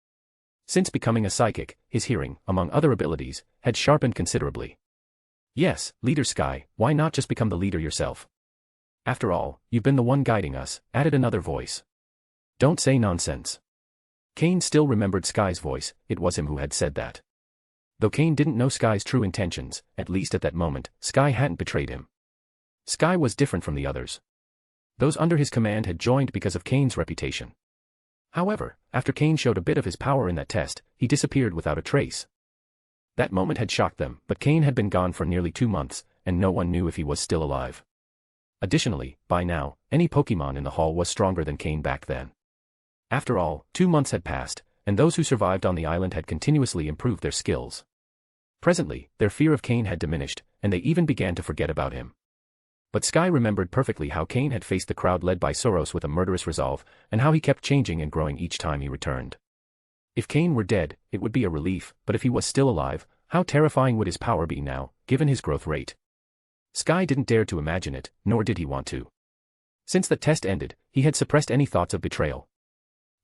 Since becoming a psychic, his hearing, among other abilities, had sharpened considerably. Yes, Leader Sky, why not just become the leader yourself? After all, you've been the one guiding us, added another voice. Don't say nonsense. Cain still remembered Sky's voice, it was him who had said that. Though Cain didn't know Sky's true intentions, at least at that moment, Sky hadn't betrayed him. Sky was different from the others. Those under his command had joined because of Cain's reputation. However, after Cain showed a bit of his power in that test, he disappeared without a trace. That moment had shocked them, but Cain had been gone for nearly 2 months, and no one knew if he was still alive. Additionally, by now, any Pokémon in the hall was stronger than Cain back then. After all, 2 months had passed, and those who survived on the island had continuously improved their skills. Presently, their fear of Cain had diminished, and they even began to forget about him. But Sky remembered perfectly how Cain had faced the crowd led by Soros with a murderous resolve, and how he kept changing and growing each time he returned. If Cain were dead, it would be a relief, but if he was still alive, how terrifying would his power be now, given his growth rate? Sky didn't dare to imagine it, nor did he want to. Since the test ended, he had suppressed any thoughts of betrayal.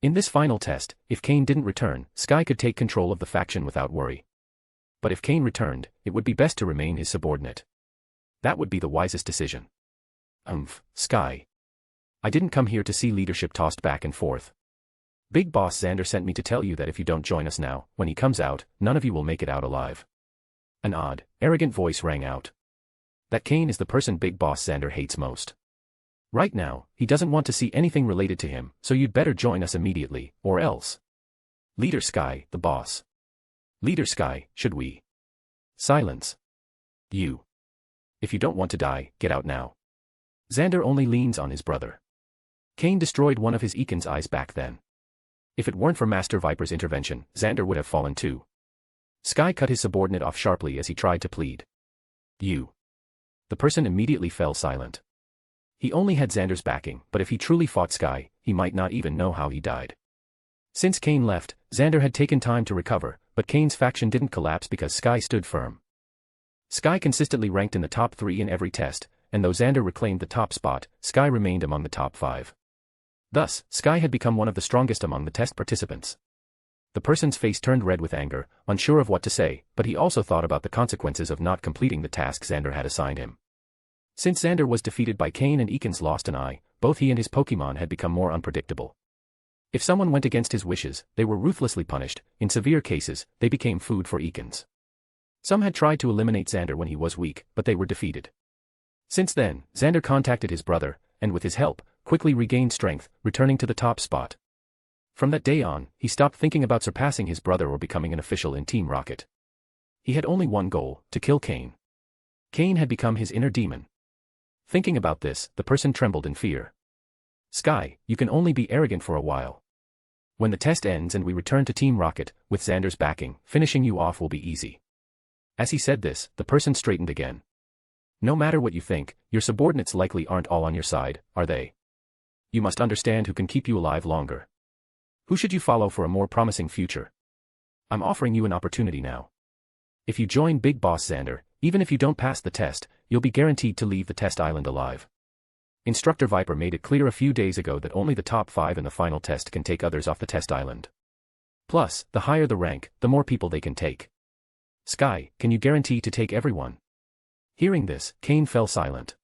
In this final test, if Cain didn't return, Sky could take control of the faction without worry. But if Cain returned, it would be best to remain his subordinate. That would be the wisest decision. Sky. I didn't come here to see leadership tossed back and forth. Big Boss Xander sent me to tell you that if you don't join us now, when he comes out, none of you will make it out alive. An odd, arrogant voice rang out. That Cain is the person Big Boss Xander hates most. Right now, he doesn't want to see anything related to him, so you'd better join us immediately, or else. Leader Sky, the boss. Leader Sky, should we? Silence. You. If you don't want to die, get out now. Xander only leans on his brother. Cain destroyed one of his Eakin's eyes back then. If it weren't for Master Viper's intervention, Xander would have fallen too. Sky cut his subordinate off sharply as he tried to plead. You. The person immediately fell silent. He only had Xander's backing, but if he truly fought Sky, he might not even know how he died. Since Cain left, Xander had taken time to recover, but Cain's faction didn't collapse because Sky stood firm. Sky consistently ranked in the top 3 in every test, and though Xander reclaimed the top spot, Sky remained among the top 5. Thus, Sky had become one of the strongest among the test participants. The person's face turned red with anger, unsure of what to say, but he also thought about the consequences of not completing the task Xander had assigned him. Since Xander was defeated by Cain and Eakin's lost an eye, both he and his Pokémon had become more unpredictable. If someone went against his wishes, they were ruthlessly punished. In severe cases, they became food for Eakins. Some had tried to eliminate Xander when he was weak, but they were defeated. Since then, Xander contacted his brother, and with his help, quickly regained strength, returning to the top spot. From that day on, he stopped thinking about surpassing his brother or becoming an official in Team Rocket. He had only one goal, to kill Cain. Cain had become his inner demon. Thinking about this, the person trembled in fear. Sky, you can only be arrogant for a while. When the test ends and we return to Team Rocket, with Xander's backing, finishing you off will be easy. As he said this, the person straightened again. No matter what you think, your subordinates likely aren't all on your side, are they? You must understand who can keep you alive longer. Who should you follow for a more promising future? I'm offering you an opportunity now. If you join Big Boss Xander, even if you don't pass the test, you'll be guaranteed to leave the test island alive. Instructor Viper made it clear a few days ago that only the top 5 in the final test can take others off the test island. Plus, the higher the rank, the more people they can take. Sky, can you guarantee to take everyone? Hearing this, Cain fell silent.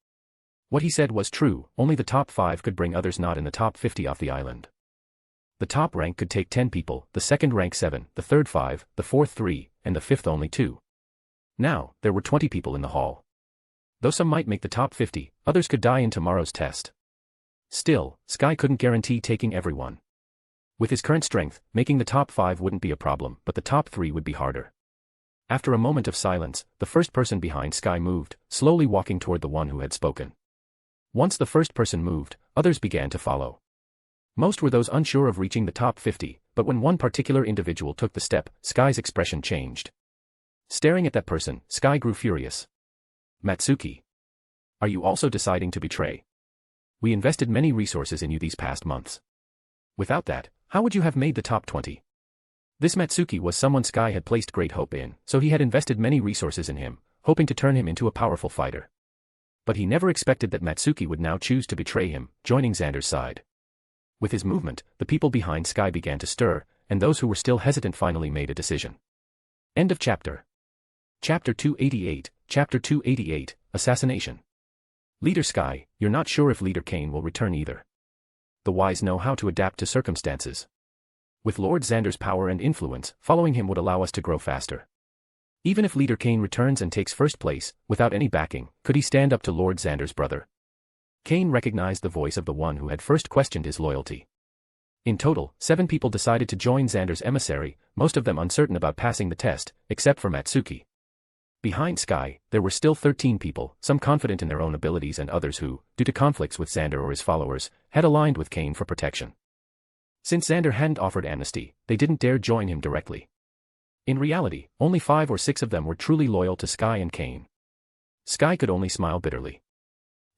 What he said was true, only the top 5 could bring others not in the top 50 off the island. The top rank could take 10 people, the second rank 7, the third 5, the fourth 3, and the fifth only 2. Now, there were 20 people in the hall. Though some might make the top 50, others could die in tomorrow's test. Still, Sky couldn't guarantee taking everyone. With his current strength, making the top 5 wouldn't be a problem, but the top 3 would be harder. After a moment of silence, the first person behind Sky moved, slowly walking toward the one who had spoken. Once the first person moved, others began to follow. Most were those unsure of reaching the top 50, but when one particular individual took the step, Sky's expression changed. Staring at that person, Sky grew furious. Matsuki. Are you also deciding to betray? We invested many resources in you these past months. Without that, how would you have made the top 20? This Matsuki was someone Sky had placed great hope in, so he had invested many resources in him, hoping to turn him into a powerful fighter. But he never expected that Matsuki would now choose to betray him, joining Xander's side. With his movement, the people behind Sky began to stir, and those who were still hesitant finally made a decision. End of chapter. Chapter 288, Chapter 288, Assassination. Leader Sky, you're not sure if Leader Cain will return either. The wise know how to adapt to circumstances. With Lord Xander's power and influence, following him would allow us to grow faster. Even if Leader Cain returns and takes first place, without any backing, could he stand up to Lord Xander's brother? Cain recognized the voice of the one who had first questioned his loyalty. In total, 7 people decided to join Xander's emissary, most of them uncertain about passing the test, except for Matsuki. Behind Sky, there were still 13 people, some confident in their own abilities and others who, due to conflicts with Xander or his followers, had aligned with Cain for protection. Since Xander hadn't offered amnesty, they didn't dare join him directly. In reality, only 5 or 6 of them were truly loyal to Sky and Cain. Sky could only smile bitterly.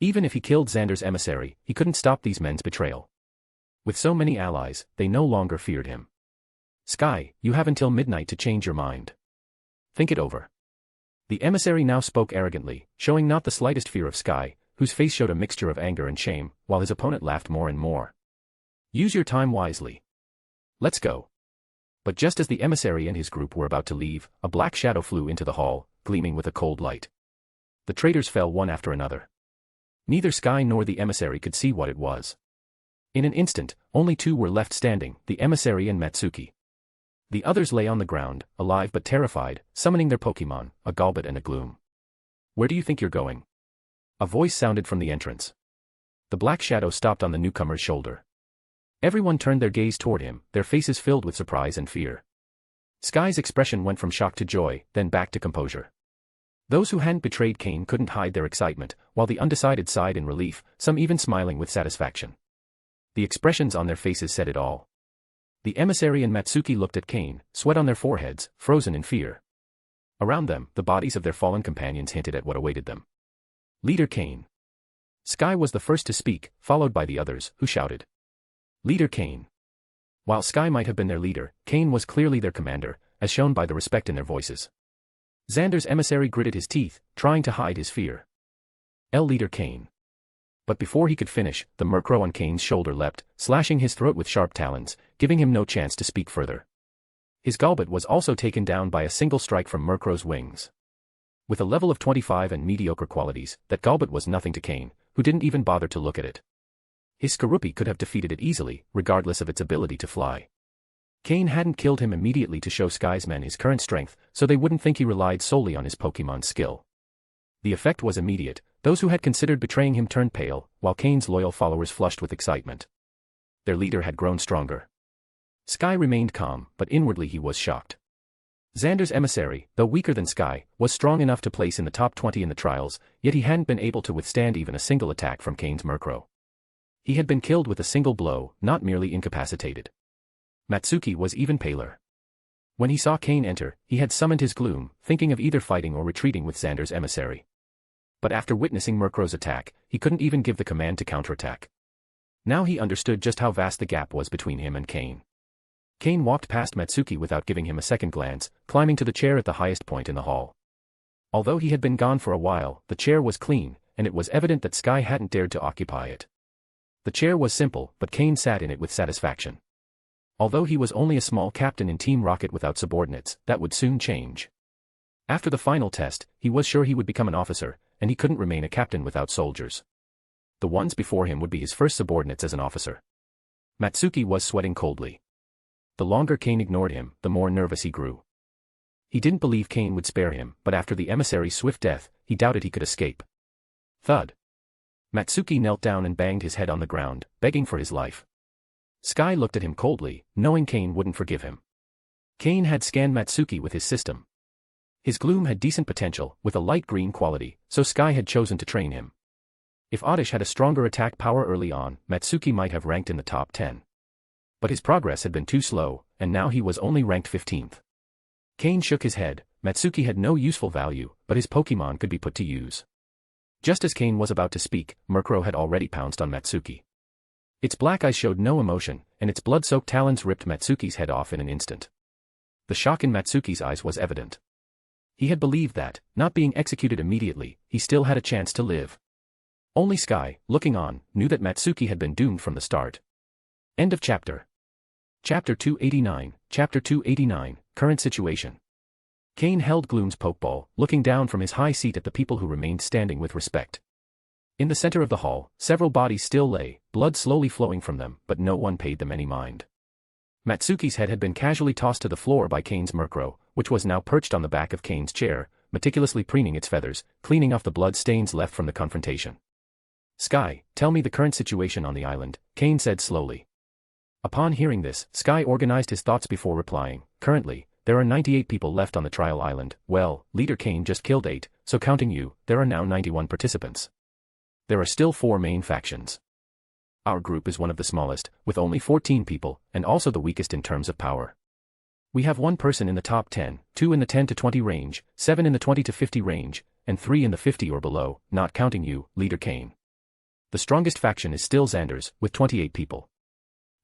Even if he killed Xander's emissary, he couldn't stop these men's betrayal. With so many allies, they no longer feared him. Sky, you have until midnight to change your mind. Think it over. The emissary now spoke arrogantly, showing not the slightest fear of Sky, whose face showed a mixture of anger and shame, while his opponent laughed more and more. Use your time wisely. Let's go. But just as the emissary and his group were about to leave, a black shadow flew into the hall, gleaming with a cold light. The traitors fell one after another. Neither Sky nor the emissary could see what it was. In an instant, only 2 were left standing, the emissary and Matsuki. The others lay on the ground, alive but terrified, summoning their Pokémon, a Golbat and a Gloom. Where do you think you're going? A voice sounded from the entrance. The black shadow stopped on the newcomer's shoulder. Everyone turned their gaze toward him, their faces filled with surprise and fear. Sky's expression went from shock to joy, then back to composure. Those who hadn't betrayed Cain couldn't hide their excitement, while the undecided sighed in relief, some even smiling with satisfaction. The expressions on their faces said it all. The emissary and Matsuki looked at Cain, sweat on their foreheads, frozen in fear. Around them, the bodies of their fallen companions hinted at what awaited them. Leader Cain. Sky was the first to speak, followed by the others, who shouted. Leader Cain. While Sky might have been their leader, Cain was clearly their commander, as shown by the respect in their voices. Xander's emissary gritted his teeth, trying to hide his fear. Leader Cain. But before he could finish, the Murkrow on Cain's shoulder leapt, slashing his throat with sharp talons, giving him no chance to speak further. His Golbat was also taken down by a single strike from Murkrow's wings. With a level of 25 and mediocre qualities, that Golbat was nothing to Cain, who didn't even bother to look at it. His Skorupi could have defeated it easily, regardless of its ability to fly. Cain hadn't killed him immediately to show Sky's men his current strength, so they wouldn't think he relied solely on his Pokémon's skill. The effect was immediate. Those who had considered betraying him turned pale, while Cain's loyal followers flushed with excitement. Their leader had grown stronger. Sky remained calm, but inwardly he was shocked. Xander's emissary, though weaker than Sky, was strong enough to place in the top 20 in the trials, yet he hadn't been able to withstand even a single attack from Cain's Murkrow. He had been killed with a single blow, not merely incapacitated. Matsuki was even paler. When he saw Cain enter, he had summoned his gloom, thinking of either fighting or retreating with Xander's emissary. But after witnessing Murkrow's attack, he couldn't even give the command to counterattack. Now he understood just how vast the gap was between him and Cain. Cain walked past Matsuki without giving him a second glance, climbing to the chair at the highest point in the hall. Although he had been gone for a while, the chair was clean, and it was evident that Sky hadn't dared to occupy it. The chair was simple, but Cain sat in it with satisfaction. Although he was only a small captain in Team Rocket without subordinates, that would soon change. After the final test, he was sure he would become an officer, and he couldn't remain a captain without soldiers. The ones before him would be his first subordinates as an officer. Matsuki was sweating coldly. The longer Cain ignored him, the more nervous he grew. He didn't believe Cain would spare him, but after the emissary's swift death, he doubted he could escape. Thud. Matsuki knelt down and banged his head on the ground, begging for his life. Sky looked at him coldly, knowing Cain wouldn't forgive him. Cain had scanned Matsuki with his system. His gloom had decent potential, with a light green quality, so Sky had chosen to train him. If Oddish had a stronger attack power early on, Matsuki might have ranked in the top 10. But his progress had been too slow, and now he was only ranked 15th. Cain shook his head. Matsuki had no useful value, but his Pokémon could be put to use. Just as Cain was about to speak, Murkrow had already pounced on Matsuki. Its black eyes showed no emotion, and its blood-soaked talons ripped Matsuki's head off in an instant. The shock in Matsuki's eyes was evident. He had believed that, not being executed immediately, he still had a chance to live. Only Sky, looking on, knew that Matsuki had been doomed from the start. End of chapter. Chapter 289, Chapter 289, Current Situation. Cain held Gloom's Pokeball, looking down from his high seat at the people who remained standing with respect. In the center of the hall, several bodies still lay, blood slowly flowing from them, but no one paid them any mind. Matsuki's head had been casually tossed to the floor by Cain's Murkrow, which was now perched on the back of Cain's chair, meticulously preening its feathers, cleaning off the blood stains left from the confrontation. Sky, tell me the current situation on the island, Cain said slowly. Upon hearing this, Sky organized his thoughts before replying. Currently, there are 98 people left on the trial island. Well, Leader Cain just killed 8, so counting you, there are now 91 participants. There are still 4 main factions. Our group is one of the smallest, with only 14 people, and also the weakest in terms of power. We have 1 person in the top 10, 2 in the 10 to 20 range, 7 in the 20 to 50 range, and 3 in the 50 or below, not counting you, Leader Cain. The strongest faction is still Xander's, with 28 people.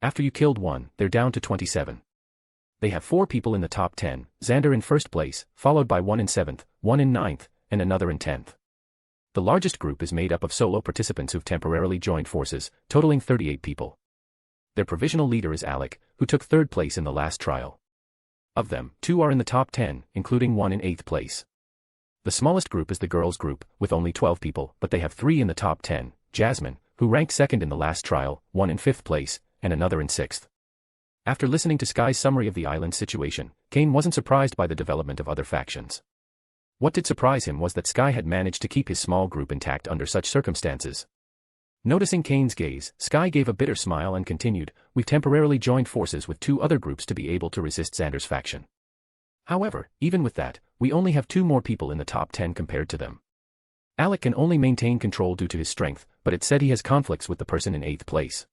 After you killed 1, they're down to 27. They have 4 people in the top 10, Xander in first place, followed by 1 in 7th, 1 in 9th, and another in 10th. The largest group is made up of solo participants who've temporarily joined forces, totaling 38 people. Their provisional leader is Alec, who took 3rd place in the last trial. Of them, 2 are in the top 10, including 1 in 8th place. The smallest group is the girls' group, with only 12 people, but they have 3 in the top 10, Jasmine, who ranked 2nd in the last trial, 1 in 5th place, and another in 6th. After listening to Sky's summary of the island situation, Cain wasn't surprised by the development of other factions. What did surprise him was that Sky had managed to keep his small group intact under such circumstances. Noticing Cain's gaze, Sky gave a bitter smile and continued, "We've temporarily joined forces with 2 other groups to be able to resist Xander's faction. However, even with that, we only have 2 more people in the top 10 compared to them. Alec can only maintain control due to his strength, but it said he has conflicts with the person in 8th place.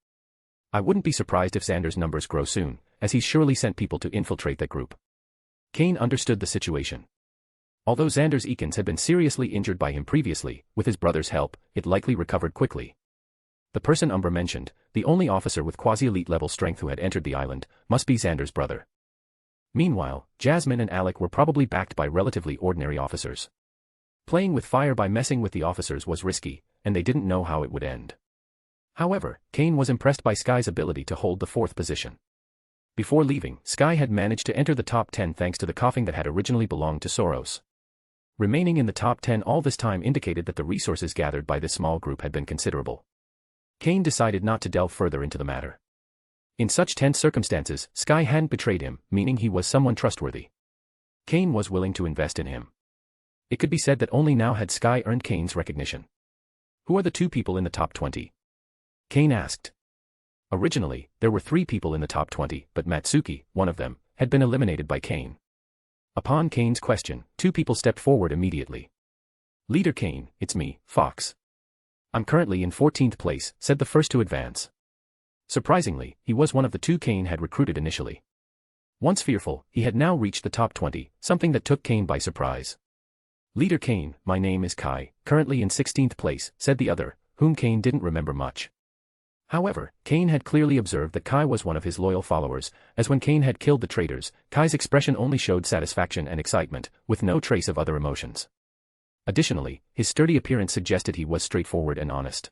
I wouldn't be surprised if Xander's numbers grow soon, as he's surely sent people to infiltrate that group." Cain understood the situation. Although Xander's Ekans had been seriously injured by him previously, with his brother's help, it likely recovered quickly. The person Umbra mentioned, the only officer with quasi-elite level strength who had entered the island, must be Xander's brother. Meanwhile, Jasmine and Alec were probably backed by relatively ordinary officers. Playing with fire by messing with the officers was risky, and they didn't know how it would end. However, Cain was impressed by Sky's ability to hold the 4th position. Before leaving, Sky had managed to enter the top 10 thanks to the coughing that had originally belonged to Soros. Remaining in the top 10 all this time indicated that the resources gathered by this small group had been considerable. Cain decided not to delve further into the matter. In such tense circumstances, Sky hadn't betrayed him, meaning he was someone trustworthy. Cain was willing to invest in him. It could be said that only now had Sky earned Cain's recognition. "Who are the 2 people in the top 20? Cain asked. Originally, there were 3 people in the top 20, but Matsuki, one of them, had been eliminated by Cain. Upon Cain's question, 2 people stepped forward immediately. "Leader Cain, it's me, Fox. I'm currently in 14th place," said the first to advance. Surprisingly, he was one of the 2 Cain had recruited initially. Once fearful, he had now reached the top 20, something that took Cain by surprise. "Leader Cain, my name is Kai, currently in 16th place," said the other, whom Cain didn't remember much. However, Cain had clearly observed that Kai was one of his loyal followers, as when Cain had killed the traitors, Kai's expression only showed satisfaction and excitement, with no trace of other emotions. Additionally, his sturdy appearance suggested he was straightforward and honest.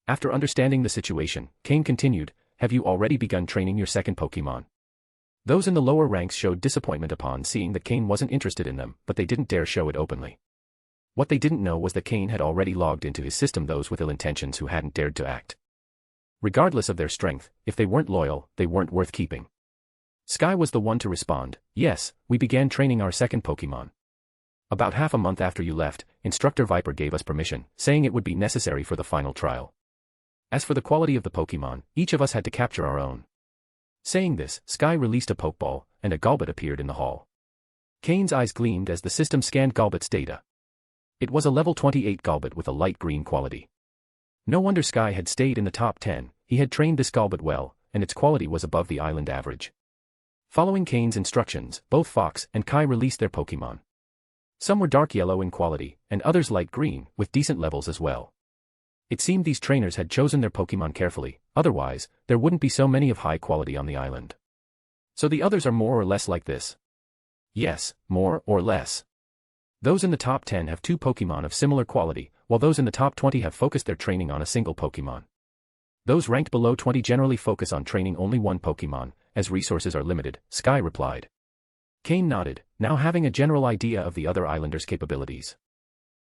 After understanding the situation, Cain continued, "Have you already begun training your second Pokémon?" Those in the lower ranks showed disappointment upon seeing that Cain wasn't interested in them, but they didn't dare show it openly. What they didn't know was that Cain had already logged into his system those with ill intentions who hadn't dared to act. Regardless of their strength, if they weren't loyal, they weren't worth keeping. Sky was the one to respond, "Yes, we began training our second Pokémon. About half a month after you left, Instructor Viper gave us permission, saying it would be necessary for the final trial. As for the quality of the Pokémon, each of us had to capture our own." Saying this, Sky released a Pokeball, and a Golbat appeared in the hall. Cain's eyes gleamed as the system scanned Golbat's data. It was a level 28 Golbat with a light green quality. No wonder Sky had stayed in the top 10, he had trained this Golbat well, and its quality was above the island average. Following Cain's instructions, both Fox and Kai released their Pokémon. Some were dark yellow in quality, and others light green, with decent levels as well. It seemed these trainers had chosen their Pokémon carefully, otherwise, there wouldn't be so many of high quality on the island. So the others are more or less like this? Yes, more or less. Those in the top 10 have 2 Pokémon of similar quality, while those in the top 20 have focused their training on a single Pokémon. Those ranked below 20 generally focus on training only one Pokémon, as resources are limited, Sky replied. Cain nodded, now having a general idea of the other islanders' capabilities.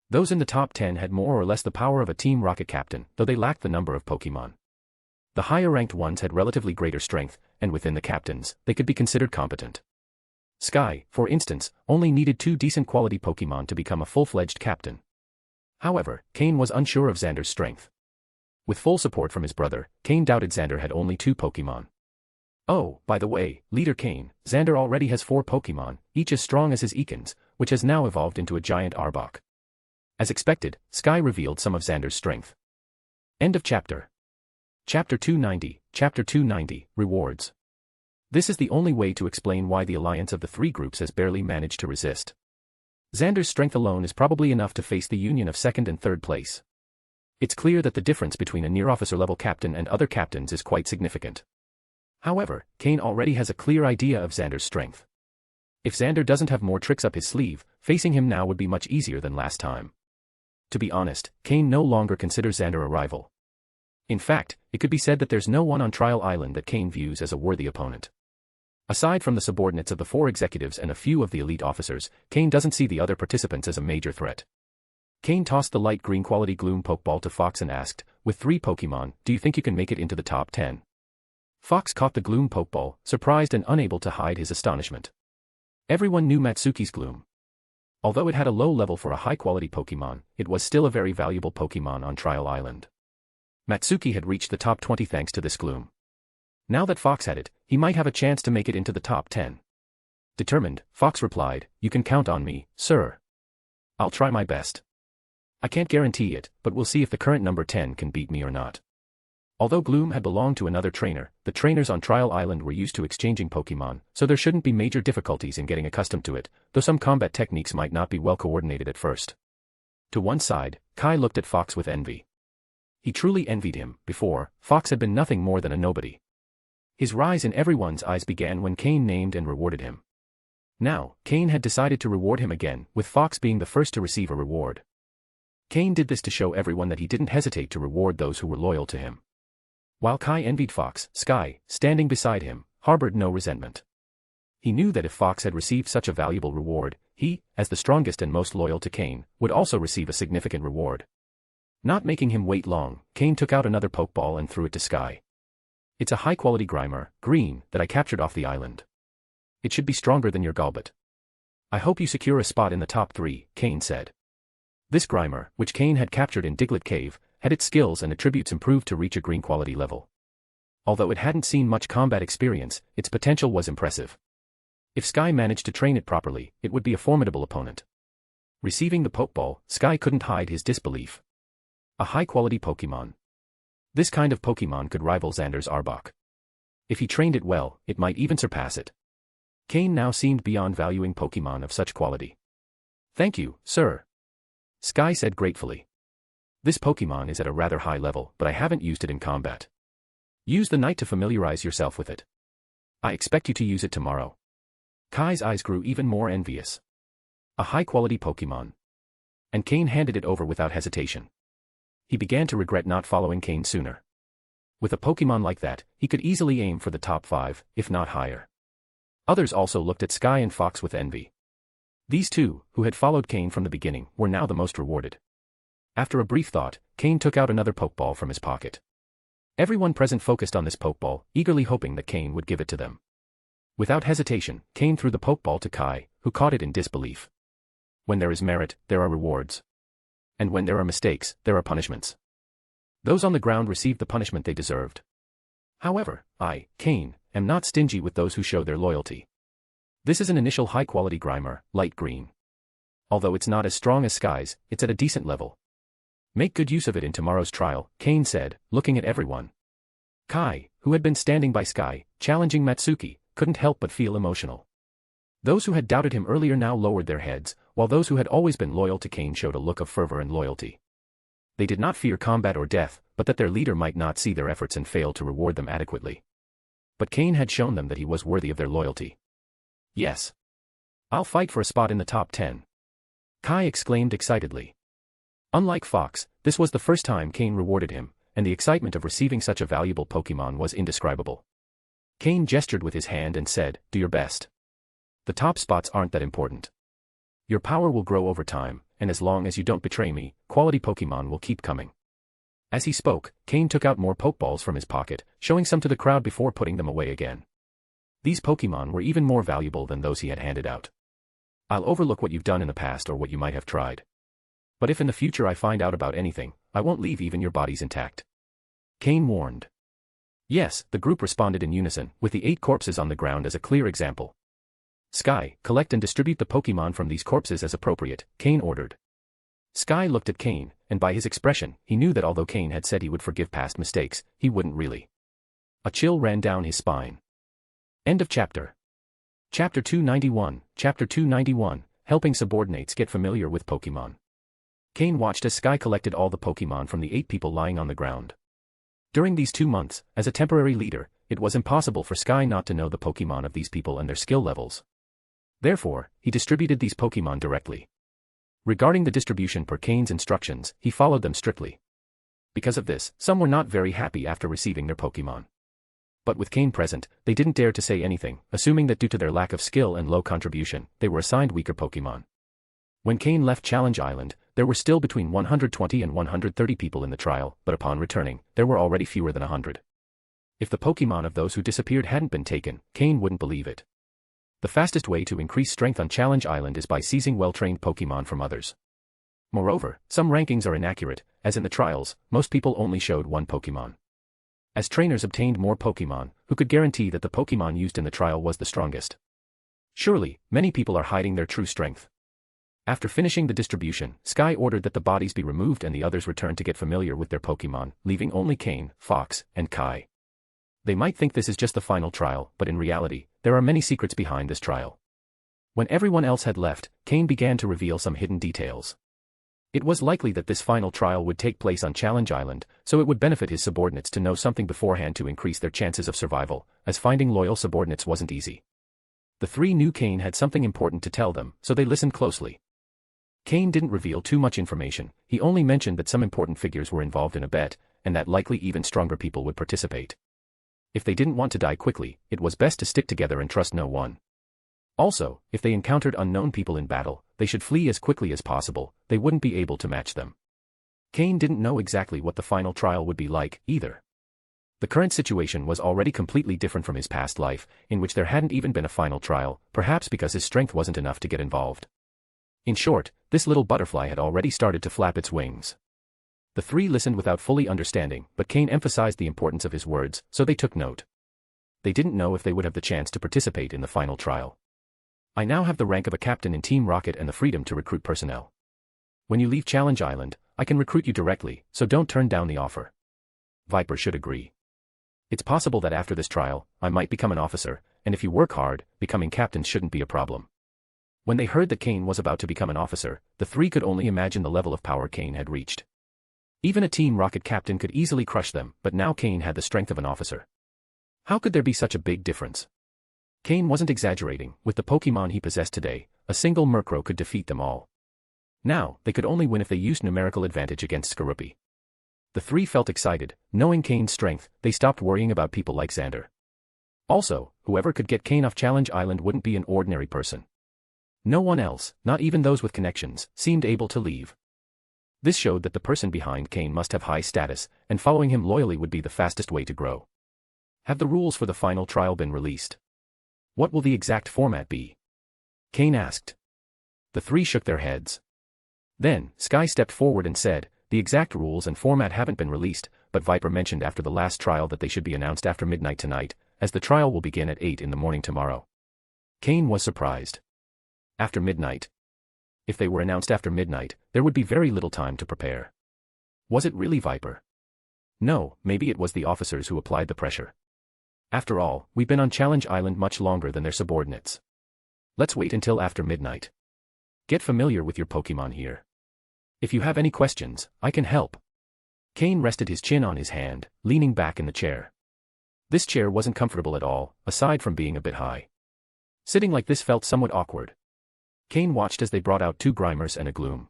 Those in the top 10 had more or less the power of a Team Rocket captain, though they lacked the number of Pokémon. The higher-ranked ones had relatively greater strength, and within the captains, they could be considered competent. Sky, for instance, only needed 2 decent quality Pokémon to become a full-fledged captain. However, Cain was unsure of Xander's strength. With full support from his brother, Cain doubted Xander had only 2 Pokémon. "Oh, by the way, Leader Cain, Xander already has 4 Pokémon, each as strong as his Ekans, which has now evolved into a giant Arbok." As expected, Sky revealed some of Xander's strength. End of chapter. Chapter 290, Rewards. This is the only way to explain why the alliance of the 3 groups has barely managed to resist. Xander's strength alone is probably enough to face the union of 2nd and 3rd place. It's clear that the difference between a near-officer-level captain and other captains is quite significant. However, Cain already has a clear idea of Xander's strength. If Xander doesn't have more tricks up his sleeve, facing him now would be much easier than last time. To be honest, Cain no longer considers Xander a rival. In fact, it could be said that there's no one on Trial Island that Cain views as a worthy opponent. Aside from the subordinates of the 4 executives and a few of the elite officers, Cain doesn't see the other participants as a major threat. Cain tossed the light green quality Gloom Pokeball to Fox and asked, "With 3 Pokémon, do you think you can make it into the top 10? Fox caught the Gloom Pokeball, surprised and unable to hide his astonishment. Everyone knew Matsuki's Gloom. Although it had a low level for a high-quality Pokémon, it was still a very valuable Pokémon on Trial Island. Matsuki had reached the top 20 thanks to this Gloom. Now that Fox had it, he might have a chance to make it into the top 10. Determined, Fox replied, "You can count on me, sir. I'll try my best. I can't guarantee it, but we'll see if the current number 10 can beat me or not." Although Gloom had belonged to another trainer, the trainers on Trial Island were used to exchanging Pokémon, so there shouldn't be major difficulties in getting accustomed to it, though some combat techniques might not be well coordinated at first. To one side, Kai looked at Fox with envy. He truly envied him. Before, Fox had been nothing more than a nobody. His rise in everyone's eyes began when Cain named and rewarded him. Now, Cain had decided to reward him again, with Fox being the first to receive a reward. Cain did this to show everyone that he didn't hesitate to reward those who were loyal to him. While Kai envied Fox, Sky, standing beside him, harbored no resentment. He knew that if Fox had received such a valuable reward, he, as the strongest and most loyal to Cain, would also receive a significant reward. Not making him wait long, Cain took out another Pokeball and threw it to Sky. "It's a high-quality Grimer, green, that I captured off the island. It should be stronger than your Golbat. I hope you secure a spot in the top 3, Cain said. This Grimer, which Cain had captured in Diglett Cave, had its skills and attributes improved to reach a green quality level. Although it hadn't seen much combat experience, its potential was impressive. If Sky managed to train it properly, it would be a formidable opponent. Receiving the Pokeball, Sky couldn't hide his disbelief. A high-quality Pokémon. This kind of Pokémon could rival Xander's Arbok. If he trained it well, it might even surpass it. Cain now seemed beyond valuing Pokémon of such quality. "Thank you, sir," Sky said gratefully. "This Pokémon is at a rather high level, but I haven't used it in combat. Use the night to familiarize yourself with it. I expect you to use it tomorrow." Kai's eyes grew even more envious. A high-quality Pokémon. And Cain handed it over without hesitation. He began to regret not following Cain sooner. With a Pokémon like that, he could easily aim for the top 5, if not higher. Others also looked at Sky and Fox with envy. These two, who had followed Cain from the beginning, were now the most rewarded. After a brief thought, Cain took out another Pokeball from his pocket. Everyone present focused on this Pokeball, eagerly hoping that Cain would give it to them. Without hesitation, Cain threw the Pokeball to Kai, who caught it in disbelief. When there is merit, there are rewards. And when there are mistakes, there are punishments. Those on the ground received the punishment they deserved. However, I, Cain, am not stingy with those who show their loyalty. This is an initial high-quality Grimer, light green. Although it's not as strong as Sky's, it's at a decent level. Make good use of it in tomorrow's trial, Cain said, looking at everyone. Kai, who had been standing by Sky, challenging Matsuki, couldn't help but feel emotional. Those who had doubted him earlier now lowered their heads, while those who had always been loyal to Cain showed a look of fervor and loyalty. They did not fear combat or death, but that their leader might not see their efforts and fail to reward them adequately. But Cain had shown them that he was worthy of their loyalty. "Yes. I'll fight for a spot in the top 10. Kai exclaimed excitedly. Unlike Fox, this was the first time Cain rewarded him, and the excitement of receiving such a valuable Pokémon was indescribable. Cain gestured with his hand and said, "Do your best. The top spots aren't that important. Your power will grow over time, and as long as you don't betray me, quality Pokémon will keep coming." As he spoke, Cain took out more Pokeballs from his pocket, showing some to the crowd before putting them away again. These Pokémon were even more valuable than those he had handed out. "I'll overlook what you've done in the past or what you might have tried. But if in the future I find out about anything, I won't leave even your bodies intact," Cain warned. "Yes," the group responded in unison, with the 8 corpses on the ground as a clear example. "Sky, collect and distribute the Pokémon from these corpses as appropriate," Cain ordered. Sky looked at Cain, and by his expression, he knew that although Cain had said he would forgive past mistakes, he wouldn't really. A chill ran down his spine. End of chapter. Chapter 291, Chapter 291, Helping Subordinates Get Familiar with Pokémon. Cain watched as Sky collected all the Pokémon from the 8 people lying on the ground. During these 2 months, as a temporary leader, it was impossible for Sky not to know the Pokémon of these people and their skill levels. Therefore, he distributed these Pokémon directly. Regarding the distribution per Cain's instructions, he followed them strictly. Because of this, some were not very happy after receiving their Pokémon. But with Cain present, they didn't dare to say anything, assuming that due to their lack of skill and low contribution, they were assigned weaker Pokémon. When Cain left Challenge Island, there were still between 120 and 130 people in the trial, but upon returning, there were already fewer than 100. If the Pokémon of those who disappeared hadn't been taken, Cain wouldn't believe it. The fastest way to increase strength on Challenge Island is by seizing well-trained Pokémon from others. Moreover, some rankings are inaccurate, as in the trials, most people only showed 1 Pokémon. As trainers obtained more Pokémon, who could guarantee that the Pokémon used in the trial was the strongest? Surely, many people are hiding their true strength. After finishing the distribution, Sky ordered that the bodies be removed and the others returned to get familiar with their Pokémon, leaving only Cain, Fox, and Kai. They might think this is just the final trial, but in reality, there are many secrets behind this trial. When everyone else had left, Cain began to reveal some hidden details. It was likely that this final trial would take place on Challenge Island, so it would benefit his subordinates to know something beforehand to increase their chances of survival, as finding loyal subordinates wasn't easy. The 3 knew Cain had something important to tell them, so they listened closely. Cain didn't reveal too much information, he only mentioned that some important figures were involved in a bet, and that likely even stronger people would participate. If they didn't want to die quickly, it was best to stick together and trust no one. Also, if they encountered unknown people in battle, they should flee as quickly as possible, they wouldn't be able to match them. Cain didn't know exactly what the final trial would be like, either. The current situation was already completely different from his past life, in which there hadn't even been a final trial, perhaps because his strength wasn't enough to get involved. In short, this little butterfly had already started to flap its wings. The 3 listened without fully understanding, but Cain emphasized the importance of his words, so they took note. They didn't know if they would have the chance to participate in the final trial. "I now have the rank of a captain in Team Rocket and the freedom to recruit personnel. When you leave Challenge Island, I can recruit you directly, so don't turn down the offer." Viper should agree. It's possible that after this trial, I might become an officer, and if you work hard, becoming captain shouldn't be a problem. When they heard that Cain was about to become an officer, the three could only imagine the level of power Cain had reached. Even a Team Rocket captain could easily crush them, but now Cain had the strength of an officer. How could there be such a big difference? Cain wasn't exaggerating. With the Pokémon he possessed today, a single Murkrow could defeat them all. Now, they could only win if they used numerical advantage against Skorupi. The three felt excited. Knowing Cain's strength, they stopped worrying about people like Xander. Also, whoever could get Cain off Challenge Island wouldn't be an ordinary person. No one else, not even those with connections, seemed able to leave. This showed that the person behind Cain must have high status, and following him loyally would be the fastest way to grow. Have the rules for the final trial been released? What will the exact format be? Cain asked. The three shook their heads. Then, Sky stepped forward and said, the exact rules and format haven't been released, but Viper mentioned after the last trial that they should be announced after midnight tonight, as the trial will begin at 8 in the morning tomorrow. Cain was surprised. After midnight? If they were announced after midnight, there would be very little time to prepare. Was it really Viper? No, maybe it was the officers who applied the pressure. After all, we've been on Challenge Island much longer than their subordinates. Let's wait until after midnight. Get familiar with your Pokémon here. If you have any questions, I can help. Cain rested his chin on his hand, leaning back in the chair. This chair wasn't comfortable at all, aside from being a bit high. Sitting like this felt somewhat awkward. Cain watched as they brought out 2 Grimers and a Gloom.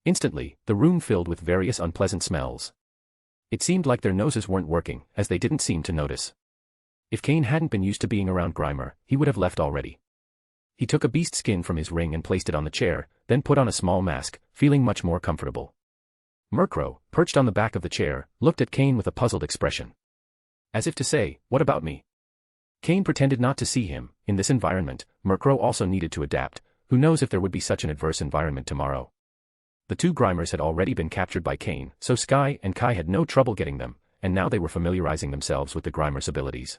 Instantly, the room filled with various unpleasant smells. It seemed like their noses weren't working, as they didn't seem to notice. If Cain hadn't been used to being around Grimer, he would have left already. He took a beast skin from his ring and placed it on the chair, then put on a small mask, feeling much more comfortable. Murkrow, perched on the back of the chair, looked at Cain with a puzzled expression. As if to say, what about me? Cain pretended not to see him. In this environment, Murkrow also needed to adapt. Who knows if there would be such an adverse environment tomorrow. The 2 Grimers had already been captured by Cain, so Sky and Kai had no trouble getting them, and now they were familiarizing themselves with the Grimer's abilities.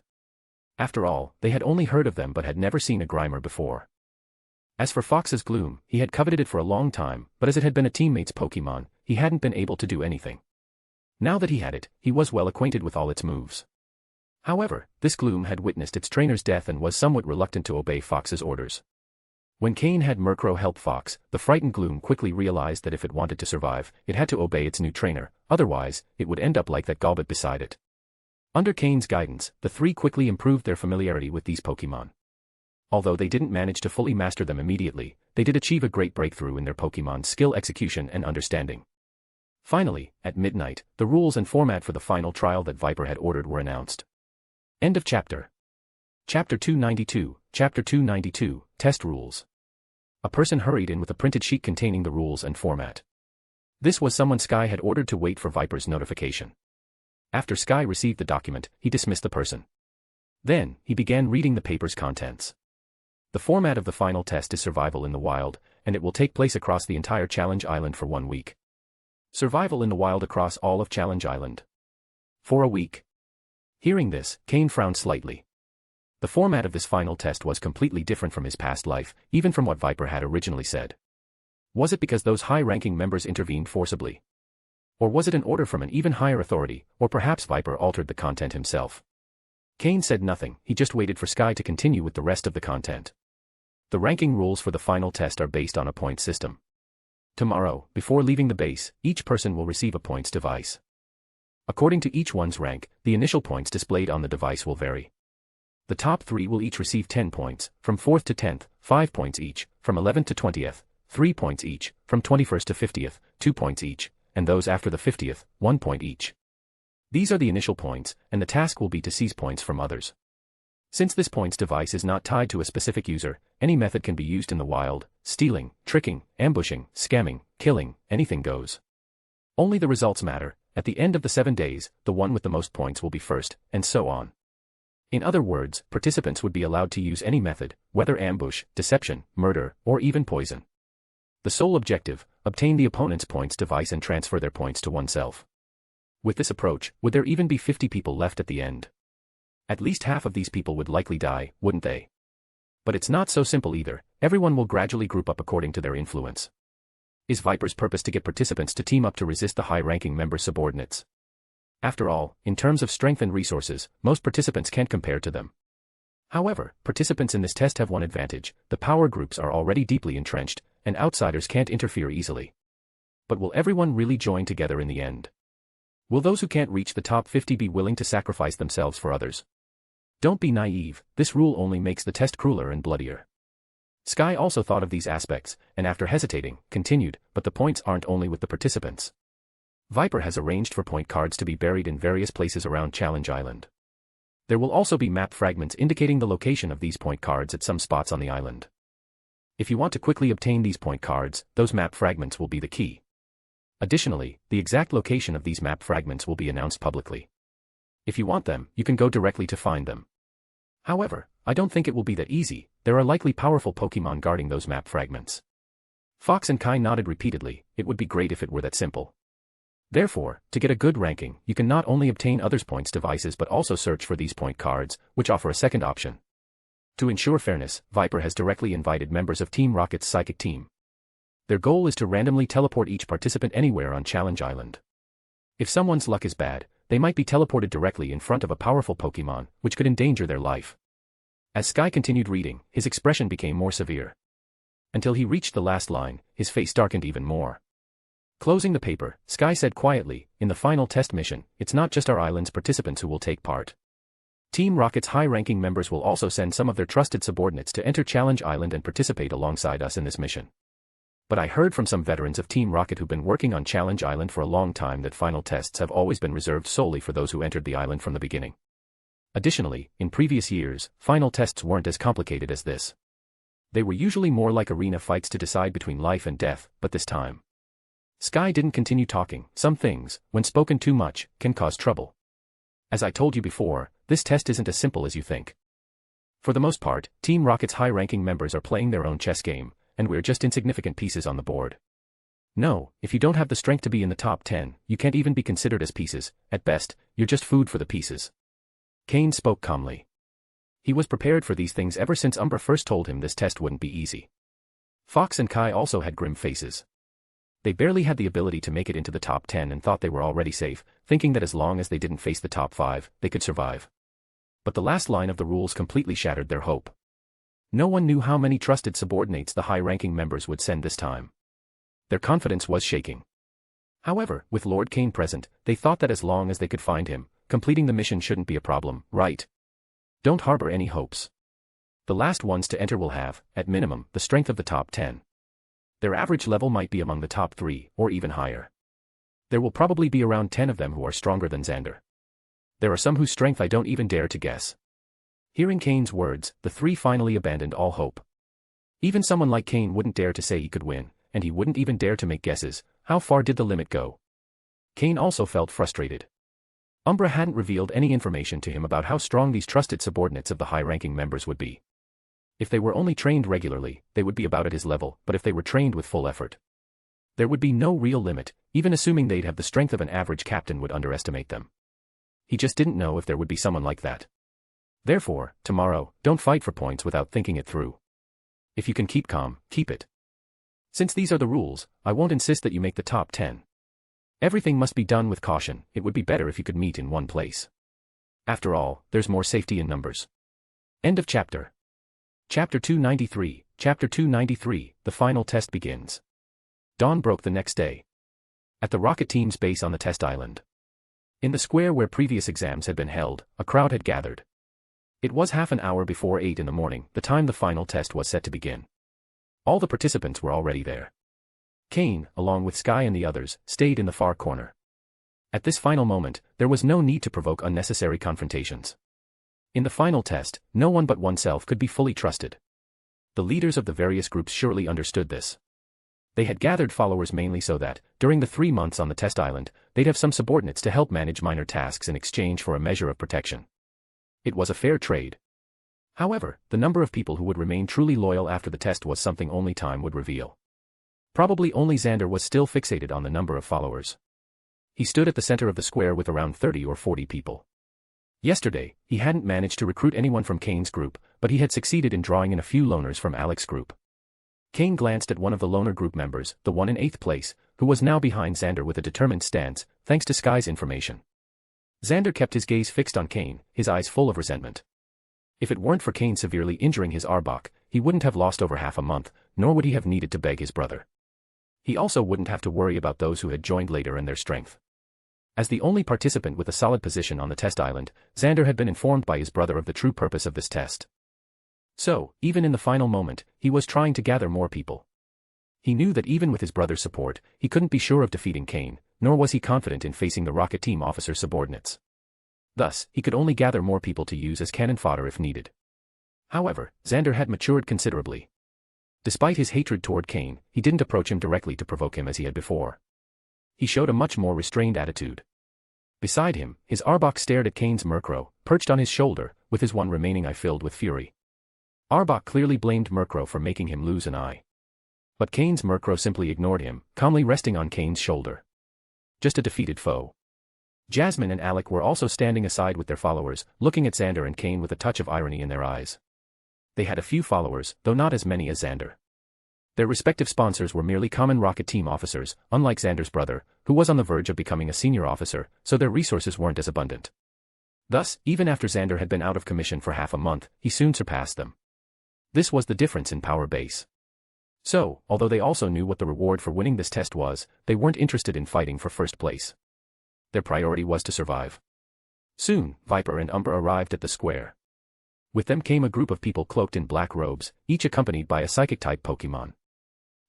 After all, they had only heard of them but had never seen a Grimer before. As for Fox's Gloom, he had coveted it for a long time, but as it had been a teammate's Pokémon, he hadn't been able to do anything. Now that he had it, he was well acquainted with all its moves. However, this Gloom had witnessed its trainer's death and was somewhat reluctant to obey Fox's orders. When Cain had Murkrow help Fox, the frightened Gloom quickly realized that if it wanted to survive, it had to obey its new trainer, otherwise, it would end up like that Golbat beside it. Under Cain's guidance, the 3 quickly improved their familiarity with these Pokémon. Although they didn't manage to fully master them immediately, they did achieve a great breakthrough in their Pokémon's skill execution and understanding. Finally, at midnight, the rules and format for the final trial that Viper had ordered were announced. End of chapter. Chapter 292, Chapter 292, Test Rules. A person hurried in with a printed sheet containing the rules and format. This was someone Sky had ordered to wait for Viper's notification. After Sky received the document, he dismissed the person. Then, he began reading the paper's contents. The format of the final test is survival in the wild, and it will take place across the entire Challenge Island for 1 week. Survival in the wild across all of Challenge Island. For a week. Hearing this, Cain frowned slightly. The format of this final test was completely different from his past life, even from what Viper had originally said. Was it because those high-ranking members intervened forcibly? Or was it an order from an even higher authority, or perhaps Viper altered the content himself? Cain said nothing, he just waited for Sky to continue with the rest of the content. The ranking rules for the final test are based on a point system. Tomorrow, before leaving the base, each person will receive a points device. According to each one's rank, the initial points displayed on the device will vary. The top 3 will each receive 10 points, from 4th to 10th, 5 points each, from 11th to 20th, 3 points each, from 21st to 50th, 2 points each, and those after the 50th, 1 point each. These are the initial points, and the task will be to seize points from others. Since this points device is not tied to a specific user, any method can be used in the wild: stealing, tricking, ambushing, scamming, killing, anything goes. Only the results matter. At the end of the 7 days, the one with the most points will be first, and so on. In other words, participants would be allowed to use any method, whether ambush, deception, murder, or even poison. The sole objective: obtain the opponent's points device and transfer their points to oneself. With this approach, would there even be 50 people left at the end? At least half of these people would likely die, wouldn't they? But it's not so simple either. Everyone will gradually group up according to their influence. Is Viper's purpose to get participants to team up to resist the high-ranking member subordinates? After all, in terms of strength and resources, most participants can't compare to them. However, participants in this test have one advantage: the power groups are already deeply entrenched, and outsiders can't interfere easily. But will everyone really join together in the end? Will those who can't reach the top 50 be willing to sacrifice themselves for others? Don't be naive, this rule only makes the test crueler and bloodier. Sky also thought of these aspects, and after hesitating, continued, but the points aren't only with the participants. Viper has arranged for point cards to be buried in various places around Challenge Island. There will also be map fragments indicating the location of these point cards at some spots on the island. If you want to quickly obtain these point cards, those map fragments will be the key. Additionally, the exact location of these map fragments will be announced publicly. If you want them, you can go directly to find them. However, I don't think it will be that easy. There are likely powerful Pokémon guarding those map fragments. Fox and Cain nodded repeatedly. It would be great if it were that simple. Therefore, to get a good ranking, you can not only obtain others' points devices but also search for these point cards, which offer a second option. To ensure fairness, Viper has directly invited members of Team Rocket's psychic team. Their goal is to randomly teleport each participant anywhere on Challenge Island. If someone's luck is bad, they might be teleported directly in front of a powerful Pokémon, which could endanger their life. As Sky continued reading, his expression became more severe. Until he reached the last line, his face darkened even more. Closing the paper, Sky said quietly, "In the final test mission, it's not just our island's participants who will take part. Team Rocket's high-ranking members will also send some of their trusted subordinates to enter Challenge Island and participate alongside us in this mission. But I heard from some veterans of Team Rocket who've been working on Challenge Island for a long time that final tests have always been reserved solely for those who entered the island from the beginning. Additionally, in previous years, final tests weren't as complicated as this. They were usually more like arena fights to decide between life and death, but this time." Sky didn't continue talking. Some things, when spoken too much, can cause trouble. As I told you before, this test isn't as simple as you think. For the most part, Team Rocket's high-ranking members are playing their own chess game, and we're just insignificant pieces on the board. No, if you don't have the strength to be in the top 10, you can't even be considered as pieces. At best, you're just food for the pieces." Cain spoke calmly. He was prepared for these things ever since Umbra first told him this test wouldn't be easy. Fox and Kai also had grim faces. They barely had the ability to make it into the top 10 and thought they were already safe, thinking that as long as they didn't face the top 5, they could survive. But the last line of the rules completely shattered their hope. No one knew how many trusted subordinates the high-ranking members would send this time. Their confidence was shaking. However, with Lord Cain present, they thought that as long as they could find him, completing the mission shouldn't be a problem, right? Don't harbor any hopes. The last ones to enter will have, at minimum, the strength of the top 10. Their average level might be among the top 3, or even higher. There will probably be around 10 of them who are stronger than Xander. There are some whose strength I don't even dare to guess. Hearing Cain's words, the three finally abandoned all hope. Even someone like Cain wouldn't dare to say he could win, and he wouldn't even dare to make guesses. How far did the limit go? Cain also felt frustrated. Umbra hadn't revealed any information to him about how strong these trusted subordinates of the high-ranking members would be. If they were only trained regularly, they would be about at his level, but if they were trained with full effort, there would be no real limit. Even assuming they'd have the strength of an average captain would underestimate them. He just didn't know if there would be someone like that. Therefore, tomorrow, don't fight for points without thinking it through. If you can keep calm, keep it. Since these are the rules, I won't insist that you make the top 10. Everything must be done with caution. It would be better if you could meet in one place. After all, there's more safety in numbers. End of chapter. Chapter 293. Chapter 293, the final test begins. Dawn broke the next day. At the rocket team's base on the test island. In the square where previous exams had been held, a crowd had gathered. It was half an hour before 8 in the morning, the time the final test was set to begin. All the participants were already there. Cain, along with Sky and the others, stayed in the far corner. At this final moment, there was no need to provoke unnecessary confrontations. In the final test, no one but oneself could be fully trusted. The leaders of the various groups surely understood this. They had gathered followers mainly so that, during the 3 months on the test island, they'd have some subordinates to help manage minor tasks in exchange for a measure of protection. It was a fair trade. However, the number of people who would remain truly loyal after the test was something only time would reveal. Probably only Xander was still fixated on the number of followers. He stood at the center of the square with around 30 or 40 people. Yesterday, he hadn't managed to recruit anyone from Cain's group, but he had succeeded in drawing in a few loners from Alex's group. Cain glanced at one of the loner group members, the one in 8th place, who was now behind Xander with a determined stance, thanks to Sky's information. Xander kept his gaze fixed on Cain, his eyes full of resentment. If it weren't for Cain severely injuring his Arbok, he wouldn't have lost over half a month, nor would he have needed to beg his brother. He also wouldn't have to worry about those who had joined later and their strength. As the only participant with a solid position on the test island, Xander had been informed by his brother of the true purpose of this test. So, even in the final moment, he was trying to gather more people. He knew that even with his brother's support, he couldn't be sure of defeating Cain, nor was he confident in facing the rocket team officer's subordinates. Thus, he could only gather more people to use as cannon fodder if needed. However, Xander had matured considerably. Despite his hatred toward Cain, he didn't approach him directly to provoke him as he had before. He showed a much more restrained attitude. Beside him, his Arbok stared at Cain's Murkrow, perched on his shoulder, with his one remaining eye filled with fury. Arbok clearly blamed Murkrow for making him lose an eye. But Cain's Murkrow simply ignored him, calmly resting on Cain's shoulder. Just a defeated foe. Jasmine and Alec were also standing aside with their followers, looking at Xander and Cain with a touch of irony in their eyes. They had a few followers, though not as many as Xander. Their respective sponsors were merely common rocket team officers, unlike Xander's brother, who was on the verge of becoming a senior officer, so their resources weren't as abundant. Thus, even after Xander had been out of commission for half a month, he soon surpassed them. This was the difference in power base. So, although they also knew what the reward for winning this test was, they weren't interested in fighting for first place. Their priority was to survive. Soon, Viper and Umbra arrived at the square. With them came a group of people cloaked in black robes, each accompanied by a psychic-type Pokémon.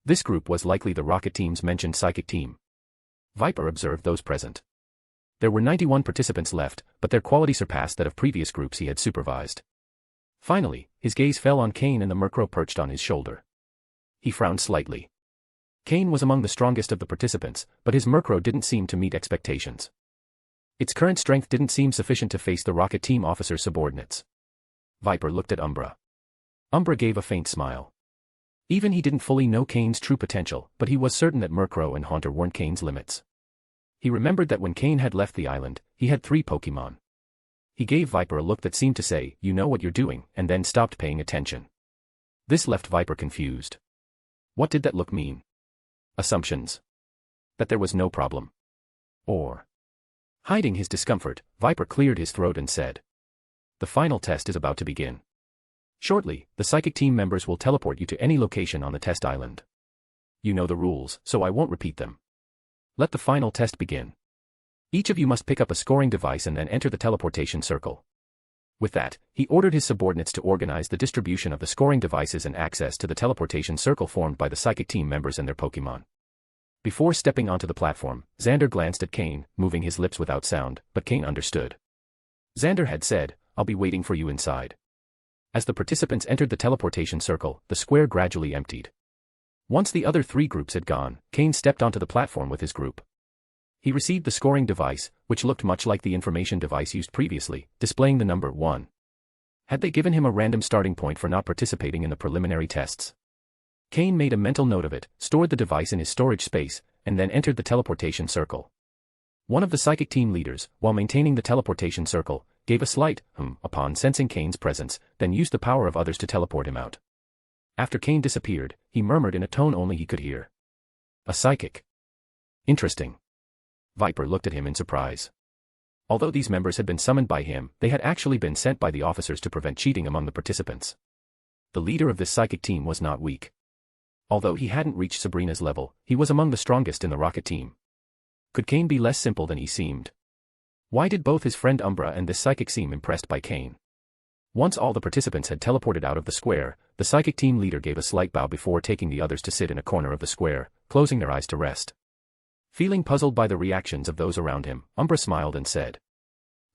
This group was likely the rocket team's mentioned psychic team. Viper observed those present. There were 91 participants left, but their quality surpassed that of previous groups he had supervised. Finally, his gaze fell on Cain and the Murkrow perched on his shoulder. He frowned slightly. Cain was among the strongest of the participants, but his Murkrow didn't seem to meet expectations. Its current strength didn't seem sufficient to face the rocket team officer's subordinates. Viper looked at Umbra. Umbra gave a faint smile. Even he didn't fully know Cain's true potential, but he was certain that Murkrow and Haunter weren't Cain's limits. He remembered that when Cain had left the island, he had 3 Pokémon. He gave Viper a look that seemed to say, "You know what you're doing," and then stopped paying attention. This left Viper confused. What did that look mean? Assumptions. That there was no problem. Or. Hiding his discomfort, Viper cleared his throat and said. The final test is about to begin. Shortly, the psychic team members will teleport you to any location on the test island. You know the rules, so I won't repeat them. Let the final test begin. Each of you must pick up a scoring device and then enter the teleportation circle. With that, he ordered his subordinates to organize the distribution of the scoring devices and access to the teleportation circle formed by the psychic team members and their Pokémon. Before stepping onto the platform, Xander glanced at Cain, moving his lips without sound, but Cain understood. Xander had said, "I'll be waiting for you inside." As the participants entered the teleportation circle, the square gradually emptied. Once the other 3 groups had gone, Cain stepped onto the platform with his group. He received the scoring device, which looked much like the information device used previously, displaying the number 1. Had they given him a random starting point for not participating in the preliminary tests? Cain made a mental note of it, stored the device in his storage space, and then entered the teleportation circle. One of the psychic team leaders, while maintaining the teleportation circle, gave a slight upon sensing Cain's presence, then used the power of others to teleport him out. After Cain disappeared, he murmured in a tone only he could hear. A psychic. Interesting. Viper looked at him in surprise. Although these members had been summoned by him, they had actually been sent by the officers to prevent cheating among the participants. The leader of this psychic team was not weak. Although he hadn't reached Sabrina's level, he was among the strongest in the rocket team. Could Cain be less simple than he seemed? Why did both his friend Umbra and this psychic seem impressed by Cain? Once all the participants had teleported out of the square, the psychic team leader gave a slight bow before taking the others to sit in a corner of the square, closing their eyes to rest. Feeling puzzled by the reactions of those around him, Umbra smiled and said,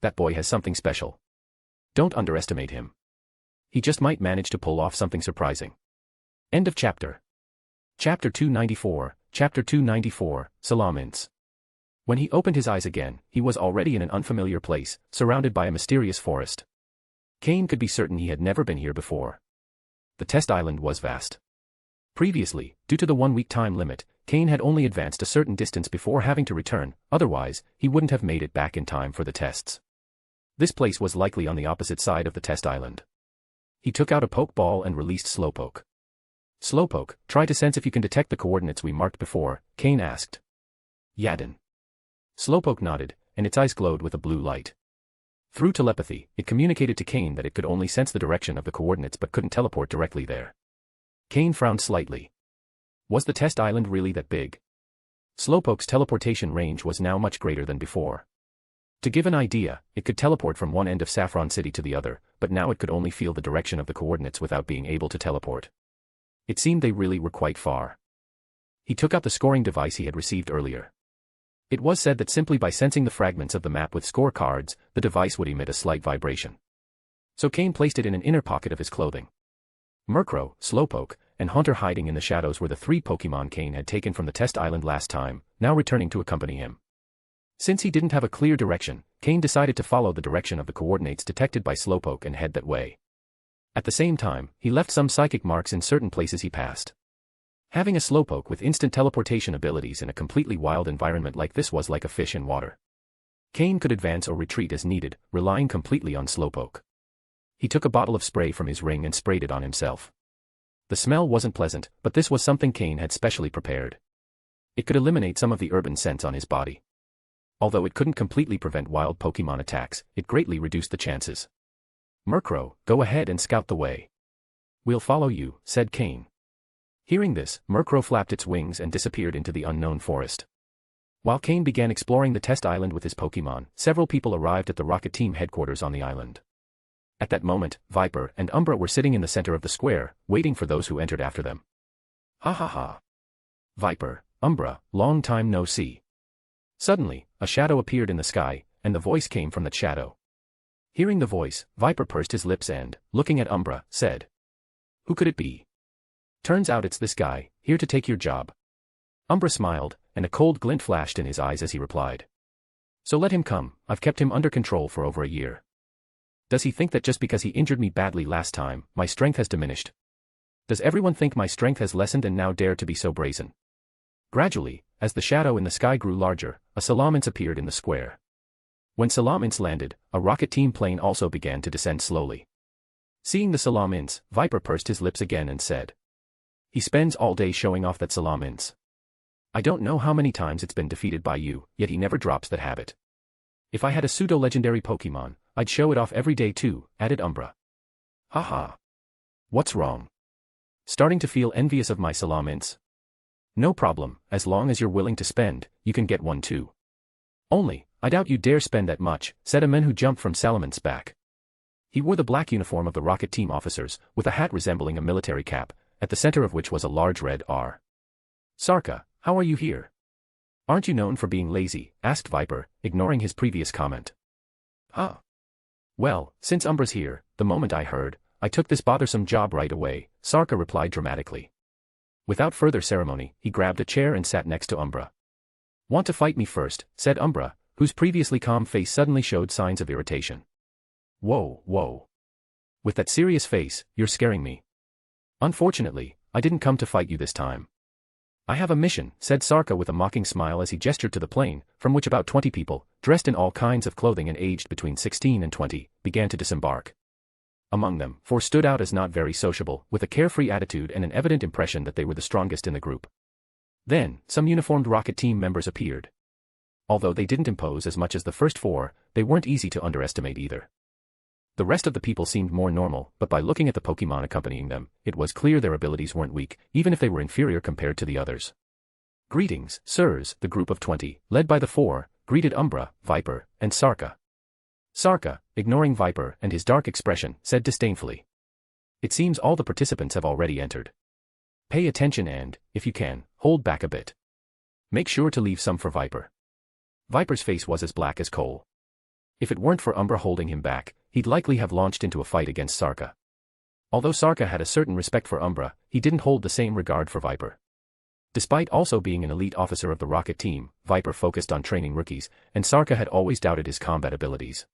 "That boy has something special. Don't underestimate him. He just might manage to pull off something surprising." End of chapter. Chapter 294, Chapter 294, Salamins. When he opened his eyes again, he was already in an unfamiliar place, surrounded by a mysterious forest. Cain could be certain he had never been here before. The test island was vast. Previously, due to the 1-week time limit, Cain had only advanced a certain distance before having to return, otherwise, he wouldn't have made it back in time for the tests. This place was likely on the opposite side of the test island. He took out a Pokeball and released Slowpoke. "Slowpoke, try to sense if you can detect the coordinates we marked before," Cain asked. "Yadin." Slowpoke nodded, and its eyes glowed with a blue light. Through telepathy, it communicated to Cain that it could only sense the direction of the coordinates but couldn't teleport directly there. Cain frowned slightly. Was the test island really that big? Slowpoke's teleportation range was now much greater than before. To give an idea, it could teleport from one end of Saffron City to the other, but now it could only feel the direction of the coordinates without being able to teleport. It seemed they really were quite far. He took out the scoring device he had received earlier. It was said that simply by sensing the fragments of the map with score cards, the device would emit a slight vibration. So Cain placed it in an inner pocket of his clothing. Murkrow, Slowpoke, and Haunter hiding in the shadows were the 3 Pokémon Cain had taken from the test island last time, now returning to accompany him. Since he didn't have a clear direction, Cain decided to follow the direction of the coordinates detected by Slowpoke and head that way. At the same time, he left some psychic marks in certain places he passed. Having a Slowpoke with instant teleportation abilities in a completely wild environment like this was like a fish in water. Cain could advance or retreat as needed, relying completely on Slowpoke. He took a bottle of spray from his ring and sprayed it on himself. The smell wasn't pleasant, but this was something Cain had specially prepared. It could eliminate some of the urban scents on his body. Although it couldn't completely prevent wild Pokémon attacks, it greatly reduced the chances. Murkrow, go ahead and scout the way. We'll follow you, said Cain. Hearing this, Murkrow flapped its wings and disappeared into the unknown forest. While Cain began exploring the test island with his Pokémon, several people arrived at the Rocket Team headquarters on the island. At that moment, Viper and Umbra were sitting in the center of the square, waiting for those who entered after them. Ha ha ha. Viper, Umbra, long time no see. Suddenly, a shadow appeared in the sky, and the voice came from that shadow. Hearing the voice, Viper pursed his lips and, looking at Umbra, said, "Who could it be? Turns out it's this guy, here to take your job." Umbra smiled, and a cold glint flashed in his eyes as he replied. "So let him come, I've kept him under control for over a year. Does he think that just because he injured me badly last time, my strength has diminished? Does everyone think my strength has lessened and now dare to be so brazen?" Gradually, as the shadow in the sky grew larger, a Salamence appeared in the square. When Salamence landed, a Rocket Team plane also began to descend slowly. Seeing the Salamence, Viper pursed his lips again and said, "He spends all day showing off that Salamence. I don't know how many times it's been defeated by you, yet he never drops that habit. If I had a pseudo-legendary Pokémon, I'd show it off every day too," added Umbra. "Haha. What's wrong? Starting to feel envious of my Salamence? No problem, as long as you're willing to spend, you can get one too. Only, I doubt you dare spend that much," said a man who jumped from Salamance's back. He wore the black uniform of the Rocket Team officers, with a hat resembling a military cap, at the center of which was a large red R. "Sarka, how are you here? Aren't you known for being lazy?" asked Viper, ignoring his previous comment. "Huh. Well, since Umbra's here, the moment I heard, I took this bothersome job right away," Sarka replied dramatically. Without further ceremony, he grabbed a chair and sat next to Umbra. "Want to fight me first?" said Umbra, whose previously calm face suddenly showed signs of irritation. Whoa. With that serious face, you're scaring me." "Unfortunately, I didn't come to fight you this time. I have a mission," said Sarka with a mocking smile as he gestured to the plane, from which about 20 people, dressed in all kinds of clothing and aged between 16 and 20, began to disembark. Among them, 4 stood out as not very sociable, with a carefree attitude and an evident impression that they were the strongest in the group. Then, some uniformed Rocket Team members appeared. Although they didn't impose as much as the first 4, they weren't easy to underestimate either. The rest of the people seemed more normal, but by looking at the Pokémon accompanying them, it was clear their abilities weren't weak, even if they were inferior compared to the others. "Greetings, sirs," the group of 20, led by the 4, greeted Umbra, Viper, and Sarka. Sarka, ignoring Viper and his dark expression, said disdainfully, "It seems all the participants have already entered. Pay attention and, if you can, hold back a bit. Make sure to leave some for Viper." Viper's face was as black as coal. If it weren't for Umbra holding him back, he'd likely have launched into a fight against Sarka. Although Sarka had a certain respect for Umbra, he didn't hold the same regard for Viper. Despite also being an elite officer of the Rocket Team, Viper focused on training rookies, and Sarka had always doubted his combat abilities.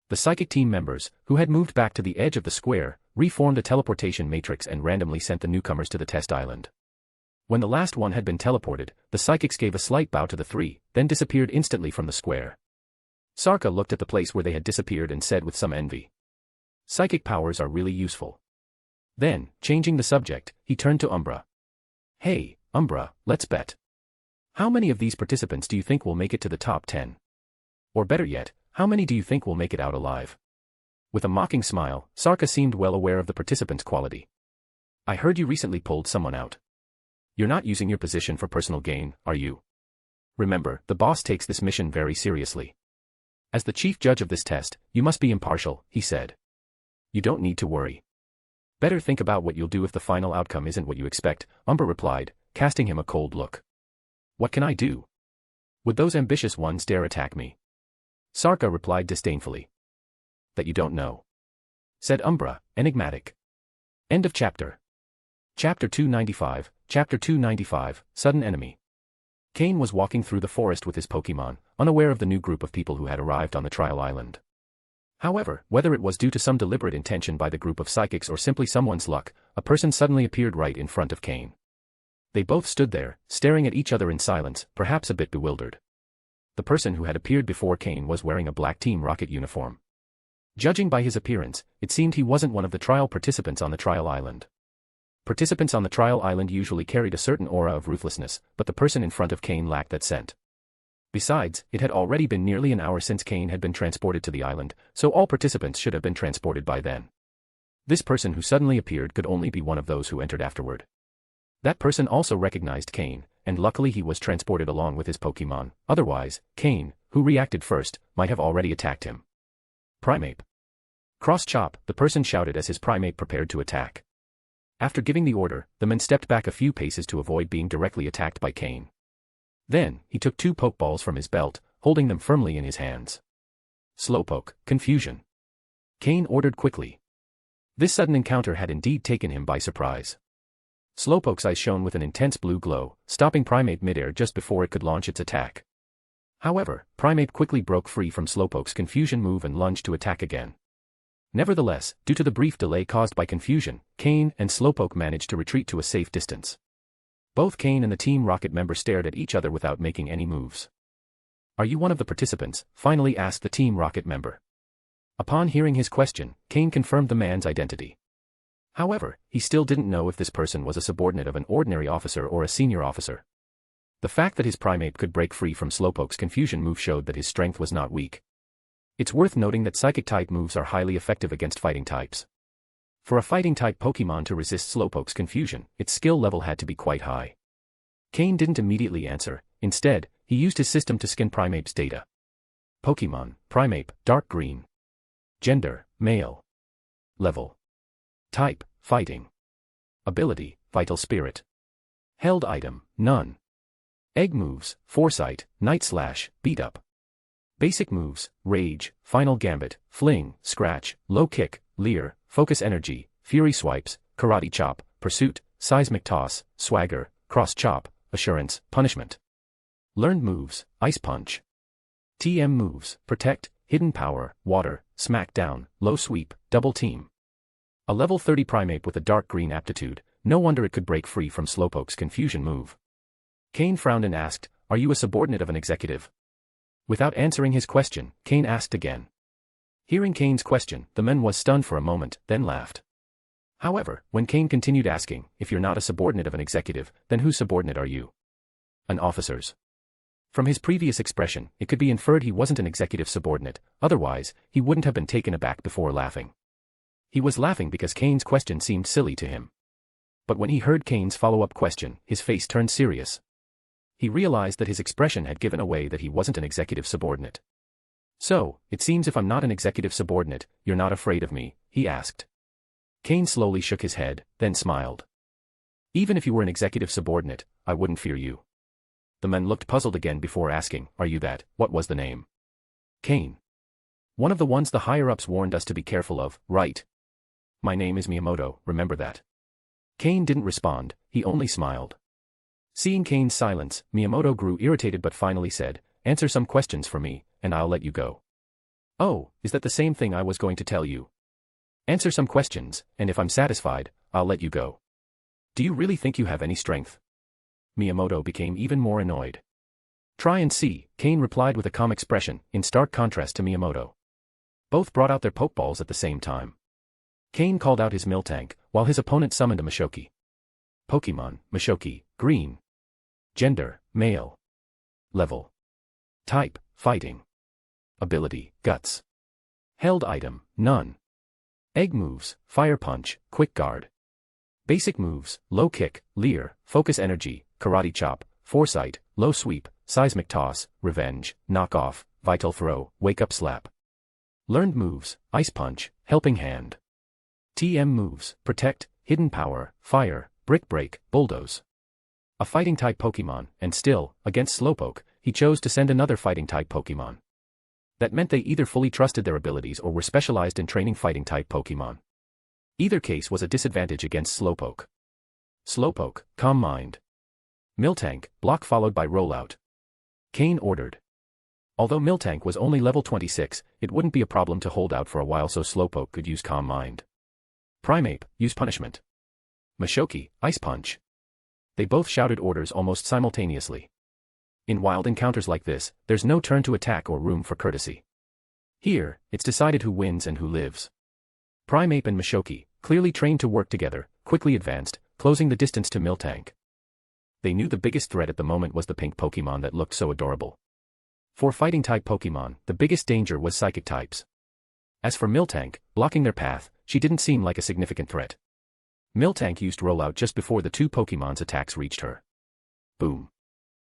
The Psychic Team members, who had moved back to the edge of the square, reformed a teleportation matrix and randomly sent the newcomers to the test island. When the last one had been teleported, the Psychics gave a slight bow to the 3, then disappeared instantly from the square. Sarka looked at the place where they had disappeared and said with some envy, "Psychic powers are really useful." Then, changing the subject, he turned to Umbra. "Hey, Umbra, let's bet. How many of these participants do you think will make it to the top 10? Or better yet, how many do you think will make it out alive? With a mocking smile, Sarka seemed well aware of the participant's quality. I heard you recently pulled someone out. You're not using your position for personal gain, are you? Remember, the boss takes this mission very seriously. As the chief judge of this test, you must be impartial, he said. You don't need to worry. Better think about what you'll do if the final outcome isn't what you expect, Umbra replied, casting him a cold look. What can I do? Would those ambitious ones dare attack me? Sarka replied disdainfully. That you don't know, said Umbra, enigmatic. End of chapter. Chapter 295, Chapter 295, Sudden Enemy. Cain was walking through the forest with his Pokémon, unaware of the new group of people who had arrived on the trial island. However, whether it was due to some deliberate intention by the group of psychics or simply someone's luck, a person suddenly appeared right in front of Cain. They both stood there, staring at each other in silence, perhaps a bit bewildered. The person who had appeared before Cain was wearing a black Team Rocket uniform. Judging by his appearance, it seemed he wasn't one of the trial participants on the trial island. Participants on the trial island usually carried a certain aura of ruthlessness, but the person in front of Cain lacked that scent. Besides, it had already been nearly an hour since Cain had been transported to the island, so all participants should have been transported by then. This person who suddenly appeared could only be one of those who entered afterward. That person also recognized Cain, and luckily he was transported along with his Pokémon, otherwise, Cain, who reacted first, might have already attacked him. Primeape. Cross chop, the person shouted as his Primeape prepared to attack. After giving the order, the man stepped back a few paces to avoid being directly attacked by Cain. Then, he took 2 Pokeballs from his belt, holding them firmly in his hands. Slowpoke, confusion. Cain ordered quickly. This sudden encounter had indeed taken him by surprise. Slowpoke's eyes shone with an intense blue glow, stopping Primeape midair just before it could launch its attack. However, Primeape quickly broke free from Slowpoke's confusion move and lunged to attack again. Nevertheless, due to the brief delay caused by confusion, Cain and Slowpoke managed to retreat to a safe distance. Both Cain and the Team Rocket member stared at each other without making any moves. Are you one of the participants? Finally asked the Team Rocket member. Upon hearing his question, Cain confirmed the man's identity. However, he still didn't know if this person was a subordinate of an ordinary officer or a senior officer. The fact that his Primeape could break free from Slowpoke's confusion move showed that his strength was not weak. It's worth noting that Psychic-type moves are highly effective against fighting types. For a fighting-type Pokémon to resist Slowpoke's confusion, its skill level had to be quite high. Cain didn't immediately answer, instead, he used his system to scan Primeape's data. Pokémon, Primeape, dark green. Gender, male. Level. Type, fighting. Ability, vital spirit. Held item, none. Egg moves, foresight, night slash, beat up. Basic moves, rage, final gambit, fling, scratch, low kick, leer, focus energy, fury swipes, karate chop, pursuit, seismic toss, swagger, cross chop, assurance, punishment. Learned moves, ice punch. TM moves, protect, hidden power, water, smackdown, low sweep, double team. A level 30 Primeape with a dark green aptitude, no wonder it could break free from Slowpoke's confusion move. Cain frowned and asked, are you a subordinate of an executive? Without answering his question, Cain asked again. Hearing Cain's question, the man was stunned for a moment, then laughed. However, when Cain continued asking, if you're not a subordinate of an executive, then whose subordinate are you? An officer's. From his previous expression, it could be inferred he wasn't an executive subordinate, otherwise, he wouldn't have been taken aback before laughing. He was laughing because Cain's question seemed silly to him. But when he heard Cain's follow-up question, his face turned serious. He realized that his expression had given away that he wasn't an executive subordinate. So, it seems if I'm not an executive subordinate, you're not afraid of me, he asked. Cain slowly shook his head, then smiled. Even if you were an executive subordinate, I wouldn't fear you. The man looked puzzled again before asking, are you that? What was the name? Cain. One of the ones the higher-ups warned us to be careful of, right? My name is Miyamoto, remember that. Cain didn't respond, he only smiled. Seeing Cain's silence, Miyamoto grew irritated but finally said, answer some questions for me, and I'll let you go. Oh, is that the same thing I was going to tell you? Answer some questions, and if I'm satisfied, I'll let you go. Do you really think you have any strength? Miyamoto became even more annoyed. Try and see, Cain replied with a calm expression, in stark contrast to Miyamoto. Both brought out their Pokeballs at the same time. Cain called out his Miltank, while his opponent summoned a Machoke. Pokemon, Machoke, green. Gender, male. Level. Type, fighting. Ability, Guts. Held item, none. Egg moves, Fire Punch, Quick Guard. Basic moves, Low Kick, Leer, Focus Energy, Karate Chop, Foresight, Low Sweep, Seismic Toss, Revenge, Knock Off, Vital Throw, Wake Up Slap. Learned moves, Ice Punch, Helping Hand. TM moves, Protect, Hidden Power, Fire, Brick Break, Bulldoze. A Fighting-type Pokémon, and still, against Slowpoke, he chose to send another Fighting-type Pokémon. That meant they either fully trusted their abilities or were specialized in training Fighting-type Pokémon. Either case was a disadvantage against Slowpoke. Slowpoke, Calm Mind. Miltank, block followed by Rollout. Cain ordered. Although Miltank was only level 26, it wouldn't be a problem to hold out for a while, so Slowpoke could use Calm Mind. Primeape, use Punishment. Machoke, Ice Punch. They both shouted orders almost simultaneously. In wild encounters like this, there's no turn to attack or room for courtesy. Here, it's decided who wins and who lives. Primeape and Machoke, clearly trained to work together, quickly advanced, closing the distance to Miltank. They knew the biggest threat at the moment was the pink Pokémon that looked so adorable. For Fighting-type Pokémon, the biggest danger was Psychic types. As for Miltank, blocking their path, she didn't seem like a significant threat. Miltank used Rollout just before the two Pokémon's attacks reached her. Boom.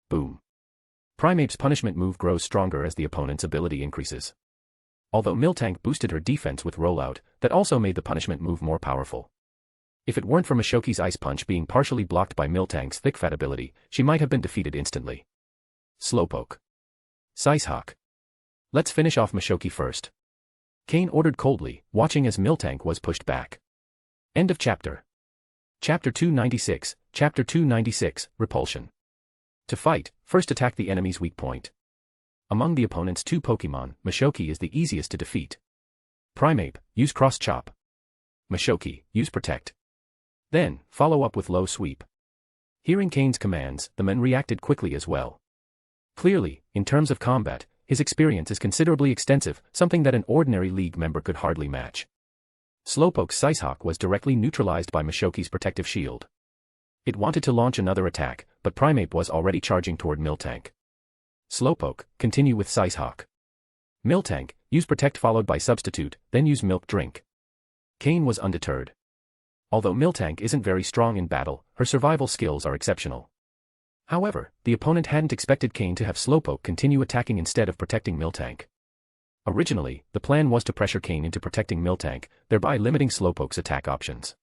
Boom. Primeape's punishment move grows stronger as the opponent's ability increases. Although Miltank boosted her defense with Rollout, that also made the punishment move more powerful. If it weren't for Machoke's Ice Punch being partially blocked by Miltank's Thick Fat ability, she might have been defeated instantly. Slowpoke. Sicehawk. Let's finish off Machoke first. Cain ordered coldly, watching as Miltank was pushed back. End of chapter. Chapter 296, Chapter 296, Repulsion. To fight, first attack the enemy's weak point. Among the opponent's two Pokémon, Machoke is the easiest to defeat. Primeape, use Cross Chop. Machoke, use Protect. Then, follow up with Low Sweep. Hearing Cain's commands, the men reacted quickly as well. Clearly, in terms of combat, his experience is considerably extensive, something that an ordinary league member could hardly match. Slowpoke's Sicehawk was directly neutralized by Machoke's protective shield. It wanted to launch another attack, but Primeape was already charging toward Miltank. Slowpoke, continue with Sicehawk. Miltank, use Protect followed by Substitute, then use Milk Drink. Cain was undeterred. Although Miltank isn't very strong in battle, her survival skills are exceptional. However, the opponent hadn't expected Cain to have Slowpoke continue attacking instead of protecting Miltank. Originally, the plan was to pressure Cain into protecting Miltank, thereby limiting Slowpoke's attack options.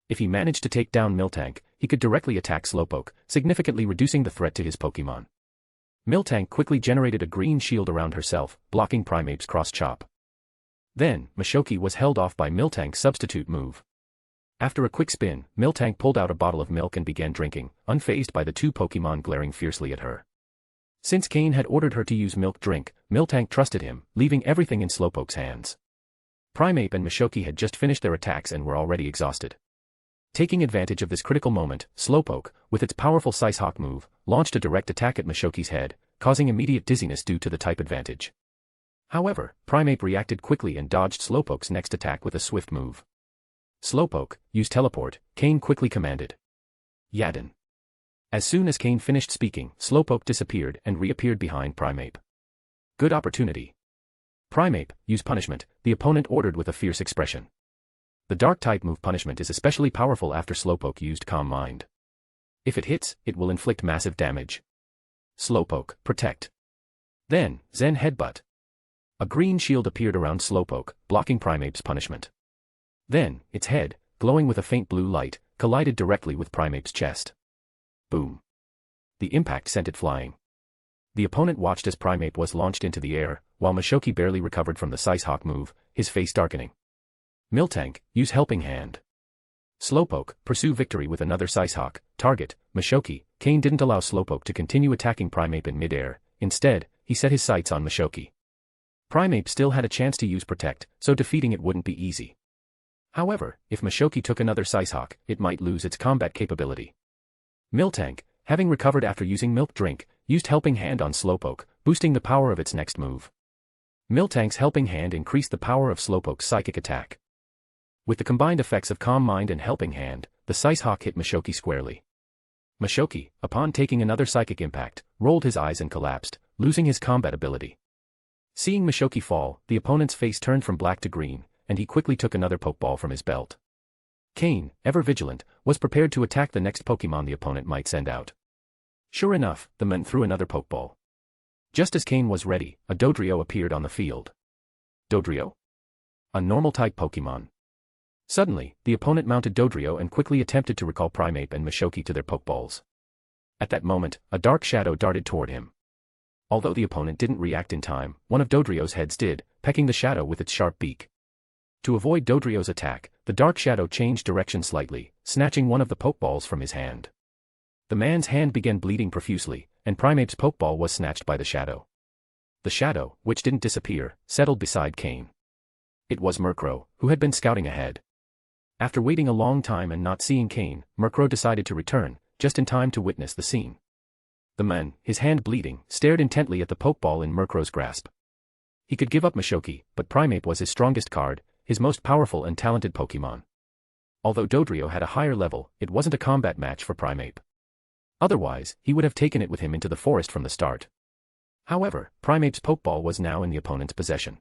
If he managed to take down Miltank, he could directly attack Slowpoke, significantly reducing the threat to his Pokémon. Miltank quickly generated a green shield around herself, blocking Primeape's Cross Chop. Then, Machoke was held off by Miltank's substitute move. After a quick spin, Miltank pulled out a bottle of milk and began drinking, unfazed by the two Pokémon glaring fiercely at her. Since Cain had ordered her to use Milk Drink, Miltank trusted him, leaving everything in Slowpoke's hands. Primeape and Machoke had just finished their attacks and were already exhausted. Taking advantage of this critical moment, Slowpoke, with its powerful Sicehawk move, launched a direct attack at Machoke's head, causing immediate dizziness due to the type advantage. However, Primeape reacted quickly and dodged Slowpoke's next attack with a swift move. Slowpoke, use Teleport, Cain quickly commanded. Yadin. As soon as Cain finished speaking, Slowpoke disappeared and reappeared behind Primeape. Good opportunity. Primeape, use Punishment, the opponent ordered with a fierce expression. The Dark-type move Punishment is especially powerful after Slowpoke used Calm Mind. If it hits, it will inflict massive damage. Slowpoke, Protect. Then, Zen Headbutt. A green shield appeared around Slowpoke, blocking Primeape's punishment. Then, its head, glowing with a faint blue light, collided directly with Primeape's chest. Boom. The impact sent it flying. The opponent watched as Primeape was launched into the air, while Machoke barely recovered from the Sicehawk move, his face darkening. Miltank, use Helping Hand. Slowpoke, pursue victory with another Sicehawk, target, Machoke. Cain didn't allow Slowpoke to continue attacking Primeape in mid-air, instead, he set his sights on Machoke. Primeape still had a chance to use Protect, so defeating it wouldn't be easy. However, if Machoke took another Sicehawk, it might lose its combat capability. Miltank, having recovered after using Milk Drink, used Helping Hand on Slowpoke, boosting the power of its next move. Miltank's Helping Hand increased the power of Slowpoke's psychic attack. With the combined effects of Calm Mind and Helping Hand, the Sicehawk hit Machoke squarely. Machoke, upon taking another psychic impact, rolled his eyes and collapsed, losing his combat ability. Seeing Mishoki fall, the opponent's face turned from black to green, and he quickly took another Pokeball from his belt. Cain, ever vigilant, was prepared to attack the next Pokemon the opponent might send out. Sure enough, the man threw another Pokeball. Just as Cain was ready, a Dodrio appeared on the field. Dodrio? A normal-type Pokemon. Suddenly, the opponent mounted Dodrio and quickly attempted to recall Primeape and Mishoki to their Pokeballs. At that moment, a dark shadow darted toward him. Although the opponent didn't react in time, one of Dodrio's heads did, pecking the shadow with its sharp beak. To avoid Dodrio's attack, the dark shadow changed direction slightly, snatching one of the Pokeballs from his hand. The man's hand began bleeding profusely, and Primeape's Pokeball was snatched by the shadow. The shadow, which didn't disappear, settled beside Cain. It was Murkrow, who had been scouting ahead. After waiting a long time and not seeing Cain, Murkrow decided to return, just in time to witness the scene. The man, his hand bleeding, stared intently at the Pokeball in Murkrow's grasp. He could give up Mishoki, but Primeape was his strongest card, his most powerful and talented Pokemon. Although Dodrio had a higher level, it wasn't a combat match for Primeape. Otherwise, he would have taken it with him into the forest from the start. However, Primeape's Pokeball was now in the opponent's possession.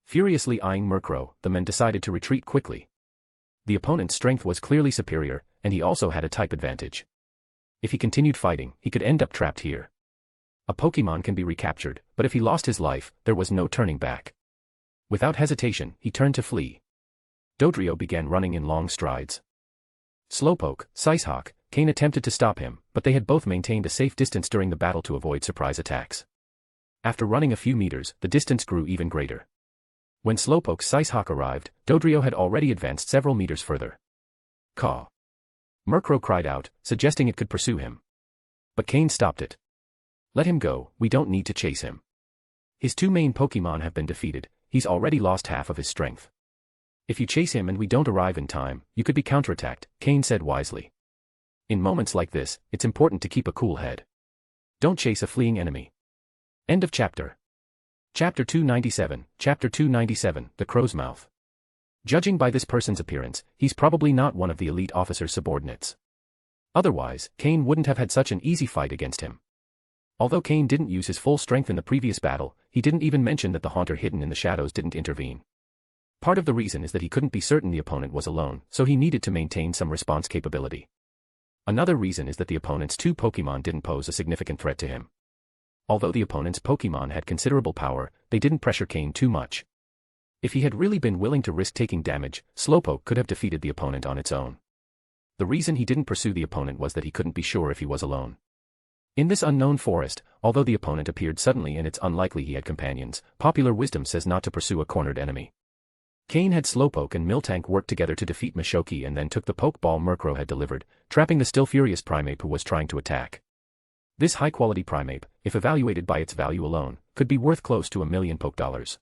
Furiously eyeing Murkrow, the man decided to retreat quickly. The opponent's strength was clearly superior, and he also had a type advantage. If he continued fighting, he could end up trapped here. A Pokemon can be recaptured, but if he lost his life, there was no turning back. Without hesitation, he turned to flee. Dodrio began running in long strides. Slowpoke, Sicehawk, Cain attempted to stop him, but they had both maintained a safe distance during the battle to avoid surprise attacks. After running a few meters, the distance grew even greater. When Slowpoke's Sicehawk arrived, Dodrio had already advanced several meters further. Caw! Murkrow cried out, suggesting it could pursue him. But Cain stopped it. Let him go, we don't need to chase him. His two main Pokemon have been defeated, he's already lost half of his strength. If you chase him and we don't arrive in time, you could be counterattacked, Cain said wisely. In moments like this, it's important to keep a cool head. Don't chase a fleeing enemy. End of chapter. Chapter 297, Chapter 297, The Crow's Mouth. Judging by this person's appearance, he's probably not one of the elite officer's subordinates. Otherwise, Cain wouldn't have had such an easy fight against him. Although Cain didn't use his full strength in the previous battle, he didn't even mention that the Haunter hidden in the shadows didn't intervene. Part of the reason is that he couldn't be certain the opponent was alone, so he needed to maintain some response capability. Another reason is that the opponent's two Pokemon didn't pose a significant threat to him. Although the opponent's Pokemon had considerable power, they didn't pressure Cain too much. If he had really been willing to risk taking damage, Slowpoke could have defeated the opponent on its own. The reason he didn't pursue the opponent was that he couldn't be sure if he was alone. In this unknown forest, although the opponent appeared suddenly and it's unlikely he had companions, popular wisdom says not to pursue a cornered enemy. Cain had Slowpoke and Miltank work together to defeat Mishoki and then took the Pokeball Murkrow had delivered, trapping the still furious Primeape who was trying to attack. This high-quality Primeape, if evaluated by its value alone, could be worth close to $1 million Pokedollars.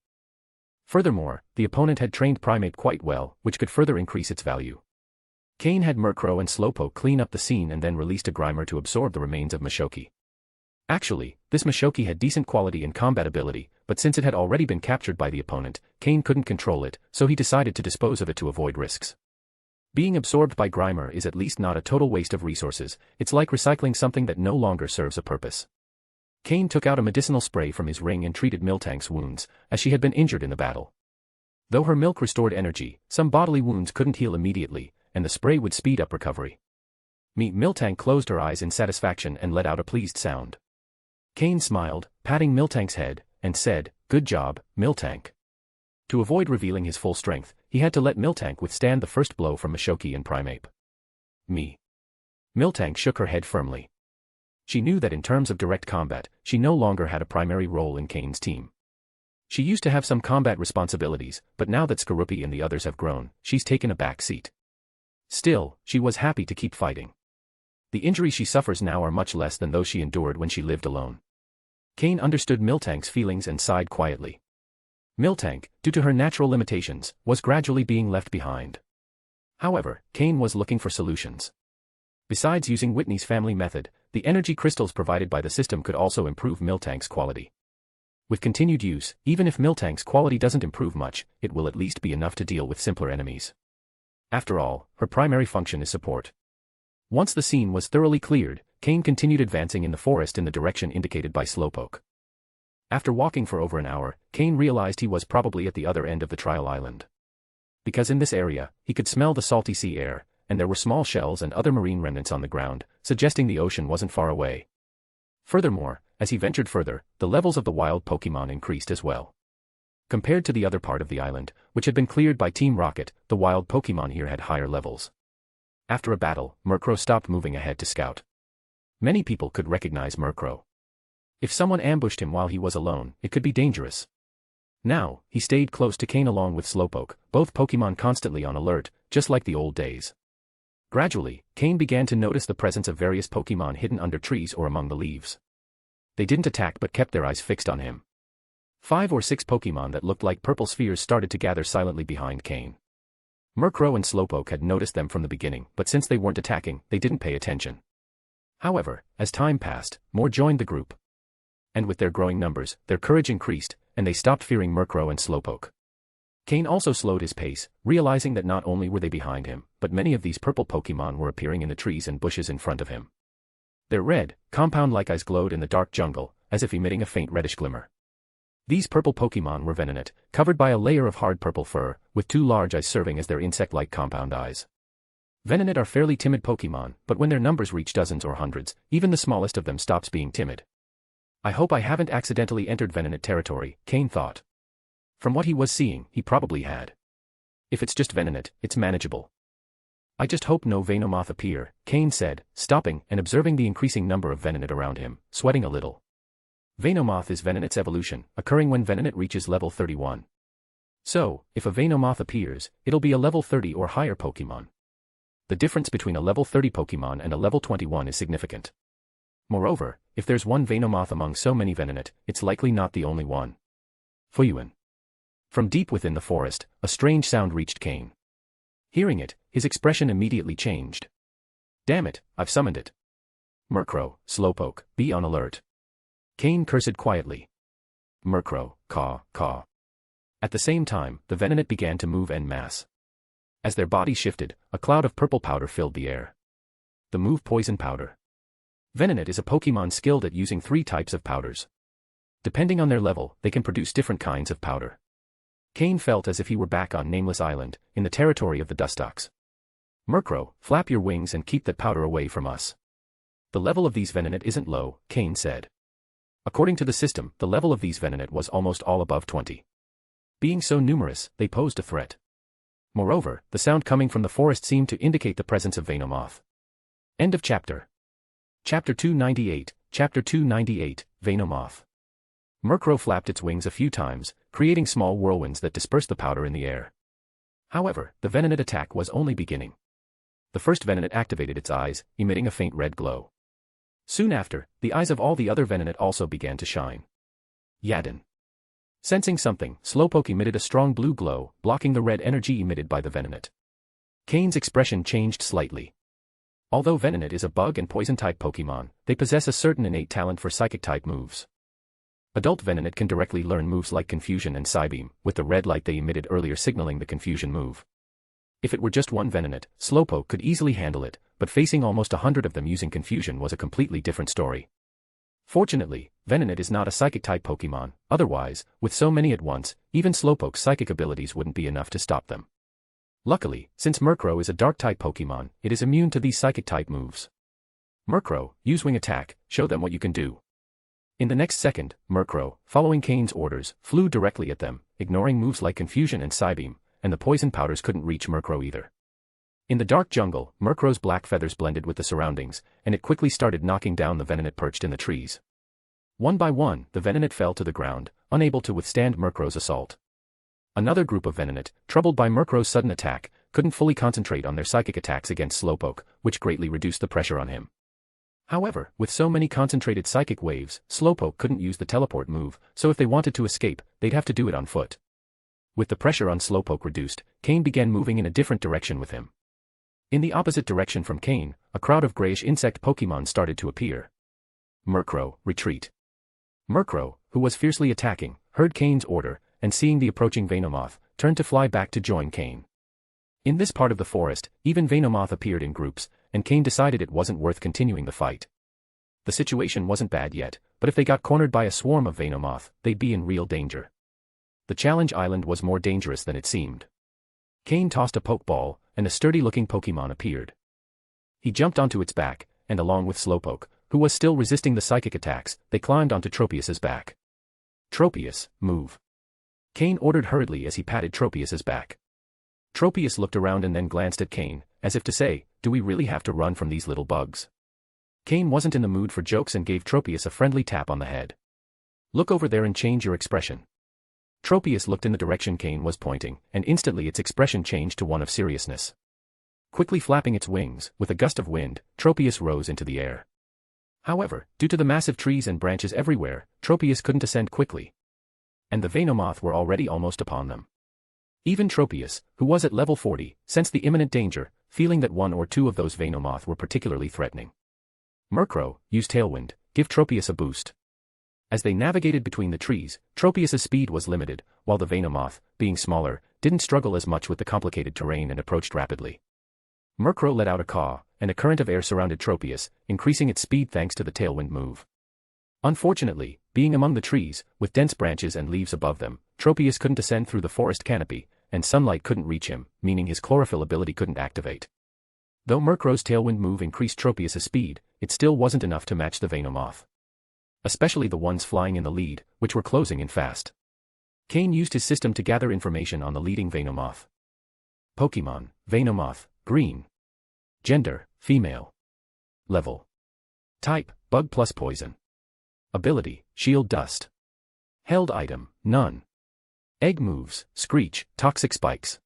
Furthermore, the opponent had trained Primeape quite well, which could further increase its value. Cain had Murkrow and Slowpoke clean up the scene and then released a Grimer to absorb the remains of Mishoki. Actually, this Mishoki had decent quality and combat ability, but since it had already been captured by the opponent, Cain couldn't control it, so he decided to dispose of it to avoid risks. Being absorbed by Grimer is at least not a total waste of resources, it's like recycling something that no longer serves a purpose. Cain took out a medicinal spray from his ring and treated Miltank's wounds, as she had been injured in the battle. Though her milk restored energy, some bodily wounds couldn't heal immediately, and the spray would speed up recovery. Miltank closed her eyes in satisfaction and let out a pleased sound. Cain smiled, patting Miltank's head, and said, "Good job, Miltank." To avoid revealing his full strength, he had to let Miltank withstand the first blow from Mishoki and Primeape. Miltank shook her head firmly. She knew that in terms of direct combat, she no longer had a primary role in Cain's team. She used to have some combat responsibilities, but now that Skorupi and the others have grown, she's taken a back seat. Still, she was happy to keep fighting. The injuries she suffers now are much less than those she endured when she lived alone. Cain understood Miltank's feelings and sighed quietly. Miltank, due to her natural limitations, was gradually being left behind. However, Cain was looking for solutions. Besides using Whitney's family method, the energy crystals provided by the system could also improve Miltank's quality. With continued use, even if Miltank's quality doesn't improve much, it will at least be enough to deal with simpler enemies. After all, her primary function is support. Once the scene was thoroughly cleared, Cain continued advancing in the forest in the direction indicated by Slowpoke. After walking for over an hour, Cain realized he was probably at the other end of the trial island. Because in this area, he could smell the salty sea air, and there were small shells and other marine remnants on the ground, suggesting the ocean wasn't far away. Furthermore, as he ventured further, the levels of the wild Pokémon increased as well. Compared to the other part of the island, which had been cleared by Team Rocket, the wild Pokémon here had higher levels. After a battle, Murkrow stopped moving ahead to scout. Many people could recognize Murkrow. If someone ambushed him while he was alone, it could be dangerous. Now, he stayed close to Cain along with Slowpoke, both Pokémon constantly on alert, just like the old days. Gradually, Cain began to notice the presence of various Pokémon hidden under trees or among the leaves. They didn't attack but kept their eyes fixed on him. 5 or 6 Pokémon that looked like purple spheres started to gather silently behind Cain. Murkrow and Slowpoke had noticed them from the beginning, but since they weren't attacking, they didn't pay attention. However, as time passed, more joined the group. And with their growing numbers, their courage increased, and they stopped fearing Murkrow and Slowpoke. Cain also slowed his pace, realizing that not only were they behind him, but many of these purple Pokémon were appearing in the trees and bushes in front of him. Their red, compound-like eyes glowed in the dark jungle, as if emitting a faint reddish glimmer. These purple Pokémon were Venonat, covered by a layer of hard purple fur, with 2 large eyes serving as their insect-like compound eyes. Venonat are fairly timid Pokémon, but when their numbers reach dozens or hundreds, even the smallest of them stops being timid. I hope I haven't accidentally entered Venonat territory, Cain thought. From what he was seeing, he probably had. If it's just Venonat, it's manageable. I just hope no Venomoth appear, Cain said, stopping and observing the increasing number of Venonat around him, sweating a little. Venomoth is Venonat's evolution, occurring when Venonat reaches level 31. So, if a Venomoth appears, it'll be a level 30 or higher Pokémon. The difference between a level 30 Pokémon and a level 21 is significant. Moreover, if there's one Venomoth among so many Venonat, it's likely not the only one. Fuyuan. From deep within the forest, a strange sound reached Cain. Hearing it, his expression immediately changed. Damn it, I've summoned it. Murkrow, Slowpoke, be on alert. Cain cursed quietly. Murkrow, caw, caw. At the same time, the Venonat began to move en masse. As their bodies shifted, a cloud of purple powder filled the air. The move Poison Powder. Venonat is a Pokémon skilled at using 3 types of powders. Depending on their level, they can produce different kinds of powder. Cain felt as if he were back on Nameless Island, in the territory of the Dustox. Murkrow, flap your wings and keep that powder away from us. The level of these Venonat isn't low, Cain said. According to the system, the level of these Venonat was almost all above 20. Being so numerous, they posed a threat. Moreover, the sound coming from the forest seemed to indicate the presence of Venomoth. End of chapter. Chapter 298, Chapter 298, Venomoth. Murkrow flapped its wings a few times, creating small whirlwinds that dispersed the powder in the air. However, the Venonat attack was only beginning. The first Venonat activated its eyes, emitting a faint red glow. Soon after, the eyes of all the other Venonat also began to shine. Yadin. Sensing something, Slowpoke emitted a strong blue glow, blocking the red energy emitted by the Venonat. Cain's expression changed slightly. Although Venonat is a bug and poison-type Pokémon, they possess a certain innate talent for psychic-type moves. Adult Venonat can directly learn moves like Confusion and Psybeam, with the red light they emitted earlier signaling the Confusion move. If it were just one Venonat, Slowpoke could easily handle it, but facing almost 100 of them using Confusion was a completely different story. Fortunately, Venonat is not a psychic-type Pokémon, otherwise, with so many at once, even Slowpoke's psychic abilities wouldn't be enough to stop them. Luckily, since Murkrow is a dark-type Pokémon, it is immune to these psychic-type moves. Murkrow, use Wing Attack, show them what you can do. In the next second, Murkrow, following Cain's orders, flew directly at them, ignoring moves like Confusion and Psybeam, and the poison powders couldn't reach Murkrow either. In the dark jungle, Murkrow's black feathers blended with the surroundings, and it quickly started knocking down the Venonat perched in the trees. One by one, the Venonat fell to the ground, unable to withstand Murkrow's assault. Another group of Venonat, troubled by Murkrow's sudden attack, couldn't fully concentrate on their psychic attacks against Slowpoke, which greatly reduced the pressure on him. However, with so many concentrated psychic waves, Slowpoke couldn't use the teleport move, so if they wanted to escape, they'd have to do it on foot. With the pressure on Slowpoke reduced, Cain began moving in a different direction with him. In the opposite direction from Cain, a crowd of grayish insect Pokémon started to appear. Murkrow, retreat. Murkrow, who was fiercely attacking, heard Cain's order, and seeing the approaching Venomoth, turned to fly back to join Cain. In this part of the forest, even Venomoth appeared in groups, and Cain decided it wasn't worth continuing the fight. The situation wasn't bad yet, but if they got cornered by a swarm of Venomoth, they'd be in real danger. The challenge island was more dangerous than it seemed. Cain tossed a Pokeball, and a sturdy-looking Pokémon appeared. He jumped onto its back, and along with Slowpoke, who was still resisting the psychic attacks, they climbed onto Tropius's back. Tropius, move. Cain ordered hurriedly as he patted Tropius's back. Tropius looked around and then glanced at Cain, as if to say, do we really have to run from these little bugs? Cain wasn't in the mood for jokes and gave Tropius a friendly tap on the head. Look over there and change your expression. Tropius looked in the direction Cain was pointing, and instantly its expression changed to one of seriousness. Quickly flapping its wings, with a gust of wind, Tropius rose into the air. However, due to the massive trees and branches everywhere, Tropius couldn't ascend quickly. And the Venomoth were already almost upon them. Even Tropius, who was at level 40, sensed the imminent danger, feeling that one or two of those Venomoth were particularly threatening. Murkrow, use Tailwind, give Tropius a boost. As they navigated between the trees, Tropius's speed was limited, while the Venomoth, being smaller, didn't struggle as much with the complicated terrain and approached rapidly. Murkrow let out a caw, and a current of air surrounded Tropius, increasing its speed thanks to the Tailwind move. Unfortunately, being among the trees, with dense branches and leaves above them, Tropius couldn't ascend through the forest canopy, and sunlight couldn't reach him, meaning his chlorophyll ability couldn't activate. Though Murkrow's Tailwind move increased Tropius's speed, it still wasn't enough to match the Venomoth. Especially the ones flying in the lead, which were closing in fast. Cain used his system to gather information on the leading Venomoth. Pokémon, Venomoth, green. Gender, female. Level. Type, bug plus poison. Ability, shield dust. Held item, none. Egg moves, screech, toxic spikes.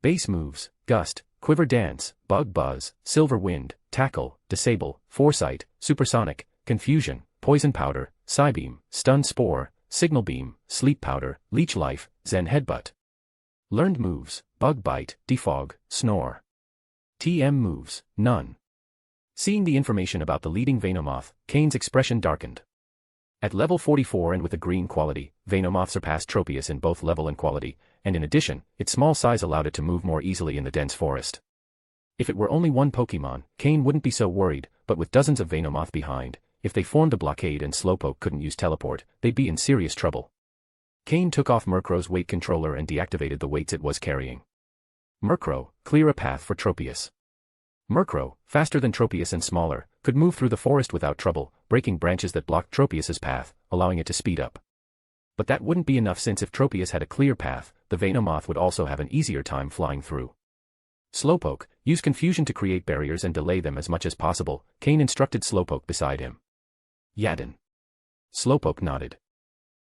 Base moves, gust, quiver dance, bug buzz, silver wind, tackle, disable, foresight, supersonic, confusion, poison powder, psybeam, stun spore, signal beam, sleep powder, leech life, zen headbutt. Learned moves, bug bite, defog, snore. TM moves, none. Seeing the information about the leading Venomoth, Cain's expression darkened. At level 44 and with a green quality, Venomoth surpassed Tropius in both level and quality, and in addition, its small size allowed it to move more easily in the dense forest. If it were only one Pokémon, Cain wouldn't be so worried, but with dozens of Venomoth behind, if they formed a blockade and Slowpoke couldn't use teleport, they'd be in serious trouble. Cain took off Murkrow's weight controller and deactivated the weights it was carrying. Murkrow, clear a path for Tropius. Murkrow, faster than Tropius and smaller, could move through the forest without trouble, breaking branches that blocked Tropius's path, allowing it to speed up. But that wouldn't be enough since if Tropius had a clear path, the Venomoth would also have an easier time flying through. Slowpoke, use confusion to create barriers and delay them as much as possible, Cain instructed Slowpoke beside him. Yadin. Slowpoke nodded.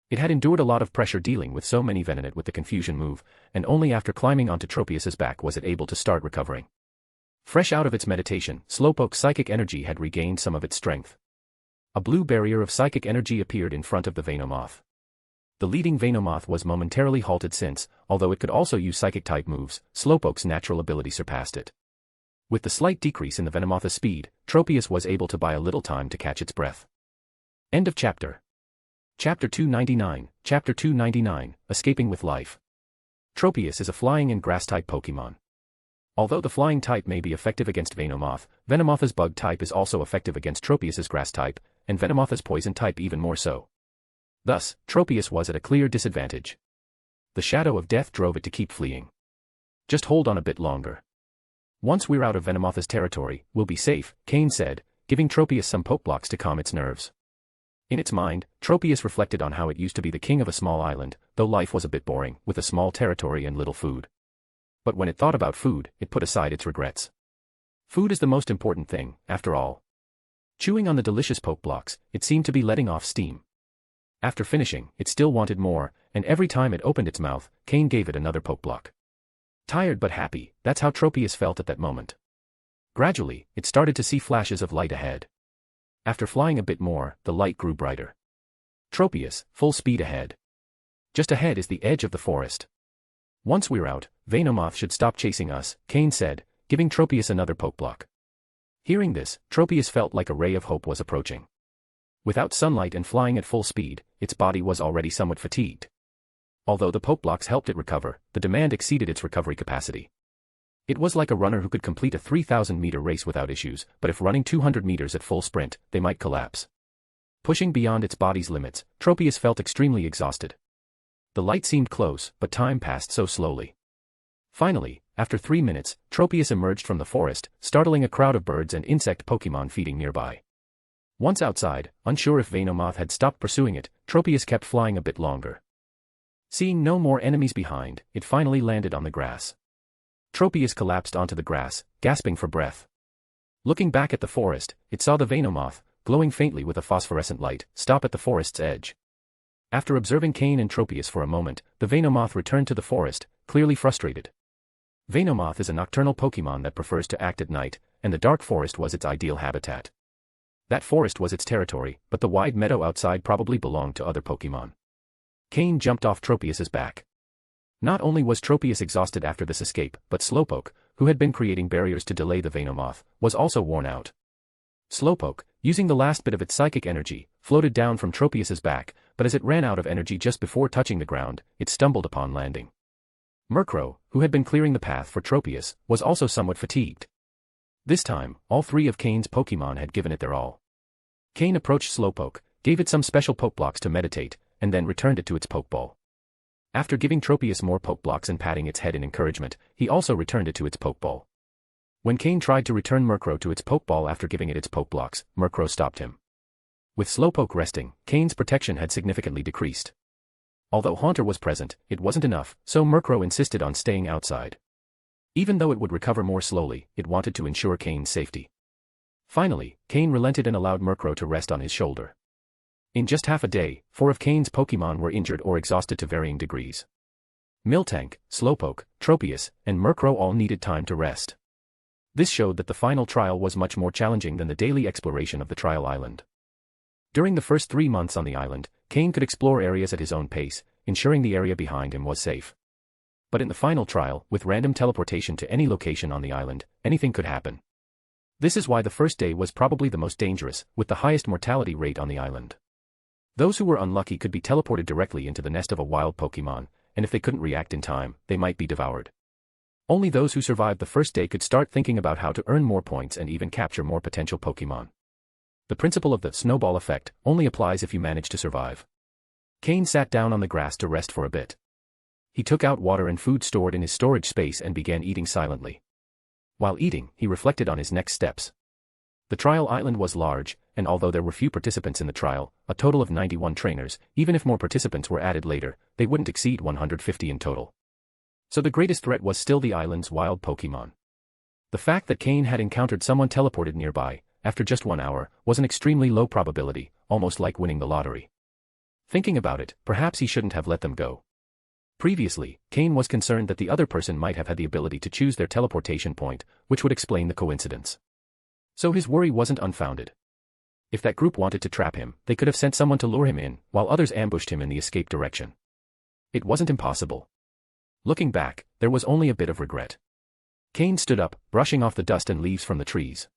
It had endured a lot of pressure dealing with so many Venonat with the confusion move, and only after climbing onto Tropius's back was it able to start recovering. Fresh out of its meditation, Slowpoke's psychic energy had regained some of its strength. A blue barrier of psychic energy appeared in front of the Venomoth. The leading Venomoth was momentarily halted since, although it could also use psychic-type moves, Slowpoke's natural ability surpassed it. With the slight decrease in the Venomoth's speed, Tropius was able to buy a little time to catch its breath. End of chapter. Chapter 299, Chapter 299, Escaping with Life. Tropius is a flying and grass-type Pokémon. Although the flying type may be effective against Venomoth, Venomoth's bug type is also effective against Tropius's grass type, and Venomoth's poison type even more so. Thus, Tropius was at a clear disadvantage. The shadow of death drove it to keep fleeing. Just hold on a bit longer. Once we're out of Venomoth's territory, we'll be safe, Cain said, giving Tropius some Pokeblocks to calm its nerves. In its mind, Tropius reflected on how it used to be the king of a small island, though life was a bit boring, with a small territory and little food. But when it thought about food, it put aside its regrets. Food is the most important thing, after all. Chewing on the delicious Pokeblocks, it seemed to be letting off steam. After finishing, it still wanted more, and every time it opened its mouth, Cain gave it another Pokeblock. Tired but happy, that's how Tropius felt at that moment. Gradually, it started to see flashes of light ahead. After flying a bit more, the light grew brighter. Tropius, full speed ahead. Just ahead is the edge of the forest. Once we're out, Venomoth should stop chasing us, Cain said, giving Tropius another Pokeblock. Hearing this, Tropius felt like a ray of hope was approaching. Without sunlight and flying at full speed, its body was already somewhat fatigued. Although the Pokeblocks helped it recover, the demand exceeded its recovery capacity. It was like a runner who could complete a 3,000-meter race without issues, but if running 200 meters at full sprint, they might collapse. Pushing beyond its body's limits, Tropius felt extremely exhausted. The light seemed close, but time passed so slowly. Finally, after 3 minutes, Tropius emerged from the forest, startling a crowd of birds and insect Pokémon feeding nearby. Once outside, unsure if Venomoth had stopped pursuing it, Tropius kept flying a bit longer. Seeing no more enemies behind, it finally landed on the grass. Tropius collapsed onto the grass, gasping for breath. Looking back at the forest, it saw the Venomoth, glowing faintly with a phosphorescent light, stop at the forest's edge. After observing Cain and Tropius for a moment, the Venomoth returned to the forest, clearly frustrated. Venomoth is a nocturnal Pokémon that prefers to act at night, and the dark forest was its ideal habitat. That forest was its territory, but the wide meadow outside probably belonged to other Pokémon. Cain jumped off Tropius's back. Not only was Tropius exhausted after this escape, but Slowpoke, who had been creating barriers to delay the Venomoth, was also worn out. Slowpoke, using the last bit of its psychic energy, floated down from Tropius's back, but as it ran out of energy just before touching the ground, it stumbled upon landing. Murkrow, who had been clearing the path for Tropius, was also somewhat fatigued. This time, all 3 of Cain's Pokémon had given it their all. Cain approached Slowpoke, gave it some special Pokeblocks to meditate, and then returned it to its Pokeball. After giving Tropius more Pokeblocks and patting its head in encouragement, he also returned it to its Pokeball. When Cain tried to return Murkrow to its Pokeball after giving it its Pokeblocks, Murkrow stopped him. With Slowpoke resting, Cain's protection had significantly decreased. Although Haunter was present, it wasn't enough, so Murkrow insisted on staying outside. Even though it would recover more slowly, it wanted to ensure Cain's safety. Finally, Cain relented and allowed Murkrow to rest on his shoulder. In just half a day, 4 of Cain's Pokémon were injured or exhausted to varying degrees. Miltank, Slowpoke, Tropius, and Murkrow all needed time to rest. This showed that the final trial was much more challenging than the daily exploration of the trial island. During the first 3 months on the island, Cain could explore areas at his own pace, ensuring the area behind him was safe. But in the final trial, with random teleportation to any location on the island, anything could happen. This is why the first day was probably the most dangerous, with the highest mortality rate on the island. Those who were unlucky could be teleported directly into the nest of a wild Pokémon, and if they couldn't react in time, they might be devoured. Only those who survived the first day could start thinking about how to earn more points and even capture more potential Pokémon. The principle of the snowball effect only applies if you manage to survive. Cain sat down on the grass to rest for a bit. He took out water and food stored in his storage space and began eating silently. While eating, he reflected on his next steps. The trial island was large, and although there were few participants in the trial, a total of 91 trainers, even if more participants were added later, they wouldn't exceed 150 in total. So the greatest threat was still the island's wild Pokémon. The fact that Cain had encountered someone teleported nearby, after just 1 hour, was an extremely low probability, almost like winning the lottery. Thinking about it, perhaps he shouldn't have let them go. Previously, Cain was concerned that the other person might have had the ability to choose their teleportation point, which would explain the coincidence. So his worry wasn't unfounded. If that group wanted to trap him, they could have sent someone to lure him in, while others ambushed him in the escape direction. It wasn't impossible. Looking back, there was only a bit of regret. Cain stood up, brushing off the dust and leaves from the trees.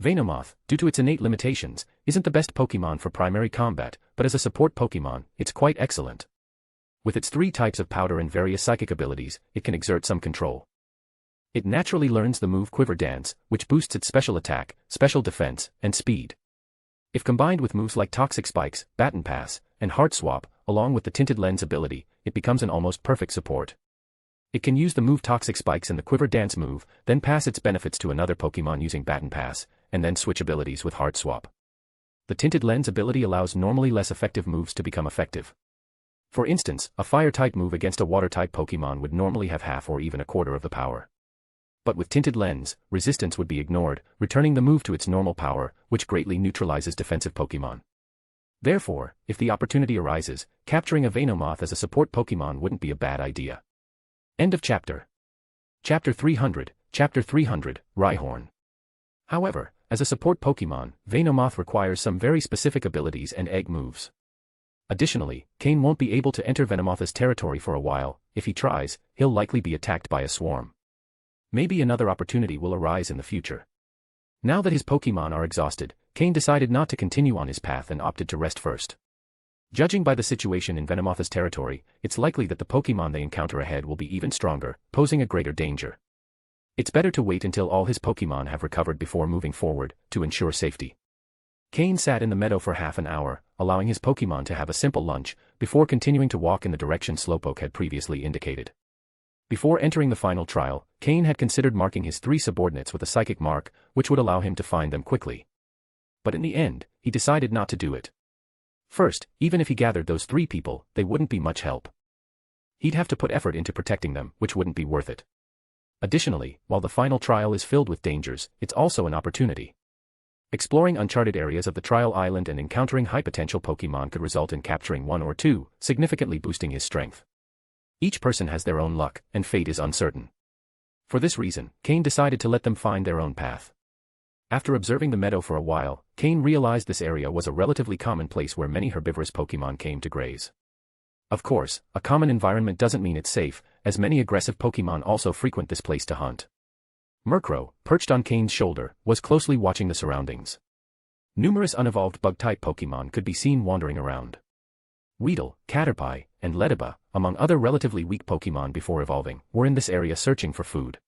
Venomoth, due to its innate limitations, isn't the best Pokémon for primary combat, but as a support Pokémon, it's quite excellent. With its 3 types of powder and various psychic abilities, it can exert some control. It naturally learns the move Quiver Dance, which boosts its special attack, special defense, and speed. If combined with moves like Toxic Spikes, Baton Pass, and Heart Swap, along with the Tinted Lens ability, it becomes an almost perfect support. It can use the move Toxic Spikes and the Quiver Dance move, then pass its benefits to another Pokémon using Baton Pass, and then switch abilities with Heart Swap. The Tinted Lens ability allows normally less effective moves to become effective. For instance, a Fire-type move against a Water-type Pokémon would normally have half or even a quarter of the power. But with Tinted Lens, resistance would be ignored, returning the move to its normal power, which greatly neutralizes defensive Pokémon. Therefore, if the opportunity arises, capturing a Venomoth as a support Pokémon wouldn't be a bad idea. End of chapter. Chapter 300, Rhyhorn. However, as a support Pokémon, Venomoth requires some very specific abilities and egg moves. Additionally, Cain won't be able to enter Venomoth's territory for a while. If he tries, he'll likely be attacked by a swarm. Maybe another opportunity will arise in the future. Now that his Pokémon are exhausted, Cain decided not to continue on his path and opted to rest first. Judging by the situation in Venomoth's territory, it's likely that the Pokémon they encounter ahead will be even stronger, posing a greater danger. It's better to wait until all his Pokémon have recovered before moving forward, to ensure safety. Cain sat in the meadow for half an hour, allowing his Pokémon to have a simple lunch, before continuing to walk in the direction Slowpoke had previously indicated. Before entering the final trial, Cain had considered marking his 3 subordinates with a psychic mark, which would allow him to find them quickly. But in the end, he decided not to do it. First, even if he gathered those 3 people, they wouldn't be much help. He'd have to put effort into protecting them, which wouldn't be worth it. Additionally, while the final trial is filled with dangers, it's also an opportunity. Exploring uncharted areas of the trial island and encountering high-potential Pokémon could result in capturing 1 or 2, significantly boosting his strength. Each person has their own luck, and fate is uncertain. For this reason, Cain decided to let them find their own path. After observing the meadow for a while, Cain realized this area was a relatively common place where many herbivorous Pokémon came to graze. Of course, a common environment doesn't mean it's safe, as many aggressive Pokémon also frequent this place to hunt. Murkrow, perched on Cain's shoulder, was closely watching the surroundings. Numerous unevolved bug-type Pokémon could be seen wandering around. Weedle, Caterpie, and Ledyba, among other relatively weak Pokémon before evolving, were in this area searching for food.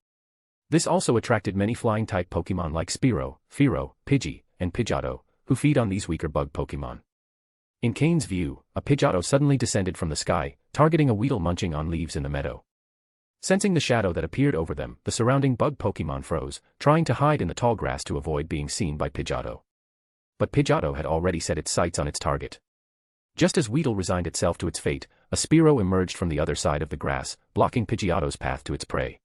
This also attracted many flying-type Pokémon like Spearow, Fearow, Pidgey, and Pidgeotto, who feed on these weaker bug Pokémon. In Cain's view, a Pidgeotto suddenly descended from the sky, targeting a Weedle munching on leaves in the meadow. Sensing the shadow that appeared over them, the surrounding bug Pokémon froze, trying to hide in the tall grass to avoid being seen by Pidgeotto. But Pidgeotto had already set its sights on its target. Just as Weedle resigned itself to its fate, a Spearow emerged from the other side of the grass, blocking Pidgeotto's path to its prey.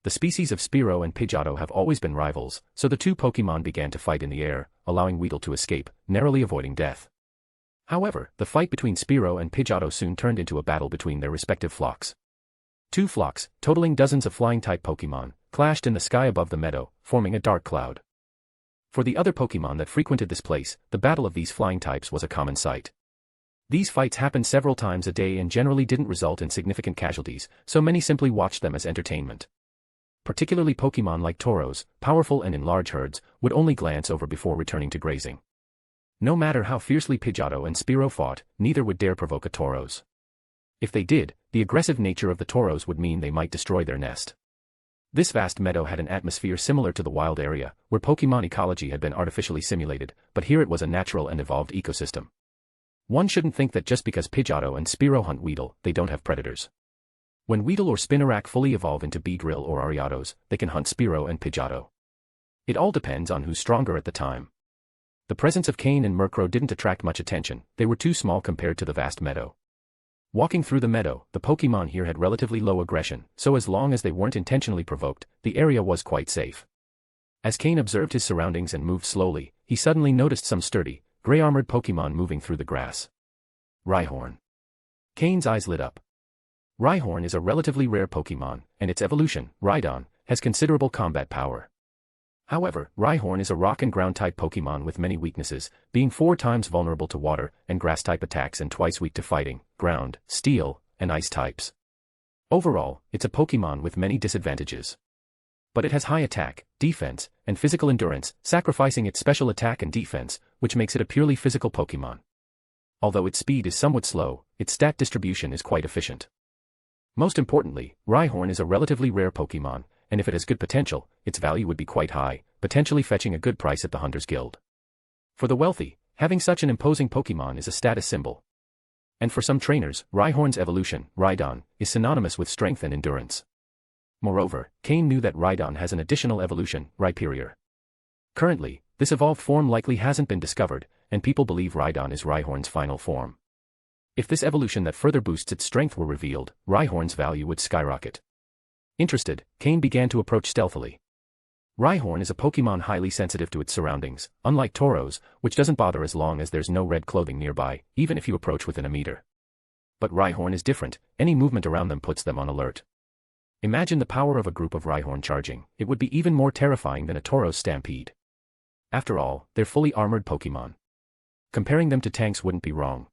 The species of Spearow and Pidgeotto have always been rivals, so the 2 Pokémon began to fight in the air, allowing Weedle to escape, narrowly avoiding death. However, the fight between Spearow and Pidgeotto soon turned into a battle between their respective flocks. 2 flocks, totaling dozens of flying-type Pokémon, clashed in the sky above the meadow, forming a dark cloud. For the other Pokémon that frequented this place, the battle of these flying types was a common sight. These fights happened several times a day and generally didn't result in significant casualties, so many simply watched them as entertainment. Particularly Pokémon like Tauros, powerful and in large herds, would only glance over before returning to grazing. No matter how fiercely Pidgeotto and Spearow fought, neither would dare provoke a Tauros. If they did, the aggressive nature of the Tauros would mean they might destroy their nest. This vast meadow had an atmosphere similar to the wild area, where Pokémon ecology had been artificially simulated, but here it was a natural and evolved ecosystem. One shouldn't think that just because Pidgeotto and Spearow hunt Weedle, they don't have predators. When Weedle or Spinarak fully evolve into Beedrill or Ariados, they can hunt Spearow and Pidgeotto. It all depends on who's stronger at the time. The presence of Cain and Murkrow didn't attract much attention, they were too small compared to the vast meadow. Walking through the meadow, the Pokémon here had relatively low aggression, so as long as they weren't intentionally provoked, the area was quite safe. As Cain observed his surroundings and moved slowly, he suddenly noticed some sturdy, gray-armored Pokémon moving through the grass. Rhyhorn. Cain's eyes lit up. Rhyhorn is a relatively rare Pokémon, and its evolution, Rhydon, has considerable combat power. However, Rhyhorn is a rock and ground-type Pokémon with many weaknesses, being 4 times vulnerable to water and grass-type attacks and twice weak to fighting, ground, steel, and ice types. Overall, it's a Pokémon with many disadvantages. But it has high attack, defense, and physical endurance, sacrificing its special attack and defense, which makes it a purely physical Pokémon. Although its speed is somewhat slow, its stat distribution is quite efficient. Most importantly, Rhyhorn is a relatively rare Pokémon, and if it has good potential, its value would be quite high, potentially fetching a good price at the Hunters Guild. For the wealthy, having such an imposing Pokémon is a status symbol. And for some trainers, Rhyhorn's evolution, Rhydon, is synonymous with strength and endurance. Moreover, Cain knew that Rhydon has an additional evolution, Rhyperior. Currently, this evolved form likely hasn't been discovered, and people believe Rhydon is Rhyhorn's final form. If this evolution that further boosts its strength were revealed, Rhyhorn's value would skyrocket. Interested, Cain began to approach stealthily. Rhyhorn is a Pokémon highly sensitive to its surroundings, unlike Tauros, which doesn't bother as long as there's no red clothing nearby, even if you approach within a meter. But Rhyhorn is different, any movement around them puts them on alert. Imagine the power of a group of Rhyhorn charging, it would be even more terrifying than a Tauros stampede. After all, they're fully armored Pokémon. Comparing them to tanks wouldn't be wrong.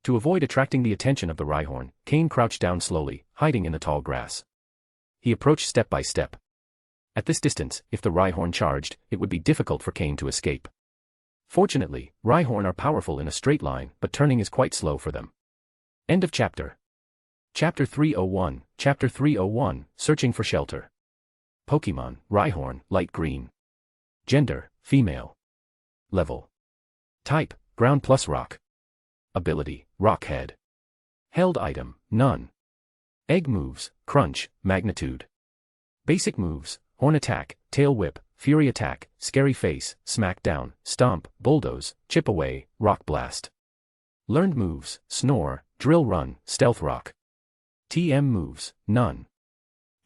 To avoid attracting the attention of the Rhyhorn, Cain crouched down slowly, hiding in the tall grass. He approached step by step. At this distance, if the Rhyhorn charged, it would be difficult for Cain to escape. Fortunately, Rhyhorn are powerful in a straight line, but turning is quite slow for them. End of chapter. Chapter 301, Searching for Shelter. Pokémon, Rhyhorn, light green. Gender, female. Level. Type, ground plus rock. Ability, rock head. Held item, none. Egg moves, crunch, magnitude. Basic moves, horn attack, tail whip, fury attack, scary face, smack down, stomp, bulldoze, chip away, rock blast. Learned moves, snore, drill run, stealth rock. TM moves, none.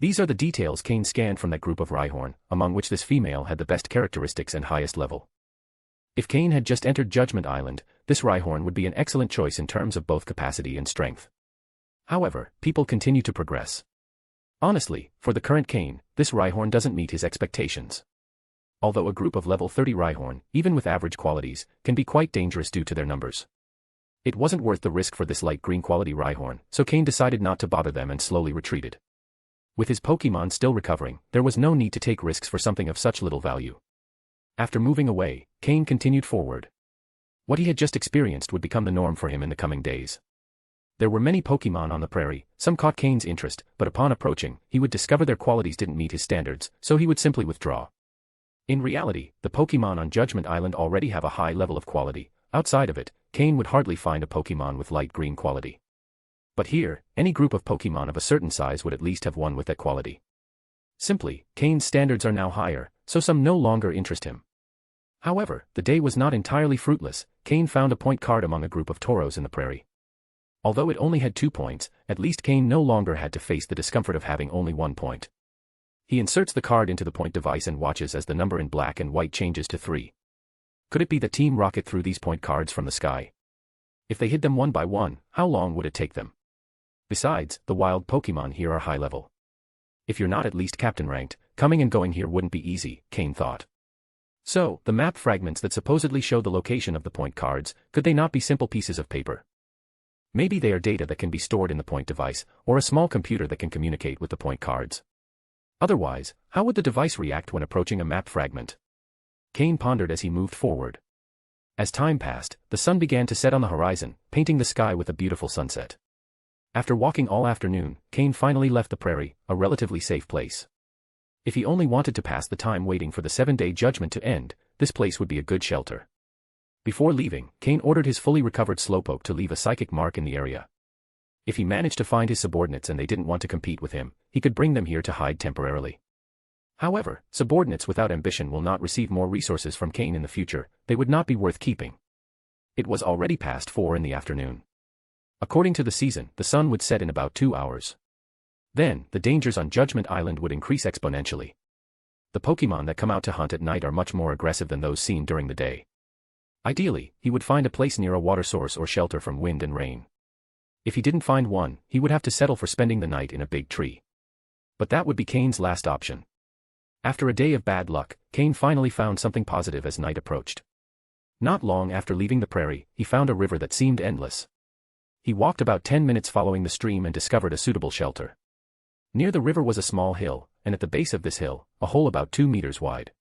These are the details Cain scanned from that group of Rhyhorn, among which this female had the best characteristics and highest level. If Cain had just entered Judgment Island, this Rhyhorn would be an excellent choice in terms of both capacity and strength. However, people continue to progress. Honestly, for the current Cain, this Rhyhorn doesn't meet his expectations. Although a group of level 30 Rhyhorn, even with average qualities, can be quite dangerous due to their numbers. It wasn't worth the risk for this light green quality Rhyhorn, so Cain decided not to bother them and slowly retreated. With his Pokémon still recovering, there was no need to take risks for something of such little value. After moving away, Cain continued forward. What he had just experienced would become the norm for him in the coming days. There were many Pokémon on the prairie, some caught Cain's interest, but upon approaching, he would discover their qualities didn't meet his standards, so he would simply withdraw. In reality, the Pokémon on Judgment Island already have a high level of quality. Outside of it, Cain would hardly find a Pokémon with light green quality. But here, any group of Pokémon of a certain size would at least have one with that quality. Simply, Cain's standards are now higher, so some no longer interest him. However, the day was not entirely fruitless. Cain found a point card among a group of Tauros in the prairie. Although it only had 2 points, at least Cain no longer had to face the discomfort of having only 1 point. He inserts the card into the point device and watches as the number in black and white changes to 3. Could it be that Team Rocket threw these point cards from the sky? If they hid them one by one, how long would it take them? Besides, the wild Pokémon here are high level. If you're not at least captain ranked, coming and going here wouldn't be easy, Cain thought. So, the map fragments that supposedly show the location of the point cards, could they not be simple pieces of paper? Maybe they are data that can be stored in the point device, or a small computer that can communicate with the point cards. Otherwise, how would the device react when approaching a map fragment? Cain pondered as he moved forward. As time passed, the sun began to set on the horizon, painting the sky with a beautiful sunset. After walking all afternoon, Cain finally left the prairie, a relatively safe place. If he only wanted to pass the time waiting for the 7-day judgment to end, this place would be a good shelter. Before leaving, Cain ordered his fully recovered Slowpoke to leave a psychic mark in the area. If he managed to find his subordinates and they didn't want to compete with him, he could bring them here to hide temporarily. However, subordinates without ambition will not receive more resources from Cain in the future. They would not be worth keeping. It was already past 4 in the afternoon. According to the season, the sun would set in about 2 hours. Then, the dangers on Judgment Island would increase exponentially. The Pokémon that come out to hunt at night are much more aggressive than those seen during the day. Ideally, he would find a place near a water source or shelter from wind and rain. If he didn't find one, he would have to settle for spending the night in a big tree. But that would be Cain's last option. After a day of bad luck, Cain finally found something positive as night approached. Not long after leaving the prairie, he found a river that seemed endless. He walked about 10 minutes following the stream and discovered a suitable shelter. Near the river was a small hill, and at the base of this hill, a hole about 2 meters wide.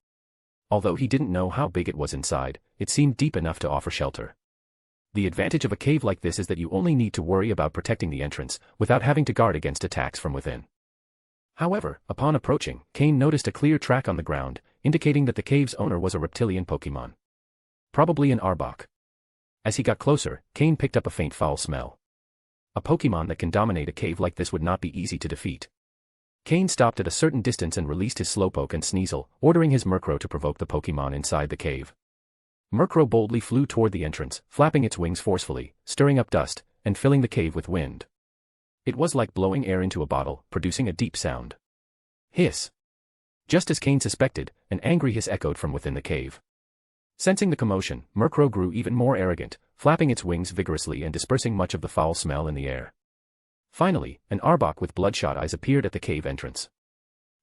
Although he didn't know how big it was inside, it seemed deep enough to offer shelter. The advantage of a cave like this is that you only need to worry about protecting the entrance, without having to guard against attacks from within. However, upon approaching, Cain noticed a clear track on the ground, indicating that the cave's owner was a reptilian Pokémon. Probably an Arbok. As he got closer, Cain picked up a faint foul smell. A Pokémon that can dominate a cave like this would not be easy to defeat. Cain stopped at a certain distance and released his Slowpoke and Sneasel, ordering his Murkrow to provoke the Pokémon inside the cave. Murkrow boldly flew toward the entrance, flapping its wings forcefully, stirring up dust, and filling the cave with wind. It was like blowing air into a bottle, producing a deep sound. Hiss! Just as Cain suspected, an angry hiss echoed from within the cave. Sensing the commotion, Murkrow grew even more arrogant, flapping its wings vigorously and dispersing much of the foul smell in the air. Finally, an Arbok with bloodshot eyes appeared at the cave entrance.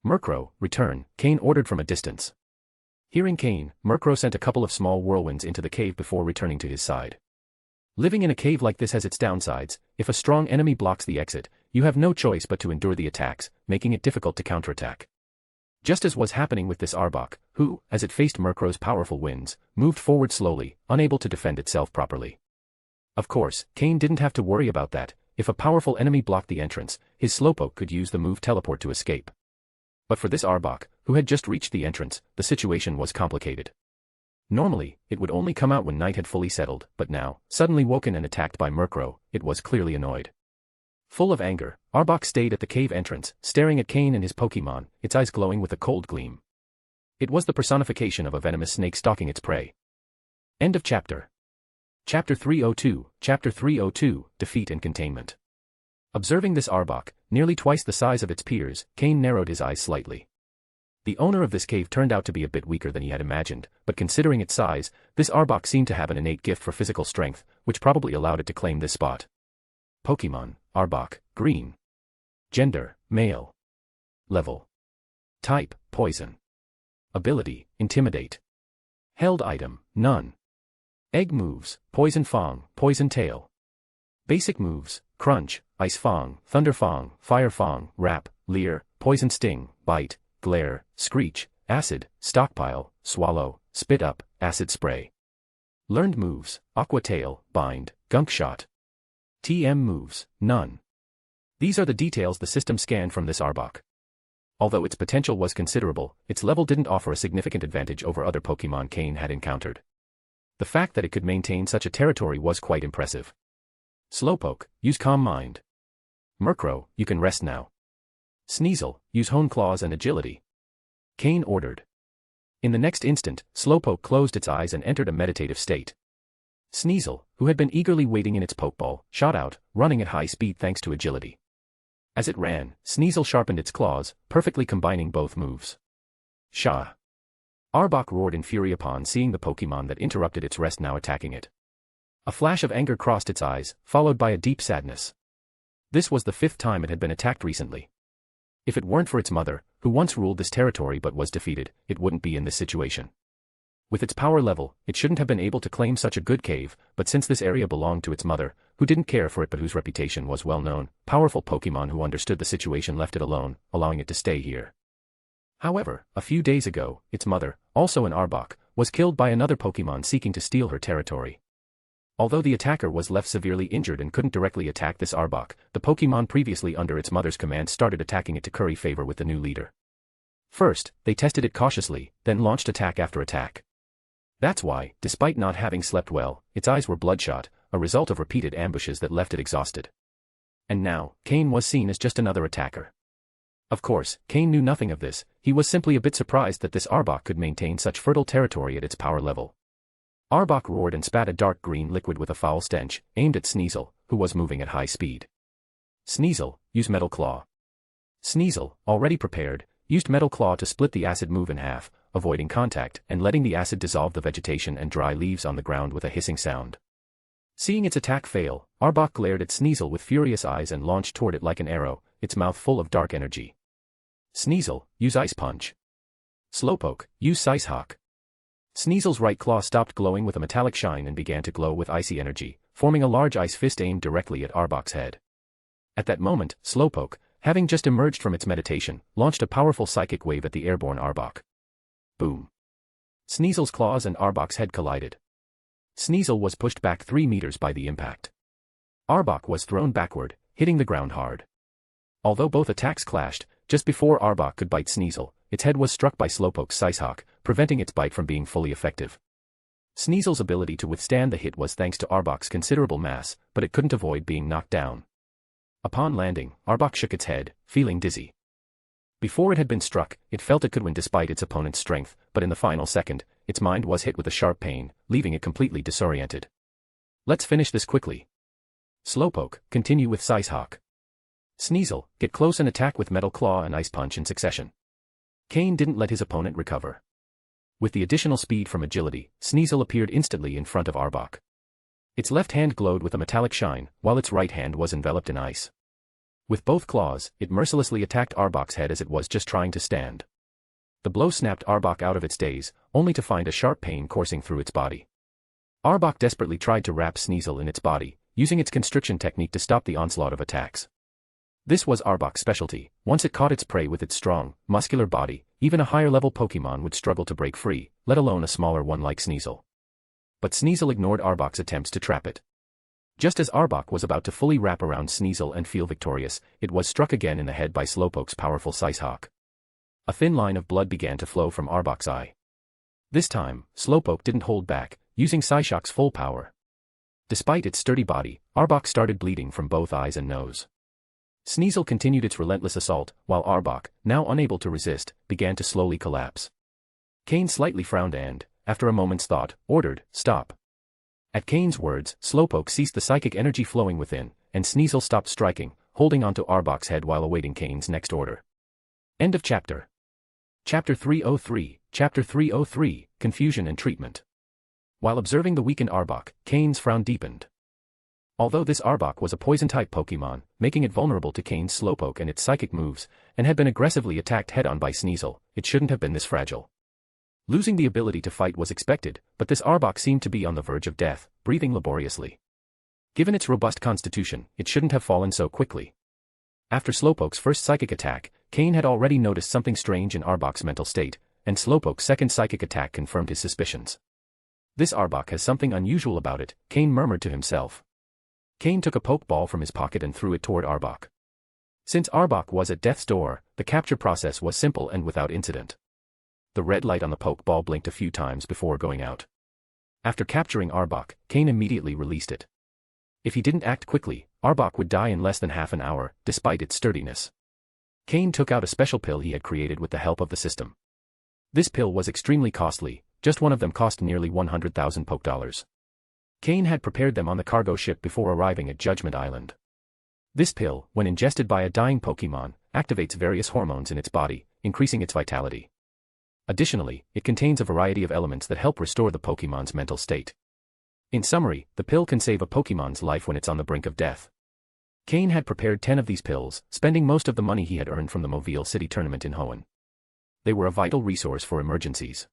Murkrow, return, Cain ordered from a distance. Hearing Cain, Murkrow sent a couple of small whirlwinds into the cave before returning to his side. Living in a cave like this has its downsides. If a strong enemy blocks the exit, you have no choice but to endure the attacks, making it difficult to counterattack. Just as was happening with this Arbok, who, as it faced Murkrow's powerful winds, moved forward slowly, unable to defend itself properly. Of course, Cain didn't have to worry about that. If a powerful enemy blocked the entrance, his Slowpoke could use the move Teleport to escape. But for this Arbok, who had just reached the entrance, the situation was complicated. Normally, it would only come out when night had fully settled, but now, suddenly woken and attacked by Murkrow, it was clearly annoyed. Full of anger, Arbok stayed at the cave entrance, staring at Cain and his Pokémon, its eyes glowing with a cold gleam. It was the personification of a venomous snake stalking its prey. End of chapter. Chapter 302, Chapter 302, Defeat and Containment. Observing this Arbok, nearly twice the size of its peers, Cain narrowed his eyes slightly. The owner of this cave turned out to be a bit weaker than he had imagined, but considering its size, this Arbok seemed to have an innate gift for physical strength, which probably allowed it to claim this spot. Pokémon, Arbok, green. Gender, male. Level. Type, poison. Ability, intimidate. Held item, none. Egg moves, poison fang, poison tail. Basic moves, crunch, ice fang, thunder fang, fire fang, wrap, leer, poison sting, bite, glare, screech, acid, stockpile, swallow, spit up, acid spray. Learned moves, aqua tail, bind, gunk shot. TM moves, none. These are the details the system scanned from this Arbok. Although its potential was considerable, its level didn't offer a significant advantage over other Pokémon Cain had encountered. The fact that it could maintain such a territory was quite impressive. Slowpoke, use Calm Mind. Murkrow, you can rest now. Sneasel, use Hone Claws and Agility. Cain ordered. In the next instant, Slowpoke closed its eyes and entered a meditative state. Sneasel, who had been eagerly waiting in its Pokeball, shot out, running at high speed thanks to Agility. As it ran, Sneasel sharpened its claws, perfectly combining both moves. Shah! Arbok roared in fury upon seeing the Pokémon that interrupted its rest now attacking it. A flash of anger crossed its eyes, followed by a deep sadness. This was the 5th time it had been attacked recently. If it weren't for its mother, who once ruled this territory but was defeated, it wouldn't be in this situation. With its power level, it shouldn't have been able to claim such a good cave, but since this area belonged to its mother, who didn't care for it but whose reputation was well known, powerful Pokémon who understood the situation left it alone, allowing it to stay here. However, a few days ago, its mother, also an Arbok, was killed by another Pokémon seeking to steal her territory. Although the attacker was left severely injured and couldn't directly attack this Arbok, the Pokémon previously under its mother's command started attacking it to curry favor with the new leader. First, they tested it cautiously, then launched attack after attack. That's why, despite not having slept well, its eyes were bloodshot, a result of repeated ambushes that left it exhausted. And now, Cain was seen as just another attacker. Of course, Cain knew nothing of this, he was simply a bit surprised that this Arbok could maintain such fertile territory at its power level. Arbok roared and spat a dark green liquid with a foul stench, aimed at Sneasel, who was moving at high speed. Sneasel, use Metal Claw. Sneasel, already prepared, used Metal Claw to split the acid move in half, avoiding contact and letting the acid dissolve the vegetation and dry leaves on the ground with a hissing sound. Seeing its attack fail, Arbok glared at Sneasel with furious eyes and launched toward it like an arrow, its mouth full of dark energy. Sneasel, use Ice Punch. Slowpoke, use Size Hawk. Sneasel's right claw stopped glowing with a metallic shine and began to glow with icy energy, forming a large ice fist aimed directly at Arbok's head. At that moment, Slowpoke, having just emerged from its meditation, launched a powerful psychic wave at the airborne Arbok. Boom! Sneasel's claws and Arbok's head collided. Sneasel was pushed back 3 meters by the impact. Arbok was thrown backward, hitting the ground hard. Although both attacks clashed, just before Arbok could bite Sneasel, its head was struck by Slowpoke's Sicehawk, preventing its bite from being fully effective. Sneasel's ability to withstand the hit was thanks to Arbok's considerable mass, but it couldn't avoid being knocked down. Upon landing, Arbok shook its head, feeling dizzy. Before it had been struck, it felt it could win despite its opponent's strength, but in the final second, its mind was hit with a sharp pain, leaving it completely disoriented. Let's finish this quickly. Slowpoke, continue with Sicehawk. Sneasel, get close and attack with Metal Claw and Ice Punch in succession. Cain didn't let his opponent recover. With the additional speed from agility, Sneasel appeared instantly in front of Arbok. Its left hand glowed with a metallic shine, while its right hand was enveloped in ice. With both claws, it mercilessly attacked Arbok's head as it was just trying to stand. The blow snapped Arbok out of its daze, only to find a sharp pain coursing through its body. Arbok desperately tried to wrap Sneasel in its body, using its constriction technique to stop the onslaught of attacks. This was Arbok's specialty. Once it caught its prey with its strong, muscular body, even a higher-level Pokémon would struggle to break free, let alone a smaller one like Sneasel. But Sneasel ignored Arbok's attempts to trap it. Just as Arbok was about to fully wrap around Sneasel and feel victorious, it was struck again in the head by Slowpoke's powerful Sicehawk. A thin line of blood began to flow from Arbok's eye. This time, Slowpoke didn't hold back, using Psyshock's full power. Despite its sturdy body, Arbok started bleeding from both eyes and nose. Sneasel continued its relentless assault, while Arbok, now unable to resist, began to slowly collapse. Cain slightly frowned and, after a moment's thought, ordered, "Stop." At Cain's words, Slowpoke ceased the psychic energy flowing within, and Sneasel stopped striking, holding onto Arbok's head while awaiting Cain's next order. End of chapter. Chapter 303, Chapter 303, Confusion and Treatment. While observing the weakened Arbok, Cain's frown deepened. Although this Arbok was a poison-type Pokémon, making it vulnerable to Cain's Slowpoke and its psychic moves, and had been aggressively attacked head-on by Sneasel, it shouldn't have been this fragile. Losing the ability to fight was expected, but this Arbok seemed to be on the verge of death, breathing laboriously. Given its robust constitution, it shouldn't have fallen so quickly. After Slowpoke's first psychic attack, Cain had already noticed something strange in Arbok's mental state, and Slowpoke's second psychic attack confirmed his suspicions. This Arbok has something unusual about it, Cain murmured to himself. Cain took a Pokeball from his pocket and threw it toward Arbok. Since Arbok was at death's door, the capture process was simple and without incident. The red light on the Pokeball blinked a few times before going out. After capturing Arbok, Cain immediately released it. If he didn't act quickly, Arbok would die in less than half an hour, despite its sturdiness. Cain took out a special pill he had created with the help of the system. This pill was extremely costly, just one of them cost nearly 100,000 Pokedollars. Cain had prepared them on the cargo ship before arriving at Judgment Island. This pill, when ingested by a dying Pokémon, activates various hormones in its body, increasing its vitality. Additionally, it contains a variety of elements that help restore the Pokémon's mental state. In summary, the pill can save a Pokémon's life when it's on the brink of death. Cain had prepared 10 of these pills, spending most of the money he had earned from the Mobile City tournament in Hoenn. They were a vital resource for emergencies.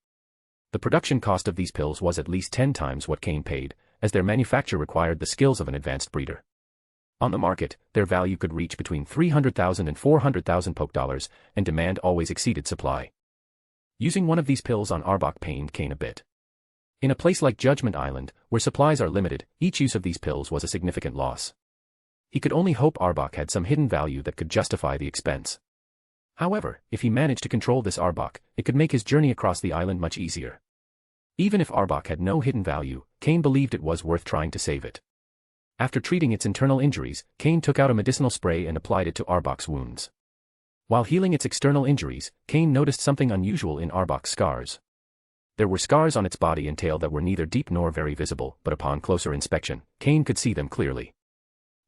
The production cost of these pills was at least 10 times what Cain paid, as their manufacture required the skills of an advanced breeder. On the market, their value could reach between 300,000 and 400,000 Pokedollars, and demand always exceeded supply. Using one of these pills on Arbok pained Cain a bit. In a place like Judgment Island, where supplies are limited, each use of these pills was a significant loss. He could only hope Arbok had some hidden value that could justify the expense. However, if he managed to control this Arbok, it could make his journey across the island much easier. Even if Arbok had no hidden value, Cain believed it was worth trying to save it. After treating its internal injuries, Cain took out a medicinal spray and applied it to Arbok's wounds. While healing its external injuries, Cain noticed something unusual in Arbok's scars. There were scars on its body and tail that were neither deep nor very visible, but upon closer inspection, Cain could see them clearly.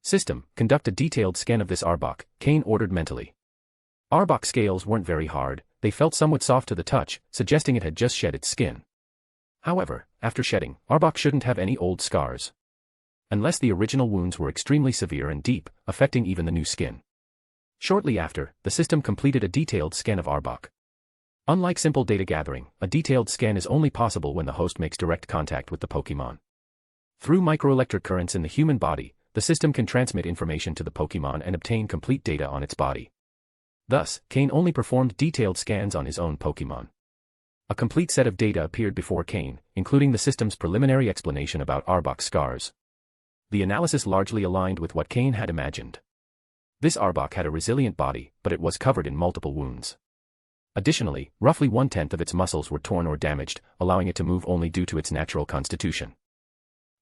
System, conduct a detailed scan of this Arbok, Cain ordered mentally. Arbok's scales weren't very hard, they felt somewhat soft to the touch, suggesting it had just shed its skin. However, after shedding, Arbok shouldn't have any old scars. Unless the original wounds were extremely severe and deep, affecting even the new skin. Shortly after, the system completed a detailed scan of Arbok. Unlike simple data gathering, a detailed scan is only possible when the host makes direct contact with the Pokémon. Through microelectric currents in the human body, the system can transmit information to the Pokémon and obtain complete data on its body. Thus, Cain only performed detailed scans on his own Pokémon. A complete set of data appeared before Cain, including the system's preliminary explanation about Arbok's scars. The analysis largely aligned with what Cain had imagined. This Arbok had a resilient body, but it was covered in multiple wounds. Additionally, roughly 1/10 of its muscles were torn or damaged, allowing it to move only due to its natural constitution.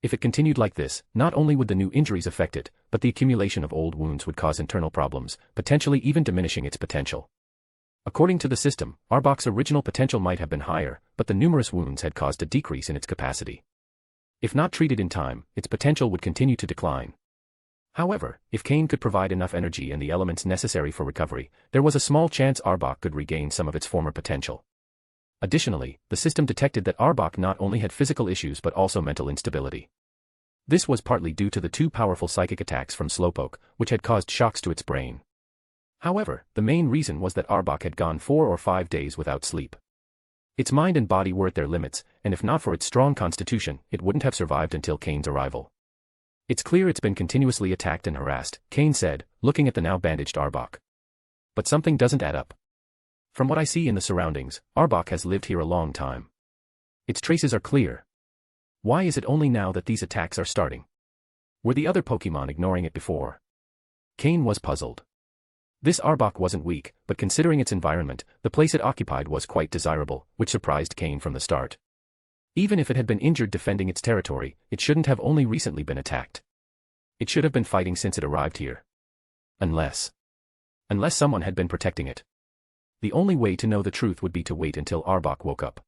If it continued like this, not only would the new injuries affect it, but the accumulation of old wounds would cause internal problems, potentially even diminishing its potential. According to the system, Arbok's original potential might have been higher, but the numerous wounds had caused a decrease in its capacity. If not treated in time, its potential would continue to decline. However, if Cain could provide enough energy and the elements necessary for recovery, there was a small chance Arbok could regain some of its former potential. Additionally, the system detected that Arbok not only had physical issues but also mental instability. This was partly due to the two powerful psychic attacks from Slowpoke, which had caused shocks to its brain. However, the main reason was that Arbok had gone 4 or 5 days without sleep. Its mind and body were at their limits, and if not for its strong constitution, it wouldn't have survived until Cain's arrival. "It's clear it's been continuously attacked and harassed," Cain said, looking at the now bandaged Arbok. "But something doesn't add up. From what I see in the surroundings, Arbok has lived here a long time. Its traces are clear. Why is it only now that these attacks are starting? Were the other Pokémon ignoring it before?" Cain was puzzled. This Arbok wasn't weak, but considering its environment, the place it occupied was quite desirable, which surprised Cain from the start. Even if it had been injured defending its territory, it shouldn't have only recently been attacked. It should have been fighting since it arrived here. Unless someone had been protecting it. The only way to know the truth would be to wait until Arbok woke up.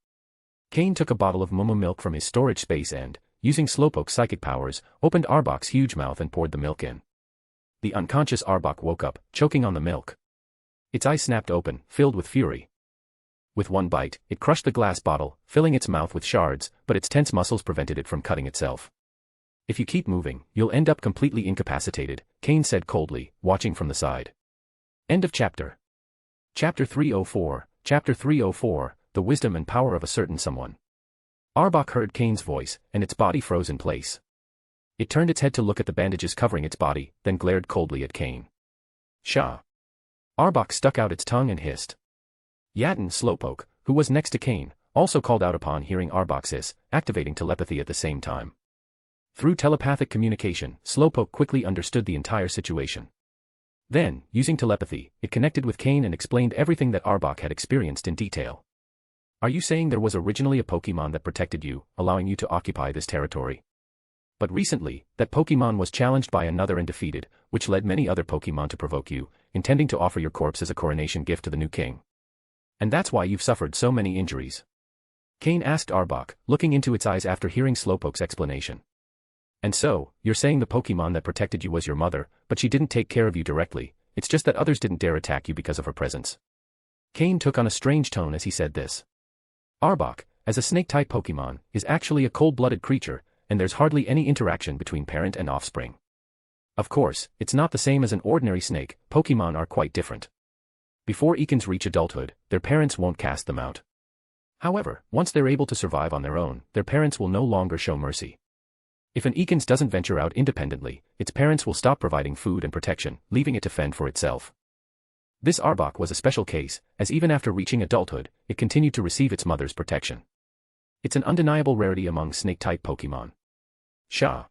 Cain took a bottle of Momo milk from his storage space and, using Slowpoke's psychic powers, opened Arbok's huge mouth and poured the milk in. The unconscious Arbok woke up, choking on the milk. Its eyes snapped open, filled with fury. With one bite, it crushed the glass bottle, filling its mouth with shards, but its tense muscles prevented it from cutting itself. If you keep moving, you'll end up completely incapacitated, Cain said coldly, watching from the side. End of chapter. Chapter 304, Chapter 304, The Wisdom and Power of a Certain Someone. Arbok heard Cain's voice, and its body froze in place. It turned its head to look at the bandages covering its body, then glared coldly at Cain. Shah. Arbok stuck out its tongue and hissed. Yatin Slowpoke, who was next to Cain, also called out upon hearing Arbok's hiss, activating telepathy at the same time. Through telepathic communication, Slowpoke quickly understood the entire situation. Then, using telepathy, it connected with Cain and explained everything that Arbok had experienced in detail. Are you saying there was originally a Pokémon that protected you, allowing you to occupy this territory? But recently, that Pokémon was challenged by another and defeated, which led many other Pokémon to provoke you, intending to offer your corpse as a coronation gift to the new king. And that's why you've suffered so many injuries. Cain asked Arbok, looking into its eyes after hearing Slowpoke's explanation. And so, you're saying the Pokémon that protected you was your mother, but she didn't take care of you directly, it's just that others didn't dare attack you because of her presence. Cain took on a strange tone as he said this. Arbok, as a snake-type Pokémon, is actually a cold-blooded creature, and there's hardly any interaction between parent and offspring. Of course, it's not the same as an ordinary snake, Pokémon are quite different. Before Ekans reach adulthood, their parents won't cast them out. However, once they're able to survive on their own, their parents will no longer show mercy. If an Ekans doesn't venture out independently, its parents will stop providing food and protection, leaving it to fend for itself. This Arbok was a special case, as even after reaching adulthood, it continued to receive its mother's protection. It's an undeniable rarity among snake-type Pokémon. Shah.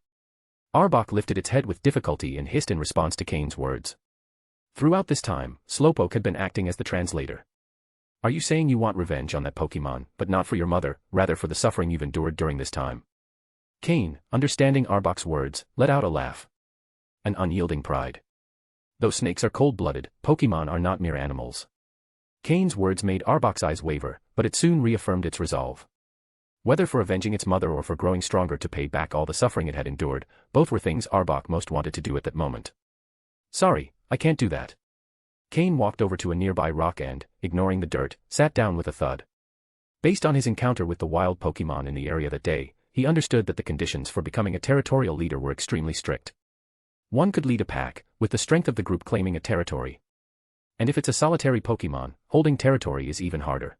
Arbok lifted its head with difficulty and hissed in response to Cain's words. Throughout this time, Slowpoke had been acting as the translator. Are you saying you want revenge on that Pokémon, but not for your mother, rather for the suffering you've endured during this time? Cain, understanding Arbok's words, let out a laugh. An unyielding pride. Though snakes are cold-blooded, Pokémon are not mere animals. Cain's words made Arbok's eyes waver, but it soon reaffirmed its resolve. Whether for avenging its mother or for growing stronger to pay back all the suffering it had endured, both were things Arbok most wanted to do at that moment. Sorry, I can't do that. Cain walked over to a nearby rock and, ignoring the dirt, sat down with a thud. Based on his encounter with the wild Pokémon in the area that day, he understood that the conditions for becoming a territorial leader were extremely strict. One could lead a pack, with the strength of the group claiming a territory. And if it's a solitary Pokémon, holding territory is even harder.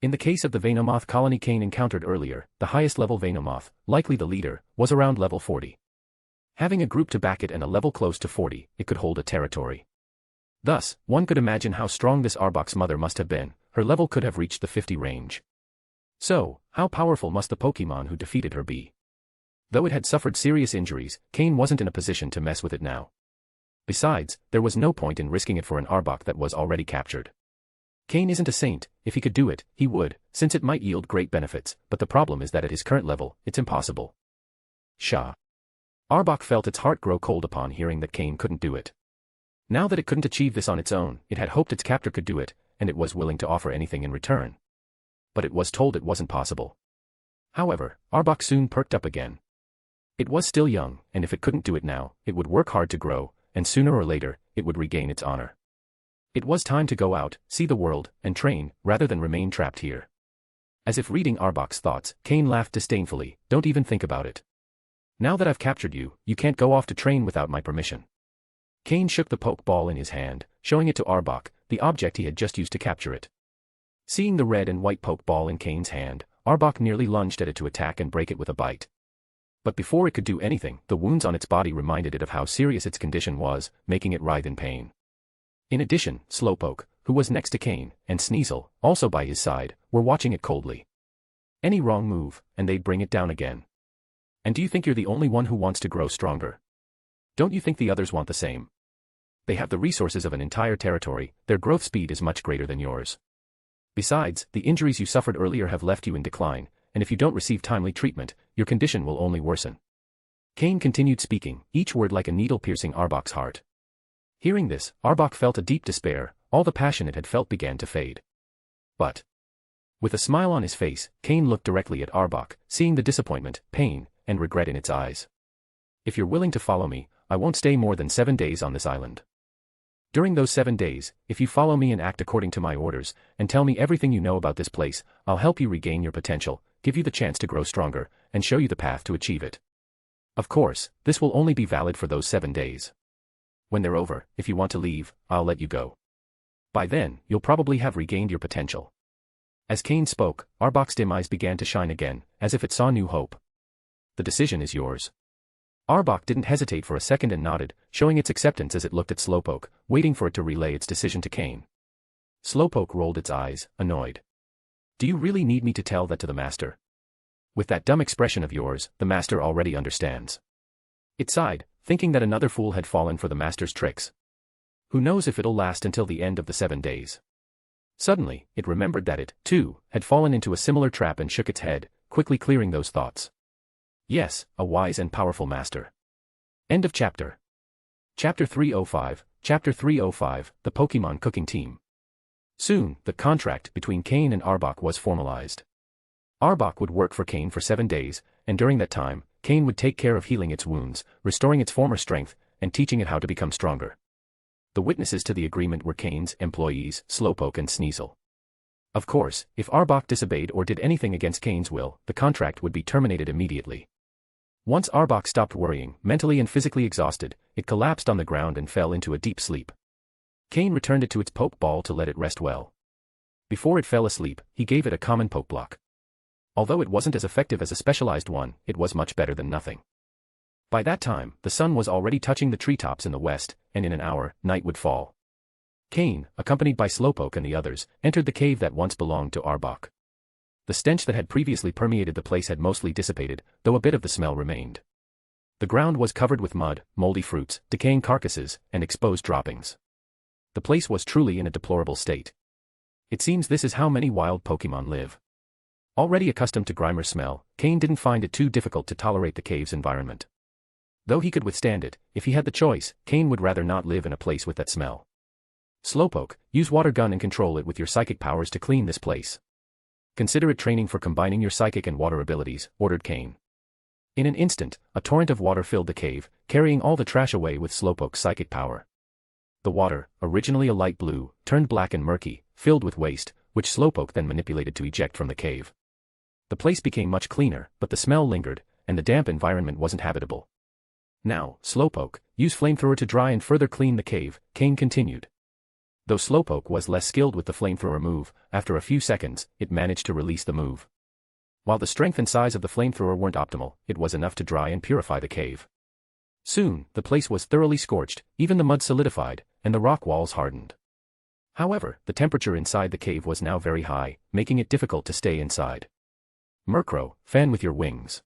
In the case of the Venomoth colony Cain encountered earlier, the highest level Venomoth, likely the leader, was around level 40. Having a group to back it and a level close to 40, it could hold a territory. Thus, one could imagine how strong this Arbok's mother must have been, her level could have reached the 50 range. So, how powerful must the Pokémon who defeated her be? Though it had suffered serious injuries, Cain wasn't in a position to mess with it now. Besides, there was no point in risking it for an Arbok that was already captured. Cain isn't a saint, if he could do it, he would, since it might yield great benefits, but the problem is that at his current level, it's impossible. Shah. Arbok felt its heart grow cold upon hearing that Cain couldn't do it. Now that it couldn't achieve this on its own, it had hoped its captor could do it, and it was willing to offer anything in return. But it was told it wasn't possible. However, Arbok soon perked up again. It was still young, and if it couldn't do it now, it would work hard to grow, and sooner or later, it would regain its honor. It was time to go out, see the world, and train, rather than remain trapped here. As if reading Arbok's thoughts, Cain laughed disdainfully, don't even think about it. Now that I've captured you, you can't go off to train without my permission. Cain shook the Pokeball in his hand, showing it to Arbok, the object he had just used to capture it. Seeing the red and white Pokeball in Cain's hand, Arbok nearly lunged at it to attack and break it with a bite. But before it could do anything, the wounds on its body reminded it of how serious its condition was, making it writhe in pain. In addition, Slowpoke, who was next to Cain, and Sneasel, also by his side, were watching it coldly. Any wrong move, and they'd bring it down again. And do you think you're the only one who wants to grow stronger? Don't you think the others want the same? They have the resources of an entire territory, their growth speed is much greater than yours. Besides, the injuries you suffered earlier have left you in decline, and if you don't receive timely treatment, your condition will only worsen. Cain continued speaking, each word like a needle piercing Arbok's heart. Hearing this, Arbok felt a deep despair, all the passion it had felt began to fade. But, with a smile on his face, Cain looked directly at Arbok, seeing the disappointment, pain, and regret in its eyes. If you're willing to follow me, I won't stay more than 7 days on this island. During those 7 days, if you follow me and act according to my orders, and tell me everything you know about this place, I'll help you regain your potential, give you the chance to grow stronger, and show you the path to achieve it. Of course, this will only be valid for those 7 days. When they're over, if you want to leave, I'll let you go. By then, you'll probably have regained your potential. As Cain spoke, Arbok's dim eyes began to shine again, as if it saw new hope. The decision is yours. Arbok didn't hesitate for a second and nodded, showing its acceptance as it looked at Slowpoke, waiting for it to relay its decision to Cain. Slowpoke rolled its eyes, annoyed. Do you really need me to tell that to the master? With that dumb expression of yours, the master already understands. It sighed, thinking that another fool had fallen for the master's tricks. Who knows if it'll last until the end of the 7 days. Suddenly, it remembered that it, too, had fallen into a similar trap and shook its head, quickly clearing those thoughts. Yes, a wise and powerful master. End of chapter. Chapter 305, Chapter 305, The Pokémon Cooking Team. Soon, the contract between Cain and Arbok was formalized. Arbok would work for Cain for 7 days, and during that time, Cain would take care of healing its wounds, restoring its former strength, and teaching it how to become stronger. The witnesses to the agreement were Cain's employees, Slowpoke and Sneasel. Of course, if Arbok disobeyed or did anything against Cain's will, the contract would be terminated immediately. Once Arbok stopped worrying, mentally and physically exhausted, it collapsed on the ground and fell into a deep sleep. Cain returned it to its Pokeball to let it rest well. Before it fell asleep, he gave it a common Pokeblock. Although it wasn't as effective as a specialized one, it was much better than nothing. By that time, the sun was already touching the treetops in the west, and in an hour, night would fall. Cain, accompanied by Slowpoke and the others, entered the cave that once belonged to Arbok. The stench that had previously permeated the place had mostly dissipated, though a bit of the smell remained. The ground was covered with mud, moldy fruits, decaying carcasses, and exposed droppings. The place was truly in a deplorable state. It seems this is how many wild Pokémon live. Already accustomed to Grimer's smell, Cain didn't find it too difficult to tolerate the cave's environment. Though he could withstand it, if he had the choice, Cain would rather not live in a place with that smell. Slowpoke, use water gun and control it with your psychic powers to clean this place. Consider it training for combining your psychic and water abilities, ordered Cain. In an instant, a torrent of water filled the cave, carrying all the trash away with Slowpoke's psychic power. The water, originally a light blue, turned black and murky, filled with waste, which Slowpoke then manipulated to eject from the cave. The place became much cleaner, but the smell lingered, and the damp environment wasn't habitable. Now, Slowpoke, use flamethrower to dry and further clean the cave, Cain continued. Though Slowpoke was less skilled with the flamethrower move, after a few seconds, it managed to release the move. While the strength and size of the flamethrower weren't optimal, it was enough to dry and purify the cave. Soon, the place was thoroughly scorched, even the mud solidified, and the rock walls hardened. However, the temperature inside the cave was now very high, making it difficult to stay inside. Murkrow, fan with your wings.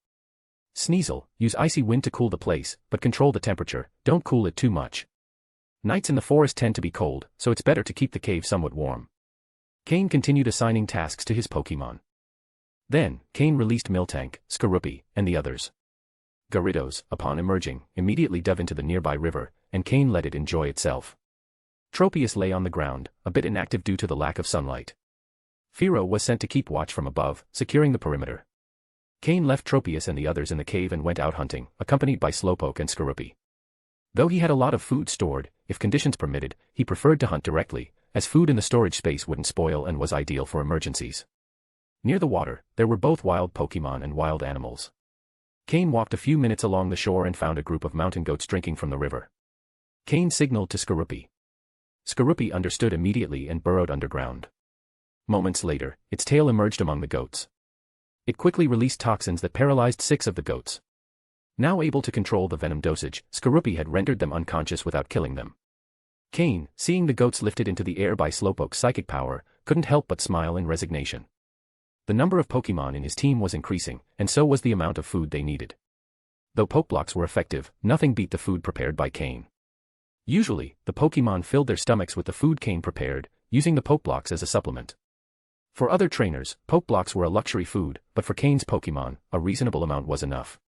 Sneasel, use icy wind to cool the place, but control the temperature, don't cool it too much. Nights in the forest tend to be cold, so it's better to keep the cave somewhat warm. Cain continued assigning tasks to his Pokémon. Then, Cain released Miltank, Skorupi, and the others. Gyarados, upon emerging, immediately dove into the nearby river, and Cain let it enjoy itself. Tropius lay on the ground, a bit inactive due to the lack of sunlight. Fearow was sent to keep watch from above, securing the perimeter. Cain left Tropius and the others in the cave and went out hunting, accompanied by Slowpoke and Skorupi. Though he had a lot of food stored, if conditions permitted, he preferred to hunt directly, as food in the storage space wouldn't spoil and was ideal for emergencies. Near the water, there were both wild Pokémon and wild animals. Cain walked a few minutes along the shore and found a group of mountain goats drinking from the river. Cain signaled to Skorupi. Skorupi understood immediately and burrowed underground. Moments later, its tail emerged among the goats. It quickly released toxins that paralyzed 6 of the goats. Now able to control the venom dosage, Skorupi had rendered them unconscious without killing them. Cain, seeing the goats lifted into the air by Slowpoke's psychic power, couldn't help but smile in resignation. The number of Pokémon in his team was increasing, and so was the amount of food they needed. Though Pokeblocks were effective, nothing beat the food prepared by Cain. Usually, the Pokémon filled their stomachs with the food Cain prepared, using the Pokeblocks as a supplement. For other trainers, Pokeblocks were a luxury food, but for Cain's Pokémon, a reasonable amount was enough.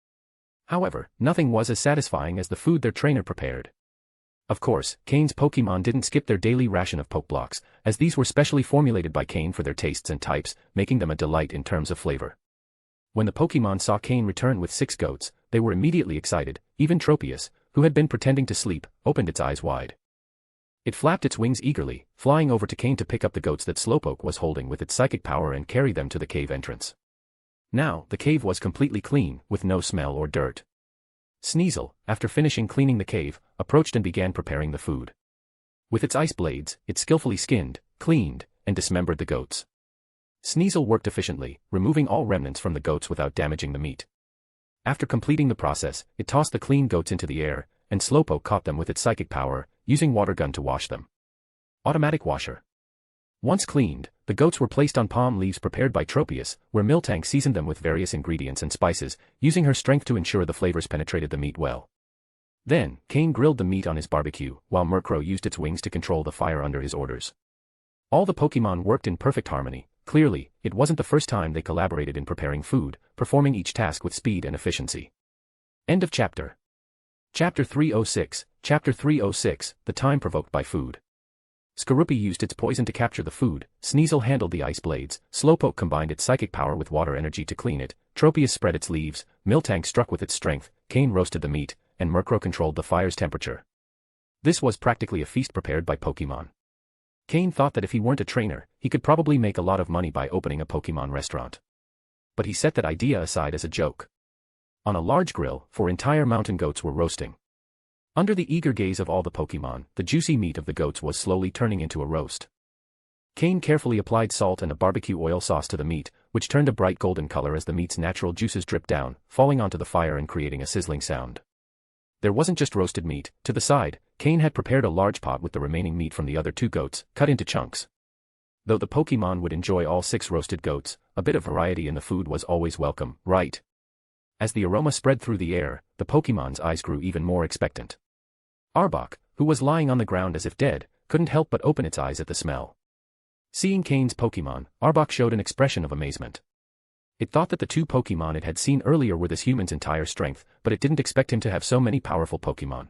However, nothing was as satisfying as the food their trainer prepared. Of course, Cain's Pokémon didn't skip their daily ration of Pokeblocks, as these were specially formulated by Cain for their tastes and types, making them a delight in terms of flavor. When the Pokémon saw Cain return with 6 goats, they were immediately excited. Even Tropius, who had been pretending to sleep, opened its eyes wide. It flapped its wings eagerly, flying over to Cain to pick up the goats that Slowpoke was holding with its psychic power and carry them to the cave entrance. Now, the cave was completely clean, with no smell or dirt. Sneasel, after finishing cleaning the cave, approached and began preparing the food. With its ice blades, it skillfully skinned, cleaned, and dismembered the goats. Sneasel worked efficiently, removing all remnants from the goats without damaging the meat. After completing the process, it tossed the clean goats into the air, and Slowpoke caught them with its psychic power, using water gun to wash them. Automatic washer. Once cleaned, the goats were placed on palm leaves prepared by Tropius, where Miltank seasoned them with various ingredients and spices, using her strength to ensure the flavors penetrated the meat well. Then, Cain grilled the meat on his barbecue, while Murkrow used its wings to control the fire under his orders. All the Pokémon worked in perfect harmony. Clearly, it wasn't the first time they collaborated in preparing food, performing each task with speed and efficiency. End of chapter. Chapter 306, Chapter 306, The Time Provoked by Food. Skorupi used its poison to capture the food, Sneasel handled the ice blades, Slowpoke combined its psychic power with water energy to clean it, Tropius spread its leaves, Miltank struck with its strength, Cain roasted the meat, and Murkrow controlled the fire's temperature. This was practically a feast prepared by Pokémon. Cain thought that if he weren't a trainer, he could probably make a lot of money by opening a Pokémon restaurant. But he set that idea aside as a joke. On a large grill, 4 entire mountain goats were roasting. Under the eager gaze of all the Pokémon, the juicy meat of the goats was slowly turning into a roast. Cain carefully applied salt and a barbecue oil sauce to the meat, which turned a bright golden color as the meat's natural juices dripped down, falling onto the fire and creating a sizzling sound. There wasn't just roasted meat. To the side, Cain had prepared a large pot with the remaining meat from the other 2 goats, cut into chunks. Though the Pokémon would enjoy all 6 roasted goats, a bit of variety in the food was always welcome, right? As the aroma spread through the air, the Pokémon's eyes grew even more expectant. Arbok, who was lying on the ground as if dead, couldn't help but open its eyes at the smell. Seeing Cain's Pokémon, Arbok showed an expression of amazement. It thought that the 2 Pokémon it had seen earlier were this human's entire strength, but it didn't expect him to have so many powerful Pokémon.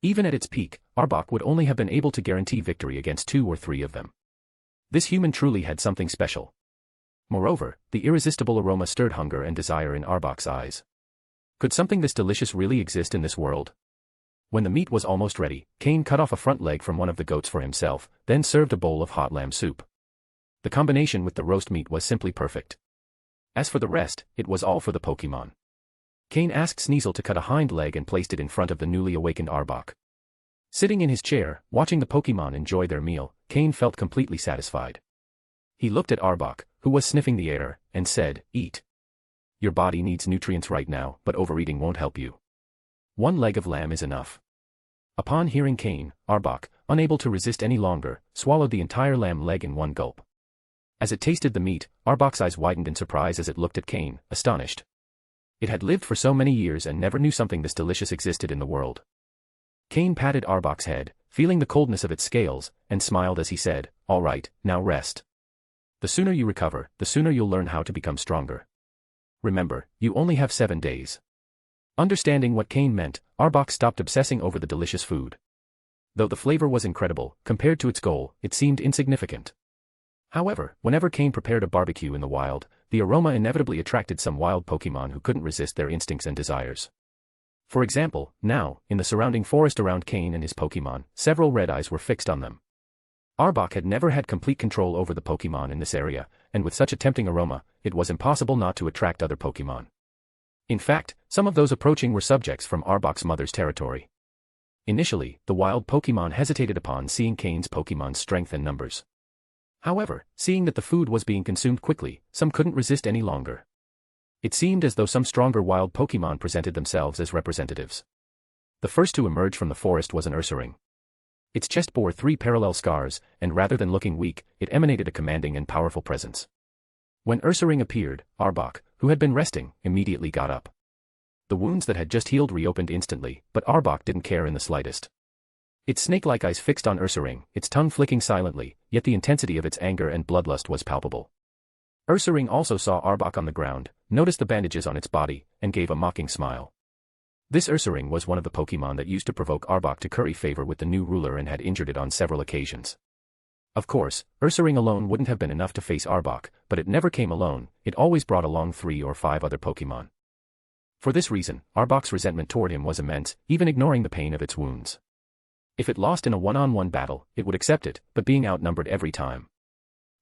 Even at its peak, Arbok would only have been able to guarantee victory against 2 or 3 of them. This human truly had something special. Moreover, the irresistible aroma stirred hunger and desire in Arbok's eyes. Could something this delicious really exist in this world? When the meat was almost ready, Cain cut off a front leg from one of the goats for himself, then served a bowl of hot lamb soup. The combination with the roast meat was simply perfect. As for the rest, it was all for the Pokémon. Cain asked Sneasel to cut a hind leg and placed it in front of the newly awakened Arbok. Sitting in his chair, watching the Pokémon enjoy their meal, Cain felt completely satisfied. He looked at Arbok, who was sniffing the air, and said, "Eat. Your body needs nutrients right now, but overeating won't help you. 1 leg of lamb is enough." Upon hearing Cain, Arbok, unable to resist any longer, swallowed the entire lamb leg in 1 gulp. As it tasted the meat, Arbok's eyes widened in surprise as it looked at Cain, astonished. It had lived for so many years and never knew something this delicious existed in the world. Cain patted Arbok's head, feeling the coldness of its scales, and smiled as he said, "All right, now rest. The sooner you recover, the sooner you'll learn how to become stronger. Remember, you only have 7 days." Understanding what Cain meant, Arbok stopped obsessing over the delicious food. Though the flavor was incredible, compared to its goal, it seemed insignificant. However, whenever Cain prepared a barbecue in the wild, the aroma inevitably attracted some wild Pokémon who couldn't resist their instincts and desires. For example, now, in the surrounding forest around Cain and his Pokémon, several red eyes were fixed on them. Arbok had never had complete control over the Pokémon in this area, and with such a tempting aroma, it was impossible not to attract other Pokémon. In fact, some of those approaching were subjects from Arbok's mother's territory. Initially, the wild Pokémon hesitated upon seeing Cain's Pokémon's strength and numbers. However, seeing that the food was being consumed quickly, some couldn't resist any longer. It seemed as though some stronger wild Pokémon presented themselves as representatives. The first to emerge from the forest was an Ursaring. Its chest bore 3 parallel scars, and rather than looking weak, it emanated a commanding and powerful presence. When Ursaring appeared, Arbok, who had been resting, immediately got up. The wounds that had just healed reopened instantly, but Arbok didn't care in the slightest. Its snake-like eyes fixed on Ursaring, its tongue flicking silently, yet the intensity of its anger and bloodlust was palpable. Ursaring also saw Arbok on the ground, noticed the bandages on its body, and gave a mocking smile. This Ursaring was one of the Pokémon that used to provoke Arbok to curry favor with the new ruler and had injured it on several occasions. Of course, Ursaring alone wouldn't have been enough to face Arbok, but it never came alone, it always brought along 3 or 5 other Pokémon. For this reason, Arbok's resentment toward him was immense, even ignoring the pain of its wounds. If it lost in a one-on-one battle, it would accept it, but being outnumbered every time.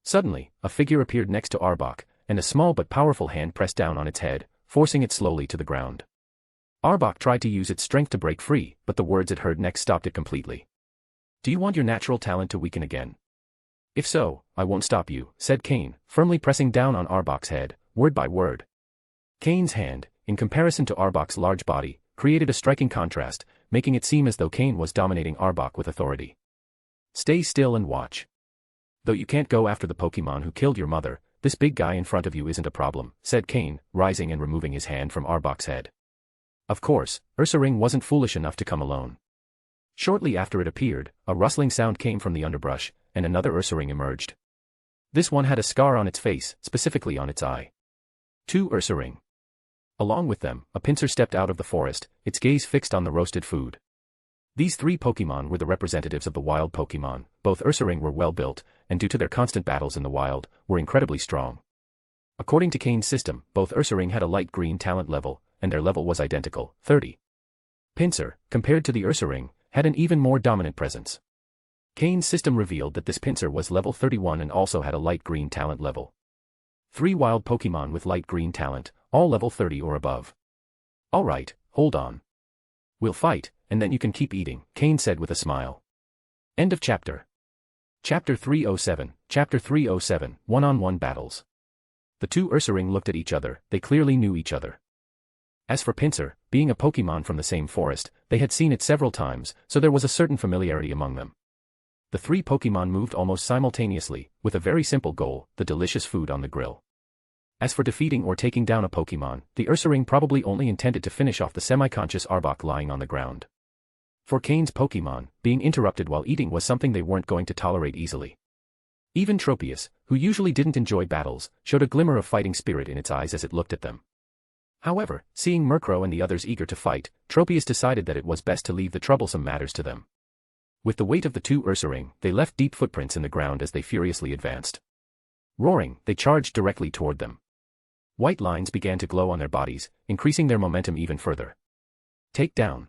Suddenly, a figure appeared next to Arbok, and a small but powerful hand pressed down on its head, forcing it slowly to the ground. Arbok tried to use its strength to break free, but the words it heard next stopped it completely. "Do you want your natural talent to weaken again? If so, I won't stop you," said Cain, firmly pressing down on Arbok's head, word by word. Cain's hand, in comparison to Arbok's large body, created a striking contrast, making it seem as though Cain was dominating Arbok with authority. "Stay still and watch. Though you can't go after the Pokémon who killed your mother, this big guy in front of you isn't a problem," said Cain, rising and removing his hand from Arbok's head. Of course, Ursaring wasn't foolish enough to come alone. Shortly after it appeared, a rustling sound came from the underbrush, and another Ursaring emerged. This one had a scar on its face, specifically on its eye. 2 Ursaring. Along with them, a pincer stepped out of the forest, its gaze fixed on the roasted food. These 3 Pokémon were the representatives of the wild Pokémon. Both Ursaring were well built, and due to their constant battles in the wild, were incredibly strong. According to Cain's system, both Ursaring had a light green talent level, and their level was identical, 30. Pincer, compared to the Ursaring, had an even more dominant presence. Cain's system revealed that this Pincer was level 31 and also had a light green talent level. 3 wild Pokémon with light green talent, all level 30 or above. "Alright, hold on. We'll fight, and then you can keep eating," Cain said with a smile. End of chapter. Chapter 307, Chapter 307, One-on-One Battles. The 2 Ursaring looked at each other, they clearly knew each other. As for Pincer, being a Pokémon from the same forest, they had seen it several times, so there was a certain familiarity among them. The 3 Pokémon moved almost simultaneously, with a very simple goal, the delicious food on the grill. As for defeating or taking down a Pokémon, the Ursaring probably only intended to finish off the semi-conscious Arbok lying on the ground. For Cain's Pokémon, being interrupted while eating was something they weren't going to tolerate easily. Even Tropius, who usually didn't enjoy battles, showed a glimmer of fighting spirit in its eyes as it looked at them. However, seeing Murkrow and the others eager to fight, Tropius decided that it was best to leave the troublesome matters to them. With the weight of the 2 Ursaring, they left deep footprints in the ground as they furiously advanced. Roaring, they charged directly toward them. White lines began to glow on their bodies, increasing their momentum even further. Take down.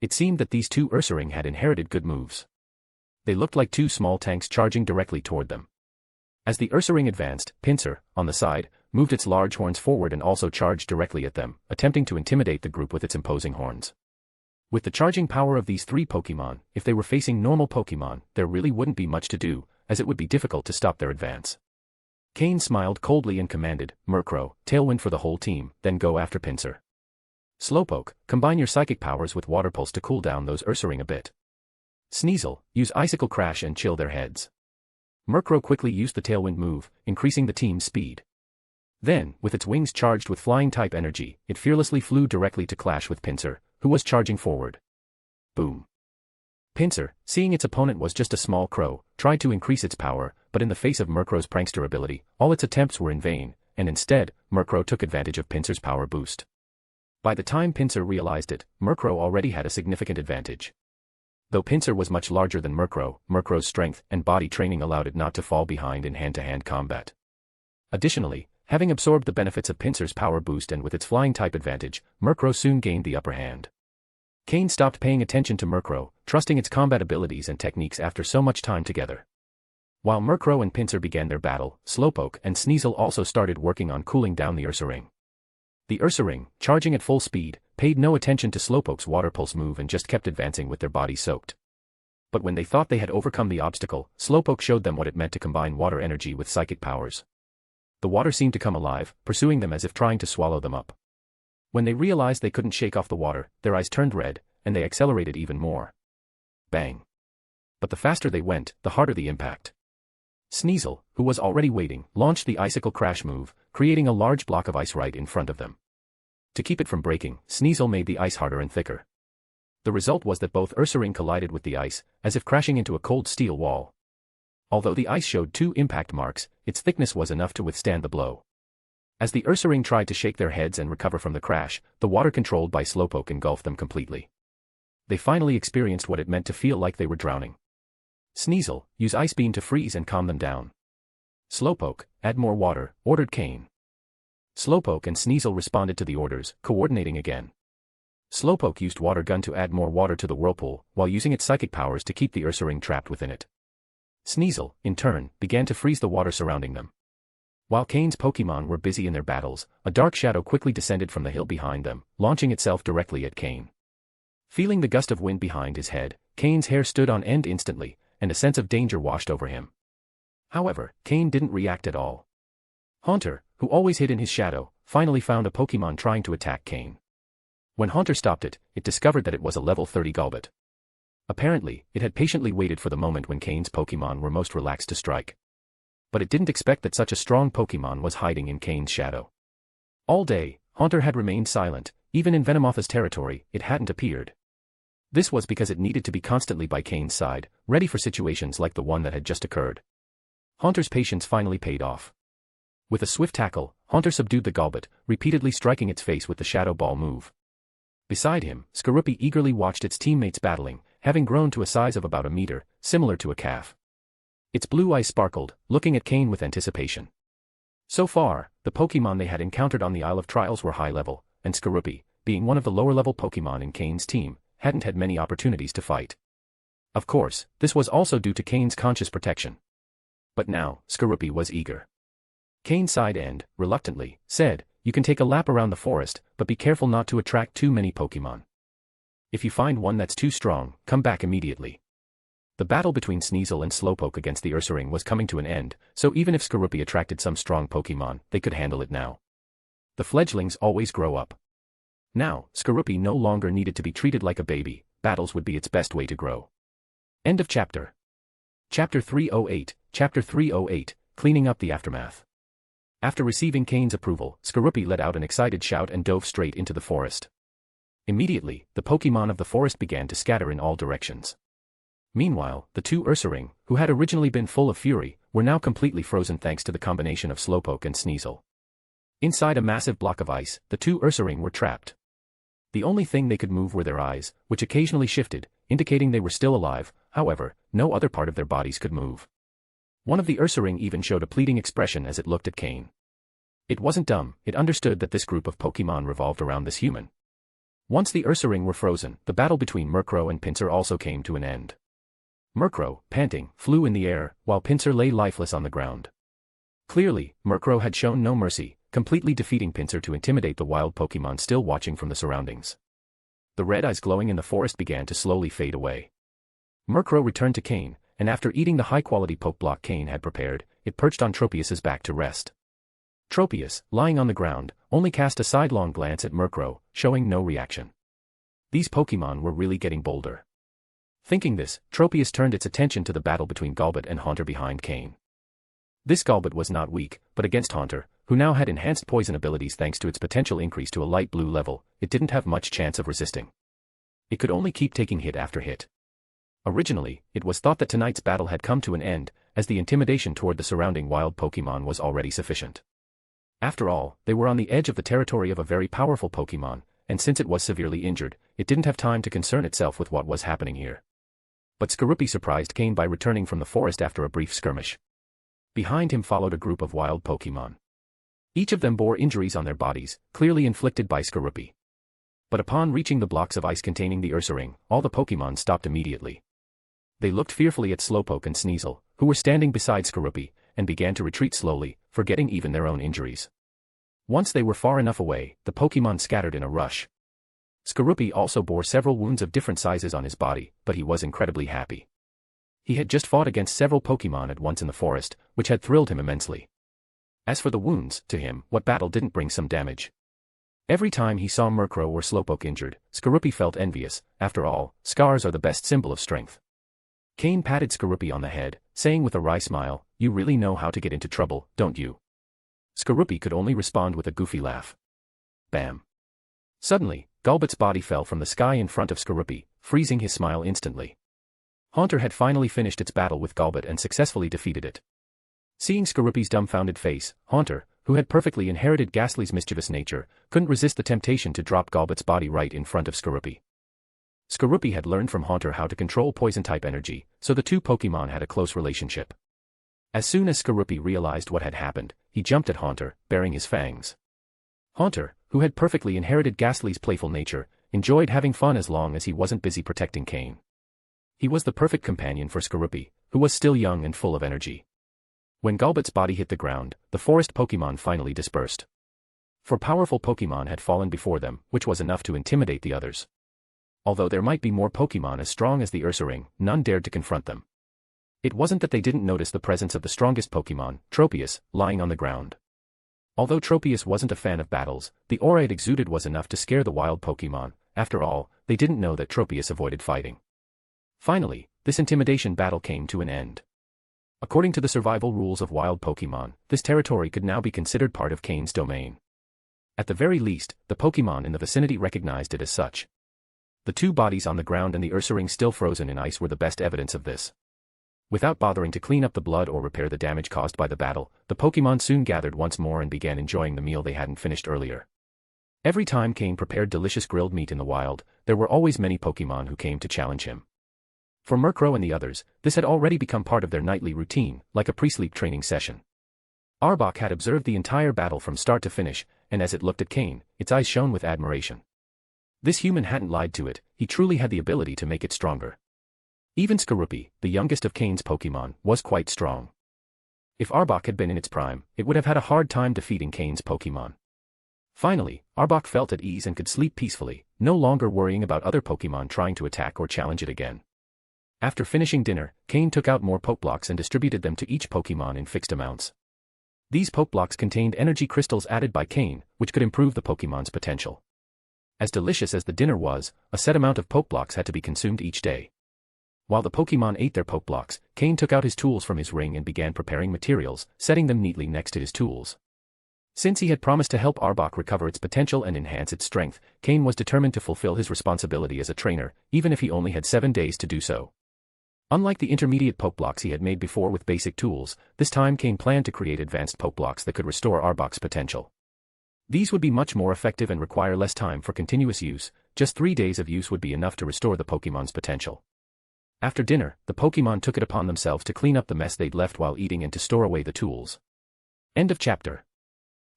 It seemed that these 2 Ursaring had inherited good moves. They looked like 2 small tanks charging directly toward them. As the Ursaring advanced, Pincer, on the side, moved its large horns forward and also charged directly at them, attempting to intimidate the group with its imposing horns. With the charging power of these 3 Pokémon, if they were facing normal Pokémon, there really wouldn't be much to do, as it would be difficult to stop their advance. Cain smiled coldly and commanded, "Murkrow, Tailwind for the whole team, then go after Pincer. Slowpoke, combine your psychic powers with Water Pulse to cool down those Ursaring a bit. Sneasel, use Icicle Crash and chill their heads." Murkrow quickly used the Tailwind move, increasing the team's speed. Then, with its wings charged with flying-type energy, it fearlessly flew directly to clash with Pincer, who was charging forward. Boom. Pincer, seeing its opponent was just a small crow, tried to increase its power, but in the face of Murkrow's prankster ability, all its attempts were in vain, and instead, Murkrow took advantage of Pincer's power boost. By the time Pincer realized it, Murkrow already had a significant advantage. Though Pincer was much larger than Murkrow, Murkrow's strength and body training allowed it not to fall behind in hand-to-hand combat. Additionally, having absorbed the benefits of Pincer's power boost and with its flying-type advantage, Murkrow soon gained the upper hand. Cain stopped paying attention to Murkrow, trusting its combat abilities and techniques after so much time together. While Murkrow and Pincer began their battle, Slowpoke and Sneasel also started working on cooling down the Ursaring. The Ursaring, charging at full speed, paid no attention to Slowpoke's Water Pulse move and just kept advancing with their bodies soaked. But when they thought they had overcome the obstacle, Slowpoke showed them what it meant to combine water energy with psychic powers. The water seemed to come alive, pursuing them as if trying to swallow them up. When they realized they couldn't shake off the water, their eyes turned red, and they accelerated even more. Bang. But the faster they went, the harder the impact. Sneasel, who was already waiting, launched the Icicle Crash move, creating a large block of ice right in front of them. To keep it from breaking, Sneasel made the ice harder and thicker. The result was that both Ursaring collided with the ice, as if crashing into a cold steel wall. Although the ice showed 2 impact marks, its thickness was enough to withstand the blow. As the Ursaring tried to shake their heads and recover from the crash, the water controlled by Slowpoke engulfed them completely. They finally experienced what it meant to feel like they were drowning. Sneasel, use Ice Beam to freeze and calm them down. Slowpoke, add more water, ordered Cain. Slowpoke and Sneasel responded to the orders, coordinating again. Slowpoke used Water Gun to add more water to the whirlpool, while using its psychic powers to keep the Ursaring trapped within it. Sneasel, in turn, began to freeze the water surrounding them. While Cain's Pokémon were busy in their battles, a dark shadow quickly descended from the hill behind them, launching itself directly at Cain. Feeling the gust of wind behind his head, Cain's hair stood on end instantly, and a sense of danger washed over him. However, Cain didn't react at all. Haunter, who always hid in his shadow, finally found a Pokémon trying to attack Cain. When Haunter stopped it, it discovered that it was a level 30 Golbat. Apparently, it had patiently waited for the moment when Cain's Pokémon were most relaxed to strike. But it didn't expect that such a strong Pokémon was hiding in Cain's shadow. All day, Haunter had remained silent, even in Venomoth's territory, it hadn't appeared. This was because it needed to be constantly by Cain's side, ready for situations like the one that had just occurred. Haunter's patience finally paid off. With a swift tackle, Haunter subdued the Golbat, repeatedly striking its face with the Shadow Ball move. Beside him, Skorupi eagerly watched its teammates battling, having grown to a size of about a meter, similar to a calf. Its blue eyes sparkled, looking at Cain with anticipation. So far, the Pokémon they had encountered on the Isle of Trials were high level, and Skorupi, being one of the lower level Pokémon in Cain's team, hadn't had many opportunities to fight. Of course, this was also due to Cain's conscious protection. But now, Skorupi was eager. Cain sighed and, reluctantly, said, "You can take a lap around the forest, but be careful not to attract too many Pokémon. If you find one that's too strong, come back immediately." The battle between Sneasel and Slowpoke against the Ursaring was coming to an end, so even if Skorupi attracted some strong Pokémon, they could handle it now. The fledglings always grow up. Now, Skorupi no longer needed to be treated like a baby, battles would be its best way to grow. End of chapter. Chapter 308, Chapter 308, Cleaning Up the Aftermath. After receiving Cain's approval, Skorupi let out an excited shout and dove straight into the forest. Immediately, the Pokémon of the forest began to scatter in all directions. Meanwhile, the 2 Ursaring, who had originally been full of fury, were now completely frozen thanks to the combination of Slowpoke and Sneasel. Inside a massive block of ice, the 2 Ursaring were trapped. The only thing they could move were their eyes, which occasionally shifted, indicating they were still alive. However, no other part of their bodies could move. One of the Ursaring even showed a pleading expression as it looked at Cain. It wasn't dumb, it understood that this group of Pokémon revolved around this human. Once the Ursaring were frozen, the battle between Murkrow and Pinsir also came to an end. Murkrow, panting, flew in the air, while Pinsir lay lifeless on the ground. Clearly, Murkrow had shown no mercy, completely defeating Pinsir to intimidate the wild Pokémon still watching from the surroundings. The red eyes glowing in the forest began to slowly fade away. Murkrow returned to Cain, and after eating the high-quality poke block Cain had prepared, it perched on Tropius's back to rest. Tropius, lying on the ground, only cast a sidelong glance at Murkrow, showing no reaction. These Pokémon were really getting bolder. Thinking this, Tropius turned its attention to the battle between Golbat and Haunter behind Cain. This Golbat was not weak, but against Haunter, who now had enhanced poison abilities thanks to its potential increase to a light blue level, it didn't have much chance of resisting. It could only keep taking hit after hit. Originally, it was thought that tonight's battle had come to an end, as the intimidation toward the surrounding wild Pokémon was already sufficient. After all, they were on the edge of the territory of a very powerful Pokémon, and since it was severely injured, it didn't have time to concern itself with what was happening here. But Skorupi surprised Cain by returning from the forest after a brief skirmish. Behind him followed a group of wild Pokémon. Each of them bore injuries on their bodies, clearly inflicted by Skorupi. But upon reaching the blocks of ice containing the Ursaring, all the Pokémon stopped immediately. They looked fearfully at Slowpoke and Sneasel, who were standing beside Skorupi, and began to retreat slowly, forgetting even their own injuries. Once they were far enough away, the Pokémon scattered in a rush. Skorupi also bore several wounds of different sizes on his body, but he was incredibly happy. He had just fought against several Pokémon at once in the forest, which had thrilled him immensely. As for the wounds, to him, what battle didn't bring some damage? Every time he saw Murkrow or Slowpoke injured, Skorupi felt envious. After all, scars are the best symbol of strength. Cain patted Skorupi on the head, saying with a wry smile, "You really know how to get into trouble, don't you?" Skorupi could only respond with a goofy laugh. Bam! Suddenly, Golbat's body fell from the sky in front of Skorupi, freezing his smile instantly. Haunter had finally finished its battle with Golbat and successfully defeated it. Seeing Skorupi's dumbfounded face, Haunter, who had perfectly inherited Ghastly's mischievous nature, couldn't resist the temptation to drop Golbat's body right in front of Skorupi. Skorupi had learned from Haunter how to control poison-type energy, so the two Pokémon had a close relationship. As soon as Skorupi realized what had happened, he jumped at Haunter, baring his fangs. Haunter, who had perfectly inherited Ghastly's playful nature, enjoyed having fun as long as he wasn't busy protecting Cain. He was the perfect companion for Skorupi, who was still young and full of energy. When Golbat's body hit the ground, the forest Pokémon finally dispersed. For powerful Pokémon had fallen before them, which was enough to intimidate the others. Although there might be more Pokémon as strong as the Ursaring, none dared to confront them. It wasn't that they didn't notice the presence of the strongest Pokémon, Tropius, lying on the ground. Although Tropius wasn't a fan of battles, the aura it exuded was enough to scare the wild Pokémon. After all, they didn't know that Tropius avoided fighting. Finally, this intimidation battle came to an end. According to the survival rules of wild Pokémon, this territory could now be considered part of Cain's domain. At the very least, the Pokémon in the vicinity recognized it as such. The two bodies on the ground and the Ursaring still frozen in ice were the best evidence of this. Without bothering to clean up the blood or repair the damage caused by the battle, the Pokémon soon gathered once more and began enjoying the meal they hadn't finished earlier. Every time Cain prepared delicious grilled meat in the wild, there were always many Pokémon who came to challenge him. For Murkrow and the others, this had already become part of their nightly routine, like a pre-sleep training session. Arbok had observed the entire battle from start to finish, and as it looked at Cain, its eyes shone with admiration. This human hadn't lied to it, he truly had the ability to make it stronger. Even Skorupi, the youngest of Cain's Pokémon, was quite strong. If Arbok had been in its prime, it would have had a hard time defeating Cain's Pokémon. Finally, Arbok felt at ease and could sleep peacefully, no longer worrying about other Pokémon trying to attack or challenge it again. After finishing dinner, Cain took out more Pokeblocks and distributed them to each Pokémon in fixed amounts. These Pokeblocks contained energy crystals added by Cain, which could improve the Pokémon's potential. As delicious as the dinner was, a set amount of Pokeblocks had to be consumed each day. While the Pokémon ate their Pokeblocks, Cain took out his tools from his ring and began preparing materials, setting them neatly next to his tools. Since he had promised to help Arbok recover its potential and enhance its strength, Cain was determined to fulfill his responsibility as a trainer, even if he only had 7 days to do so. Unlike the intermediate Pokeblocks he had made before with basic tools, this time Cain planned to create advanced Pokeblocks that could restore Arbok's potential. These would be much more effective and require less time for continuous use, just 3 days of use would be enough to restore the Pokémon's potential. After dinner, the Pokémon took it upon themselves to clean up the mess they'd left while eating and to store away the tools. End of chapter.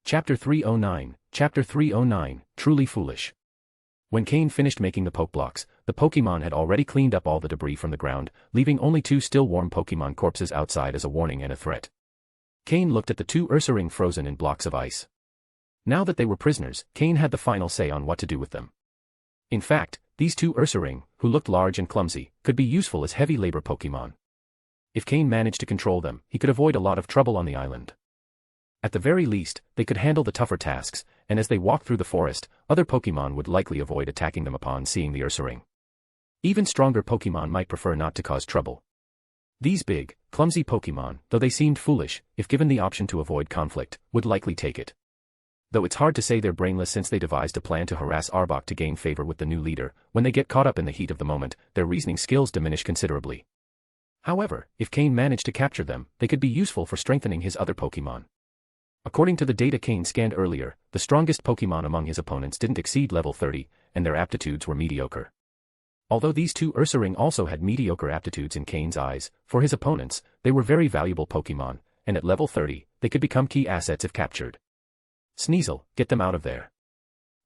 Chapter 309, Chapter 309, Truly Foolish. When Cain finished making the Pokeblocks, the Pokémon had already cleaned up all the debris from the ground, leaving only 2 still warm Pokémon corpses outside as a warning and a threat. Cain looked at the 2 Ursaring frozen in blocks of ice. Now that they were prisoners, Cain had the final say on what to do with them. In fact, these 2 Ursaring, who looked large and clumsy, could be useful as heavy labor Pokémon. If Cain managed to control them, he could avoid a lot of trouble on the island. At the very least, they could handle the tougher tasks, and as they walked through the forest, other Pokémon would likely avoid attacking them upon seeing the Ursaring. Even stronger Pokémon might prefer not to cause trouble. These big, clumsy Pokémon, though they seemed foolish, if given the option to avoid conflict, would likely take it. Though it's hard to say they're brainless since they devised a plan to harass Arbok to gain favor with the new leader, when they get caught up in the heat of the moment, their reasoning skills diminish considerably. However, if Cain managed to capture them, they could be useful for strengthening his other Pokémon. According to the data Cain scanned earlier, the strongest Pokémon among his opponents didn't exceed level 30, and their aptitudes were mediocre. Although these 2 Ursaring also had mediocre aptitudes in Cain's eyes, for his opponents, they were very valuable Pokémon, and at level 30, they could become key assets if captured. Sneasel, get them out of there.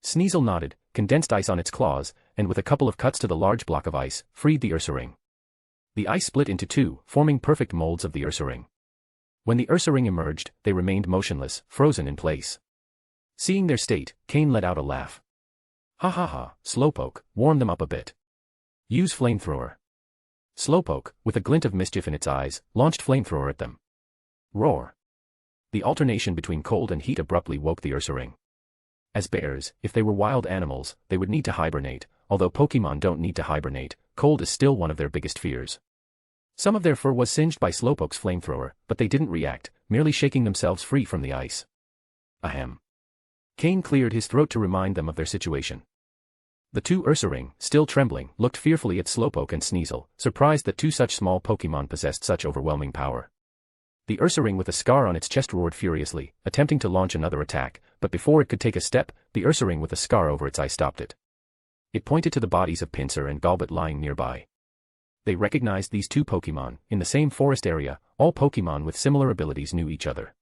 Sneasel nodded, condensed ice on its claws, and with a couple of cuts to the large block of ice, freed the Ursaring. The ice split into 2, forming perfect molds of the Ursaring. When the Ursaring emerged, they remained motionless, frozen in place. Seeing their state, Cain let out a laugh. Ha ha ha, Slowpoke, warm them up a bit. Use Flamethrower. Slowpoke, with a glint of mischief in its eyes, launched Flamethrower at them. Roar. The alternation between cold and heat abruptly woke the Ursaring. As bears, if they were wild animals, they would need to hibernate, although Pokémon don't need to hibernate, cold is still one of their biggest fears. Some of their fur was singed by Slowpoke's Flamethrower, but they didn't react, merely shaking themselves free from the ice. Ahem. Cain cleared his throat to remind them of their situation. The two Ursaring, still trembling, looked fearfully at Slowpoke and Sneasel, surprised that two such small Pokémon possessed such overwhelming power. The Ursaring with a scar on its chest roared furiously, attempting to launch another attack, but before it could take a step, the Ursaring with a scar over its eye stopped it. It pointed to the bodies of Pinsir and Golbat lying nearby. They recognized these two Pokémon. In the same forest area, all Pokémon with similar abilities knew each other.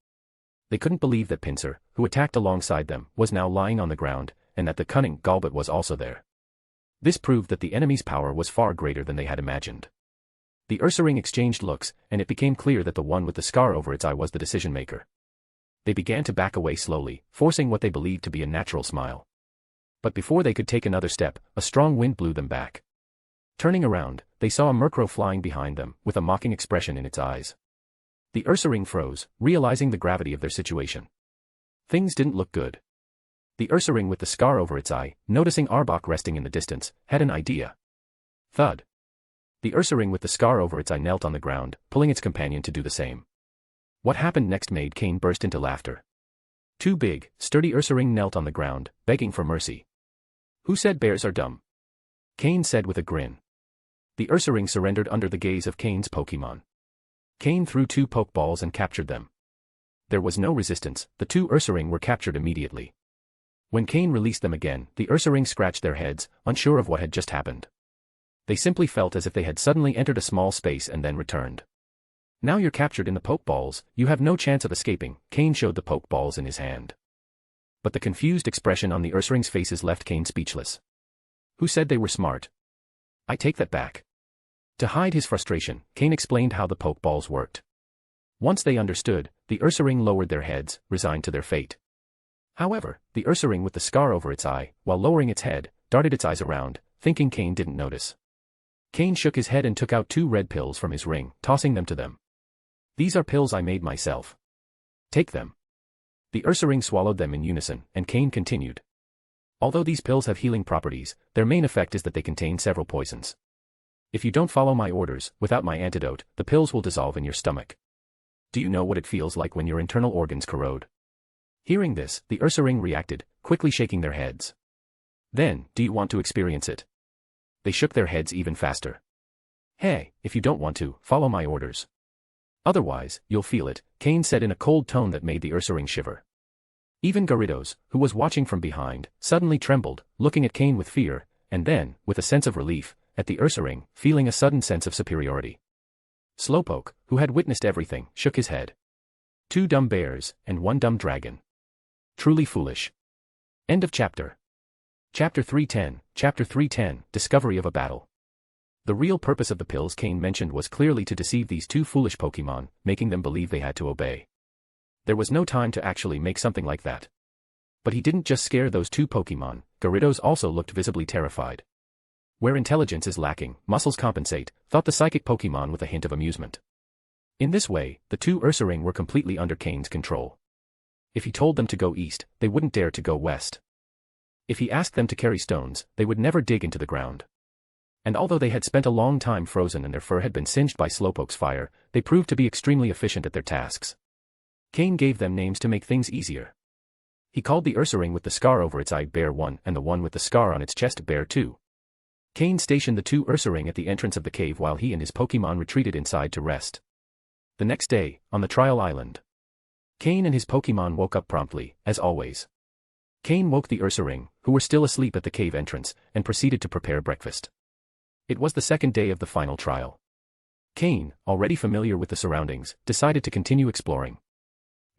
They couldn't believe that Pinsir, who attacked alongside them, was now lying on the ground, and that the cunning Golbat was also there. This proved that the enemy's power was far greater than they had imagined. The Ursaring exchanged looks, and it became clear that the one with the scar over its eye was the decision-maker. They began to back away slowly, forcing what they believed to be a natural smile. But before they could take another step, a strong wind blew them back. Turning around, they saw a Murkrow flying behind them, with a mocking expression in its eyes. The Ursaring froze, realizing the gravity of their situation. Things didn't look good. The Ursaring with the scar over its eye, noticing Arbok resting in the distance, had an idea. Thud. The Ursaring with the scar over its eye knelt on the ground, pulling its companion to do the same. What happened next made Cain burst into laughter. Two big, sturdy Ursaring knelt on the ground, begging for mercy. Who said bears are dumb? Cain said with a grin. The Ursaring surrendered under the gaze of Cain's Pokémon. Cain threw two Pokeballs and captured them. There was no resistance, the two Ursaring were captured immediately. When Cain released them again, the Ursaring scratched their heads, unsure of what had just happened. They simply felt as if they had suddenly entered a small space and then returned. Now you're captured in the Pokeballs, you have no chance of escaping. Cain showed the Pokeballs in his hand. But the confused expression on the Ursaring's faces left Cain speechless. Who said they were smart? I take that back. To hide his frustration, Cain explained how the Pokeballs worked. Once they understood, the Ursaring lowered their heads, resigned to their fate. However, the Ursaring with the scar over its eye, while lowering its head, darted its eyes around, thinking Cain didn't notice. Cain shook his head and took out two red pills from his ring, tossing them to them. These are pills I made myself. Take them. The Ursaring swallowed them in unison, and Cain continued. Although these pills have healing properties, their main effect is that they contain several poisons. If you don't follow my orders, without my antidote, the pills will dissolve in your stomach. Do you know what it feels like when your internal organs corrode? Hearing this, the Ursaring reacted, quickly shaking their heads. Then, do you want to experience it? They shook their heads even faster. Hey, if you don't want to, follow my orders. Otherwise, you'll feel it, Cain said in a cold tone that made the Ursaring shiver. Even Gyarados, who was watching from behind, suddenly trembled, looking at Cain with fear, and then, with a sense of relief, at the Ursaring, feeling a sudden sense of superiority. Slowpoke, who had witnessed everything, shook his head. Two dumb bears, and one dumb dragon. Truly foolish. End of chapter. Chapter 310, Discovery of a Battle. The real purpose of the pills Cain mentioned was clearly to deceive these two foolish Pokémon, making them believe they had to obey. There was no time to actually make something like that. But he didn't just scare those two Pokémon, Gyarados also looked visibly terrified. Where intelligence is lacking, muscles compensate, thought the psychic Pokémon with a hint of amusement. In this way, the two Ursaring were completely under Cain's control. If he told them to go east, they wouldn't dare to go west. If he asked them to carry stones, they would never dig into the ground. And although they had spent a long time frozen and their fur had been singed by Slowpoke's fire, they proved to be extremely efficient at their tasks. Cain gave them names to make things easier. He called the Ursaring with the scar over its eye Bear 1 and the one with the scar on its chest Bear 2. Cain stationed the two Ursaring at the entrance of the cave while he and his Pokémon retreated inside to rest. The next day, on the trial island, Cain and his Pokémon woke up promptly, as always. Cain woke the Ursaring, who were still asleep at the cave entrance, and proceeded to prepare breakfast. It was the second day of the final trial. Cain, already familiar with the surroundings, decided to continue exploring.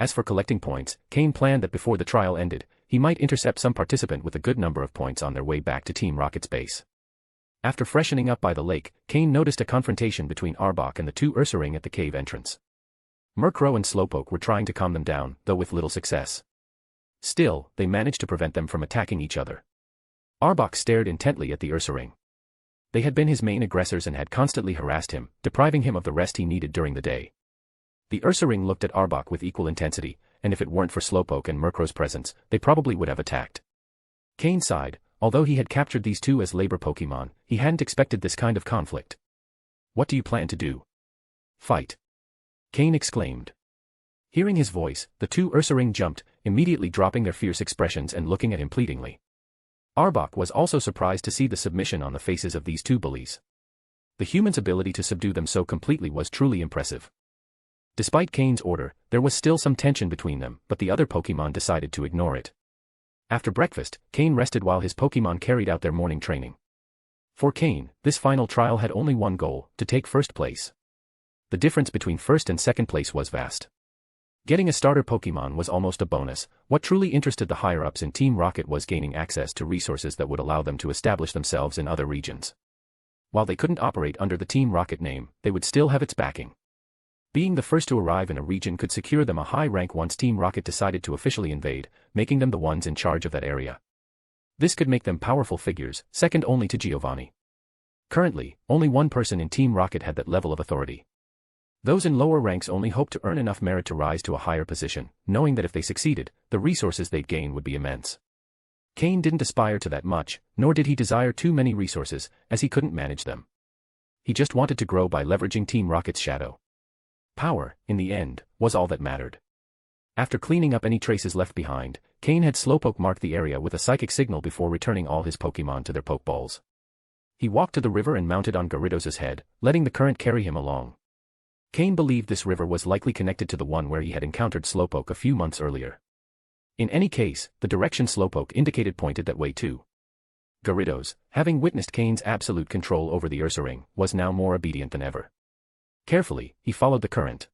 As for collecting points, Cain planned that before the trial ended, he might intercept some participant with a good number of points on their way back to Team Rocket's base. After freshening up by the lake, Cain noticed a confrontation between Arbok and the two Ursaring at the cave entrance. Murkrow and Slowpoke were trying to calm them down, though with little success. Still, they managed to prevent them from attacking each other. Arbok stared intently at the Ursaring. They had been his main aggressors and had constantly harassed him, depriving him of the rest he needed during the day. The Ursaring looked at Arbok with equal intensity, and if it weren't for Slowpoke and Murkrow's presence, they probably would have attacked. Cain sighed. Although he had captured these two as labor Pokémon, he hadn't expected this kind of conflict. What do you plan to do? Fight. Cain exclaimed. Hearing his voice, the two Ursaring jumped, immediately dropping their fierce expressions and looking at him pleadingly. Arbok was also surprised to see the submission on the faces of these two bullies. The humans' ability to subdue them so completely was truly impressive. Despite Cain's order, there was still some tension between them, but the other Pokémon decided to ignore it. After breakfast, Cain rested while his Pokémon carried out their morning training. For Cain, this final trial had only one goal: to take first place. The difference between first and second place was vast. Getting a starter Pokémon was almost a bonus. What truly interested the higher-ups in Team Rocket was gaining access to resources that would allow them to establish themselves in other regions. While they couldn't operate under the Team Rocket name, they would still have its backing. Being the first to arrive in a region could secure them a high rank once Team Rocket decided to officially invade, making them the ones in charge of that area. This could make them powerful figures, second only to Giovanni. Currently, only one person in Team Rocket had that level of authority. Those in lower ranks only hoped to earn enough merit to rise to a higher position, knowing that if they succeeded, the resources they'd gain would be immense. Cain didn't aspire to that much, nor did he desire too many resources, as he couldn't manage them. He just wanted to grow by leveraging Team Rocket's shadow. Power, in the end, was all that mattered. After cleaning up any traces left behind, Cain had Slowpoke mark the area with a psychic signal before returning all his Pokémon to their Pokeballs. He walked to the river and mounted on Gyarados' head, letting the current carry him along. Cain believed this river was likely connected to the one where he had encountered Slowpoke a few months earlier. In any case, the direction Slowpoke indicated pointed that way too. Gyarados, having witnessed Cain's absolute control over the Ursaring, was now more obedient than ever. Carefully, he followed the current.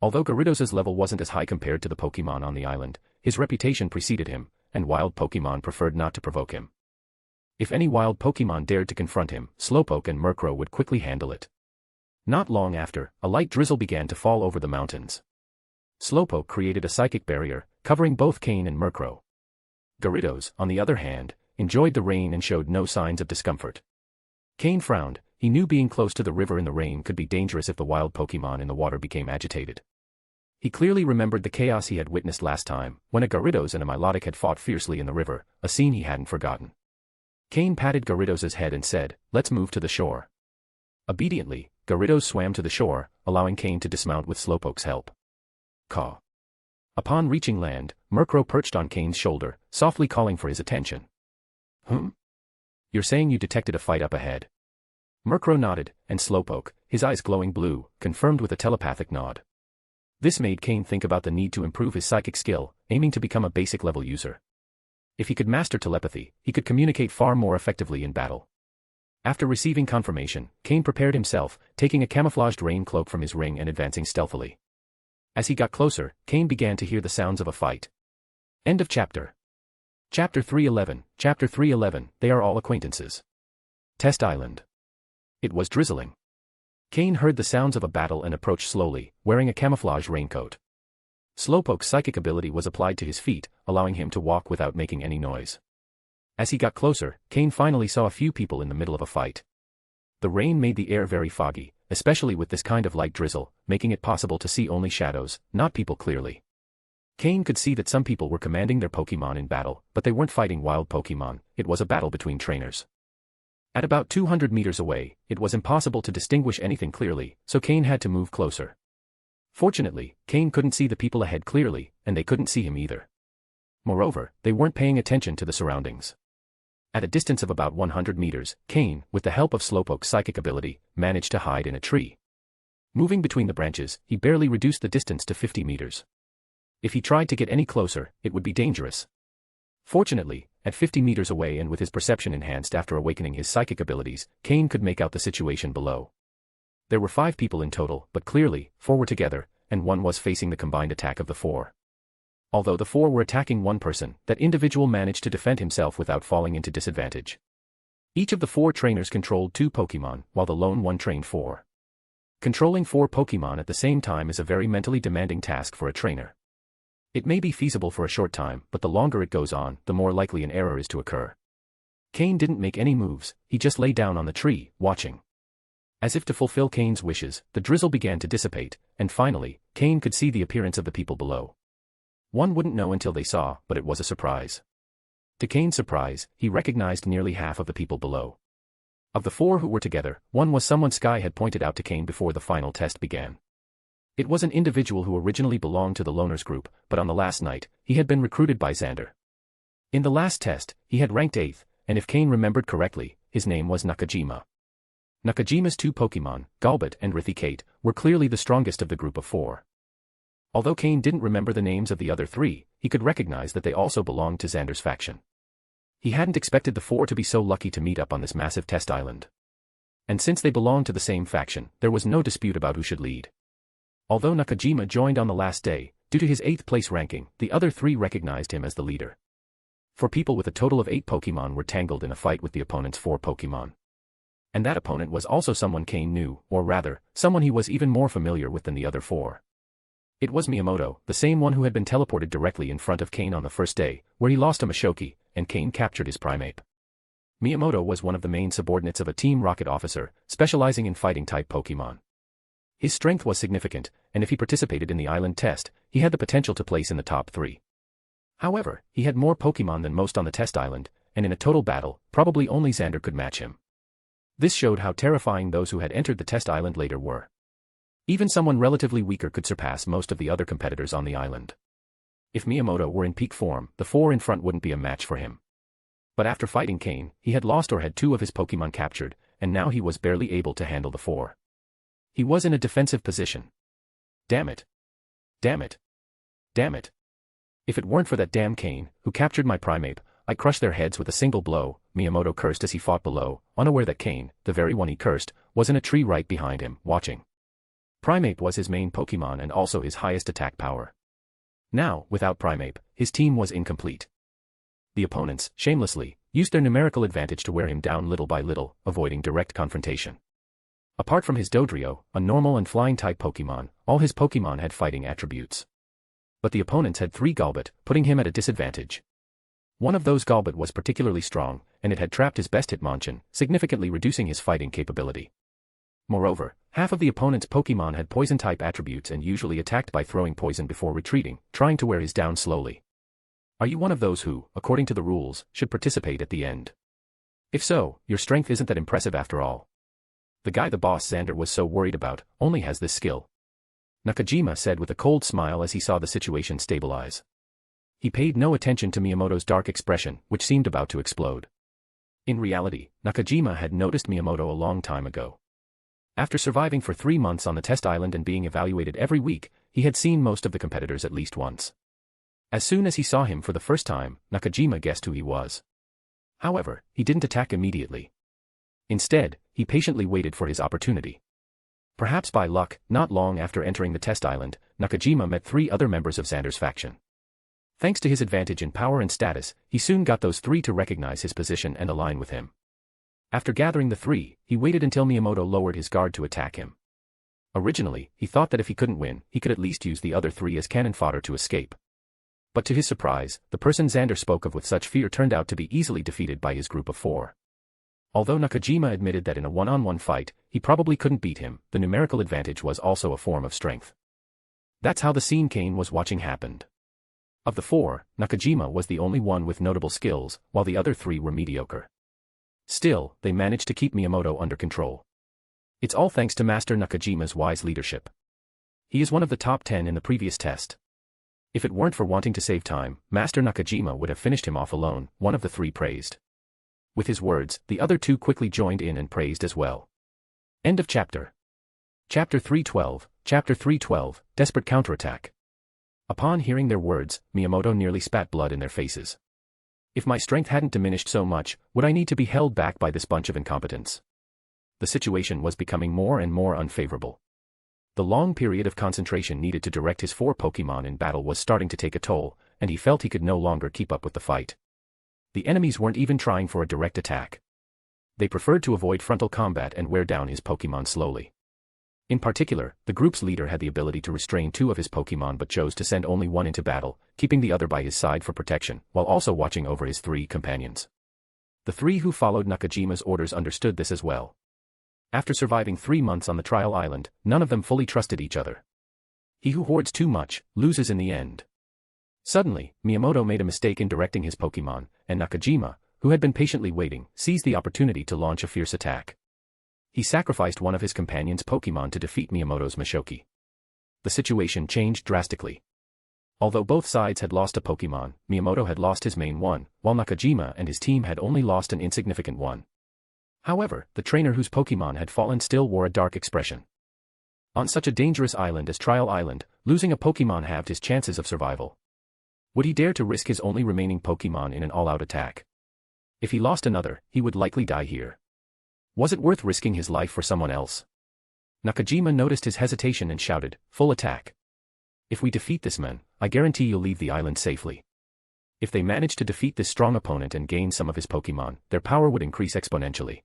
Although Gyarados' level wasn't as high compared to the Pokémon on the island, his reputation preceded him, and wild Pokémon preferred not to provoke him. If any wild Pokémon dared to confront him, Slowpoke and Murkrow would quickly handle it. Not long after, a light drizzle began to fall over the mountains. Slowpoke created a psychic barrier, covering both Cain and Murkrow. Gyarados, on the other hand, enjoyed the rain and showed no signs of discomfort. Cain frowned. He knew being close to the river in the rain could be dangerous if the wild Pokémon in the water became agitated. He clearly remembered the chaos he had witnessed last time, when a Gyarados and a Milotic had fought fiercely in the river, a scene he hadn't forgotten. Cain patted Gyarados' head and said, "Let's move to the shore." Obediently, Gyarados swam to the shore, allowing Cain to dismount with Slowpoke's help. Caw. Upon reaching land, Murkrow perched on Cain's shoulder, softly calling for his attention. You're saying you detected a fight up ahead? Murkrow nodded, and Slowpoke, his eyes glowing blue, confirmed with a telepathic nod. This made Cain think about the need to improve his psychic skill, aiming to become a basic-level user. If he could master telepathy, he could communicate far more effectively in battle. After receiving confirmation, Cain prepared himself, taking a camouflaged rain cloak from his ring and advancing stealthily. As he got closer, Cain began to hear the sounds of a fight. End of chapter. Chapter 311. Chapter 311, They Are All Acquaintances. Test Island. It was drizzling. Cain heard the sounds of a battle and approached slowly, wearing a camouflage raincoat. Slowpoke's psychic ability was applied to his feet, allowing him to walk without making any noise. As he got closer, Cain finally saw a few people in the middle of a fight. The rain made the air very foggy, especially with this kind of light drizzle, making it possible to see only shadows, not people clearly. Cain could see that some people were commanding their Pokémon in battle, but they weren't fighting wild Pokémon. It was a battle between trainers. At about 200 meters away, it was impossible to distinguish anything clearly, so Cain had to move closer. Fortunately, Cain couldn't see the people ahead clearly, and they couldn't see him either. Moreover, they weren't paying attention to the surroundings. At a distance of about 100 meters, Cain, with the help of Slowpoke's psychic ability, managed to hide in a tree. Moving between the branches, he barely reduced the distance to 50 meters. If he tried to get any closer, it would be dangerous. Fortunately, at 50 meters away and with his perception enhanced after awakening his psychic abilities, Cain could make out the situation below. There were 5 people in total, but clearly, 4 were together, and 1 was facing the combined attack of the 4. Although the 4 were attacking one person, that individual managed to defend himself without falling into disadvantage. Each of the 4 trainers controlled 2 Pokémon, while the lone one trained 4. Controlling 4 Pokémon at the same time is a very mentally demanding task for a trainer. It may be feasible for a short time, but the longer it goes on, the more likely an error is to occur. Cain didn't make any moves, he just lay down on the tree, watching. As if to fulfill Cain's wishes, the drizzle began to dissipate, and finally, Cain could see the appearance of the people below. One wouldn't know until they saw, but it was a surprise. To Cain's surprise, he recognized nearly half of the people below. Of the 4 who were together, one was someone Sky had pointed out to Cain before the final test began. It was an individual who originally belonged to the Loners group, but on the last night, he had been recruited by Xander. In the last test, he had ranked 8th, and if Cain remembered correctly, his name was Nakajima. Nakajima's 2 Pokémon, Golbat and Rithikate, were clearly the strongest of the group of 4. Although Cain didn't remember the names of the other 3, he could recognize that they also belonged to Xander's faction. He hadn't expected the 4 to be so lucky to meet up on this massive test island. And since they belonged to the same faction, there was no dispute about who should lead. Although Nakajima joined on the last day, due to his 8th place ranking, the other 3 recognized him as the leader. 4 people with a total of 8 Pokémon were tangled in a fight with the opponent's 4 Pokémon. And that opponent was also someone Cain knew, or rather, someone he was even more familiar with than the other 4. It was Miyamoto, the same one who had been teleported directly in front of Cain on the first day, where he lost a Mashoki, and Cain captured his Primeape. Miyamoto was one of the main subordinates of a Team Rocket officer, specializing in fighting-type Pokémon. His strength was significant, and if he participated in the island test, he had the potential to place in the top 3. However, he had more Pokémon than most on the test island, and in a total battle, probably only Xander could match him. This showed how terrifying those who had entered the test island later were. Even someone relatively weaker could surpass most of the other competitors on the island. If Miyamoto were in peak form, the 4 in front wouldn't be a match for him. But after fighting Cain, he had lost or had 2 of his Pokémon captured, and now he was barely able to handle the 4. He was in a defensive position. Damn it. Damn it. Damn it. If it weren't for that damn Cain, who captured my Primeape, I'd crush their heads with a single blow, Miyamoto cursed as he fought below, unaware that Cain, the very one he cursed, was in a tree right behind him, watching. Primeape was his main Pokémon and also his highest attack power. Now, without Primeape, his team was incomplete. The opponents, shamelessly, used their numerical advantage to wear him down little by little, avoiding direct confrontation. Apart from his Dodrio, a normal and flying-type Pokémon, all his Pokémon had fighting attributes. But the opponents had 3 Golbat, putting him at a disadvantage. One of those Golbat was particularly strong, and it had trapped his best Hitmonchan, significantly reducing his fighting capability. Moreover, half of the opponent's Pokémon had poison-type attributes and usually attacked by throwing poison before retreating, trying to wear his down slowly. Are you one of those who, according to the rules, should participate at the end? If so, your strength isn't that impressive after all. The guy the boss Xander was so worried about only has this skill. Nakajima said with a cold smile as he saw the situation stabilize. He paid no attention to Miyamoto's dark expression, which seemed about to explode. In reality, Nakajima had noticed Miyamoto a long time ago. After surviving for 3 months on the test island and being evaluated every week, he had seen most of the competitors at least once. As soon as he saw him for the first time, Nakajima guessed who he was. However, he didn't attack immediately. Instead, he patiently waited for his opportunity. Perhaps by luck, not long after entering the test island, Nakajima met 3 other members of Xander's faction. Thanks to his advantage in power and status, he soon got those 3 to recognize his position and align with him. After gathering the 3, he waited until Miyamoto lowered his guard to attack him. Originally, he thought that if he couldn't win, he could at least use the other 3 as cannon fodder to escape. But to his surprise, the person Xander spoke of with such fear turned out to be easily defeated by his group of 4. Although Nakajima admitted that in a one-on-one fight, he probably couldn't beat him, the numerical advantage was also a form of strength. That's how the scene Cain was watching happened. Of the 4, Nakajima was the only one with notable skills, while the other 3 were mediocre. Still, they managed to keep Miyamoto under control. It's all thanks to Master Nakajima's wise leadership. He is one of the top 10 in the previous test. If it weren't for wanting to save time, Master Nakajima would have finished him off alone, one of the 3 praised. With his words, the other 2 quickly joined in and praised as well. End of chapter. Chapter 312, Chapter 312, Desperate Counterattack. Upon hearing their words, Miyamoto nearly spat blood in their faces. If my strength hadn't diminished so much, would I need to be held back by this bunch of incompetents? The situation was becoming more and more unfavorable. The long period of concentration needed to direct his 4 Pokémon in battle was starting to take a toll, and he felt he could no longer keep up with the fight. The enemies weren't even trying for a direct attack. They preferred to avoid frontal combat and wear down his Pokémon slowly. In particular, the group's leader had the ability to restrain 2 of his Pokémon but chose to send only 1 into battle, keeping the other by his side for protection, while also watching over his 3 companions. The 3 who followed Nakajima's orders understood this as well. After surviving 3 months on the trial island, none of them fully trusted each other. He who hoards too much, loses in the end. Suddenly, Miyamoto made a mistake in directing his Pokémon, and Nakajima, who had been patiently waiting, seized the opportunity to launch a fierce attack. He sacrificed one of his companion's Pokémon to defeat Miyamoto's Mashoki. The situation changed drastically. Although both sides had lost a Pokémon, Miyamoto had lost his main one, while Nakajima and his team had only lost an insignificant one. However, the trainer whose Pokémon had fallen still wore a dark expression. On such a dangerous island as Trial Island, losing a Pokémon halved his chances of survival. Would he dare to risk his only remaining Pokémon in an all-out attack? If he lost another, he would likely die here. Was it worth risking his life for someone else? Nakajima noticed his hesitation and shouted, "Full attack. If we defeat this man, I guarantee you'll leave the island safely." If they managed to defeat this strong opponent and gain some of his Pokémon, their power would increase exponentially.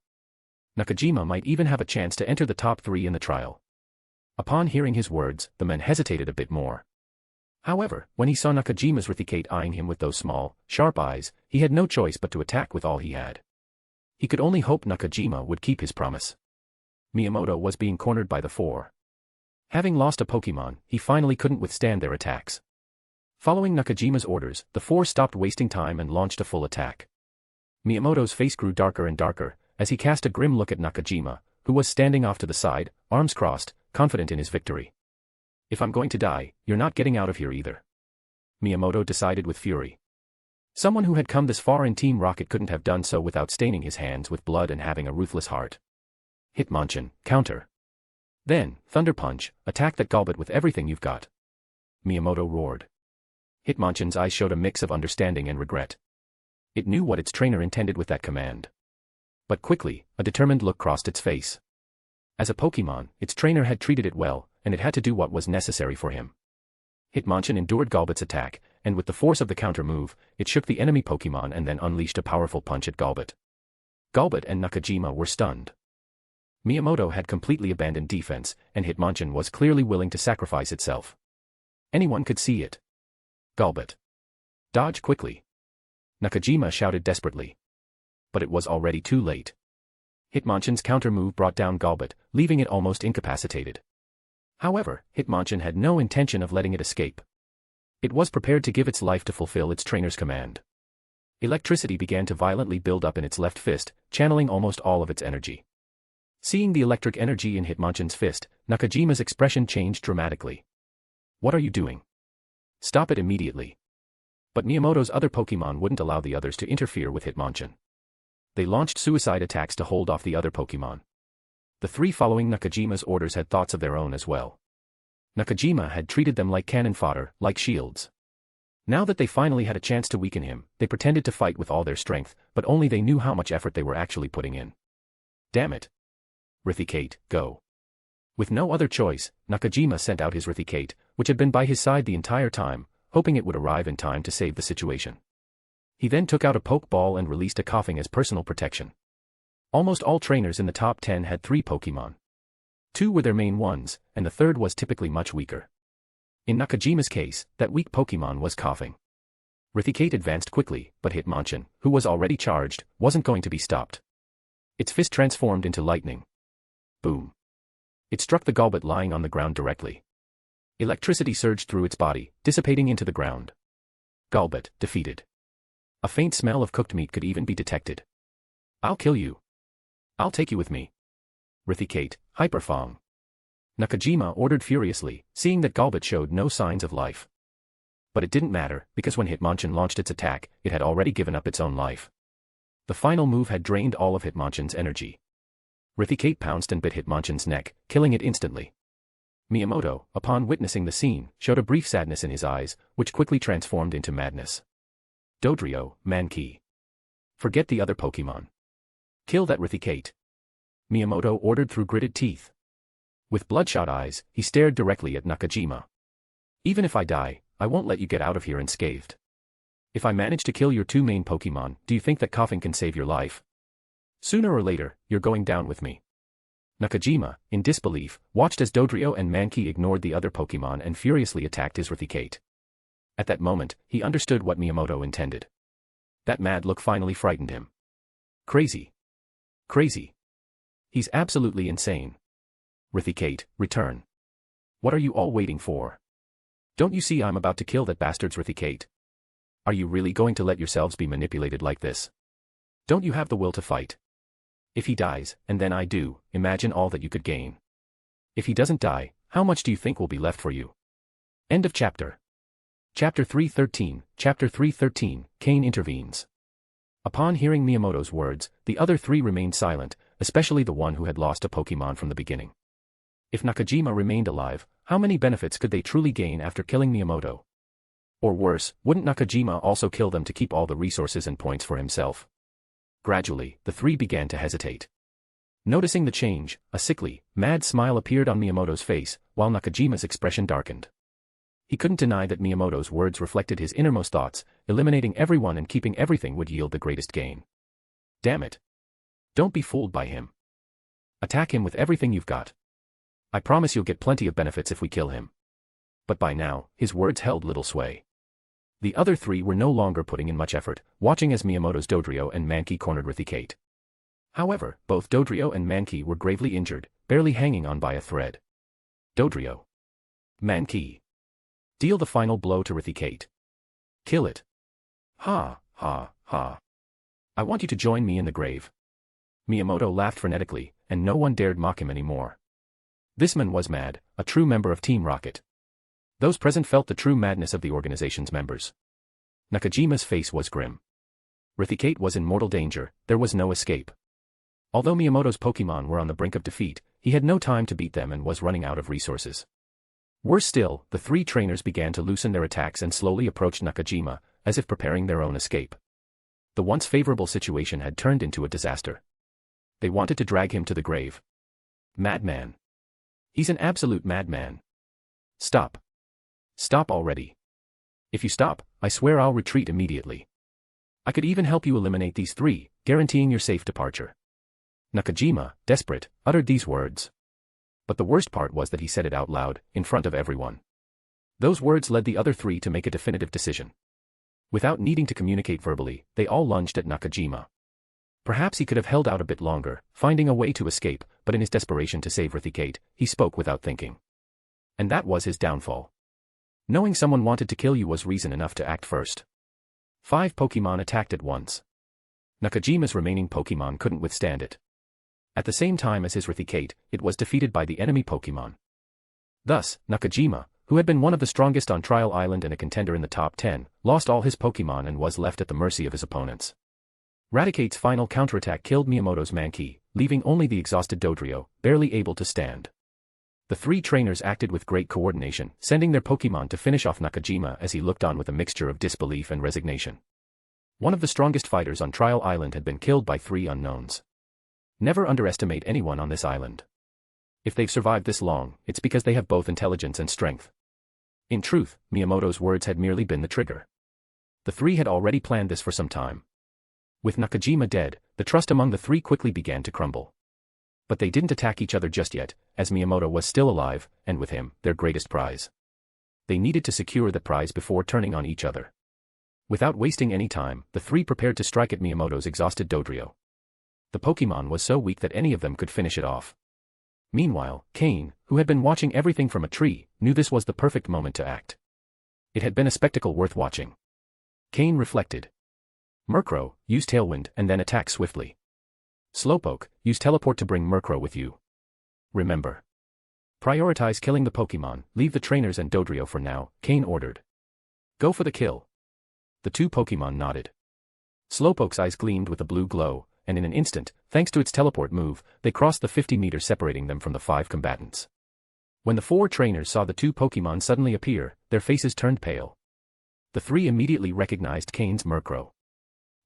Nakajima might even have a chance to enter the top 3 in the trial. Upon hearing his words, the man hesitated a bit more. However, when he saw Nakajima's Raticate eyeing him with those small, sharp eyes, he had no choice but to attack with all he had. He could only hope Nakajima would keep his promise. Miyamoto was being cornered by the 4. Having lost a Pokémon, he finally couldn't withstand their attacks. Following Nakajima's orders, the 4 stopped wasting time and launched a full attack. Miyamoto's face grew darker and darker, as he cast a grim look at Nakajima, who was standing off to the side, arms crossed, confident in his victory. "If I'm going to die, you're not getting out of here either," Miyamoto decided with fury. Someone who had come this far in Team Rocket couldn't have done so without staining his hands with blood and having a ruthless heart. Hitmonchan, counter. Then, Thunder Punch, attack that Golbat with everything you've got, Miyamoto roared. Hitmonchan's eyes showed a mix of understanding and regret. It knew what its trainer intended with that command. But quickly, a determined look crossed its face. As a Pokémon, its trainer had treated it well, and it had to do what was necessary for him. Hitmonchan endured Golbat's attack, and with the force of the counter move, it shook the enemy Pokémon and then unleashed a powerful punch at Golbat. Golbat and Nakajima were stunned. Miyamoto had completely abandoned defense, and Hitmonchan was clearly willing to sacrifice itself. Anyone could see it. "Golbat! Dodge quickly!" Nakajima shouted desperately. But it was already too late. Hitmonchan's counter move brought down Golbat, leaving it almost incapacitated. However, Hitmonchan had no intention of letting it escape. It was prepared to give its life to fulfill its trainer's command. Electricity began to violently build up in its left fist, channeling almost all of its energy. Seeing the electric energy in Hitmonchan's fist, Nakajima's expression changed dramatically. "What are you doing? Stop it immediately." But Miyamoto's other Pokémon wouldn't allow the others to interfere with Hitmonchan. They launched suicide attacks to hold off the other Pokémon. The 3 following Nakajima's orders had thoughts of their own as well. Nakajima had treated them like cannon fodder, like shields. Now that they finally had a chance to weaken him, they pretended to fight with all their strength, but only they knew how much effort they were actually putting in. "Damn it. Raticate, go." With no other choice, Nakajima sent out his Raticate, which had been by his side the entire time, hoping it would arrive in time to save the situation. He then took out a Pokeball and released a Coughing as personal protection. Almost all trainers in the top 10 had 3 Pokémon. 2 were their main ones, and the third was typically much weaker. In Nakajima's case, that weak Pokémon was Coughing. Raticate advanced quickly, but Hitmonchan, who was already charged, wasn't going to be stopped. Its fist transformed into lightning. Boom. It struck the Golbat lying on the ground directly. Electricity surged through its body, dissipating into the ground. Golbat, defeated. A faint smell of cooked meat could even be detected. "I'll kill you. I'll take you with me." Raticate, Hyperfong. Nakajima ordered furiously, seeing that Golbat showed no signs of life. But it didn't matter, because when Hitmonchan launched its attack, it had already given up its own life. The final move had drained all of Hitmonchan's energy. Raticate pounced and bit Hitmonchan's neck, killing it instantly. Miyamoto, upon witnessing the scene, showed a brief sadness in his eyes, which quickly transformed into madness. "Dodrio, Mankey. Forget the other Pokémon. Kill that Raticate," Miyamoto ordered through gritted teeth. With bloodshot eyes, he stared directly at Nakajima. "Even if I die, I won't let you get out of here unscathed. If I manage to kill your 2 main Pokémon, do you think that Coughing can save your life? Sooner or later, you're going down with me." Nakajima, in disbelief, watched as Dodrio and Mankey ignored the other Pokémon and furiously attacked his Raticate. At that moment, he understood what Miyamoto intended. That mad look finally frightened him. Crazy. Crazy. He's absolutely insane. Raticate, return. What are you all waiting for? Don't you see I'm about to kill that bastard's Raticate? Are you really going to let yourselves be manipulated like this? Don't you have the will to fight? If he dies, and then I do, imagine all that you could gain. If he doesn't die, how much do you think will be left for you? End of chapter. Chapter 313, Cain intervenes. Upon hearing Miyamoto's words, the other three remained silent, especially the one who had lost a Pokémon from the beginning. If Nakajima remained alive, how many benefits could they truly gain after killing Miyamoto? Or worse, wouldn't Nakajima also kill them to keep all the resources and points for himself? Gradually, the three began to hesitate. Noticing the change, a sickly, mad smile appeared on Miyamoto's face, while Nakajima's expression darkened. He couldn't deny that Miyamoto's words reflected his innermost thoughts, eliminating everyone and keeping everything would yield the greatest gain. Damn it. Don't be fooled by him. Attack him with everything you've got. I promise you'll get plenty of benefits if we kill him. But by now, his words held little sway. The other three were no longer putting in much effort, watching as Miyamoto's Dodrio and Mankey cornered Rithikate. However, both Dodrio and Mankey were gravely injured, barely hanging on by a thread. Dodrio. Mankey. Deal the final blow to Rithikate. Kill it. Ha, ha, ha. I want you to join me in the grave. Miyamoto laughed frenetically, and no one dared mock him anymore. This man was mad, a true member of Team Rocket. Those present felt the true madness of the organization's members. Nakajima's face was grim. Rithikate was in mortal danger, there was no escape. Although Miyamoto's Pokémon were on the brink of defeat, he had no time to beat them and was running out of resources. Worse still, the three trainers began to loosen their attacks and slowly approached Nakajima, as if preparing their own escape. The once favorable situation had turned into a disaster. They wanted to drag him to the grave. Madman. He's an absolute madman. Stop. Stop already. If you stop, I swear I'll retreat immediately. I could even help you eliminate these three, guaranteeing your safe departure. Nakajima, desperate, uttered these words. But the worst part was that he said it out loud, in front of everyone. Those words led the other three to make a definitive decision. Without needing to communicate verbally, they all lunged at Nakajima. Perhaps he could have held out a bit longer, finding a way to escape, but in his desperation to save Rithikate, he spoke without thinking. And that was his downfall. Knowing someone wanted to kill you was reason enough to act first. 5 Pokémon attacked at once. Nakajima's remaining Pokémon couldn't withstand it. At the same time as his Rithikate, it was defeated by the enemy Pokémon. Thus, Nakajima, who had been one of the strongest on Trial Island and a contender in the top 10, lost all his Pokémon and was left at the mercy of his opponents. Ratikate's final counterattack killed Miyamoto's Mankey, leaving only the exhausted Dodrio, barely able to stand. The three trainers acted with great coordination, sending their Pokémon to finish off Nakajima as he looked on with a mixture of disbelief and resignation. One of the strongest fighters on Trial Island had been killed by 3 unknowns. Never underestimate anyone on this island. If they've survived this long, it's because they have both intelligence and strength. In truth, Miyamoto's words had merely been the trigger. The three had already planned this for some time. With Nakajima dead, the trust among the three quickly began to crumble. But they didn't attack each other just yet, as Miyamoto was still alive, and with him, their greatest prize. They needed to secure the prize before turning on each other. Without wasting any time, the three prepared to strike at Miyamoto's exhausted Dodrio. The Pokémon was so weak that any of them could finish it off. Meanwhile, Cain, who had been watching everything from a tree, knew this was the perfect moment to act. It had been a spectacle worth watching. Cain reflected. Murkrow, use Tailwind and then attack swiftly. Slowpoke, use Teleport to bring Murkrow with you. Remember. Prioritize killing the Pokémon, leave the trainers and Dodrio for now, Cain ordered. Go for the kill. The 2 Pokémon nodded. Slowpoke's eyes gleamed with a blue glow, and in an instant, thanks to its teleport move, they crossed the 50 meters separating them from the 5 combatants. When the 4 trainers saw the 2 Pokémon suddenly appear, their faces turned pale. The 3 immediately recognized Cain's Murkrow.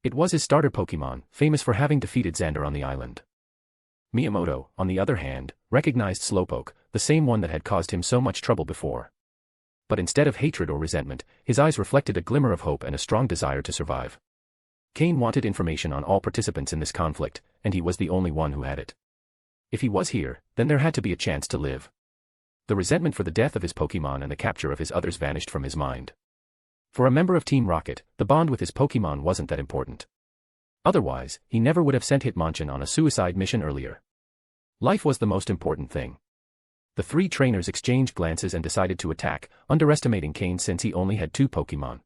It was his starter Pokémon, famous for having defeated Xander on the island. Miyamoto, on the other hand, recognized Slowpoke, the same one that had caused him so much trouble before. But instead of hatred or resentment, his eyes reflected a glimmer of hope and a strong desire to survive. Cain wanted information on all participants in this conflict, and he was the only one who had it. If he was here, then there had to be a chance to live. The resentment for the death of his Pokémon and the capture of his others vanished from his mind. For a member of Team Rocket, the bond with his Pokémon wasn't that important. Otherwise, he never would have sent Hitmonchan on a suicide mission earlier. Life was the most important thing. The 3 trainers exchanged glances and decided to attack, underestimating Cain since he only had 2 Pokémon.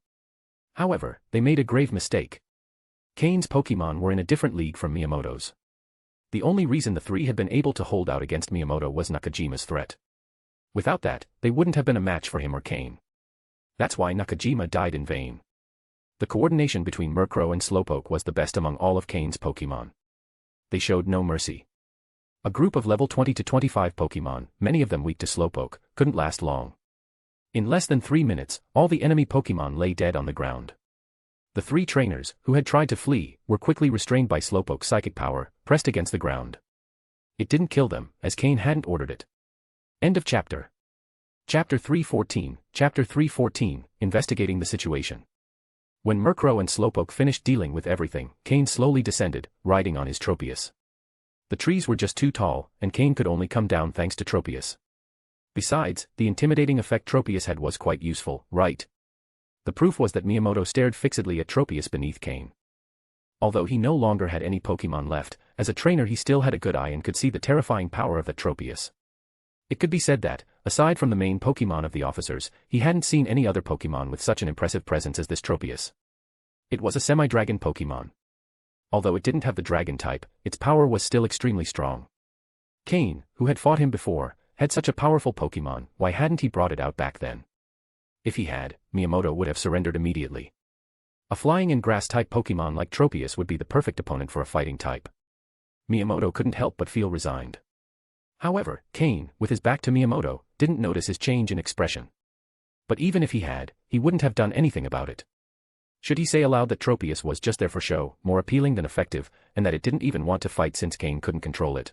However, they made a grave mistake. Cain's Pokémon were in a different league from Miyamoto's. The only reason the 3 had been able to hold out against Miyamoto was Nakajima's threat. Without that, they wouldn't have been a match for him or Cain. That's why Nakajima died in vain. The coordination between Murkrow and Slowpoke was the best among all of Cain's Pokémon. They showed no mercy. A group of level 20 to 25 Pokémon, many of them weak to Slowpoke, couldn't last long. In less than 3 minutes, all the enemy Pokémon lay dead on the ground. The 3 trainers, who had tried to flee, were quickly restrained by Slowpoke's psychic power, pressed against the ground. It didn't kill them, as Cain hadn't ordered it. End of chapter. Chapter 314, Chapter 314, Investigating the Situation. When Murkrow and Slowpoke finished dealing with everything, Cain slowly descended, riding on his Tropius. The trees were just too tall, and Cain could only come down thanks to Tropius. Besides, the intimidating effect Tropius had was quite useful, right? The proof was that Miyamoto stared fixedly at Tropius beneath Cain. Although he no longer had any Pokémon left, as a trainer he still had a good eye and could see the terrifying power of that Tropius. It could be said that, aside from the main Pokémon of the officers, he hadn't seen any other Pokémon with such an impressive presence as this Tropius. It was a semi-dragon Pokémon. Although it didn't have the dragon type, its power was still extremely strong. Cain, who had fought him before, had such a powerful Pokémon, why hadn't he brought it out back then? If he had, Miyamoto would have surrendered immediately. A flying and grass-type Pokémon like Tropius would be the perfect opponent for a fighting type. Miyamoto couldn't help but feel resigned. However, Cain, with his back to Miyamoto, didn't notice his change in expression. But even if he had, he wouldn't have done anything about it. Should he say aloud that Tropius was just there for show, more appealing than effective, and that it didn't even want to fight since Cain couldn't control it?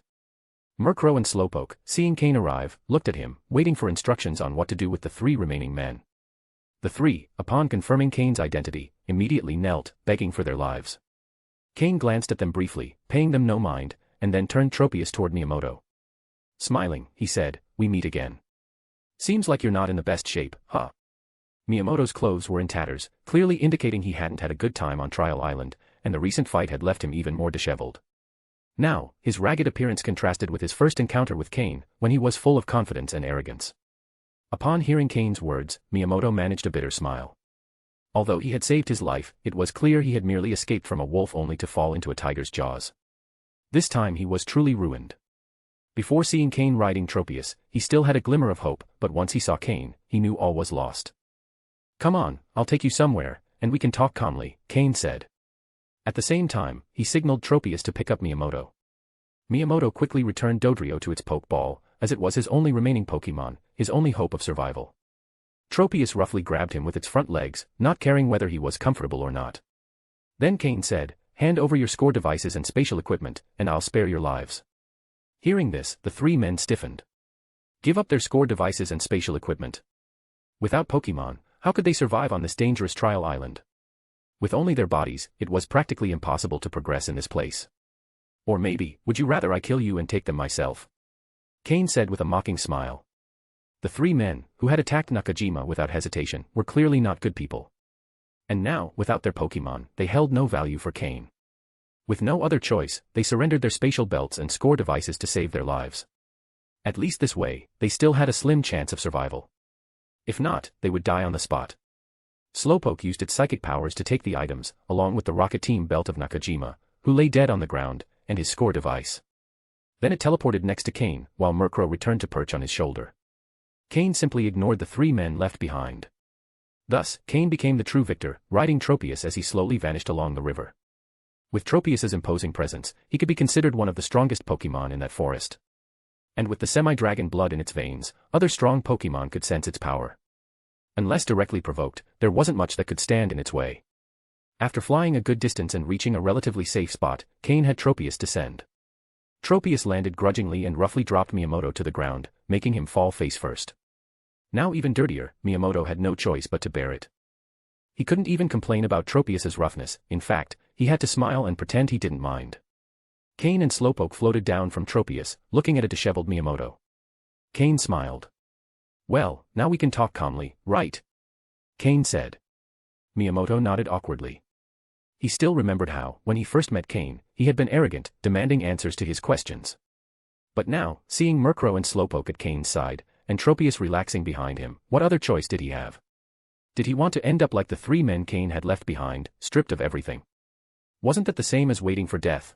Murkrow and Slowpoke, seeing Cain arrive, looked at him, waiting for instructions on what to do with the 3 remaining men. The 3, upon confirming Cain's identity, immediately knelt, begging for their lives. Cain glanced at them briefly, paying them no mind, and then turned Tropius toward Miyamoto. Smiling, he said, "We meet again. Seems like you're not in the best shape, huh?" Miyamoto's clothes were in tatters, clearly indicating he hadn't had a good time on Trial Island, and the recent fight had left him even more disheveled. Now, his ragged appearance contrasted with his first encounter with Cain, when he was full of confidence and arrogance. Upon hearing Cain's words, Miyamoto managed a bitter smile. Although he had saved his life, it was clear he had merely escaped from a wolf only to fall into a tiger's jaws. This time he was truly ruined. Before seeing Cain riding Tropius, he still had a glimmer of hope, but once he saw Cain, he knew all was lost. "Come on, I'll take you somewhere, and we can talk calmly," Cain said. At the same time, he signaled Tropius to pick up Miyamoto. Miyamoto quickly returned Dodrio to its Pokeball, as it was his only remaining Pokémon, his only hope of survival. Tropius roughly grabbed him with its front legs, not caring whether he was comfortable or not. Then Cain said, "Hand over your score devices and spatial equipment, and I'll spare your lives." Hearing this, the 3 men stiffened. Give up their score devices and spatial equipment. Without Pokémon, how could they survive on this dangerous trial island? With only their bodies, it was practically impossible to progress in this place. "Or maybe, would you rather I kill you and take them myself?" Cain said with a mocking smile. The 3 men, who had attacked Nakajima without hesitation, were clearly not good people. And now, without their Pokémon, they held no value for Cain. With no other choice, they surrendered their spatial belts and score devices to save their lives. At least this way, they still had a slim chance of survival. If not, they would die on the spot. Slowpoke used its psychic powers to take the items, along with the Rocket Team belt of Nakajima, who lay dead on the ground, and his score device. Then it teleported next to Cain, while Murkrow returned to perch on his shoulder. Cain simply ignored the 3 men left behind. Thus, Cain became the true victor, riding Tropius as he slowly vanished along the river. With Tropius's imposing presence, he could be considered one of the strongest Pokémon in that forest. And with the semi-dragon blood in its veins, other strong Pokémon could sense its power. Unless directly provoked, there wasn't much that could stand in its way. After flying a good distance and reaching a relatively safe spot, Cain had Tropius descend. Tropius landed grudgingly and roughly dropped Miyamoto to the ground, making him fall face first. Now even dirtier, Miyamoto had no choice but to bear it. He couldn't even complain about Tropius's roughness, in fact, he had to smile and pretend he didn't mind. Cain and Slowpoke floated down from Tropius, looking at a disheveled Miyamoto. Cain smiled. "Well, now we can talk calmly, right?" Cain said. Miyamoto nodded awkwardly. He still remembered how, when he first met Cain, he had been arrogant, demanding answers to his questions. But now, seeing Murkrow and Slowpoke at Cain's side, and Tropius relaxing behind him, what other choice did he have? Did he want to end up like the 3 men Cain had left behind, stripped of everything? Wasn't that the same as waiting for death?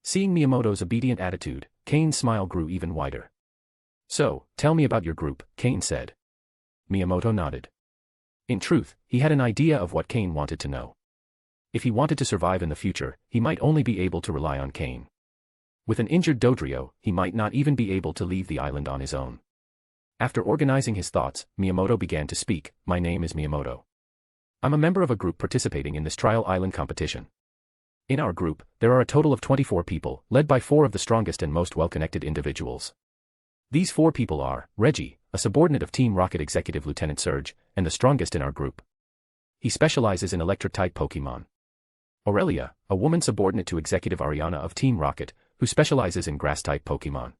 Seeing Miyamoto's obedient attitude, Cain's smile grew even wider. "So, tell me about your group," Cain said. Miyamoto nodded. In truth, he had an idea of what Cain wanted to know. If he wanted to survive in the future, he might only be able to rely on Cain. With an injured Dodrio, he might not even be able to leave the island on his own. After organizing his thoughts, Miyamoto began to speak. My name is Miyamoto. I'm a member of a group participating in this trial island competition. In our group, there are a total of 24 people, led by 4 of the strongest and most well-connected individuals. These 4 people are Reggie, a subordinate of Team Rocket Executive Lieutenant Surge, and the strongest in our group. He specializes in electric-type Pokémon. Aurelia, a woman subordinate to Executive Ariana of Team Rocket, who specializes in grass-type Pokémon.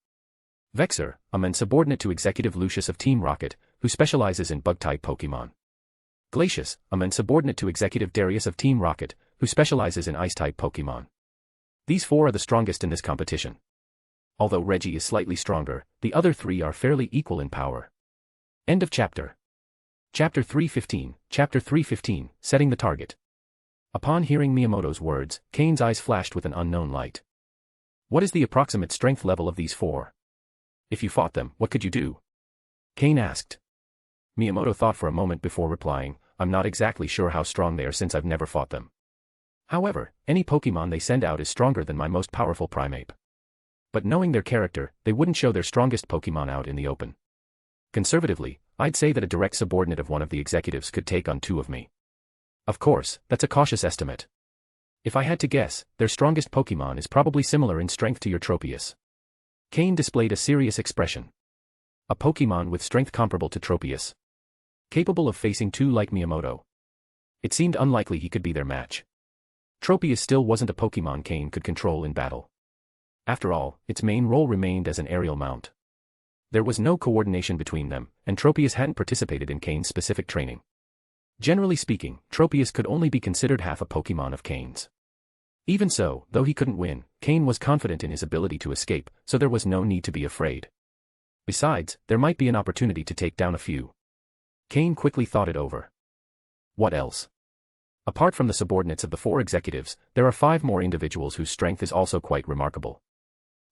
Vexer, a man subordinate to Executive Lucius of Team Rocket, who specializes in bug-type Pokémon. Glacius, a man subordinate to Executive Darius of Team Rocket, who specializes in ice-type Pokémon. These 4 are the strongest in this competition. Although Reggie is slightly stronger, the other 3 are fairly equal in power. End of chapter. Chapter 315, Chapter 315, Setting the Target. Upon hearing Miyamoto's words, Cain's eyes flashed with an unknown light. What is the approximate strength level of these 4? If you fought them, what could you do? Cain asked. Miyamoto thought for a moment before replying, I'm not exactly sure how strong they are since I've never fought them. However, any Pokémon they send out is stronger than my most powerful Primeape. But knowing their character, they wouldn't show their strongest Pokémon out in the open. Conservatively, I'd say that a direct subordinate of one of the executives could take on 2 of me. Of course, that's a cautious estimate. If I had to guess, their strongest Pokémon is probably similar in strength to your Tropius. Cain displayed a serious expression. A Pokémon with strength comparable to Tropius. Capable of facing 2 like Miyamoto. It seemed unlikely he could be their match. Tropius still wasn't a Pokémon Cain could control in battle. After all, its main role remained as an aerial mount. There was no coordination between them, and Tropius hadn't participated in Cain's specific training. Generally speaking, Tropius could only be considered half a Pokémon of Cain's. Even so, though he couldn't win, Cain was confident in his ability to escape, so there was no need to be afraid. Besides, there might be an opportunity to take down a few. Cain quickly thought it over. What else? Apart from the subordinates of the 4 executives, there are 5 more individuals whose strength is also quite remarkable.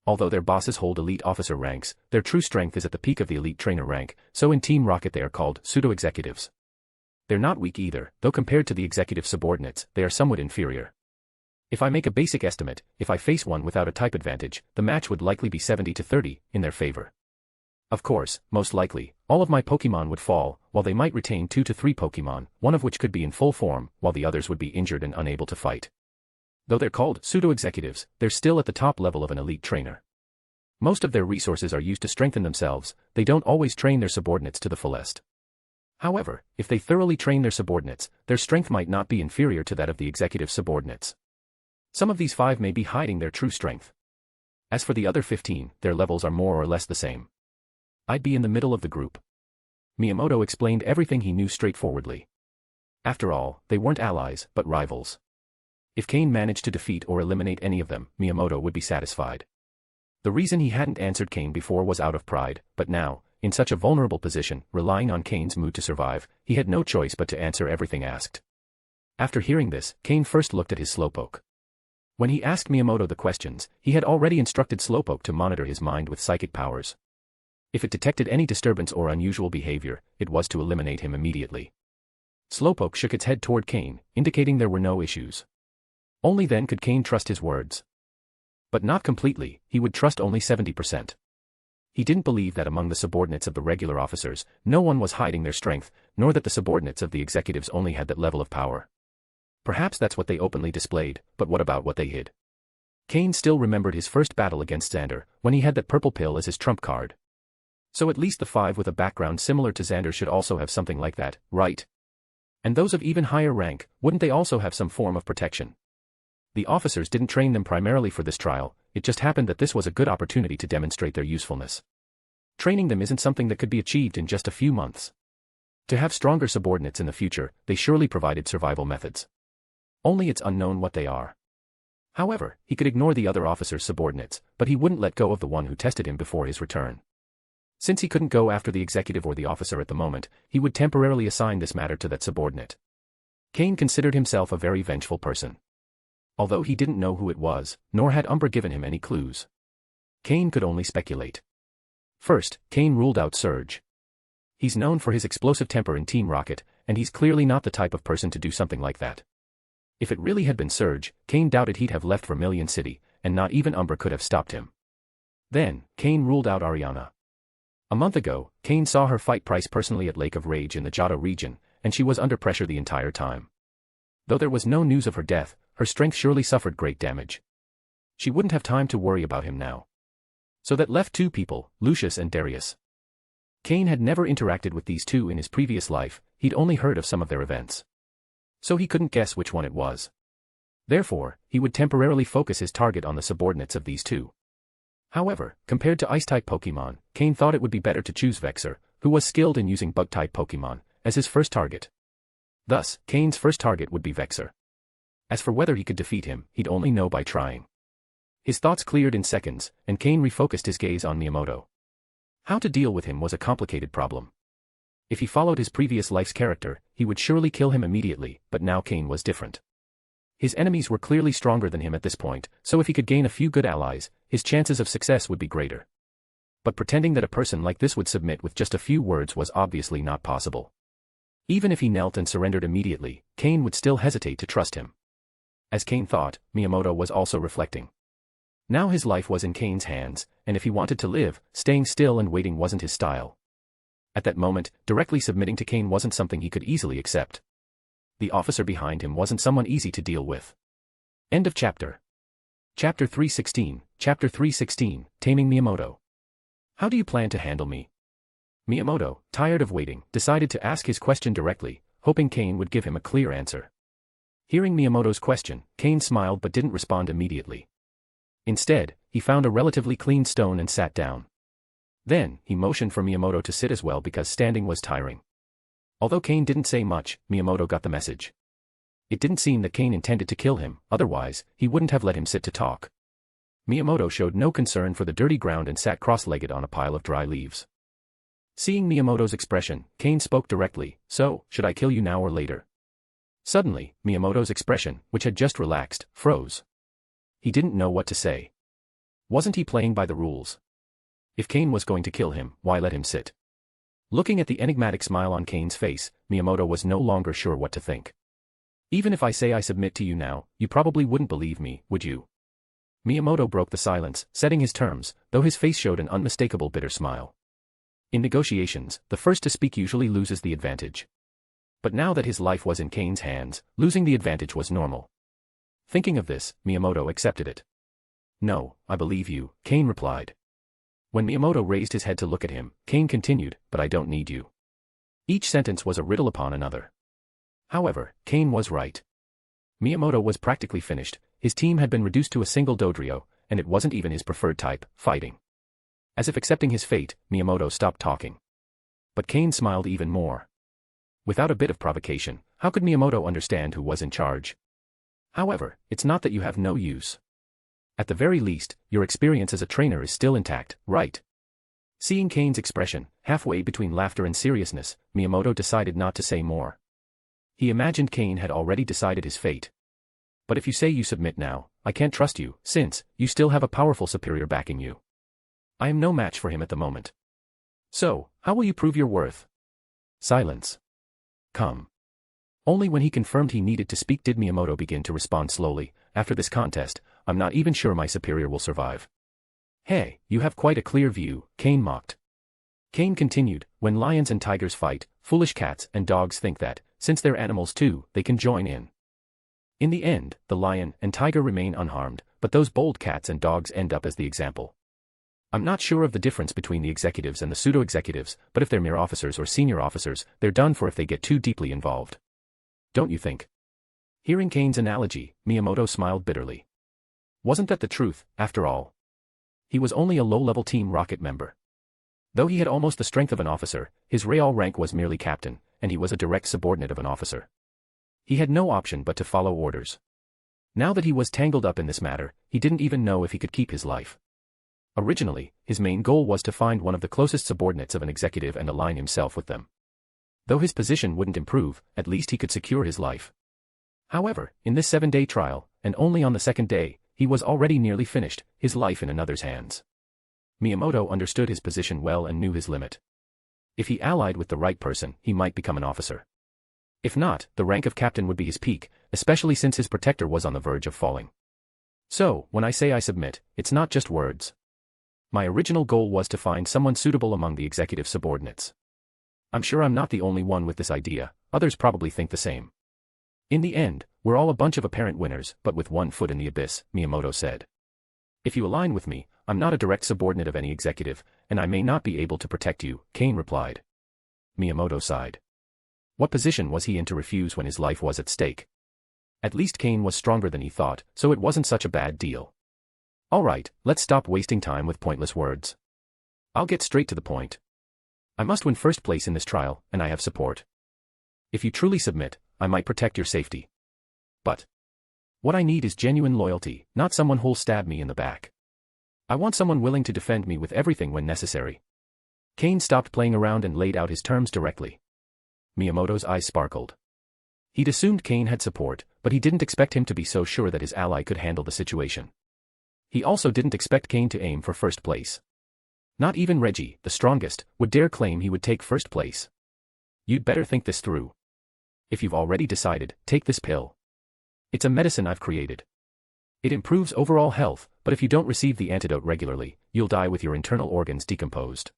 Although their bosses hold elite officer ranks, their true strength is at the peak of the elite trainer rank, so in Team Rocket they are called pseudo-executives. They're not weak either, though compared to the executive subordinates, they are somewhat inferior. If I make a basic estimate, if I face one without a type advantage, the match would likely be 70 to 30, in their favor. Of course, most likely, all of my Pokémon would fall, while they might retain 2 to 3 Pokémon, one of which could be in full form, while the others would be injured and unable to fight. Though they're called pseudo-executives, they're still at the top level of an elite trainer. Most of their resources are used to strengthen themselves, they don't always train their subordinates to the fullest. However, if they thoroughly train their subordinates, their strength might not be inferior to that of the executive subordinates. Some of these 5 may be hiding their true strength. As for the other 15, their levels are more or less the same. I'd be in the middle of the group. Miyamoto explained everything he knew straightforwardly. After all, they weren't allies, but rivals. If Cain managed to defeat or eliminate any of them, Miyamoto would be satisfied. The reason he hadn't answered Cain before was out of pride, but now, in such a vulnerable position, relying on Cain's mood to survive, he had no choice but to answer everything asked. After hearing this, Cain first looked at his Slowpoke. When he asked Miyamoto the questions, he had already instructed Slowpoke to monitor his mind with psychic powers. If it detected any disturbance or unusual behavior, it was to eliminate him immediately. Slowpoke shook its head toward Cain, indicating there were no issues. Only then could Cain trust his words. But not completely, he would trust only 70%. He didn't believe that among the subordinates of the regular officers, no one was hiding their strength, nor that the subordinates of the executives only had that level of power. Perhaps that's what they openly displayed, but what about what they hid? Cain still remembered his first battle against Xander, when he had that purple pill as his trump card. So at least the 5 with a background similar to Xander should also have something like that, right? And those of even higher rank, wouldn't they also have some form of protection? The officers didn't train them primarily for this trial, it just happened that this was a good opportunity to demonstrate their usefulness. Training them isn't something that could be achieved in just a few months. To have stronger subordinates in the future, they surely provided survival methods. Only it's unknown what they are. However, he could ignore the other officers' subordinates, but he wouldn't let go of the one who tested him before his return. Since he couldn't go after the executive or the officer at the moment, he would temporarily assign this matter to that subordinate. Cain considered himself a very vengeful person. Although he didn't know who it was, nor had Umbra given him any clues. Cain could only speculate. First, Cain ruled out Surge. He's known for his explosive temper in Team Rocket, and he's clearly not the type of person to do something like that. If it really had been Serge, Cain doubted he'd have left Vermilion City, and not even Umbra could have stopped him. Then, Cain ruled out Ariana. A month ago, Cain saw her fight Price personally at Lake of Rage in the Johto region, and she was under pressure the entire time. Though there was no news of her death, her strength surely suffered great damage. She wouldn't have time to worry about him now. So that left two people, Lucius and Darius. Cain had never interacted with these two in his previous life, he'd only heard of some of their events. So he couldn't guess which one it was. Therefore, he would temporarily focus his target on the subordinates of these two. However, compared to Ice-type Pokémon, Cain thought it would be better to choose Vexor, who was skilled in using Bug-type Pokémon, as his first target. Thus, Cain's first target would be Vexor. As for whether he could defeat him, he'd only know by trying. His thoughts cleared in seconds, and Cain refocused his gaze on Miyamoto. How to deal with him was a complicated problem. If he followed his previous life's character, he would surely kill him immediately, but now Cain was different. His enemies were clearly stronger than him at this point, so if he could gain a few good allies, his chances of success would be greater. But pretending that a person like this would submit with just a few words was obviously not possible. Even if he knelt and surrendered immediately, Cain would still hesitate to trust him. As Cain thought, Miyamoto was also reflecting. Now his life was in Cain's hands, and if he wanted to live, staying still and waiting wasn't his style. At that moment, directly submitting to Cain wasn't something he could easily accept. The officer behind him wasn't someone easy to deal with. End of chapter. Chapter 316, Chapter 316, Taming Miyamoto. How do you plan to handle me? Miyamoto, tired of waiting, decided to ask his question directly, hoping Cain would give him a clear answer. Hearing Miyamoto's question, Cain smiled but didn't respond immediately. Instead, he found a relatively clean stone and sat down. Then, he motioned for Miyamoto to sit as well because standing was tiring. Although Cain didn't say much, Miyamoto got the message. It didn't seem that Cain intended to kill him, otherwise, he wouldn't have let him sit to talk. Miyamoto showed no concern for the dirty ground and sat cross-legged on a pile of dry leaves. Seeing Miyamoto's expression, Cain spoke directly, "So, should I kill you now or later?" Suddenly, Miyamoto's expression, which had just relaxed, froze. He didn't know what to say. Wasn't he playing by the rules? If Cain was going to kill him, why let him sit? Looking at the enigmatic smile on Cain's face, Miyamoto was no longer sure what to think. Even if I say I submit to you now, you probably wouldn't believe me, would you? Miyamoto broke the silence, setting his terms, though his face showed an unmistakable bitter smile. In negotiations, the first to speak usually loses the advantage. But now that his life was in Cain's hands, losing the advantage was normal. Thinking of this, Miyamoto accepted it. "No, I believe you," Cain replied. When Miyamoto raised his head to look at him, Cain continued, "But I don't need you." Each sentence was a riddle upon another. However, Cain was right. Miyamoto was practically finished, his team had been reduced to a single Dodrio, and it wasn't even his preferred type, fighting. As if accepting his fate, Miyamoto stopped talking. But Cain smiled even more. Without a bit of provocation, how could Miyamoto understand who was in charge? However, it's not that you have no use. At the very least, your experience as a trainer is still intact, right? Seeing Cain's expression, halfway between laughter and seriousness, Miyamoto decided not to say more. He imagined Cain had already decided his fate. But if you say you submit now, I can't trust you, since you still have a powerful superior backing you. I am no match for him at the moment. So, how will you prove your worth? Silence. Come. Only when he confirmed he needed to speak did Miyamoto begin to respond slowly. After this contest, I'm not even sure my superior will survive. Hey, you have quite a clear view, Cain mocked. Cain continued, when lions and tigers fight, foolish cats and dogs think that, since they're animals too, they can join in. In the end, the lion and tiger remain unharmed, but those bold cats and dogs end up as the example. I'm not sure of the difference between the executives and the pseudo-executives, but if they're mere officers or senior officers, they're done for if they get too deeply involved. Don't you think? Hearing Cain's analogy, Miyamoto smiled bitterly. Wasn't that the truth, after all? He was only a low-level Team Rocket member. Though he had almost the strength of an officer, his Real rank was merely captain, and he was a direct subordinate of an officer. He had no option but to follow orders. Now that he was tangled up in this matter, he didn't even know if he could keep his life. Originally, his main goal was to find one of the closest subordinates of an executive and align himself with them. Though his position wouldn't improve, at least he could secure his life. However, in this 7-day trial, and only on the second day, he was already nearly finished, his life in another's hands. Miyamoto understood his position well and knew his limit. If he allied with the right person, he might become an officer. If not, the rank of captain would be his peak, especially since his protector was on the verge of falling. So, when I say I submit, it's not just words. My original goal was to find someone suitable among the executive subordinates. I'm sure I'm not the only one with this idea, others probably think the same. In the end, we're all a bunch of apparent winners, but with one foot in the abyss, Miyamoto said. If you align with me, I'm not a direct subordinate of any executive, and I may not be able to protect you, Cain replied. Miyamoto sighed. What position was he in to refuse when his life was at stake? At least Cain was stronger than he thought, so it wasn't such a bad deal. Alright, let's stop wasting time with pointless words. I'll get straight to the point. I must win first place in this trial, and I have support. If you truly submit, I might protect your safety. But what I need is genuine loyalty, not someone who'll stab me in the back. I want someone willing to defend me with everything when necessary. Cain stopped playing around and laid out his terms directly. Miyamoto's eyes sparkled. He'd assumed Cain had support, but he didn't expect him to be so sure that his ally could handle the situation. He also didn't expect Cain to aim for first place. Not even Reggie, the strongest, would dare claim he would take first place. You'd better think this through. If you've already decided, take this pill. It's a medicine I've created. It improves overall health, but if you don't receive the antidote regularly, you'll die with your internal organs decomposed.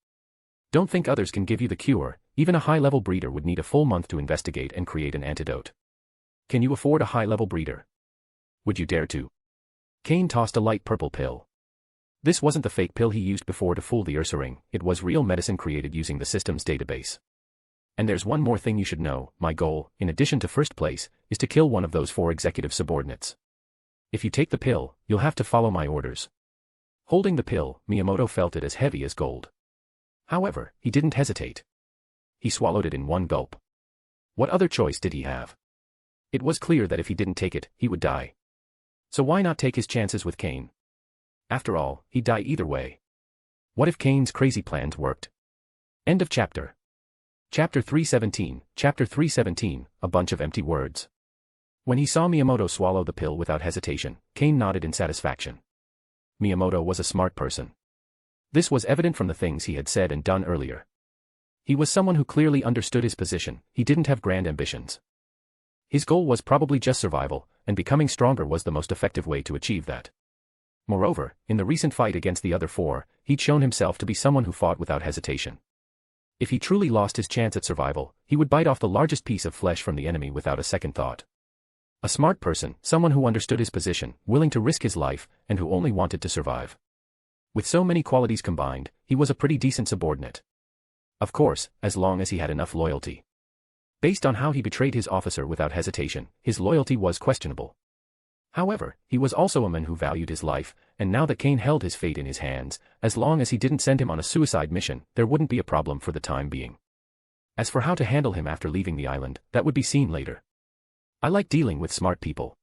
Don't think others can give you the cure, even a high-level breeder would need a full month to investigate and create an antidote. Can you afford a high-level breeder? Would you dare to? Cain tossed a light purple pill. This wasn't the fake pill he used before to fool the Ursaring, it was real medicine created using the system's database. And there's one more thing you should know, my goal, in addition to first place, is to kill one of those 4 executive subordinates. If you take the pill, you'll have to follow my orders. Holding the pill, Miyamoto felt it as heavy as gold. However, he didn't hesitate. He swallowed it in one gulp. What other choice did he have? It was clear that if he didn't take it, he would die. So why not take his chances with Cain? After all, he'd die either way. What if Cain's crazy plans worked? End of chapter. Chapter 317, Chapter 317, a bunch of empty words. When he saw Miyamoto swallow the pill without hesitation, Cain nodded in satisfaction. Miyamoto was a smart person. This was evident from the things he had said and done earlier. He was someone who clearly understood his position, he didn't have grand ambitions. His goal was probably just survival, and becoming stronger was the most effective way to achieve that. Moreover, in the recent fight against the other 4, he'd shown himself to be someone who fought without hesitation. If he truly lost his chance at survival, he would bite off the largest piece of flesh from the enemy without a second thought. A smart person, someone who understood his position, willing to risk his life, and who only wanted to survive. With so many qualities combined, he was a pretty decent subordinate. Of course, as long as he had enough loyalty. Based on how he betrayed his officer without hesitation, his loyalty was questionable. However, he was also a man who valued his life, and now that Cain held his fate in his hands, as long as he didn't send him on a suicide mission, there wouldn't be a problem for the time being. As for how to handle him after leaving the island, that would be seen later. I like dealing with smart people.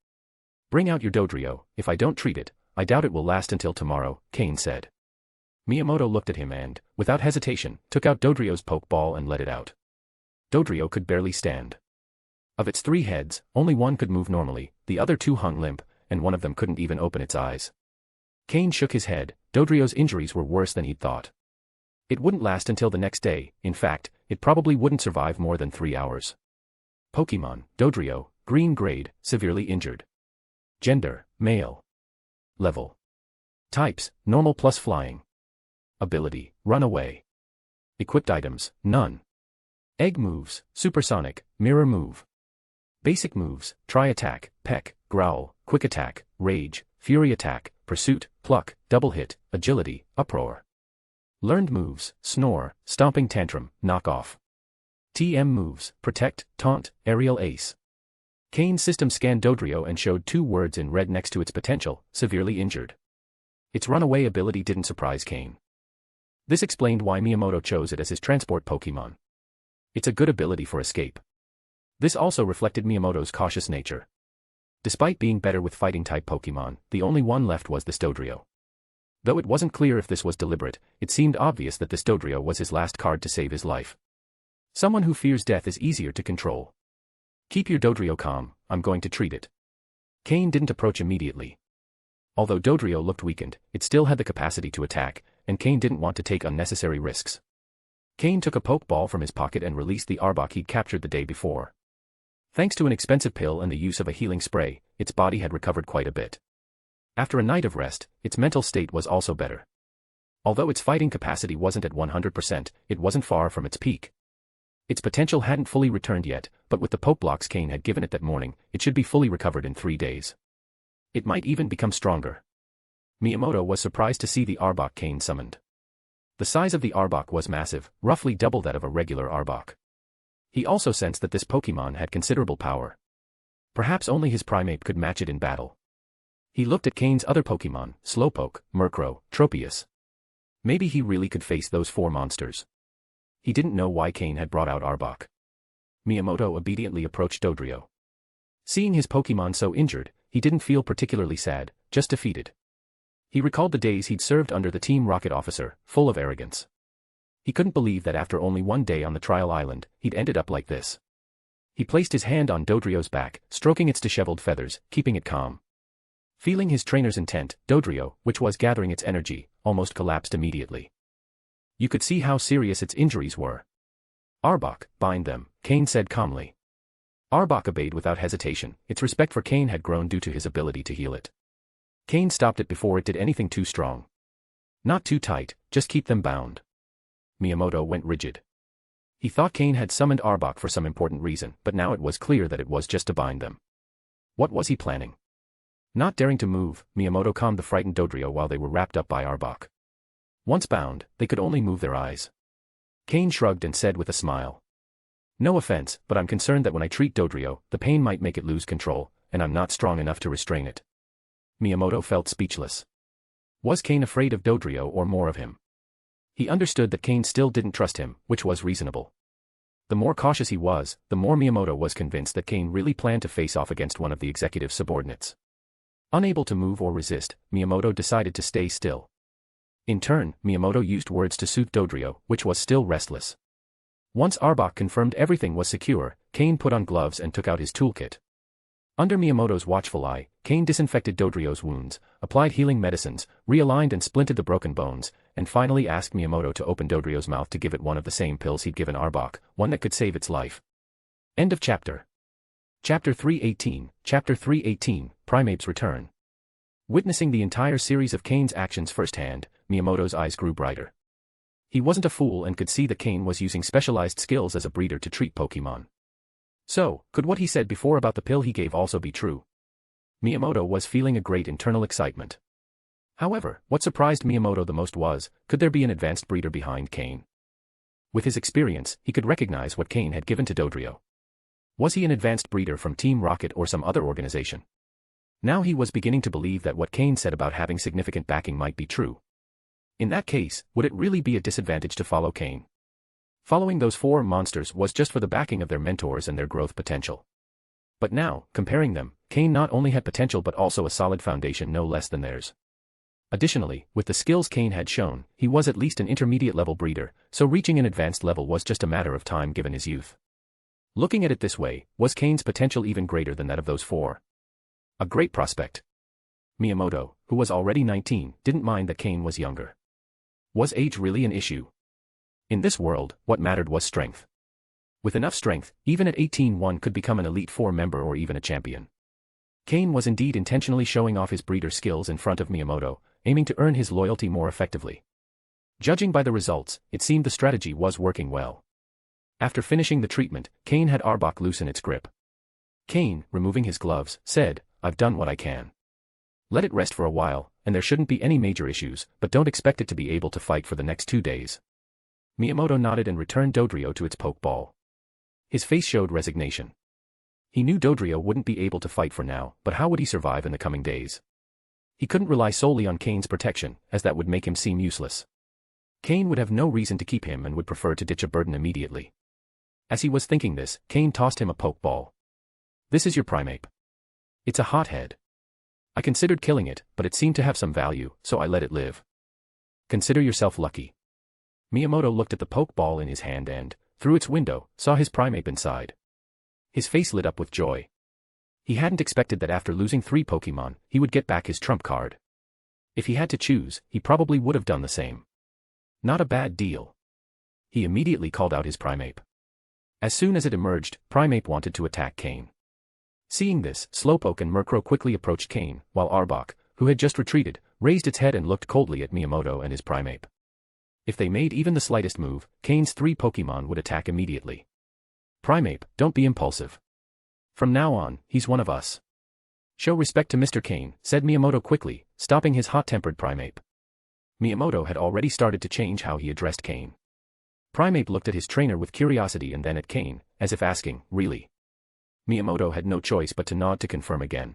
Bring out your Dodrio, if I don't treat it, I doubt it will last until tomorrow, Cain said. Miyamoto looked at him and, without hesitation, took out Dodrio's pokeball and let it out. Dodrio could barely stand. Of its 3 heads, only one could move normally, the other 2 hung limp, and one of them couldn't even open its eyes. Cain shook his head, Dodrio's injuries were worse than he'd thought. It wouldn't last until the next day, in fact, it probably wouldn't survive more than 3 hours. Pokémon, Dodrio, green grade, severely injured. Gender, male. Level. Types, normal plus flying. Ability, run away. Equipped items, none. Egg moves, supersonic, mirror move. Basic moves, try attack, peck, growl, quick attack, rage, fury attack, pursuit, pluck, double hit, agility, uproar. Learned moves, snore, stomping tantrum, knock off. TM moves, protect, taunt, aerial ace. Cain's system scanned Dodrio and showed 2 words in red next to its potential, severely injured. Its runaway ability didn't surprise Cain. This explained why Miyamoto chose it as his transport Pokémon. It's a good ability for escape. This also reflected Miyamoto's cautious nature. Despite being better with fighting-type Pokémon, the only one left was this Dodrio. Though it wasn't clear if this was deliberate, it seemed obvious that this Dodrio was his last card to save his life. Someone who fears death is easier to control. Keep your Dodrio calm, I'm going to treat it. Cain didn't approach immediately. Although Dodrio looked weakened, it still had the capacity to attack, and Cain didn't want to take unnecessary risks. Cain took a Pokeball from his pocket and released the Arbok he'd captured the day before. Thanks to an expensive pill and the use of a healing spray, its body had recovered quite a bit. After a night of rest, its mental state was also better. Although its fighting capacity wasn't at 100%, it wasn't far from its peak. Its potential hadn't fully returned yet, but with the poke blocks Cain had given it that morning, it should be fully recovered in 3 days. It might even become stronger. Miyamoto was surprised to see the Arbok Cain summoned. The size of the Arbok was massive, roughly double that of a regular Arbok. He also sensed that this Pokémon had considerable power. Perhaps only his Primeape could match it in battle. He looked at Cain's other Pokémon, Slowpoke, Murkrow, Tropius. Maybe he really could face those 4 monsters. He didn't know why Cain had brought out Arbok. Miyamoto obediently approached Dodrio. Seeing his Pokémon so injured, he didn't feel particularly sad, just defeated. He recalled the days he'd served under the Team Rocket officer, full of arrogance. He couldn't believe that after only 1 day on the trial island, he'd ended up like this. He placed his hand on Dodrio's back, stroking its disheveled feathers, keeping it calm. Feeling his trainer's intent, Dodrio, which was gathering its energy, almost collapsed immediately. You could see how serious its injuries were. Arbok, bind them, Cain said calmly. Arbok obeyed without hesitation. Its respect for Cain had grown due to his ability to heal it. Cain stopped it before it did anything too strong. Not too tight, just keep them bound. Miyamoto went rigid. He thought Cain had summoned Arbok for some important reason, but now it was clear that it was just to bind them. What was he planning? Not daring to move, Miyamoto calmed the frightened Dodrio while they were wrapped up by Arbok. Once bound, they could only move their eyes. Cain shrugged and said with a smile. No offense, but I'm concerned that when I treat Dodrio, the pain might make it lose control, and I'm not strong enough to restrain it. Miyamoto felt speechless. Was Cain afraid of Dodrio or more of him? He understood that Cain still didn't trust him, which was reasonable. The more cautious he was, the more Miyamoto was convinced that Cain really planned to face off against one of the executive's subordinates. Unable to move or resist, Miyamoto decided to stay still. In turn, Miyamoto used words to soothe Dodrio, which was still restless. Once Arbok confirmed everything was secure, Cain put on gloves and took out his toolkit. Under Miyamoto's watchful eye, Cain disinfected Dodrio's wounds, applied healing medicines, realigned and splinted the broken bones, and finally asked Miyamoto to open Dodrio's mouth to give it one of the same pills he'd given Arbok, one that could save its life. End of chapter. Chapter 318, Chapter 318, Primeape's Return. Witnessing the entire series of Cain's actions firsthand, Miyamoto's eyes grew brighter. He wasn't a fool and could see that Cain was using specialized skills as a breeder to treat Pokémon. So, could what he said before about the pill he gave also be true? Miyamoto was feeling a great internal excitement. However, what surprised Miyamoto the most was, could there be an advanced breeder behind Cain? With his experience, he could recognize what Cain had given to Dodrio. Was he an advanced breeder from Team Rocket or some other organization? Now he was beginning to believe that what Cain said about having significant backing might be true. In that case, would it really be a disadvantage to follow Cain? Following those 4 monsters was just for the backing of their mentors and their growth potential. But now, comparing them, Cain not only had potential but also a solid foundation no less than theirs. Additionally, with the skills Cain had shown, he was at least an intermediate-level breeder, so reaching an advanced level was just a matter of time given his youth. Looking at it this way, was Cain's potential even greater than that of those 4? A great prospect. Miyamoto, who was already 19, didn't mind that Cain was younger. Was age really an issue? In this world, what mattered was strength. With enough strength, even at 18 one could become an Elite 4 member or even a champion. Cain was indeed intentionally showing off his breeder skills in front of Miyamoto, aiming to earn his loyalty more effectively. Judging by the results, it seemed the strategy was working well. After finishing the treatment, Cain had Arbok loosen its grip. Cain, removing his gloves, said, "I've done what I can. Let it rest for a while, and there shouldn't be any major issues, but don't expect it to be able to fight for the next 2 days." Miyamoto nodded and returned Dodrio to its Pokeball. His face showed resignation. He knew Dodrio wouldn't be able to fight for now, but how would he survive in the coming days? He couldn't rely solely on Cain's protection, as that would make him seem useless. Cain would have no reason to keep him and would prefer to ditch a burden immediately. As he was thinking this, Cain tossed him a Pokeball. "This is your Primeape. It's a hothead. I considered killing it, but it seemed to have some value, so I let it live. Consider yourself lucky." Miyamoto looked at the Pokeball in his hand and, through its window, saw his Primeape inside. His face lit up with joy. He hadn't expected that after losing 3 Pokémon, he would get back his trump card. If he had to choose, he probably would have done the same. Not a bad deal. He immediately called out his Primeape. As soon as it emerged, Primeape wanted to attack Cain. Seeing this, Slowpoke and Murkrow quickly approached Cain, while Arbok, who had just retreated, raised its head and looked coldly at Miyamoto and his Primeape. If they made even the slightest move, Cain's 3 Pokémon would attack immediately. Primeape, don't be impulsive. From now on, he's one of us. Show respect to Mr. Cain, said Miyamoto quickly, stopping his hot-tempered Primeape. Miyamoto had already started to change how he addressed Cain. Primeape looked at his trainer with curiosity and then at Cain, as if asking, really? Miyamoto had no choice but to nod to confirm again.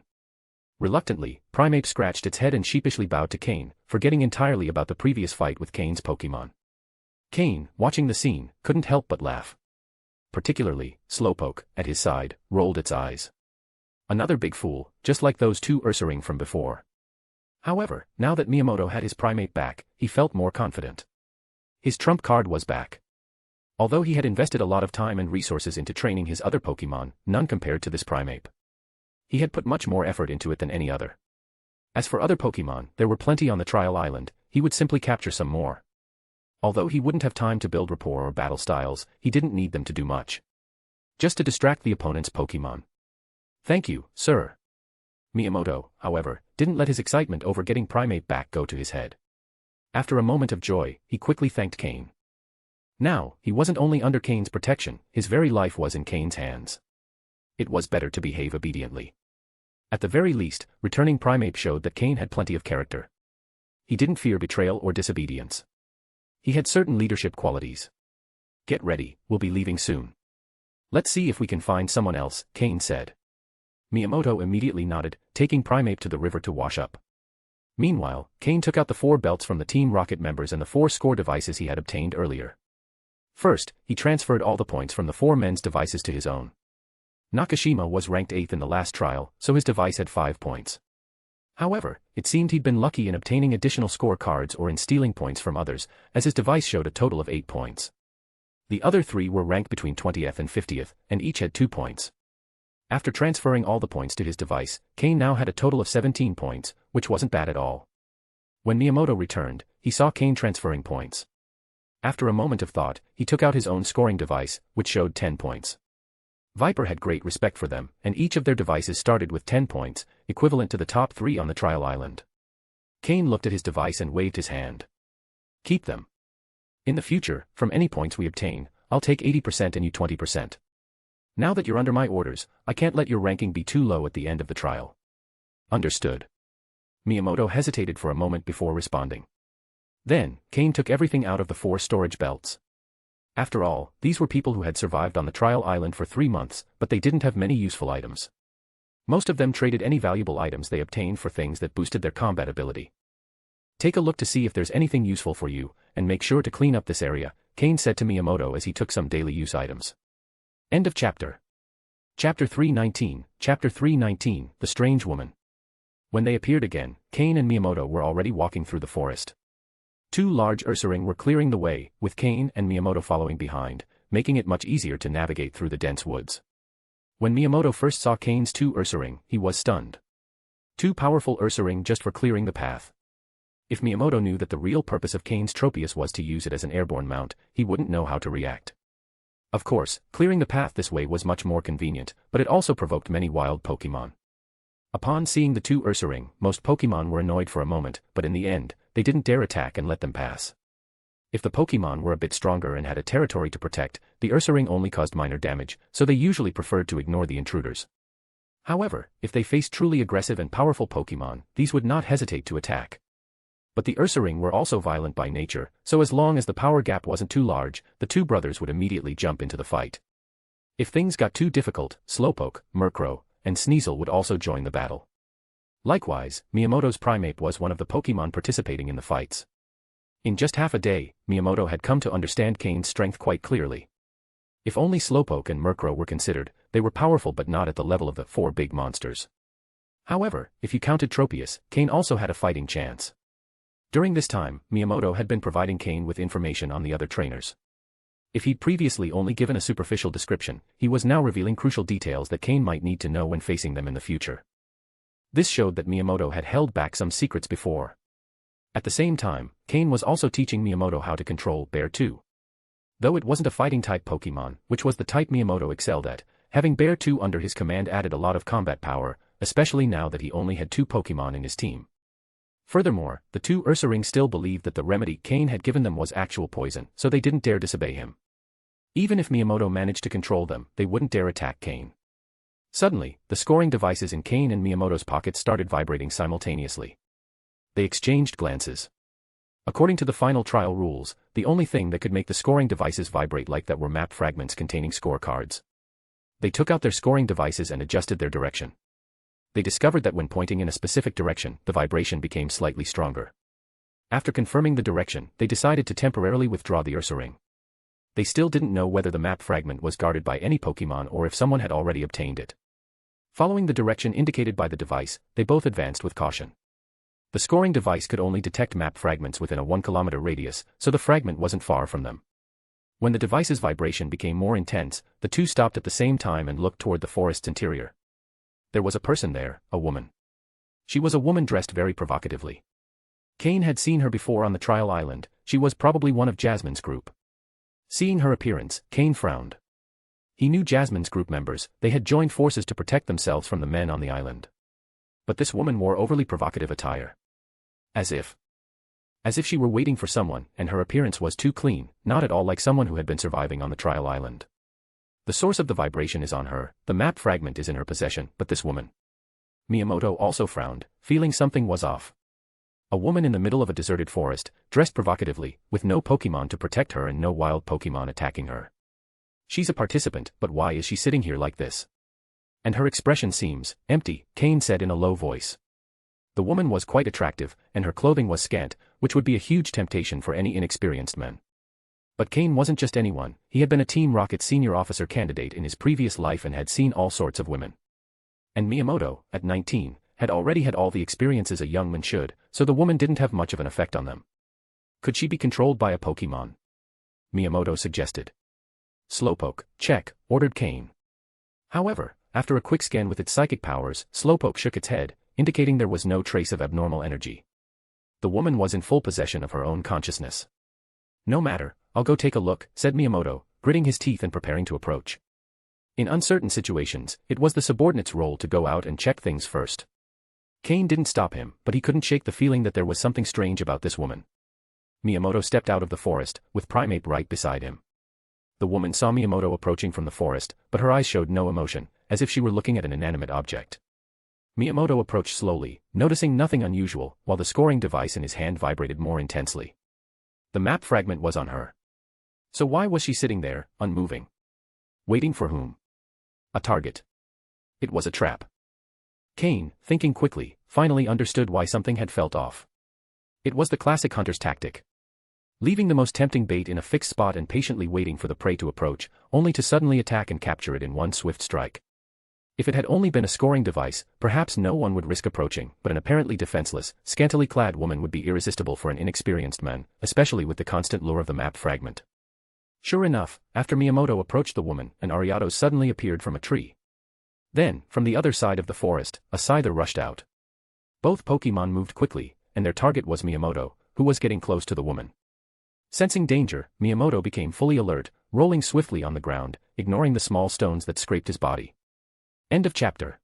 Reluctantly, Primeape scratched its head and sheepishly bowed to Cain, forgetting entirely about the previous fight with Cain's Pokémon. Cain, watching the scene, couldn't help but laugh. Particularly, Slowpoke, at his side, rolled its eyes. Another big fool, just like those 2 Ursaring from before. However, now that Miyamoto had his Primeape back, he felt more confident. His trump card was back. Although he had invested a lot of time and resources into training his other Pokémon, none compared to this Primeape. He had put much more effort into it than any other. As for other Pokémon, there were plenty on the trial island, he would simply capture some more. Although he wouldn't have time to build rapport or battle styles, he didn't need them to do much. Just to distract the opponent's Pokémon. Thank you, sir. Miyamoto, however, didn't let his excitement over getting Primeape back go to his head. After a moment of joy, he quickly thanked Cain. Now, he wasn't only under Cain's protection, his very life was in Cain's hands. It was better to behave obediently. At the very least, returning Primeape showed that Cain had plenty of character. He didn't fear betrayal or disobedience. He had certain leadership qualities. Get ready, we'll be leaving soon. Let's see if we can find someone else, Cain said. Miyamoto immediately nodded, taking Primeape to the river to wash up. Meanwhile, Cain took out the 4 belts from the Team Rocket members and the 4 score devices he had obtained earlier. First, he transferred all the points from the 4 men's devices to his own. Nakashima was ranked 8th in the last trial, so his device had 5 points. However, it seemed he'd been lucky in obtaining additional score cards or in stealing points from others, as his device showed a total of 8 points. The other 3 were ranked between 20th and 50th, and each had 2 points. After transferring all the points to his device, Cain now had a total of 17 points, which wasn't bad at all. When Miyamoto returned, he saw Cain transferring points. After a moment of thought, he took out his own scoring device, which showed 10 points. Viper had great respect for them, and each of their devices started with 10 points, equivalent to the top 3 on the trial island. Cain looked at his device and waved his hand. Keep them. In the future, from any points we obtain, I'll take 80% and you 20%. Now that you're under my orders, I can't let your ranking be too low at the end of the trial. Understood. Miyamoto hesitated for a moment before responding. Then, Cain took everything out of the 4 storage belts. After all, these were people who had survived on the trial island for 3 months, but they didn't have many useful items. Most of them traded any valuable items they obtained for things that boosted their combat ability. Take a look to see if there's anything useful for you, and make sure to clean up this area, Cain said to Miyamoto as he took some daily use items. End of chapter. Chapter 319, Chapter 319, The Strange Woman. When they appeared again, Cain and Miyamoto were already walking through the forest. 2 large Ursaring were clearing the way, with Cain and Miyamoto following behind, making it much easier to navigate through the dense woods. When Miyamoto first saw Cain's 2 Ursaring, he was stunned. 2 powerful Ursaring just for clearing the path. If Miyamoto knew that the real purpose of Cain's Tropius was to use it as an airborne mount, he wouldn't know how to react. Of course, clearing the path this way was much more convenient, but it also provoked many wild Pokémon. Upon seeing the 2 Ursaring, most Pokémon were annoyed for a moment, but in the end, they didn't dare attack and let them pass. If the Pokémon were a bit stronger and had a territory to protect, the Ursaring only caused minor damage, so they usually preferred to ignore the intruders. However, if they faced truly aggressive and powerful Pokémon, these would not hesitate to attack. But the Ursaring were also violent by nature, so as long as the power gap wasn't too large, the 2 brothers would immediately jump into the fight. If things got too difficult, Slowpoke, Murkrow, and Sneasel would also join the battle. Likewise, Miyamoto's Primeape was one of the Pokémon participating in the fights. In just half a day, Miyamoto had come to understand Cain's strength quite clearly. If only Slowpoke and Murkrow were considered, they were powerful but not at the level of the 4 big monsters. However, if you counted Tropius, Cain also had a fighting chance. During this time, Miyamoto had been providing Cain with information on the other trainers. If he'd previously only given a superficial description, he was now revealing crucial details that Cain might need to know when facing them in the future. This showed that Miyamoto had held back some secrets before. At the same time, Cain was also teaching Miyamoto how to control Bear 2. Though it wasn't a fighting-type Pokémon, which was the type Miyamoto excelled at, having Bear 2 under his command added a lot of combat power, especially now that he only had 2 Pokémon in his team. Furthermore, the 2 Ursaring still believed that the remedy Cain had given them was actual poison, so they didn't dare disobey him. Even if Miyamoto managed to control them, they wouldn't dare attack Cain. Suddenly, the scoring devices in Cain and Miyamoto's pockets started vibrating simultaneously. They exchanged glances. According to the final trial rules, the only thing that could make the scoring devices vibrate like that were map fragments containing scorecards. They took out their scoring devices and adjusted their direction. They discovered that when pointing in a specific direction, the vibration became slightly stronger. After confirming the direction, they decided to temporarily withdraw the Ursaring. They still didn't know whether the map fragment was guarded by any Pokémon or if someone had already obtained it. Following the direction indicated by the device, they both advanced with caution. The scoring device could only detect map fragments within a 1 kilometer radius, so the fragment wasn't far from them. When the device's vibration became more intense, the two stopped at the same time and looked toward the forest's interior. There was a person there, a woman. She was a woman dressed very provocatively. Cain had seen her before on the trial island. She was probably one of Jasmine's group. Seeing her appearance, Cain frowned. He knew Jasmine's group members. They had joined forces to protect themselves from the men on the island. But this woman wore overly provocative attire. As if she were waiting for someone, and her appearance was too clean, not at all like someone who had been surviving on the trial island. The source of the vibration is on her, the map fragment is in her possession, but this woman. Miyamoto also frowned, feeling something was off. A woman in the middle of a deserted forest, dressed provocatively, with no Pokémon to protect her and no wild Pokémon attacking her. She's a participant, but why is she sitting here like this? And her expression seems empty, Cain said in a low voice. The woman was quite attractive, and her clothing was scant, which would be a huge temptation for any inexperienced man. But Cain wasn't just anyone. He had been a Team Rocket senior officer candidate in his previous life and had seen all sorts of women. And Miyamoto, at 19, had already had all the experiences a young man should, so the woman didn't have much of an effect on them. Could she be controlled by a Pokémon? Miyamoto suggested. Slowpoke, check, ordered Cain. However, after a quick scan with its psychic powers, Slowpoke shook its head, indicating there was no trace of abnormal energy. The woman was in full possession of her own consciousness. No matter, I'll go take a look, said Miyamoto, gritting his teeth and preparing to approach. In uncertain situations, it was the subordinate's role to go out and check things first. Cain didn't stop him, but he couldn't shake the feeling that there was something strange about this woman. Miyamoto stepped out of the forest, with Primeape right beside him. The woman saw Miyamoto approaching from the forest, but her eyes showed no emotion, as if she were looking at an inanimate object. Miyamoto approached slowly, noticing nothing unusual, while the scoring device in his hand vibrated more intensely. The map fragment was on her. So why was she sitting there, unmoving? Waiting for whom? A target. It was a trap. Cain, thinking quickly, finally understood why something had felt off. It was the classic hunter's tactic. Leaving the most tempting bait in a fixed spot and patiently waiting for the prey to approach, only to suddenly attack and capture it in one swift strike. If it had only been a scoring device, perhaps no one would risk approaching, but an apparently defenseless, scantily clad woman would be irresistible for an inexperienced man, especially with the constant lure of the map fragment. Sure enough, after Miyamoto approached the woman, an Ariados suddenly appeared from a tree. Then, from the other side of the forest, a Scyther rushed out. Both Pokémon moved quickly, and their target was Miyamoto, who was getting close to the woman. Sensing danger, Miyamoto became fully alert, rolling swiftly on the ground, ignoring the small stones that scraped his body. End of chapter.